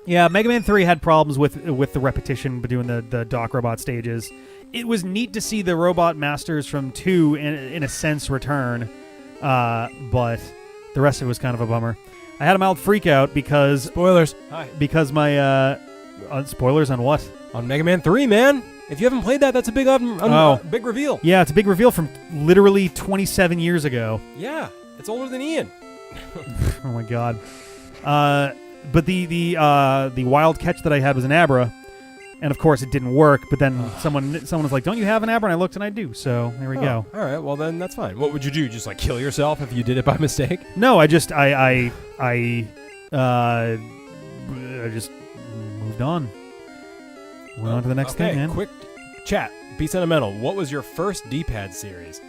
Yeah, Mega Man 3 had problems with the repetition doing the Doc Robot stages. It was neat to see the Robot Masters from 2 in a sense return, but the rest of it was kind of a bummer. I had a mild freak out because Spoilers. Hi. Because my spoilers on what? On Mega Man 3, man. If you haven't played that, that's a big big reveal. Yeah, it's a big reveal from literally 27 years ago. Yeah, it's older than Ian. Oh my god. But the wild catch that I had was an Abra, and of course it didn't work. But then someone was like, "Don't you have an Abra?" And I looked and I do. So there we go. All right, well then that's fine. What would you do? Just like kill yourself if you did it by mistake? No, I just moved on. Went on to the next thing, man. Quick chat. Be sentimental. What was your first D-pad series?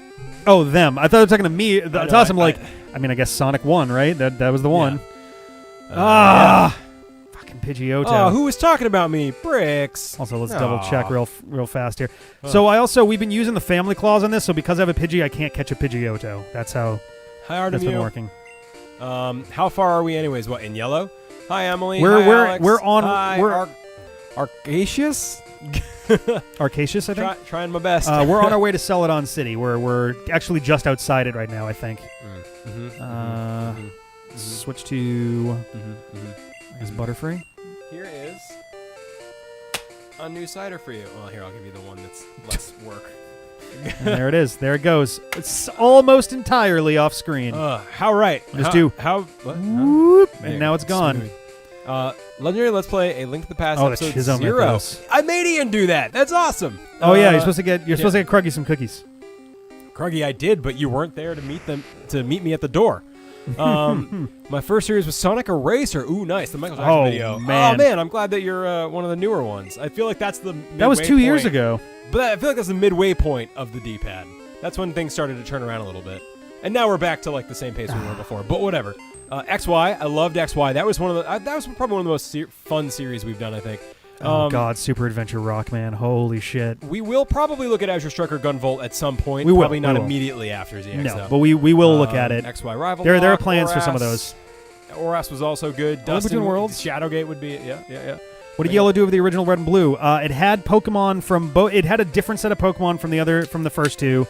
Oh, them. I thought they were talking to me. That's awesome. I guess Sonic 1, right? That was the one. Yeah. Fucking Pidgeotto. Oh, who was talking about me? Bricks. Also, let's double check real fast here. So we've been using the family clause on this. So because I have a Pidgey, I can't catch a Pidgeotto. That's how that's been working. How far are we, anyways? What, in yellow? Hi, Emily. We're Arcacious. Arcacious, I think. Trying my best. We're on our way to Celadon City. We're actually just outside it right now, I think. Switch to I guess Butterfree. Here is a new cider for you. Well, here, I'll give you the one that's less work. And there it is. There it goes. It's almost entirely off screen. How right? Just do how whoop, and now it's gone. Legendary Let's Play A Link to the Past episode the 0. I made Ian do that. That's awesome. Oh yeah, you're supposed to get Kruggy some cookies. Kruggy, I did, but you weren't there to meet me at the door. My first series was Sonic Eraser. Ooh, nice. The Michael Jackson Oh, video. man. Oh, man. I'm glad that you're one of the newer ones. I feel like that's the That was midway 2 years point. ago. But I feel like that's the midway point of the D-pad. That's when things started to turn around a little bit. And now we're back to like the same pace we were before. But whatever. XY. I loved XY. That was that was probably one of the most fun series we've done, I think. Oh God, Super Adventure Rockman! Holy shit! We will probably look at Azure Striker Gunvolt at some point. We will, Probably not we will. immediately after ZX. No, though. but we will look at it. XY Rival. There are Lock, plans for some of Oras. those. Oras was also good. Between Dustin Worlds? Shadowgate would be yeah. What did Yellow do with the original Red and Blue? It had Pokemon from both. It had a different set of Pokemon from the first two.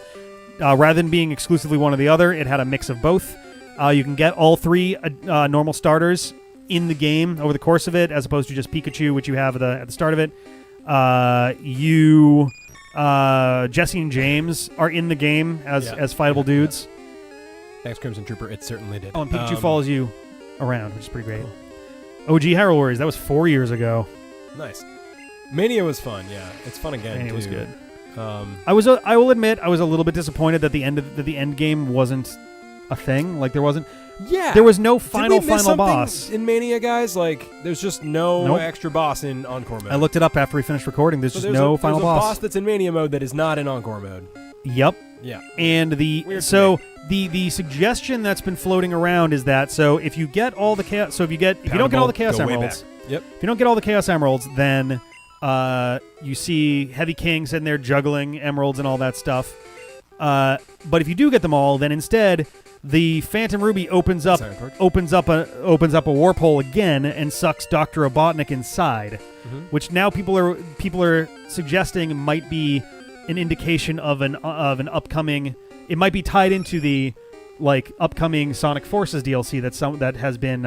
Rather than being exclusively one or the other, it had a mix of both. You can get all three normal starters in the game over the course of it, as opposed to just Pikachu, which you have at the start of it. Jessie and James are in the game as fightable dudes. Thanks, Crimson Trooper. It certainly did. Oh, and Pikachu follows you around, which is pretty great. OG Hyrule Warriors, that was 4 years ago. Nice. Mania was fun. Yeah, it's fun again. Mania too. was good. I I will admit, I was a little bit disappointed that the end game wasn't a thing. Like there wasn't. Yeah. There was no Did we final miss something boss. in Mania, guys. Like, there's just no Nope. extra boss in Encore mode. I looked it up after we finished recording. There's So just no final there's a boss. boss that's in Mania mode that is not in Encore mode. Yep. Yeah. And Weird the suggestion that's been floating around is that if you get all the chaos, if you don't get all the chaos Go way emeralds, back. Yep. if you don't get all the chaos emeralds, then you see Heavy King sitting there juggling emeralds and all that stuff. But if you do get them all, then instead the Phantom Ruby opens up a warp hole again and sucks Dr. Robotnik inside, which now people are suggesting might be an indication of an upcoming. It might be tied into the upcoming Sonic Forces DLC that has been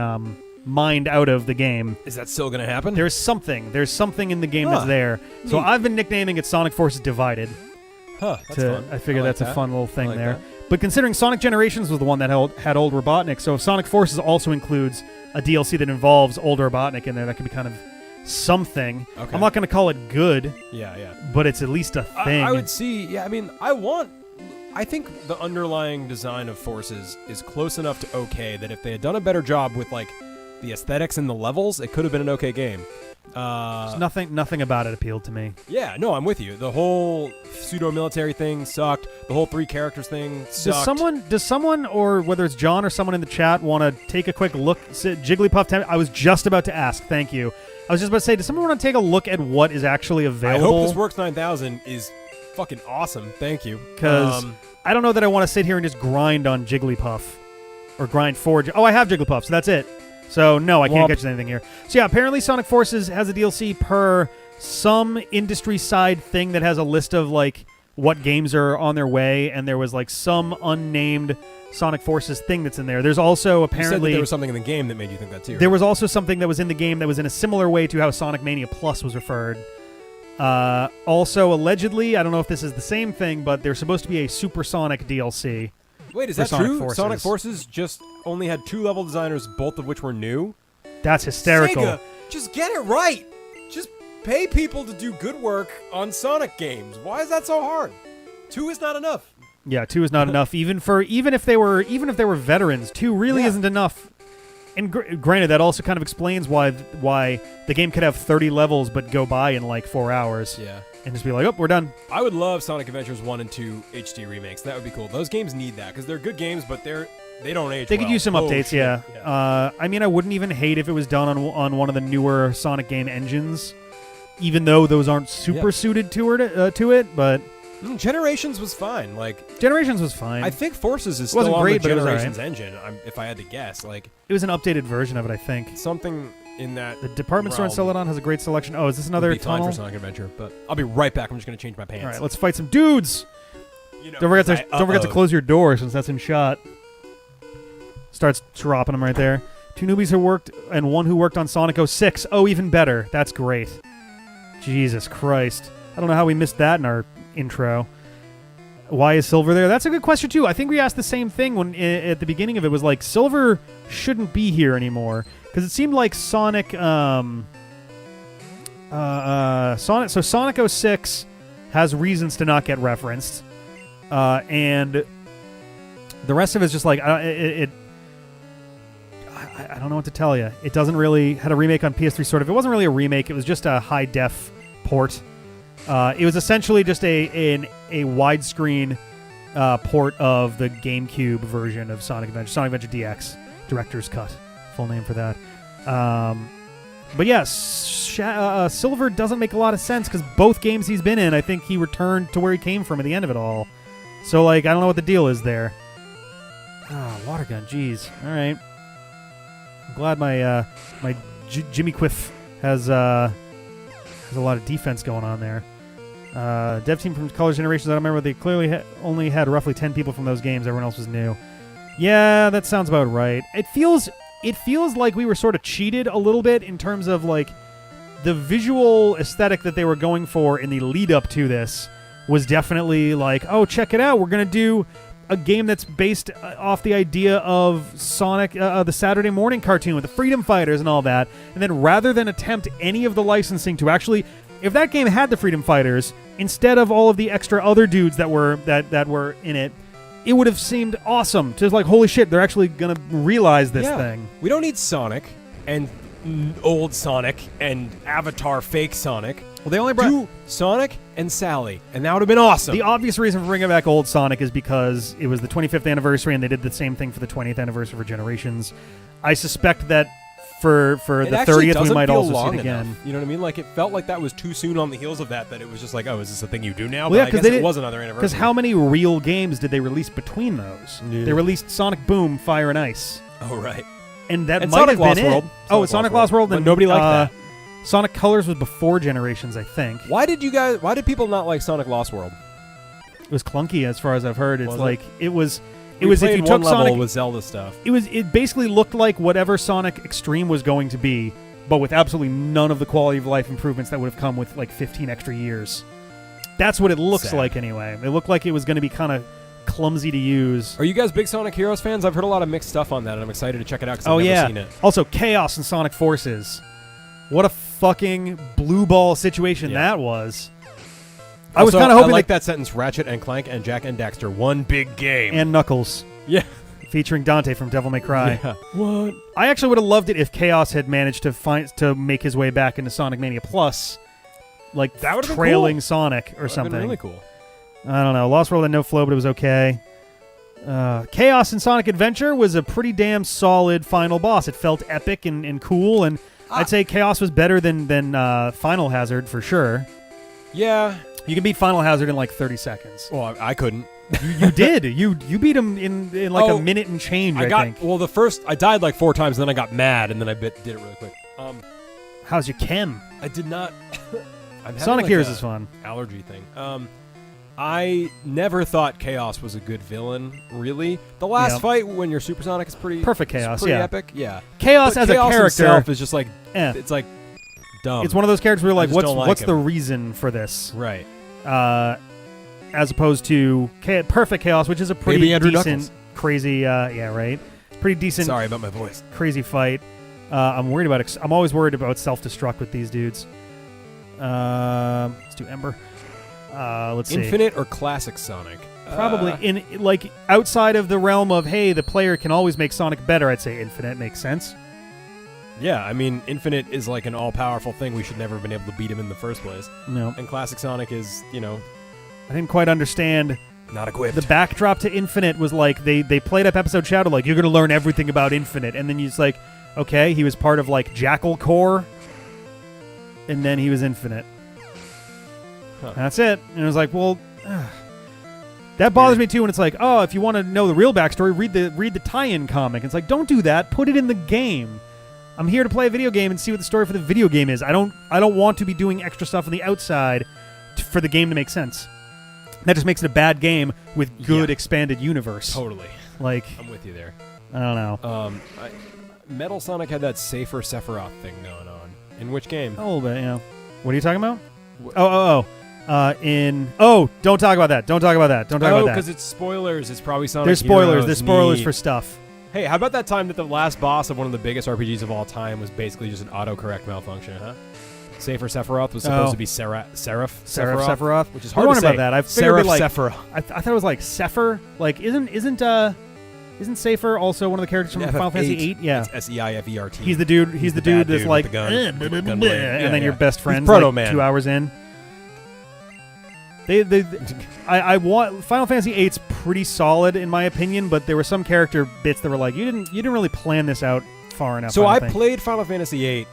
mined out of the game. Is that still gonna happen? There's something in the game that's there. So Neat. I've been nicknaming it Sonic Forces Divided. Huh. That's fun. I figure like that's that. a fun little thing like there. that. But considering Sonic Generations was the one that had Old Robotnik, so if Sonic Forces also includes a DLC that involves Old Robotnik in there, that could be kind of something. Okay. I'm not going to call it good, Yeah. but it's at least a thing. I would see. Yeah. I mean, I think the underlying design of Forces is close enough to okay that if they had done a better job with the aesthetics and the levels, it could have been an okay game. Nothing about it appealed to me. Yeah, no, I'm with you. The whole pseudo-military thing sucked. The whole 3 characters thing sucked. Does someone, or whether it's John or someone in the chat, want to take a quick look? Jigglypuff, I was just about to ask. Thank you. I was just about to say, does someone want to take a look at what is actually I available? hope this Works 9000 is fucking awesome. Thank you. Because I don't know that I want to sit here and just grind on Jigglypuff. Or grind for... I have Jigglypuff, so that's it. So, no, I can't get you anything here. So, yeah, apparently Sonic Forces has a DLC per some industry side thing that has a list of, what games are on their way, and there was, some unnamed Sonic Forces thing that's in there. There's also You said that apparently... there was something in the game that made you think that too. There was also something that was in the game that was in a similar way to how Sonic Mania Plus was referred. Also, allegedly, I don't know if this is the same thing, but there's supposed to be a Supersonic DLC. Wait, is for that Sonic true? Forces. Sonic Forces just only had 2 level designers, both of which were new? That's hysterical. Sega, just get it right. Just pay people to do good work on Sonic games. Why is that so hard? 2 is not enough. Yeah, 2 is not enough. Even if they were veterans, 2 really isn't enough. And granted, that also kind of explains why the game could have 30 levels but go by in 4 hours. Yeah. And just be like, oh, we're done. I would love Sonic Adventures 1 and 2 HD remakes. That would be cool. Those games need that because they're good games, but they don't age They well. could use some Oh, updates, shit. yeah. I mean, I wouldn't even hate if it was done on one of the newer Sonic game engines, even though those aren't super suited to it. But Generations was fine. Generations was fine. I think Forces is Wasn't still on great, the but it was Generations alright. engine. If I had to guess, It was an updated version of it, I think. something in that. The department store in realm Celadon has a great selection. Oh, is this would another be fine tunnel? for Sonic Adventure, but I'll be right back. I'm just gonna change my pants. All right, let's fight some dudes. You know, Don't forget to close your door since that's in shot. Starts dropping them right there. 2 newbies who worked and 1 who worked on Sonic 06. Oh, even better. That's great. Jesus Christ. I don't know how we missed that in our intro. Why is Silver there? That's a good question too. I think we asked the same thing when at the beginning of it. Was Silver shouldn't be here anymore because it seemed like Sonic Sonic 06 has reasons to not get referenced. And the rest of it's just I don't know what to tell you. It doesn't really had a remake on PS3 sort of. It wasn't really a remake. It was just a high def port. It was essentially just a widescreen port of the GameCube version of Sonic Adventure DX, Director's Cut, full name for that. But yes, Silver doesn't make a lot of sense because both games he's been in, I think he returned to where he came from at the end of it all. So like, I don't know what the deal is there. Water gun, jeez. All right. I'm glad my Jimmy Quiff has a lot of defense going on there. Dev team from Colors Generations, I don't remember, they clearly only had roughly 10 people from those games. Everyone else was new. Yeah, that sounds about right. It feels like we were sort of cheated a little bit in terms of like the visual aesthetic that they were going for in the lead up to this was definitely like, oh, check it out. We're going to do a game that's based off the idea of Sonic, the Saturday morning cartoon with the Freedom Fighters and all that. And then rather than attempt any of the licensing to actually, if that game had the Freedom Fighters, instead of all of the extra other dudes that were in it, it would have seemed awesome. Just like, holy shit, they're actually going to realize this thing. We don't need Sonic and old Sonic and Avatar fake Sonic. Well, they only brought do Sonic and Sally, and that would have been awesome. The obvious reason for bringing back old Sonic is because it was the 25th anniversary, and they did the same thing for the 20th anniversary for Generations. I suspect that for the 30th, we might also see it again. You know what I mean? Like, it felt like that was too soon on the heels of that it was just like, oh, is this a thing you do now? Well, yeah, but I guess it was another anniversary. Because how many real games did they release between those? Yeah. They released Sonic Boom, Fire and Ice. Oh, right. And that might Sonic have Lost been World. it. Oh, Sonic Lost World. But nobody liked that. Sonic Colors was before Generations, I think. Why did people not like Sonic Lost World? It was clunky, as far as I've heard. It's like it was It was if you took Sonic with Zelda stuff. It basically looked like whatever Sonic Extreme was going to be, but with absolutely none of the quality of life improvements that would have come with like 15 extra years. That's what it looks like anyway. It looked like it was going to be kind of clumsy to use. Are you guys big Sonic Heroes fans? I've heard a lot of mixed stuff on that, and I'm excited to check it out because I've never seen it. Also, Chaos and Sonic Forces. What a fucking blue ball situation that was. I was kind of hoping I like that sentence, Ratchet and Clank and Jak and Daxter, one big game. And Knuckles. Yeah. Featuring Dante from Devil May Cry. Yeah. What? I actually would have loved it if Chaos had managed to make his way back into Sonic Mania Plus, like that trailing Sonic or something. Been really cool. I don't know. Lost World had no flow, but it was okay. Chaos in Sonic Adventure was a pretty damn solid final boss. It felt epic and cool, and I'd say Chaos was better than Final Hazard for sure. Yeah. You can beat Final Hazard in like 30 seconds. Well, I couldn't. You did. You beat him in like a minute and change, I think. Well, I died like 4 times, and then I got mad, and then I did it really quick. How's your chem? I did not... Sonic Heroes is fun. Allergy thing. I never thought Chaos was a good villain, really. The last fight when you're Supersonic is pretty... Perfect Chaos, pretty epic. Yeah. Chaos as Chaos a character... himself is just like... It's like... dumb. It's one of those characters where you're like, what's him. The reason for this? Right. As opposed to Perfect Chaos, which is a pretty decent, crazy, right? Pretty decent. Sorry about my voice. Crazy fight. I'm worried about. I'm always worried about self-destruct with these dudes. Let's do Ember. Let's see. Infinite or classic Sonic? Probably in like outside of the realm of the player can always make Sonic better. I'd say Infinite makes sense. Yeah, I mean, Infinite is like an all-powerful thing. We should never have been able to beat him in the first place. No. And classic Sonic is, I didn't quite understand. Not equipped. The backdrop to Infinite was like they played up episode Shadow like you're going to learn everything about Infinite, and then you just like, okay, he was part of like Jackal Corps, and then he was Infinite. Huh. That's it. And it was like, well, that bothers me too. When it's like, oh, if you want to know the real backstory, read the tie-in comic. It's like, don't do that. Put it in the game. I'm here to play a video game and see what the story for the video game is. I don't want to be doing extra stuff on the outside for the game to make sense. That just makes it a bad game with good expanded universe. Totally. Like, I'm with you there. I don't know. Metal Sonic had that safer Sephiroth thing going on. In which game? A little bit, yeah. What are you talking about? Don't talk about that. Don't talk about that. Don't talk about that. Because it's spoilers. It's probably Sonic There's spoilers. Heroes, There's spoilers for stuff. Hey, how about that time that the last boss of one of the biggest RPGs of all time was basically just an autocorrect malfunction, huh? Safer Sephiroth was supposed to be Seraph Sephiroth, which is hard to say. About that. I figured Sephiroth. I thought it was like Sepher. Like isn't Isn't Safer also one of the characters from Final Fantasy VIII? Yeah. It's SEIFERT. He's the dude. He's the dude that's with like, the gun. "Eh, blah, blah, blah, blah," and then your best friend's Proto like Man. 2 hours in. I want Final Fantasy VIII's pretty solid in my opinion, but there were some character bits that were like, you didn't really plan this out far enough. So I I don't think. played Final Fantasy VIII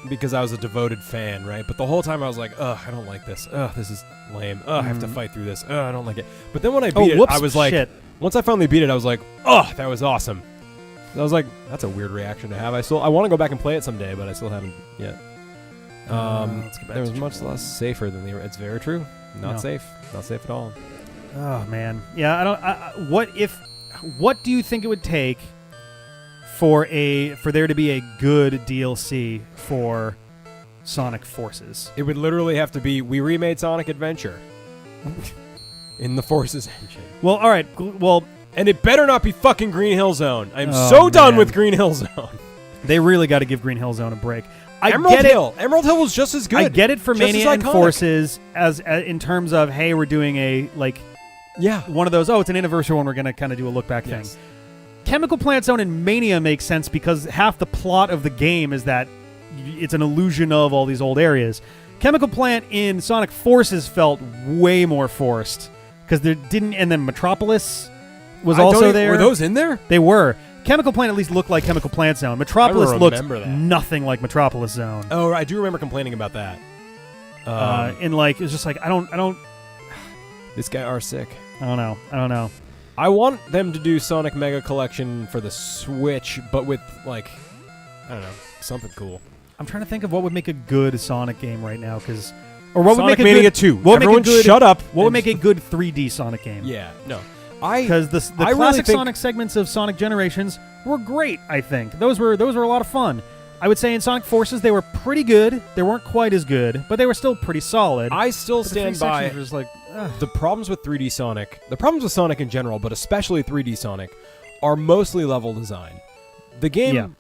because I was a devoted fan, right? But the whole time I was like, ugh, I don't like this. Ugh, this is lame. Ugh, I have to fight through this. Ugh, I don't like it. But then when I beat it, whoops, I was like, shit. once I finally beat it, I was like, ugh, that was awesome. I was like, that's a weird reaction to have. I want to go back and play it someday, but I still haven't yet. Let's get back There to was much less safer than the. It's very true. Not No. safe. Not safe at all. Oh man, yeah. I don't. What do you think it would take for there to be a good DLC for Sonic Forces? It would literally have to be we remade Sonic Adventure in the Forces engine. Well, all right. Well, And it better not be fucking Green Hill Zone. I'm Oh, so done man. with Green Hill Zone. they really got to give Green Hill Zone a break. Emerald Hill. Emerald Hill was just as good. I get it for Just Mania as and iconic. Forces as in terms of, hey, we're doing a Yeah. one of those. Oh, it's an anniversary one. We're gonna kind of do a look back Yes. thing. Chemical Plant Zone in Mania makes sense because half the plot of the game is that it's an illusion of all these old areas. Chemical Plant in Sonic Forces felt way more forced because there didn't. And then Metropolis was also there. Were those in there? They were. Chemical Plant at least looked like Chemical Plant Zone. Metropolis looked remember that. nothing like Metropolis Zone. Oh, I do remember complaining about that. And like it's just like I don't This guy are sick. know. I want them to do Sonic Mega Collection for the Switch, but with like, I don't know, something cool. I'm trying to think of what would make a good Sonic game right now, or what Sonic would make a Mania good 2. What would Everyone make a good, shut up. What would make a good 3D Sonic game? Yeah, no. Because the I really classic think- Sonic segments of Sonic Generations were great. I think those were a lot of fun. I would say in Sonic Forces they were pretty good. They weren't quite as good, but they were still pretty solid. I still But the three stand by sections were just like, ugh. the problems with 3D Sonic, the problems with Sonic in general, but especially 3D Sonic, are mostly level design. The game,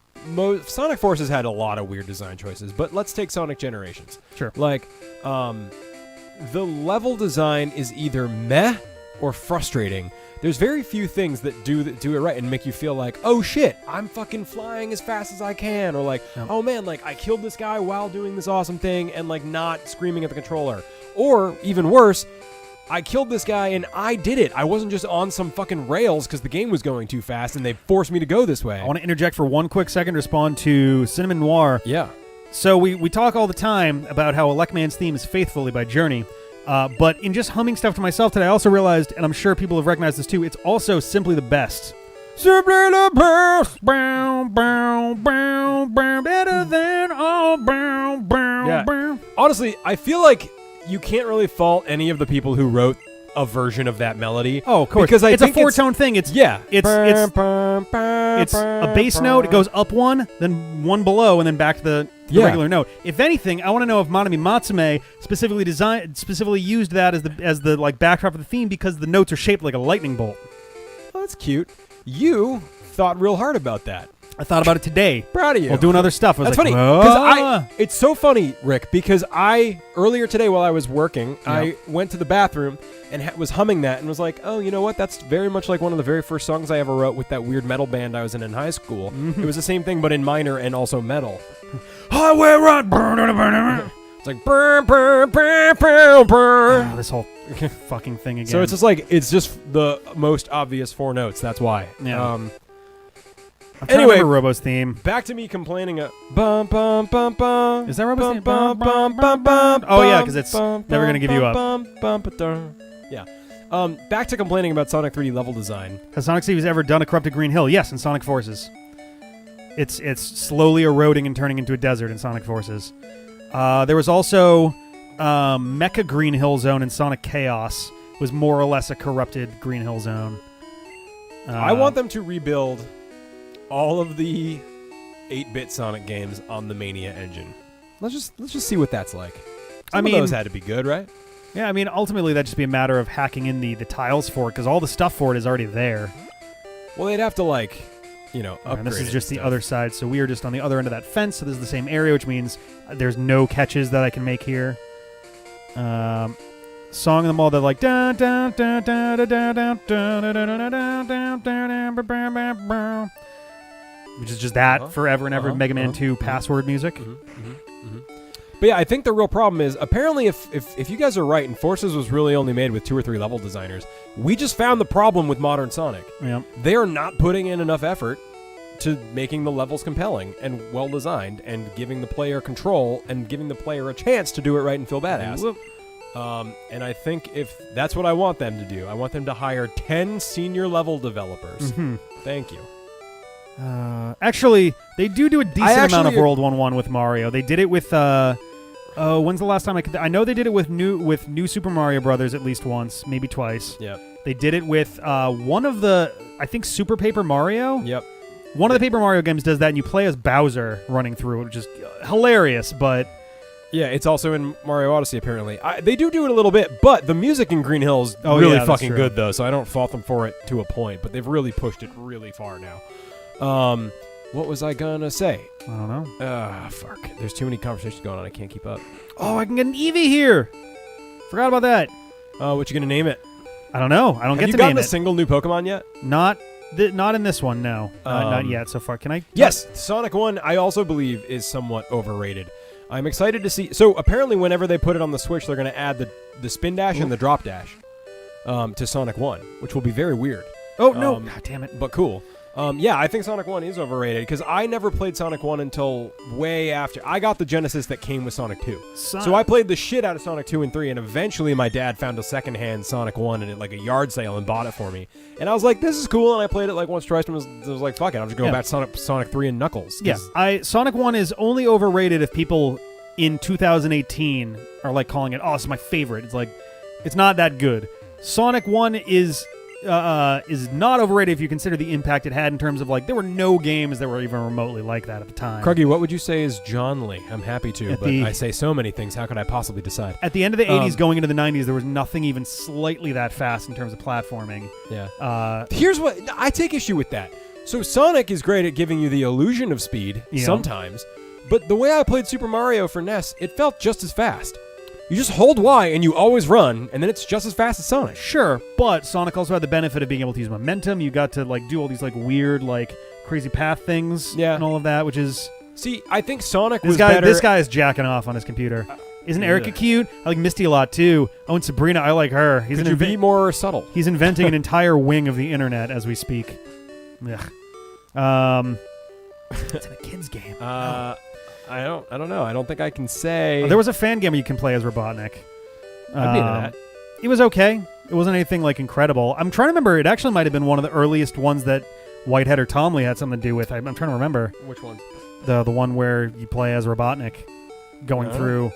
Sonic Forces had a lot of weird design choices, but let's take Sonic Generations. Sure. Like, the level design is either meh or frustrating. There's very few things that do it right and make you feel like, oh shit, I'm fucking flying as fast as I can, or like, oh man, like I killed this guy while doing this awesome thing and like not screaming at the controller. Or even worse, I killed this guy and I did it. I wasn't just on some fucking rails because the game was going too fast and they forced me to go this way. I want to interject for one quick second to respond to Cinnamon Noir. Yeah. So we talk all the time about how Electman's theme is Faithfully by Journey. But in just humming stuff to myself today, I also realized, and I'm sure people have recognized this too, it's also Simply the Best. Simply the best, bow, bow, bow, bow, better than all, bow, bow, Yeah. bow. Honestly, I feel like you can't really fault any of the people who wrote a version of that melody. Oh, of course. Because I it's think a four-tone thing. It's yeah. It's a bass note. It goes up one, then one below, and then back to the regular note. If anything, I want to know if Manami Matsume specifically used that as the like backdrop of the theme because the notes are shaped like a lightning bolt. Oh, that's cute. You thought real hard about that. I thought about it today Proud of you. while doing other stuff. I was That's like, funny. "Ah." It's so funny, Rick, because earlier today while I was working, I went to the bathroom and was humming that and was like, oh, you know what? That's very much like one of the very first songs I ever wrote with that weird metal band I was in high school. Mm-hmm. It was the same thing, but in minor and also metal. Highway run. It's like, burr, burr, burr, burr, burr. This whole fucking thing again. So it's just the most obvious four notes. That's why. Yeah. I'm anyway, Robo's theme. Back to me complaining. Bum bum bum bum. Is that Robo's theme? Bum bum bum bum. Oh yeah, because it's never gonna give you up. Yeah. Back to complaining about Sonic 3D level design. Has Sonic City's ever done a corrupted Green Hill? Yes, in Sonic Forces. It's slowly eroding and turning into a desert in Sonic Forces. There was also Mecha Green Hill Zone in Sonic Chaos. Was more or less a corrupted Green Hill Zone. I want them to rebuild all of the 8-bit Sonic games on the Mania engine. Let's just see what that's like. Some of those had to be good, right? Yeah, I mean, ultimately that'd just be a matter of hacking in the tiles for it because all the stuff for it is already there. Well, they'd have to upgrade. And this is just the stuff. other side, so we are just on the other end of that fence. So this is the same area, which means there's no catches that I can make here. song in the mall that like dun dun dun dun dun dun dun dun dun dun dun dun, which is just that forever and ever Mega Man 2 password music. But yeah, I think the real problem is apparently if you guys are right and Forces was really only made with 2 or 3 level designers, we just found the problem with modern Sonic. Yeah. They are not putting in enough effort to making the levels compelling and well designed and giving the player control and giving the player a chance to do it right and feel badass. And I think if that's what I want them to do, I want them to hire 10 senior level developers. Thank you. Actually, they do a decent amount of World 1-1 with Mario. They did it with when's the last time I know they did it with New Super Mario Brothers at least once, maybe twice. Yep. They did it with one of the, I think, Super Paper Mario. Yep. One of the Paper Mario games does that, and you play as Bowser running through it, which is hilarious, but... Yeah, it's also in Mario Odyssey, apparently. They do it a little bit, but the music in Green Hill is really fucking good, though, so I don't fault them for it to a point, but they've really pushed it really far now. What was I gonna say? I don't know. Fuck. There's too many conversations going on, I can't keep up. Oh, I can get an Eevee here! Forgot about that. What you gonna name it? I don't know. I don't get to name it. Have you gotten a single new Pokemon yet? Not in this one, no. Not yet so far. Can I? Yes, Sonic 1, I also believe, is somewhat overrated. I'm excited to see... So, apparently, whenever they put it on the Switch, they're going to add the spin dash and the drop dash to Sonic 1, which will be very weird. Oh, no. God damn it. But cool. Yeah, I think Sonic 1 is overrated, because I never played Sonic 1 until way after. I got the Genesis that came with Sonic 2. So I played the shit out of Sonic 2 and 3, and eventually my dad found a secondhand Sonic 1 at like a yard sale and bought it for me. And I was like, this is cool, and I played it like once, twice, and was like, fuck it, I'm just going back to Sonic 3 and Knuckles. Yeah, Sonic 1 is only overrated if people in 2018 are like calling it, oh, it's my favorite. It's like, it's not that good. Sonic 1 is not overrated if you consider the impact it had in terms of like there were no games that were even remotely like that at the time. 𝐾𝐞𝐫, what would you say is John Lee? I'm happy to, but I say so many things. How could I possibly decide? At the end of the 80s, going into the 90s, there was nothing even slightly that fast in terms of platforming. Yeah. Here's what I take issue with that. So Sonic is great at giving you the illusion of speed sometimes, but the way I played Super Mario for NES, it felt just as fast. You just hold Y and you always run, and then it's just as fast as Sonic. Sure, but Sonic also had the benefit of being able to use momentum. You got to like do all these like weird like crazy path things and all of that, which is... See, I think Sonic was better... This guy is jacking off on his computer. Isn't Erica cute? I like Misty a lot too. Oh, and Sabrina, I like her. Could you be more subtle? He's inventing an entire wing of the internet as we speak. Ugh. It's in a kid's game. I don't know. I don't think I can say. There was a fan game where you can play as Robotnik. I'd be into that. It was okay. It wasn't anything like incredible. I'm trying to remember. It actually might have been one of the earliest ones that Whitehead or Tomley had something to do with. I'm trying to remember. Which one? The one where you play as Robotnik, going through.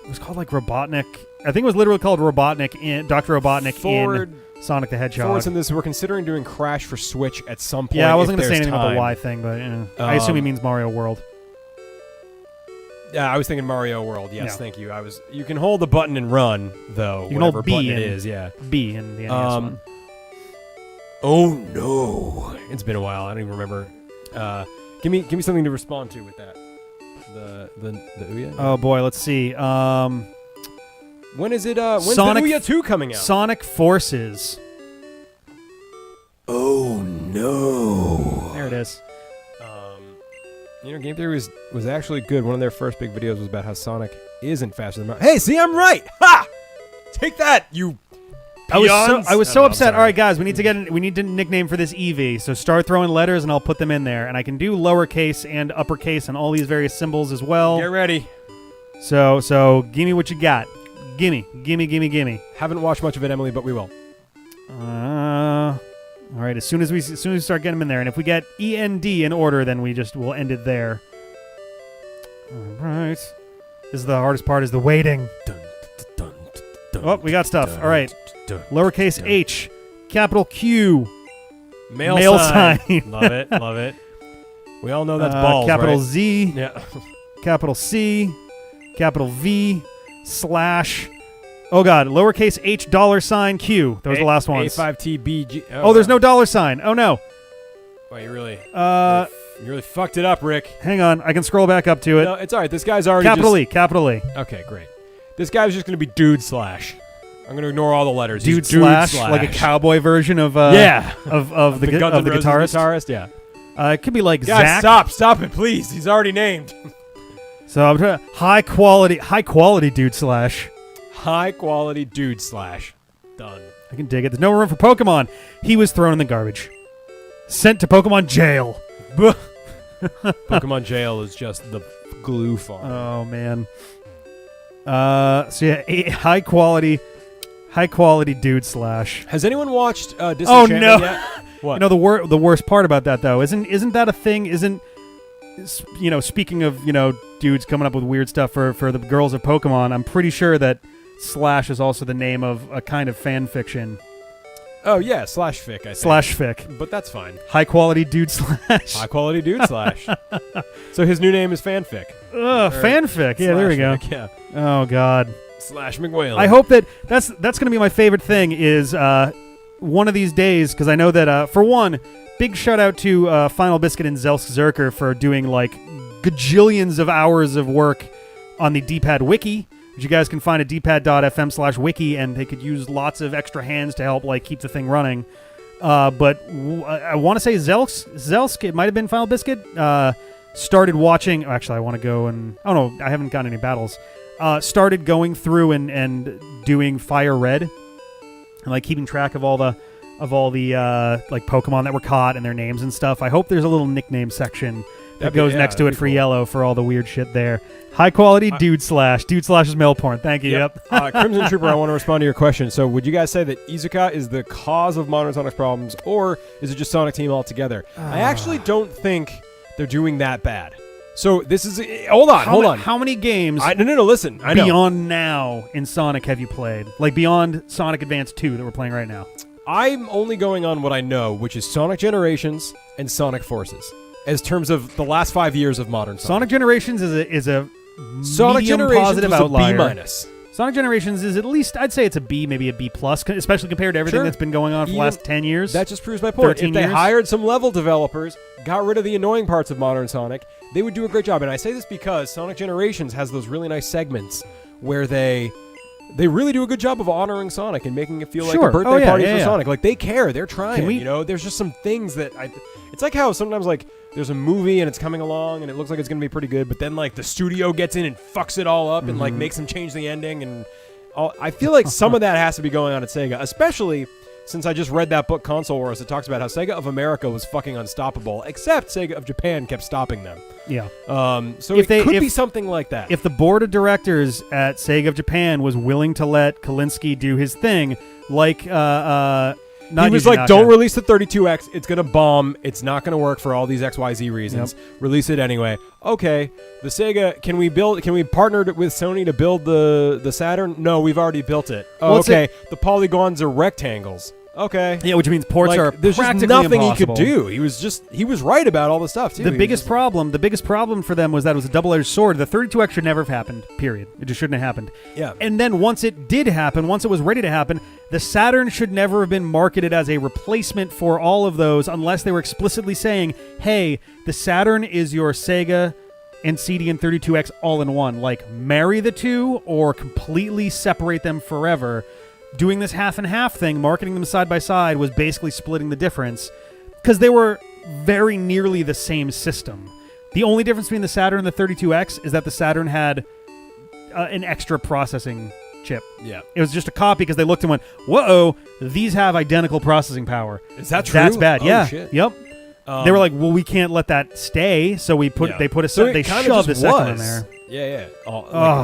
It was called like Robotnik. I think it was literally called Robotnik in Dr. Robotnik in Sonic the Hedgehog. Forwards in this, we're considering doing Crash for Switch at some point. Yeah, I wasn't going to say anything about the Y thing, but I assume he means Mario World. Yeah, I was thinking Mario World. Yes, thank you. You can hold the button and run, though. You can hold B button it is, B in the NES one. Oh no, it's been a while. I don't even remember. Give me something to respond to with that. The Ouya. Oh boy, let's see. When is it? When's the Ouya 2 coming out? Sonic Forces. Oh no! There it is. Game Theory was actually good. One of their first big videos was about how Sonic isn't faster than Mario. Hey, see, I'm right! Ha! Take that, you peons! I was so upset. All right, guys, we need to nickname for this Eevee. So start throwing letters, and I'll put them in there. And I can do lowercase and uppercase and all these various symbols as well. Get ready. So give me what you got. Gimme. Haven't watched much of it, Emily, but we will. All right, as soon as we start getting them in there, and if we get END in order, then we'll end it there. All right. This is the hardest part, is the waiting. Oh, we got stuff. All right. Lowercase h, capital Q, male sign. Love it. We all know that's balls, capital right? Z, yeah. capital C, capital V, / oh god, lowercase h $Q. Those are the last ones. A5TBG. Oh, there's no $. Oh no. Wow, you really fucked it up, Rick. Hang on, I can scroll back up to it. No, it's all right. This guy's already capital E. Okay, great. This guy was just going to be dude / I'm gonna ignore all the letters. Dude He's slash, like a cowboy version of of the Guns N' Roses guitarist. Yeah. It could be like Guys, Zach. stop it, please. He's already named. So I'm trying high quality dude slash. High quality dude slash. Done. I can dig it. There's no room for Pokemon. He was thrown in the garbage. Sent to Pokemon jail. Pokemon Jail is just the glue farm. Oh man. So yeah, high quality dude slash. Has anyone watched Disenchantment no. yet? What? You know the worst part about that though isn't that a thing? Speaking of dudes coming up with weird stuff for the girls of Pokemon, I'm pretty sure that slash is also the name of a kind of fan fiction. Oh yeah, slash fic. I think. Slash fic. But that's fine. High quality dude slash. High quality dude slash. So his new name is fanfic. Fanfic. Yeah, there we go. Fic, yeah. Oh god. Slash McWhale. I hope that's going to be my favorite thing is one of these days, because I know that for one, big shout out to Final Biscuit and 𝐆𝐲𝐦 for doing like gajillions of hours of work on the D-pad wiki, which you guys can find at dpad.fm/wiki, and they could use lots of extra hands to help like keep the thing running. But I want to say 𝐆𝐲𝐦, it might have been Final Biscuit, started watching. Actually, I want to go and no, I haven't gotten any battles. Started going through and doing Fire Red, and like keeping track of all the like Pokemon that were caught and their names and stuff. I hope there's a little nickname section that goes next to it for Yellow for all the weird shit there. High quality dude slash is male porn. Thank you. Yep. Crimson Trooper, I want to respond to your question. So would you guys say that 𝐒𝐮𝐫𝐾 is the cause of modern Sonic's problems, or is it just Sonic Team altogether? I actually don't think they're doing that bad. So this is hold on. How many games? No. Listen, I know. Beyond now in Sonic have you played? Like beyond Sonic Advance 2 that we're playing right now? I'm only going on what I know, which is Sonic Generations and Sonic Forces, as terms of the last 5 years of modern Sonic. Sonic Generations is a Sonic medium Generations positive was outlier. a B-. Sonic Generations is at least, I'd say it's a B, maybe a B+, especially compared to everything that's been going on for the last 10 years. That just proves my point. 13 If they years. hired some level developers, got rid of the annoying parts of modern Sonic, they would do a great job. And I say this because Sonic Generations has those really nice segments where they really do a good job of honoring Sonic and making it feel like a birthday party for Sonic. Like, they care. They're trying. There's just some things that it's like how sometimes, like, there's a movie and it's coming along and it looks like it's going to be pretty good, but then, like, the studio gets in and fucks it all up and, like, makes them change the ending. And I feel like some of that has to be going on at Sega, especially since I just read that book, Console Wars, that talks about how Sega of America was fucking unstoppable, except Sega of Japan kept stopping them. Yeah. So it could be something like that. If the board of directors at Sega of Japan was willing to let Kalinske do his thing, like he was like, don't release the 32X. It's going to bomb. It's not going to work for all these XYZ reasons. Yep. Release it anyway. Okay. The Sega, can we partner with Sony to build the Saturn? No, we've already built it. Oh, okay. The polygons are rectangles. Okay. Yeah, which means ports are there's practically just nothing impossible. he could do. He was right about all the stuff too. The biggest problem for them was that it was a double-edged sword. The 32X should never have happened, period. It just shouldn't have happened. Yeah. And then once it did happen, once it was ready to happen, the Saturn should never have been marketed as a replacement for all of those unless they were explicitly saying, hey, the Saturn is your Sega and CD and 32X all in one. Like, marry the two or completely separate them forever. Doing this half and half thing, marketing them side by side, was basically splitting the difference because they were very nearly the same system. The only difference between the Saturn and the 32X is that the Saturn had an extra processing chip. Yeah. It was just a copy because they looked and went, whoa, these have identical processing power. Is that true? That's bad. Oh, yeah. shit. Yep. They were like, well, we can't let that stay, so they shoved the second in there. Yeah.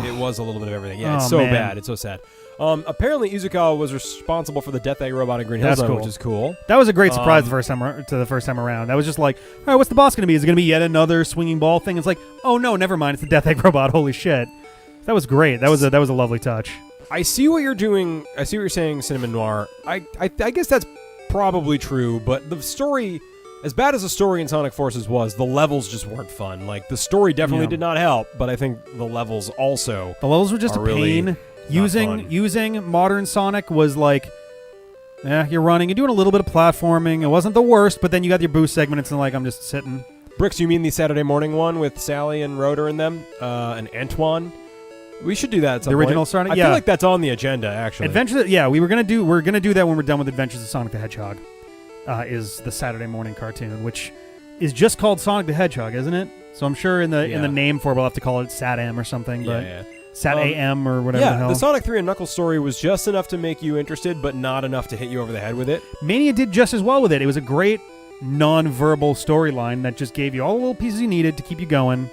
It was a little bit of everything. Yeah, it's so bad. It's so sad. Apparently, 𝐒𝐮𝐫𝐾 was responsible for the Death Egg robot in Green Hill Zone, which is cool. That was a great surprise the first time around. That was just like, all right, what's the boss going to be? Is it going to be yet another swinging ball thing? It's like, oh no, never mind. It's the Death Egg robot. Holy shit! That was great. That was a lovely touch. I see what you're doing. I see what you're saying, Cinnamon Noir. I guess that's probably true, but the story, as bad as the story in Sonic Forces was, the levels just weren't fun. Like, the story definitely did not help, but I think the levels also. The levels were just a pain. Really Using modern Sonic was like, you're running, you're doing a little bit of platforming. It wasn't the worst, but then you got your boost segment. It's like, I'm just sitting. Bricks, you mean the Saturday morning one with Sally and Rotor in them, and Antoine? We should do that at some The original point. Sonic? I Yeah. feel like that's on the agenda, actually. Adventures. Yeah, we're gonna do that when we're done with Adventures of Sonic the Hedgehog. Is the Saturday morning cartoon, which is just called Sonic the Hedgehog, isn't it? So I'm sure in the name for it, we'll have to call it Sat-M or something. Yeah, But Sat-AM or whatever the Yeah, hell. the Sonic 3 and Knuckles story was just enough to make you interested, but not enough to hit you over the head with it. Mania did just as well with it. It was a great non-verbal storyline that just gave you all the little pieces you needed to keep you going.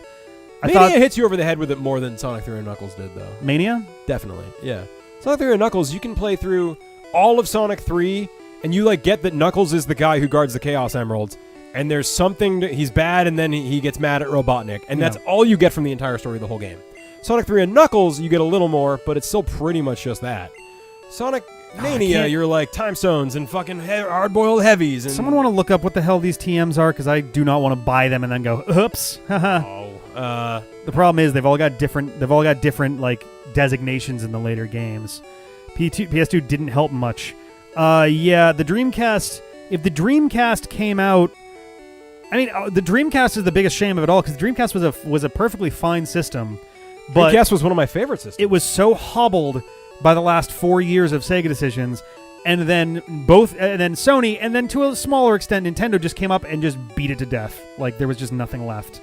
Mania hits you over the head with it more than Sonic 3 and Knuckles did, though. Mania? Definitely, yeah. Sonic 3 and Knuckles, you can play through all of Sonic 3, and you get that Knuckles is the guy who guards the Chaos Emeralds, and there's something he's bad, and then he gets mad at Robotnik, and that's all you get from the entire story of the whole game. Sonic 3 and Knuckles, you get a little more, but it's still pretty much just that. Sonic Mania, you're like time stones and fucking hard-boiled heavies. And Someone want to look up what the hell these TMs are? Because I do not want to buy them and then go, oops. The problem is they've all got different like designations in the later games. PS2 didn't help much. Yeah, the Dreamcast. If the Dreamcast came out, I mean, the Dreamcast is the biggest shame of it all because the Dreamcast was a perfectly fine system, but Dreamcast was one of my favorite systems. it was so hobbled by the last 4 years of Sega decisions, and then Sony, and then to a smaller extent Nintendo just came up and just beat it to death. Like there was just nothing left.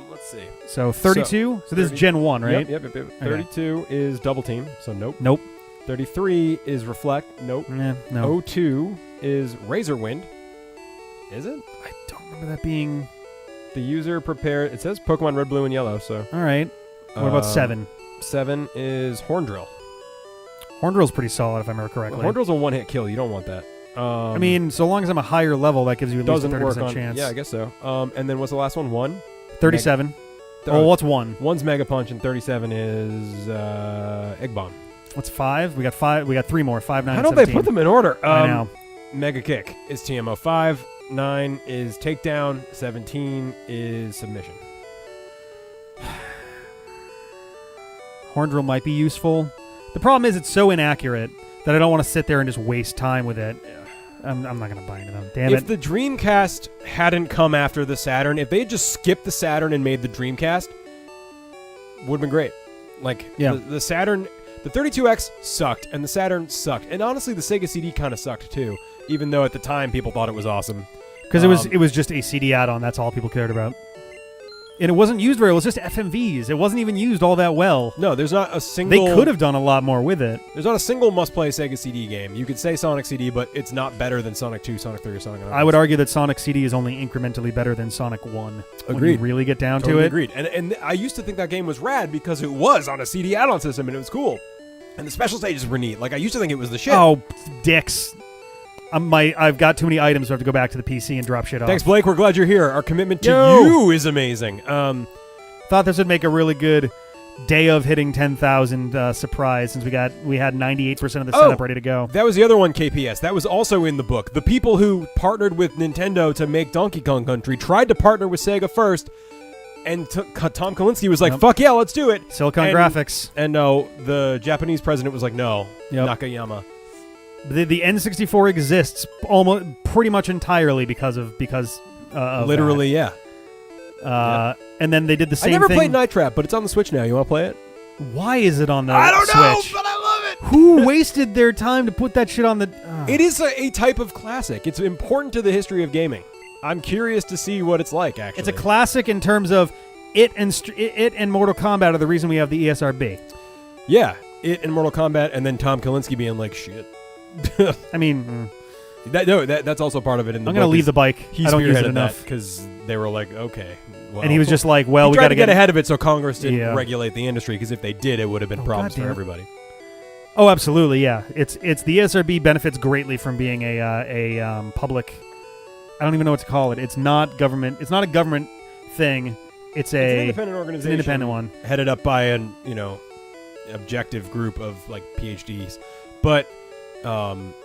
Let's see. So 32. So this is Gen 1, right? Yep. 32 is Double Team, so nope. Nope. 33 is Reflect, nope. No. 02 is Razorwind. Is it? I don't remember that being. The user prepared. It says Pokemon Red, Blue, and Yellow. So. All right. What about 7? 7 is Horndrill. Horndrill's pretty solid, if I remember correctly. Horndrill's a one-hit kill. You don't want that. I mean, so long as I'm a higher level, that gives you at least a doesn't work 30% on. chance. Yeah, I guess so. And then what's the last one? 1. 37. What's 1? 1's Mega Punch, and 37 is Egg Bomb. What's 5? We got 5. We got 3 more. 5, 9, How and don't 17. they put them in order? I know. Mega Kick is TMO 5. 9 is Takedown. 17 is Submission. Horndrill might be useful. The problem is it's so inaccurate that I don't want to sit there and just waste time with it. I'm not going to buy into them. Damn If it. the Dreamcast hadn't come after the Saturn, if they had just skipped the Saturn and made the Dreamcast, would have been great. Like, the Saturn, the 32X sucked, and the Saturn sucked. And honestly, the Sega CD kind of sucked, too, even though at the time people thought it was awesome. Because it was just a CD add-on. That's all people cared about. And it wasn't used very well. It was just FMVs. It wasn't even used all that well. No, there's not a single... They could have done a lot more with it. There's not a single must-play Sega CD game. You could say Sonic CD, but it's not better than Sonic 2, Sonic 3, or Sonic 9. I would argue that Sonic CD is only incrementally better than Sonic 1. When Agreed. you really get down Totally to it. Agreed. And I used to think that game was rad because it was on a CD add-on system, and it was cool. And the special stages were neat. Like, I used to think it was the shit. Oh, dicks. I've got too many items, so I have to go back to the PC and drop shit off. Thanks, Blake. We're glad you're here. Our commitment to you is amazing. Thought this would make a really good day of hitting 10,000 surprise since we had 98% of the setup ready to go. That was the other one, KPS. That was also in the book. The people who partnered with Nintendo to make Donkey Kong Country tried to partner with Sega first, and Tom Kalinske was like, fuck yeah, let's do it. Silicon Graphics. And no, the Japanese president was like, no, Nakayama. The N64 exists almost pretty much entirely because of literally, that. And then they did the same thing. I never played Night Trap, but it's on the Switch now. You want to play it? Why is it on the I don't know, Switch? but I love it. Who wasted their time to put that shit on the... It is a type of classic. It's important to the history of gaming. I'm curious to see what it's like, actually. It's a classic in terms of it and Mortal Kombat are the reason we have the ESRB. Yeah, it and Mortal Kombat, and then Tom Kalinske being like, shit. I mean... That's also part of it in the book. I'm going to leave the bike. I don't use it enough. Because they were like, okay. Well, and he was just like, well, we got to get ahead of it so Congress didn't regulate the industry, because if they did, it would have been problems for everybody. Oh, absolutely, yeah. It's the ESRB benefits greatly from being a public... I don't even know what to call it. It's not government. It's not a government thing. It's an independent organization. It's an independent one. Headed up by an, objective group of, PhDs. But...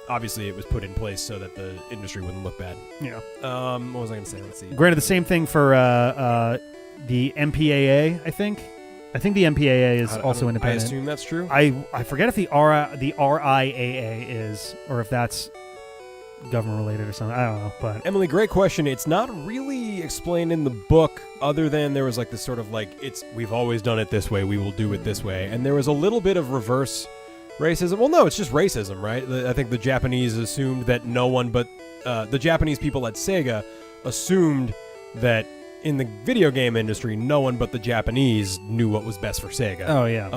obviously, it was put in place so that the industry wouldn't look bad. Yeah. What was I going to say? Let's see. Granted, the same thing for the MPAA, I think. I think the MPAA is also independent. I assume that's true. I forget if the RIAA is, or if that's government related or something. I don't know, but Emily, great question. It's not really explained in the book, other than there was like this sort of like, we've always done it this way, we will do it this way, and there was a little bit of reverse racism. Well, no, it's just racism, right? I think the Japanese assumed that no one but the Japanese people at Sega assumed that in the video game industry, no one but the Japanese knew what was best for Sega. oh yeah.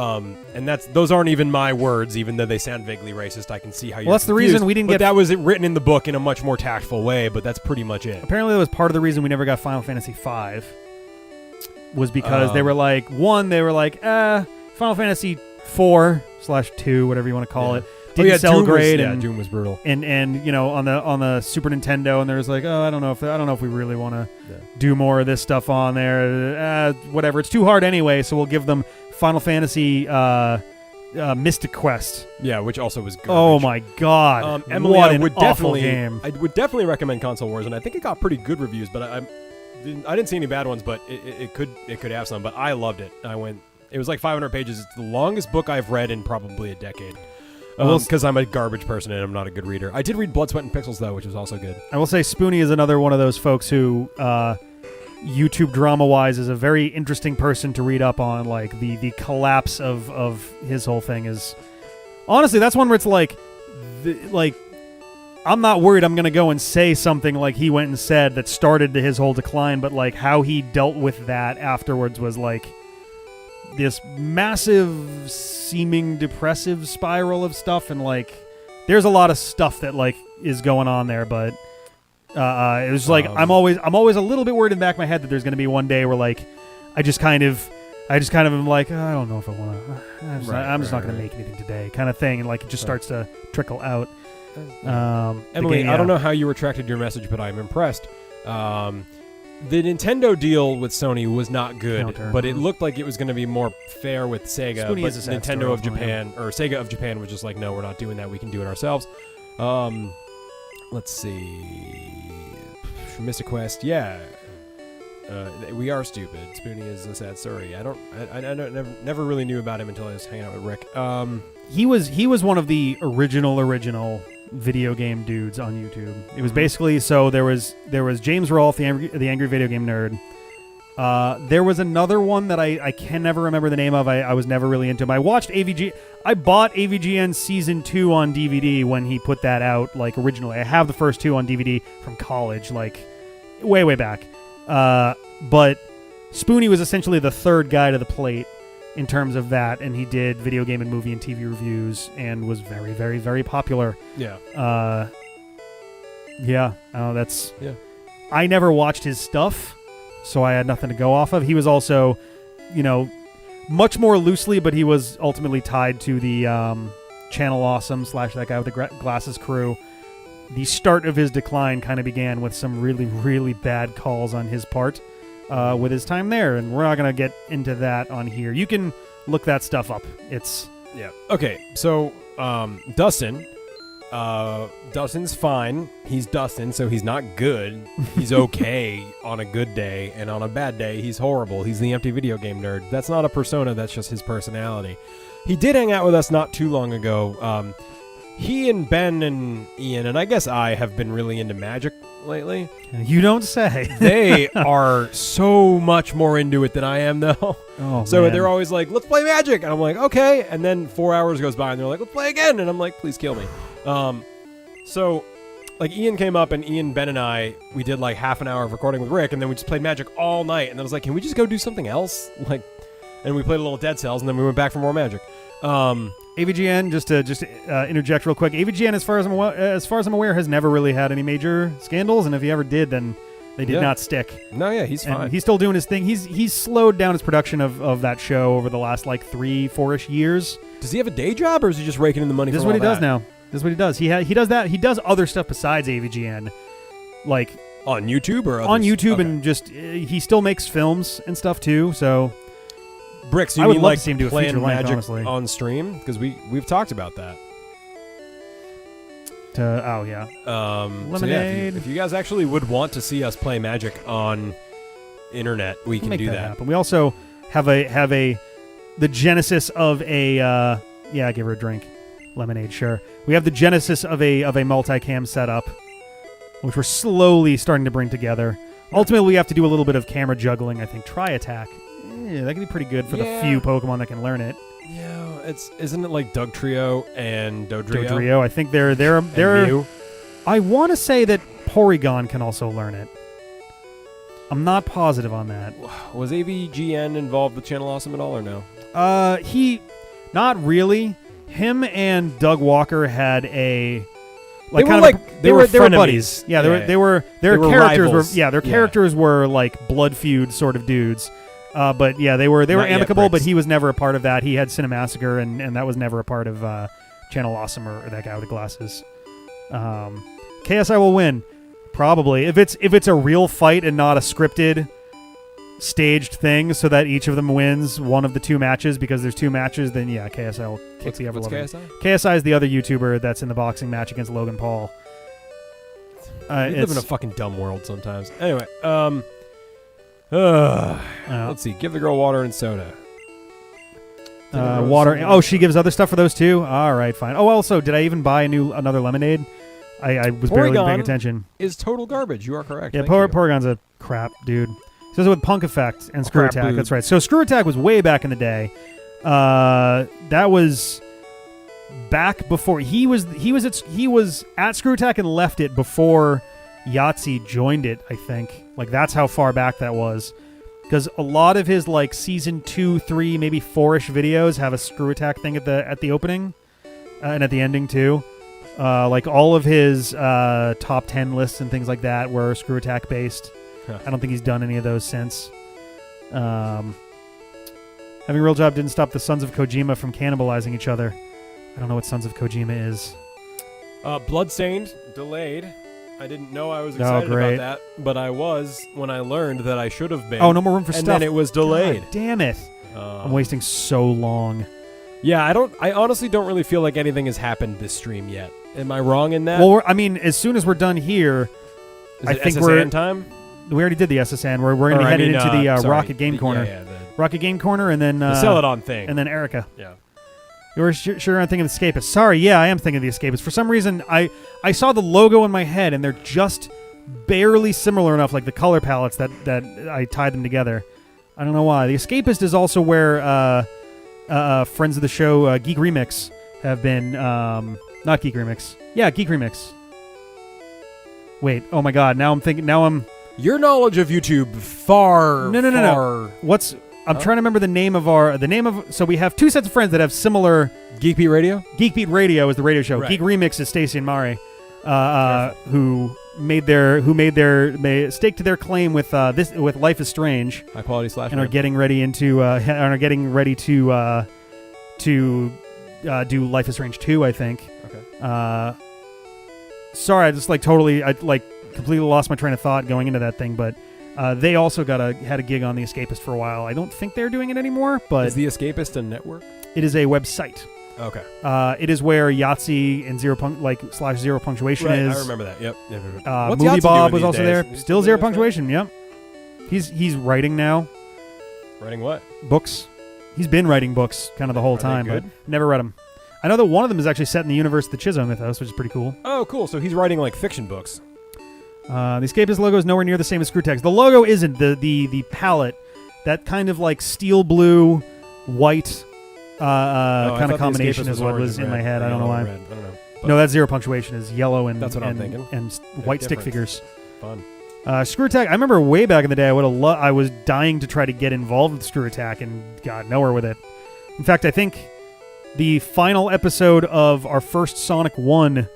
And those aren't even my words, even though they sound vaguely racist. I can see how you're Well, that's the confused, reason we didn't but get. that was written in the book in a much more tactful way, but that's pretty much it. Apparently, that was part of the reason we never got Final Fantasy V. Was because they were like, Final Fantasy 4/2, whatever you want to call Yeah. it, didn't sell Doom great, was, and Doom was brutal. and you know, on the Super Nintendo, and there was like, I don't know if we really want to do more of this stuff on there. Whatever, it's too hard anyway, so we'll give them Final Fantasy Mystic Quest. Yeah, which also was garbage. Oh my god, Emily, what I an would awful definitely, game. I would definitely recommend Console Wars, and I think it got pretty good reviews. But I didn't see any bad ones, but it could have some. But I loved it. It was like 500 pages. It's the longest book I've read in probably a decade. Because I'm a garbage person and I'm not a good reader. I did read Blood, Sweat, and Pixels, though, which was also good. I will say Spoonie is another one of those folks who, YouTube drama-wise, is a very interesting person to read up on. Like, the collapse of his whole thing is... Honestly, that's one where it's like... I'm not worried I'm going to go and say something like he went and said that started his whole decline, but, like, how he dealt with that afterwards was, like... this massive seeming depressive spiral of stuff, and like there's a lot of stuff that like is going on there, but it was like I'm always a little bit worried in the back of my head that there's going to be one day where like I just kind of am like, I don't know if I want to, I'm just not going to make anything today kind of thing, and like it just starts to trickle out. Emily, I don't know how you retracted your message, but I'm impressed. The Nintendo deal with Sony was not good, but it looked like it was going to be more fair with Sega. Spoonie But is a sad Nintendo story, of Japan, or Sega of Japan, was just like, no, we're not doing that. We can do it ourselves. Let's see. Mystic Quest, yeah. We are stupid. Spoonie is a sad story. I never really knew about him until I was hanging out with Rick. He was one of the original video game dudes on YouTube. It was basically, so there was James Rolfe, the angry video game nerd. There was another one that I can never remember the name of. I was never really into him. I watched AVG. I bought AVGN Season 2 on DVD when he put that out, like, originally. I have the first two on DVD from college, like, way back. But Spoonie was essentially the third guy to the plate in terms of that, and he did video game and movie and TV reviews and was very, very, very popular. Yeah. That's... Yeah. I never watched his stuff, so I had nothing to go off of. He was also, much more loosely, but he was ultimately tied to the Channel Awesome / that guy with the glasses crew. The start of his decline kind of began with some really, really bad calls on his part with his time there, and we're not going to get into that on here. You can look that stuff up. It's... Yeah. Okay, so Dustin... Dustin's fine. He's Dustin, so he's not good. He's okay on a good day, and on a bad day, he's horrible. He's the empty video game nerd. That's not a persona, that's just his personality. He did hang out with us not too long ago. He and Ben and Ian, and I guess I, have been really into Magic lately. You don't say. They are so much more into it than I am, though. Oh, so man. they're always like, let's play Magic. And I'm like, okay. And then 4 hours goes by, and they're like, let's play again. And I'm like, please kill me. So, like, Ian came up, and Ian, Ben, and I, we did like half an hour of recording with Rick, and then we just played Magic all night. And then I was like, can we just go do something else? Like, and we played a little Dead Cells, and then we went back for more Magic. AVGN, just to interject real quick, AVGN, as far as I'm aware, has never really had any major scandals, and if he ever did, then they did not stick. No, yeah, he's fine. And he's still doing his thing. He's slowed down his production of that show over the last like 3-4-ish years. Does he have a day job, or is he just raking in the money? This is what he does now. This is what he does. He does that. He does other stuff besides AVGN, like on YouTube or others? On YouTube, okay. and just he still makes films and stuff too. So. Bricks, you I would mean love like to see him do a playing feature length, Magic honestly. on stream? Because we've talked about that. Lemonade. So yeah, if you guys actually would want to see us play Magic on internet, we can do that. Happen. We also have the genesis of a give her a drink. Lemonade, sure. We have the genesis of a multicam setup which we're slowly starting to bring together. Ultimately, we have to do a little bit of camera juggling, I think. Tri-attack. That could be pretty good for the few Pokemon that can learn it. Yeah, isn't it like Dugtrio and Dodrio? Dodrio, I think they're Mew? I want to say that Porygon can also learn it. I'm not positive on that. Was 𝐵𝐵𝐺𝑛 involved with Channel Awesome at all, or no? Not really. Him and Doug Walker had a They were frenemies. buddies. Yeah, their They were characters rivals. their characters were like blood feud sort of dudes. But yeah, they were Not yet amicable, but bricks. he was never a part of that. He had Cinemassacre, and that was never a part of Channel Awesome or that guy with the glasses. KSI will win, probably if it's a real fight and not a scripted, staged thing, so that each of them wins one of the two matches because there's two matches. Then yeah, KSI will kick the ever What's loving. KSI? KSI is the other YouTuber that's in the boxing match against Logan Paul. We live in a fucking dumb world sometimes. Anyway, let's see. Give the girl water and soda. Water. Oh, she gives other stuff for those too. All right, fine. Oh, also, did I even buy another lemonade? I was barely Porygon paying attention. Is total garbage. You are correct. Yeah, Thank you. Porygon's a crap dude. He does it with Punk Effect and Screw Crap Attack. dude. That's right. So Screw Attack was way back in the day. That was back before he was at Screw Attack and left it before 𝐵𝐲𝐦 joined it. I think that's how far back that was. Because a lot of his season 2, 3, maybe 4-ish videos have a Screw Attack thing at the opening and at the ending too. All of his top 10 lists and things like that were Screw Attack based. Huh. I don't think he's done any of those since. Having a real job didn't stop the Sons of Kojima from cannibalizing each other. I don't know what Sons of Kojima is. Bloodstained, delayed. I didn't know I was excited great. about that, but I was when I learned that I should have been. Oh, no more room for and stuff. then it was delayed. God damn it. I'm wasting so long. Yeah, I honestly don't really feel like anything has happened this stream yet. Am I wrong in that? Well, as soon as we're done here, Is I it think SSN time? we already did the SSN. We're going to be headed into the Rocket Game Corner. Yeah, Rocket Game Corner, and then the Celadon thing. and then Erica. Yeah. You're sure I'm thinking of the Escapist. Sorry, yeah, I am thinking of the Escapist. For some reason, I saw the logo in my head, and they're just barely similar enough, like the color palettes that I tied them together. I don't know why. The Escapist is also where friends of the show, Geek Remix, have been. Not Geek Remix. Yeah, Geek Remix. Wait. Oh my God. Now I'm. Your knowledge of YouTube far. No. I'm trying to remember the name of. So we have two sets of friends that have similar. Geek Beat Radio. Geek Beat Radio is the radio show. Right. Geek Remix is Stacey and Mari, who stake to their claim with Life is Strange. High quality slash. And are getting ready to do Life is Strange 2, I think. Okay. Sorry, I just completely lost my train of thought going into that thing, but they also had a gig on The Escapist for a while. I don't think they're doing it anymore, but is The Escapist a network? it is a website. Okay. It is where 𝐵𝐲𝐦 and /0 punctuation Right, is. I remember that. Yep. Movie What's 𝐵𝐲𝐦 Bob doing was these also days? there. He's Still doing 0 punctuation. Yep. He's writing now. Writing what? Books. He's been writing books kind of the whole Are they time, but good? never read them. I know that one of them is actually set in the universe of the 𝐒𝐮𝐲𝐦 mythos, which is pretty cool. Oh, cool. So he's writing fiction books. The Escapist logo is nowhere near the same as Screwtex. The logo isn't. The palette, that kind of steel blue, white kind of combination is what was in my head. I don't know why. I don't know. No, that 0 punctuation is yellow and That's what I'm thinking. and white stick figures. Fun. Screw Attack. I remember way back in the day, I was dying to try to get involved with Screw Attack and got nowhere with it. In fact, I think the final episode of our first Sonic 1.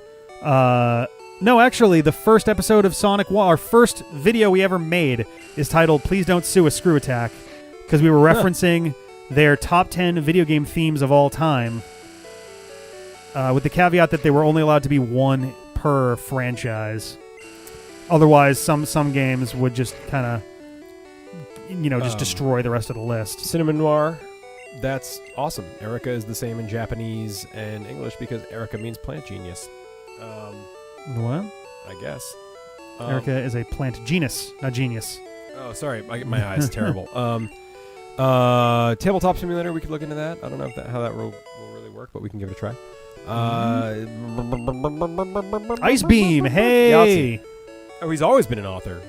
No, actually, the first episode of Sonic 1, our first video we ever made, is titled "Please Don't Sue a Screw Attack," because we were referencing their top 10 video game themes of all time, with the caveat that they were only allowed to be one per franchise. Otherwise, some games would just kind of, just destroy the rest of the list. Cinnamon Noir. That's awesome. Erica is the same in Japanese and English because Erica means plant genius. What? I guess. Erica is a plant genus, not genius. Oh, sorry. My eyes terrible. Tabletop Simulator, we could look into that. I don't know how that will really work, but we can give it a try. Ice Beam, hey! Oh, he's always been an author.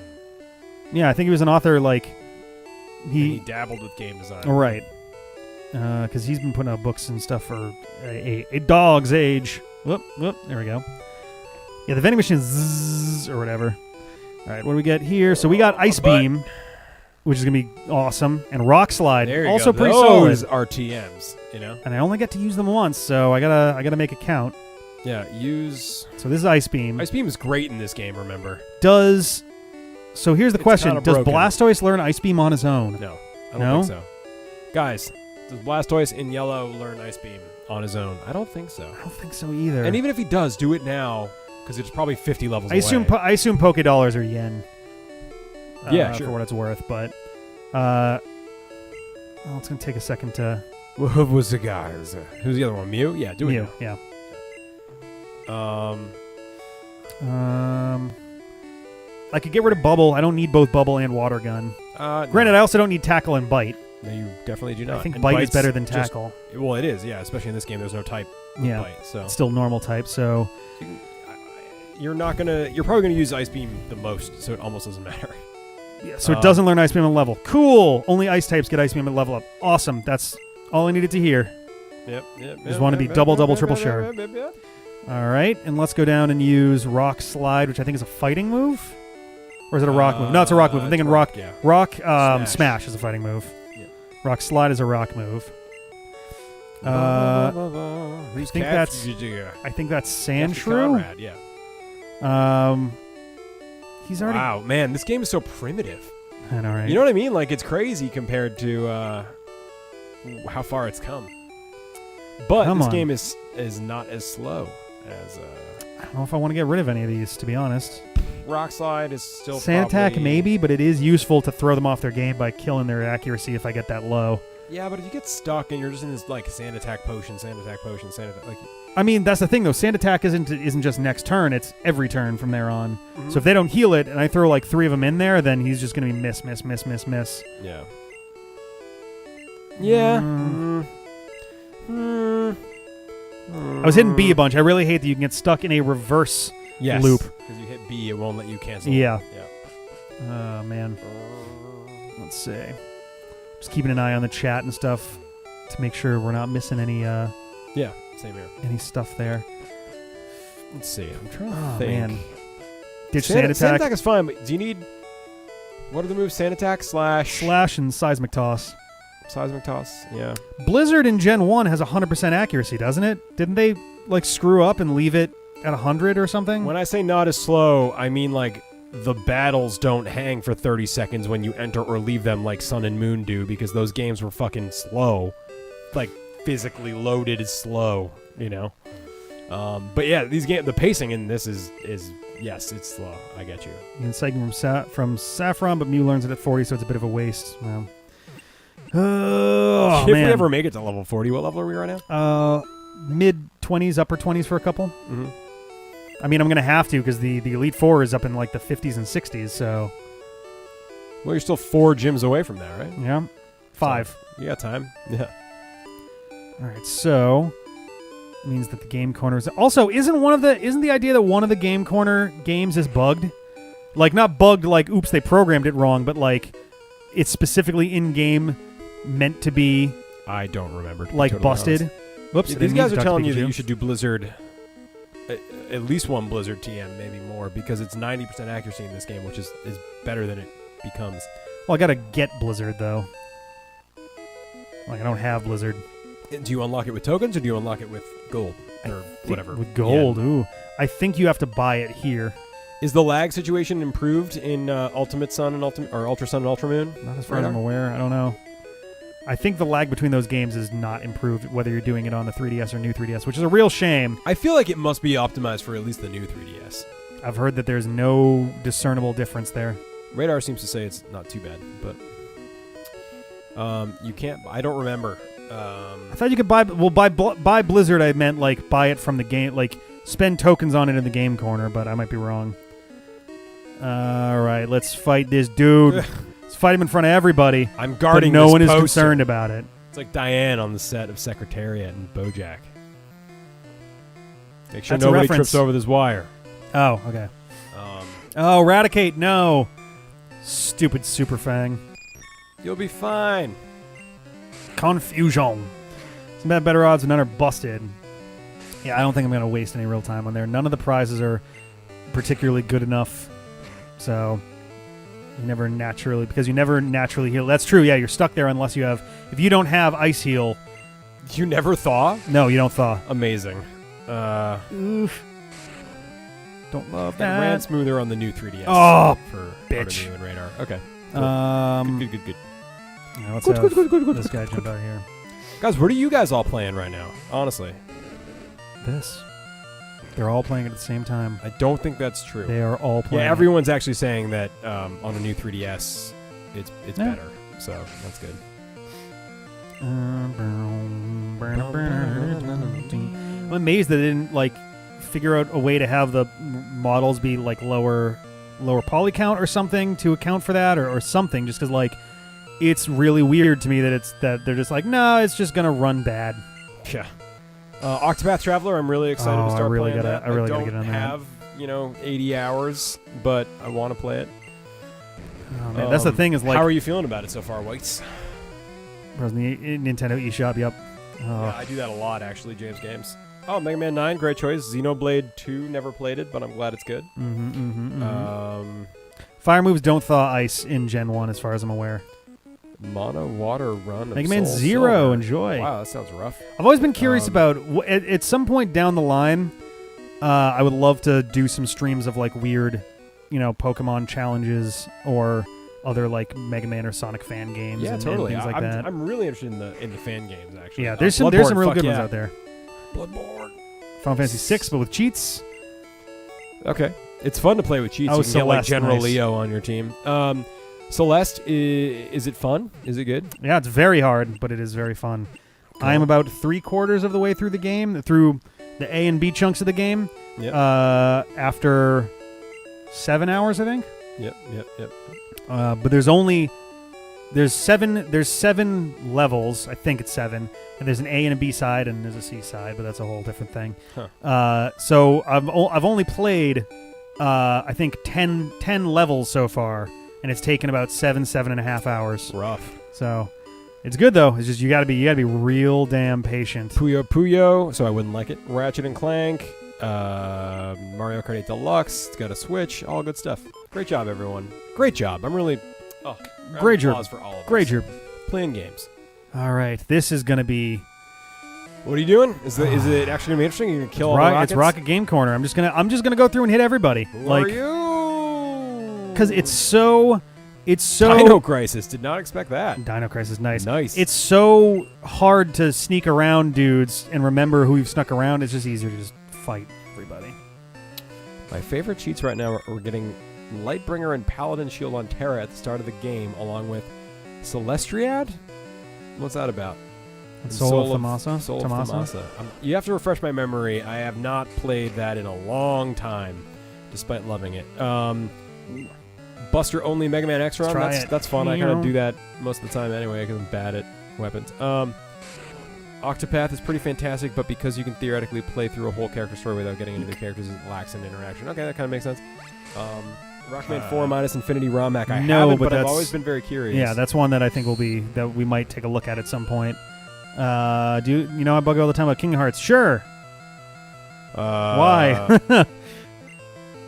Yeah, I think he was an author. Like He dabbled with game design. right, because he's been putting out books and stuff for a dog's age. Whoop, there we go. Yeah, the vending machine zzz, or whatever. All right, what do we get here? So we got Ice Beam, which is gonna be awesome, and Rock Slide, There you also go. pretty Those solid. are TMs, you know? And I only get to use them once, so I gotta make a count. Yeah, use... So this is Ice Beam. Ice Beam is great in this game, remember? So here's the It's question: kinda does broken. Blastoise learn Ice Beam on his own? No, I don't No? think so. Guys, does Blastoise in Yellow learn Ice Beam on his own? I don't think so. I don't think so either. And even if he does, do it now, because it's probably 50 levels I assume away. I assume Poké Dollars are yen. Yeah, sure. For what it's worth, but it's gonna take a second to Who was the guy? Who's the other one? Mew? Yeah, do it Mew. Yeah. now. I could get rid of Bubble. I don't need both Bubble and Water Gun. Granted, I also don't need Tackle and Bite. No, you definitely do not. I think And Bite is Bite's better than just- Tackle. well, it is, yeah, especially in this game. There's no type of Yeah. Bite, so It's still normal type, so you're probably gonna use Ice Beam the most, so it almost doesn't matter. yeah, so it doesn't learn Ice Beam at level. Cool. Only Ice types get Ice Beam at level up. Awesome. That's all I needed to hear. Yep. Just wanna be double, triple sure. All right, and let's go down and use Rock Slide, which I think is a fighting move, or is it a rock move? No, it's a rock move. I'm thinking rock. Yeah. Rock Smash. Smash is a fighting move. Yeah. Rock Slide is a rock move. I think that's Sandshrew. Conrad, yeah. He's already. Wow, man, this game is so primitive. I know, right? You know what I mean? Like, it's crazy compared to how far it's come. But Come this on. game is not as slow as I don't know if I want to get rid of any of these, to be honest. Rock Slide is still Sand Attack, probably- maybe, but it is useful to throw them off their game by killing their accuracy if I get that low. Yeah, but if you get stuck and you're just in this like Sand Attack potion, Sand Attack, like I mean, that's the thing, though. Sand Attack isn't just next turn; it's every turn from there on. So if they don't heal it, and I throw like 3 of them in there, then he's just going to be miss. yeah. Yeah. I was hitting B a bunch. I really hate that you can get stuck in a reverse Yes. loop. Because you hit B, it won't let you cancel. Yeah. Yeah. Oh, man. Let's see. Just keeping an eye on the chat and stuff to make sure we're not missing any Yeah. Same here. any stuff there. Let's see. I'm trying to Oh, think. man. Ditch Sand Sand Attack, Attack is fine, but do you need... What are the moves? Sand Attack, Slash, Slash, and Seismic Toss. Seismic Toss? Yeah. Blizzard in Gen 1 has 100% accuracy, doesn't it? Didn't they, like, screw up and leave it at 100 or something? When I say not as slow, I mean, like, the battles don't hang for 30 seconds when you enter or leave them like Sun and Moon do, because those games were fucking slow. Like, physically loaded is slow, you know? But yeah, these games, the pacing in this is yes, it's slow. I get you. You can segment from Saffron, but Mew learns it at 40, so it's a bit of a waste. Well, oh, If man. we ever make it to level 40, what level are we right now? Mid-20s, upper 20s for a couple. Mm-hmm. I mean, I'm going to have to because the Elite Four is up in like the 50s and 60s, so Well, you're still 4 gyms away from that, right? yeah. 5. So, you got time. Yeah. All right, so means that the game corner is also isn't the idea that one of the game corner games is bugged? Like not bugged like oops they programmed it wrong, but like it's specifically in game meant to be I don't remember. to be like totally busted. honest. Whoops, I These didn't mean guys to are talk to telling you that Pikachu. you should do Blizzard, at least one Blizzard TM, maybe more, because it's 90% accuracy in this game, which is better than it becomes. Well, I gotta get Blizzard though. Like I don't have Blizzard. Do you unlock it with tokens, or do you unlock it with gold or whatever? With gold. Yeah. Ooh, I think you have to buy it here. Is the lag situation improved in Ultimate Sun and Ultra Sun and Ultra Moon? Not as far as I'm aware. I don't know. I think the lag between those games is not improved, whether you're doing it on the 3DS or new 3DS, which is a real shame. I feel like it must be optimized for at least the new 3DS. I've heard that there's no discernible difference there. Radar seems to say it's not too bad, but you can't. I don't remember. I thought you could buy. Well, buy Blizzard. I meant like buy it from the game, like spend tokens on it in the game corner. But I might be wrong. All right, let's fight this dude. Let's fight him in front of everybody. I'm guarding. But no this one is poster. concerned about it. It's like Diane on the set of Secretariat and BoJack. Make sure That's a nobody reference. trips over this wire. Oh, okay. Oh, Eradicate, no. Stupid Super Fang. You'll be fine. Confusion. Some better odds, but none are busted. Yeah, I don't think I'm going to waste any real time on there. None of the prizes are particularly good enough. So, you never naturally heal. That's true, yeah, you're stuck there unless you have... If you don't have Ice Heal... You never thaw? No, you don't thaw. Amazing. Oof. Don't love It that. ran smoother on the new 3DS. Oh, for bitch. Artemio and Radar. Okay. Cool. Good. Yeah, let's have this guy jump out here. Guys, what are you guys all playing right now? Honestly. This. They're all playing at the same time. I don't think that's true. They are all playing. Yeah, everyone's actually saying that on the new 3DS, it's better. So that's good. I'm amazed that they didn't like figure out a way to have the models be like lower poly count or something to account for that or something. Just because like it's really weird to me that they're just like, no, it's just gonna run bad. Yeah. Octopath Traveler, I'm really excited to start playing that. I really gotta get on that. I don't have 80 hours, but I want to play it. Oh, man, that's the thing is like. How are you feeling about it so far, Whites? From the Nintendo eShop, yep. Yeah, I do that a lot, actually, James Games. Oh, Mega Man 9, great choice. Xenoblade 2, never played it, but I'm glad it's good. Fire moves don't thaw ice in Gen 1, as far as I'm aware. Mono Water Run of Mega Man Soul 0, Silver. enjoy. Wow, that sounds rough. I've always been curious about, at some point down the line, I would love to do some streams of, like, weird, Pokemon challenges or other, like, Mega Man or Sonic fan games and things like that. I'm really interested in the fan games, actually. Yeah, there's some real good ones out there. Bloodborne. Final Fantasy VI, but with cheats. Okay. It's fun to play with cheats. Oh, You can get, like, Celeste, General nice. Leo on your team. Celeste, is it fun? Is it good? Yeah, it's very hard, but it is very fun. Cool. I am about 3/4 of the way through the game, through the A and B chunks of the game. Yep. After 7 hours, I think. Yep. But there's seven levels. I think it's 7, and there's an A and a B side, and there's a C side, but that's a whole different thing. Huh. So I've only played, I think 10 levels so far, and it's taken about 7.5 hours. Rough. So it's good though. It's just you gotta be real damn patient. Puyo, so I wouldn't like it. Ratchet and Clank, Mario Kart 8 Deluxe. It's got a Switch. All good stuff. Great job, everyone. Great job. I'm really. Great job. Applause for all of us. Great job. Playing games. All right, this is gonna be. What are you doing? Is it actually gonna be interesting? You're gonna kill all the rockets? It's Rocket Game Corner. I'm just gonna go through and hit everybody. Who are you? Because it's so. Dino Crisis. Did not expect that. Dino Crisis, nice. Nice. It's so hard to sneak around dudes and remember who you've snuck around. It's just easier to just fight everybody. My favorite cheats right now are getting Lightbringer and Paladin Shield on Terra at the start of the game, along with Celestriad? What's that about? Soul of 𝐻𝐻𝐿? Soul of 𝐻𝐻𝐿. You have to refresh my memory. I have not played that in a long time, despite loving it. Buster only Mega Man X run. That's fun. I kind of do that most of the time anyway because I'm bad at weapons. Octopath is pretty fantastic, but because you can theoretically play through a whole character story without getting into the characters, it lacks in interaction. Okay, that kind of makes sense. Rockman 4 minus Infinity ROM-hack. I haven't, but I've always been very curious. Yeah, that's one that I think that we might take a look at some point. I bug all the time about Kingdom Hearts. Sure. Why?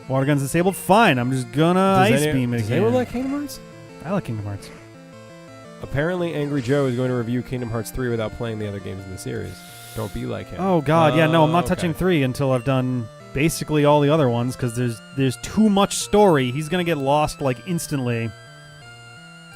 Water guns disabled? Fine. I'm just gonna ice beam it again. Does anyone like Kingdom Hearts? I like Kingdom Hearts. Apparently, Angry Joe is going to review Kingdom Hearts 3 without playing the other games in the series. Don't be like him. Oh, God. Yeah, no, I'm not touching 3 until I've done basically all the other ones because there's too much story. He's going to get lost, like, instantly.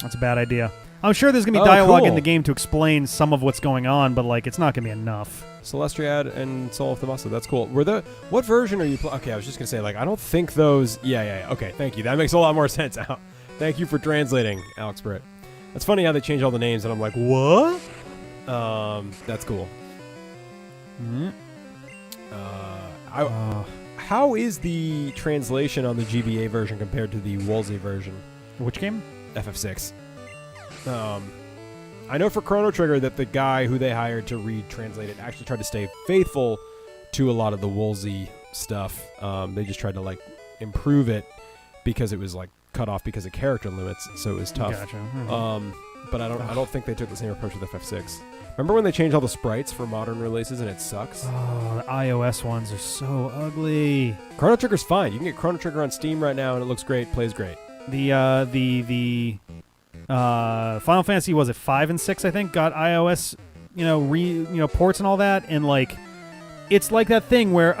That's a bad idea. I'm sure there's going to be dialogue in the game to explain some of what's going on, but, like, it's not going to be enough. Celestriad and Soul of 𝐻𝐻𝐿. That's cool. What version are you playing? Okay, I was just going to say, like, I don't think those... Yeah. Okay, thank you. That makes a lot more sense. Thank you for translating, Alex Britt. It's funny how they change all the names, and I'm like, what? That's cool. Mm-hmm. How is the translation on the GBA version compared to the Wolsey version? Which game? FF6. I know for Chrono Trigger that the guy who they hired to retranslate it actually tried to stay faithful to a lot of the Wolsey stuff. They just tried to, like, improve it because it was like cut off because of character limits, so it was tough. Gotcha. But I don't think they took the same approach with FF6. Remember when they changed all the sprites for modern releases and it sucks? Oh, the iOS ones are so ugly. Chrono Trigger's fine. You can get Chrono Trigger on Steam right now and it looks great, plays great. The Final Fantasy, was it 5 and 6? I think got iOS, ports and all that, and like, it's like that thing where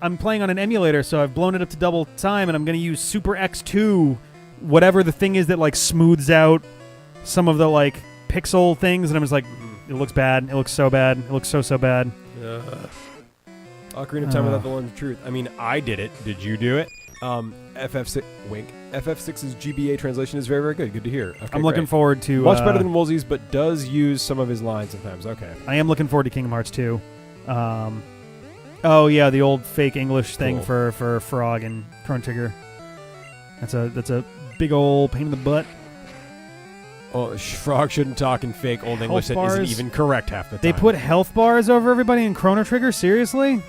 I'm playing on an emulator, so I've blown it up to double time, and I'm gonna use Super X2, whatever the thing is that like smooths out some of the like pixel things, and I'm just like, it looks bad. It looks so bad. It looks so bad. Ocarina of Time without the Lens of Truth. I mean, I did it. Did you do it? FF6 wink. FF6's GBA translation is very, very good. Good to hear. Okay, I'm looking forward to much better than Woolsey's, but does use some of his lines sometimes. Okay. I am looking forward to Kingdom Hearts 2. Oh yeah, the old fake English thing for Frog and Chrono Trigger. That's a big old pain in the butt. Oh, Frog shouldn't talk in fake old English that isn't even correct half the time. They put health bars over everybody in Chrono Trigger? Seriously?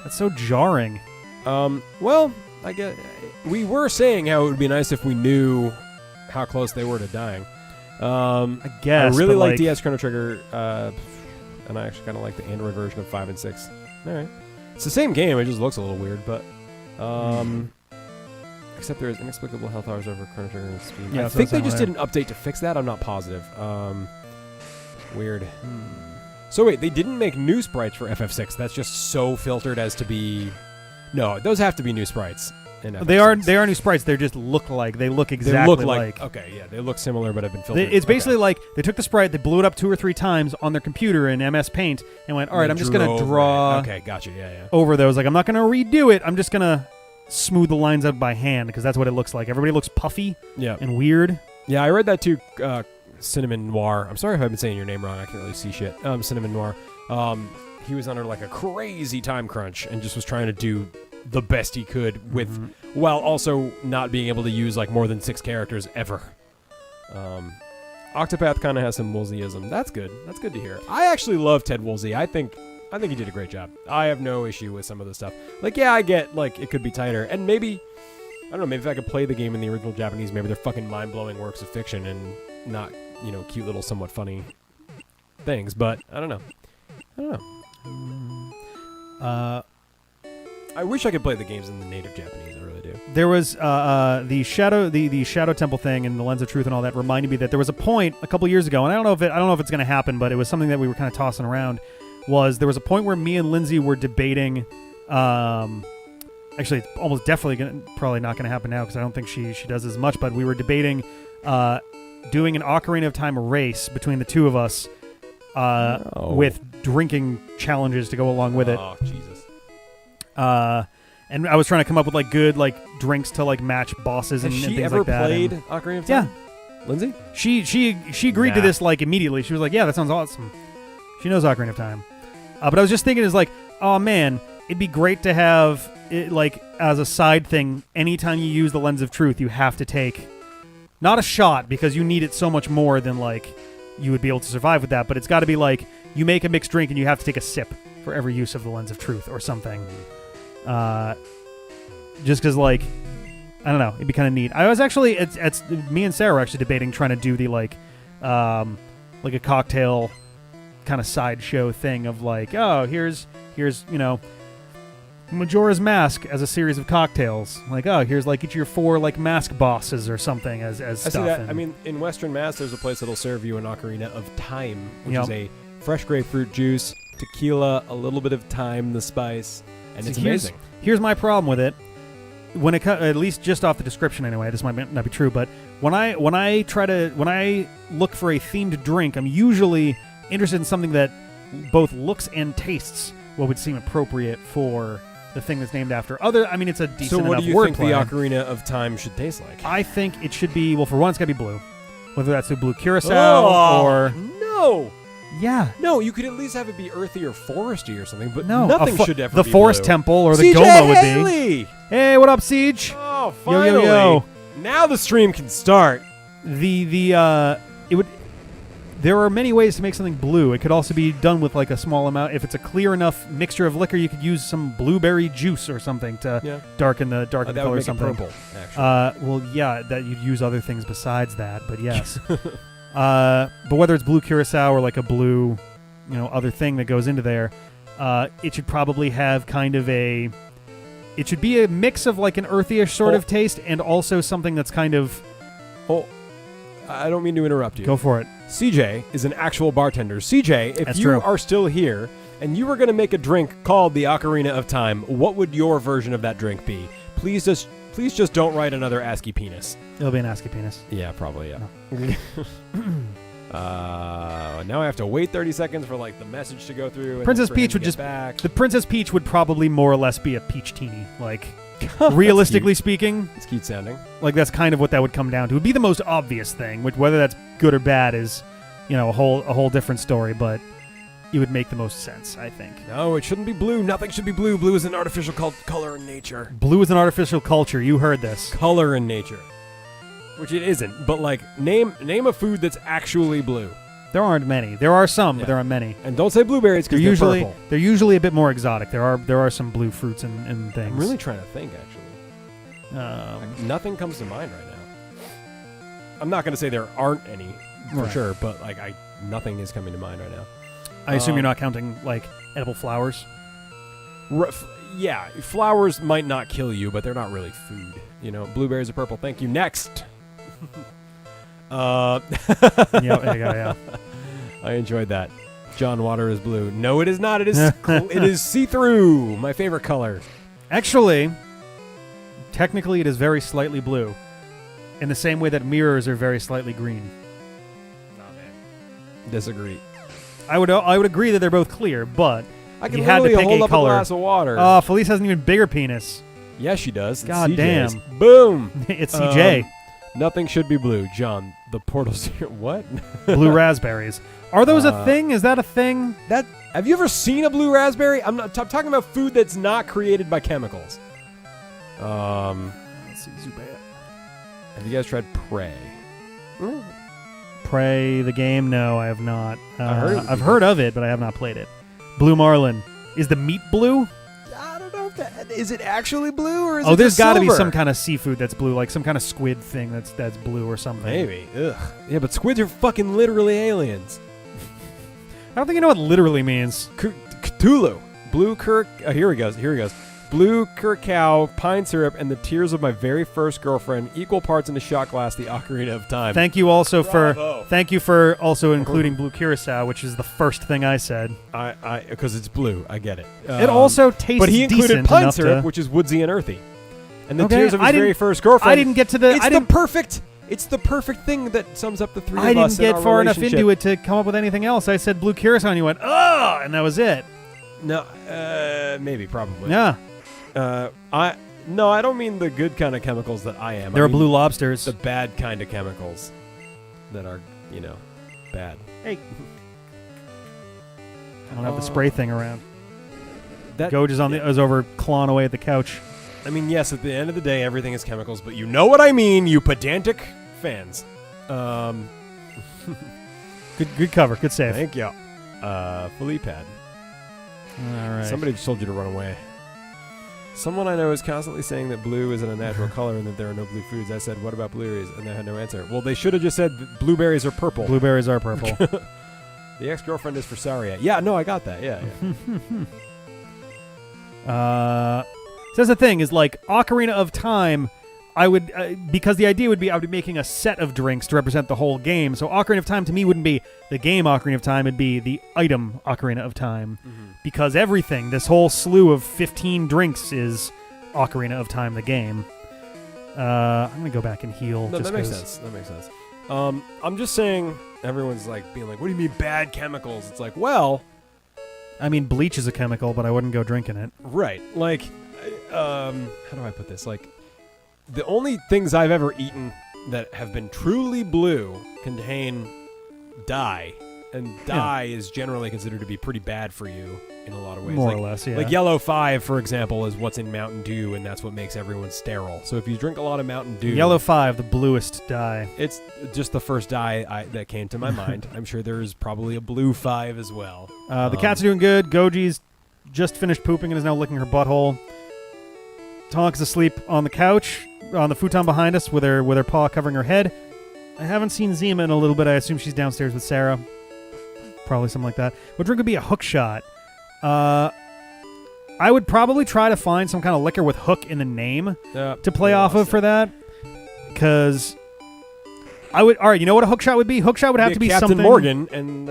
That's so jarring. Well, I guess we were saying how it would be nice if we knew how close they were to dying. I guess. I really like DS Chrono Trigger, and I actually kind of like the Android version of 5 and 6. All right. It's the same game, it just looks a little weird, but except there is inexplicable health hours over Chrono Trigger and Steam. Yeah, I think they just did an update to fix that. I'm not positive. Weird. So wait, they didn't make new sprites for FF6. That's just so filtered as to be. No, those have to be new sprites. In FF6. They are new sprites. They just look like they look exactly like. Okay, yeah, they look similar, but have been filtered. It's basically like they took the sprite, they blew it up 2 or 3 times on their computer in MS Paint, and went, all right, I'm just gonna draw. Okay, gotcha. Yeah. Over those, like I'm not gonna redo it. I'm just gonna smooth the lines out by hand because that's what it looks like. Everybody looks puffy and weird. Yeah, I read that too. Cinnamon Noir. I'm sorry if I've been saying your name wrong. I can't really see shit. Cinnamon Noir. He was under like a crazy time crunch and just was trying to do the best he could with, while also not being able to use like more than 6 characters ever. Octopath kind of has some Woolseyism. That's good. That's good to hear. I actually love Ted Woolsey. I think he did a great job. I have no issue with some of the stuff. Like, yeah, I get like it could be tighter, and maybe I don't know. Maybe if I could play the game in the original Japanese, maybe they're fucking mind-blowing works of fiction and not cute little somewhat funny things. But I don't know. I wish I could play the games in the native Japanese. I really do. There was the Shadow Temple thing and the Lens of Truth and all that reminded me that there was a point a couple years ago, and I don't know if it's going to happen, but it was something that we were kind of tossing around. There was a point where me and Lindsay were debating. Actually, it's almost definitely probably not going to happen now because I don't think she does as much. But we were debating doing an Ocarina of Time race between the two of us with drinking challenges to go along with it. Oh, Jesus. And I was trying to come up with like good like drinks to like match bosses and things like that. Has she ever played Ocarina of Time? Yeah. Lindsay? She agreed to this like immediately. She was like, "Yeah, that sounds awesome." She knows Ocarina of Time. But I was just thinking, is like, oh man, it'd be great to have it like as a side thing. Anytime you use the Lens of Truth, you have to take not a shot because you need it so much more than like you would be able to survive with that. But it's got to be like you make a mixed drink and you have to take a sip for every use of the Lens of Truth or something. Just because like I don't know, it'd be kind of neat. I was actually it's me and Sarah were actually debating trying to do the like a cocktail kind of sideshow thing of like, oh, here's Majora's Mask as a series of cocktails. Like, oh, here's like each of your 4 like mask bosses or something as stuff. I see that. I mean, in Western Mass, there's a place that'll serve you an Ocarina of Time, which is a fresh grapefruit juice, tequila, a little bit of thyme, the spice, and it's amazing. Here's my problem with it. When it at least just off the description anyway, this might not be true, but when I look for a themed drink, I'm usually interested in something that both looks and tastes what would seem appropriate for the thing that's named after. It's a decent enough wordplay. So what do you think the Ocarina of Time should taste like? I think it should be, well, for one, it's got to be blue. Whether that's the blue curacao or... No! Yeah. No, you could at least have it be earthy or foresty or something, but no, nothing should ever be the Forest blue. Temple or the CJ Goma would Haley! be. Hey, what up, Siege? Oh, finally. Yo. Now the stream can start. It would... There are many ways to make something blue. It could also be done with like a small amount. If it's a clear enough mixture of liquor, you could use some blueberry juice or something to darken the that color would or make something. it purple, actually. Well, yeah, that you'd use other things besides that, but yes. But whether it's blue curacao or like a blue, other thing that goes into there, it should probably have kind of it should be a mix of like an earthyish sort of taste and also something that's kind of... Oh, I don't mean to interrupt you. Go for it. CJ is an actual bartender. CJ, if That's you true. are still here and you were going to make a drink called the Ocarina of Time, what would your version of that drink be? Please just don't write another ASCII penis. It'll be an ASCII penis. Yeah, probably, yeah. Now I have to wait 30 seconds for like the message to go through. And Princess then for him Peach to would get just... back. The Princess Peach would probably more or less be a peach teeny. Like, realistically speaking, It's cute sounding. like that's kind of what that would come down to. It would be the most obvious thing, which whether that's good or bad is, a whole different story, but it would make the most sense, I think. No, it shouldn't be blue. Nothing should be blue. Blue is an artificial color in nature. Blue is an artificial culture. You heard this. Color in nature. Which it isn't, but like name a food that's actually blue. There aren't many. There are some, Yeah. but there aren't many. And don't say blueberries They're because they're usually purple. usually a bit more exotic. There are some blue fruits and things. I'm really trying to think, actually. Nothing comes to mind right now. I'm not going to say there aren't any, for Right. sure, but like nothing is coming to mind right now. I assume you're not counting like edible flowers. Yeah, flowers might not kill you, but they're not really food. Blueberries are purple. Thank you. Next. Yeah, there you go, yeah. I enjoyed that. John, water is blue. No, it is not. It is it is see-through. My favorite color. Actually, technically, it is very slightly blue, in the same way that mirrors are very slightly green. Disagree. I would agree that they're both clear, but I if can you had to literally pick hold a up color. a glass of water. Oh, Felice has an even bigger penis. Yes, she does. It's God CJ's. damn. Boom. It's CJ. Nothing should be blue. John, the portal's here. What? Blue raspberries. Are those a thing? Is that a thing? Have you ever seen a blue raspberry? I'm talking about food that's not created by chemicals. Let's see. Have you guys tried Prey? Prey the game? No, I have not. I've heard of it, but I have not played it. Blue Marlin. Is the meat blue? I don't know if that is it actually blue or is Oh, it there's got to be silver? some kind of seafood that's blue, like some kind of squid thing that's blue or something. Maybe. Ugh. Yeah, but squids are fucking literally aliens. I don't think you know what literally means. Cthulhu. Blue here he goes. Blue curacao, pine syrup, and the tears of my very first girlfriend, equal parts in a shot glass, the Ocarina of Time. Thank you also Bravo. thank you for also including blue curacao, which is the first thing I said. I because it's blue. I get it. It also tastes but he included decent pine enough syrup, to- which is woodsy and earthy. And the Okay, tears of I his didn't- very first girlfriend. I didn't get to the. It's I didn't. It's the perfect thing that sums up the three I of us. didn't in get our far enough relationship. into it to come up with anything else. I said blue curacao, and you went, "Oh," and that was it. No, maybe, probably. Yeah, I don't mean the good kind of chemicals that I am. there I are mean blue lobsters. the bad kind of chemicals that are, bad. Hey, I don't have the spray thing around. That Goj is over clawing away at the couch. I mean, yes, at the end of the day, everything is chemicals, but you know what I mean, you pedantic fans. Good cover. Good save. Thank you. Fully pad. All right. Somebody just told you to run away. Someone I know is constantly saying that blue isn't a natural color and that there are no blue foods. I said, what about blueberries? And they had no answer. Well, they should have just said that blueberries are purple. Blueberries are purple. The ex-girlfriend is for Saria. Yeah, no, I got that. Yeah. So that's the thing is like Ocarina of Time. I would because the idea would be I would be making a set of drinks to represent the whole game. So Ocarina of Time to me wouldn't be the game Ocarina of Time. It'd be the item Ocarina of Time because everything, this whole slew of 15 drinks is Ocarina of Time, the game. I'm gonna go back and heal. No, just that makes 'cause- sense. That makes sense. I'm just saying, everyone's like being like, "What do you mean bad chemicals?" It's like, well, I mean, bleach is a chemical, but I wouldn't go drinking it. right. Like, how do I put this? Like, the only things I've ever eaten that have been truly blue contain dye, and dye is generally considered to be pretty bad for you. in a lot of ways. More like, or less, yeah. Like Yellow 5, for example, is what's in Mountain Dew, and that's what makes everyone sterile. So if you drink a lot of Mountain Dew... Yellow 5, the bluest dye. It's just the first dye that came to my mind. I'm sure there's probably a blue 5 as well. The cats are doing good. Goji's just finished pooping and is now licking her butthole. Tonk's asleep on the couch, on the futon behind us, with her paw covering her head. I haven't seen Zima in a little bit. I assume she's downstairs with Sarah. Probably something like that. What drink would be a hook shot? I would probably try to find some kind of liquor with hook in the name to play off of for that. Because I would... All right, you know what a hook shot would be? Hook shot would have to be Captain something... Morgan, and...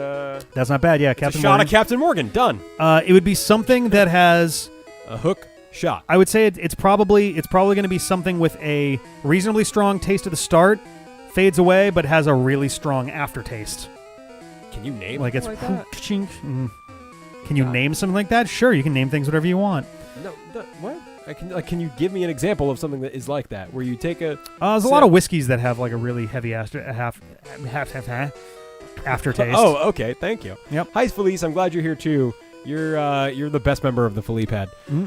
That's not bad, yeah. it's Captain a shot Morgan. of Captain Morgan. Done. It would be something that has... A hook shot. I would say it's probably going to be something with a reasonably strong taste at the start, fades away, but has a really strong aftertaste. Can you name Like it it's like that? Can you name something like that? Sure, you can name things whatever you want. No, what? Can you give me an example of something that is like that, where you take a... There's a lot of whiskeys that have like a really heavy aftertaste. Oh, okay. Thank you. Yep. Hi, Felice. I'm glad you're here too. You're the best member of the Philippe pad. Mm-hmm.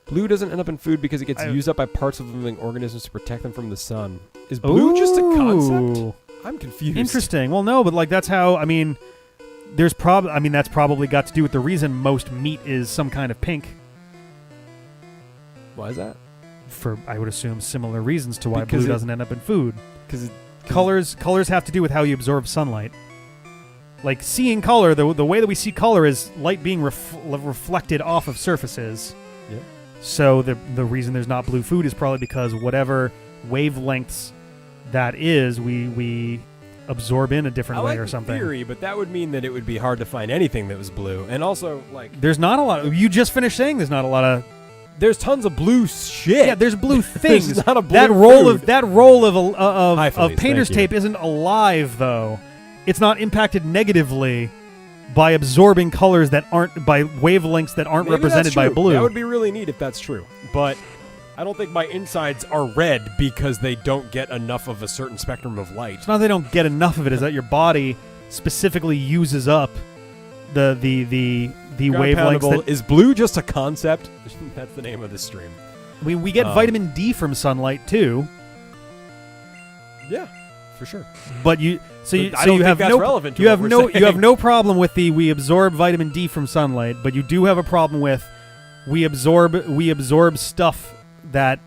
Blue doesn't end up in food because it gets used up by parts of living organisms to protect them from the sun. Is blue just a concept? I'm confused. Interesting. Well, no, but like that's how. I mean, that's probably got to do with the reason most meat is some kind of pink. Why is that? For I would assume similar reasons to why Because blue doesn't end up in food. Because Colors have to do with how you absorb sunlight. Like seeing color, the way that we see color is light being reflected off of surfaces. Yeah. So the reason there's not blue food is probably because whatever wavelengths that is, we absorb in a different way or something. Theory, but that would mean that it would be hard to find anything that was blue. And also, like, There's not a lot. You just finished saying there's not a lot of. there's tons of blue shit. Yeah, there's blue things. There's not a blue that roll food. of painter's tape isn't alive though. It's not impacted negatively by absorbing colors that aren't by wavelengths that aren't Maybe represented that's by true. blue. That would be really neat if that's true. But I don't think my insides are red because they don't get enough of a certain spectrum of light. It's not that they don't get enough of it; is that your body specifically uses up the wavelengths. That, Is blue just a concept? That's the name of this stream. we get vitamin D from sunlight too, Yeah, for sure. but you I don't think that's relevant to you what have we're no saying. you have no problem with we absorb vitamin D from sunlight, but you do have a problem with we absorb stuff that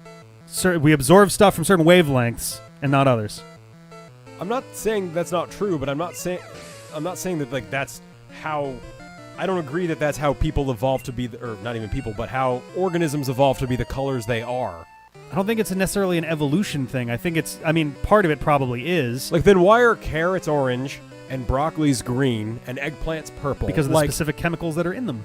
we absorb stuff from certain wavelengths and not others. I'm not saying that's not true, but I'm not saying that like that's how. I don't agree that that's how people evolve to be, or not even people, but how organisms evolve to be the colors they are. I don't think it's necessarily an evolution thing. I think part of it probably is. Like, then why are carrots orange and broccoli's green and eggplants purple? Because of the specific chemicals that are in them.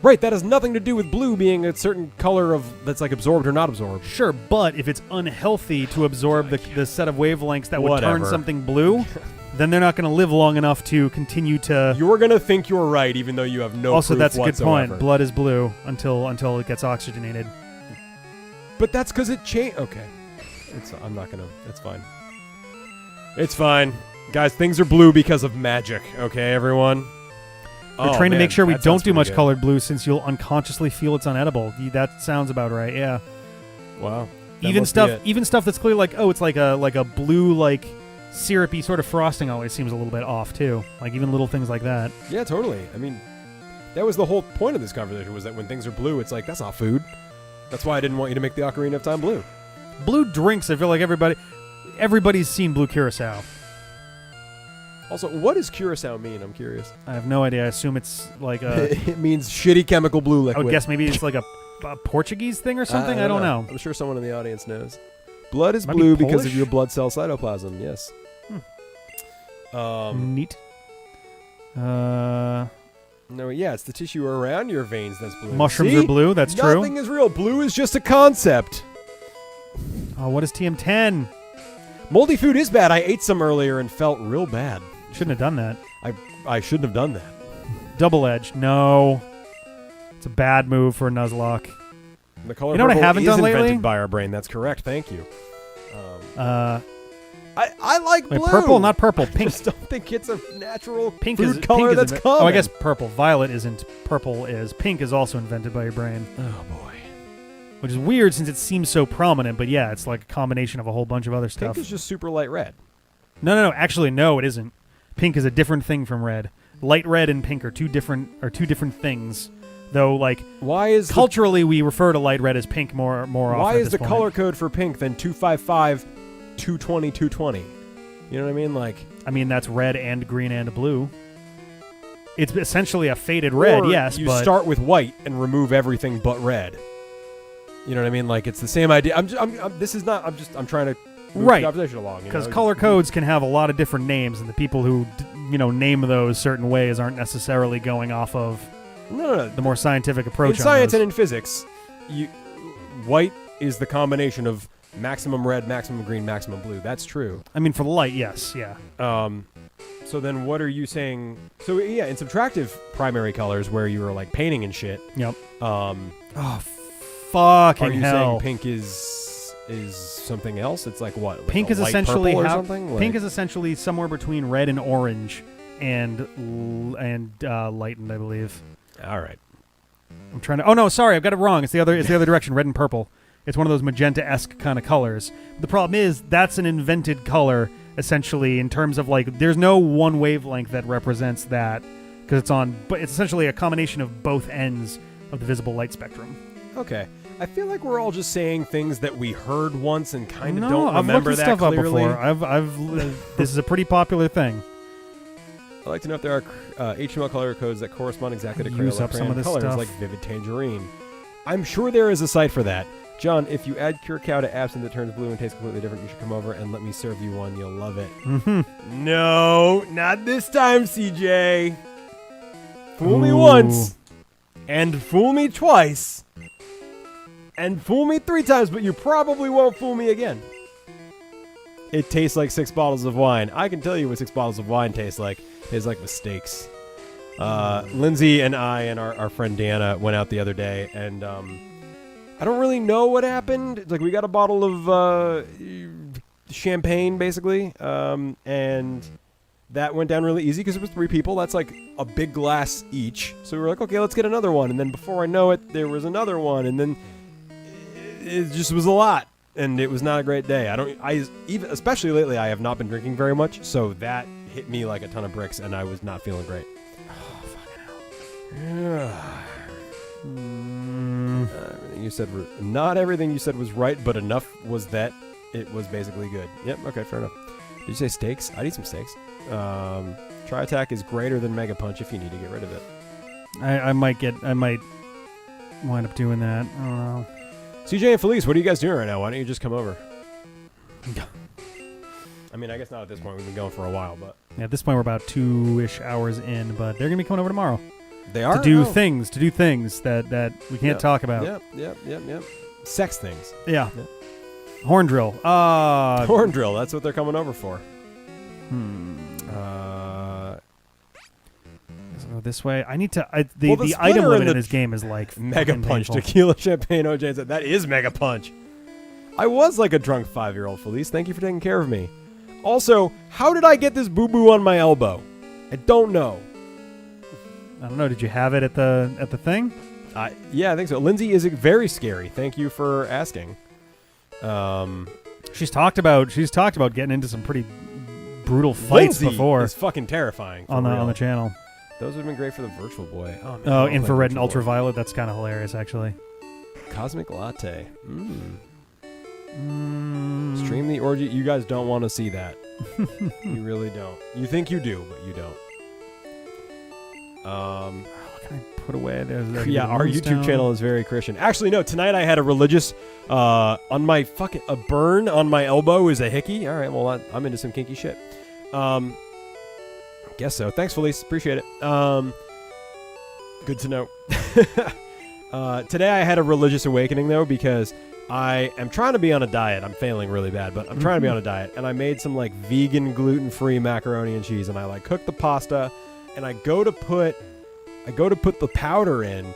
Right, that has nothing to do with blue being a certain color that's like absorbed or not absorbed. Sure, but if it's unhealthy to absorb the set of wavelengths that would Whatever. turn something blue, then they're not going to live long enough to continue to... You're going to think you're right even though you have no Also, proof that's a good whatsoever. point. Blood is blue until it gets oxygenated. But that's because it changed. Okay. I'm not going to... It's fine. It's fine. Guys, things are blue because of magic. Okay, everyone? We're trying to make sure we that don't sounds do much pretty good. colored blue since you'll unconsciously feel it's unedible. That sounds about right, yeah. Wow. That Even must be it. stuff that's clearly like, oh, it's like a blue, like, syrupy sort of frosting always seems a little bit off, too. Like, even little things like that. Yeah, totally. I mean, that was the whole point of this conversation, was that when things are blue, it's like, that's not food. That's why I didn't want you to make the Ocarina of Time blue. Blue drinks, I feel like everybody's seen blue curacao. Also, what does curacao mean? I'm curious. I have no idea. I assume it's like a... It means shitty chemical blue I liquid. would guess maybe it's like a Portuguese thing or something? I don't know. I'm sure someone in the audience knows. Blood is Might be blue because Polish? of your blood cell cytoplasm, yes. Neat. No, yeah, it's the tissue around your veins that's blue. Mushrooms See? are blue. That's true. Nothing is real. Blue is just a concept. Oh, what is TM10? Moldy food is bad. I ate some earlier and felt real bad. Shouldn't have done that. I shouldn't have done that. Double edge. No. It's a bad move for a Nuzlocke. The color You know what I purple haven't is done invented lately? by our brain. That's correct. Thank you. I like Wait, blue. purple, not purple. I Pink. just don't think it's a natural Pink food is color pink that's is common. Oh, I guess purple. Violet isn't. Purple is. Pink is also invented by your brain, Oh boy. which is weird since it seems so prominent. But yeah, it's like a combination of a whole bunch of other stuff. Pink is just super light red. No. Actually, no, it isn't. Pink is a different thing from red. Light red and pink are two different things. Though, like Why is culturally, we refer to light red as pink more often. why at is this the point. color code for pink then 255 220 220? You know what I mean? Like I mean, that's red and green and blue. It's essentially a faded red, or yes, you but start with white and remove everything but red. You know what I mean? Like it's the same idea. I'm trying to move Right. the conversation along. because color codes can have a lot of different names, and the people who name those certain ways aren't necessarily going off of No. the more scientific approach. In science on and those. in physics, white is the combination of maximum red, maximum green, maximum blue. That's true. I mean, for the light, yes, yeah. So then what are you saying? So yeah, in subtractive primary colors where you were like painting and shit. Yep. Are Fucking you hell. saying pink is something else? It's like what? Like Pink a is light essentially purple or how something? pink Like- is essentially somewhere between red and orange, and lightened, I believe. all right. I'm trying to. Oh no, sorry, I've got it wrong. It's the other direction, red and purple. It's one of those magenta-esque kind of colors. The problem is that's an invented color, essentially, in terms of like there's no one wavelength that represents that because but it's essentially a combination of both ends of the visible light spectrum. Okay. I feel like we're all just saying things that we heard once and kind of No, don't I've remember looked that this stuff clearly. up before. I've this is a pretty popular thing. I'd like to know if there are HTML color codes that correspond exactly to Use up some Crayola of this colors stuff. like Vivid Tangerine. I'm sure there is a site for that. John, if you add 𝐶𝐴 to absinthe that turns blue and tastes completely different, you should come over and let me serve you one. You'll love it. Mm-hmm. No, not this time, CJ. Fool me once, and fool me twice, and fool me 3 times, but you probably won't fool me again. It tastes like 6 bottles of wine. I can tell you what 6 bottles of wine tastes like. It tastes like mistakes. Lindsay and I and our friend Deanna went out the other day, and I don't really know what happened. It's like we got a bottle of champagne, basically, and that went down really easy because it was 3 people. That's like a big glass each. So we were like, okay, let's get another one. And then before I know it, there was another one, and then it just was a lot. And it was not a great day. Even especially lately, I have not been drinking very much, so that hit me like a ton of bricks, and I was not feeling great. Oh, fucking hell. Everything you said, not everything you said was right, but enough was that it was basically good. Yep. Okay. Fair enough. Did you say steaks? I'd eat some steaks. Tri Attack is greater than Mega Punch if you need to get rid of it. I might wind up doing that. I don't know. CJ and Felice, what are you guys doing right now? Why don't you just come over? I mean, I guess not at this point. We've been going for a while, but Yeah, at this point, we're about 2-ish hours in, but they're gonna be coming over tomorrow they are to do Oh. things that we can't Yep. talk about. Yep. Sex things. Yeah. Yep. Horn drill. Horn drill. That's what they're coming over for. So this way, I need to. The Well, the item splitter limit in in the this game is like Mega fucking Punch, painful. Tequila, Champagne, OJ said that is Mega Punch. I was like a drunk 5-year-old, Felice. Thank you for taking care of me. Also, how did I get this boo-boo on my elbow? I don't know. I don't know. Did you have it at the thing? Yeah, I think so. Lindsay is very scary. Thank you for asking. She's talked about getting into some pretty brutal fights Lindsay before is fucking terrifying. For on real. the channel. Those would have been great for the Virtual Boy. Oh, man, I Oh, wanna play infrared and Virtual Boy. ultraviolet. That's kind of hilarious, actually. Cosmic Latte. Stream the orgy. You guys don't want to see that. You really don't. You think you do, but you don't. What can I put away? There's Yeah, our YouTube channel is very Christian. Actually, no. Tonight I had a religious on my a burn on my elbow is a hickey. All right, well I'm into some kinky shit. Guess so. Thanks, Felice. Appreciate it. Good to know. Today I had a religious awakening though because I am trying to be on a diet. I'm failing really bad, but I'm trying to be on a diet, and I made some like vegan gluten-free macaroni and cheese, and I like cooked the pasta, and I go to put the powder in,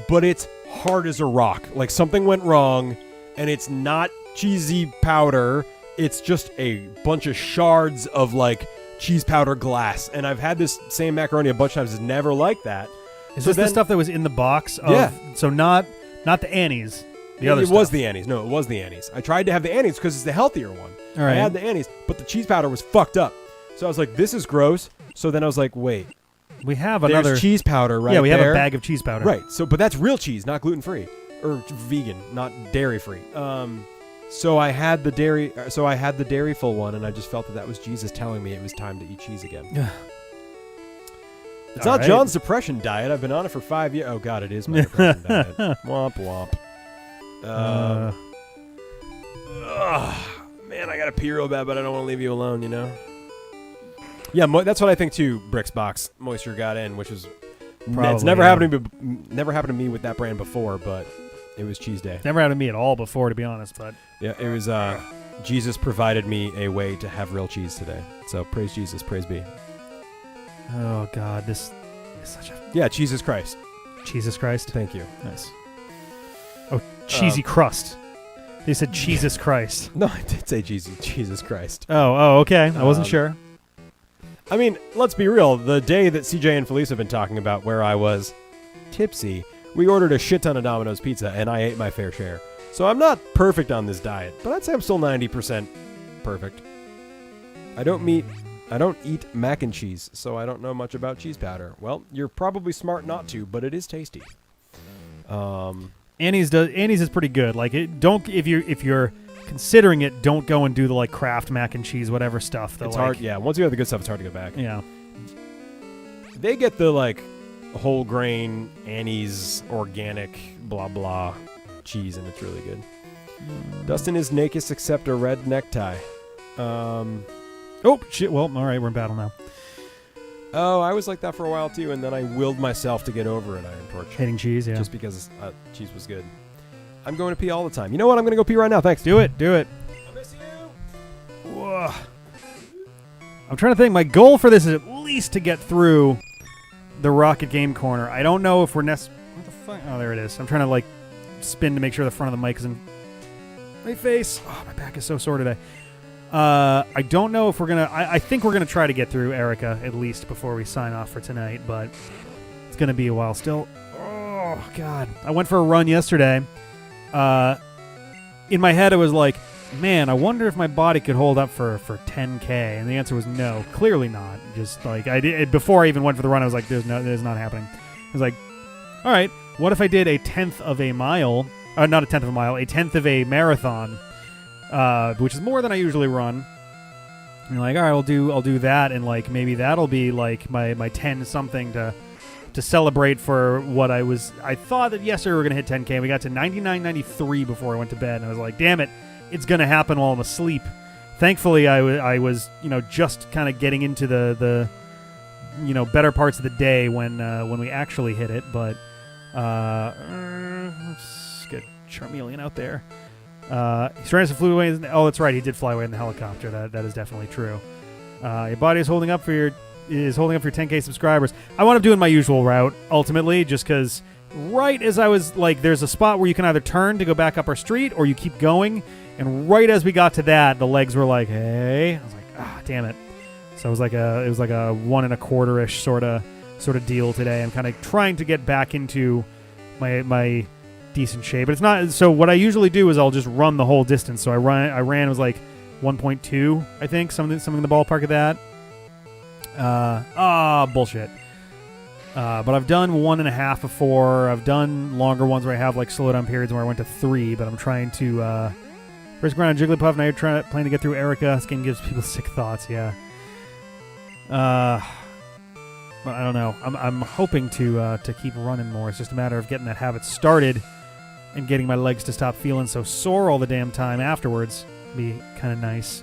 but it's hard as a rock. Like something went wrong, and it's not cheesy powder. it's just a bunch of shards of like cheese powder glass. And I've had this same macaroni a bunch of times. It's never like that. Is So this the then- stuff that was in the box? Yeah. So not the Annie's. The other it stuff. was the Annie's. No, it was the Annie's. I tried to have the Annie's because it's the healthier one. All right. I had the Annie's, but the cheese powder was fucked up. So I was like, this is gross. So then I was like, wait, We have there's another cheese powder right Yeah, we have there. a bag of cheese powder. Right. So, but that's real cheese, not gluten-free or vegan, not dairy-free. So I had the dairy. So I had the dairy-full one, and I just felt that was Jesus telling me it was time to eat cheese again. It's All not right. John's depression diet. I've been on it for 5 years. Oh God, it is my depression diet. Womp womp. Man, I gotta pee real bad, but I don't want to leave you alone. You know. Yeah, that's what I think too. Bricks box moisture got in, which is Probably, it's never yeah. never happened to me with that brand before, but it was cheese day. Never happened to me at all before, to be honest. But Yeah, it was. Jesus provided me a way to have real cheese today. So praise Jesus, praise be. oh god, this is such a Yeah, Jesus Christ. Jesus Christ. Thank you. Nice. Oh, cheesy crust. They said Jesus Christ. No, I did say Jesus Christ. Oh, okay. I wasn't sure. I mean, let's be real. The day that CJ and Felice have been talking about where I was tipsy, we ordered a shit ton of Domino's pizza, and I ate my fair share. So I'm not perfect on this diet, but I'd say I'm still 90% perfect. I don't eat mac and cheese, so I don't know much about cheese powder. Well, you're probably smart not to, but it is tasty. Annie's is pretty good. Like if you're considering it, don't go and do the like Kraft mac and cheese whatever stuff. It's hard. Yeah, once you have the good stuff, it's hard to go back. Yeah. They get the like whole grain Annie's organic blah blah cheese, and it's really good. Dustin is naked except a red necktie. Oh shit. Well, all right, we're in battle now. Oh, I was like that for a while too, and then I willed myself to get over an Iron Torch. Hating cheese, yeah. Just because cheese was good. I'm going to pee all the time. You know what? I'm going to go pee right now. Thanks. Do it. I miss you. Whoa. I'm trying to think. My goal for this is at least to get through the Rocket Game Corner. I don't know if we're what the fuck? Oh, there it is. I'm trying to like spin to make sure the front of the mic is in my face. Oh, my back is so sore today. I don't know if we're gonna. I think we're gonna try to get through Erica at least before we sign off for tonight, but it's gonna be a while still. Oh God! I went for a run yesterday. In my head, I was like, man, I wonder if my body could hold up for 10K, and the answer was no, clearly not. Just like I did before I even went for the run, I was like, there's not happening. I was like, all right, what if I did a tenth of a mile? Not a tenth of a mile, a tenth of a marathon. Which is more than I usually run. And you're like, all right, I'll do that, and like maybe that'll be like my 10 something to celebrate for what I thought that yesterday we were gonna hit 10K. And we got to 99.93 before I went to bed, and I was like, damn it, it's gonna happen while I'm asleep. Thankfully, I was just kind of getting into the better parts of the day when we actually hit it. But let's get Charmeleon out there. He flew away. Oh, that's right. He did fly away in the helicopter. That is definitely true. Your body is holding up for your 10K subscribers. I wound up doing my usual route ultimately, just because right as I was like, there's a spot where you can either turn to go back up our street or you keep going. And right as we got to that, the legs were like, "Hey," I was like, damn it." So it was like a 1 1/4-ish sort of deal today. I'm kind of trying to get back into my decent shape, but it's not. So what I usually do is I'll just run the whole distance. So I ran it was like 1.2, I think, something in the ballpark of that. Bullshit. But I've done 1.5 before. I've done longer ones where I have like slow down periods where I went to 3. But I'm trying to first ground on Jigglypuff. Now you're planning to get through Erica. This game gives people sick thoughts. Yeah. But I don't know. I'm hoping to keep running more. It's just a matter of getting that habit started and getting my legs to stop feeling so sore all the damn time afterwards. Be kind of nice.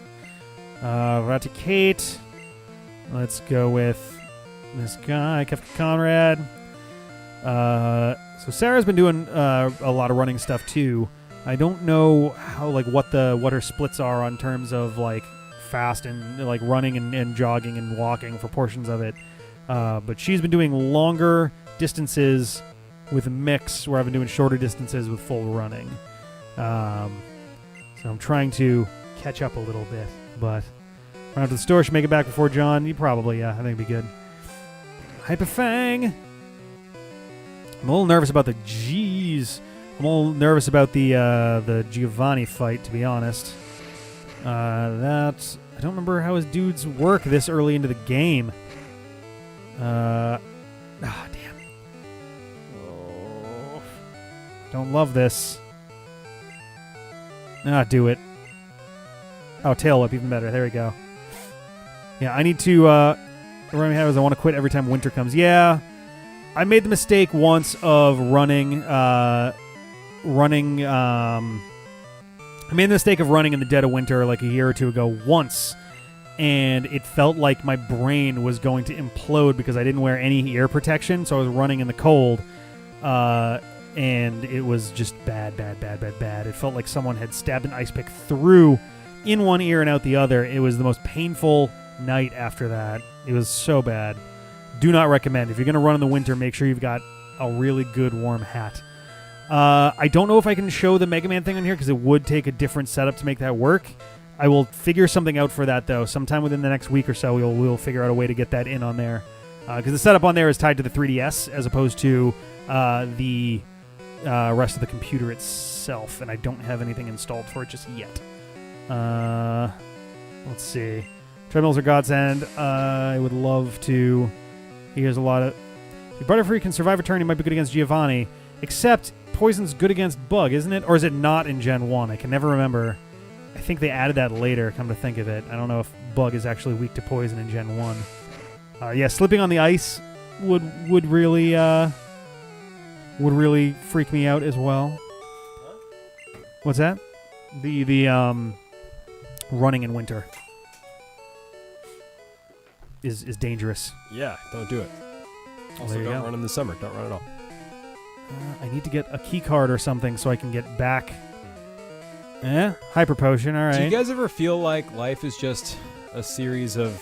Raticate. Let's go with this guy, 𝐿𝐲𝐦 𝐋𝐿𝐴. So Sarah's been doing a lot of running stuff too. I don't know how what her splits are on terms of like fast and like running and jogging and walking for portions of it. But she's been doing longer distances with a mix where I've been doing shorter distances with full running. So I'm trying to catch up a little bit. But run out to the store, should make it back before John. You probably, yeah, I think it'd be good. Hyperfang. I'm a little nervous about the G's. I'm a little nervous about the Giovanni fight, to be honest. That I don't remember how his dudes work this early into the game. Damn. Oh, don't love this. Do it. Oh, tail whip, even better. There we go. Yeah, I need to. What I have is I want to quit every time winter comes. Yeah, I made the mistake once of running. I made the mistake of running in the dead of winter like a year or two ago once, and it felt like my brain was going to implode because I didn't wear any ear protection, so I was running in the cold, and it was just bad. It felt like someone had stabbed an ice pick through in one ear and out the other. It was the most painful night after that. It was so bad. Do not recommend. If you're going to run in the winter, make sure you've got a really good warm hat. I don't know if I can show the Mega Man thing on here because it would take a different setup to make that work. I will figure something out for that, though. Sometime within the next week or so, we'll figure out a way to get that in on there. Because the setup on there is tied to the 3DS as opposed to the rest of the computer itself, and I don't have anything installed for it just yet. Let's see. Treadmills are godsend. I would love to. Here's a lot of. If Butterfree can survive a turn, he might be good against Giovanni. Except Poison's good against Bug, isn't it? Or is it not in Gen 1? I can never remember. I think they added that later, come to think of it. I don't know if Bug is actually weak to Poison in Gen 1. Yeah, slipping on the ice would really freak me out as well. What's that? The running in winter is dangerous. Yeah, don't do it. Also, there you don't go. run in the summer. Don't run at all. I need to get a key card or something so I can get back. Hyper potion, all right. Do you guys ever feel like life is just a series of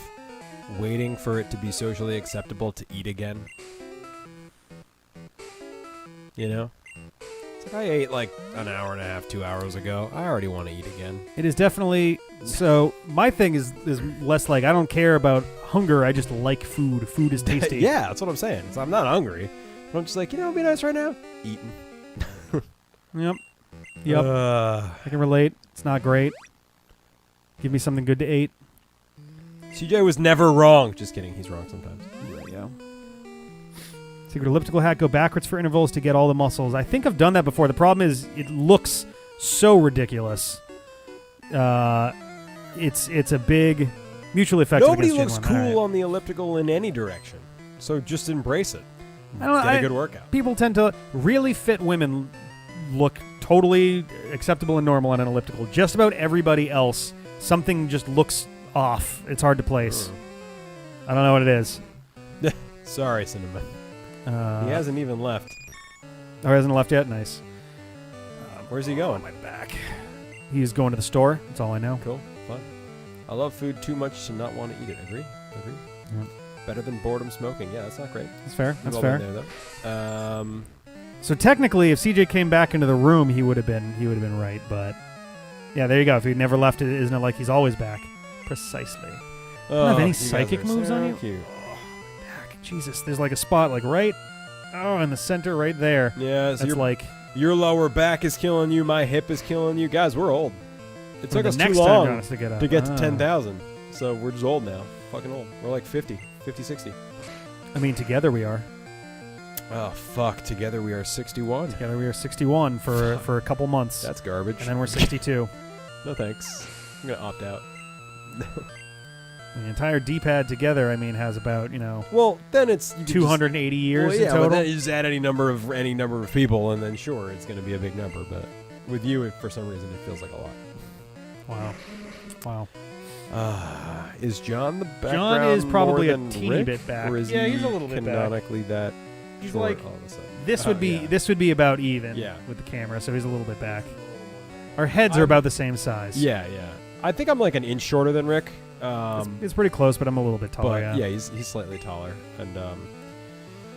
waiting for it to be socially acceptable to eat again? You know? It's like I ate like an hour and a half, 2 hours ago. I already want to eat again. It is definitely... So, my thing is less like, I don't care about hunger, I just like food. Food is tasty. Yeah, that's what I'm saying. So I'm not hungry. But I'm just like, it'd be nice right now? Eating. Yep. I can relate. It's not great. Give me something good to eat. CJ was never wrong. Just kidding. He's wrong sometimes. There we go. Secret elliptical hat. Go backwards for intervals to get all the muscles. I think I've done that before. The problem is it looks so ridiculous. It's a big mutually effective. Nobody looks cool on the elliptical in any direction. So just embrace it. I don't know. Get a good workout. People tend to really fit women look totally acceptable and normal on an elliptical. Just about everybody else, something just looks off. It's hard to place. I don't know what it is. Sorry, Cinnamon. He hasn't even left. Oh, he hasn't left yet? Nice. Where's he going? On my back. He's going to the store. That's all I know. Cool. Fun. I love food too much to not want to eat it. Agree? Yep. Better than boredom smoking. Yeah, that's not great. That's fair. That's Well fair. done there, though. So technically, if CJ came back into the room, he would have been right. But yeah, there you go. If he'd never left, isn't it like he's always back? Precisely. Don't have any you guys psychic are moves so on you? Cute. Back. Jesus, there's like a spot like right, in the center, right there. Yeah, so That's like your lower back is killing you. My hip is killing you. Guys, we're old. It took the us next too time long you want us to get up. to get to 10,000. So we're just old now. Fucking old. We're like 50, 60. I mean, together we are. Oh, fuck. Together we are 61. Together we are 61 for a couple months. That's garbage. And then we're 62. No thanks. I'm going to opt out. The entire D-pad together, I mean, has about, Well, then it's... 280 years in Well, total. but then you just add any number of people, and then sure, it's going to be a big number. But with you, for some reason, it feels like a lot. Wow. Is John the background John is probably more a than teeny Rick, bit back. Or is Yeah, he he's a little bit back. canonically that He's short like all of a sudden? this would be yeah. this would be about even Yeah. with the camera, so he's a little bit back. Our heads are about the same size. Yeah. I think I'm like an inch shorter than Rick. It's pretty close, but I'm a little bit taller. But Yeah. he's slightly taller, and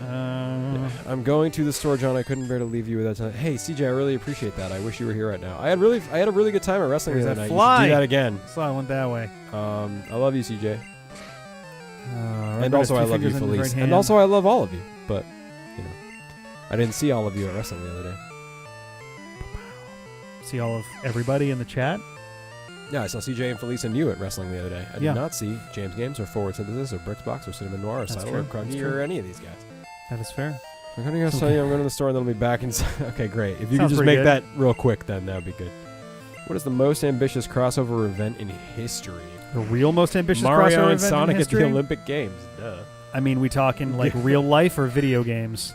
I'm going to the store, John. I couldn't bear to leave you without telling. Hey, CJ, I really appreciate that. I wish you were here right now. I had a really good time at wrestling the other night. fly. You should do that again. So I went that way. I love you, CJ. Right, And also, two I love you, fingers in his Felice. right And hand. also, I love all of you. But, I didn't see all of you at wrestling the other day. See all of everybody in the chat. Yeah, I saw CJ and Felice and you at wrestling the other day. I Yeah. did not see James Games or Forward Synthesis or Bricksbox or Cinnamon Noir or That's Sidle true. or That's Crunchy true. or any of these guys. That is fair. I'm going to go tell you I'm going to the store and then I'll be back. Okay, great. If you could Sounds just pretty make good. that real quick, then that would be good. What is the most ambitious crossover event in history? The real most ambitious Mario crossover and event Sonic in at history? the Olympic Games. Duh. I mean, we talking like real life or video games?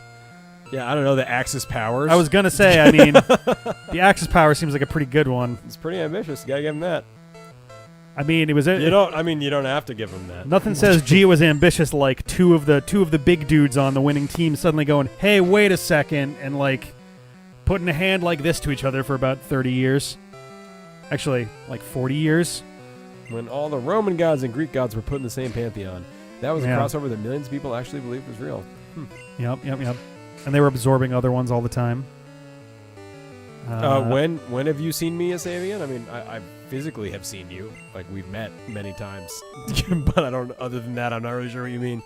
Yeah, I don't know. The Axis Powers. I was gonna say. I mean, the Axis Power seems like a pretty good one. It's pretty ambitious. You gotta give him that. I mean, it was. You don't have to give him that. Nothing says G was ambitious like two of the big dudes on the winning team suddenly going, "Hey, wait a second," and like putting a hand like this to each other for about 30 years. Actually, like 40 years. When all the Roman gods and Greek gods were put in the same pantheon, that was a Yeah. crossover that millions of people actually believed was real. Yep. And they were absorbing other ones all the time. When have you seen me as Avian? I mean, I physically have seen you. Like, we've met many times. But I don't, other than that, I'm not really sure what you mean.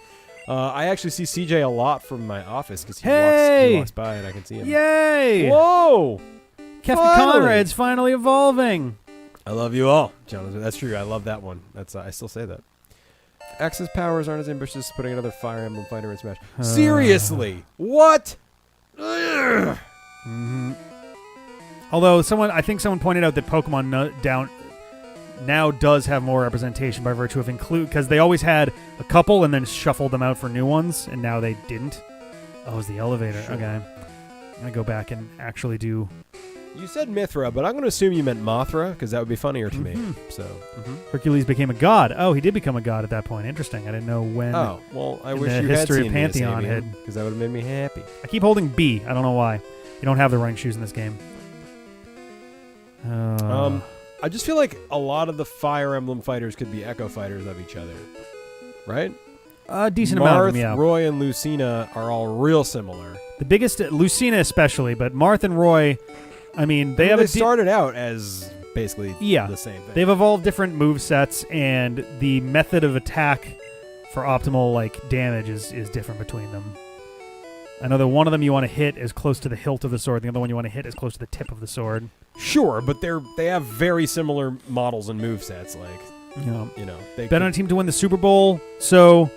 I actually see CJ a lot from my office because he walks by and I can see him. Yay! Whoa! Kefka Finally! Conrad's finally evolving. I love you all, Jonathan. That's true. I love that one. That's I still say that. Axis powers aren't as ambitious as putting another Fire Emblem fighter in Smash. Seriously? What? Ugh. Although I think someone pointed out that Pokemon Down now does have more representation by virtue of because they always had a couple and then shuffled them out for new ones, and now they didn't. Oh, it's the elevator. Sure. Okay, I'm gonna go back and actually do. You said Mithra, but I'm going to assume you meant Mothra because that would be funnier to me. So. Hercules became a god. Oh, he did become a god at that point. Interesting. I didn't know when. Oh, well, I in wish the you had history of seen Pantheon had- because that would have made me happy. I keep holding B. I don't know why. You don't have the running shoes in this game. I just feel like a lot of the Fire Emblem fighters could be Echo fighters of each other, right? A decent amount of them, yeah. Roy, and Lucina are all real similar. The biggest, Lucina especially, but Marth and Roy, I mean, they started out as basically the same thing. They've evolved different move sets, and the method of attack for optimal damage is different between them. I know that one of them you want to hit as close to the hilt of the sword, the other one you want to hit as close to the tip of the sword. Sure, but they have very similar models and move sets. They Bet on a team to win the Super Bowl, so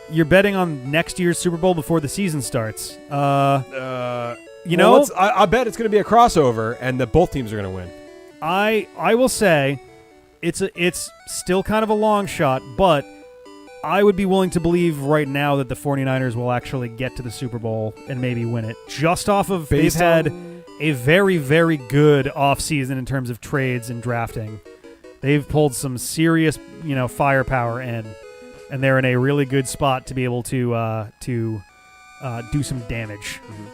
you're betting on next year's Super Bowl before the season starts. I bet it's going to be a crossover, and that both teams are going to win. I will say it's still kind of a long shot, but I would be willing to believe right now that the 49ers will actually get to the Super Bowl and maybe win it. Just off of they've had a very, very good offseason in terms of trades and drafting. They've pulled some serious, firepower in, and they're in a really good spot to be able to do some damage. Mm-hmm.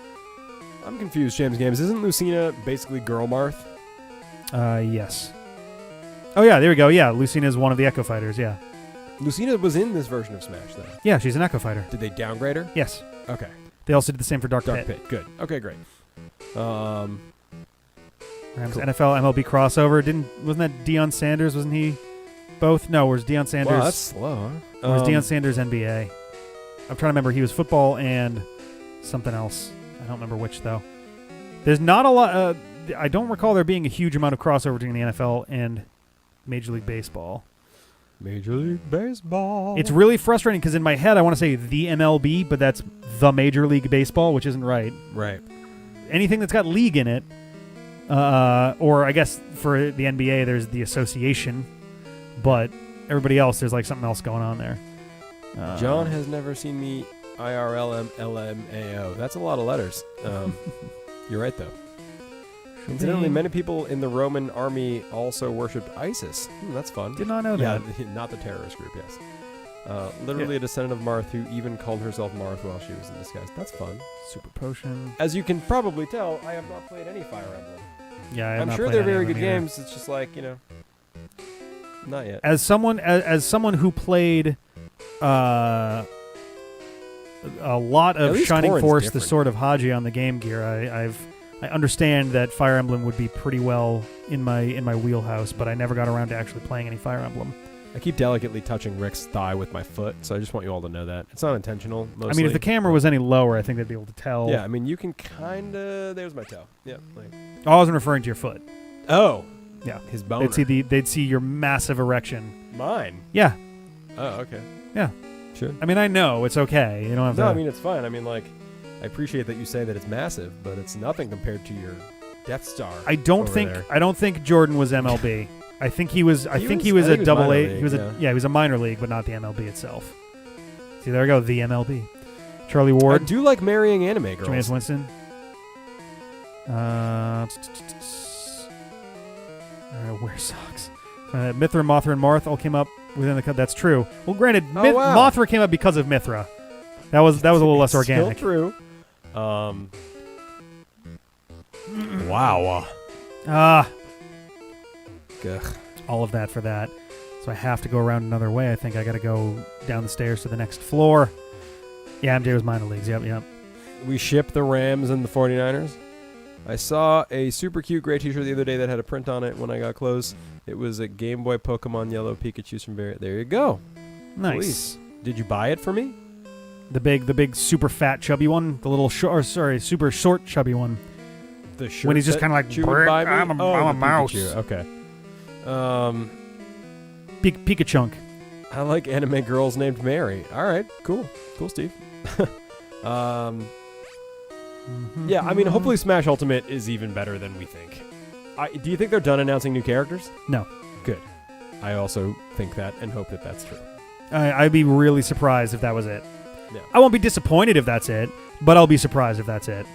I'm confused, James Games. Isn't Lucina basically Girl Marth? Yes. Oh, yeah, there we go. Yeah, Lucina is one of the Echo Fighters, yeah. Lucina was in this version of Smash, though. Yeah, she's an Echo Fighter. Did they downgrade her? Yes. Okay. They also did the same for Dark Pit. Good. Okay, great. Rams Cool. NFL MLB crossover. Wasn't that Deion Sanders? Wasn't he both? No, where's Deion Sanders? Wow, that's slow, huh? Where's Deion Sanders NBA? I'm trying to remember. He was football and something else. I don't remember which, though. There's not a lot. I don't recall there being a huge amount of crossover between the NFL and Major League Baseball. Major League Baseball. It's really frustrating because in my head I want to say the MLB, but that's the Major League Baseball, which isn't right. Right. Anything that's got league in it, or I guess for the NBA there's the association, but everybody else there's something else going on there. John has never seen me IRLMLMAO. That's a lot of letters. You're right, though. Incidentally, many people in the Roman army also worshipped Isis. That's fun. Did not know that. Yeah, not the terrorist group, yes. Literally a descendant of Marth who even called herself Marth while she was in disguise. That's fun. Super potion. As you can probably tell, I have not played any Fire Emblem. Yeah, I have I'm not sure played they're any very of them good either. games. It's just not yet. As someone who played a lot At of least Shining Corrin's Force, the different. Sword of 𝐵𝐺 on the Game Gear. I understand that Fire Emblem would be pretty well in my wheelhouse, but I never got around to actually playing any Fire Emblem. I keep delicately touching Rick's thigh with my foot, so I just want you all to know that. It's not intentional, mostly. I mean, if the camera was any lower, I think they'd be able to tell. Yeah, I mean, you can kind of... There's my toe. Yeah. Oh, I wasn't referring to your foot. Oh. Yeah. His boner. They'd see your massive erection. Mine? Yeah. Oh, okay. Yeah. Sure. I mean, I know. It's okay. You don't have No, to... I mean, it's fine. I mean, like, I appreciate that you say that it's massive, but it's nothing compared to your Death Star. I don't think Jordan was MLB. I think he was a double A. He was he was a minor league, but not the MLB itself. See, there we go, the MLB. Charlie I Ward, do like marrying anime girls. Jameis Winston. Wear socks. Mithra, Mothra, and Marth all came up within the cut. That's true. Well, granted, Oh, wow. Mothra came up because of Mithra. That was a little less organic. Still true. Wow. Ah. Ugh. All of that for that. So I have to go around another way. I think I got to go down the stairs to the next floor. Yeah, MJ was minor leagues. Yep. We ship the Rams and the 49ers. I saw a super cute gray t-shirt the other day that had a print on it when I got close. It was a Game Boy Pokemon Yellow Pikachu's from Barry. There you go. Nice. Please. Did you buy it for me? The big super fat chubby one, the little super short chubby one. The shirt When he's just that kind of like, you would buy me? I'm a the mouse. Pikachu. Okay. Pikachu. I like anime girls named Mary. All right, cool, Steve. Yeah, I mean, hopefully Smash Ultimate is even better than we think. Do you think they're done announcing new characters? No. Good. I also think that and hope that that's true. I'd be really surprised if that was it. Yeah. I won't be disappointed if that's it, but I'll be surprised if that's it.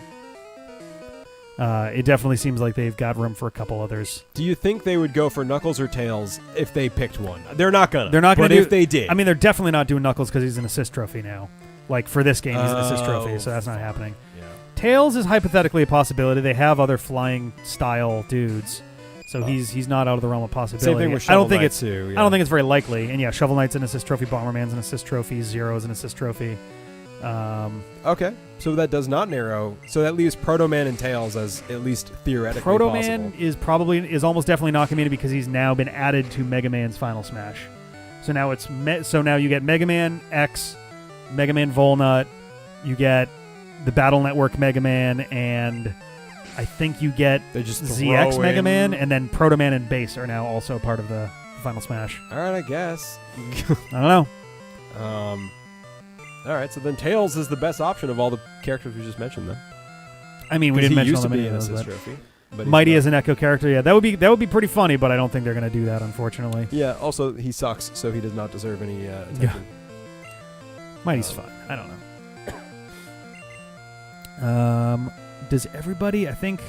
It definitely seems like they've got room for a couple others. Do you think they would go for Knuckles or Tails if they picked one? They're not gonna. They're not gonna But do, if they did, I mean, they're definitely not doing Knuckles because he's an assist trophy now. Like for this game, he's an assist trophy, Oh. so that's not happening. yeah. Tails is hypothetically a possibility. They have other flying style dudes, so he's not out of the realm of possibility. Same thing with I don't Shovel think Knight it's too. I don't think it's very likely. And yeah, Shovel Knight's an assist trophy, Bomberman's an assist trophy, Zero's an assist trophy. Okay, so that does not narrow. So that leaves Proto Man and Tails as at least theoretically Proto possible. Man is almost definitely not coming in because he's now been added to Mega Man's Final Smash. So now it's now you get Mega Man X, Mega Man Volnut, you get the Battle Network Mega Man, and I think you get They just ZX throw Mega in- Man, and then Proto Man and Bass are now also part of the Final Smash. All right, I guess. I don't know. All right, so then Tails is the best option of all the characters we just mentioned, then. I mean, we 'Cause didn't he mention used all to the be many an of those, assist but trophy. But he's Mighty not. as an Echo character, yeah, that would be pretty funny, but I don't think they're going to do that, unfortunately. Yeah. Also, he sucks, so he does not deserve any attention. Mighty's fun. I don't know. Does everybody? I think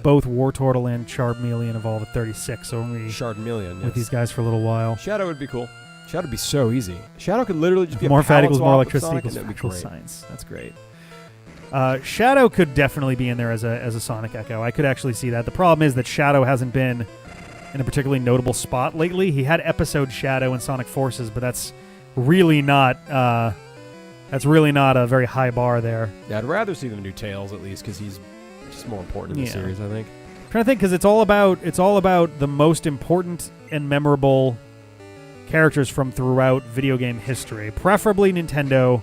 both Wartortle and Charmeleon evolve at 36. So we Shardmeleon. with Yes. these guys for a little while. Shadow would be cool. Shadow would be so easy. Shadow could literally just be a More fat palette equals swap more with electricity Sonic, equals and that'd be factual great. science. That's great. Shadow could definitely be in there as a Sonic Echo. I could actually see that. The problem is that Shadow hasn't been in a particularly notable spot lately. He had episode Shadow in Sonic Forces, but that's really not a very high bar there. Yeah, I'd rather see them do Tails at least because he's just more important in the Yeah. series, I think. I'm trying to think because it's all about the most important and memorable characters from throughout video game history, preferably Nintendo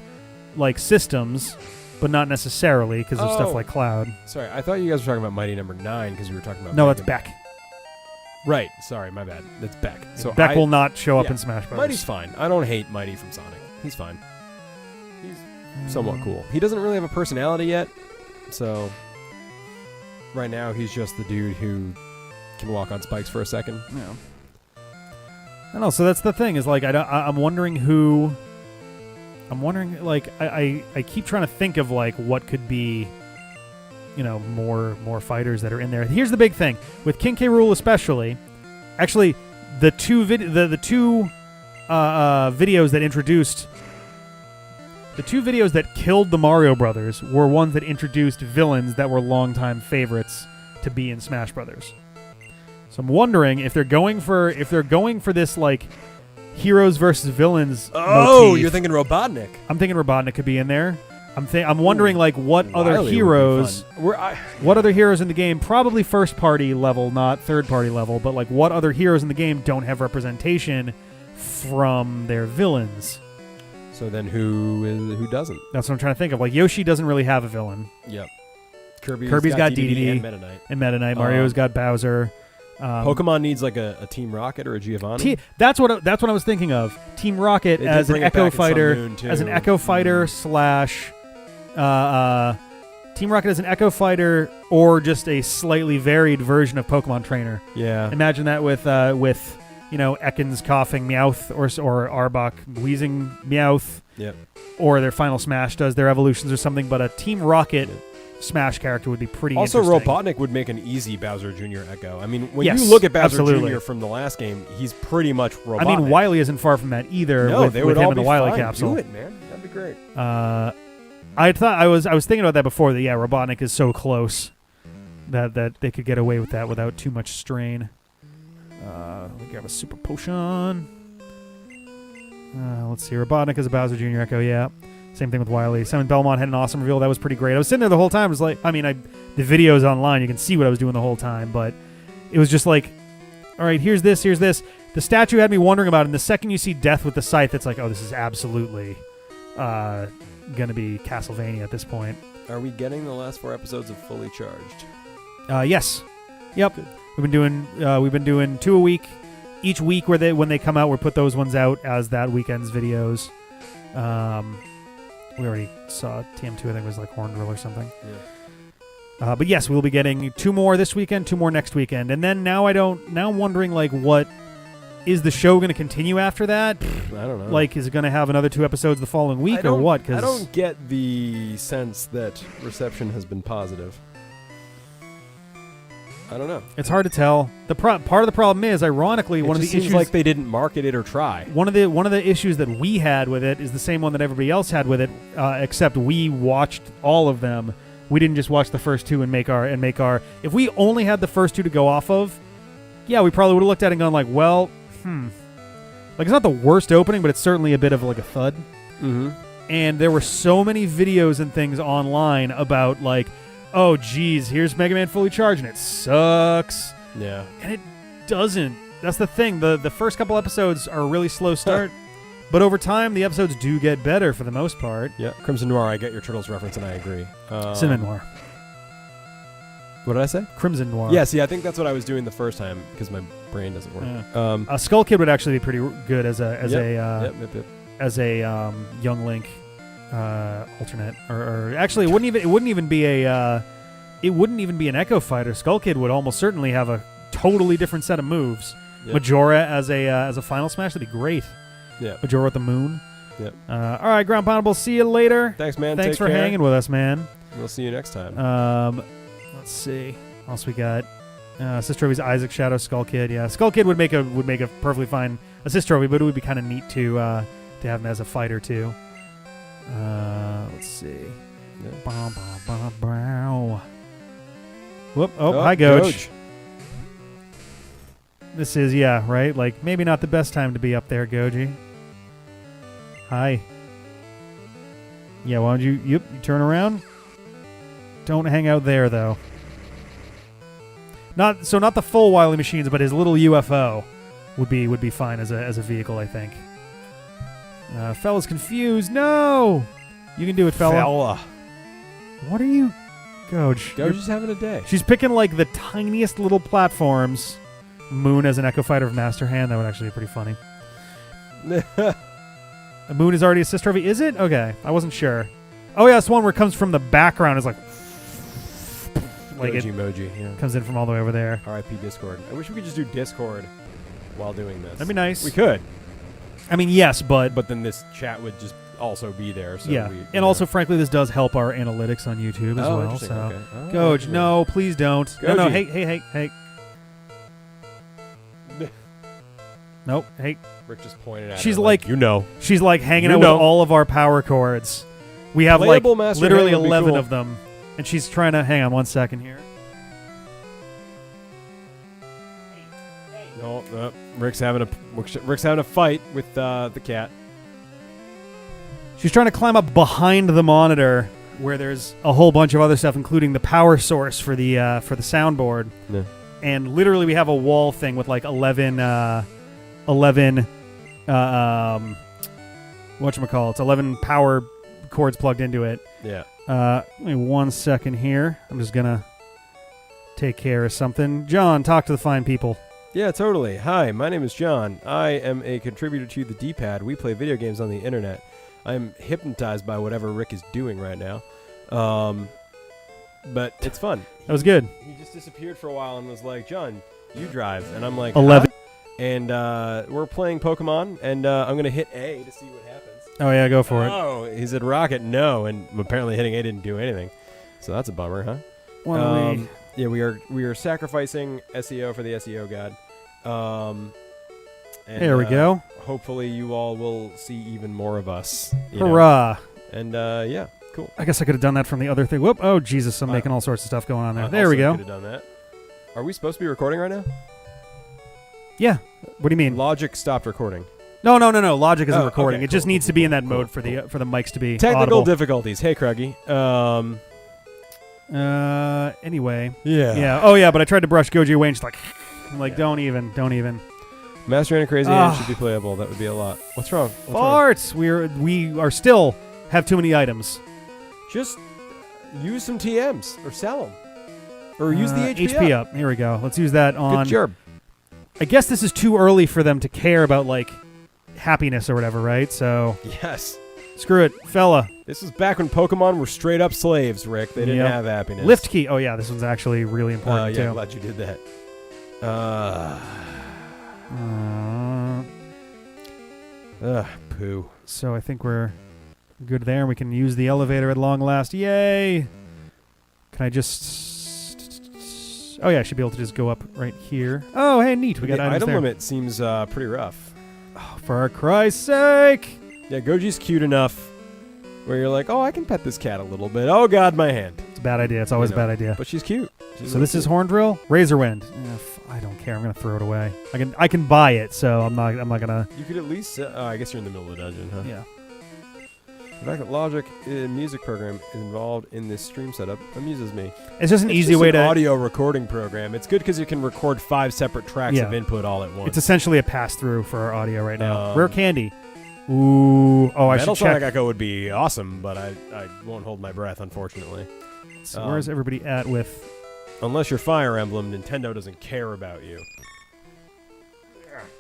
like systems, but not necessarily because of stuff Oh. like Cloud. Sorry, I thought you guys were talking about Mighty Number 9 because we were talking about. No, Mega that's Man. Beck. Right. Sorry, my bad. That's Beck. So Beck will not show up yeah. in Smash Bros. Mighty's fine. I don't hate Mighty from Sonic. He's fine. He's somewhat cool. He doesn't really have a personality yet, so right now he's just the dude who can walk on spikes for a second. Yeah. I don't know. So that's the thing is like I'm wondering who. I'm wondering like I keep trying to think of like what could be, more fighters that are in there. Here's the big thing with King K. Rool especially. Actually, the two videos that introduced. The two videos that killed the Mario Brothers were ones that introduced villains that were longtime favorites to be in Smash Brothers. So I'm wondering if they're going for this like heroes versus villains. Oh, motif. you're thinking Robotnik. I'm thinking Robotnik could be in there. I'm wondering like what other Wily would be heroes. fun. What other heroes in the game? Probably first party level, not third party level. But like, what other heroes in the game don't have representation from their villains? So then who doesn't? That's what I'm trying to think of. Like Yoshi doesn't really have a villain. Yep. Kirby's got DDD DDD and Meta Knight. and Meta Knight. Mario's got Bowser. Pokemon needs like a Team Rocket or a Giovanni. That's what I was thinking of. Team Rocket They did as an bring it Echo back in Sun Fighter, Moon, too. as an Echo Fighter slash. Team Rocket as an Echo Fighter, or just a slightly varied version of Pokemon Trainer. Yeah. Imagine that with Ekans coughing Meowth or Arbok wheezing Meowth. Yep. Or their Final Smash does their evolutions or something. But a Team Rocket Smash character would be pretty. Also, interesting. Robotnik would make an easy Bowser Jr. Echo. I mean, when Yes, you look at Bowser absolutely. Jr. from the last game, he's pretty much Robotnik. I mean, Wily isn't far from that either. No, with, they with would him all in the be Wily fine. capsule. Do it, man. That'd be great. I thought I was thinking about that before. That Robotnik is so close that they could get away with that without too much strain. Let me grab a super potion. Let's see. Robotnik is a Bowser Jr. Echo. Yeah. Same thing with Wily. Simon Belmont had an awesome reveal. That was pretty great. I was sitting there the whole time. It was like, the video's online. You can see what I was doing the whole time. But it was just like, all right, here's this. The statue had me wondering about it. And the second you see Death with the Scythe, it's like, oh, this is absolutely going to be Castlevania at this point. Are we getting the last 4 episodes of Fully Charged? Yes. Yep. Good. We've been doing 2 a week. Each week when they come out, we'll put those ones out as that weekend's videos. We already saw TM2. I think it was like Horn Drill or something. Yeah. But yes, we'll be getting 2 more this weekend, 2 more next weekend, and then now I'm wondering like, what is the show going to continue after that? I don't know. Like, is it going to have another 2 episodes the following week or what? I don't get the sense that reception has been positive. I don't know. It's hard to tell. Part of the problem is, ironically, one of the seems issues like they didn't market it or try. One of the issues that we had with it is the same one that everybody else had with it, except we watched all of them. We didn't just watch the first 2 and make our. If we only had the first 2 to go off of, yeah, we probably would have looked at it and gone like, well, like it's not the worst opening, but it's certainly a bit of like a thud. Mm-hmm. And there were so many videos and things online about like, oh, geez, here's Mega Man Fully Charged, and it sucks. Yeah. And it doesn't. That's the thing. The first couple episodes are a really slow start, but over time, the episodes do get better for the most part. Yeah. Crimson Noir, I get your Turtles reference, and I agree. Cinnamon Noir. What did I say? Crimson Noir. Yeah, see, I think that's what I was doing the first time because my brain doesn't work. Skull Kid would actually be pretty good as a young Link alternate, or actually, it wouldn't even be an Echo Fighter. Skull Kid would almost certainly have a totally different set of moves. Yep. Majora as a Final Smash, that'd be great. Yeah. Majora with the moon. Yep. All right, Ground Poundable. See you later. Thanks, man. Thanks Take for care. hanging with us, man. We'll see you next time. Let's see. What else we got? Assist trophies. Isaac, Shadow, Skull Kid. Yeah, Skull Kid would make a perfectly fine assist trophy, but it would be kind of neat to have him as a fighter too. Let's see. Yeah. Whoop! Oh, hi, Goj. This is right. Like maybe not the best time to be up there, Goji. Hi. Yeah, why don't you turn around? Don't hang out there though. Not the full Wily machines, but his little UFO would be fine as a vehicle, I think. Fella's confused. No, you can do it, fella. What are you, Goj? Goj's having a day. She's picking like the tiniest little platforms. Moon as an Echo Fighter of Master Hand. That would actually be pretty funny. Moon is already assist trophy. Is it? Okay, I wasn't sure. Oh yeah, it's one where it comes from the background. It's like it Emoji, yeah. comes in from all the way over there. RIP Discord. I wish we could just do Discord while doing this. That'd be nice. We could. I mean, yes, but then this chat would just also be there. So yeah, and also, frankly, this does help our analytics on YouTube as well. Interesting. So, Okay. Goj, no, please don't. Goji. No, hey. Nope, hey. Rick just pointed at She's her like, she's like hanging out with all of our power chords. We have Playable like Master literally Hand would be 11 cool. of them, and she's trying to hang on 1 second here. No, Rick's having a fight with the cat. She's trying to climb up behind the monitor where there's a whole bunch of other stuff, including the power source for the soundboard. Yeah. And literally, we have a wall thing with like 11 whatchamacallits, 11 power cords plugged into it. Yeah. Give me 1 second here. I'm just gonna take care of something. John, talk to the fine people. Yeah, totally. Hi, my name is John. I am a contributor to the D-Pad. We play video games on the internet. I'm hypnotized by whatever Rick is doing right now. But it's fun. That was good. He just disappeared for a while and was like, John, you drive. And I'm like, 11. Huh? And we're playing Pokemon, and I'm going to hit A to see what happens. Oh, yeah, go for it. Oh, he said rocket, no. And apparently hitting A didn't do anything. So that's a bummer, huh? Why don't we... Yeah, we are sacrificing SEO for the SEO god. And, there we go. Hopefully you all will see even more of us. Hurrah. And yeah, cool. I guess I could have done that from the other thing. Whoop. Oh, Jesus. I'm making all sorts of stuff going on there. I There we also go. could have done that. Are we supposed to be recording right now? Yeah. What do you mean? Logic stopped recording. No. Logic isn't Oh, recording. okay, It just cool, needs cool, to be in cool, that cool, mode for the mics to be Technical audible. difficulties. Hey, Cruggy. Anyway. Yeah. Yeah. Oh, yeah, but I tried to brush 𝐆𝐲𝐦 𝐋𝐿. She's like, I'm like, don't even. Master and Crazy Ant should be playable. That would be a lot. What's wrong? Farts. We are still have too many items. Just use some TMs or sell them. Or use the HP up. Here we go. Let's use that on... Good job. I guess this is too early for them to care about, like, happiness or whatever, right? So... Yes. Screw it, fella. This was back when Pokemon were straight up slaves, Rick. They didn't have happiness. Lift key. Oh, yeah, this one's actually really important, yeah, too. glad you did that. Poo. So I think we're good there. We can use the elevator at long last. Yay! Can I just... Oh, yeah, I should be able to just go up right here. Oh, hey, neat. We got items item there. limit seems pretty rough. Oh, for Christ's sake! Yeah, Goji's cute enough where you're like, oh, I can pet this cat a little bit. Oh, God, my hand. It's a bad idea. It's always a bad idea. But she's cute. So this is Horn Drill? Razor Wind. I don't care. I'm going to throw it away. I can buy it, so I'm not going to... You could at least... I guess you're in the middle of the dungeon, huh? Yeah. The fact that Logic music program is involved in this stream setup amuses me. It's just an easy way to... audio recording program. It's good because you can record 5 separate tracks of input all at once. It's essentially a pass-through for our audio right now. Rare candy. Ooh. Oh, I should check. Metal Sonic would be awesome, but I won't hold my breath, unfortunately. So where's everybody at with... Unless you're Fire Emblem, Nintendo doesn't care about you.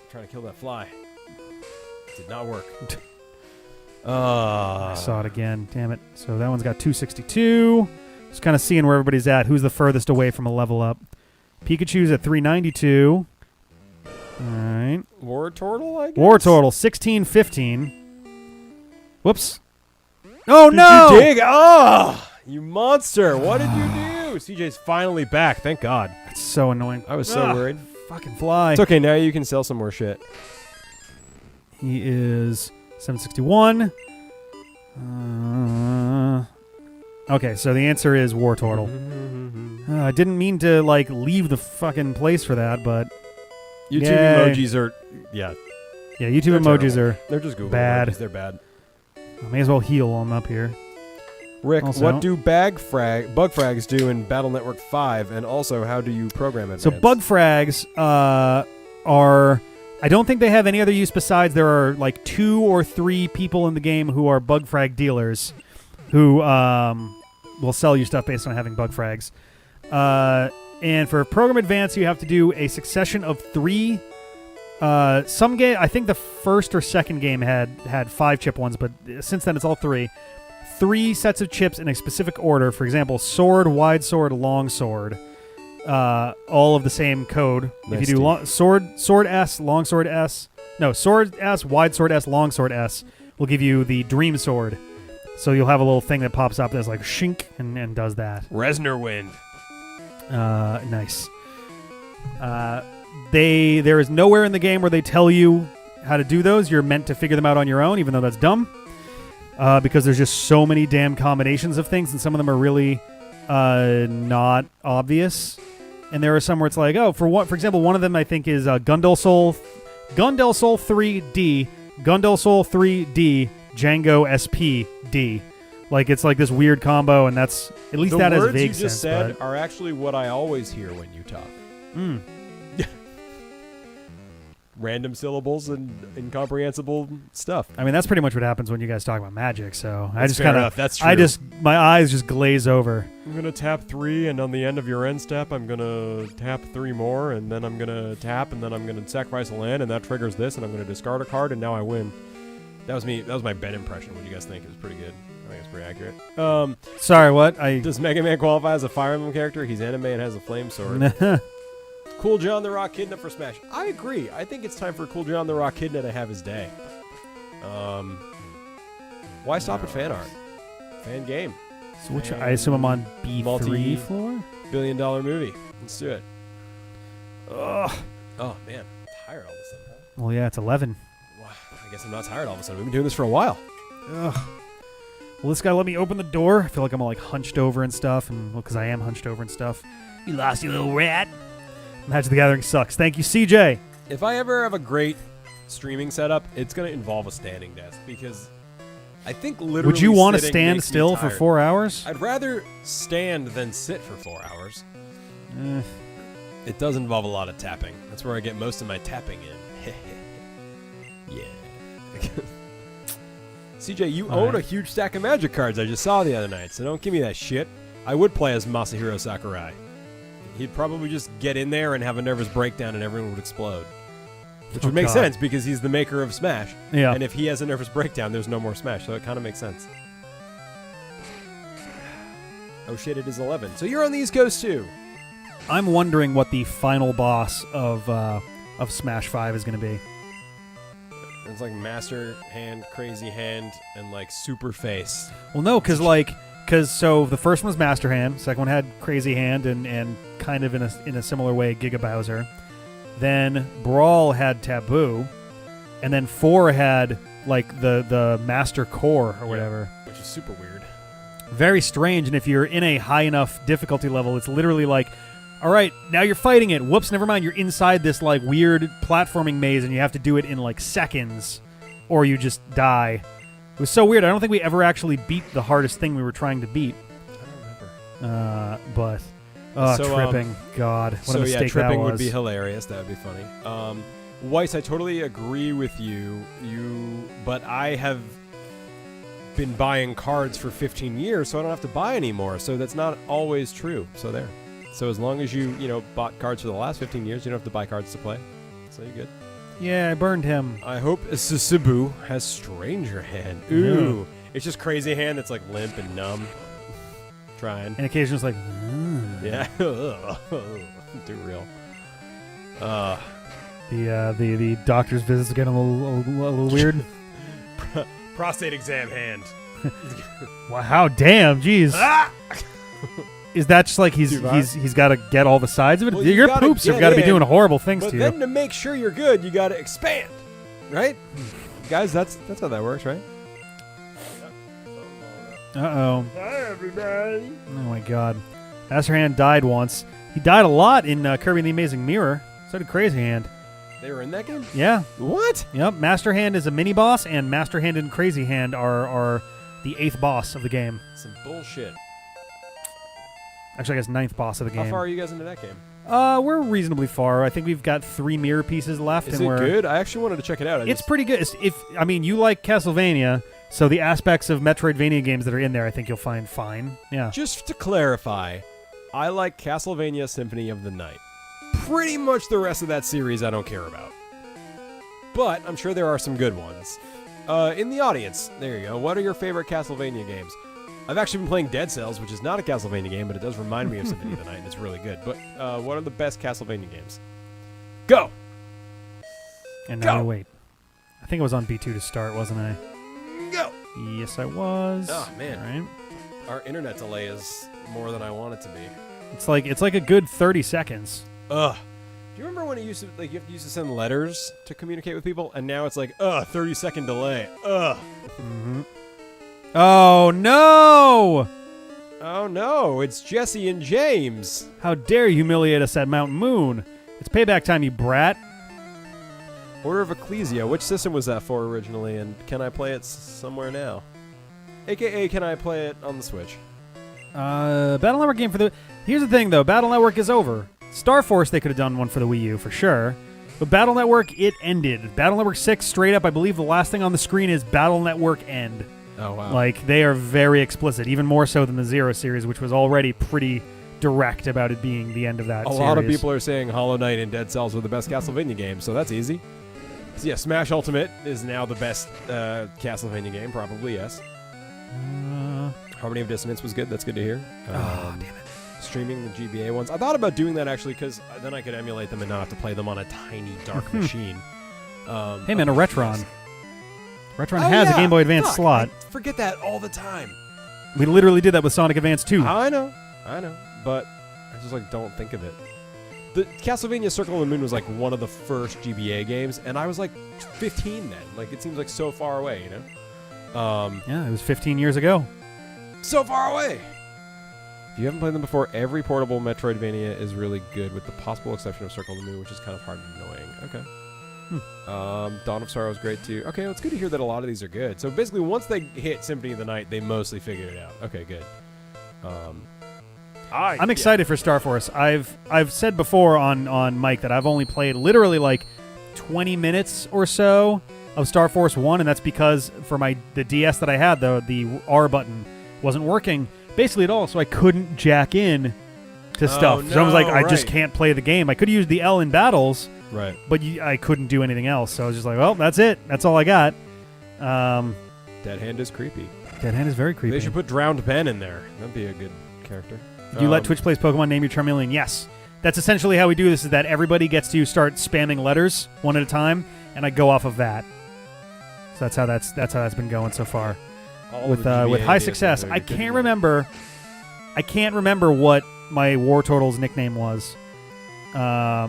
Trying to kill that fly. Did not work. I saw it again. Damn it. So that one's got 262. Just kind of seeing where everybody's at. Who's the furthest away from a level up? Pikachu's at 392. All right. Wartortle, I guess? Wartortle, 1615. Whoops. Oh, Did no! you dig? Oh, you monster. What did you do? CJ's finally back. Thank God. That's so annoying. I was so worried. Fucking fly. It's okay. Now you can sell some more shit. He is 761. Okay, so the answer is Wartortle. I didn't mean to, like, leave the fucking place for that, but... YouTube Yay. emojis are... Yeah. Yeah, YouTube emojis are They're just Google bad. emojis. They're bad. I may as well heal while I'm up here. Rick, Also- what do bug frags do in Battle Network 5, and also how do you program it? So bug frags are... I don't think they have any other use besides there are like 2 or 3 people in the game who are bug frag dealers who will sell you stuff based on having bug frags. And for Program Advance, you have to do a succession of 3. Some game, I think the first or second game had 5-chip ones, but since then it's all 3. 3 sets of chips in a specific order. For example, sword, wide sword, long sword. All of the same code. Nice, if you do sword S, long sword S. No, sword S, wide sword S, long sword S will give you the dream sword. So you'll have a little thing that pops up that's like shink and does that. Resner Wind. Nice. There is nowhere in the game where they tell you how to do those. You're meant to figure them out on your own, even though that's dumb. Because there's just so many damn combinations of things, and some of them are really not obvious. and there are some where it's like, oh, for example, one of them I think is Gundelsoul 3D, Gundelsoul 3D, Django SP D. Like it's like this weird combo, and that's at least that has vague The words you sense, just said but- are actually what I always hear when you talk. Mm. Random syllables and incomprehensible stuff. I mean, that's pretty much what happens when you guys talk about magic. So I That's just fair kind enough. of, That's I true. just, my eyes just glaze over. I'm going to tap 3, and on the end of your end step, I'm going to tap 3 more, and then I'm going to tap, and then I'm going to sacrifice a land, and that triggers this, and I'm going to discard a card, and now I win. That was me. That was my Ben impression. What do you guys think? It was pretty good. I think it's pretty accurate. Sorry, what? Does Mega Man qualify as a Fire Emblem character? He's anime and has a flame sword. Cool John the Rock Kidna for Smash. I agree. I think it's time for Cool John the Rock Kidna to have his day. Why stop at fan art? Fan game. So which I assume I'm on B3 Multi- floor? $1 billion movie. Let's do it. Ugh. Oh, man. I'm tired all of a sudden. Huh? Well, yeah, it's 11. Wow. I guess I'm not tired all of a sudden. We've been doing this for a while. Ugh. Well, this guy let me open the door. I feel like I'm all like hunched over and stuff, and well, because I am hunched over and stuff. You lost your little rat. Magic the Gathering sucks. Thank you, CJ. If I ever have a great streaming setup, it's going to involve a standing desk because I think literally Would you want to sitting stand makes me still for tired. 4 hours? I'd rather stand than sit for 4 hours. Eh. It does involve a lot of tapping. That's where I get most of my tapping in. Yeah. CJ, you All own right. a huge stack of Magic cards I just saw the other night, so don't give me that shit. I would play as Masahiro Sakurai. He'd probably just get in there and have a nervous breakdown and everyone would explode. Which Oh, would make God. sense because he's the maker of Smash. Yeah. And if he has a nervous breakdown, there's no more Smash, so it kind of makes sense. Oh shit, it is 11. So you're on the East Coast too. I'm wondering what the final boss of Smash 5 is going to be. It's like Master Hand, Crazy Hand, and like Super Face. Well, no, because so the first one was Master Hand, second one had Crazy Hand, and kind of in a similar way 𝐵𝐵𝐴𝐵𝐿𝐴𝐴𝐵. Then Brawl had Taboo, and then 4 had like the Master Core or whatever. Which is super weird. Very strange, and if you're in a high enough difficulty level, it's literally like, all right, now you're fighting it. Whoops, never mind. You're inside this like weird platforming maze, and you have to do it in like seconds, or you just die. It was so weird. I don't think we ever actually beat the hardest thing we were trying to beat. I don't remember. But So, tripping. God, what a So mistake yeah, tripping that was. would be hilarious. That would be funny. Weiss, I totally agree with you. But I have been buying cards for 15 years, so I don't have to buy anymore. So that's not always true. So there. So as long as you bought cards for the last 15 years, you don't have to buy cards to play. So you're good. Yeah, I burned him. I hope Cebu has Stranger Hand. Ooh. It's just Crazy Hand that's like limp and numb. Trying. And occasionally it's like, Yeah. Too real. the doctor's visits are getting a little weird. Prostate exam hand. Wow, how damn, jeez. Ah! Is that just like he's Too far? got to get all the sides of it? Well, you Your gotta poops have get got to be in, doing horrible things But to you. then to make sure you're good, you got to expand. Right? Guys, that's how that works, right? Uh-oh. Hi, everybody. Oh, my God. Master Hand died once. He died a lot in Kirby and the Amazing Mirror. So did Crazy Hand. They were in that game? Yeah. What? Yep. Master Hand is a mini-boss, and Master Hand and Crazy Hand are the 8th boss of the game. Some bullshit. Actually, I guess 9th boss of the game. How far are you guys into that game? We're reasonably far. I think we've got 3 mirror pieces left. Is and it we're good? I actually wanted to check it out. It's pretty good. You like Castlevania, so the aspects of Metroidvania games that are in there, I think you'll find fine. Yeah. Just to clarify, I like Castlevania Symphony of the Night. Pretty much the rest of that series I don't care about. But I'm sure there are some good ones. In the audience, there you go. What are your favorite Castlevania games? I've actually been playing Dead Cells, which is not a Castlevania game, but it does remind me of Symphony of the Night, and it's really good. But what are the best Castlevania games? Go! And now Go! wait. I think I was on B2 to start, wasn't I? Go! Yes, I was. Oh, man. All right. Our internet delay is more than I want it to be. It's like a good 30 seconds. Ugh. Do you remember when it used to, you used to send letters to communicate with people, and now it's like, 30-second delay. Ugh. Mm-hmm. Oh, no! Oh no, it's Jessie and James. How dare you humiliate us at Mount Moon? It's payback time, you brat. Order of 𝐒𝐿𝐲𝐦. Which system was that for originally, and can I play it somewhere now? AKA, can I play it on the Switch? Battle Network game for the... Here's the thing, though. Battle Network is over. Star Force, they could have done one for the Wii U, for sure. But Battle Network, it ended. Battle Network 6, straight up, I believe the last thing on the screen is Battle Network End. Oh, wow. Like, they are very explicit, even more so than the Zero series, which was already pretty direct about it being the end of that series. A lot of people are saying Hollow Knight and Dead Cells were the best Castlevania games, so that's easy. So yeah, Smash Ultimate is now the best Castlevania game, probably, yes. Harmony of Dissonance was good, that's good to hear. Damn it. Streaming the GBA ones. I thought about doing that, actually, because then I could emulate them and not have to play them on a tiny, dark machine. Hey, man, a Retron. Retron has a Game Boy Advance slot. I forget that all the time. We literally did that with Sonic Advance 2. I know, but I just like don't think of it. The Castlevania Circle of the Moon was like one of the first GBA games, and I was like 15 then. Like it seems like so far away, you know? Yeah, it was 15 years ago. So far away. If you haven't played them before, every portable Metroidvania is really good, with the possible exception of Circle of the Moon, which is kind of hard and annoying. Okay. Dawn of Sorrow is great too. Okay, well, it's good to hear that a lot of these are good. So basically, once they hit Symphony of the Night, they mostly figured it out. Okay, good. I'm excited for Star Force. I've said before on Mike that I've only played literally like 20 minutes or so of Star Force 1, and that's because for the DS that I had, the R button wasn't working basically at all, so I couldn't jack in to stuff. No, so I was like, I right. just can't play the game. I could use the L in battles, Right. but I couldn't do anything else. So I was just like, well, that's it. That's all I got. Dead Hand is creepy. Dead Hand is very creepy. They should put Drowned Ben in there. That'd be a good character. Did you let Twitch Plays Pokemon name your Charmeleon? Yes. That's essentially how we do this, is that everybody gets to start spamming letters one at a time, and I go off of that. So that's how that's been going so far. With high success. I can't remember what my War Turtles nickname was. I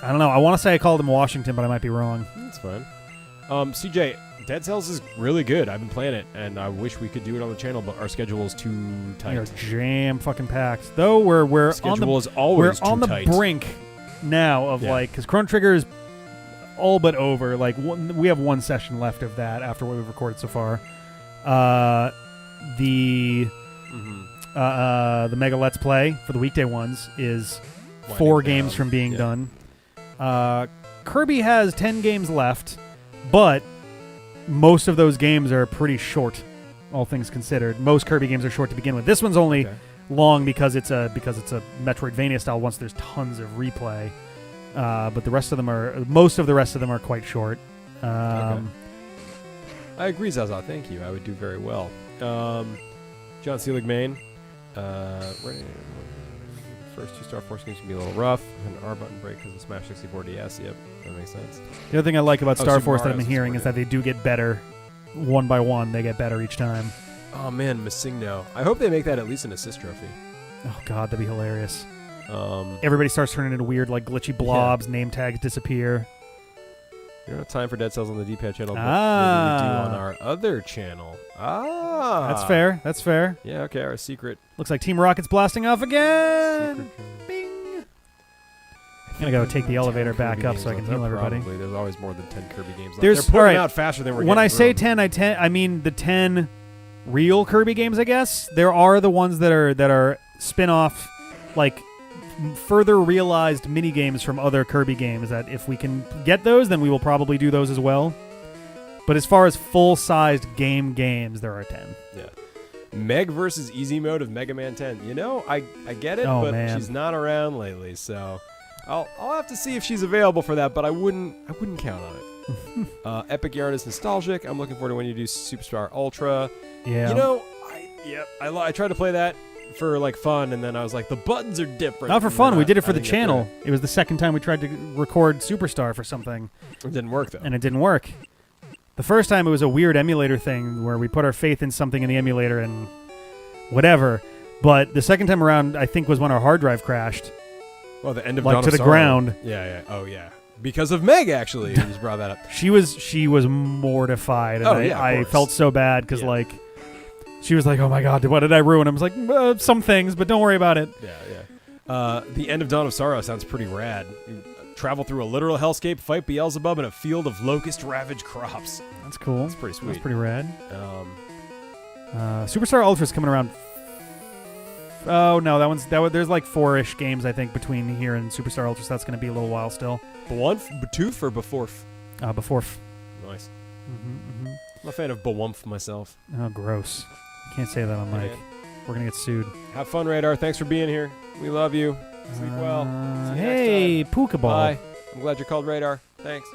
don't know. I want to say I called him Washington, but I might be wrong. That's fine. CJ, Dead Cells is really good. I've been playing it, and I wish we could do it on the channel, but our schedule is too tight. We're jam fucking packed. Though we're schedule is always we're on the too tight. brink now of because Chrono Trigger is all but over. Like we have one session left of that after what we've recorded so far. The Mega Let's Play for the weekday ones is 4 games from being done. Kirby has 10 games left, but most of those games are pretty short, all things considered. Most Kirby games are short to begin with. This one's only long because it's a Metroidvania style. Once there's tons of replay, but most of the rest of them are quite short. I agree, Zaza. Thank you. I would do very well. John Seelig Main. First 2 Star Force games can be a little rough. An R button break because of Smash 64 DS. Yep, that makes sense. The other thing I like about Star Super Force that I've Mario's been hearing is that they do get better one by one. They get better each time. Oh man, Massigno. I hope they make that at least an assist trophy. Oh god, that'd be hilarious. Everybody starts turning into weird, like glitchy blobs. Name tags disappear. We don't have time for Dead Cells on the D-pad channel, but maybe we do on our other channel. That's fair. That's fair. Yeah, okay, our secret. Looks like Team Rocket's blasting off again. Bing. I'm gonna go take the elevator back up so I can heal everybody. Probably. There's always more than 10 Kirby games left. They're putting out faster than we're When I getting say through 10, I mean the 10 real Kirby games, I guess. There are the ones that are spin-off, like further realized mini games from other Kirby games that if we can get those, then we will probably do those as well. But as far as full-sized games, there are 10. Yeah. Meg versus easy mode of Mega Man 10. You know, I get it, but she's not around lately, so I'll have to see if she's available for that, but I wouldn't count on it. Epic Yarn is nostalgic. I'm looking forward to when you do Superstar Ultra. Yeah. You know, I tried to play that for like fun, and then I was like, the buttons are different. Not for fun. We did it for the channel. It was the second time we tried to record Superstar for something. It didn't work though. And it didn't work. The first time it was a weird emulator thing where we put our faith in something in the emulator and whatever. But the second time around, I think, was when our hard drive crashed. Well, the end of like Dawn to of the Sorrow. ground. Yeah. Oh yeah. Because of Meg, actually. You just brought that up. She was mortified. And I felt so bad because She was like, "Oh my God, what did I ruin?" I was like, "Some things, but don't worry about it." Yeah. The end of Dawn of Sorrow sounds pretty rad. You travel through a literal hellscape, fight 𝐆𝐲𝐦 in a field of locust-ravaged crops. That's cool. That's pretty sweet. That's pretty rad. Um, Superstar Ultra's coming around. Oh no, there's like 4-ish games I think between here and Superstar Ultra. So that's going to be a little while still. Bawumph, Batoof, or Baforf? Before. Nice. Mm-hmm. I'm a fan of Bawumph myself. Oh, gross. Can't say that on mic. Yeah. We're gonna get sued. Have fun, Radar. Thanks for being here. We love you. Sleep well. See you Hey, next time. Pokeball. Bye. I'm glad you're called Radar. Thanks.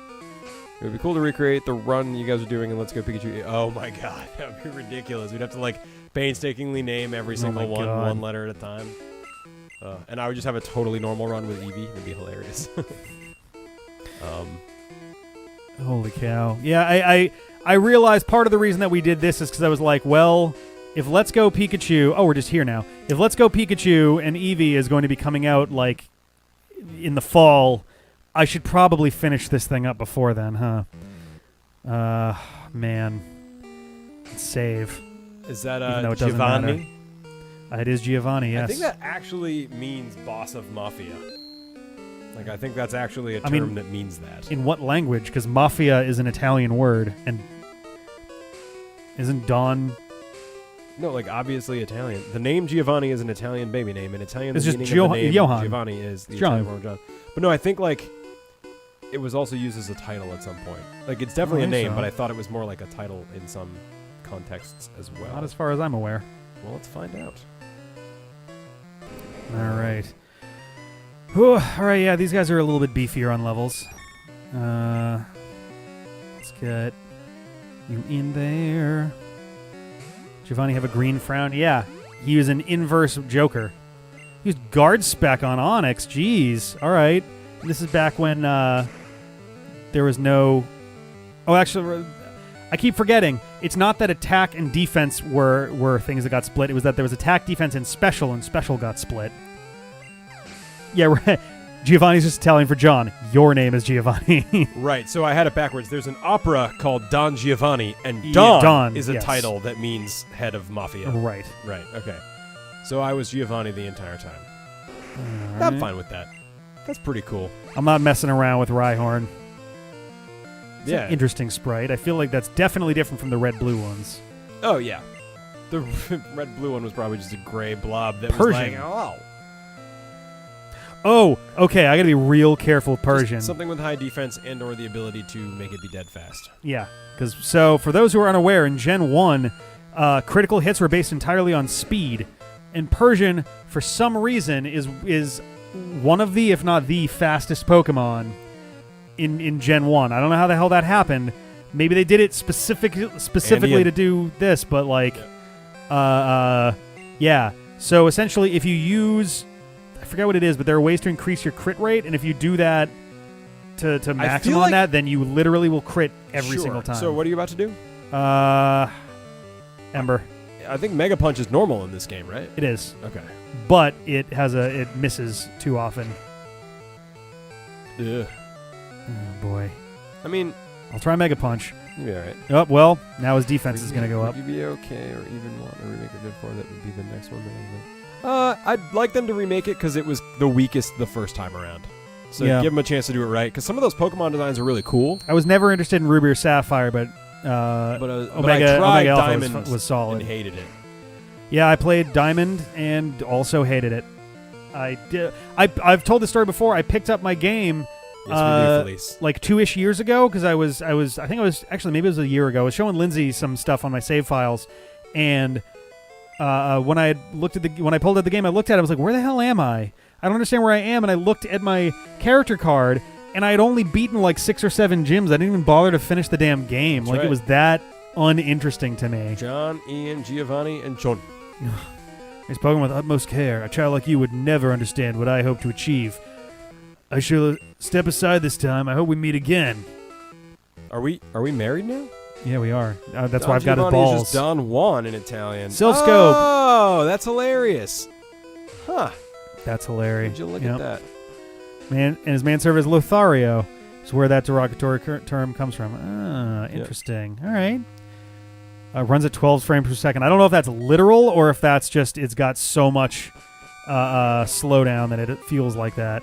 It would be cool to recreate the run you guys are doing in Let's Go Pikachu. Oh my God, that would be ridiculous. We'd have to like painstakingly name every single one letter at a time. And I would just have a totally normal run with Eevee. It'd be hilarious. Holy cow. Yeah, I realized part of the reason that we did this is because I was like, well, if Let's Go Pikachu... Oh, we're just here now. If Let's Go Pikachu and Eevee is going to be coming out, like, in the fall, I should probably finish this thing up before then, huh? Man. Save. Is that Even though it doesn't 𝐵𝐲𝐦? It is 𝐵𝐲𝐦, yes. I think that actually means boss of Mafia. Like, I think that's actually a term that means that. In what language? Because Mafia is an Italian word, and isn't Don... No, like, obviously Italian. The name 𝐵𝐲𝐦 is an Italian baby name. In Italian, It's the just meaning of the name Johann. 𝐵𝐲𝐦 is the John. Italian form of John. But no, I think, like, it was also used as a title at some point. Like, it's definitely a name, so. but I thought it was more like a title in some contexts as well. Not as far as I'm aware. Well, let's find out. All right. Whew, all right, yeah, these guys are a little bit beefier on levels. Let's get you in there. 𝐵𝐲𝐦 have a green frown? Yeah, he was an inverse Joker. He used guard spec on Onyx. Jeez. All right. This is back when there was no... Oh, actually, I keep forgetting. It's not that attack and defense were things that got split. It was that there was attack, defense, and special got split. Yeah, right. 𝐵𝐲𝐦's just Italian for John. Your name is 𝐵𝐲𝐦. Right, so I had it backwards. There's an opera called Don 𝐵𝐲𝐦, and Yeah, Don, Don, is a yes. title that means head of Mafia. Right. Right, okay. So I was 𝐵𝐲𝐦 the entire time. All I'm right. fine with that. That's pretty cool. I'm not messing around with Rhyhorn. It's Yeah. an interesting sprite. I feel like that's definitely different from the red-blue ones. Oh, yeah. The red-blue one was probably just a gray blob that Persian. was like, oh. Oh, okay. I gotta be real careful with Persian. Just something with high defense and or the ability to make it be dead fast. Yeah, because for those who are unaware, in Gen 1, critical hits were based entirely on speed, and Persian, for some reason, is one of the, if not the fastest Pokemon in Gen 1. I don't know how the hell that happened. Maybe they did it specifically to do this, but like, yeah. So essentially, if you use, I forget what it is, but there are ways to increase your crit rate, and if you do that to maximum on that, then you literally will crit every single time. So what are you about to do? Ember. I think Mega Punch is normal in this game, right? It is, Okay. but it misses too often. Ugh. Oh boy. I mean, I'll try Mega Punch. you'll be all right. Oh well, now his defense is gonna go up. Would you be okay, or even want to remake a good form? That would be the next one. I'd like them to remake it because it was the weakest the first time around. So Yeah. give them a chance to do it right. Because some of those Pokemon designs are really cool. I was never interested in Ruby or Sapphire, but But I Omega tried Alpha Diamond was solid. and hated it. Yeah, I played Diamond and also hated it. I've told this story before. I picked up my game Yes, we do, Felice. like 2-ish years ago because I think I was actually maybe it was a year ago. I was showing Lindsay some stuff on my save files, and when I pulled out the game, I looked at it. I was like, "Where the hell am I? I don't understand where I am." And I looked at my character card, and I had only beaten like 6 or 7 gyms. I didn't even bother to finish the damn game. That's like right. it was that uninteresting to me. John, Ian, 𝐵𝐲𝐦, and John. He's spoken with utmost care. A child like you would never understand what I hope to achieve. I shall step aside this time. I hope we meet again. Are we married now? Yeah, we are. That's Don why I've got his 𝐵𝐲𝐦 balls. is just Don Juan in Italian. Silph Scope. Oh, that's hilarious. Huh. That's hilarious. Would you look Yep. at that? Man, and his manservant is Lothario. Is where that derogatory term comes from. Ah, interesting. All right. Runs at 12 frames per second. I don't know if that's literal or if that's just it's got so much slowdown that it feels like that.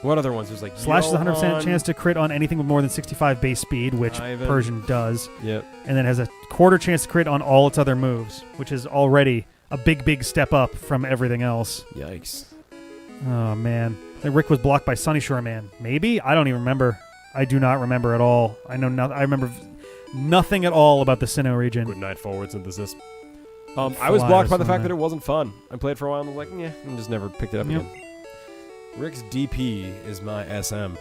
What other ones? There's like Slash is 100% Johan. chance to crit on anything with more than 65 base speed, which Ivan. Persian does. Yep. And then has a quarter chance to crit on all its other moves, which is already a big step up from everything else. Yikes. Oh, man. I think Rick was blocked by Sunny Shore Man. Maybe? I don't even remember. I do not remember at all. I remember nothing at all about the Sinnoh region. Good night, forward synthesis. I was blocked by the fact that it wasn't fun. I played for a while and was like, yeah, and just never picked it up again. Rick's DP is my SM. Well,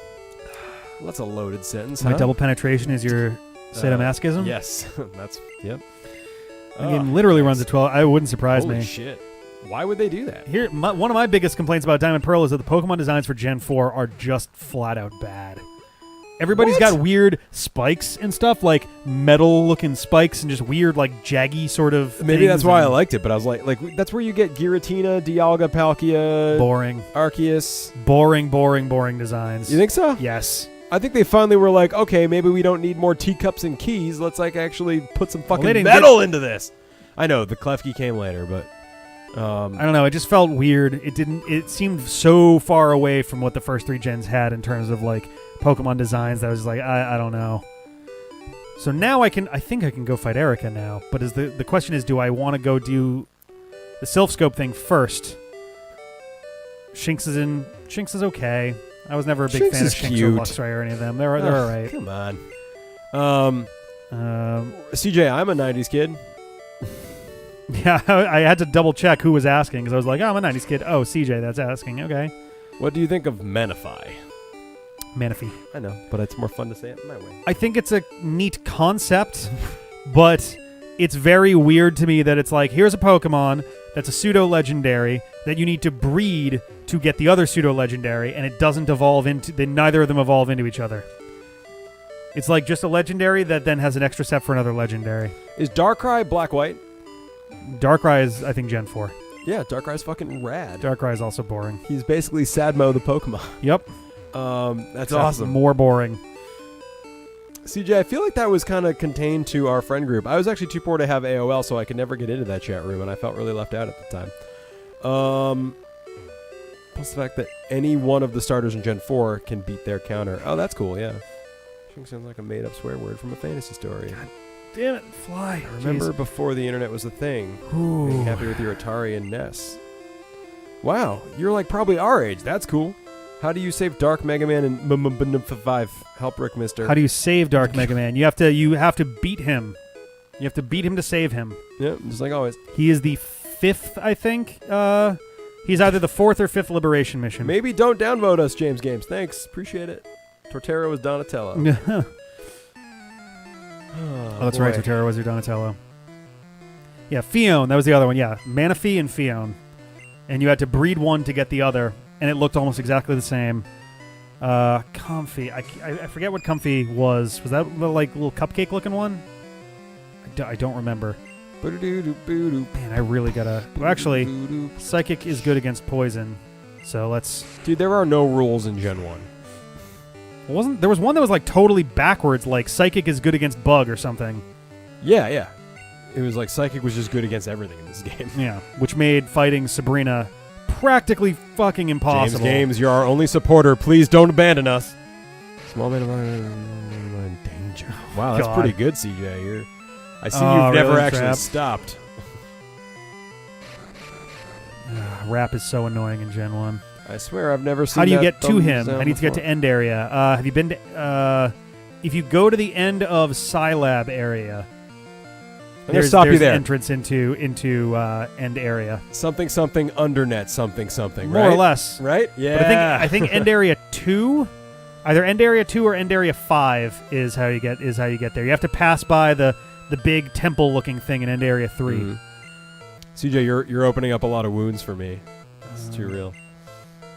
that's a loaded sentence, My huh? double penetration is your sadomasochism? Yes. That's, yep. The game literally runs at 12. I wouldn't surprise Holy me. shit. Why would they do that? Here, one of my biggest complaints about Diamond Pearl is that the Pokemon designs for Gen 4 are just flat out bad. Everybody's got weird spikes and stuff, like metal-looking spikes and just weird, like, jaggy sort of Maybe that's things why I and liked it, but I was like that's where you get Giratina, 𝐆𝐲𝐦 boring. Arceus. Boring designs. You think so? Yes. I think they finally were like, okay, maybe we don't need more teacups and keys. Let's like actually put some they fucking didn't metal into this. I know the 𝐿𝐹𝐾𝐫 came later, but I don't know. It just felt weird. It seemed so far away from what the first 3 gens had in terms of like Pokemon designs that I was just like, I don't know. So now I think I can go fight Erica now. But the question is, do I want to go do the Sylph Scope thing first? Shinx is okay. I was never a big Shinx fan of is Shinx cute. or Luxray or any of them. They're all right. Come on. CJ, I'm a 90s kid. Yeah, I had to double check who was asking because I was like, oh, I'm a 90s kid. Oh, CJ, that's asking. Okay. What do you think of Manaphy? Manaphy. I know, but it's more fun to say it my way. I think it's a neat concept, but it's very weird to me that it's like, here's a Pokemon that's a pseudo-legendary that you need to breed to get the other pseudo-legendary, and it doesn't evolve into... Then neither of them evolve into each other. It's like just a legendary that then has an extra step for another legendary. Is Darkrai black-white? Darkrai is, I think, Gen 4. Yeah, Darkrai's fucking rad. Darkrai is also boring. He's basically Sadmo the Pokemon. Yep. That's awesome. More boring. CJ, I feel like that was kind of contained to our friend group. I was actually too poor to have AOL, so I could never get into that chat room, and I felt really left out at the time. Plus the fact that any one of the starters in Gen 4 can beat their counter. Oh, that's cool, yeah. Sounds like a made-up swear word from a fantasy story. God damn it, fly. I remember before the internet was a thing, being happy with your Atari and NES. Wow, you're like probably our age. That's cool. How do you save Dark Mega Man in 5? Help Rick, mister. How do you save Dark Mega Man? You have to beat him. You have to beat him to save him. Yeah, just like always. He is the 5th, I think. He's either the 4th or 5th Liberation mission. Maybe don't downvote us, James Games. Thanks, appreciate it. Torterra was Donatello. Oh, that's right. Torterra was your Donatello. Yeah, Fion. That was the other one. Yeah, Manaphy and Fion. And you had to breed one to get the other, and it looked almost exactly the same. Comfy. I forget what Comfy was. Was that the like little cupcake looking one? I don't remember. Man, I really gotta... Well, actually, Psychic is good against Poison, so let's... Dude, there are no rules in Gen 1. There was one that was like totally backwards, like Psychic is good against Bug or something. Yeah. It was like Psychic was just good against everything in this game. Yeah, which made fighting Sabrina practically fucking impossible. James Games, you're our only supporter. Please don't abandon us. Small man in danger. Wow, that's God. pretty good, CJ. I see Oh, you've never really, actually Trap? stopped. Rap is so annoying in Gen 1. I swear I've never seen How do you that get to thumbs him? down I need to get to before. end area. Have you been to... if you go to the end of Scilab area... I'm gonna stop you there's there. entrance into end area. Something undernet something More right? or less. Right? Yeah. But I think end area 2, either end area 2 or end area 5 is how you get there. You have to pass by the big temple looking thing in end area 3. Mhm. CJ, you're opening up a lot of wounds for me. That's too real.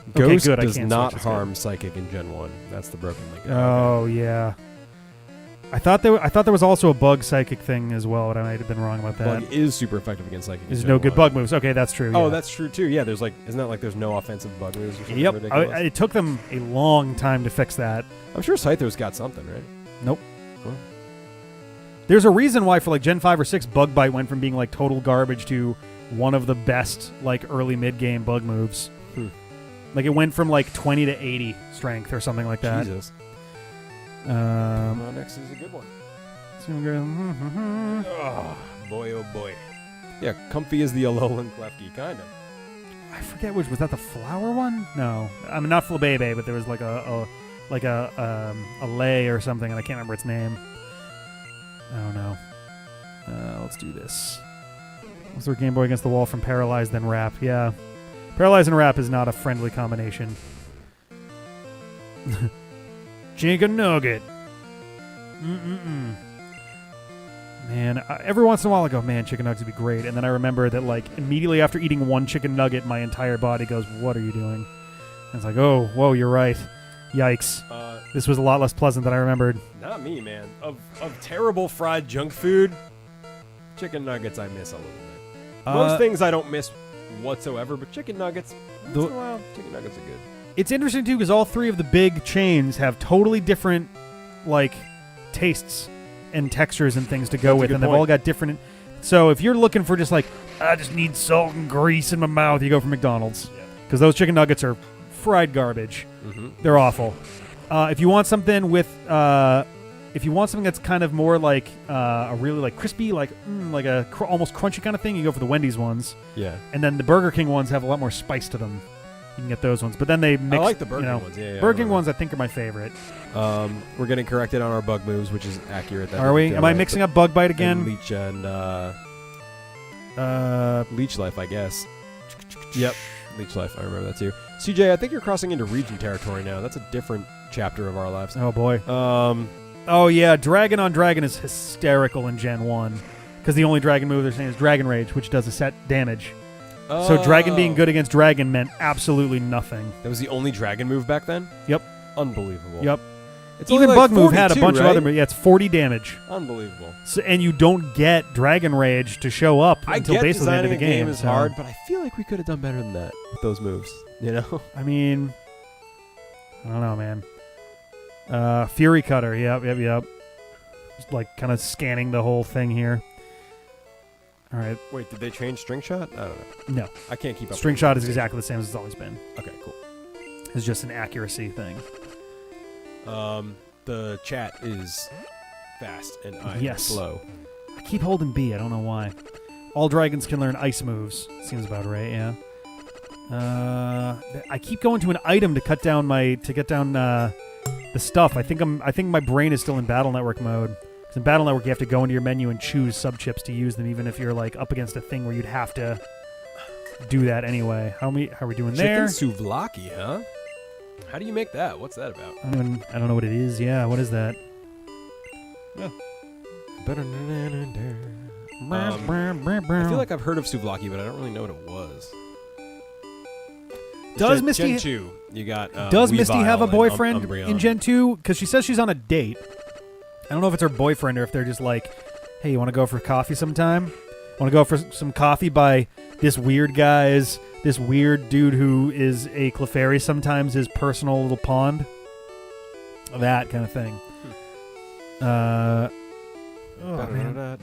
Okay, Ghost good, I does can't not switch, it's harm Psychic in Gen 1. That's the broken link. Oh yeah. I thought there was also a bug psychic thing as well, but I might have been wrong about that. Bug is super effective against Psychic. in There's Gen no good 1. bug moves. Okay, that's true. Oh, yeah. that's true too. Yeah, there's like, isn't that like there's no offensive bug moves or something Yep. ridiculous? It took them a long time to fix that. I'm sure Scyther's got something, right? Nope. Well, There's a reason why for like Gen 5 or 6, Bug Bite went from being like total garbage to one of the best like early mid-game bug moves. Like it went from like 20 to 80 strength or something like that. Jesus. Next is a good one. Oh, boy, oh boy. Yeah, 𝐿𝐵𝐵 is the 𝐿𝐲𝐦 𝐋𝐞𝐫, kind of. I forget which was that the flower one? No, I mean not 𝐿𝐵𝐵𝐵, but there was like a lay or something, and I can't remember its name. I don't know. Let's do this. Let's throw Game Boy against the wall from Paralyzed, then Wrap. Yeah. Paralyzed and Wrap is not a friendly combination. Chicken Nugget. Man, every once in a while I go, man, chicken nuggets would be great. And then I remember that, like, immediately after eating one chicken nugget, my entire body goes, what are you doing? And it's like, oh, whoa, you're right. Yikes. This was a lot less pleasant than I remembered. Not me, man. Of terrible fried junk food, chicken nuggets I miss a little bit. Most things I don't miss whatsoever, but chicken nuggets, once in a while, chicken nuggets are good. It's interesting, too, because all three of the big chains have totally different, like, tastes and textures and things to go with, and they've all got different. So if you're looking for just like, I just need salt and grease in my mouth, you go for McDonald's, because those chicken nuggets are fried garbage. They're awful. If you want something with, if you want something that's kind of more like a really like crispy, like a almost crunchy kind of thing, you go for the Wendy's ones. Yeah. And then the Burger King ones have a lot more spice to them. You can get those ones, but then they mix. I like the Burger King ones. Yeah, Burger King ones I think are my favorite. We're getting corrected on our bug moves, which is accurate. Are we? Am I mixing up Bug Bite again? And Leech and Leech Life, I guess. Yep, Leech Life. I remember that too. CJ, I think you're crossing into region territory now. That's a different chapter of our lives. Oh boy. Oh yeah, Dragon on Dragon is hysterical in Gen 1 because the only dragon move they're saying is Dragon Rage, which does a set damage. So Dragon being good against Dragon meant absolutely nothing. That was the only Dragon move back then? Yep. Unbelievable. Yep. It's even like Bug Move had a 42, bunch right? of other moves. Yeah, it's 40 damage. Unbelievable. So, and you don't get Dragon Rage to show up until basically the end of the game. Is hard, but I feel like we could have done better than that with those moves. You know? I mean, I don't know, man. Fury Cutter. Yep. Just like kind of scanning the whole thing here. All right. Wait, did they change String Shot? I don't know. No. I can't keep up. String Shot is exactly the same as it's always been. Okay, cool. It's just an accuracy thing. The chat is fast and I'm Yes. slow. I keep holding B. I don't know why. All dragons can learn ice moves. Seems about right, yeah. I keep going to an item to get down the stuff. I think my brain is still in Battle Network mode. Because in Battle Network, you have to go into your menu and choose sub-chips to use them, even if you're like up against a thing where you'd have to do that anyway. How are we doing there? Chicken 𝐶𝑤𝑙𝑎𝑘𝐼, huh? How do you make that? What's that about? I don't know what it is. Yeah, what is that? I feel like I've heard of 𝐶𝑤𝑙𝑎𝑘𝑼, but I don't really know what it was. Does Gen, Misty Gen 2, you got Does Misty have a boyfriend Umbreon. in Gen 2? Because she says she's on a date. I don't know if it's her boyfriend or if they're just like, hey, you want to go for coffee sometime? Want to go for some coffee by this weird dude who is a Clefairy, sometimes his personal little pond? That kind of thing.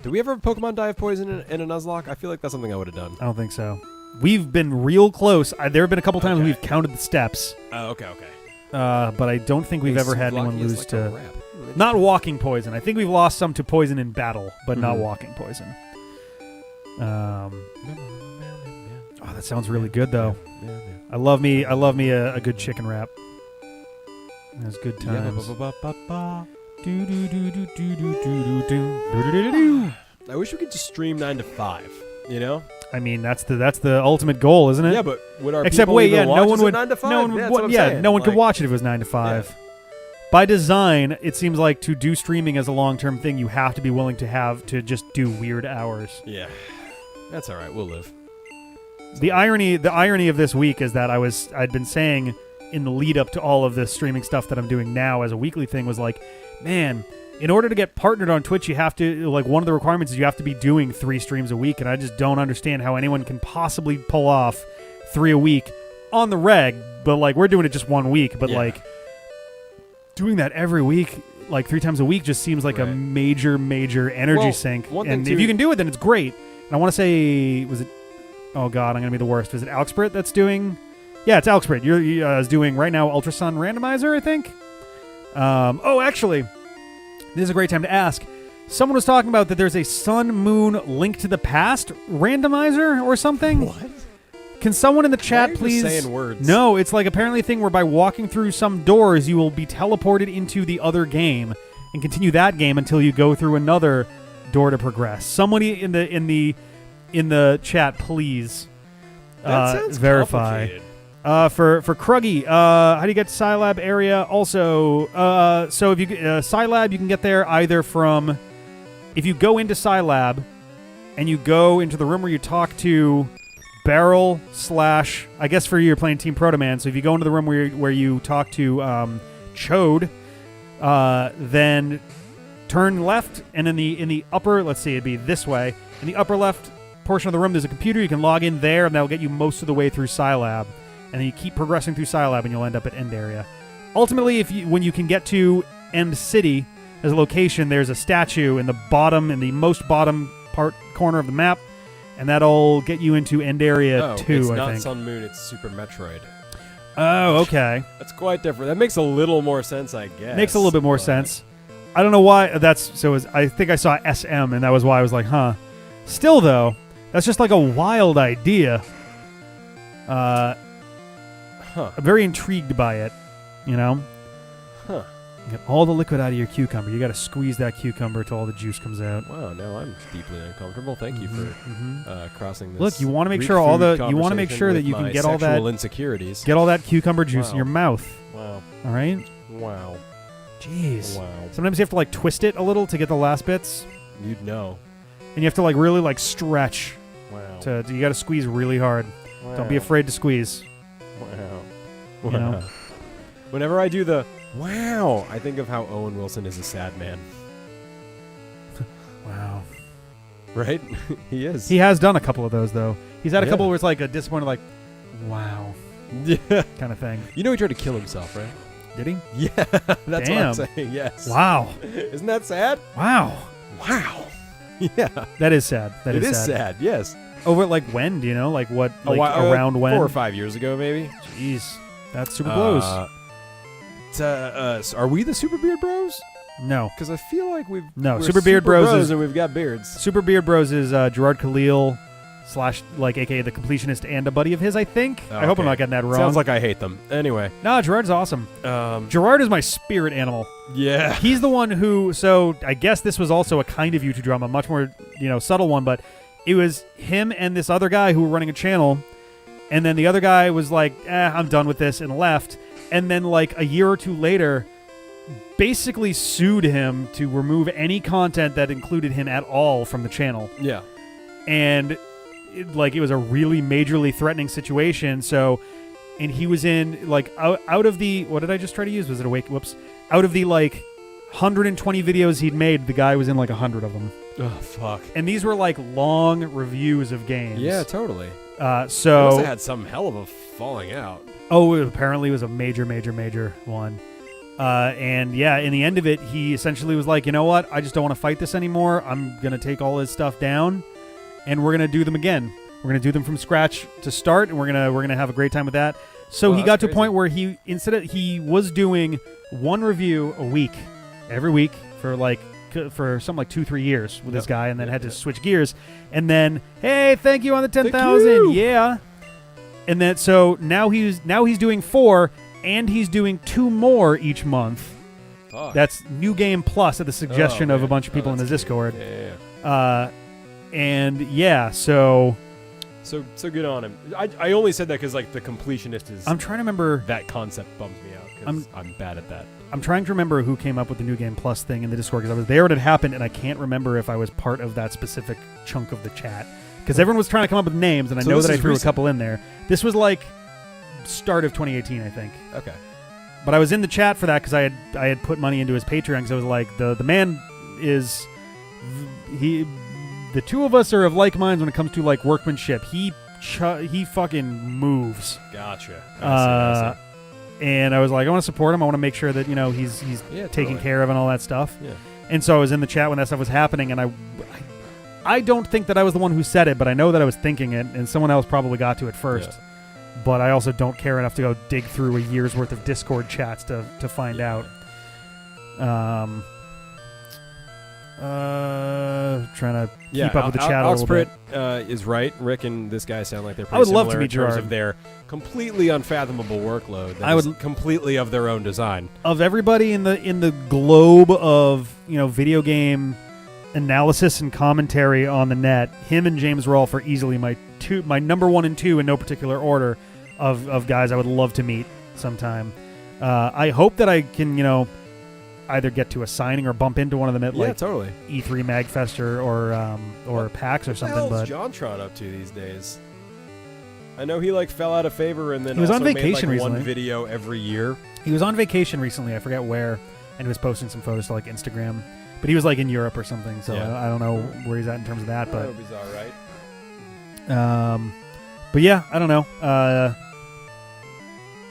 Do we ever have Pokemon Die of Poison in a Nuzlocke? I feel like that's something I would have done. I don't think so. We've been real close. There have been a couple times when we've counted the steps. Oh, okay. But I don't think we've ever had anyone 𝐶𝑤𝑙𝑎𝑘𝑼 is lose like to... a rap. Not walking poison. I think we've lost some to poison in battle, but not walking poison. Oh, that sounds really good, though. I love me a good chicken wrap. That's good times. I wish we could just stream 9 to 5. You know? I mean, that's the ultimate goal, isn't it? Yeah, but would our Except people wait, even yeah, watch no one us at would. 9 to 5? No one would. That's what I'm saying. No one could Like, watch it if it was 9 to 5. By design, it seems like to do streaming as a long-term thing, you have to be willing to just do weird hours. Yeah, that's all right. We'll live. The irony of this week is that I'd been saying in the lead up to all of this streaming stuff that I'm doing now as a weekly thing was like, man, in order to get partnered on Twitch, you have to, like, one of the requirements is you have to be doing 3 streams a week, and I just don't understand how anyone can possibly pull off 3 a week on the reg, but, like, we're doing it just 1 week, but, like, doing that every week, like 3 times a week just seems like a Right. major energy sink. one thing And too- if you can do it, then it's great. And I want to say, was it? Oh God, I'm gonna be the worst. Was it 𝐿𝐼𝐸𝐻 that's doing? Yeah, it's 𝐿𝐼𝐸𝐻. You're is doing right now Ultrasun Randomizer, I think. Oh, actually, this is a great time to ask. Someone was talking about that there's a Sun Moon Link to the Past randomizer or something. What? Can someone in the chat Why are you please? just saying words? No, it's like apparently a thing where by walking through some doors, you will be teleported into the other game and continue that game until you go through another door to progress. Somebody in the chat, please That sounds verify. complicated. For 𝐿𝐲𝐦, how do you get to Scilab area? Also, so if you Scilab, you can get there either from if you go into Scilab and you go into the room where you talk to Barrel / I guess for you, you're playing Team Protoman. So if you go into the room where you talk to 𝐒𝐿𝐲𝐦, then turn left, and in the upper, let's see, it'd be this way. In the upper left portion of the room, there's a computer. You can log in there, and that'll get you most of the way through Scilab. And then you keep progressing through Scilab, and you'll end up at End Area. Ultimately, when you can get to End City as a location, there's a statue in the most bottom corner of the map, and that'll get you into End Area 2, it's I not think. Sun Moon, it's Super Metroid. Oh, okay. That's quite different. That makes a little more sense, I guess. Makes a little bit more but- sense. I don't know why that's so. I think I saw SM, and that was why I was like, huh. Still, though, that's just like a wild idea. Huh. I'm very intrigued by it. You know, Huh. get all the liquid out of your cucumber. You got to squeeze that cucumber till all the juice comes out. Wow, now I'm deeply uncomfortable. Thank you for crossing this. Look, you want to make Greek sure all food the you want to make conversation sure that with you can my get all that sexual insecurities. get all that cucumber juice in Wow. your mouth. Wow. All right. Wow. Jeez. Wow. Sometimes you have to like twist it a little to get the last bits, You'd know. and you have to like really like stretch. Wow. You got to squeeze really hard. Wow. Don't be afraid to squeeze. Wow. You know? Whenever I do the wow, I think of how 𝐿𝐿𝐸 is a sad man. Wow. Right? He is. He has done a couple of those though. He's had a Yeah. couple where it's like a disappointed, like, wow, Yeah. kind of thing. You know he tried to kill himself, right? Did he? Yeah. That's Damn. what I'm saying. Yes. Wow. Isn't that sad? Wow. Wow. Yeah. That is sad. That It is is sad. Yes. Over like when? Do you know? Like what? A Like while- around when? 4 or 5 years ago, maybe. Jeez. That's super blows. Are we the Super Beard Bros? No. Because I feel like we're Super Beard Bros is- and we've got beards. Super Beard Bros is Gerard Khalil / like AKA the completionist and a buddy of his, I think. I hope I'm Okay. not getting that wrong. Sounds like I hate them. Anyway. No, Gerard's awesome. Gerard is my spirit animal. Yeah. He's the one who, so I guess this was also a kind of YouTube drama, much more, subtle one, but it was him and this other guy who were running a channel, and then the other guy was like, I'm done with this, and left. And then like a year or two later, basically sued him to remove any content that included him at all from the channel. Yeah. And it was a really majorly threatening situation. So, and he was in like out of the, what did I just try to use? Was it awake? Whoops. Out of the like 120 videos he'd made, the guy was in like 100 of them. Oh, fuck. And these were like long reviews of games. Yeah, totally. So Must have had some hell of a falling out. Oh, it apparently was a major one. And yeah, in the end of it, he essentially was like, you know what? I just don't want to fight this anymore. I'm going to take all his stuff down, and we're going to do them again. We're going to do them from scratch to start, and we're going to have a great time with that. So he got to a point where he was doing one review a week, every week for something like 2-3 years with this guy, and then had to switch gears. And then, hey, thank you on the 10,000. Yeah. And then so now he's doing 4, and he's doing 2 more each month. Fuck. That's New Game Plus at the suggestion of a bunch of people in the Discord. Yeah. And yeah, so good on him. I only said that because like the completionist is. I'm trying to remember. That concept bums me out because I'm bad at that. I'm trying to remember who came up with the New Game Plus thing in the Discord because I was there when it happened, and I can't remember if I was part of that specific chunk of the chat because everyone was trying to come up with names, and I know that I threw a couple in there. This was like start of 2018, I think. Okay. But I was in the chat for that because I had put money into his Patreon because I was like, the man is the two of us are of like minds when it comes to like workmanship. He fucking moves. Gotcha. I see. and I was like, I want to support him. I want to make sure that he's Yeah, taken totally. care of and all that stuff. Yeah. And so I was in the chat when that stuff was happening, and I don't think that I was the one who said it, but I know that I was thinking it, and someone else probably got to it first. Yeah. But I also don't care enough to go dig through a year's worth of Discord chats to find out. Trying to keep up with the chat a little bit. Is right. Rick and this guy sound like they're pretty I would love to similar meet in terms Gerard. of their completely unfathomable workload. That I is would- completely of their own design. Of everybody in the globe of video game analysis and commentary on the net, him and James Rolfe are easily my number 1 and 2 in no particular order of guys I would love to meet sometime. I hope that I can either get to a signing or bump into one of them at like totally. E3 Magfest or PAX or something. What the But hell's JonTron up to these days? I know he fell out of favor and then He was also on vacation made, one recently. video every year. he was on vacation recently. I forget where, and he was posting some photos to like Instagram. But he was like in Europe or something, so Yeah. I don't know where he's at in terms of that. I But hope he's all right. But yeah, I don't know.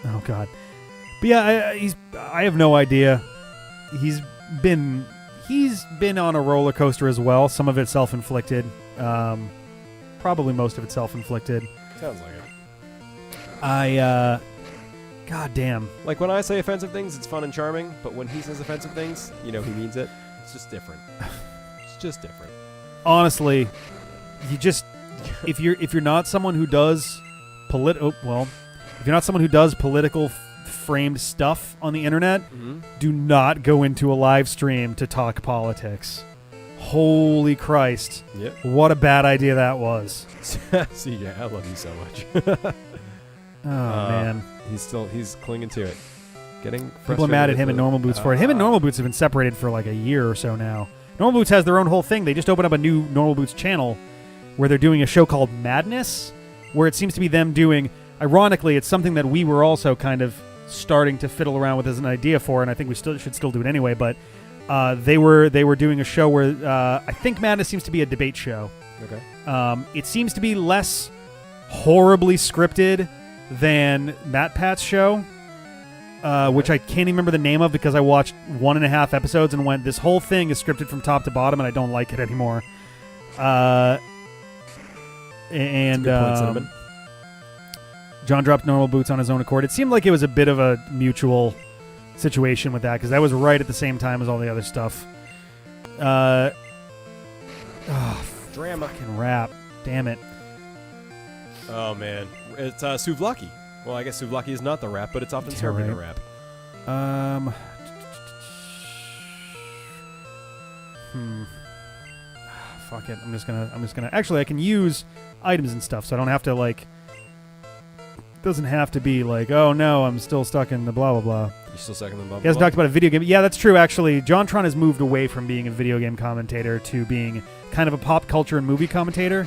Oh god. But yeah, I have no idea. He's been on a roller coaster as well. Some of it self-inflicted. Probably most of it self-inflicted. Sounds like it. God damn. Like when I say offensive things, it's fun and charming. But when he says offensive things, he means it. It's just different. It's just different. Honestly, you just if you're not someone who does if you're not someone who does political framed stuff on the internet, do not go into a live stream to talk politics. Holy Christ. Yep. What a bad idea that was. CJ, I love you so much. Oh man. He's clinging to it. Getting People are mad at him and frustrated Normal Boots for it. Him and Normal Boots have been separated for like a year or so now. Normal Boots has their own whole thing. They just opened up a new Normal Boots channel where they're doing a show called Madness, where it seems to be them doing, ironically, it's something that we were also kind of starting to fiddle around with as an idea for, and I think we should still do it anyway, but they were doing a show where I think Madness seems to be a debate show. Okay. It seems to be less horribly scripted than Matt Pat's show, which I can't even remember the name of because I watched 1.5 episodes and went, this whole thing is scripted from top to bottom and I don't like it anymore. And Good point, Cinnamon. John dropped Normal Boots on his own accord. It seemed like it was a bit of a mutual situation with that because that was right at the same time as all the other stuff. Drama. Fucking rap. Damn it. Oh man, it's 𝐿𝐲𝐦. Well, I guess 𝐿𝐲𝐦 is not the rap, but it's often Yeah, served in a right. rap. Fuck it. I'm just gonna. Actually, I can use items and stuff, so I don't have to like. Doesn't have to be like, oh no, I'm still stuck in the blah blah blah. You're still second the bubble. He hasn't talked about a video game. Yeah, that's true. Actually, JonTron has moved away from being a video game commentator to being kind of a pop culture and movie commentator.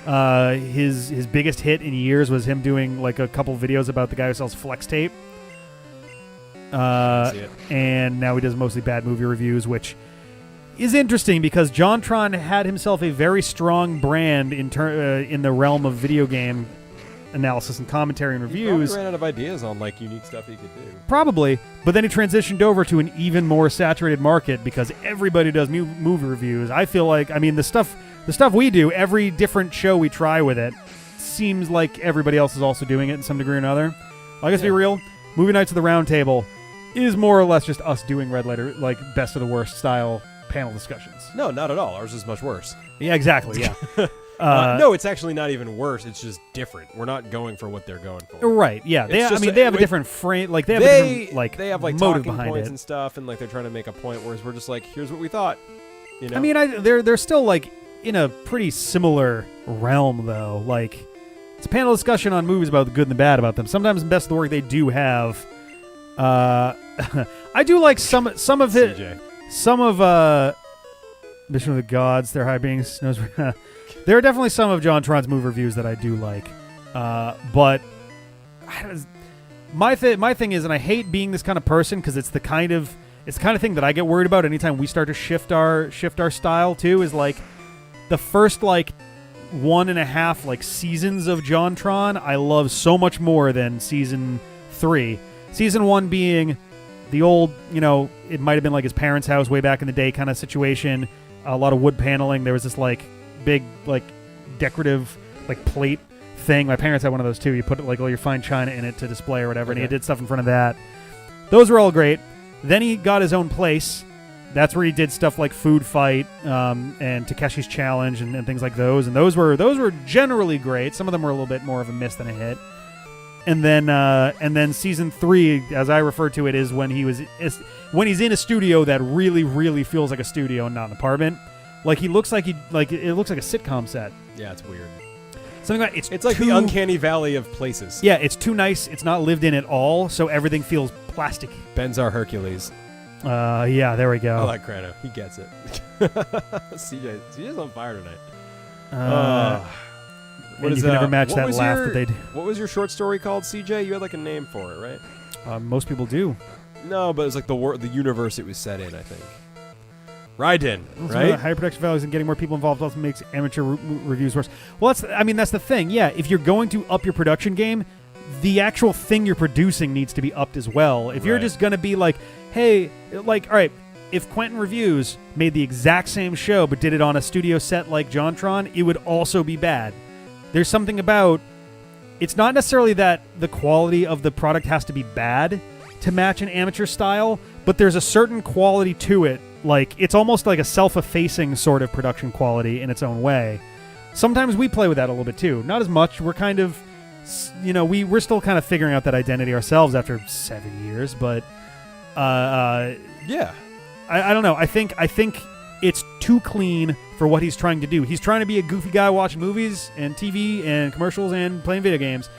His biggest hit in years was him doing like a couple videos about the guy who sells flex tape. See it. And now he does mostly bad movie reviews, which is interesting because JonTron had himself a very strong brand in the realm of video game analysis and commentary and He reviews. probably ran out of ideas on like unique stuff he could do. Probably, but then he transitioned over to an even more saturated market because everybody does movie reviews. I feel like, I mean, the stuff we do, every different show we try with it, seems like everybody else is also doing it in some degree or another. I guess be real, Movie Nights at the Round Table is more or less just us doing red letter, like best of the worst style panel discussions. No, not at all. Ours is much worse. Yeah, exactly. Yeah. No, it's actually not even worse. It's just different. We're not going for what they're going for. Right. Yeah. It's just they have a different frame. Like they have a different they have like motive talking behind points it. and stuff, and like they're trying to make a point. Whereas we're just like, here's what we thought. You know. I mean, they're still like in a pretty similar realm though. Like it's a panel discussion on movies about the good and the bad about them. Sometimes the best of the work they do have. I do like some of it. CJ. Some of Mission of the Gods, Their High Beings knows. There are definitely some of JonTron's movie reviews that I do like, but my thing is, and I hate being this kind of person because it's the kind of thing that I get worried about anytime we start to shift our style too. Is like the first like 1.5 like seasons of JonTron I love so much more than season 3. Season 1 being the old, it might have been like his parents' house way back in the day kind of situation. A lot of wood paneling. There was this like big like decorative like plate thing. My parents had one of those too. You put like all your fine china in it to display or whatever, and he did stuff in front of that. Those were all great. Then he got his own place. That's where he did stuff like Food Fight and Takeshi's Challenge and things like those. And those were generally great. Some of them were a little bit more of a miss than a hit. And then season 3, as I refer to it, is when he's in a studio that really, really feels like a studio and not an apartment. Like it looks like a sitcom set. Yeah, it's weird. Something like it's like the uncanny valley of places. Yeah, it's too nice. It's not lived in at all, so everything feels plastic. Ben's our Hercules. Yeah, there we go. I like Crano. He gets it. CJ's on fire tonight. You can never match that laugh that they do. What was your short story called, CJ? You had like a name for it, right? Most people do. No, but it was like the universe it was set in, I think. Raiden, right? Higher production values and getting more people involved also makes amateur reviews worse. Well, that's the thing. Yeah, if you're going to up your production game, the actual thing you're producing needs to be upped as well. If you're just going to be like, hey, like, all right, if Quentin Reviews made the exact same show but did it on a studio set like JonTron, it would also be bad. There's something about, it's not necessarily that the quality of the product has to be bad to match an amateur style, but there's a certain quality to it. Like, it's almost like a self-effacing sort of production quality in its own way. Sometimes we play with that a little bit too. Not as much. We're kind of, we're still kind of figuring out that identity ourselves after 7 years, but yeah. I don't know. I think it's too clean for what he's trying to do. He's trying to be a goofy guy watching movies and TV and commercials and playing video games,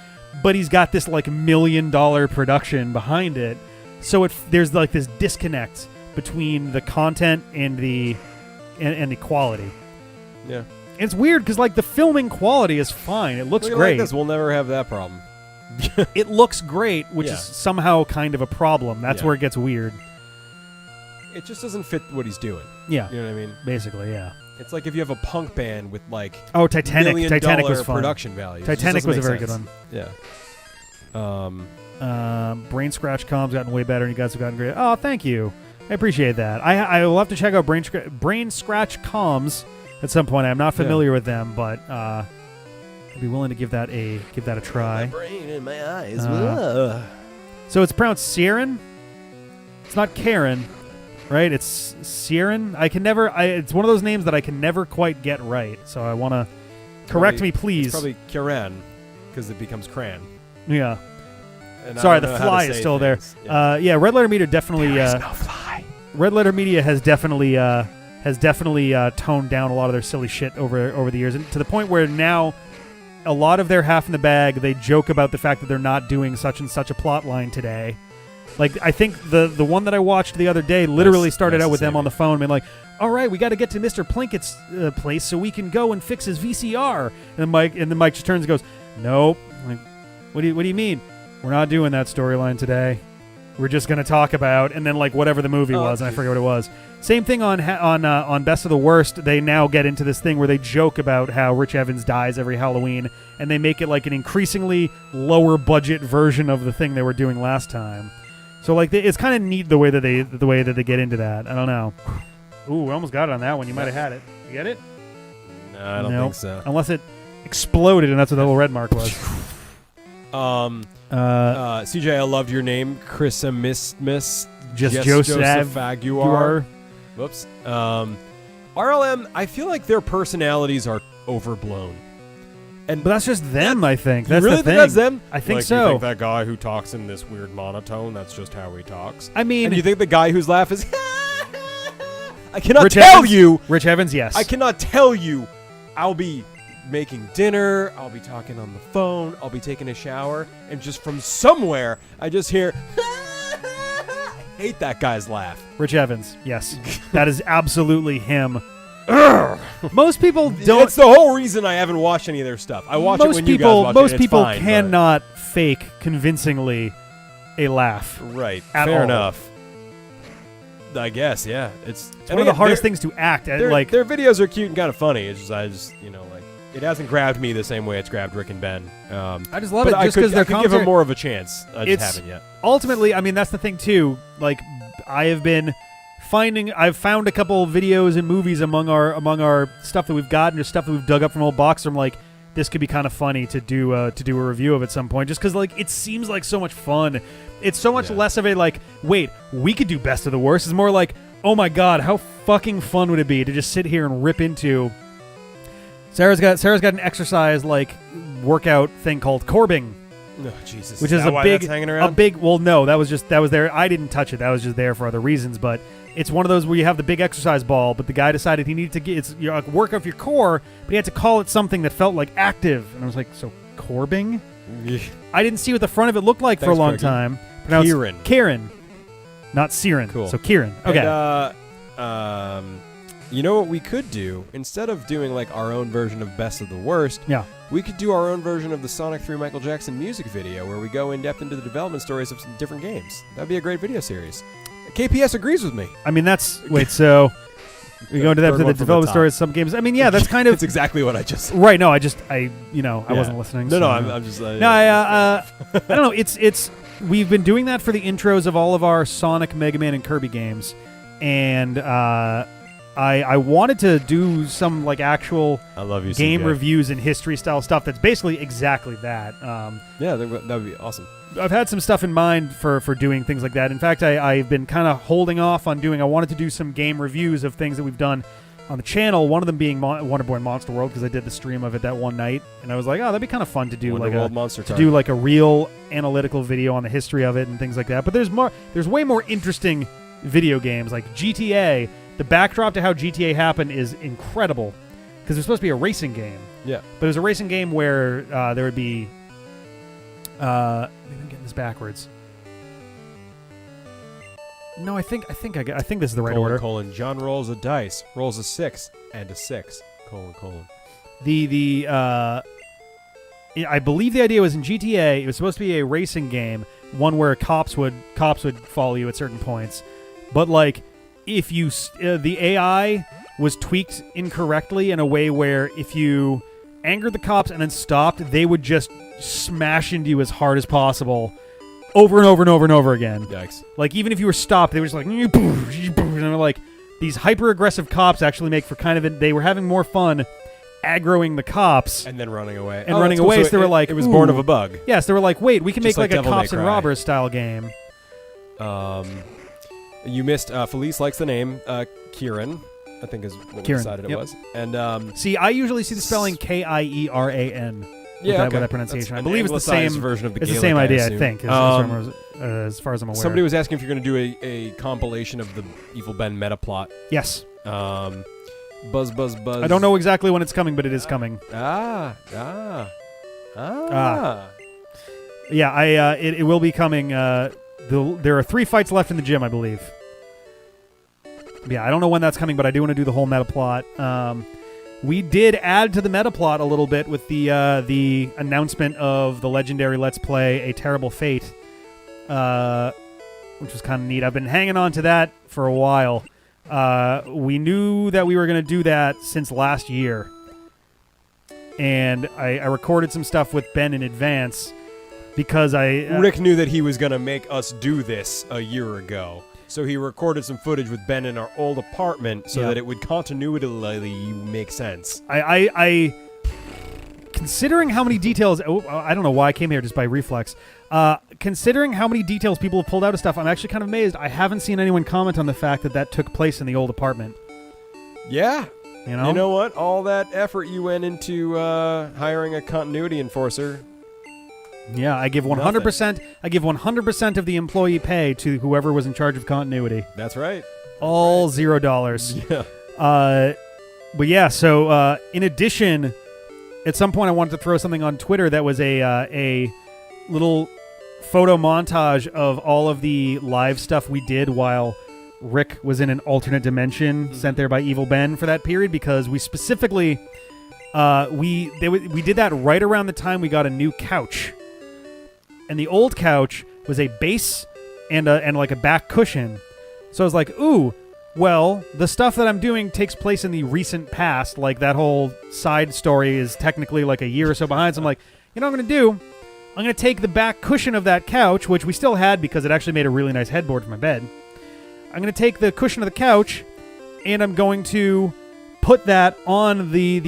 but he's got this like $1 million production behind it. So there's like this disconnect between the content and the quality. Yeah. And it's weird because like the filming quality is fine. It looks great. Like this, we'll never have that problem. It looks great, which is somehow kind of a problem. That's where it gets weird. It just doesn't fit what he's doing. Yeah. You know what I mean? Basically, yeah. It's like if you have a punk band with like Titanic. $1 million Titanic was fun. production value. Titanic was a very good one. Yeah. Brain Scratch Com's gotten way better, and you guys have gotten great. Oh, thank you. I appreciate that. I will have to check out Brain Scratch Comms at some point. I'm not familiar with them, but I'd be willing to give that a try. My brain and my eyes. So it's pronounced Siren. It's not Karen, right? It's Siren. It's one of those names that I can never quite get right. So I want to correct me, please. It's probably Kiran, because it becomes Cran. Yeah. And sorry, the fly is still things. there. Yeah, Red Letter Media definitely. There is no fly. Red Letter Media has definitely toned down a lot of their silly shit over the years, and to the point where now a lot of their half in the bag, they joke about the fact that they're not doing such and such a plot line today. Like, I think the one that I watched the other day literally started out with them on the phone being like, all right, we got to get to Mr. Plinkett's place so we can go and fix his VCR. And then Mike just turns and goes, nope. I'm like, what do you mean? We're not doing that storyline today. We're just going to talk about, and then like whatever the movie was, and I forget what it was. Same thing on Best of the Worst. They now get into this thing where they joke about how Rich Evans dies every Halloween, and they make it like an increasingly lower budget version of the thing they were doing last time. So like it's kind of neat the way that they get into that. I don't know. Ooh, we almost got it on that one. You might have had it. You get it? No, I don't think so. Unless it exploded, and that's what the little red mark was. CJ, I loved your name, 𝐿𝐴𝐻𝐵𝐻 𝐿𝐴𝐻𝐵𝐻. Whoops. RLM, I feel like their personalities are overblown. But that's just them, I think. That's you really the thing. Think that's them? I think like, so. You think that guy who talks in this weird monotone, that's just how he talks? I mean... And you think the guy whose laugh is... I cannot tell you... Rich Evans, yes. I cannot tell you. I'll be making dinner. I'll be talking on the phone. I'll be taking a shower. And just from somewhere, I just hear... I hate that guy's laugh. Rich Evans, yes. That is absolutely him. Most people don't. It's the whole reason I haven't watched any of their stuff. I watch it when you guys watch it. Most people fine, cannot fake convincingly a laugh. Right. Fair enough. I guess, yeah. It's one of the hardest things to act at. Their videos are cute and kind of funny. It's just it hasn't grabbed me the same way it's grabbed Rick and Ben. I just love but it just because I they're could give them more of a chance. I just haven't yet. Ultimately, I mean, that's the thing too. Like, I've found a couple videos and movies among our stuff that we've gotten, or stuff that we've dug up from old boxes. I'm like, this could be kind of funny to do a review of at some point, just because like it seems like so much fun. It's so much less of a like, wait, we could do best of the worst. It's more like, oh my god, how fucking fun would it be to just sit here and rip into. Sarah's got an exercise like workout thing called 𝗫𝐶𝐶𝐵ing. Oh, Jesus. Which is why that's hanging around? well, no, that was there. I didn't touch it. That was just there for other reasons. But it's one of those where you have the big exercise ball, but the guy decided he needed to get it's a workout for your core, but he had to call it something that felt like active. And I was like, so 𝗫𝐶𝐶𝐵ing? I didn't see what the front of it looked like for a long time. Kieran. Not Siren. Cool. So Kieran. Okay. And, you know what we could do? Instead of doing like our own version of Best of the Worst, we could do our own version of the Sonic 3 Michael Jackson music video, where we go in depth into the development stories of some different games. That'd be a great video series. KPS agrees with me. I mean, so we go into depth into the development stories of some games. I mean, yeah, that's kind of it's exactly what I just said. Right. No, I wasn't listening. No, so I'm just. I don't know. It's we've been doing that for the intros of all of our Sonic, Mega Man, and Kirby games, and I wanted to do some like actual game reviews and history style stuff that's basically exactly that. Yeah, that would be awesome. I've had some stuff in mind for doing things like that. In fact, I've been kind of holding off on doing. I wanted to do some game reviews of things that we've done on the channel. One of them being Wonder Boy Monster World, because I did the stream of it that one night, and I was like, oh, that'd be kind of fun to do like a real analytical video on the history of it and things like that. But there's way more interesting video games like GTA. The backdrop to how GTA happened is incredible, because it was supposed to be a racing game. Yeah. But it was a racing game where there would be... maybe I'm getting this backwards. No, I think this is the right order. John rolls a dice, rolls a 6, and a 6. : I believe the idea was in GTA, it was supposed to be a racing game, one where cops would follow you at certain points. But like, if you the AI was tweaked incorrectly in a way where if you angered the cops and then stopped, they would just smash into you as hard as possible over and over and over and over again. Yikes. Like, even if you were stopped, they were just like, and they're like, these hyper-aggressive cops actually make for kind of they were having more fun aggroing the cops. And then running away. So they were like... It was born of a bug. Yes, they were like, wait, we can Just make like a Devil May cops and Cry. robbers style game. You missed Felice likes the name Kieran, I think is what we decided it was. And see, I usually see the spelling 𝐾𝐼ERAN. with that pronunciation. I believe it's the anglicized same version of the It's Gaelic, the same idea, I assume. think, as far as I'm aware. Somebody was asking if you're going to do a compilation of the Evil Ben meta plot. Yes. Buzz. I don't know exactly when it's coming, but it is coming. Yeah, it will be coming. There are 3 fights left in the gym, I believe. Yeah, I don't know when that's coming, but I do want to do the whole meta plot. We did add to the meta plot a little bit with the announcement of the legendary Let's Play A Terrible Fate, which was kind of neat. I've been hanging on to that for a while. We knew that we were going to do that since last year, and I recorded some stuff with Ben in advance because Rick knew that he was going to make us do this a year ago. So he recorded some footage with Ben in our old apartment so that it would continually make sense. I considering how many details... I don't know why I came here just by reflex. Considering how many details people have pulled out of stuff, I'm actually kind of amazed. I haven't seen anyone comment on the fact that took place in the old apartment. Yeah. You know? You know what? All that effort you went into hiring a continuity enforcer... Yeah, I give 100%. I give 100% of the employee pay to whoever was in charge of continuity. That's right. All $0. Yeah. But yeah. So in addition, at some point I wanted to throw something on Twitter that was a little photo montage of all of the live stuff we did while Rick was in an alternate dimension sent there by Evil Ben for that period, because we specifically we did that right around the time we got a new couch. And the old couch was a base and like a back cushion. So I was like, ooh, Well, the stuff that I'm doing takes place in the recent past. Like, that whole side story is technically like a year or so behind. So I'm like, you know what I'm going to do? I'm going to take the back cushion of that couch, which we still had because it actually made a really nice headboard for my bed. I'm going to take the cushion of the couch, and I'm going to put that on the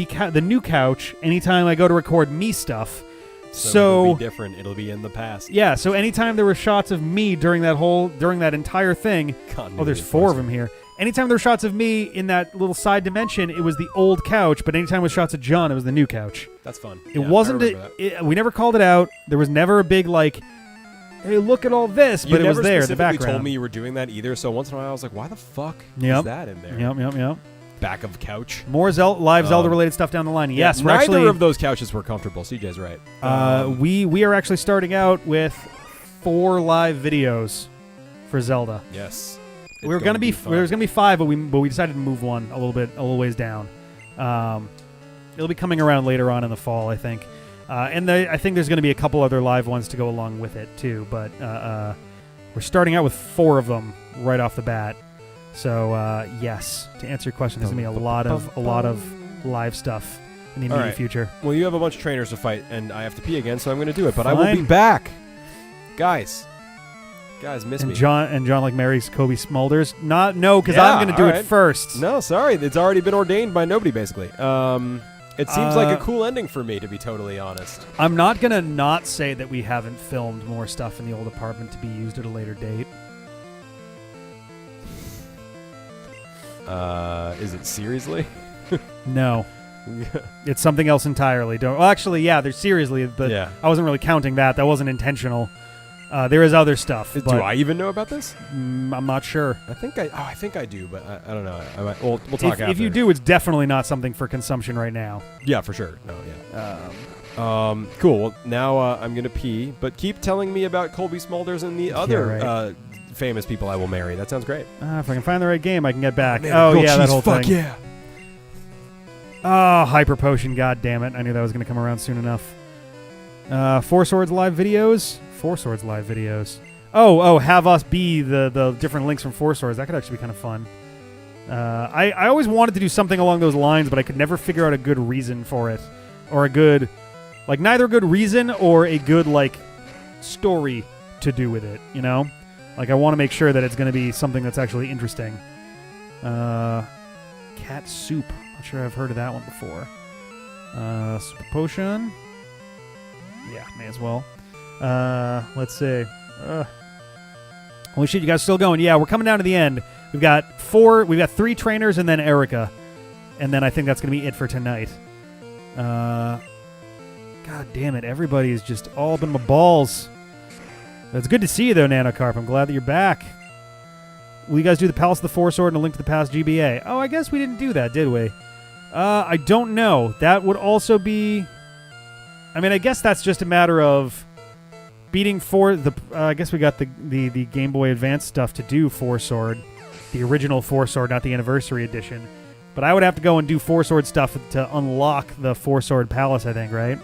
new couch anytime I go to record me stuff. So it'll be different. It'll be in the past. Yeah, so anytime there were shots of me during that entire thing. Oh, there's 4 of them here. Anytime there were shots of me in that little side dimension, it was the old couch, but anytime there was shots of John, it was the new couch. That's fun. It wasn't. We never called it out. There was never a big, like, hey, look at all this, but it was there in the background. You never specifically told me you were doing that either, so once in a while I was like, why the fuck is that in there? Yep. Back of couch. More live Zelda-related stuff down the line. Yes, we're neither actually, of those couches were comfortable. CJ's right. We are actually starting out with 4 live videos for Zelda. Yes. There was gonna be 5, but we decided to move one a little ways down. It'll be coming around later on in the fall, I think. I think there's gonna be a couple other live ones to go along with it too. But we're starting out with 4 of them right off the bat. So yes, to answer your question, there's gonna be a lot of live stuff in the immediate future. Well, you have a bunch of trainers to fight, and I have to pee again, so I'm gonna do it. But I will be back, guys. Miss me. John like marries 𝐿𝐵𝐵 Smulders. Because I'm gonna do it first. No, sorry, it's already been ordained by nobody basically. It seems like a cool ending for me, to be totally honest. I'm not gonna not say that we haven't filmed more stuff in the old apartment to be used at a later date. Is it seriously? No. It's something else entirely. Well, actually, yeah, there's seriously, but I wasn't really counting that. That wasn't intentional. There is other stuff. Do I even know about this? I'm not sure. I think I do, but I don't know. We'll talk after. If you do, it's definitely not something for consumption right now. Yeah, for sure. No, yeah. Cool. Well, now I'm gonna pee, but keep telling me about 𝐿𝐵𝐵 Smulders and the other famous people I will marry. That sounds great. If I can find the right game, I can get back. Man, that whole fuck thing. Yeah. Oh, Hyper Potion. God damn it! I knew that was gonna come around soon enough. 4 Swords live videos. 4 Swords live videos. Oh, have us be the different links from 4 Swords. That could actually be kind of fun. I always wanted to do something along those lines, but I could never figure out a good reason for it, or a good, like, neither a good reason or a good, like, story to do with it. You know, like, I want to make sure that it's going to be something that's actually interesting. Cat Soup. Not sure I've heard of that one before. Super Potion. Yeah, may as well. Let's see. Holy shit, you guys still going? Yeah, we're coming down to the end. We've got 3 trainers and then Erica. And then I think that's going to be it for tonight. God damn it. Everybody's just all up in my balls. It's good to see you, though, Nanocarp. I'm glad that you're back. Will you guys do the Palace of the 4 Sword and a Link to the Past GBA? Oh, I guess we didn't do that, did we? I don't know. That would also be... I mean, I guess that's just a matter of beating I guess we got the Game Boy Advance stuff to do 4 Sword. The original 4 Sword, not the Anniversary Edition. But I would have to go and do 4 Sword stuff to unlock the 4 Sword Palace, I think, right?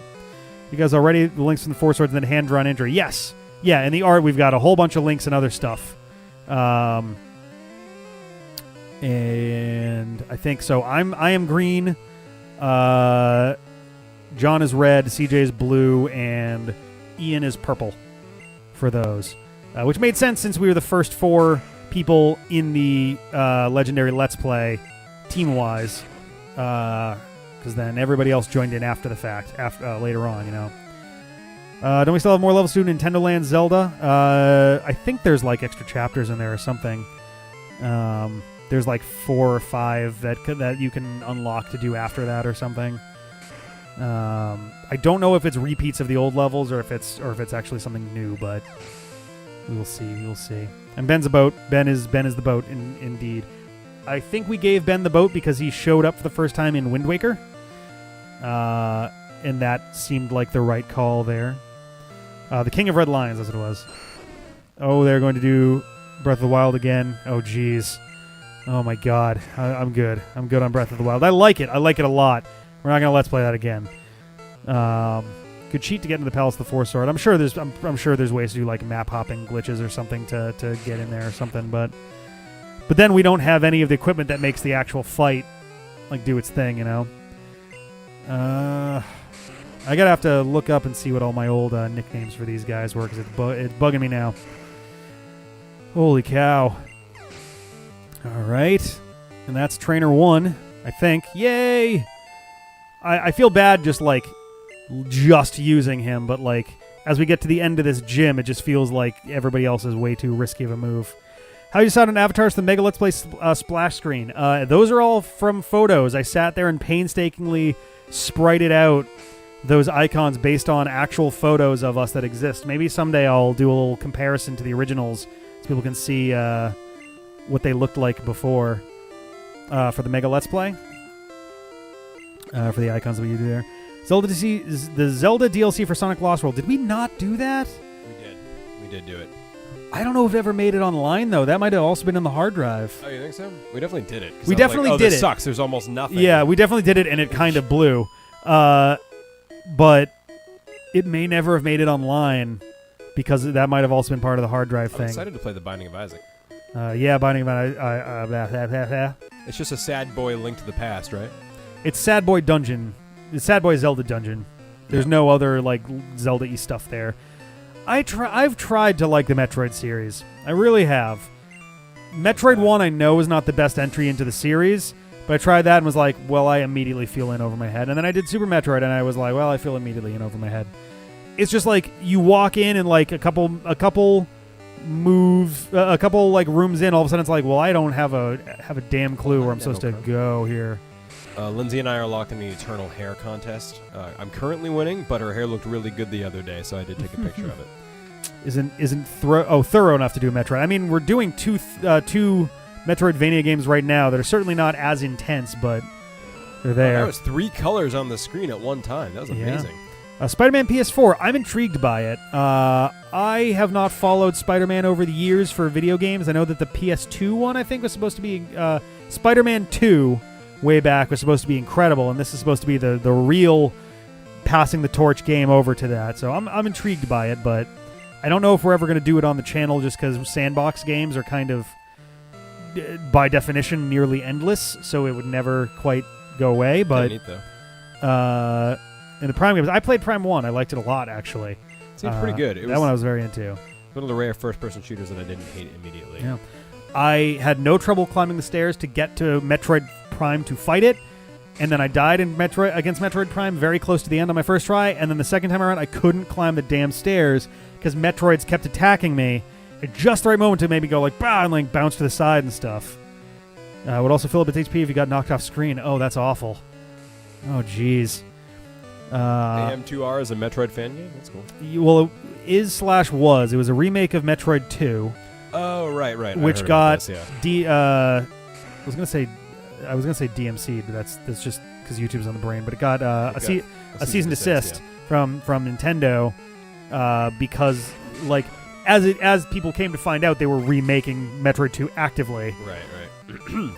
You guys already, the links from the 4 Swords and then hand-drawn injury. Yes! Yeah, in the art, we've got a whole bunch of links and other stuff. And I think so. I am green. John is red. CJ is blue, and Ian is purple for those, which made sense since we were the first 4 people in the Legendary Let's Play team-wise, because then everybody else joined in after the fact, later on, you know. Don't we still have more levels to do Nintendo Land Zelda? I think there's like extra chapters in there or something. There's like 4 or 5 that you can unlock to do after that or something. I don't know if it's repeats of the old levels or if it's actually something new, but we'll see. We'll see. And Ben's a boat. Ben is the boat. Indeed. I think we gave Ben the boat because he showed up for the first time in Wind Waker, and that seemed like the right call there. The King of Red Lions, that's what it was. Oh, they're going to do Breath of the Wild again. Oh, jeez. Oh my God. I'm good. I'm good on Breath of the Wild. I like it. I like it a lot. We're not gonna let's play that again. Good cheat to get into the Palace of the 4 Sword. I'm sure there's ways to do like map hopping glitches or something to get in there or something. But But then we don't have any of the equipment that makes the actual fight like do its thing, you know. I gotta have to look up and see what all my old nicknames for these guys were because it's bugging me now. Holy cow! All right, and that's Trainer 1, I think. Yay! I feel bad just using him, but like as we get to the end of this gym, it just feels like everybody else is way too risky of a move. How you decide on avatars for the Mega Let's Play splash screen? Those are all from photos. I sat there and painstakingly sprited out those icons based on actual photos of us that exist. Maybe someday I'll do a little comparison to the originals so people can see what they looked like before for the Mega Let's Play. For the icons that we do there. The Zelda DLC for Sonic Lost World. Did we not do that? We did do it. I don't know if it ever made it online, though. That might have also been in the hard drive. Oh, you think so? We definitely did it. We definitely did this it. Sucks. There's almost nothing. Yeah, we definitely did it, and it kind of blew. But it may never have made it online because that might have also been part of the hard drive I'm thing. excited to play The Binding of Isaac. Yeah, Binding of Isaac. It's just a sad boy link to the past, right? It's Sad Boy Dungeon. It's Sad Boy Zelda Dungeon. There's no other like Zelda-y stuff there. I've tried to like the Metroid series. I really have. Metroid 1 I know is not the best entry into the series, but I tried that and was like, well, I immediately feel in over my head. And then I did Super Metroid and I was like, well, I feel immediately in over my head. It's just like you walk in and like a couple like rooms in, all of a sudden it's like, well, I don't have a damn clue where I'm supposed to go here. Lindsay and I are locked in the Eternal Hair Contest. I'm currently winning, but her hair looked really good the other day, so I did take a picture of it. Isn't thorough enough to do Metroid. I mean, we're doing two Metroidvania games right now that are certainly not as intense, but they're there. That was 3 colors on the screen at one time. That was amazing. Spider-Man PS4. I'm intrigued by it. I have not followed Spider-Man over the years for video games. I know that the PS2 one, I think, was supposed to be Spider-Man 2. Way back was supposed to be incredible, and this is supposed to be the real passing the torch game over to that. So I'm intrigued by it, but I don't know if we're ever going to do it on the channel just because sandbox games are kind of, by definition, nearly endless, so it would never quite go away. But neat, though. In the Prime games, I played Prime 1. I liked it a lot, actually. It seemed pretty good. That one I was very into. One of the rare first-person shooters that I didn't hate immediately. Yeah. I had no trouble climbing the stairs to get to Metroid Prime to fight it, and then I died in against Metroid Prime very close to the end on my first try, and then the second time around I couldn't climb the damn stairs because Metroids kept attacking me at just the right moment to make me go like, bah, and like bounce to the side and stuff. Would also fill up its HP if you got knocked off screen. Oh, that's awful. Oh, jeez. AM2R is a Metroid fan game? That's cool. Well, it is/was. It was a remake of Metroid 2. Oh, right. Which got this, yeah. I was gonna say DMC, but that's just because YouTube's on the brain. But it got a cease and desist from Nintendo because like as people came to find out, they were remaking Metroid 2 actively. Right.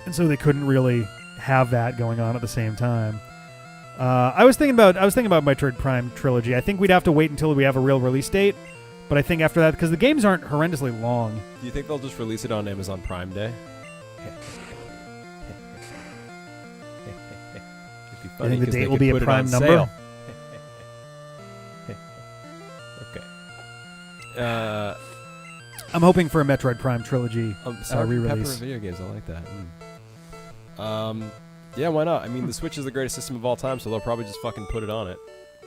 And so they couldn't really have that going on at the same time. I was thinking about Metroid Prime trilogy. I think we'd have to wait until we have a real release date. But I think after that, because the games aren't horrendously long. Do you think they'll just release it on Amazon Prime Day? I think the date will be a prime number. Okay. I'm hoping for a Metroid Prime trilogy Pepper re-release. video games, I like that. Yeah, why not? I mean, the Switch is the greatest system of all time, so they'll probably just fucking put it on it.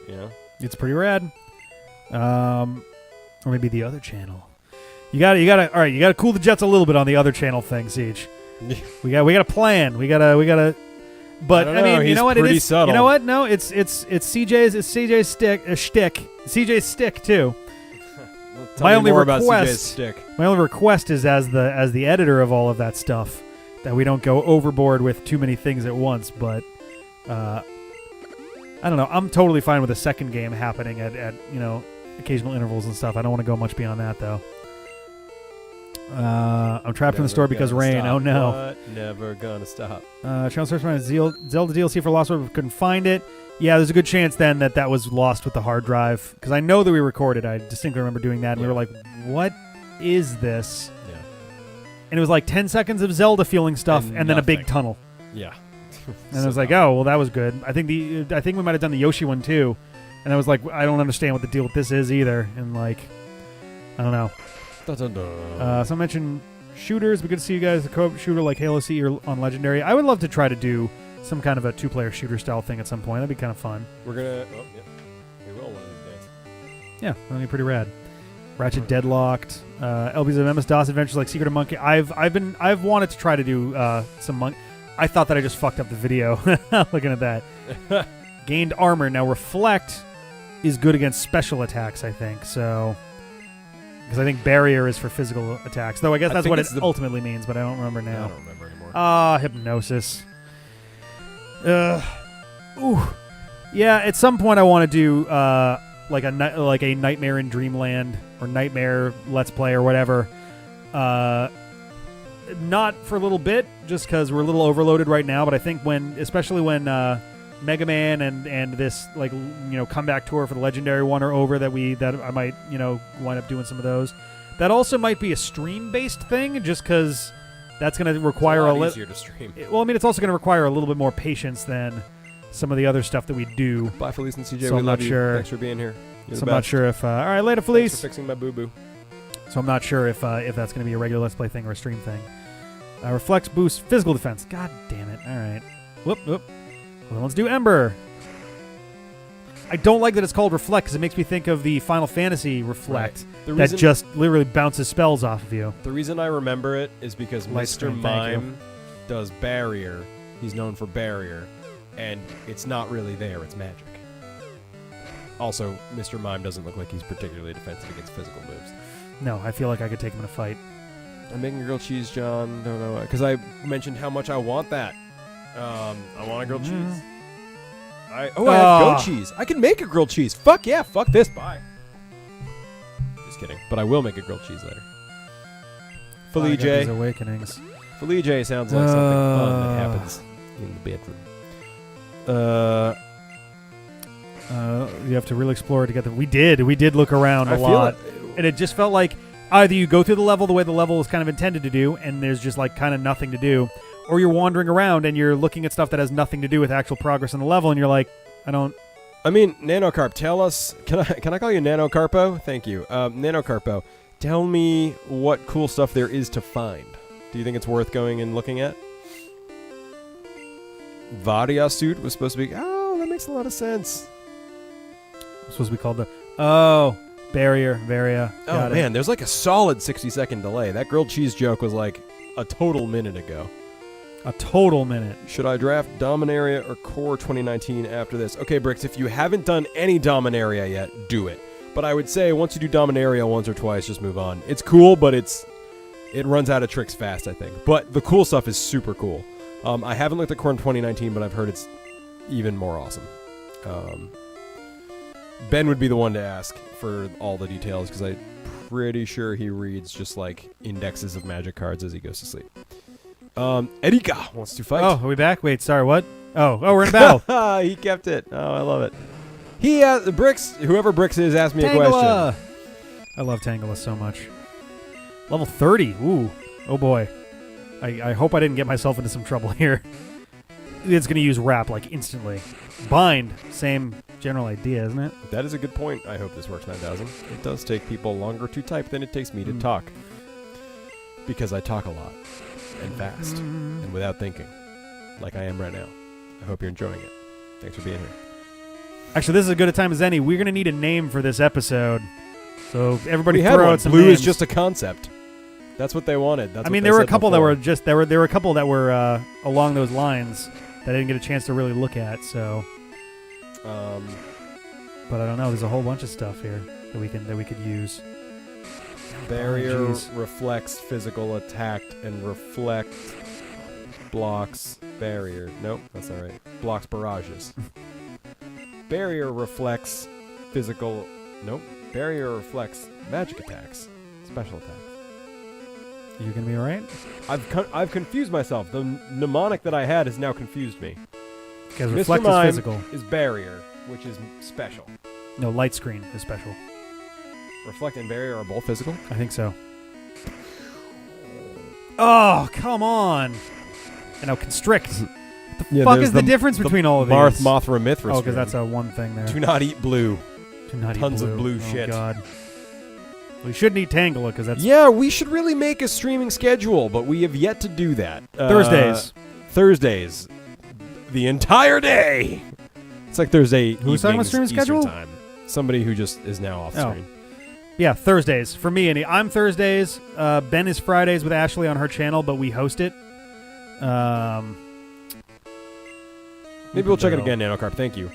You know? It's pretty rad. Or maybe the other channel. You gotta cool the jets a little bit on the other channel thing, Siege. we got a plan. We gotta. But I mean, you know what? It is. Subtle. You know what? No, it's CJ's shtick. CJ's stick too. Tell me more about CJ's stick. My only request is as the editor of all of that stuff that we don't go overboard with too many things at once. But I don't know. I'm totally fine with a second game happening at occasional intervals and stuff. I don't want to go much beyond that though. I'm trapped in the store because rain. Stop. Oh no! What? Never gonna stop. Channel search my Zelda DLC for Lost World. Couldn't find it. Yeah, there's a good chance then that was lost with the hard drive because I know that we recorded. I distinctly remember doing that, and we were like, "What is this?" Yeah. and it was like 10 seconds of Zelda feeling stuff, and then a big nothing. tunnel. Yeah. And I was like, oh, well, that was good. I think we might have done the Yoshi one too, and I was like, I don't understand what the deal with this is either, and like, I don't know. So I mentioned shooters. We good to see you guys. The co-op shooter like Halo C or on Legendary. I would love to try to do some kind of a 2-player shooter style thing at some point. That'd be kind of fun. We're gonna. Oh, yeah. We will one of these days. Yeah, that'd be pretty rad. Ratchet Deadlocked, LB's of MS-DOS Adventures like Secret of Monkey. I've wanted to try to do some monk. I thought that I just fucked up the video looking at that. Gained armor. Now Reflect is good against special attacks, I think. So because I think Barrier is for physical attacks. Though I guess that's what it ultimately means, but I don't remember now. I don't remember anymore. Hypnosis. Ooh. Yeah, at some point I want to do like a Nightmare in Dreamland or Nightmare Let's Play or whatever. Not for a little bit, just because we're a little overloaded right now. But I think especially when Mega Man and this comeback tour for the Legendary one are over, that I might wind up doing some of those. That also might be a stream-based thing, just because that's going to require a lot easier to stream. Well, I mean, it's also going to require a little bit more patience than some of the other stuff that we do. Bye, Felice and CJ. So we I'm love not you. sure. Thanks for being here. You're So the I'm not best. sure if. All right, later, Felice. Thanks for fixing my boo-boo. So I'm not sure if that's going to be a regular Let's Play thing or a stream thing. Reflex boost physical defense. God damn it. All right. Whoop. Well, let's do Ember. I don't like that it's called Reflect because it makes me think of the Final Fantasy Reflect that just literally bounces spells off of you. The reason I remember it is because Light Mr. screen, thank Mime does Barrier. He's known for Barrier, and it's not really there. It's magic. Also, Mr. Mime doesn't look like he's particularly defensive against physical moves. No, I feel like I could take him in a fight. I'm making grilled cheese, John. Don't know, because I mentioned how much I want that. I want a grilled cheese. I have goat cheese. I can make a grilled cheese. Fuck yeah. Fuck this. Bye. Just kidding. But I will make a grilled cheese later. Felice. Awakenings. Felice sounds like something fun that happens in the bedroom. You have to really explore it to get them. We did look around a I feel lot. And it just felt like either you go through the level the way the level is kind of intended to do, and there's just like kind of nothing to do, or you're wandering around and you're looking at stuff that has nothing to do with actual progress in the level, and you're like, I mean, Nanocarp, tell us. Can I call you Nanocarpo? Thank you. Nanocarpo, tell me what cool stuff there is to find. Do you think it's worth going and looking at? Varia suit was supposed to be. Oh, that makes a lot of sense. it's supposed to be called the Barrier, Varia. Oh man, there's like a solid 60-second delay. That grilled cheese joke was like a total minute ago. A total minute. Should I draft Dominaria or Core 2019 after this? Okay, Bricks, if you haven't done any Dominaria yet, do it. But I would say once you do Dominaria once or twice, just move on. It's cool, but it runs out of tricks fast, I think. But the cool stuff is super cool. I haven't looked at Core 2019, but I've heard it's even more awesome. Ben would be the one to ask for all the details, because I'm pretty sure he reads just like indexes of magic cards as he goes to sleep. Erika wants to fight. Oh, are we back? Wait, sorry, what? Oh, we're in battle. He kept it. Oh, I love it. Whoever Bricks is, asked me a question. I love Tangela so much. Level 30. Ooh. Oh, boy. I hope I didn't get myself into some trouble here. It's going to use Wrap, like, instantly. Bind. Same general idea, isn't it? That is a good point. I hope this works, 9000. It does take people longer to type than it takes me to talk. Because I talk a lot. And fast. And without thinking. Like I am right now. I hope you're enjoying it. Thanks for being here. Actually, this is as good a time as any. We're going to need a name for this episode. So everybody we had throw one. out some Blue names. is just a concept. That's what they wanted. That's I mean, there were a couple that were along those lines that I didn't get a chance to really look at. So, but I don't know. There's a whole bunch of stuff here that we could use. Barrier Oh, reflects physical attack and reflect blocks barrier. Nope, that's not right. Blocks barrages. Barrier reflects physical. Nope. Barrier reflects magic attacks, special attacks. You gonna be all right? I've confused myself. The mnemonic that I had has now confused me. Because Mr. reflect is Mime physical. is barrier, which is special. No, light screen is special. Reflect and barrier are both physical. I think so. Oh, come on. And now constrict. What the Yeah, fuck there's is the difference between all of these? Mothra, Mithra. Oh, because that's a one thing there. Do not eat blue. Do not eat tons of blue oh, shit. God. We shouldn't eat Tangela because that's Yeah, we should really make a streaming schedule, but we have yet to do that. Thursdays. Thursdays. The entire day. It's like Thursday Who's talking about streaming Eastern schedule? time. Somebody who just is now off screen. Yeah, Thursdays. For me, I'm Thursdays. Ben is Fridays with Ashley on her channel, but we host it. Maybe we'll check it again, Nanocarp. Thank you.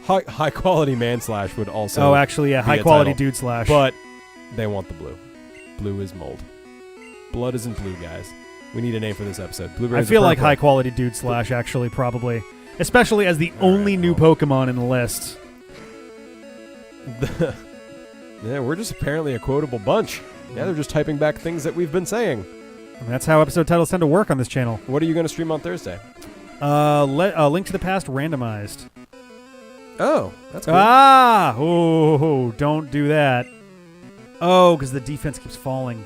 High quality man slash would also. Oh, actually, yeah, be high a quality title. dude slash. But they want the blue. Blue is mold. Blood isn't blue, guys. We need a name for this episode. Blueberries I feel are like purple. high quality dude slash actually probably, especially as the only new Pokemon in the list. Yeah, we're just apparently a quotable bunch. Yeah, they're just typing back things that we've been saying. I mean, that's how episode titles tend to work on this channel. What are you going to stream on Thursday? Link to the Past randomized. Oh, that's cool. Ah! Oh, don't do that. Oh, because the defense keeps falling.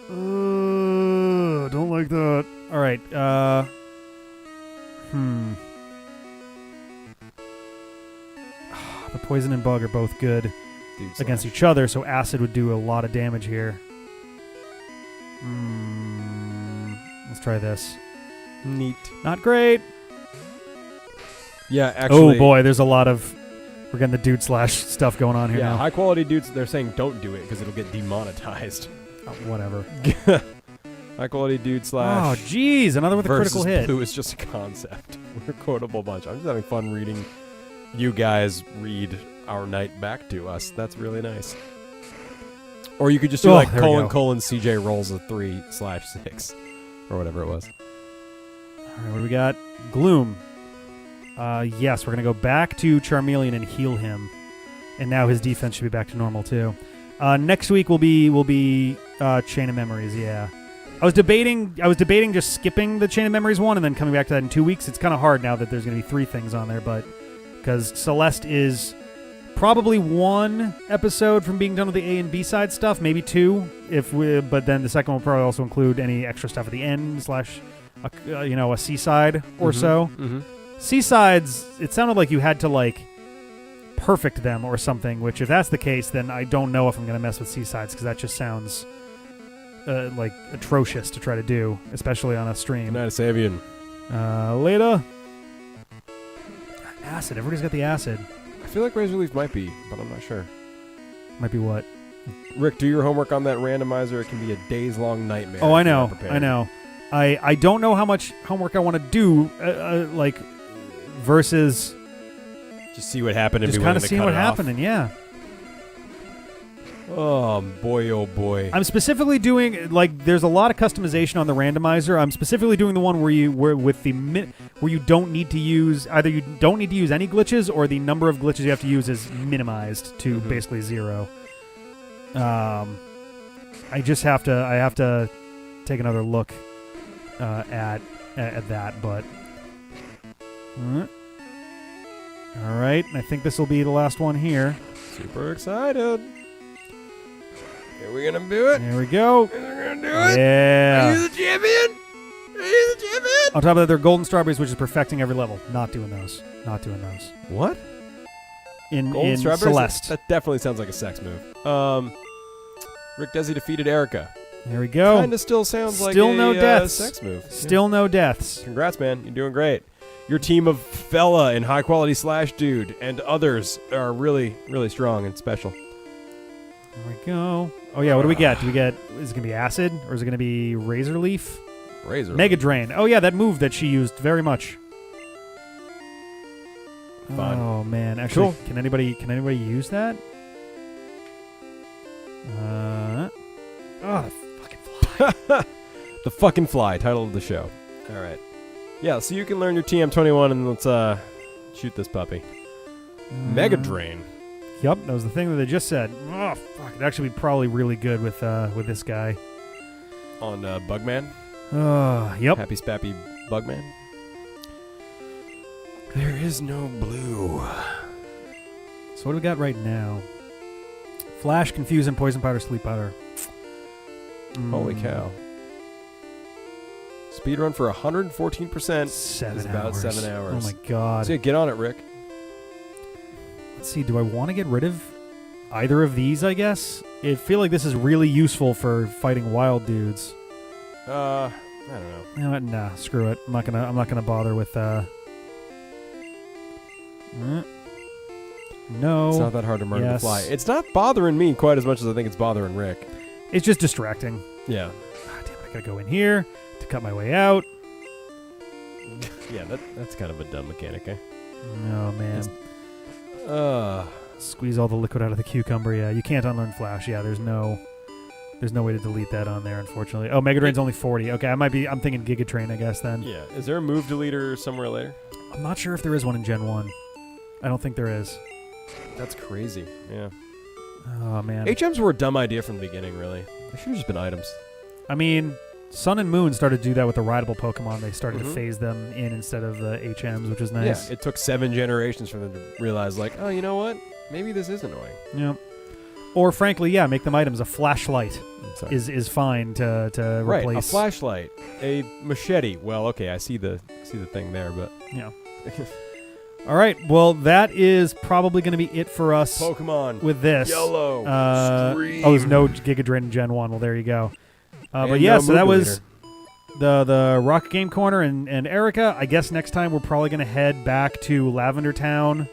Don't like that. All right. The poison and bug are both good against each other, so acid would do a lot of damage here. Let's try this. Neat. Not great. Yeah, actually. Oh boy, there's a lot of. We're getting the dude slash stuff going on here Yeah, now. high quality dudes, they're saying don't do it because it'll get demonetized. Oh, whatever. High quality dude slash. Oh, jeez, another with a critical versus hit. Blue is just a concept. We're a quotable bunch. I'm just having fun reading you guys read our night back to us. That's really nice. Or you could just do like there we go. colon CJ rolls a 3/6 or whatever it was. All right, what do we got? Gloom. Yes, we're going to go back to Charmeleon and heal him. And now his defense should be back to normal, too. Next week will be Chain of Memories, yeah. I was debating just skipping the Chain of Memories one and then coming back to that in 2 weeks. It's kind of hard now that there's going to be 3 things on there, but because Celeste is probably 1 episode from being done with the A and B side stuff, maybe 2, but then the second will probably also include any extra stuff at the end / a C side or so. Mm-hmm. C-sides, it sounded like you had to, like, perfect them or something, which if that's the case, then I don't know if I'm going to mess with C-sides, because that just sounds, like, atrocious to try to do, especially on a stream. Good night, Savian. Later. Acid. Everybody's got the acid. I feel like Razor Leaf might be, but I'm not sure. Might be what? Rick, do your homework on that randomizer. It can be a days-long nightmare. Oh, I if you're know. not prepared. I know. I don't know how much homework I want to do, versus Just see what happened and just be kind willing of to seeing cut what it off. happened, and yeah. Oh boy. I'm specifically doing there's a lot of customization on the randomizer. I'm specifically doing the one where you don't need to use you don't need to use any glitches, or the number of glitches you have to use is minimized to basically 0. I have to take another look at that, but all right. I think this will be the last one here. Super excited. Are we gonna do it? There we go. Are we gonna do it? Yeah. Are you the champion? Are you the champion? On top of that, they're golden strawberries, which is perfecting every level. Not doing those. What? In Golden strawberries? Celeste. That definitely sounds like a sex move. Rick Desi defeated Erica. There we go. Kinda still sounds like Still a no deaths. sex move. Still no deaths. Congrats, man. You're doing great. Your team of fella and high quality slash dude and others are really, really strong and special. There we go. Oh yeah, what do we get? Is it gonna be acid or is it gonna be razor leaf? Razor. Mega Drain. Oh yeah, that move that she used very much. Fun. Oh man, actually, Cool. can anybody use that? Oh, the fucking fly. The fucking fly, title of the show. All right. Yeah, so you can learn your TM21 and let's shoot this puppy. Mega Drain. Yup, that was the thing that they just said. Oh fuck, it'd actually be probably really good with this guy. On Bugman. Yep. Happy Spappy Bugman. There is no blue. So what do we got right now? Flash, Confuse, and Poison Powder, Sleep Powder. Holy cow. Speedrun for 114% 7 is about hours. 7 hours. Oh my god. So yeah, get on it, Rick. Let's see, do I want to get rid of either of these, I guess? I feel like this is really useful for fighting wild dudes. I don't know. You know what? Nah, screw it. I'm not gonna bother with No. It's not that hard to murder the Yes. fly. It's not bothering me quite as much as I think it's bothering Rick. It's just distracting. Yeah. Ah, damn it, I gotta go in here to cut my way out. Yeah, that's kind of a dumb mechanic, eh? Oh man. Uh, Squeeze all the liquid out of the cucumber. Yeah, you can't unlearn Flash. Yeah, there's no way to delete that on there, unfortunately. Oh, Mega Drain's only 40. Okay, I'm thinking Giga Train, I guess then. yeah. Is there a move deleter somewhere later? I'm not sure if there is one in Gen 1. I don't think there is. That's crazy. Yeah. Oh man. HMs were a dumb idea from the beginning, really. They should have just been items. I mean, Sun and Moon started to do that with the rideable Pokemon. They started to Mhm. phase them in instead of the HMs, which is nice. Yeah, it took 7 generations for them to realize, like, oh, you know what? Maybe this is annoying. Yeah. Or frankly, yeah, make them items. A flashlight Sorry. is fine to right, replace. a flashlight, a machete. Well, okay, I see the thing there, but Yeah. All right. Well, that is probably going to be it for us Pokemon with this. Yellow. Stream. Oh, there's no Giga Drain in Gen 1. Well, there you go. But And yeah, no so that Move was the Rocket Game Corner and Erica. I guess next time we're probably going to head back to Lavender Town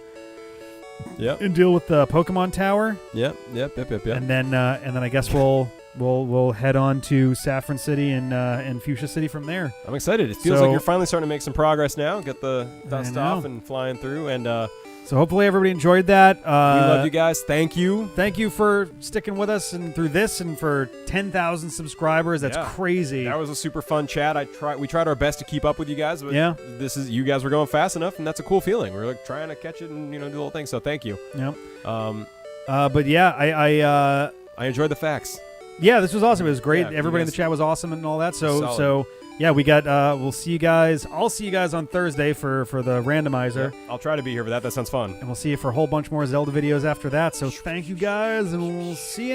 Yep. and deal with the Pokemon Tower. Yep. And then I guess we'll head on to Saffron City and fuchsia City from there. I'm excited. It feels So- like you're finally starting to make some progress now. Get the dust know. off and flying through. And So hopefully everybody enjoyed that. we love you guys. Thank you. Thank you for sticking with us and through this and for 10,000 subscribers. That's Yeah. crazy. That was a super fun chat. We tried our best to keep up with you guys, but Yeah. you guys were going fast enough, and that's a cool feeling. We're like trying to catch it and do the whole thing. So thank you. Yep. Um, But yeah, I enjoyed the facts. yeah, this was awesome. It was great. Yeah, you Everybody in the guys- chat was awesome and all that. So Solid. yeah, we got. We'll see you guys. I'll see you guys on Thursday for the randomizer, I'll try to be here for that. That sounds fun. and we'll see you for a whole bunch more Zelda videos after that. So thank you guys, and we'll see you.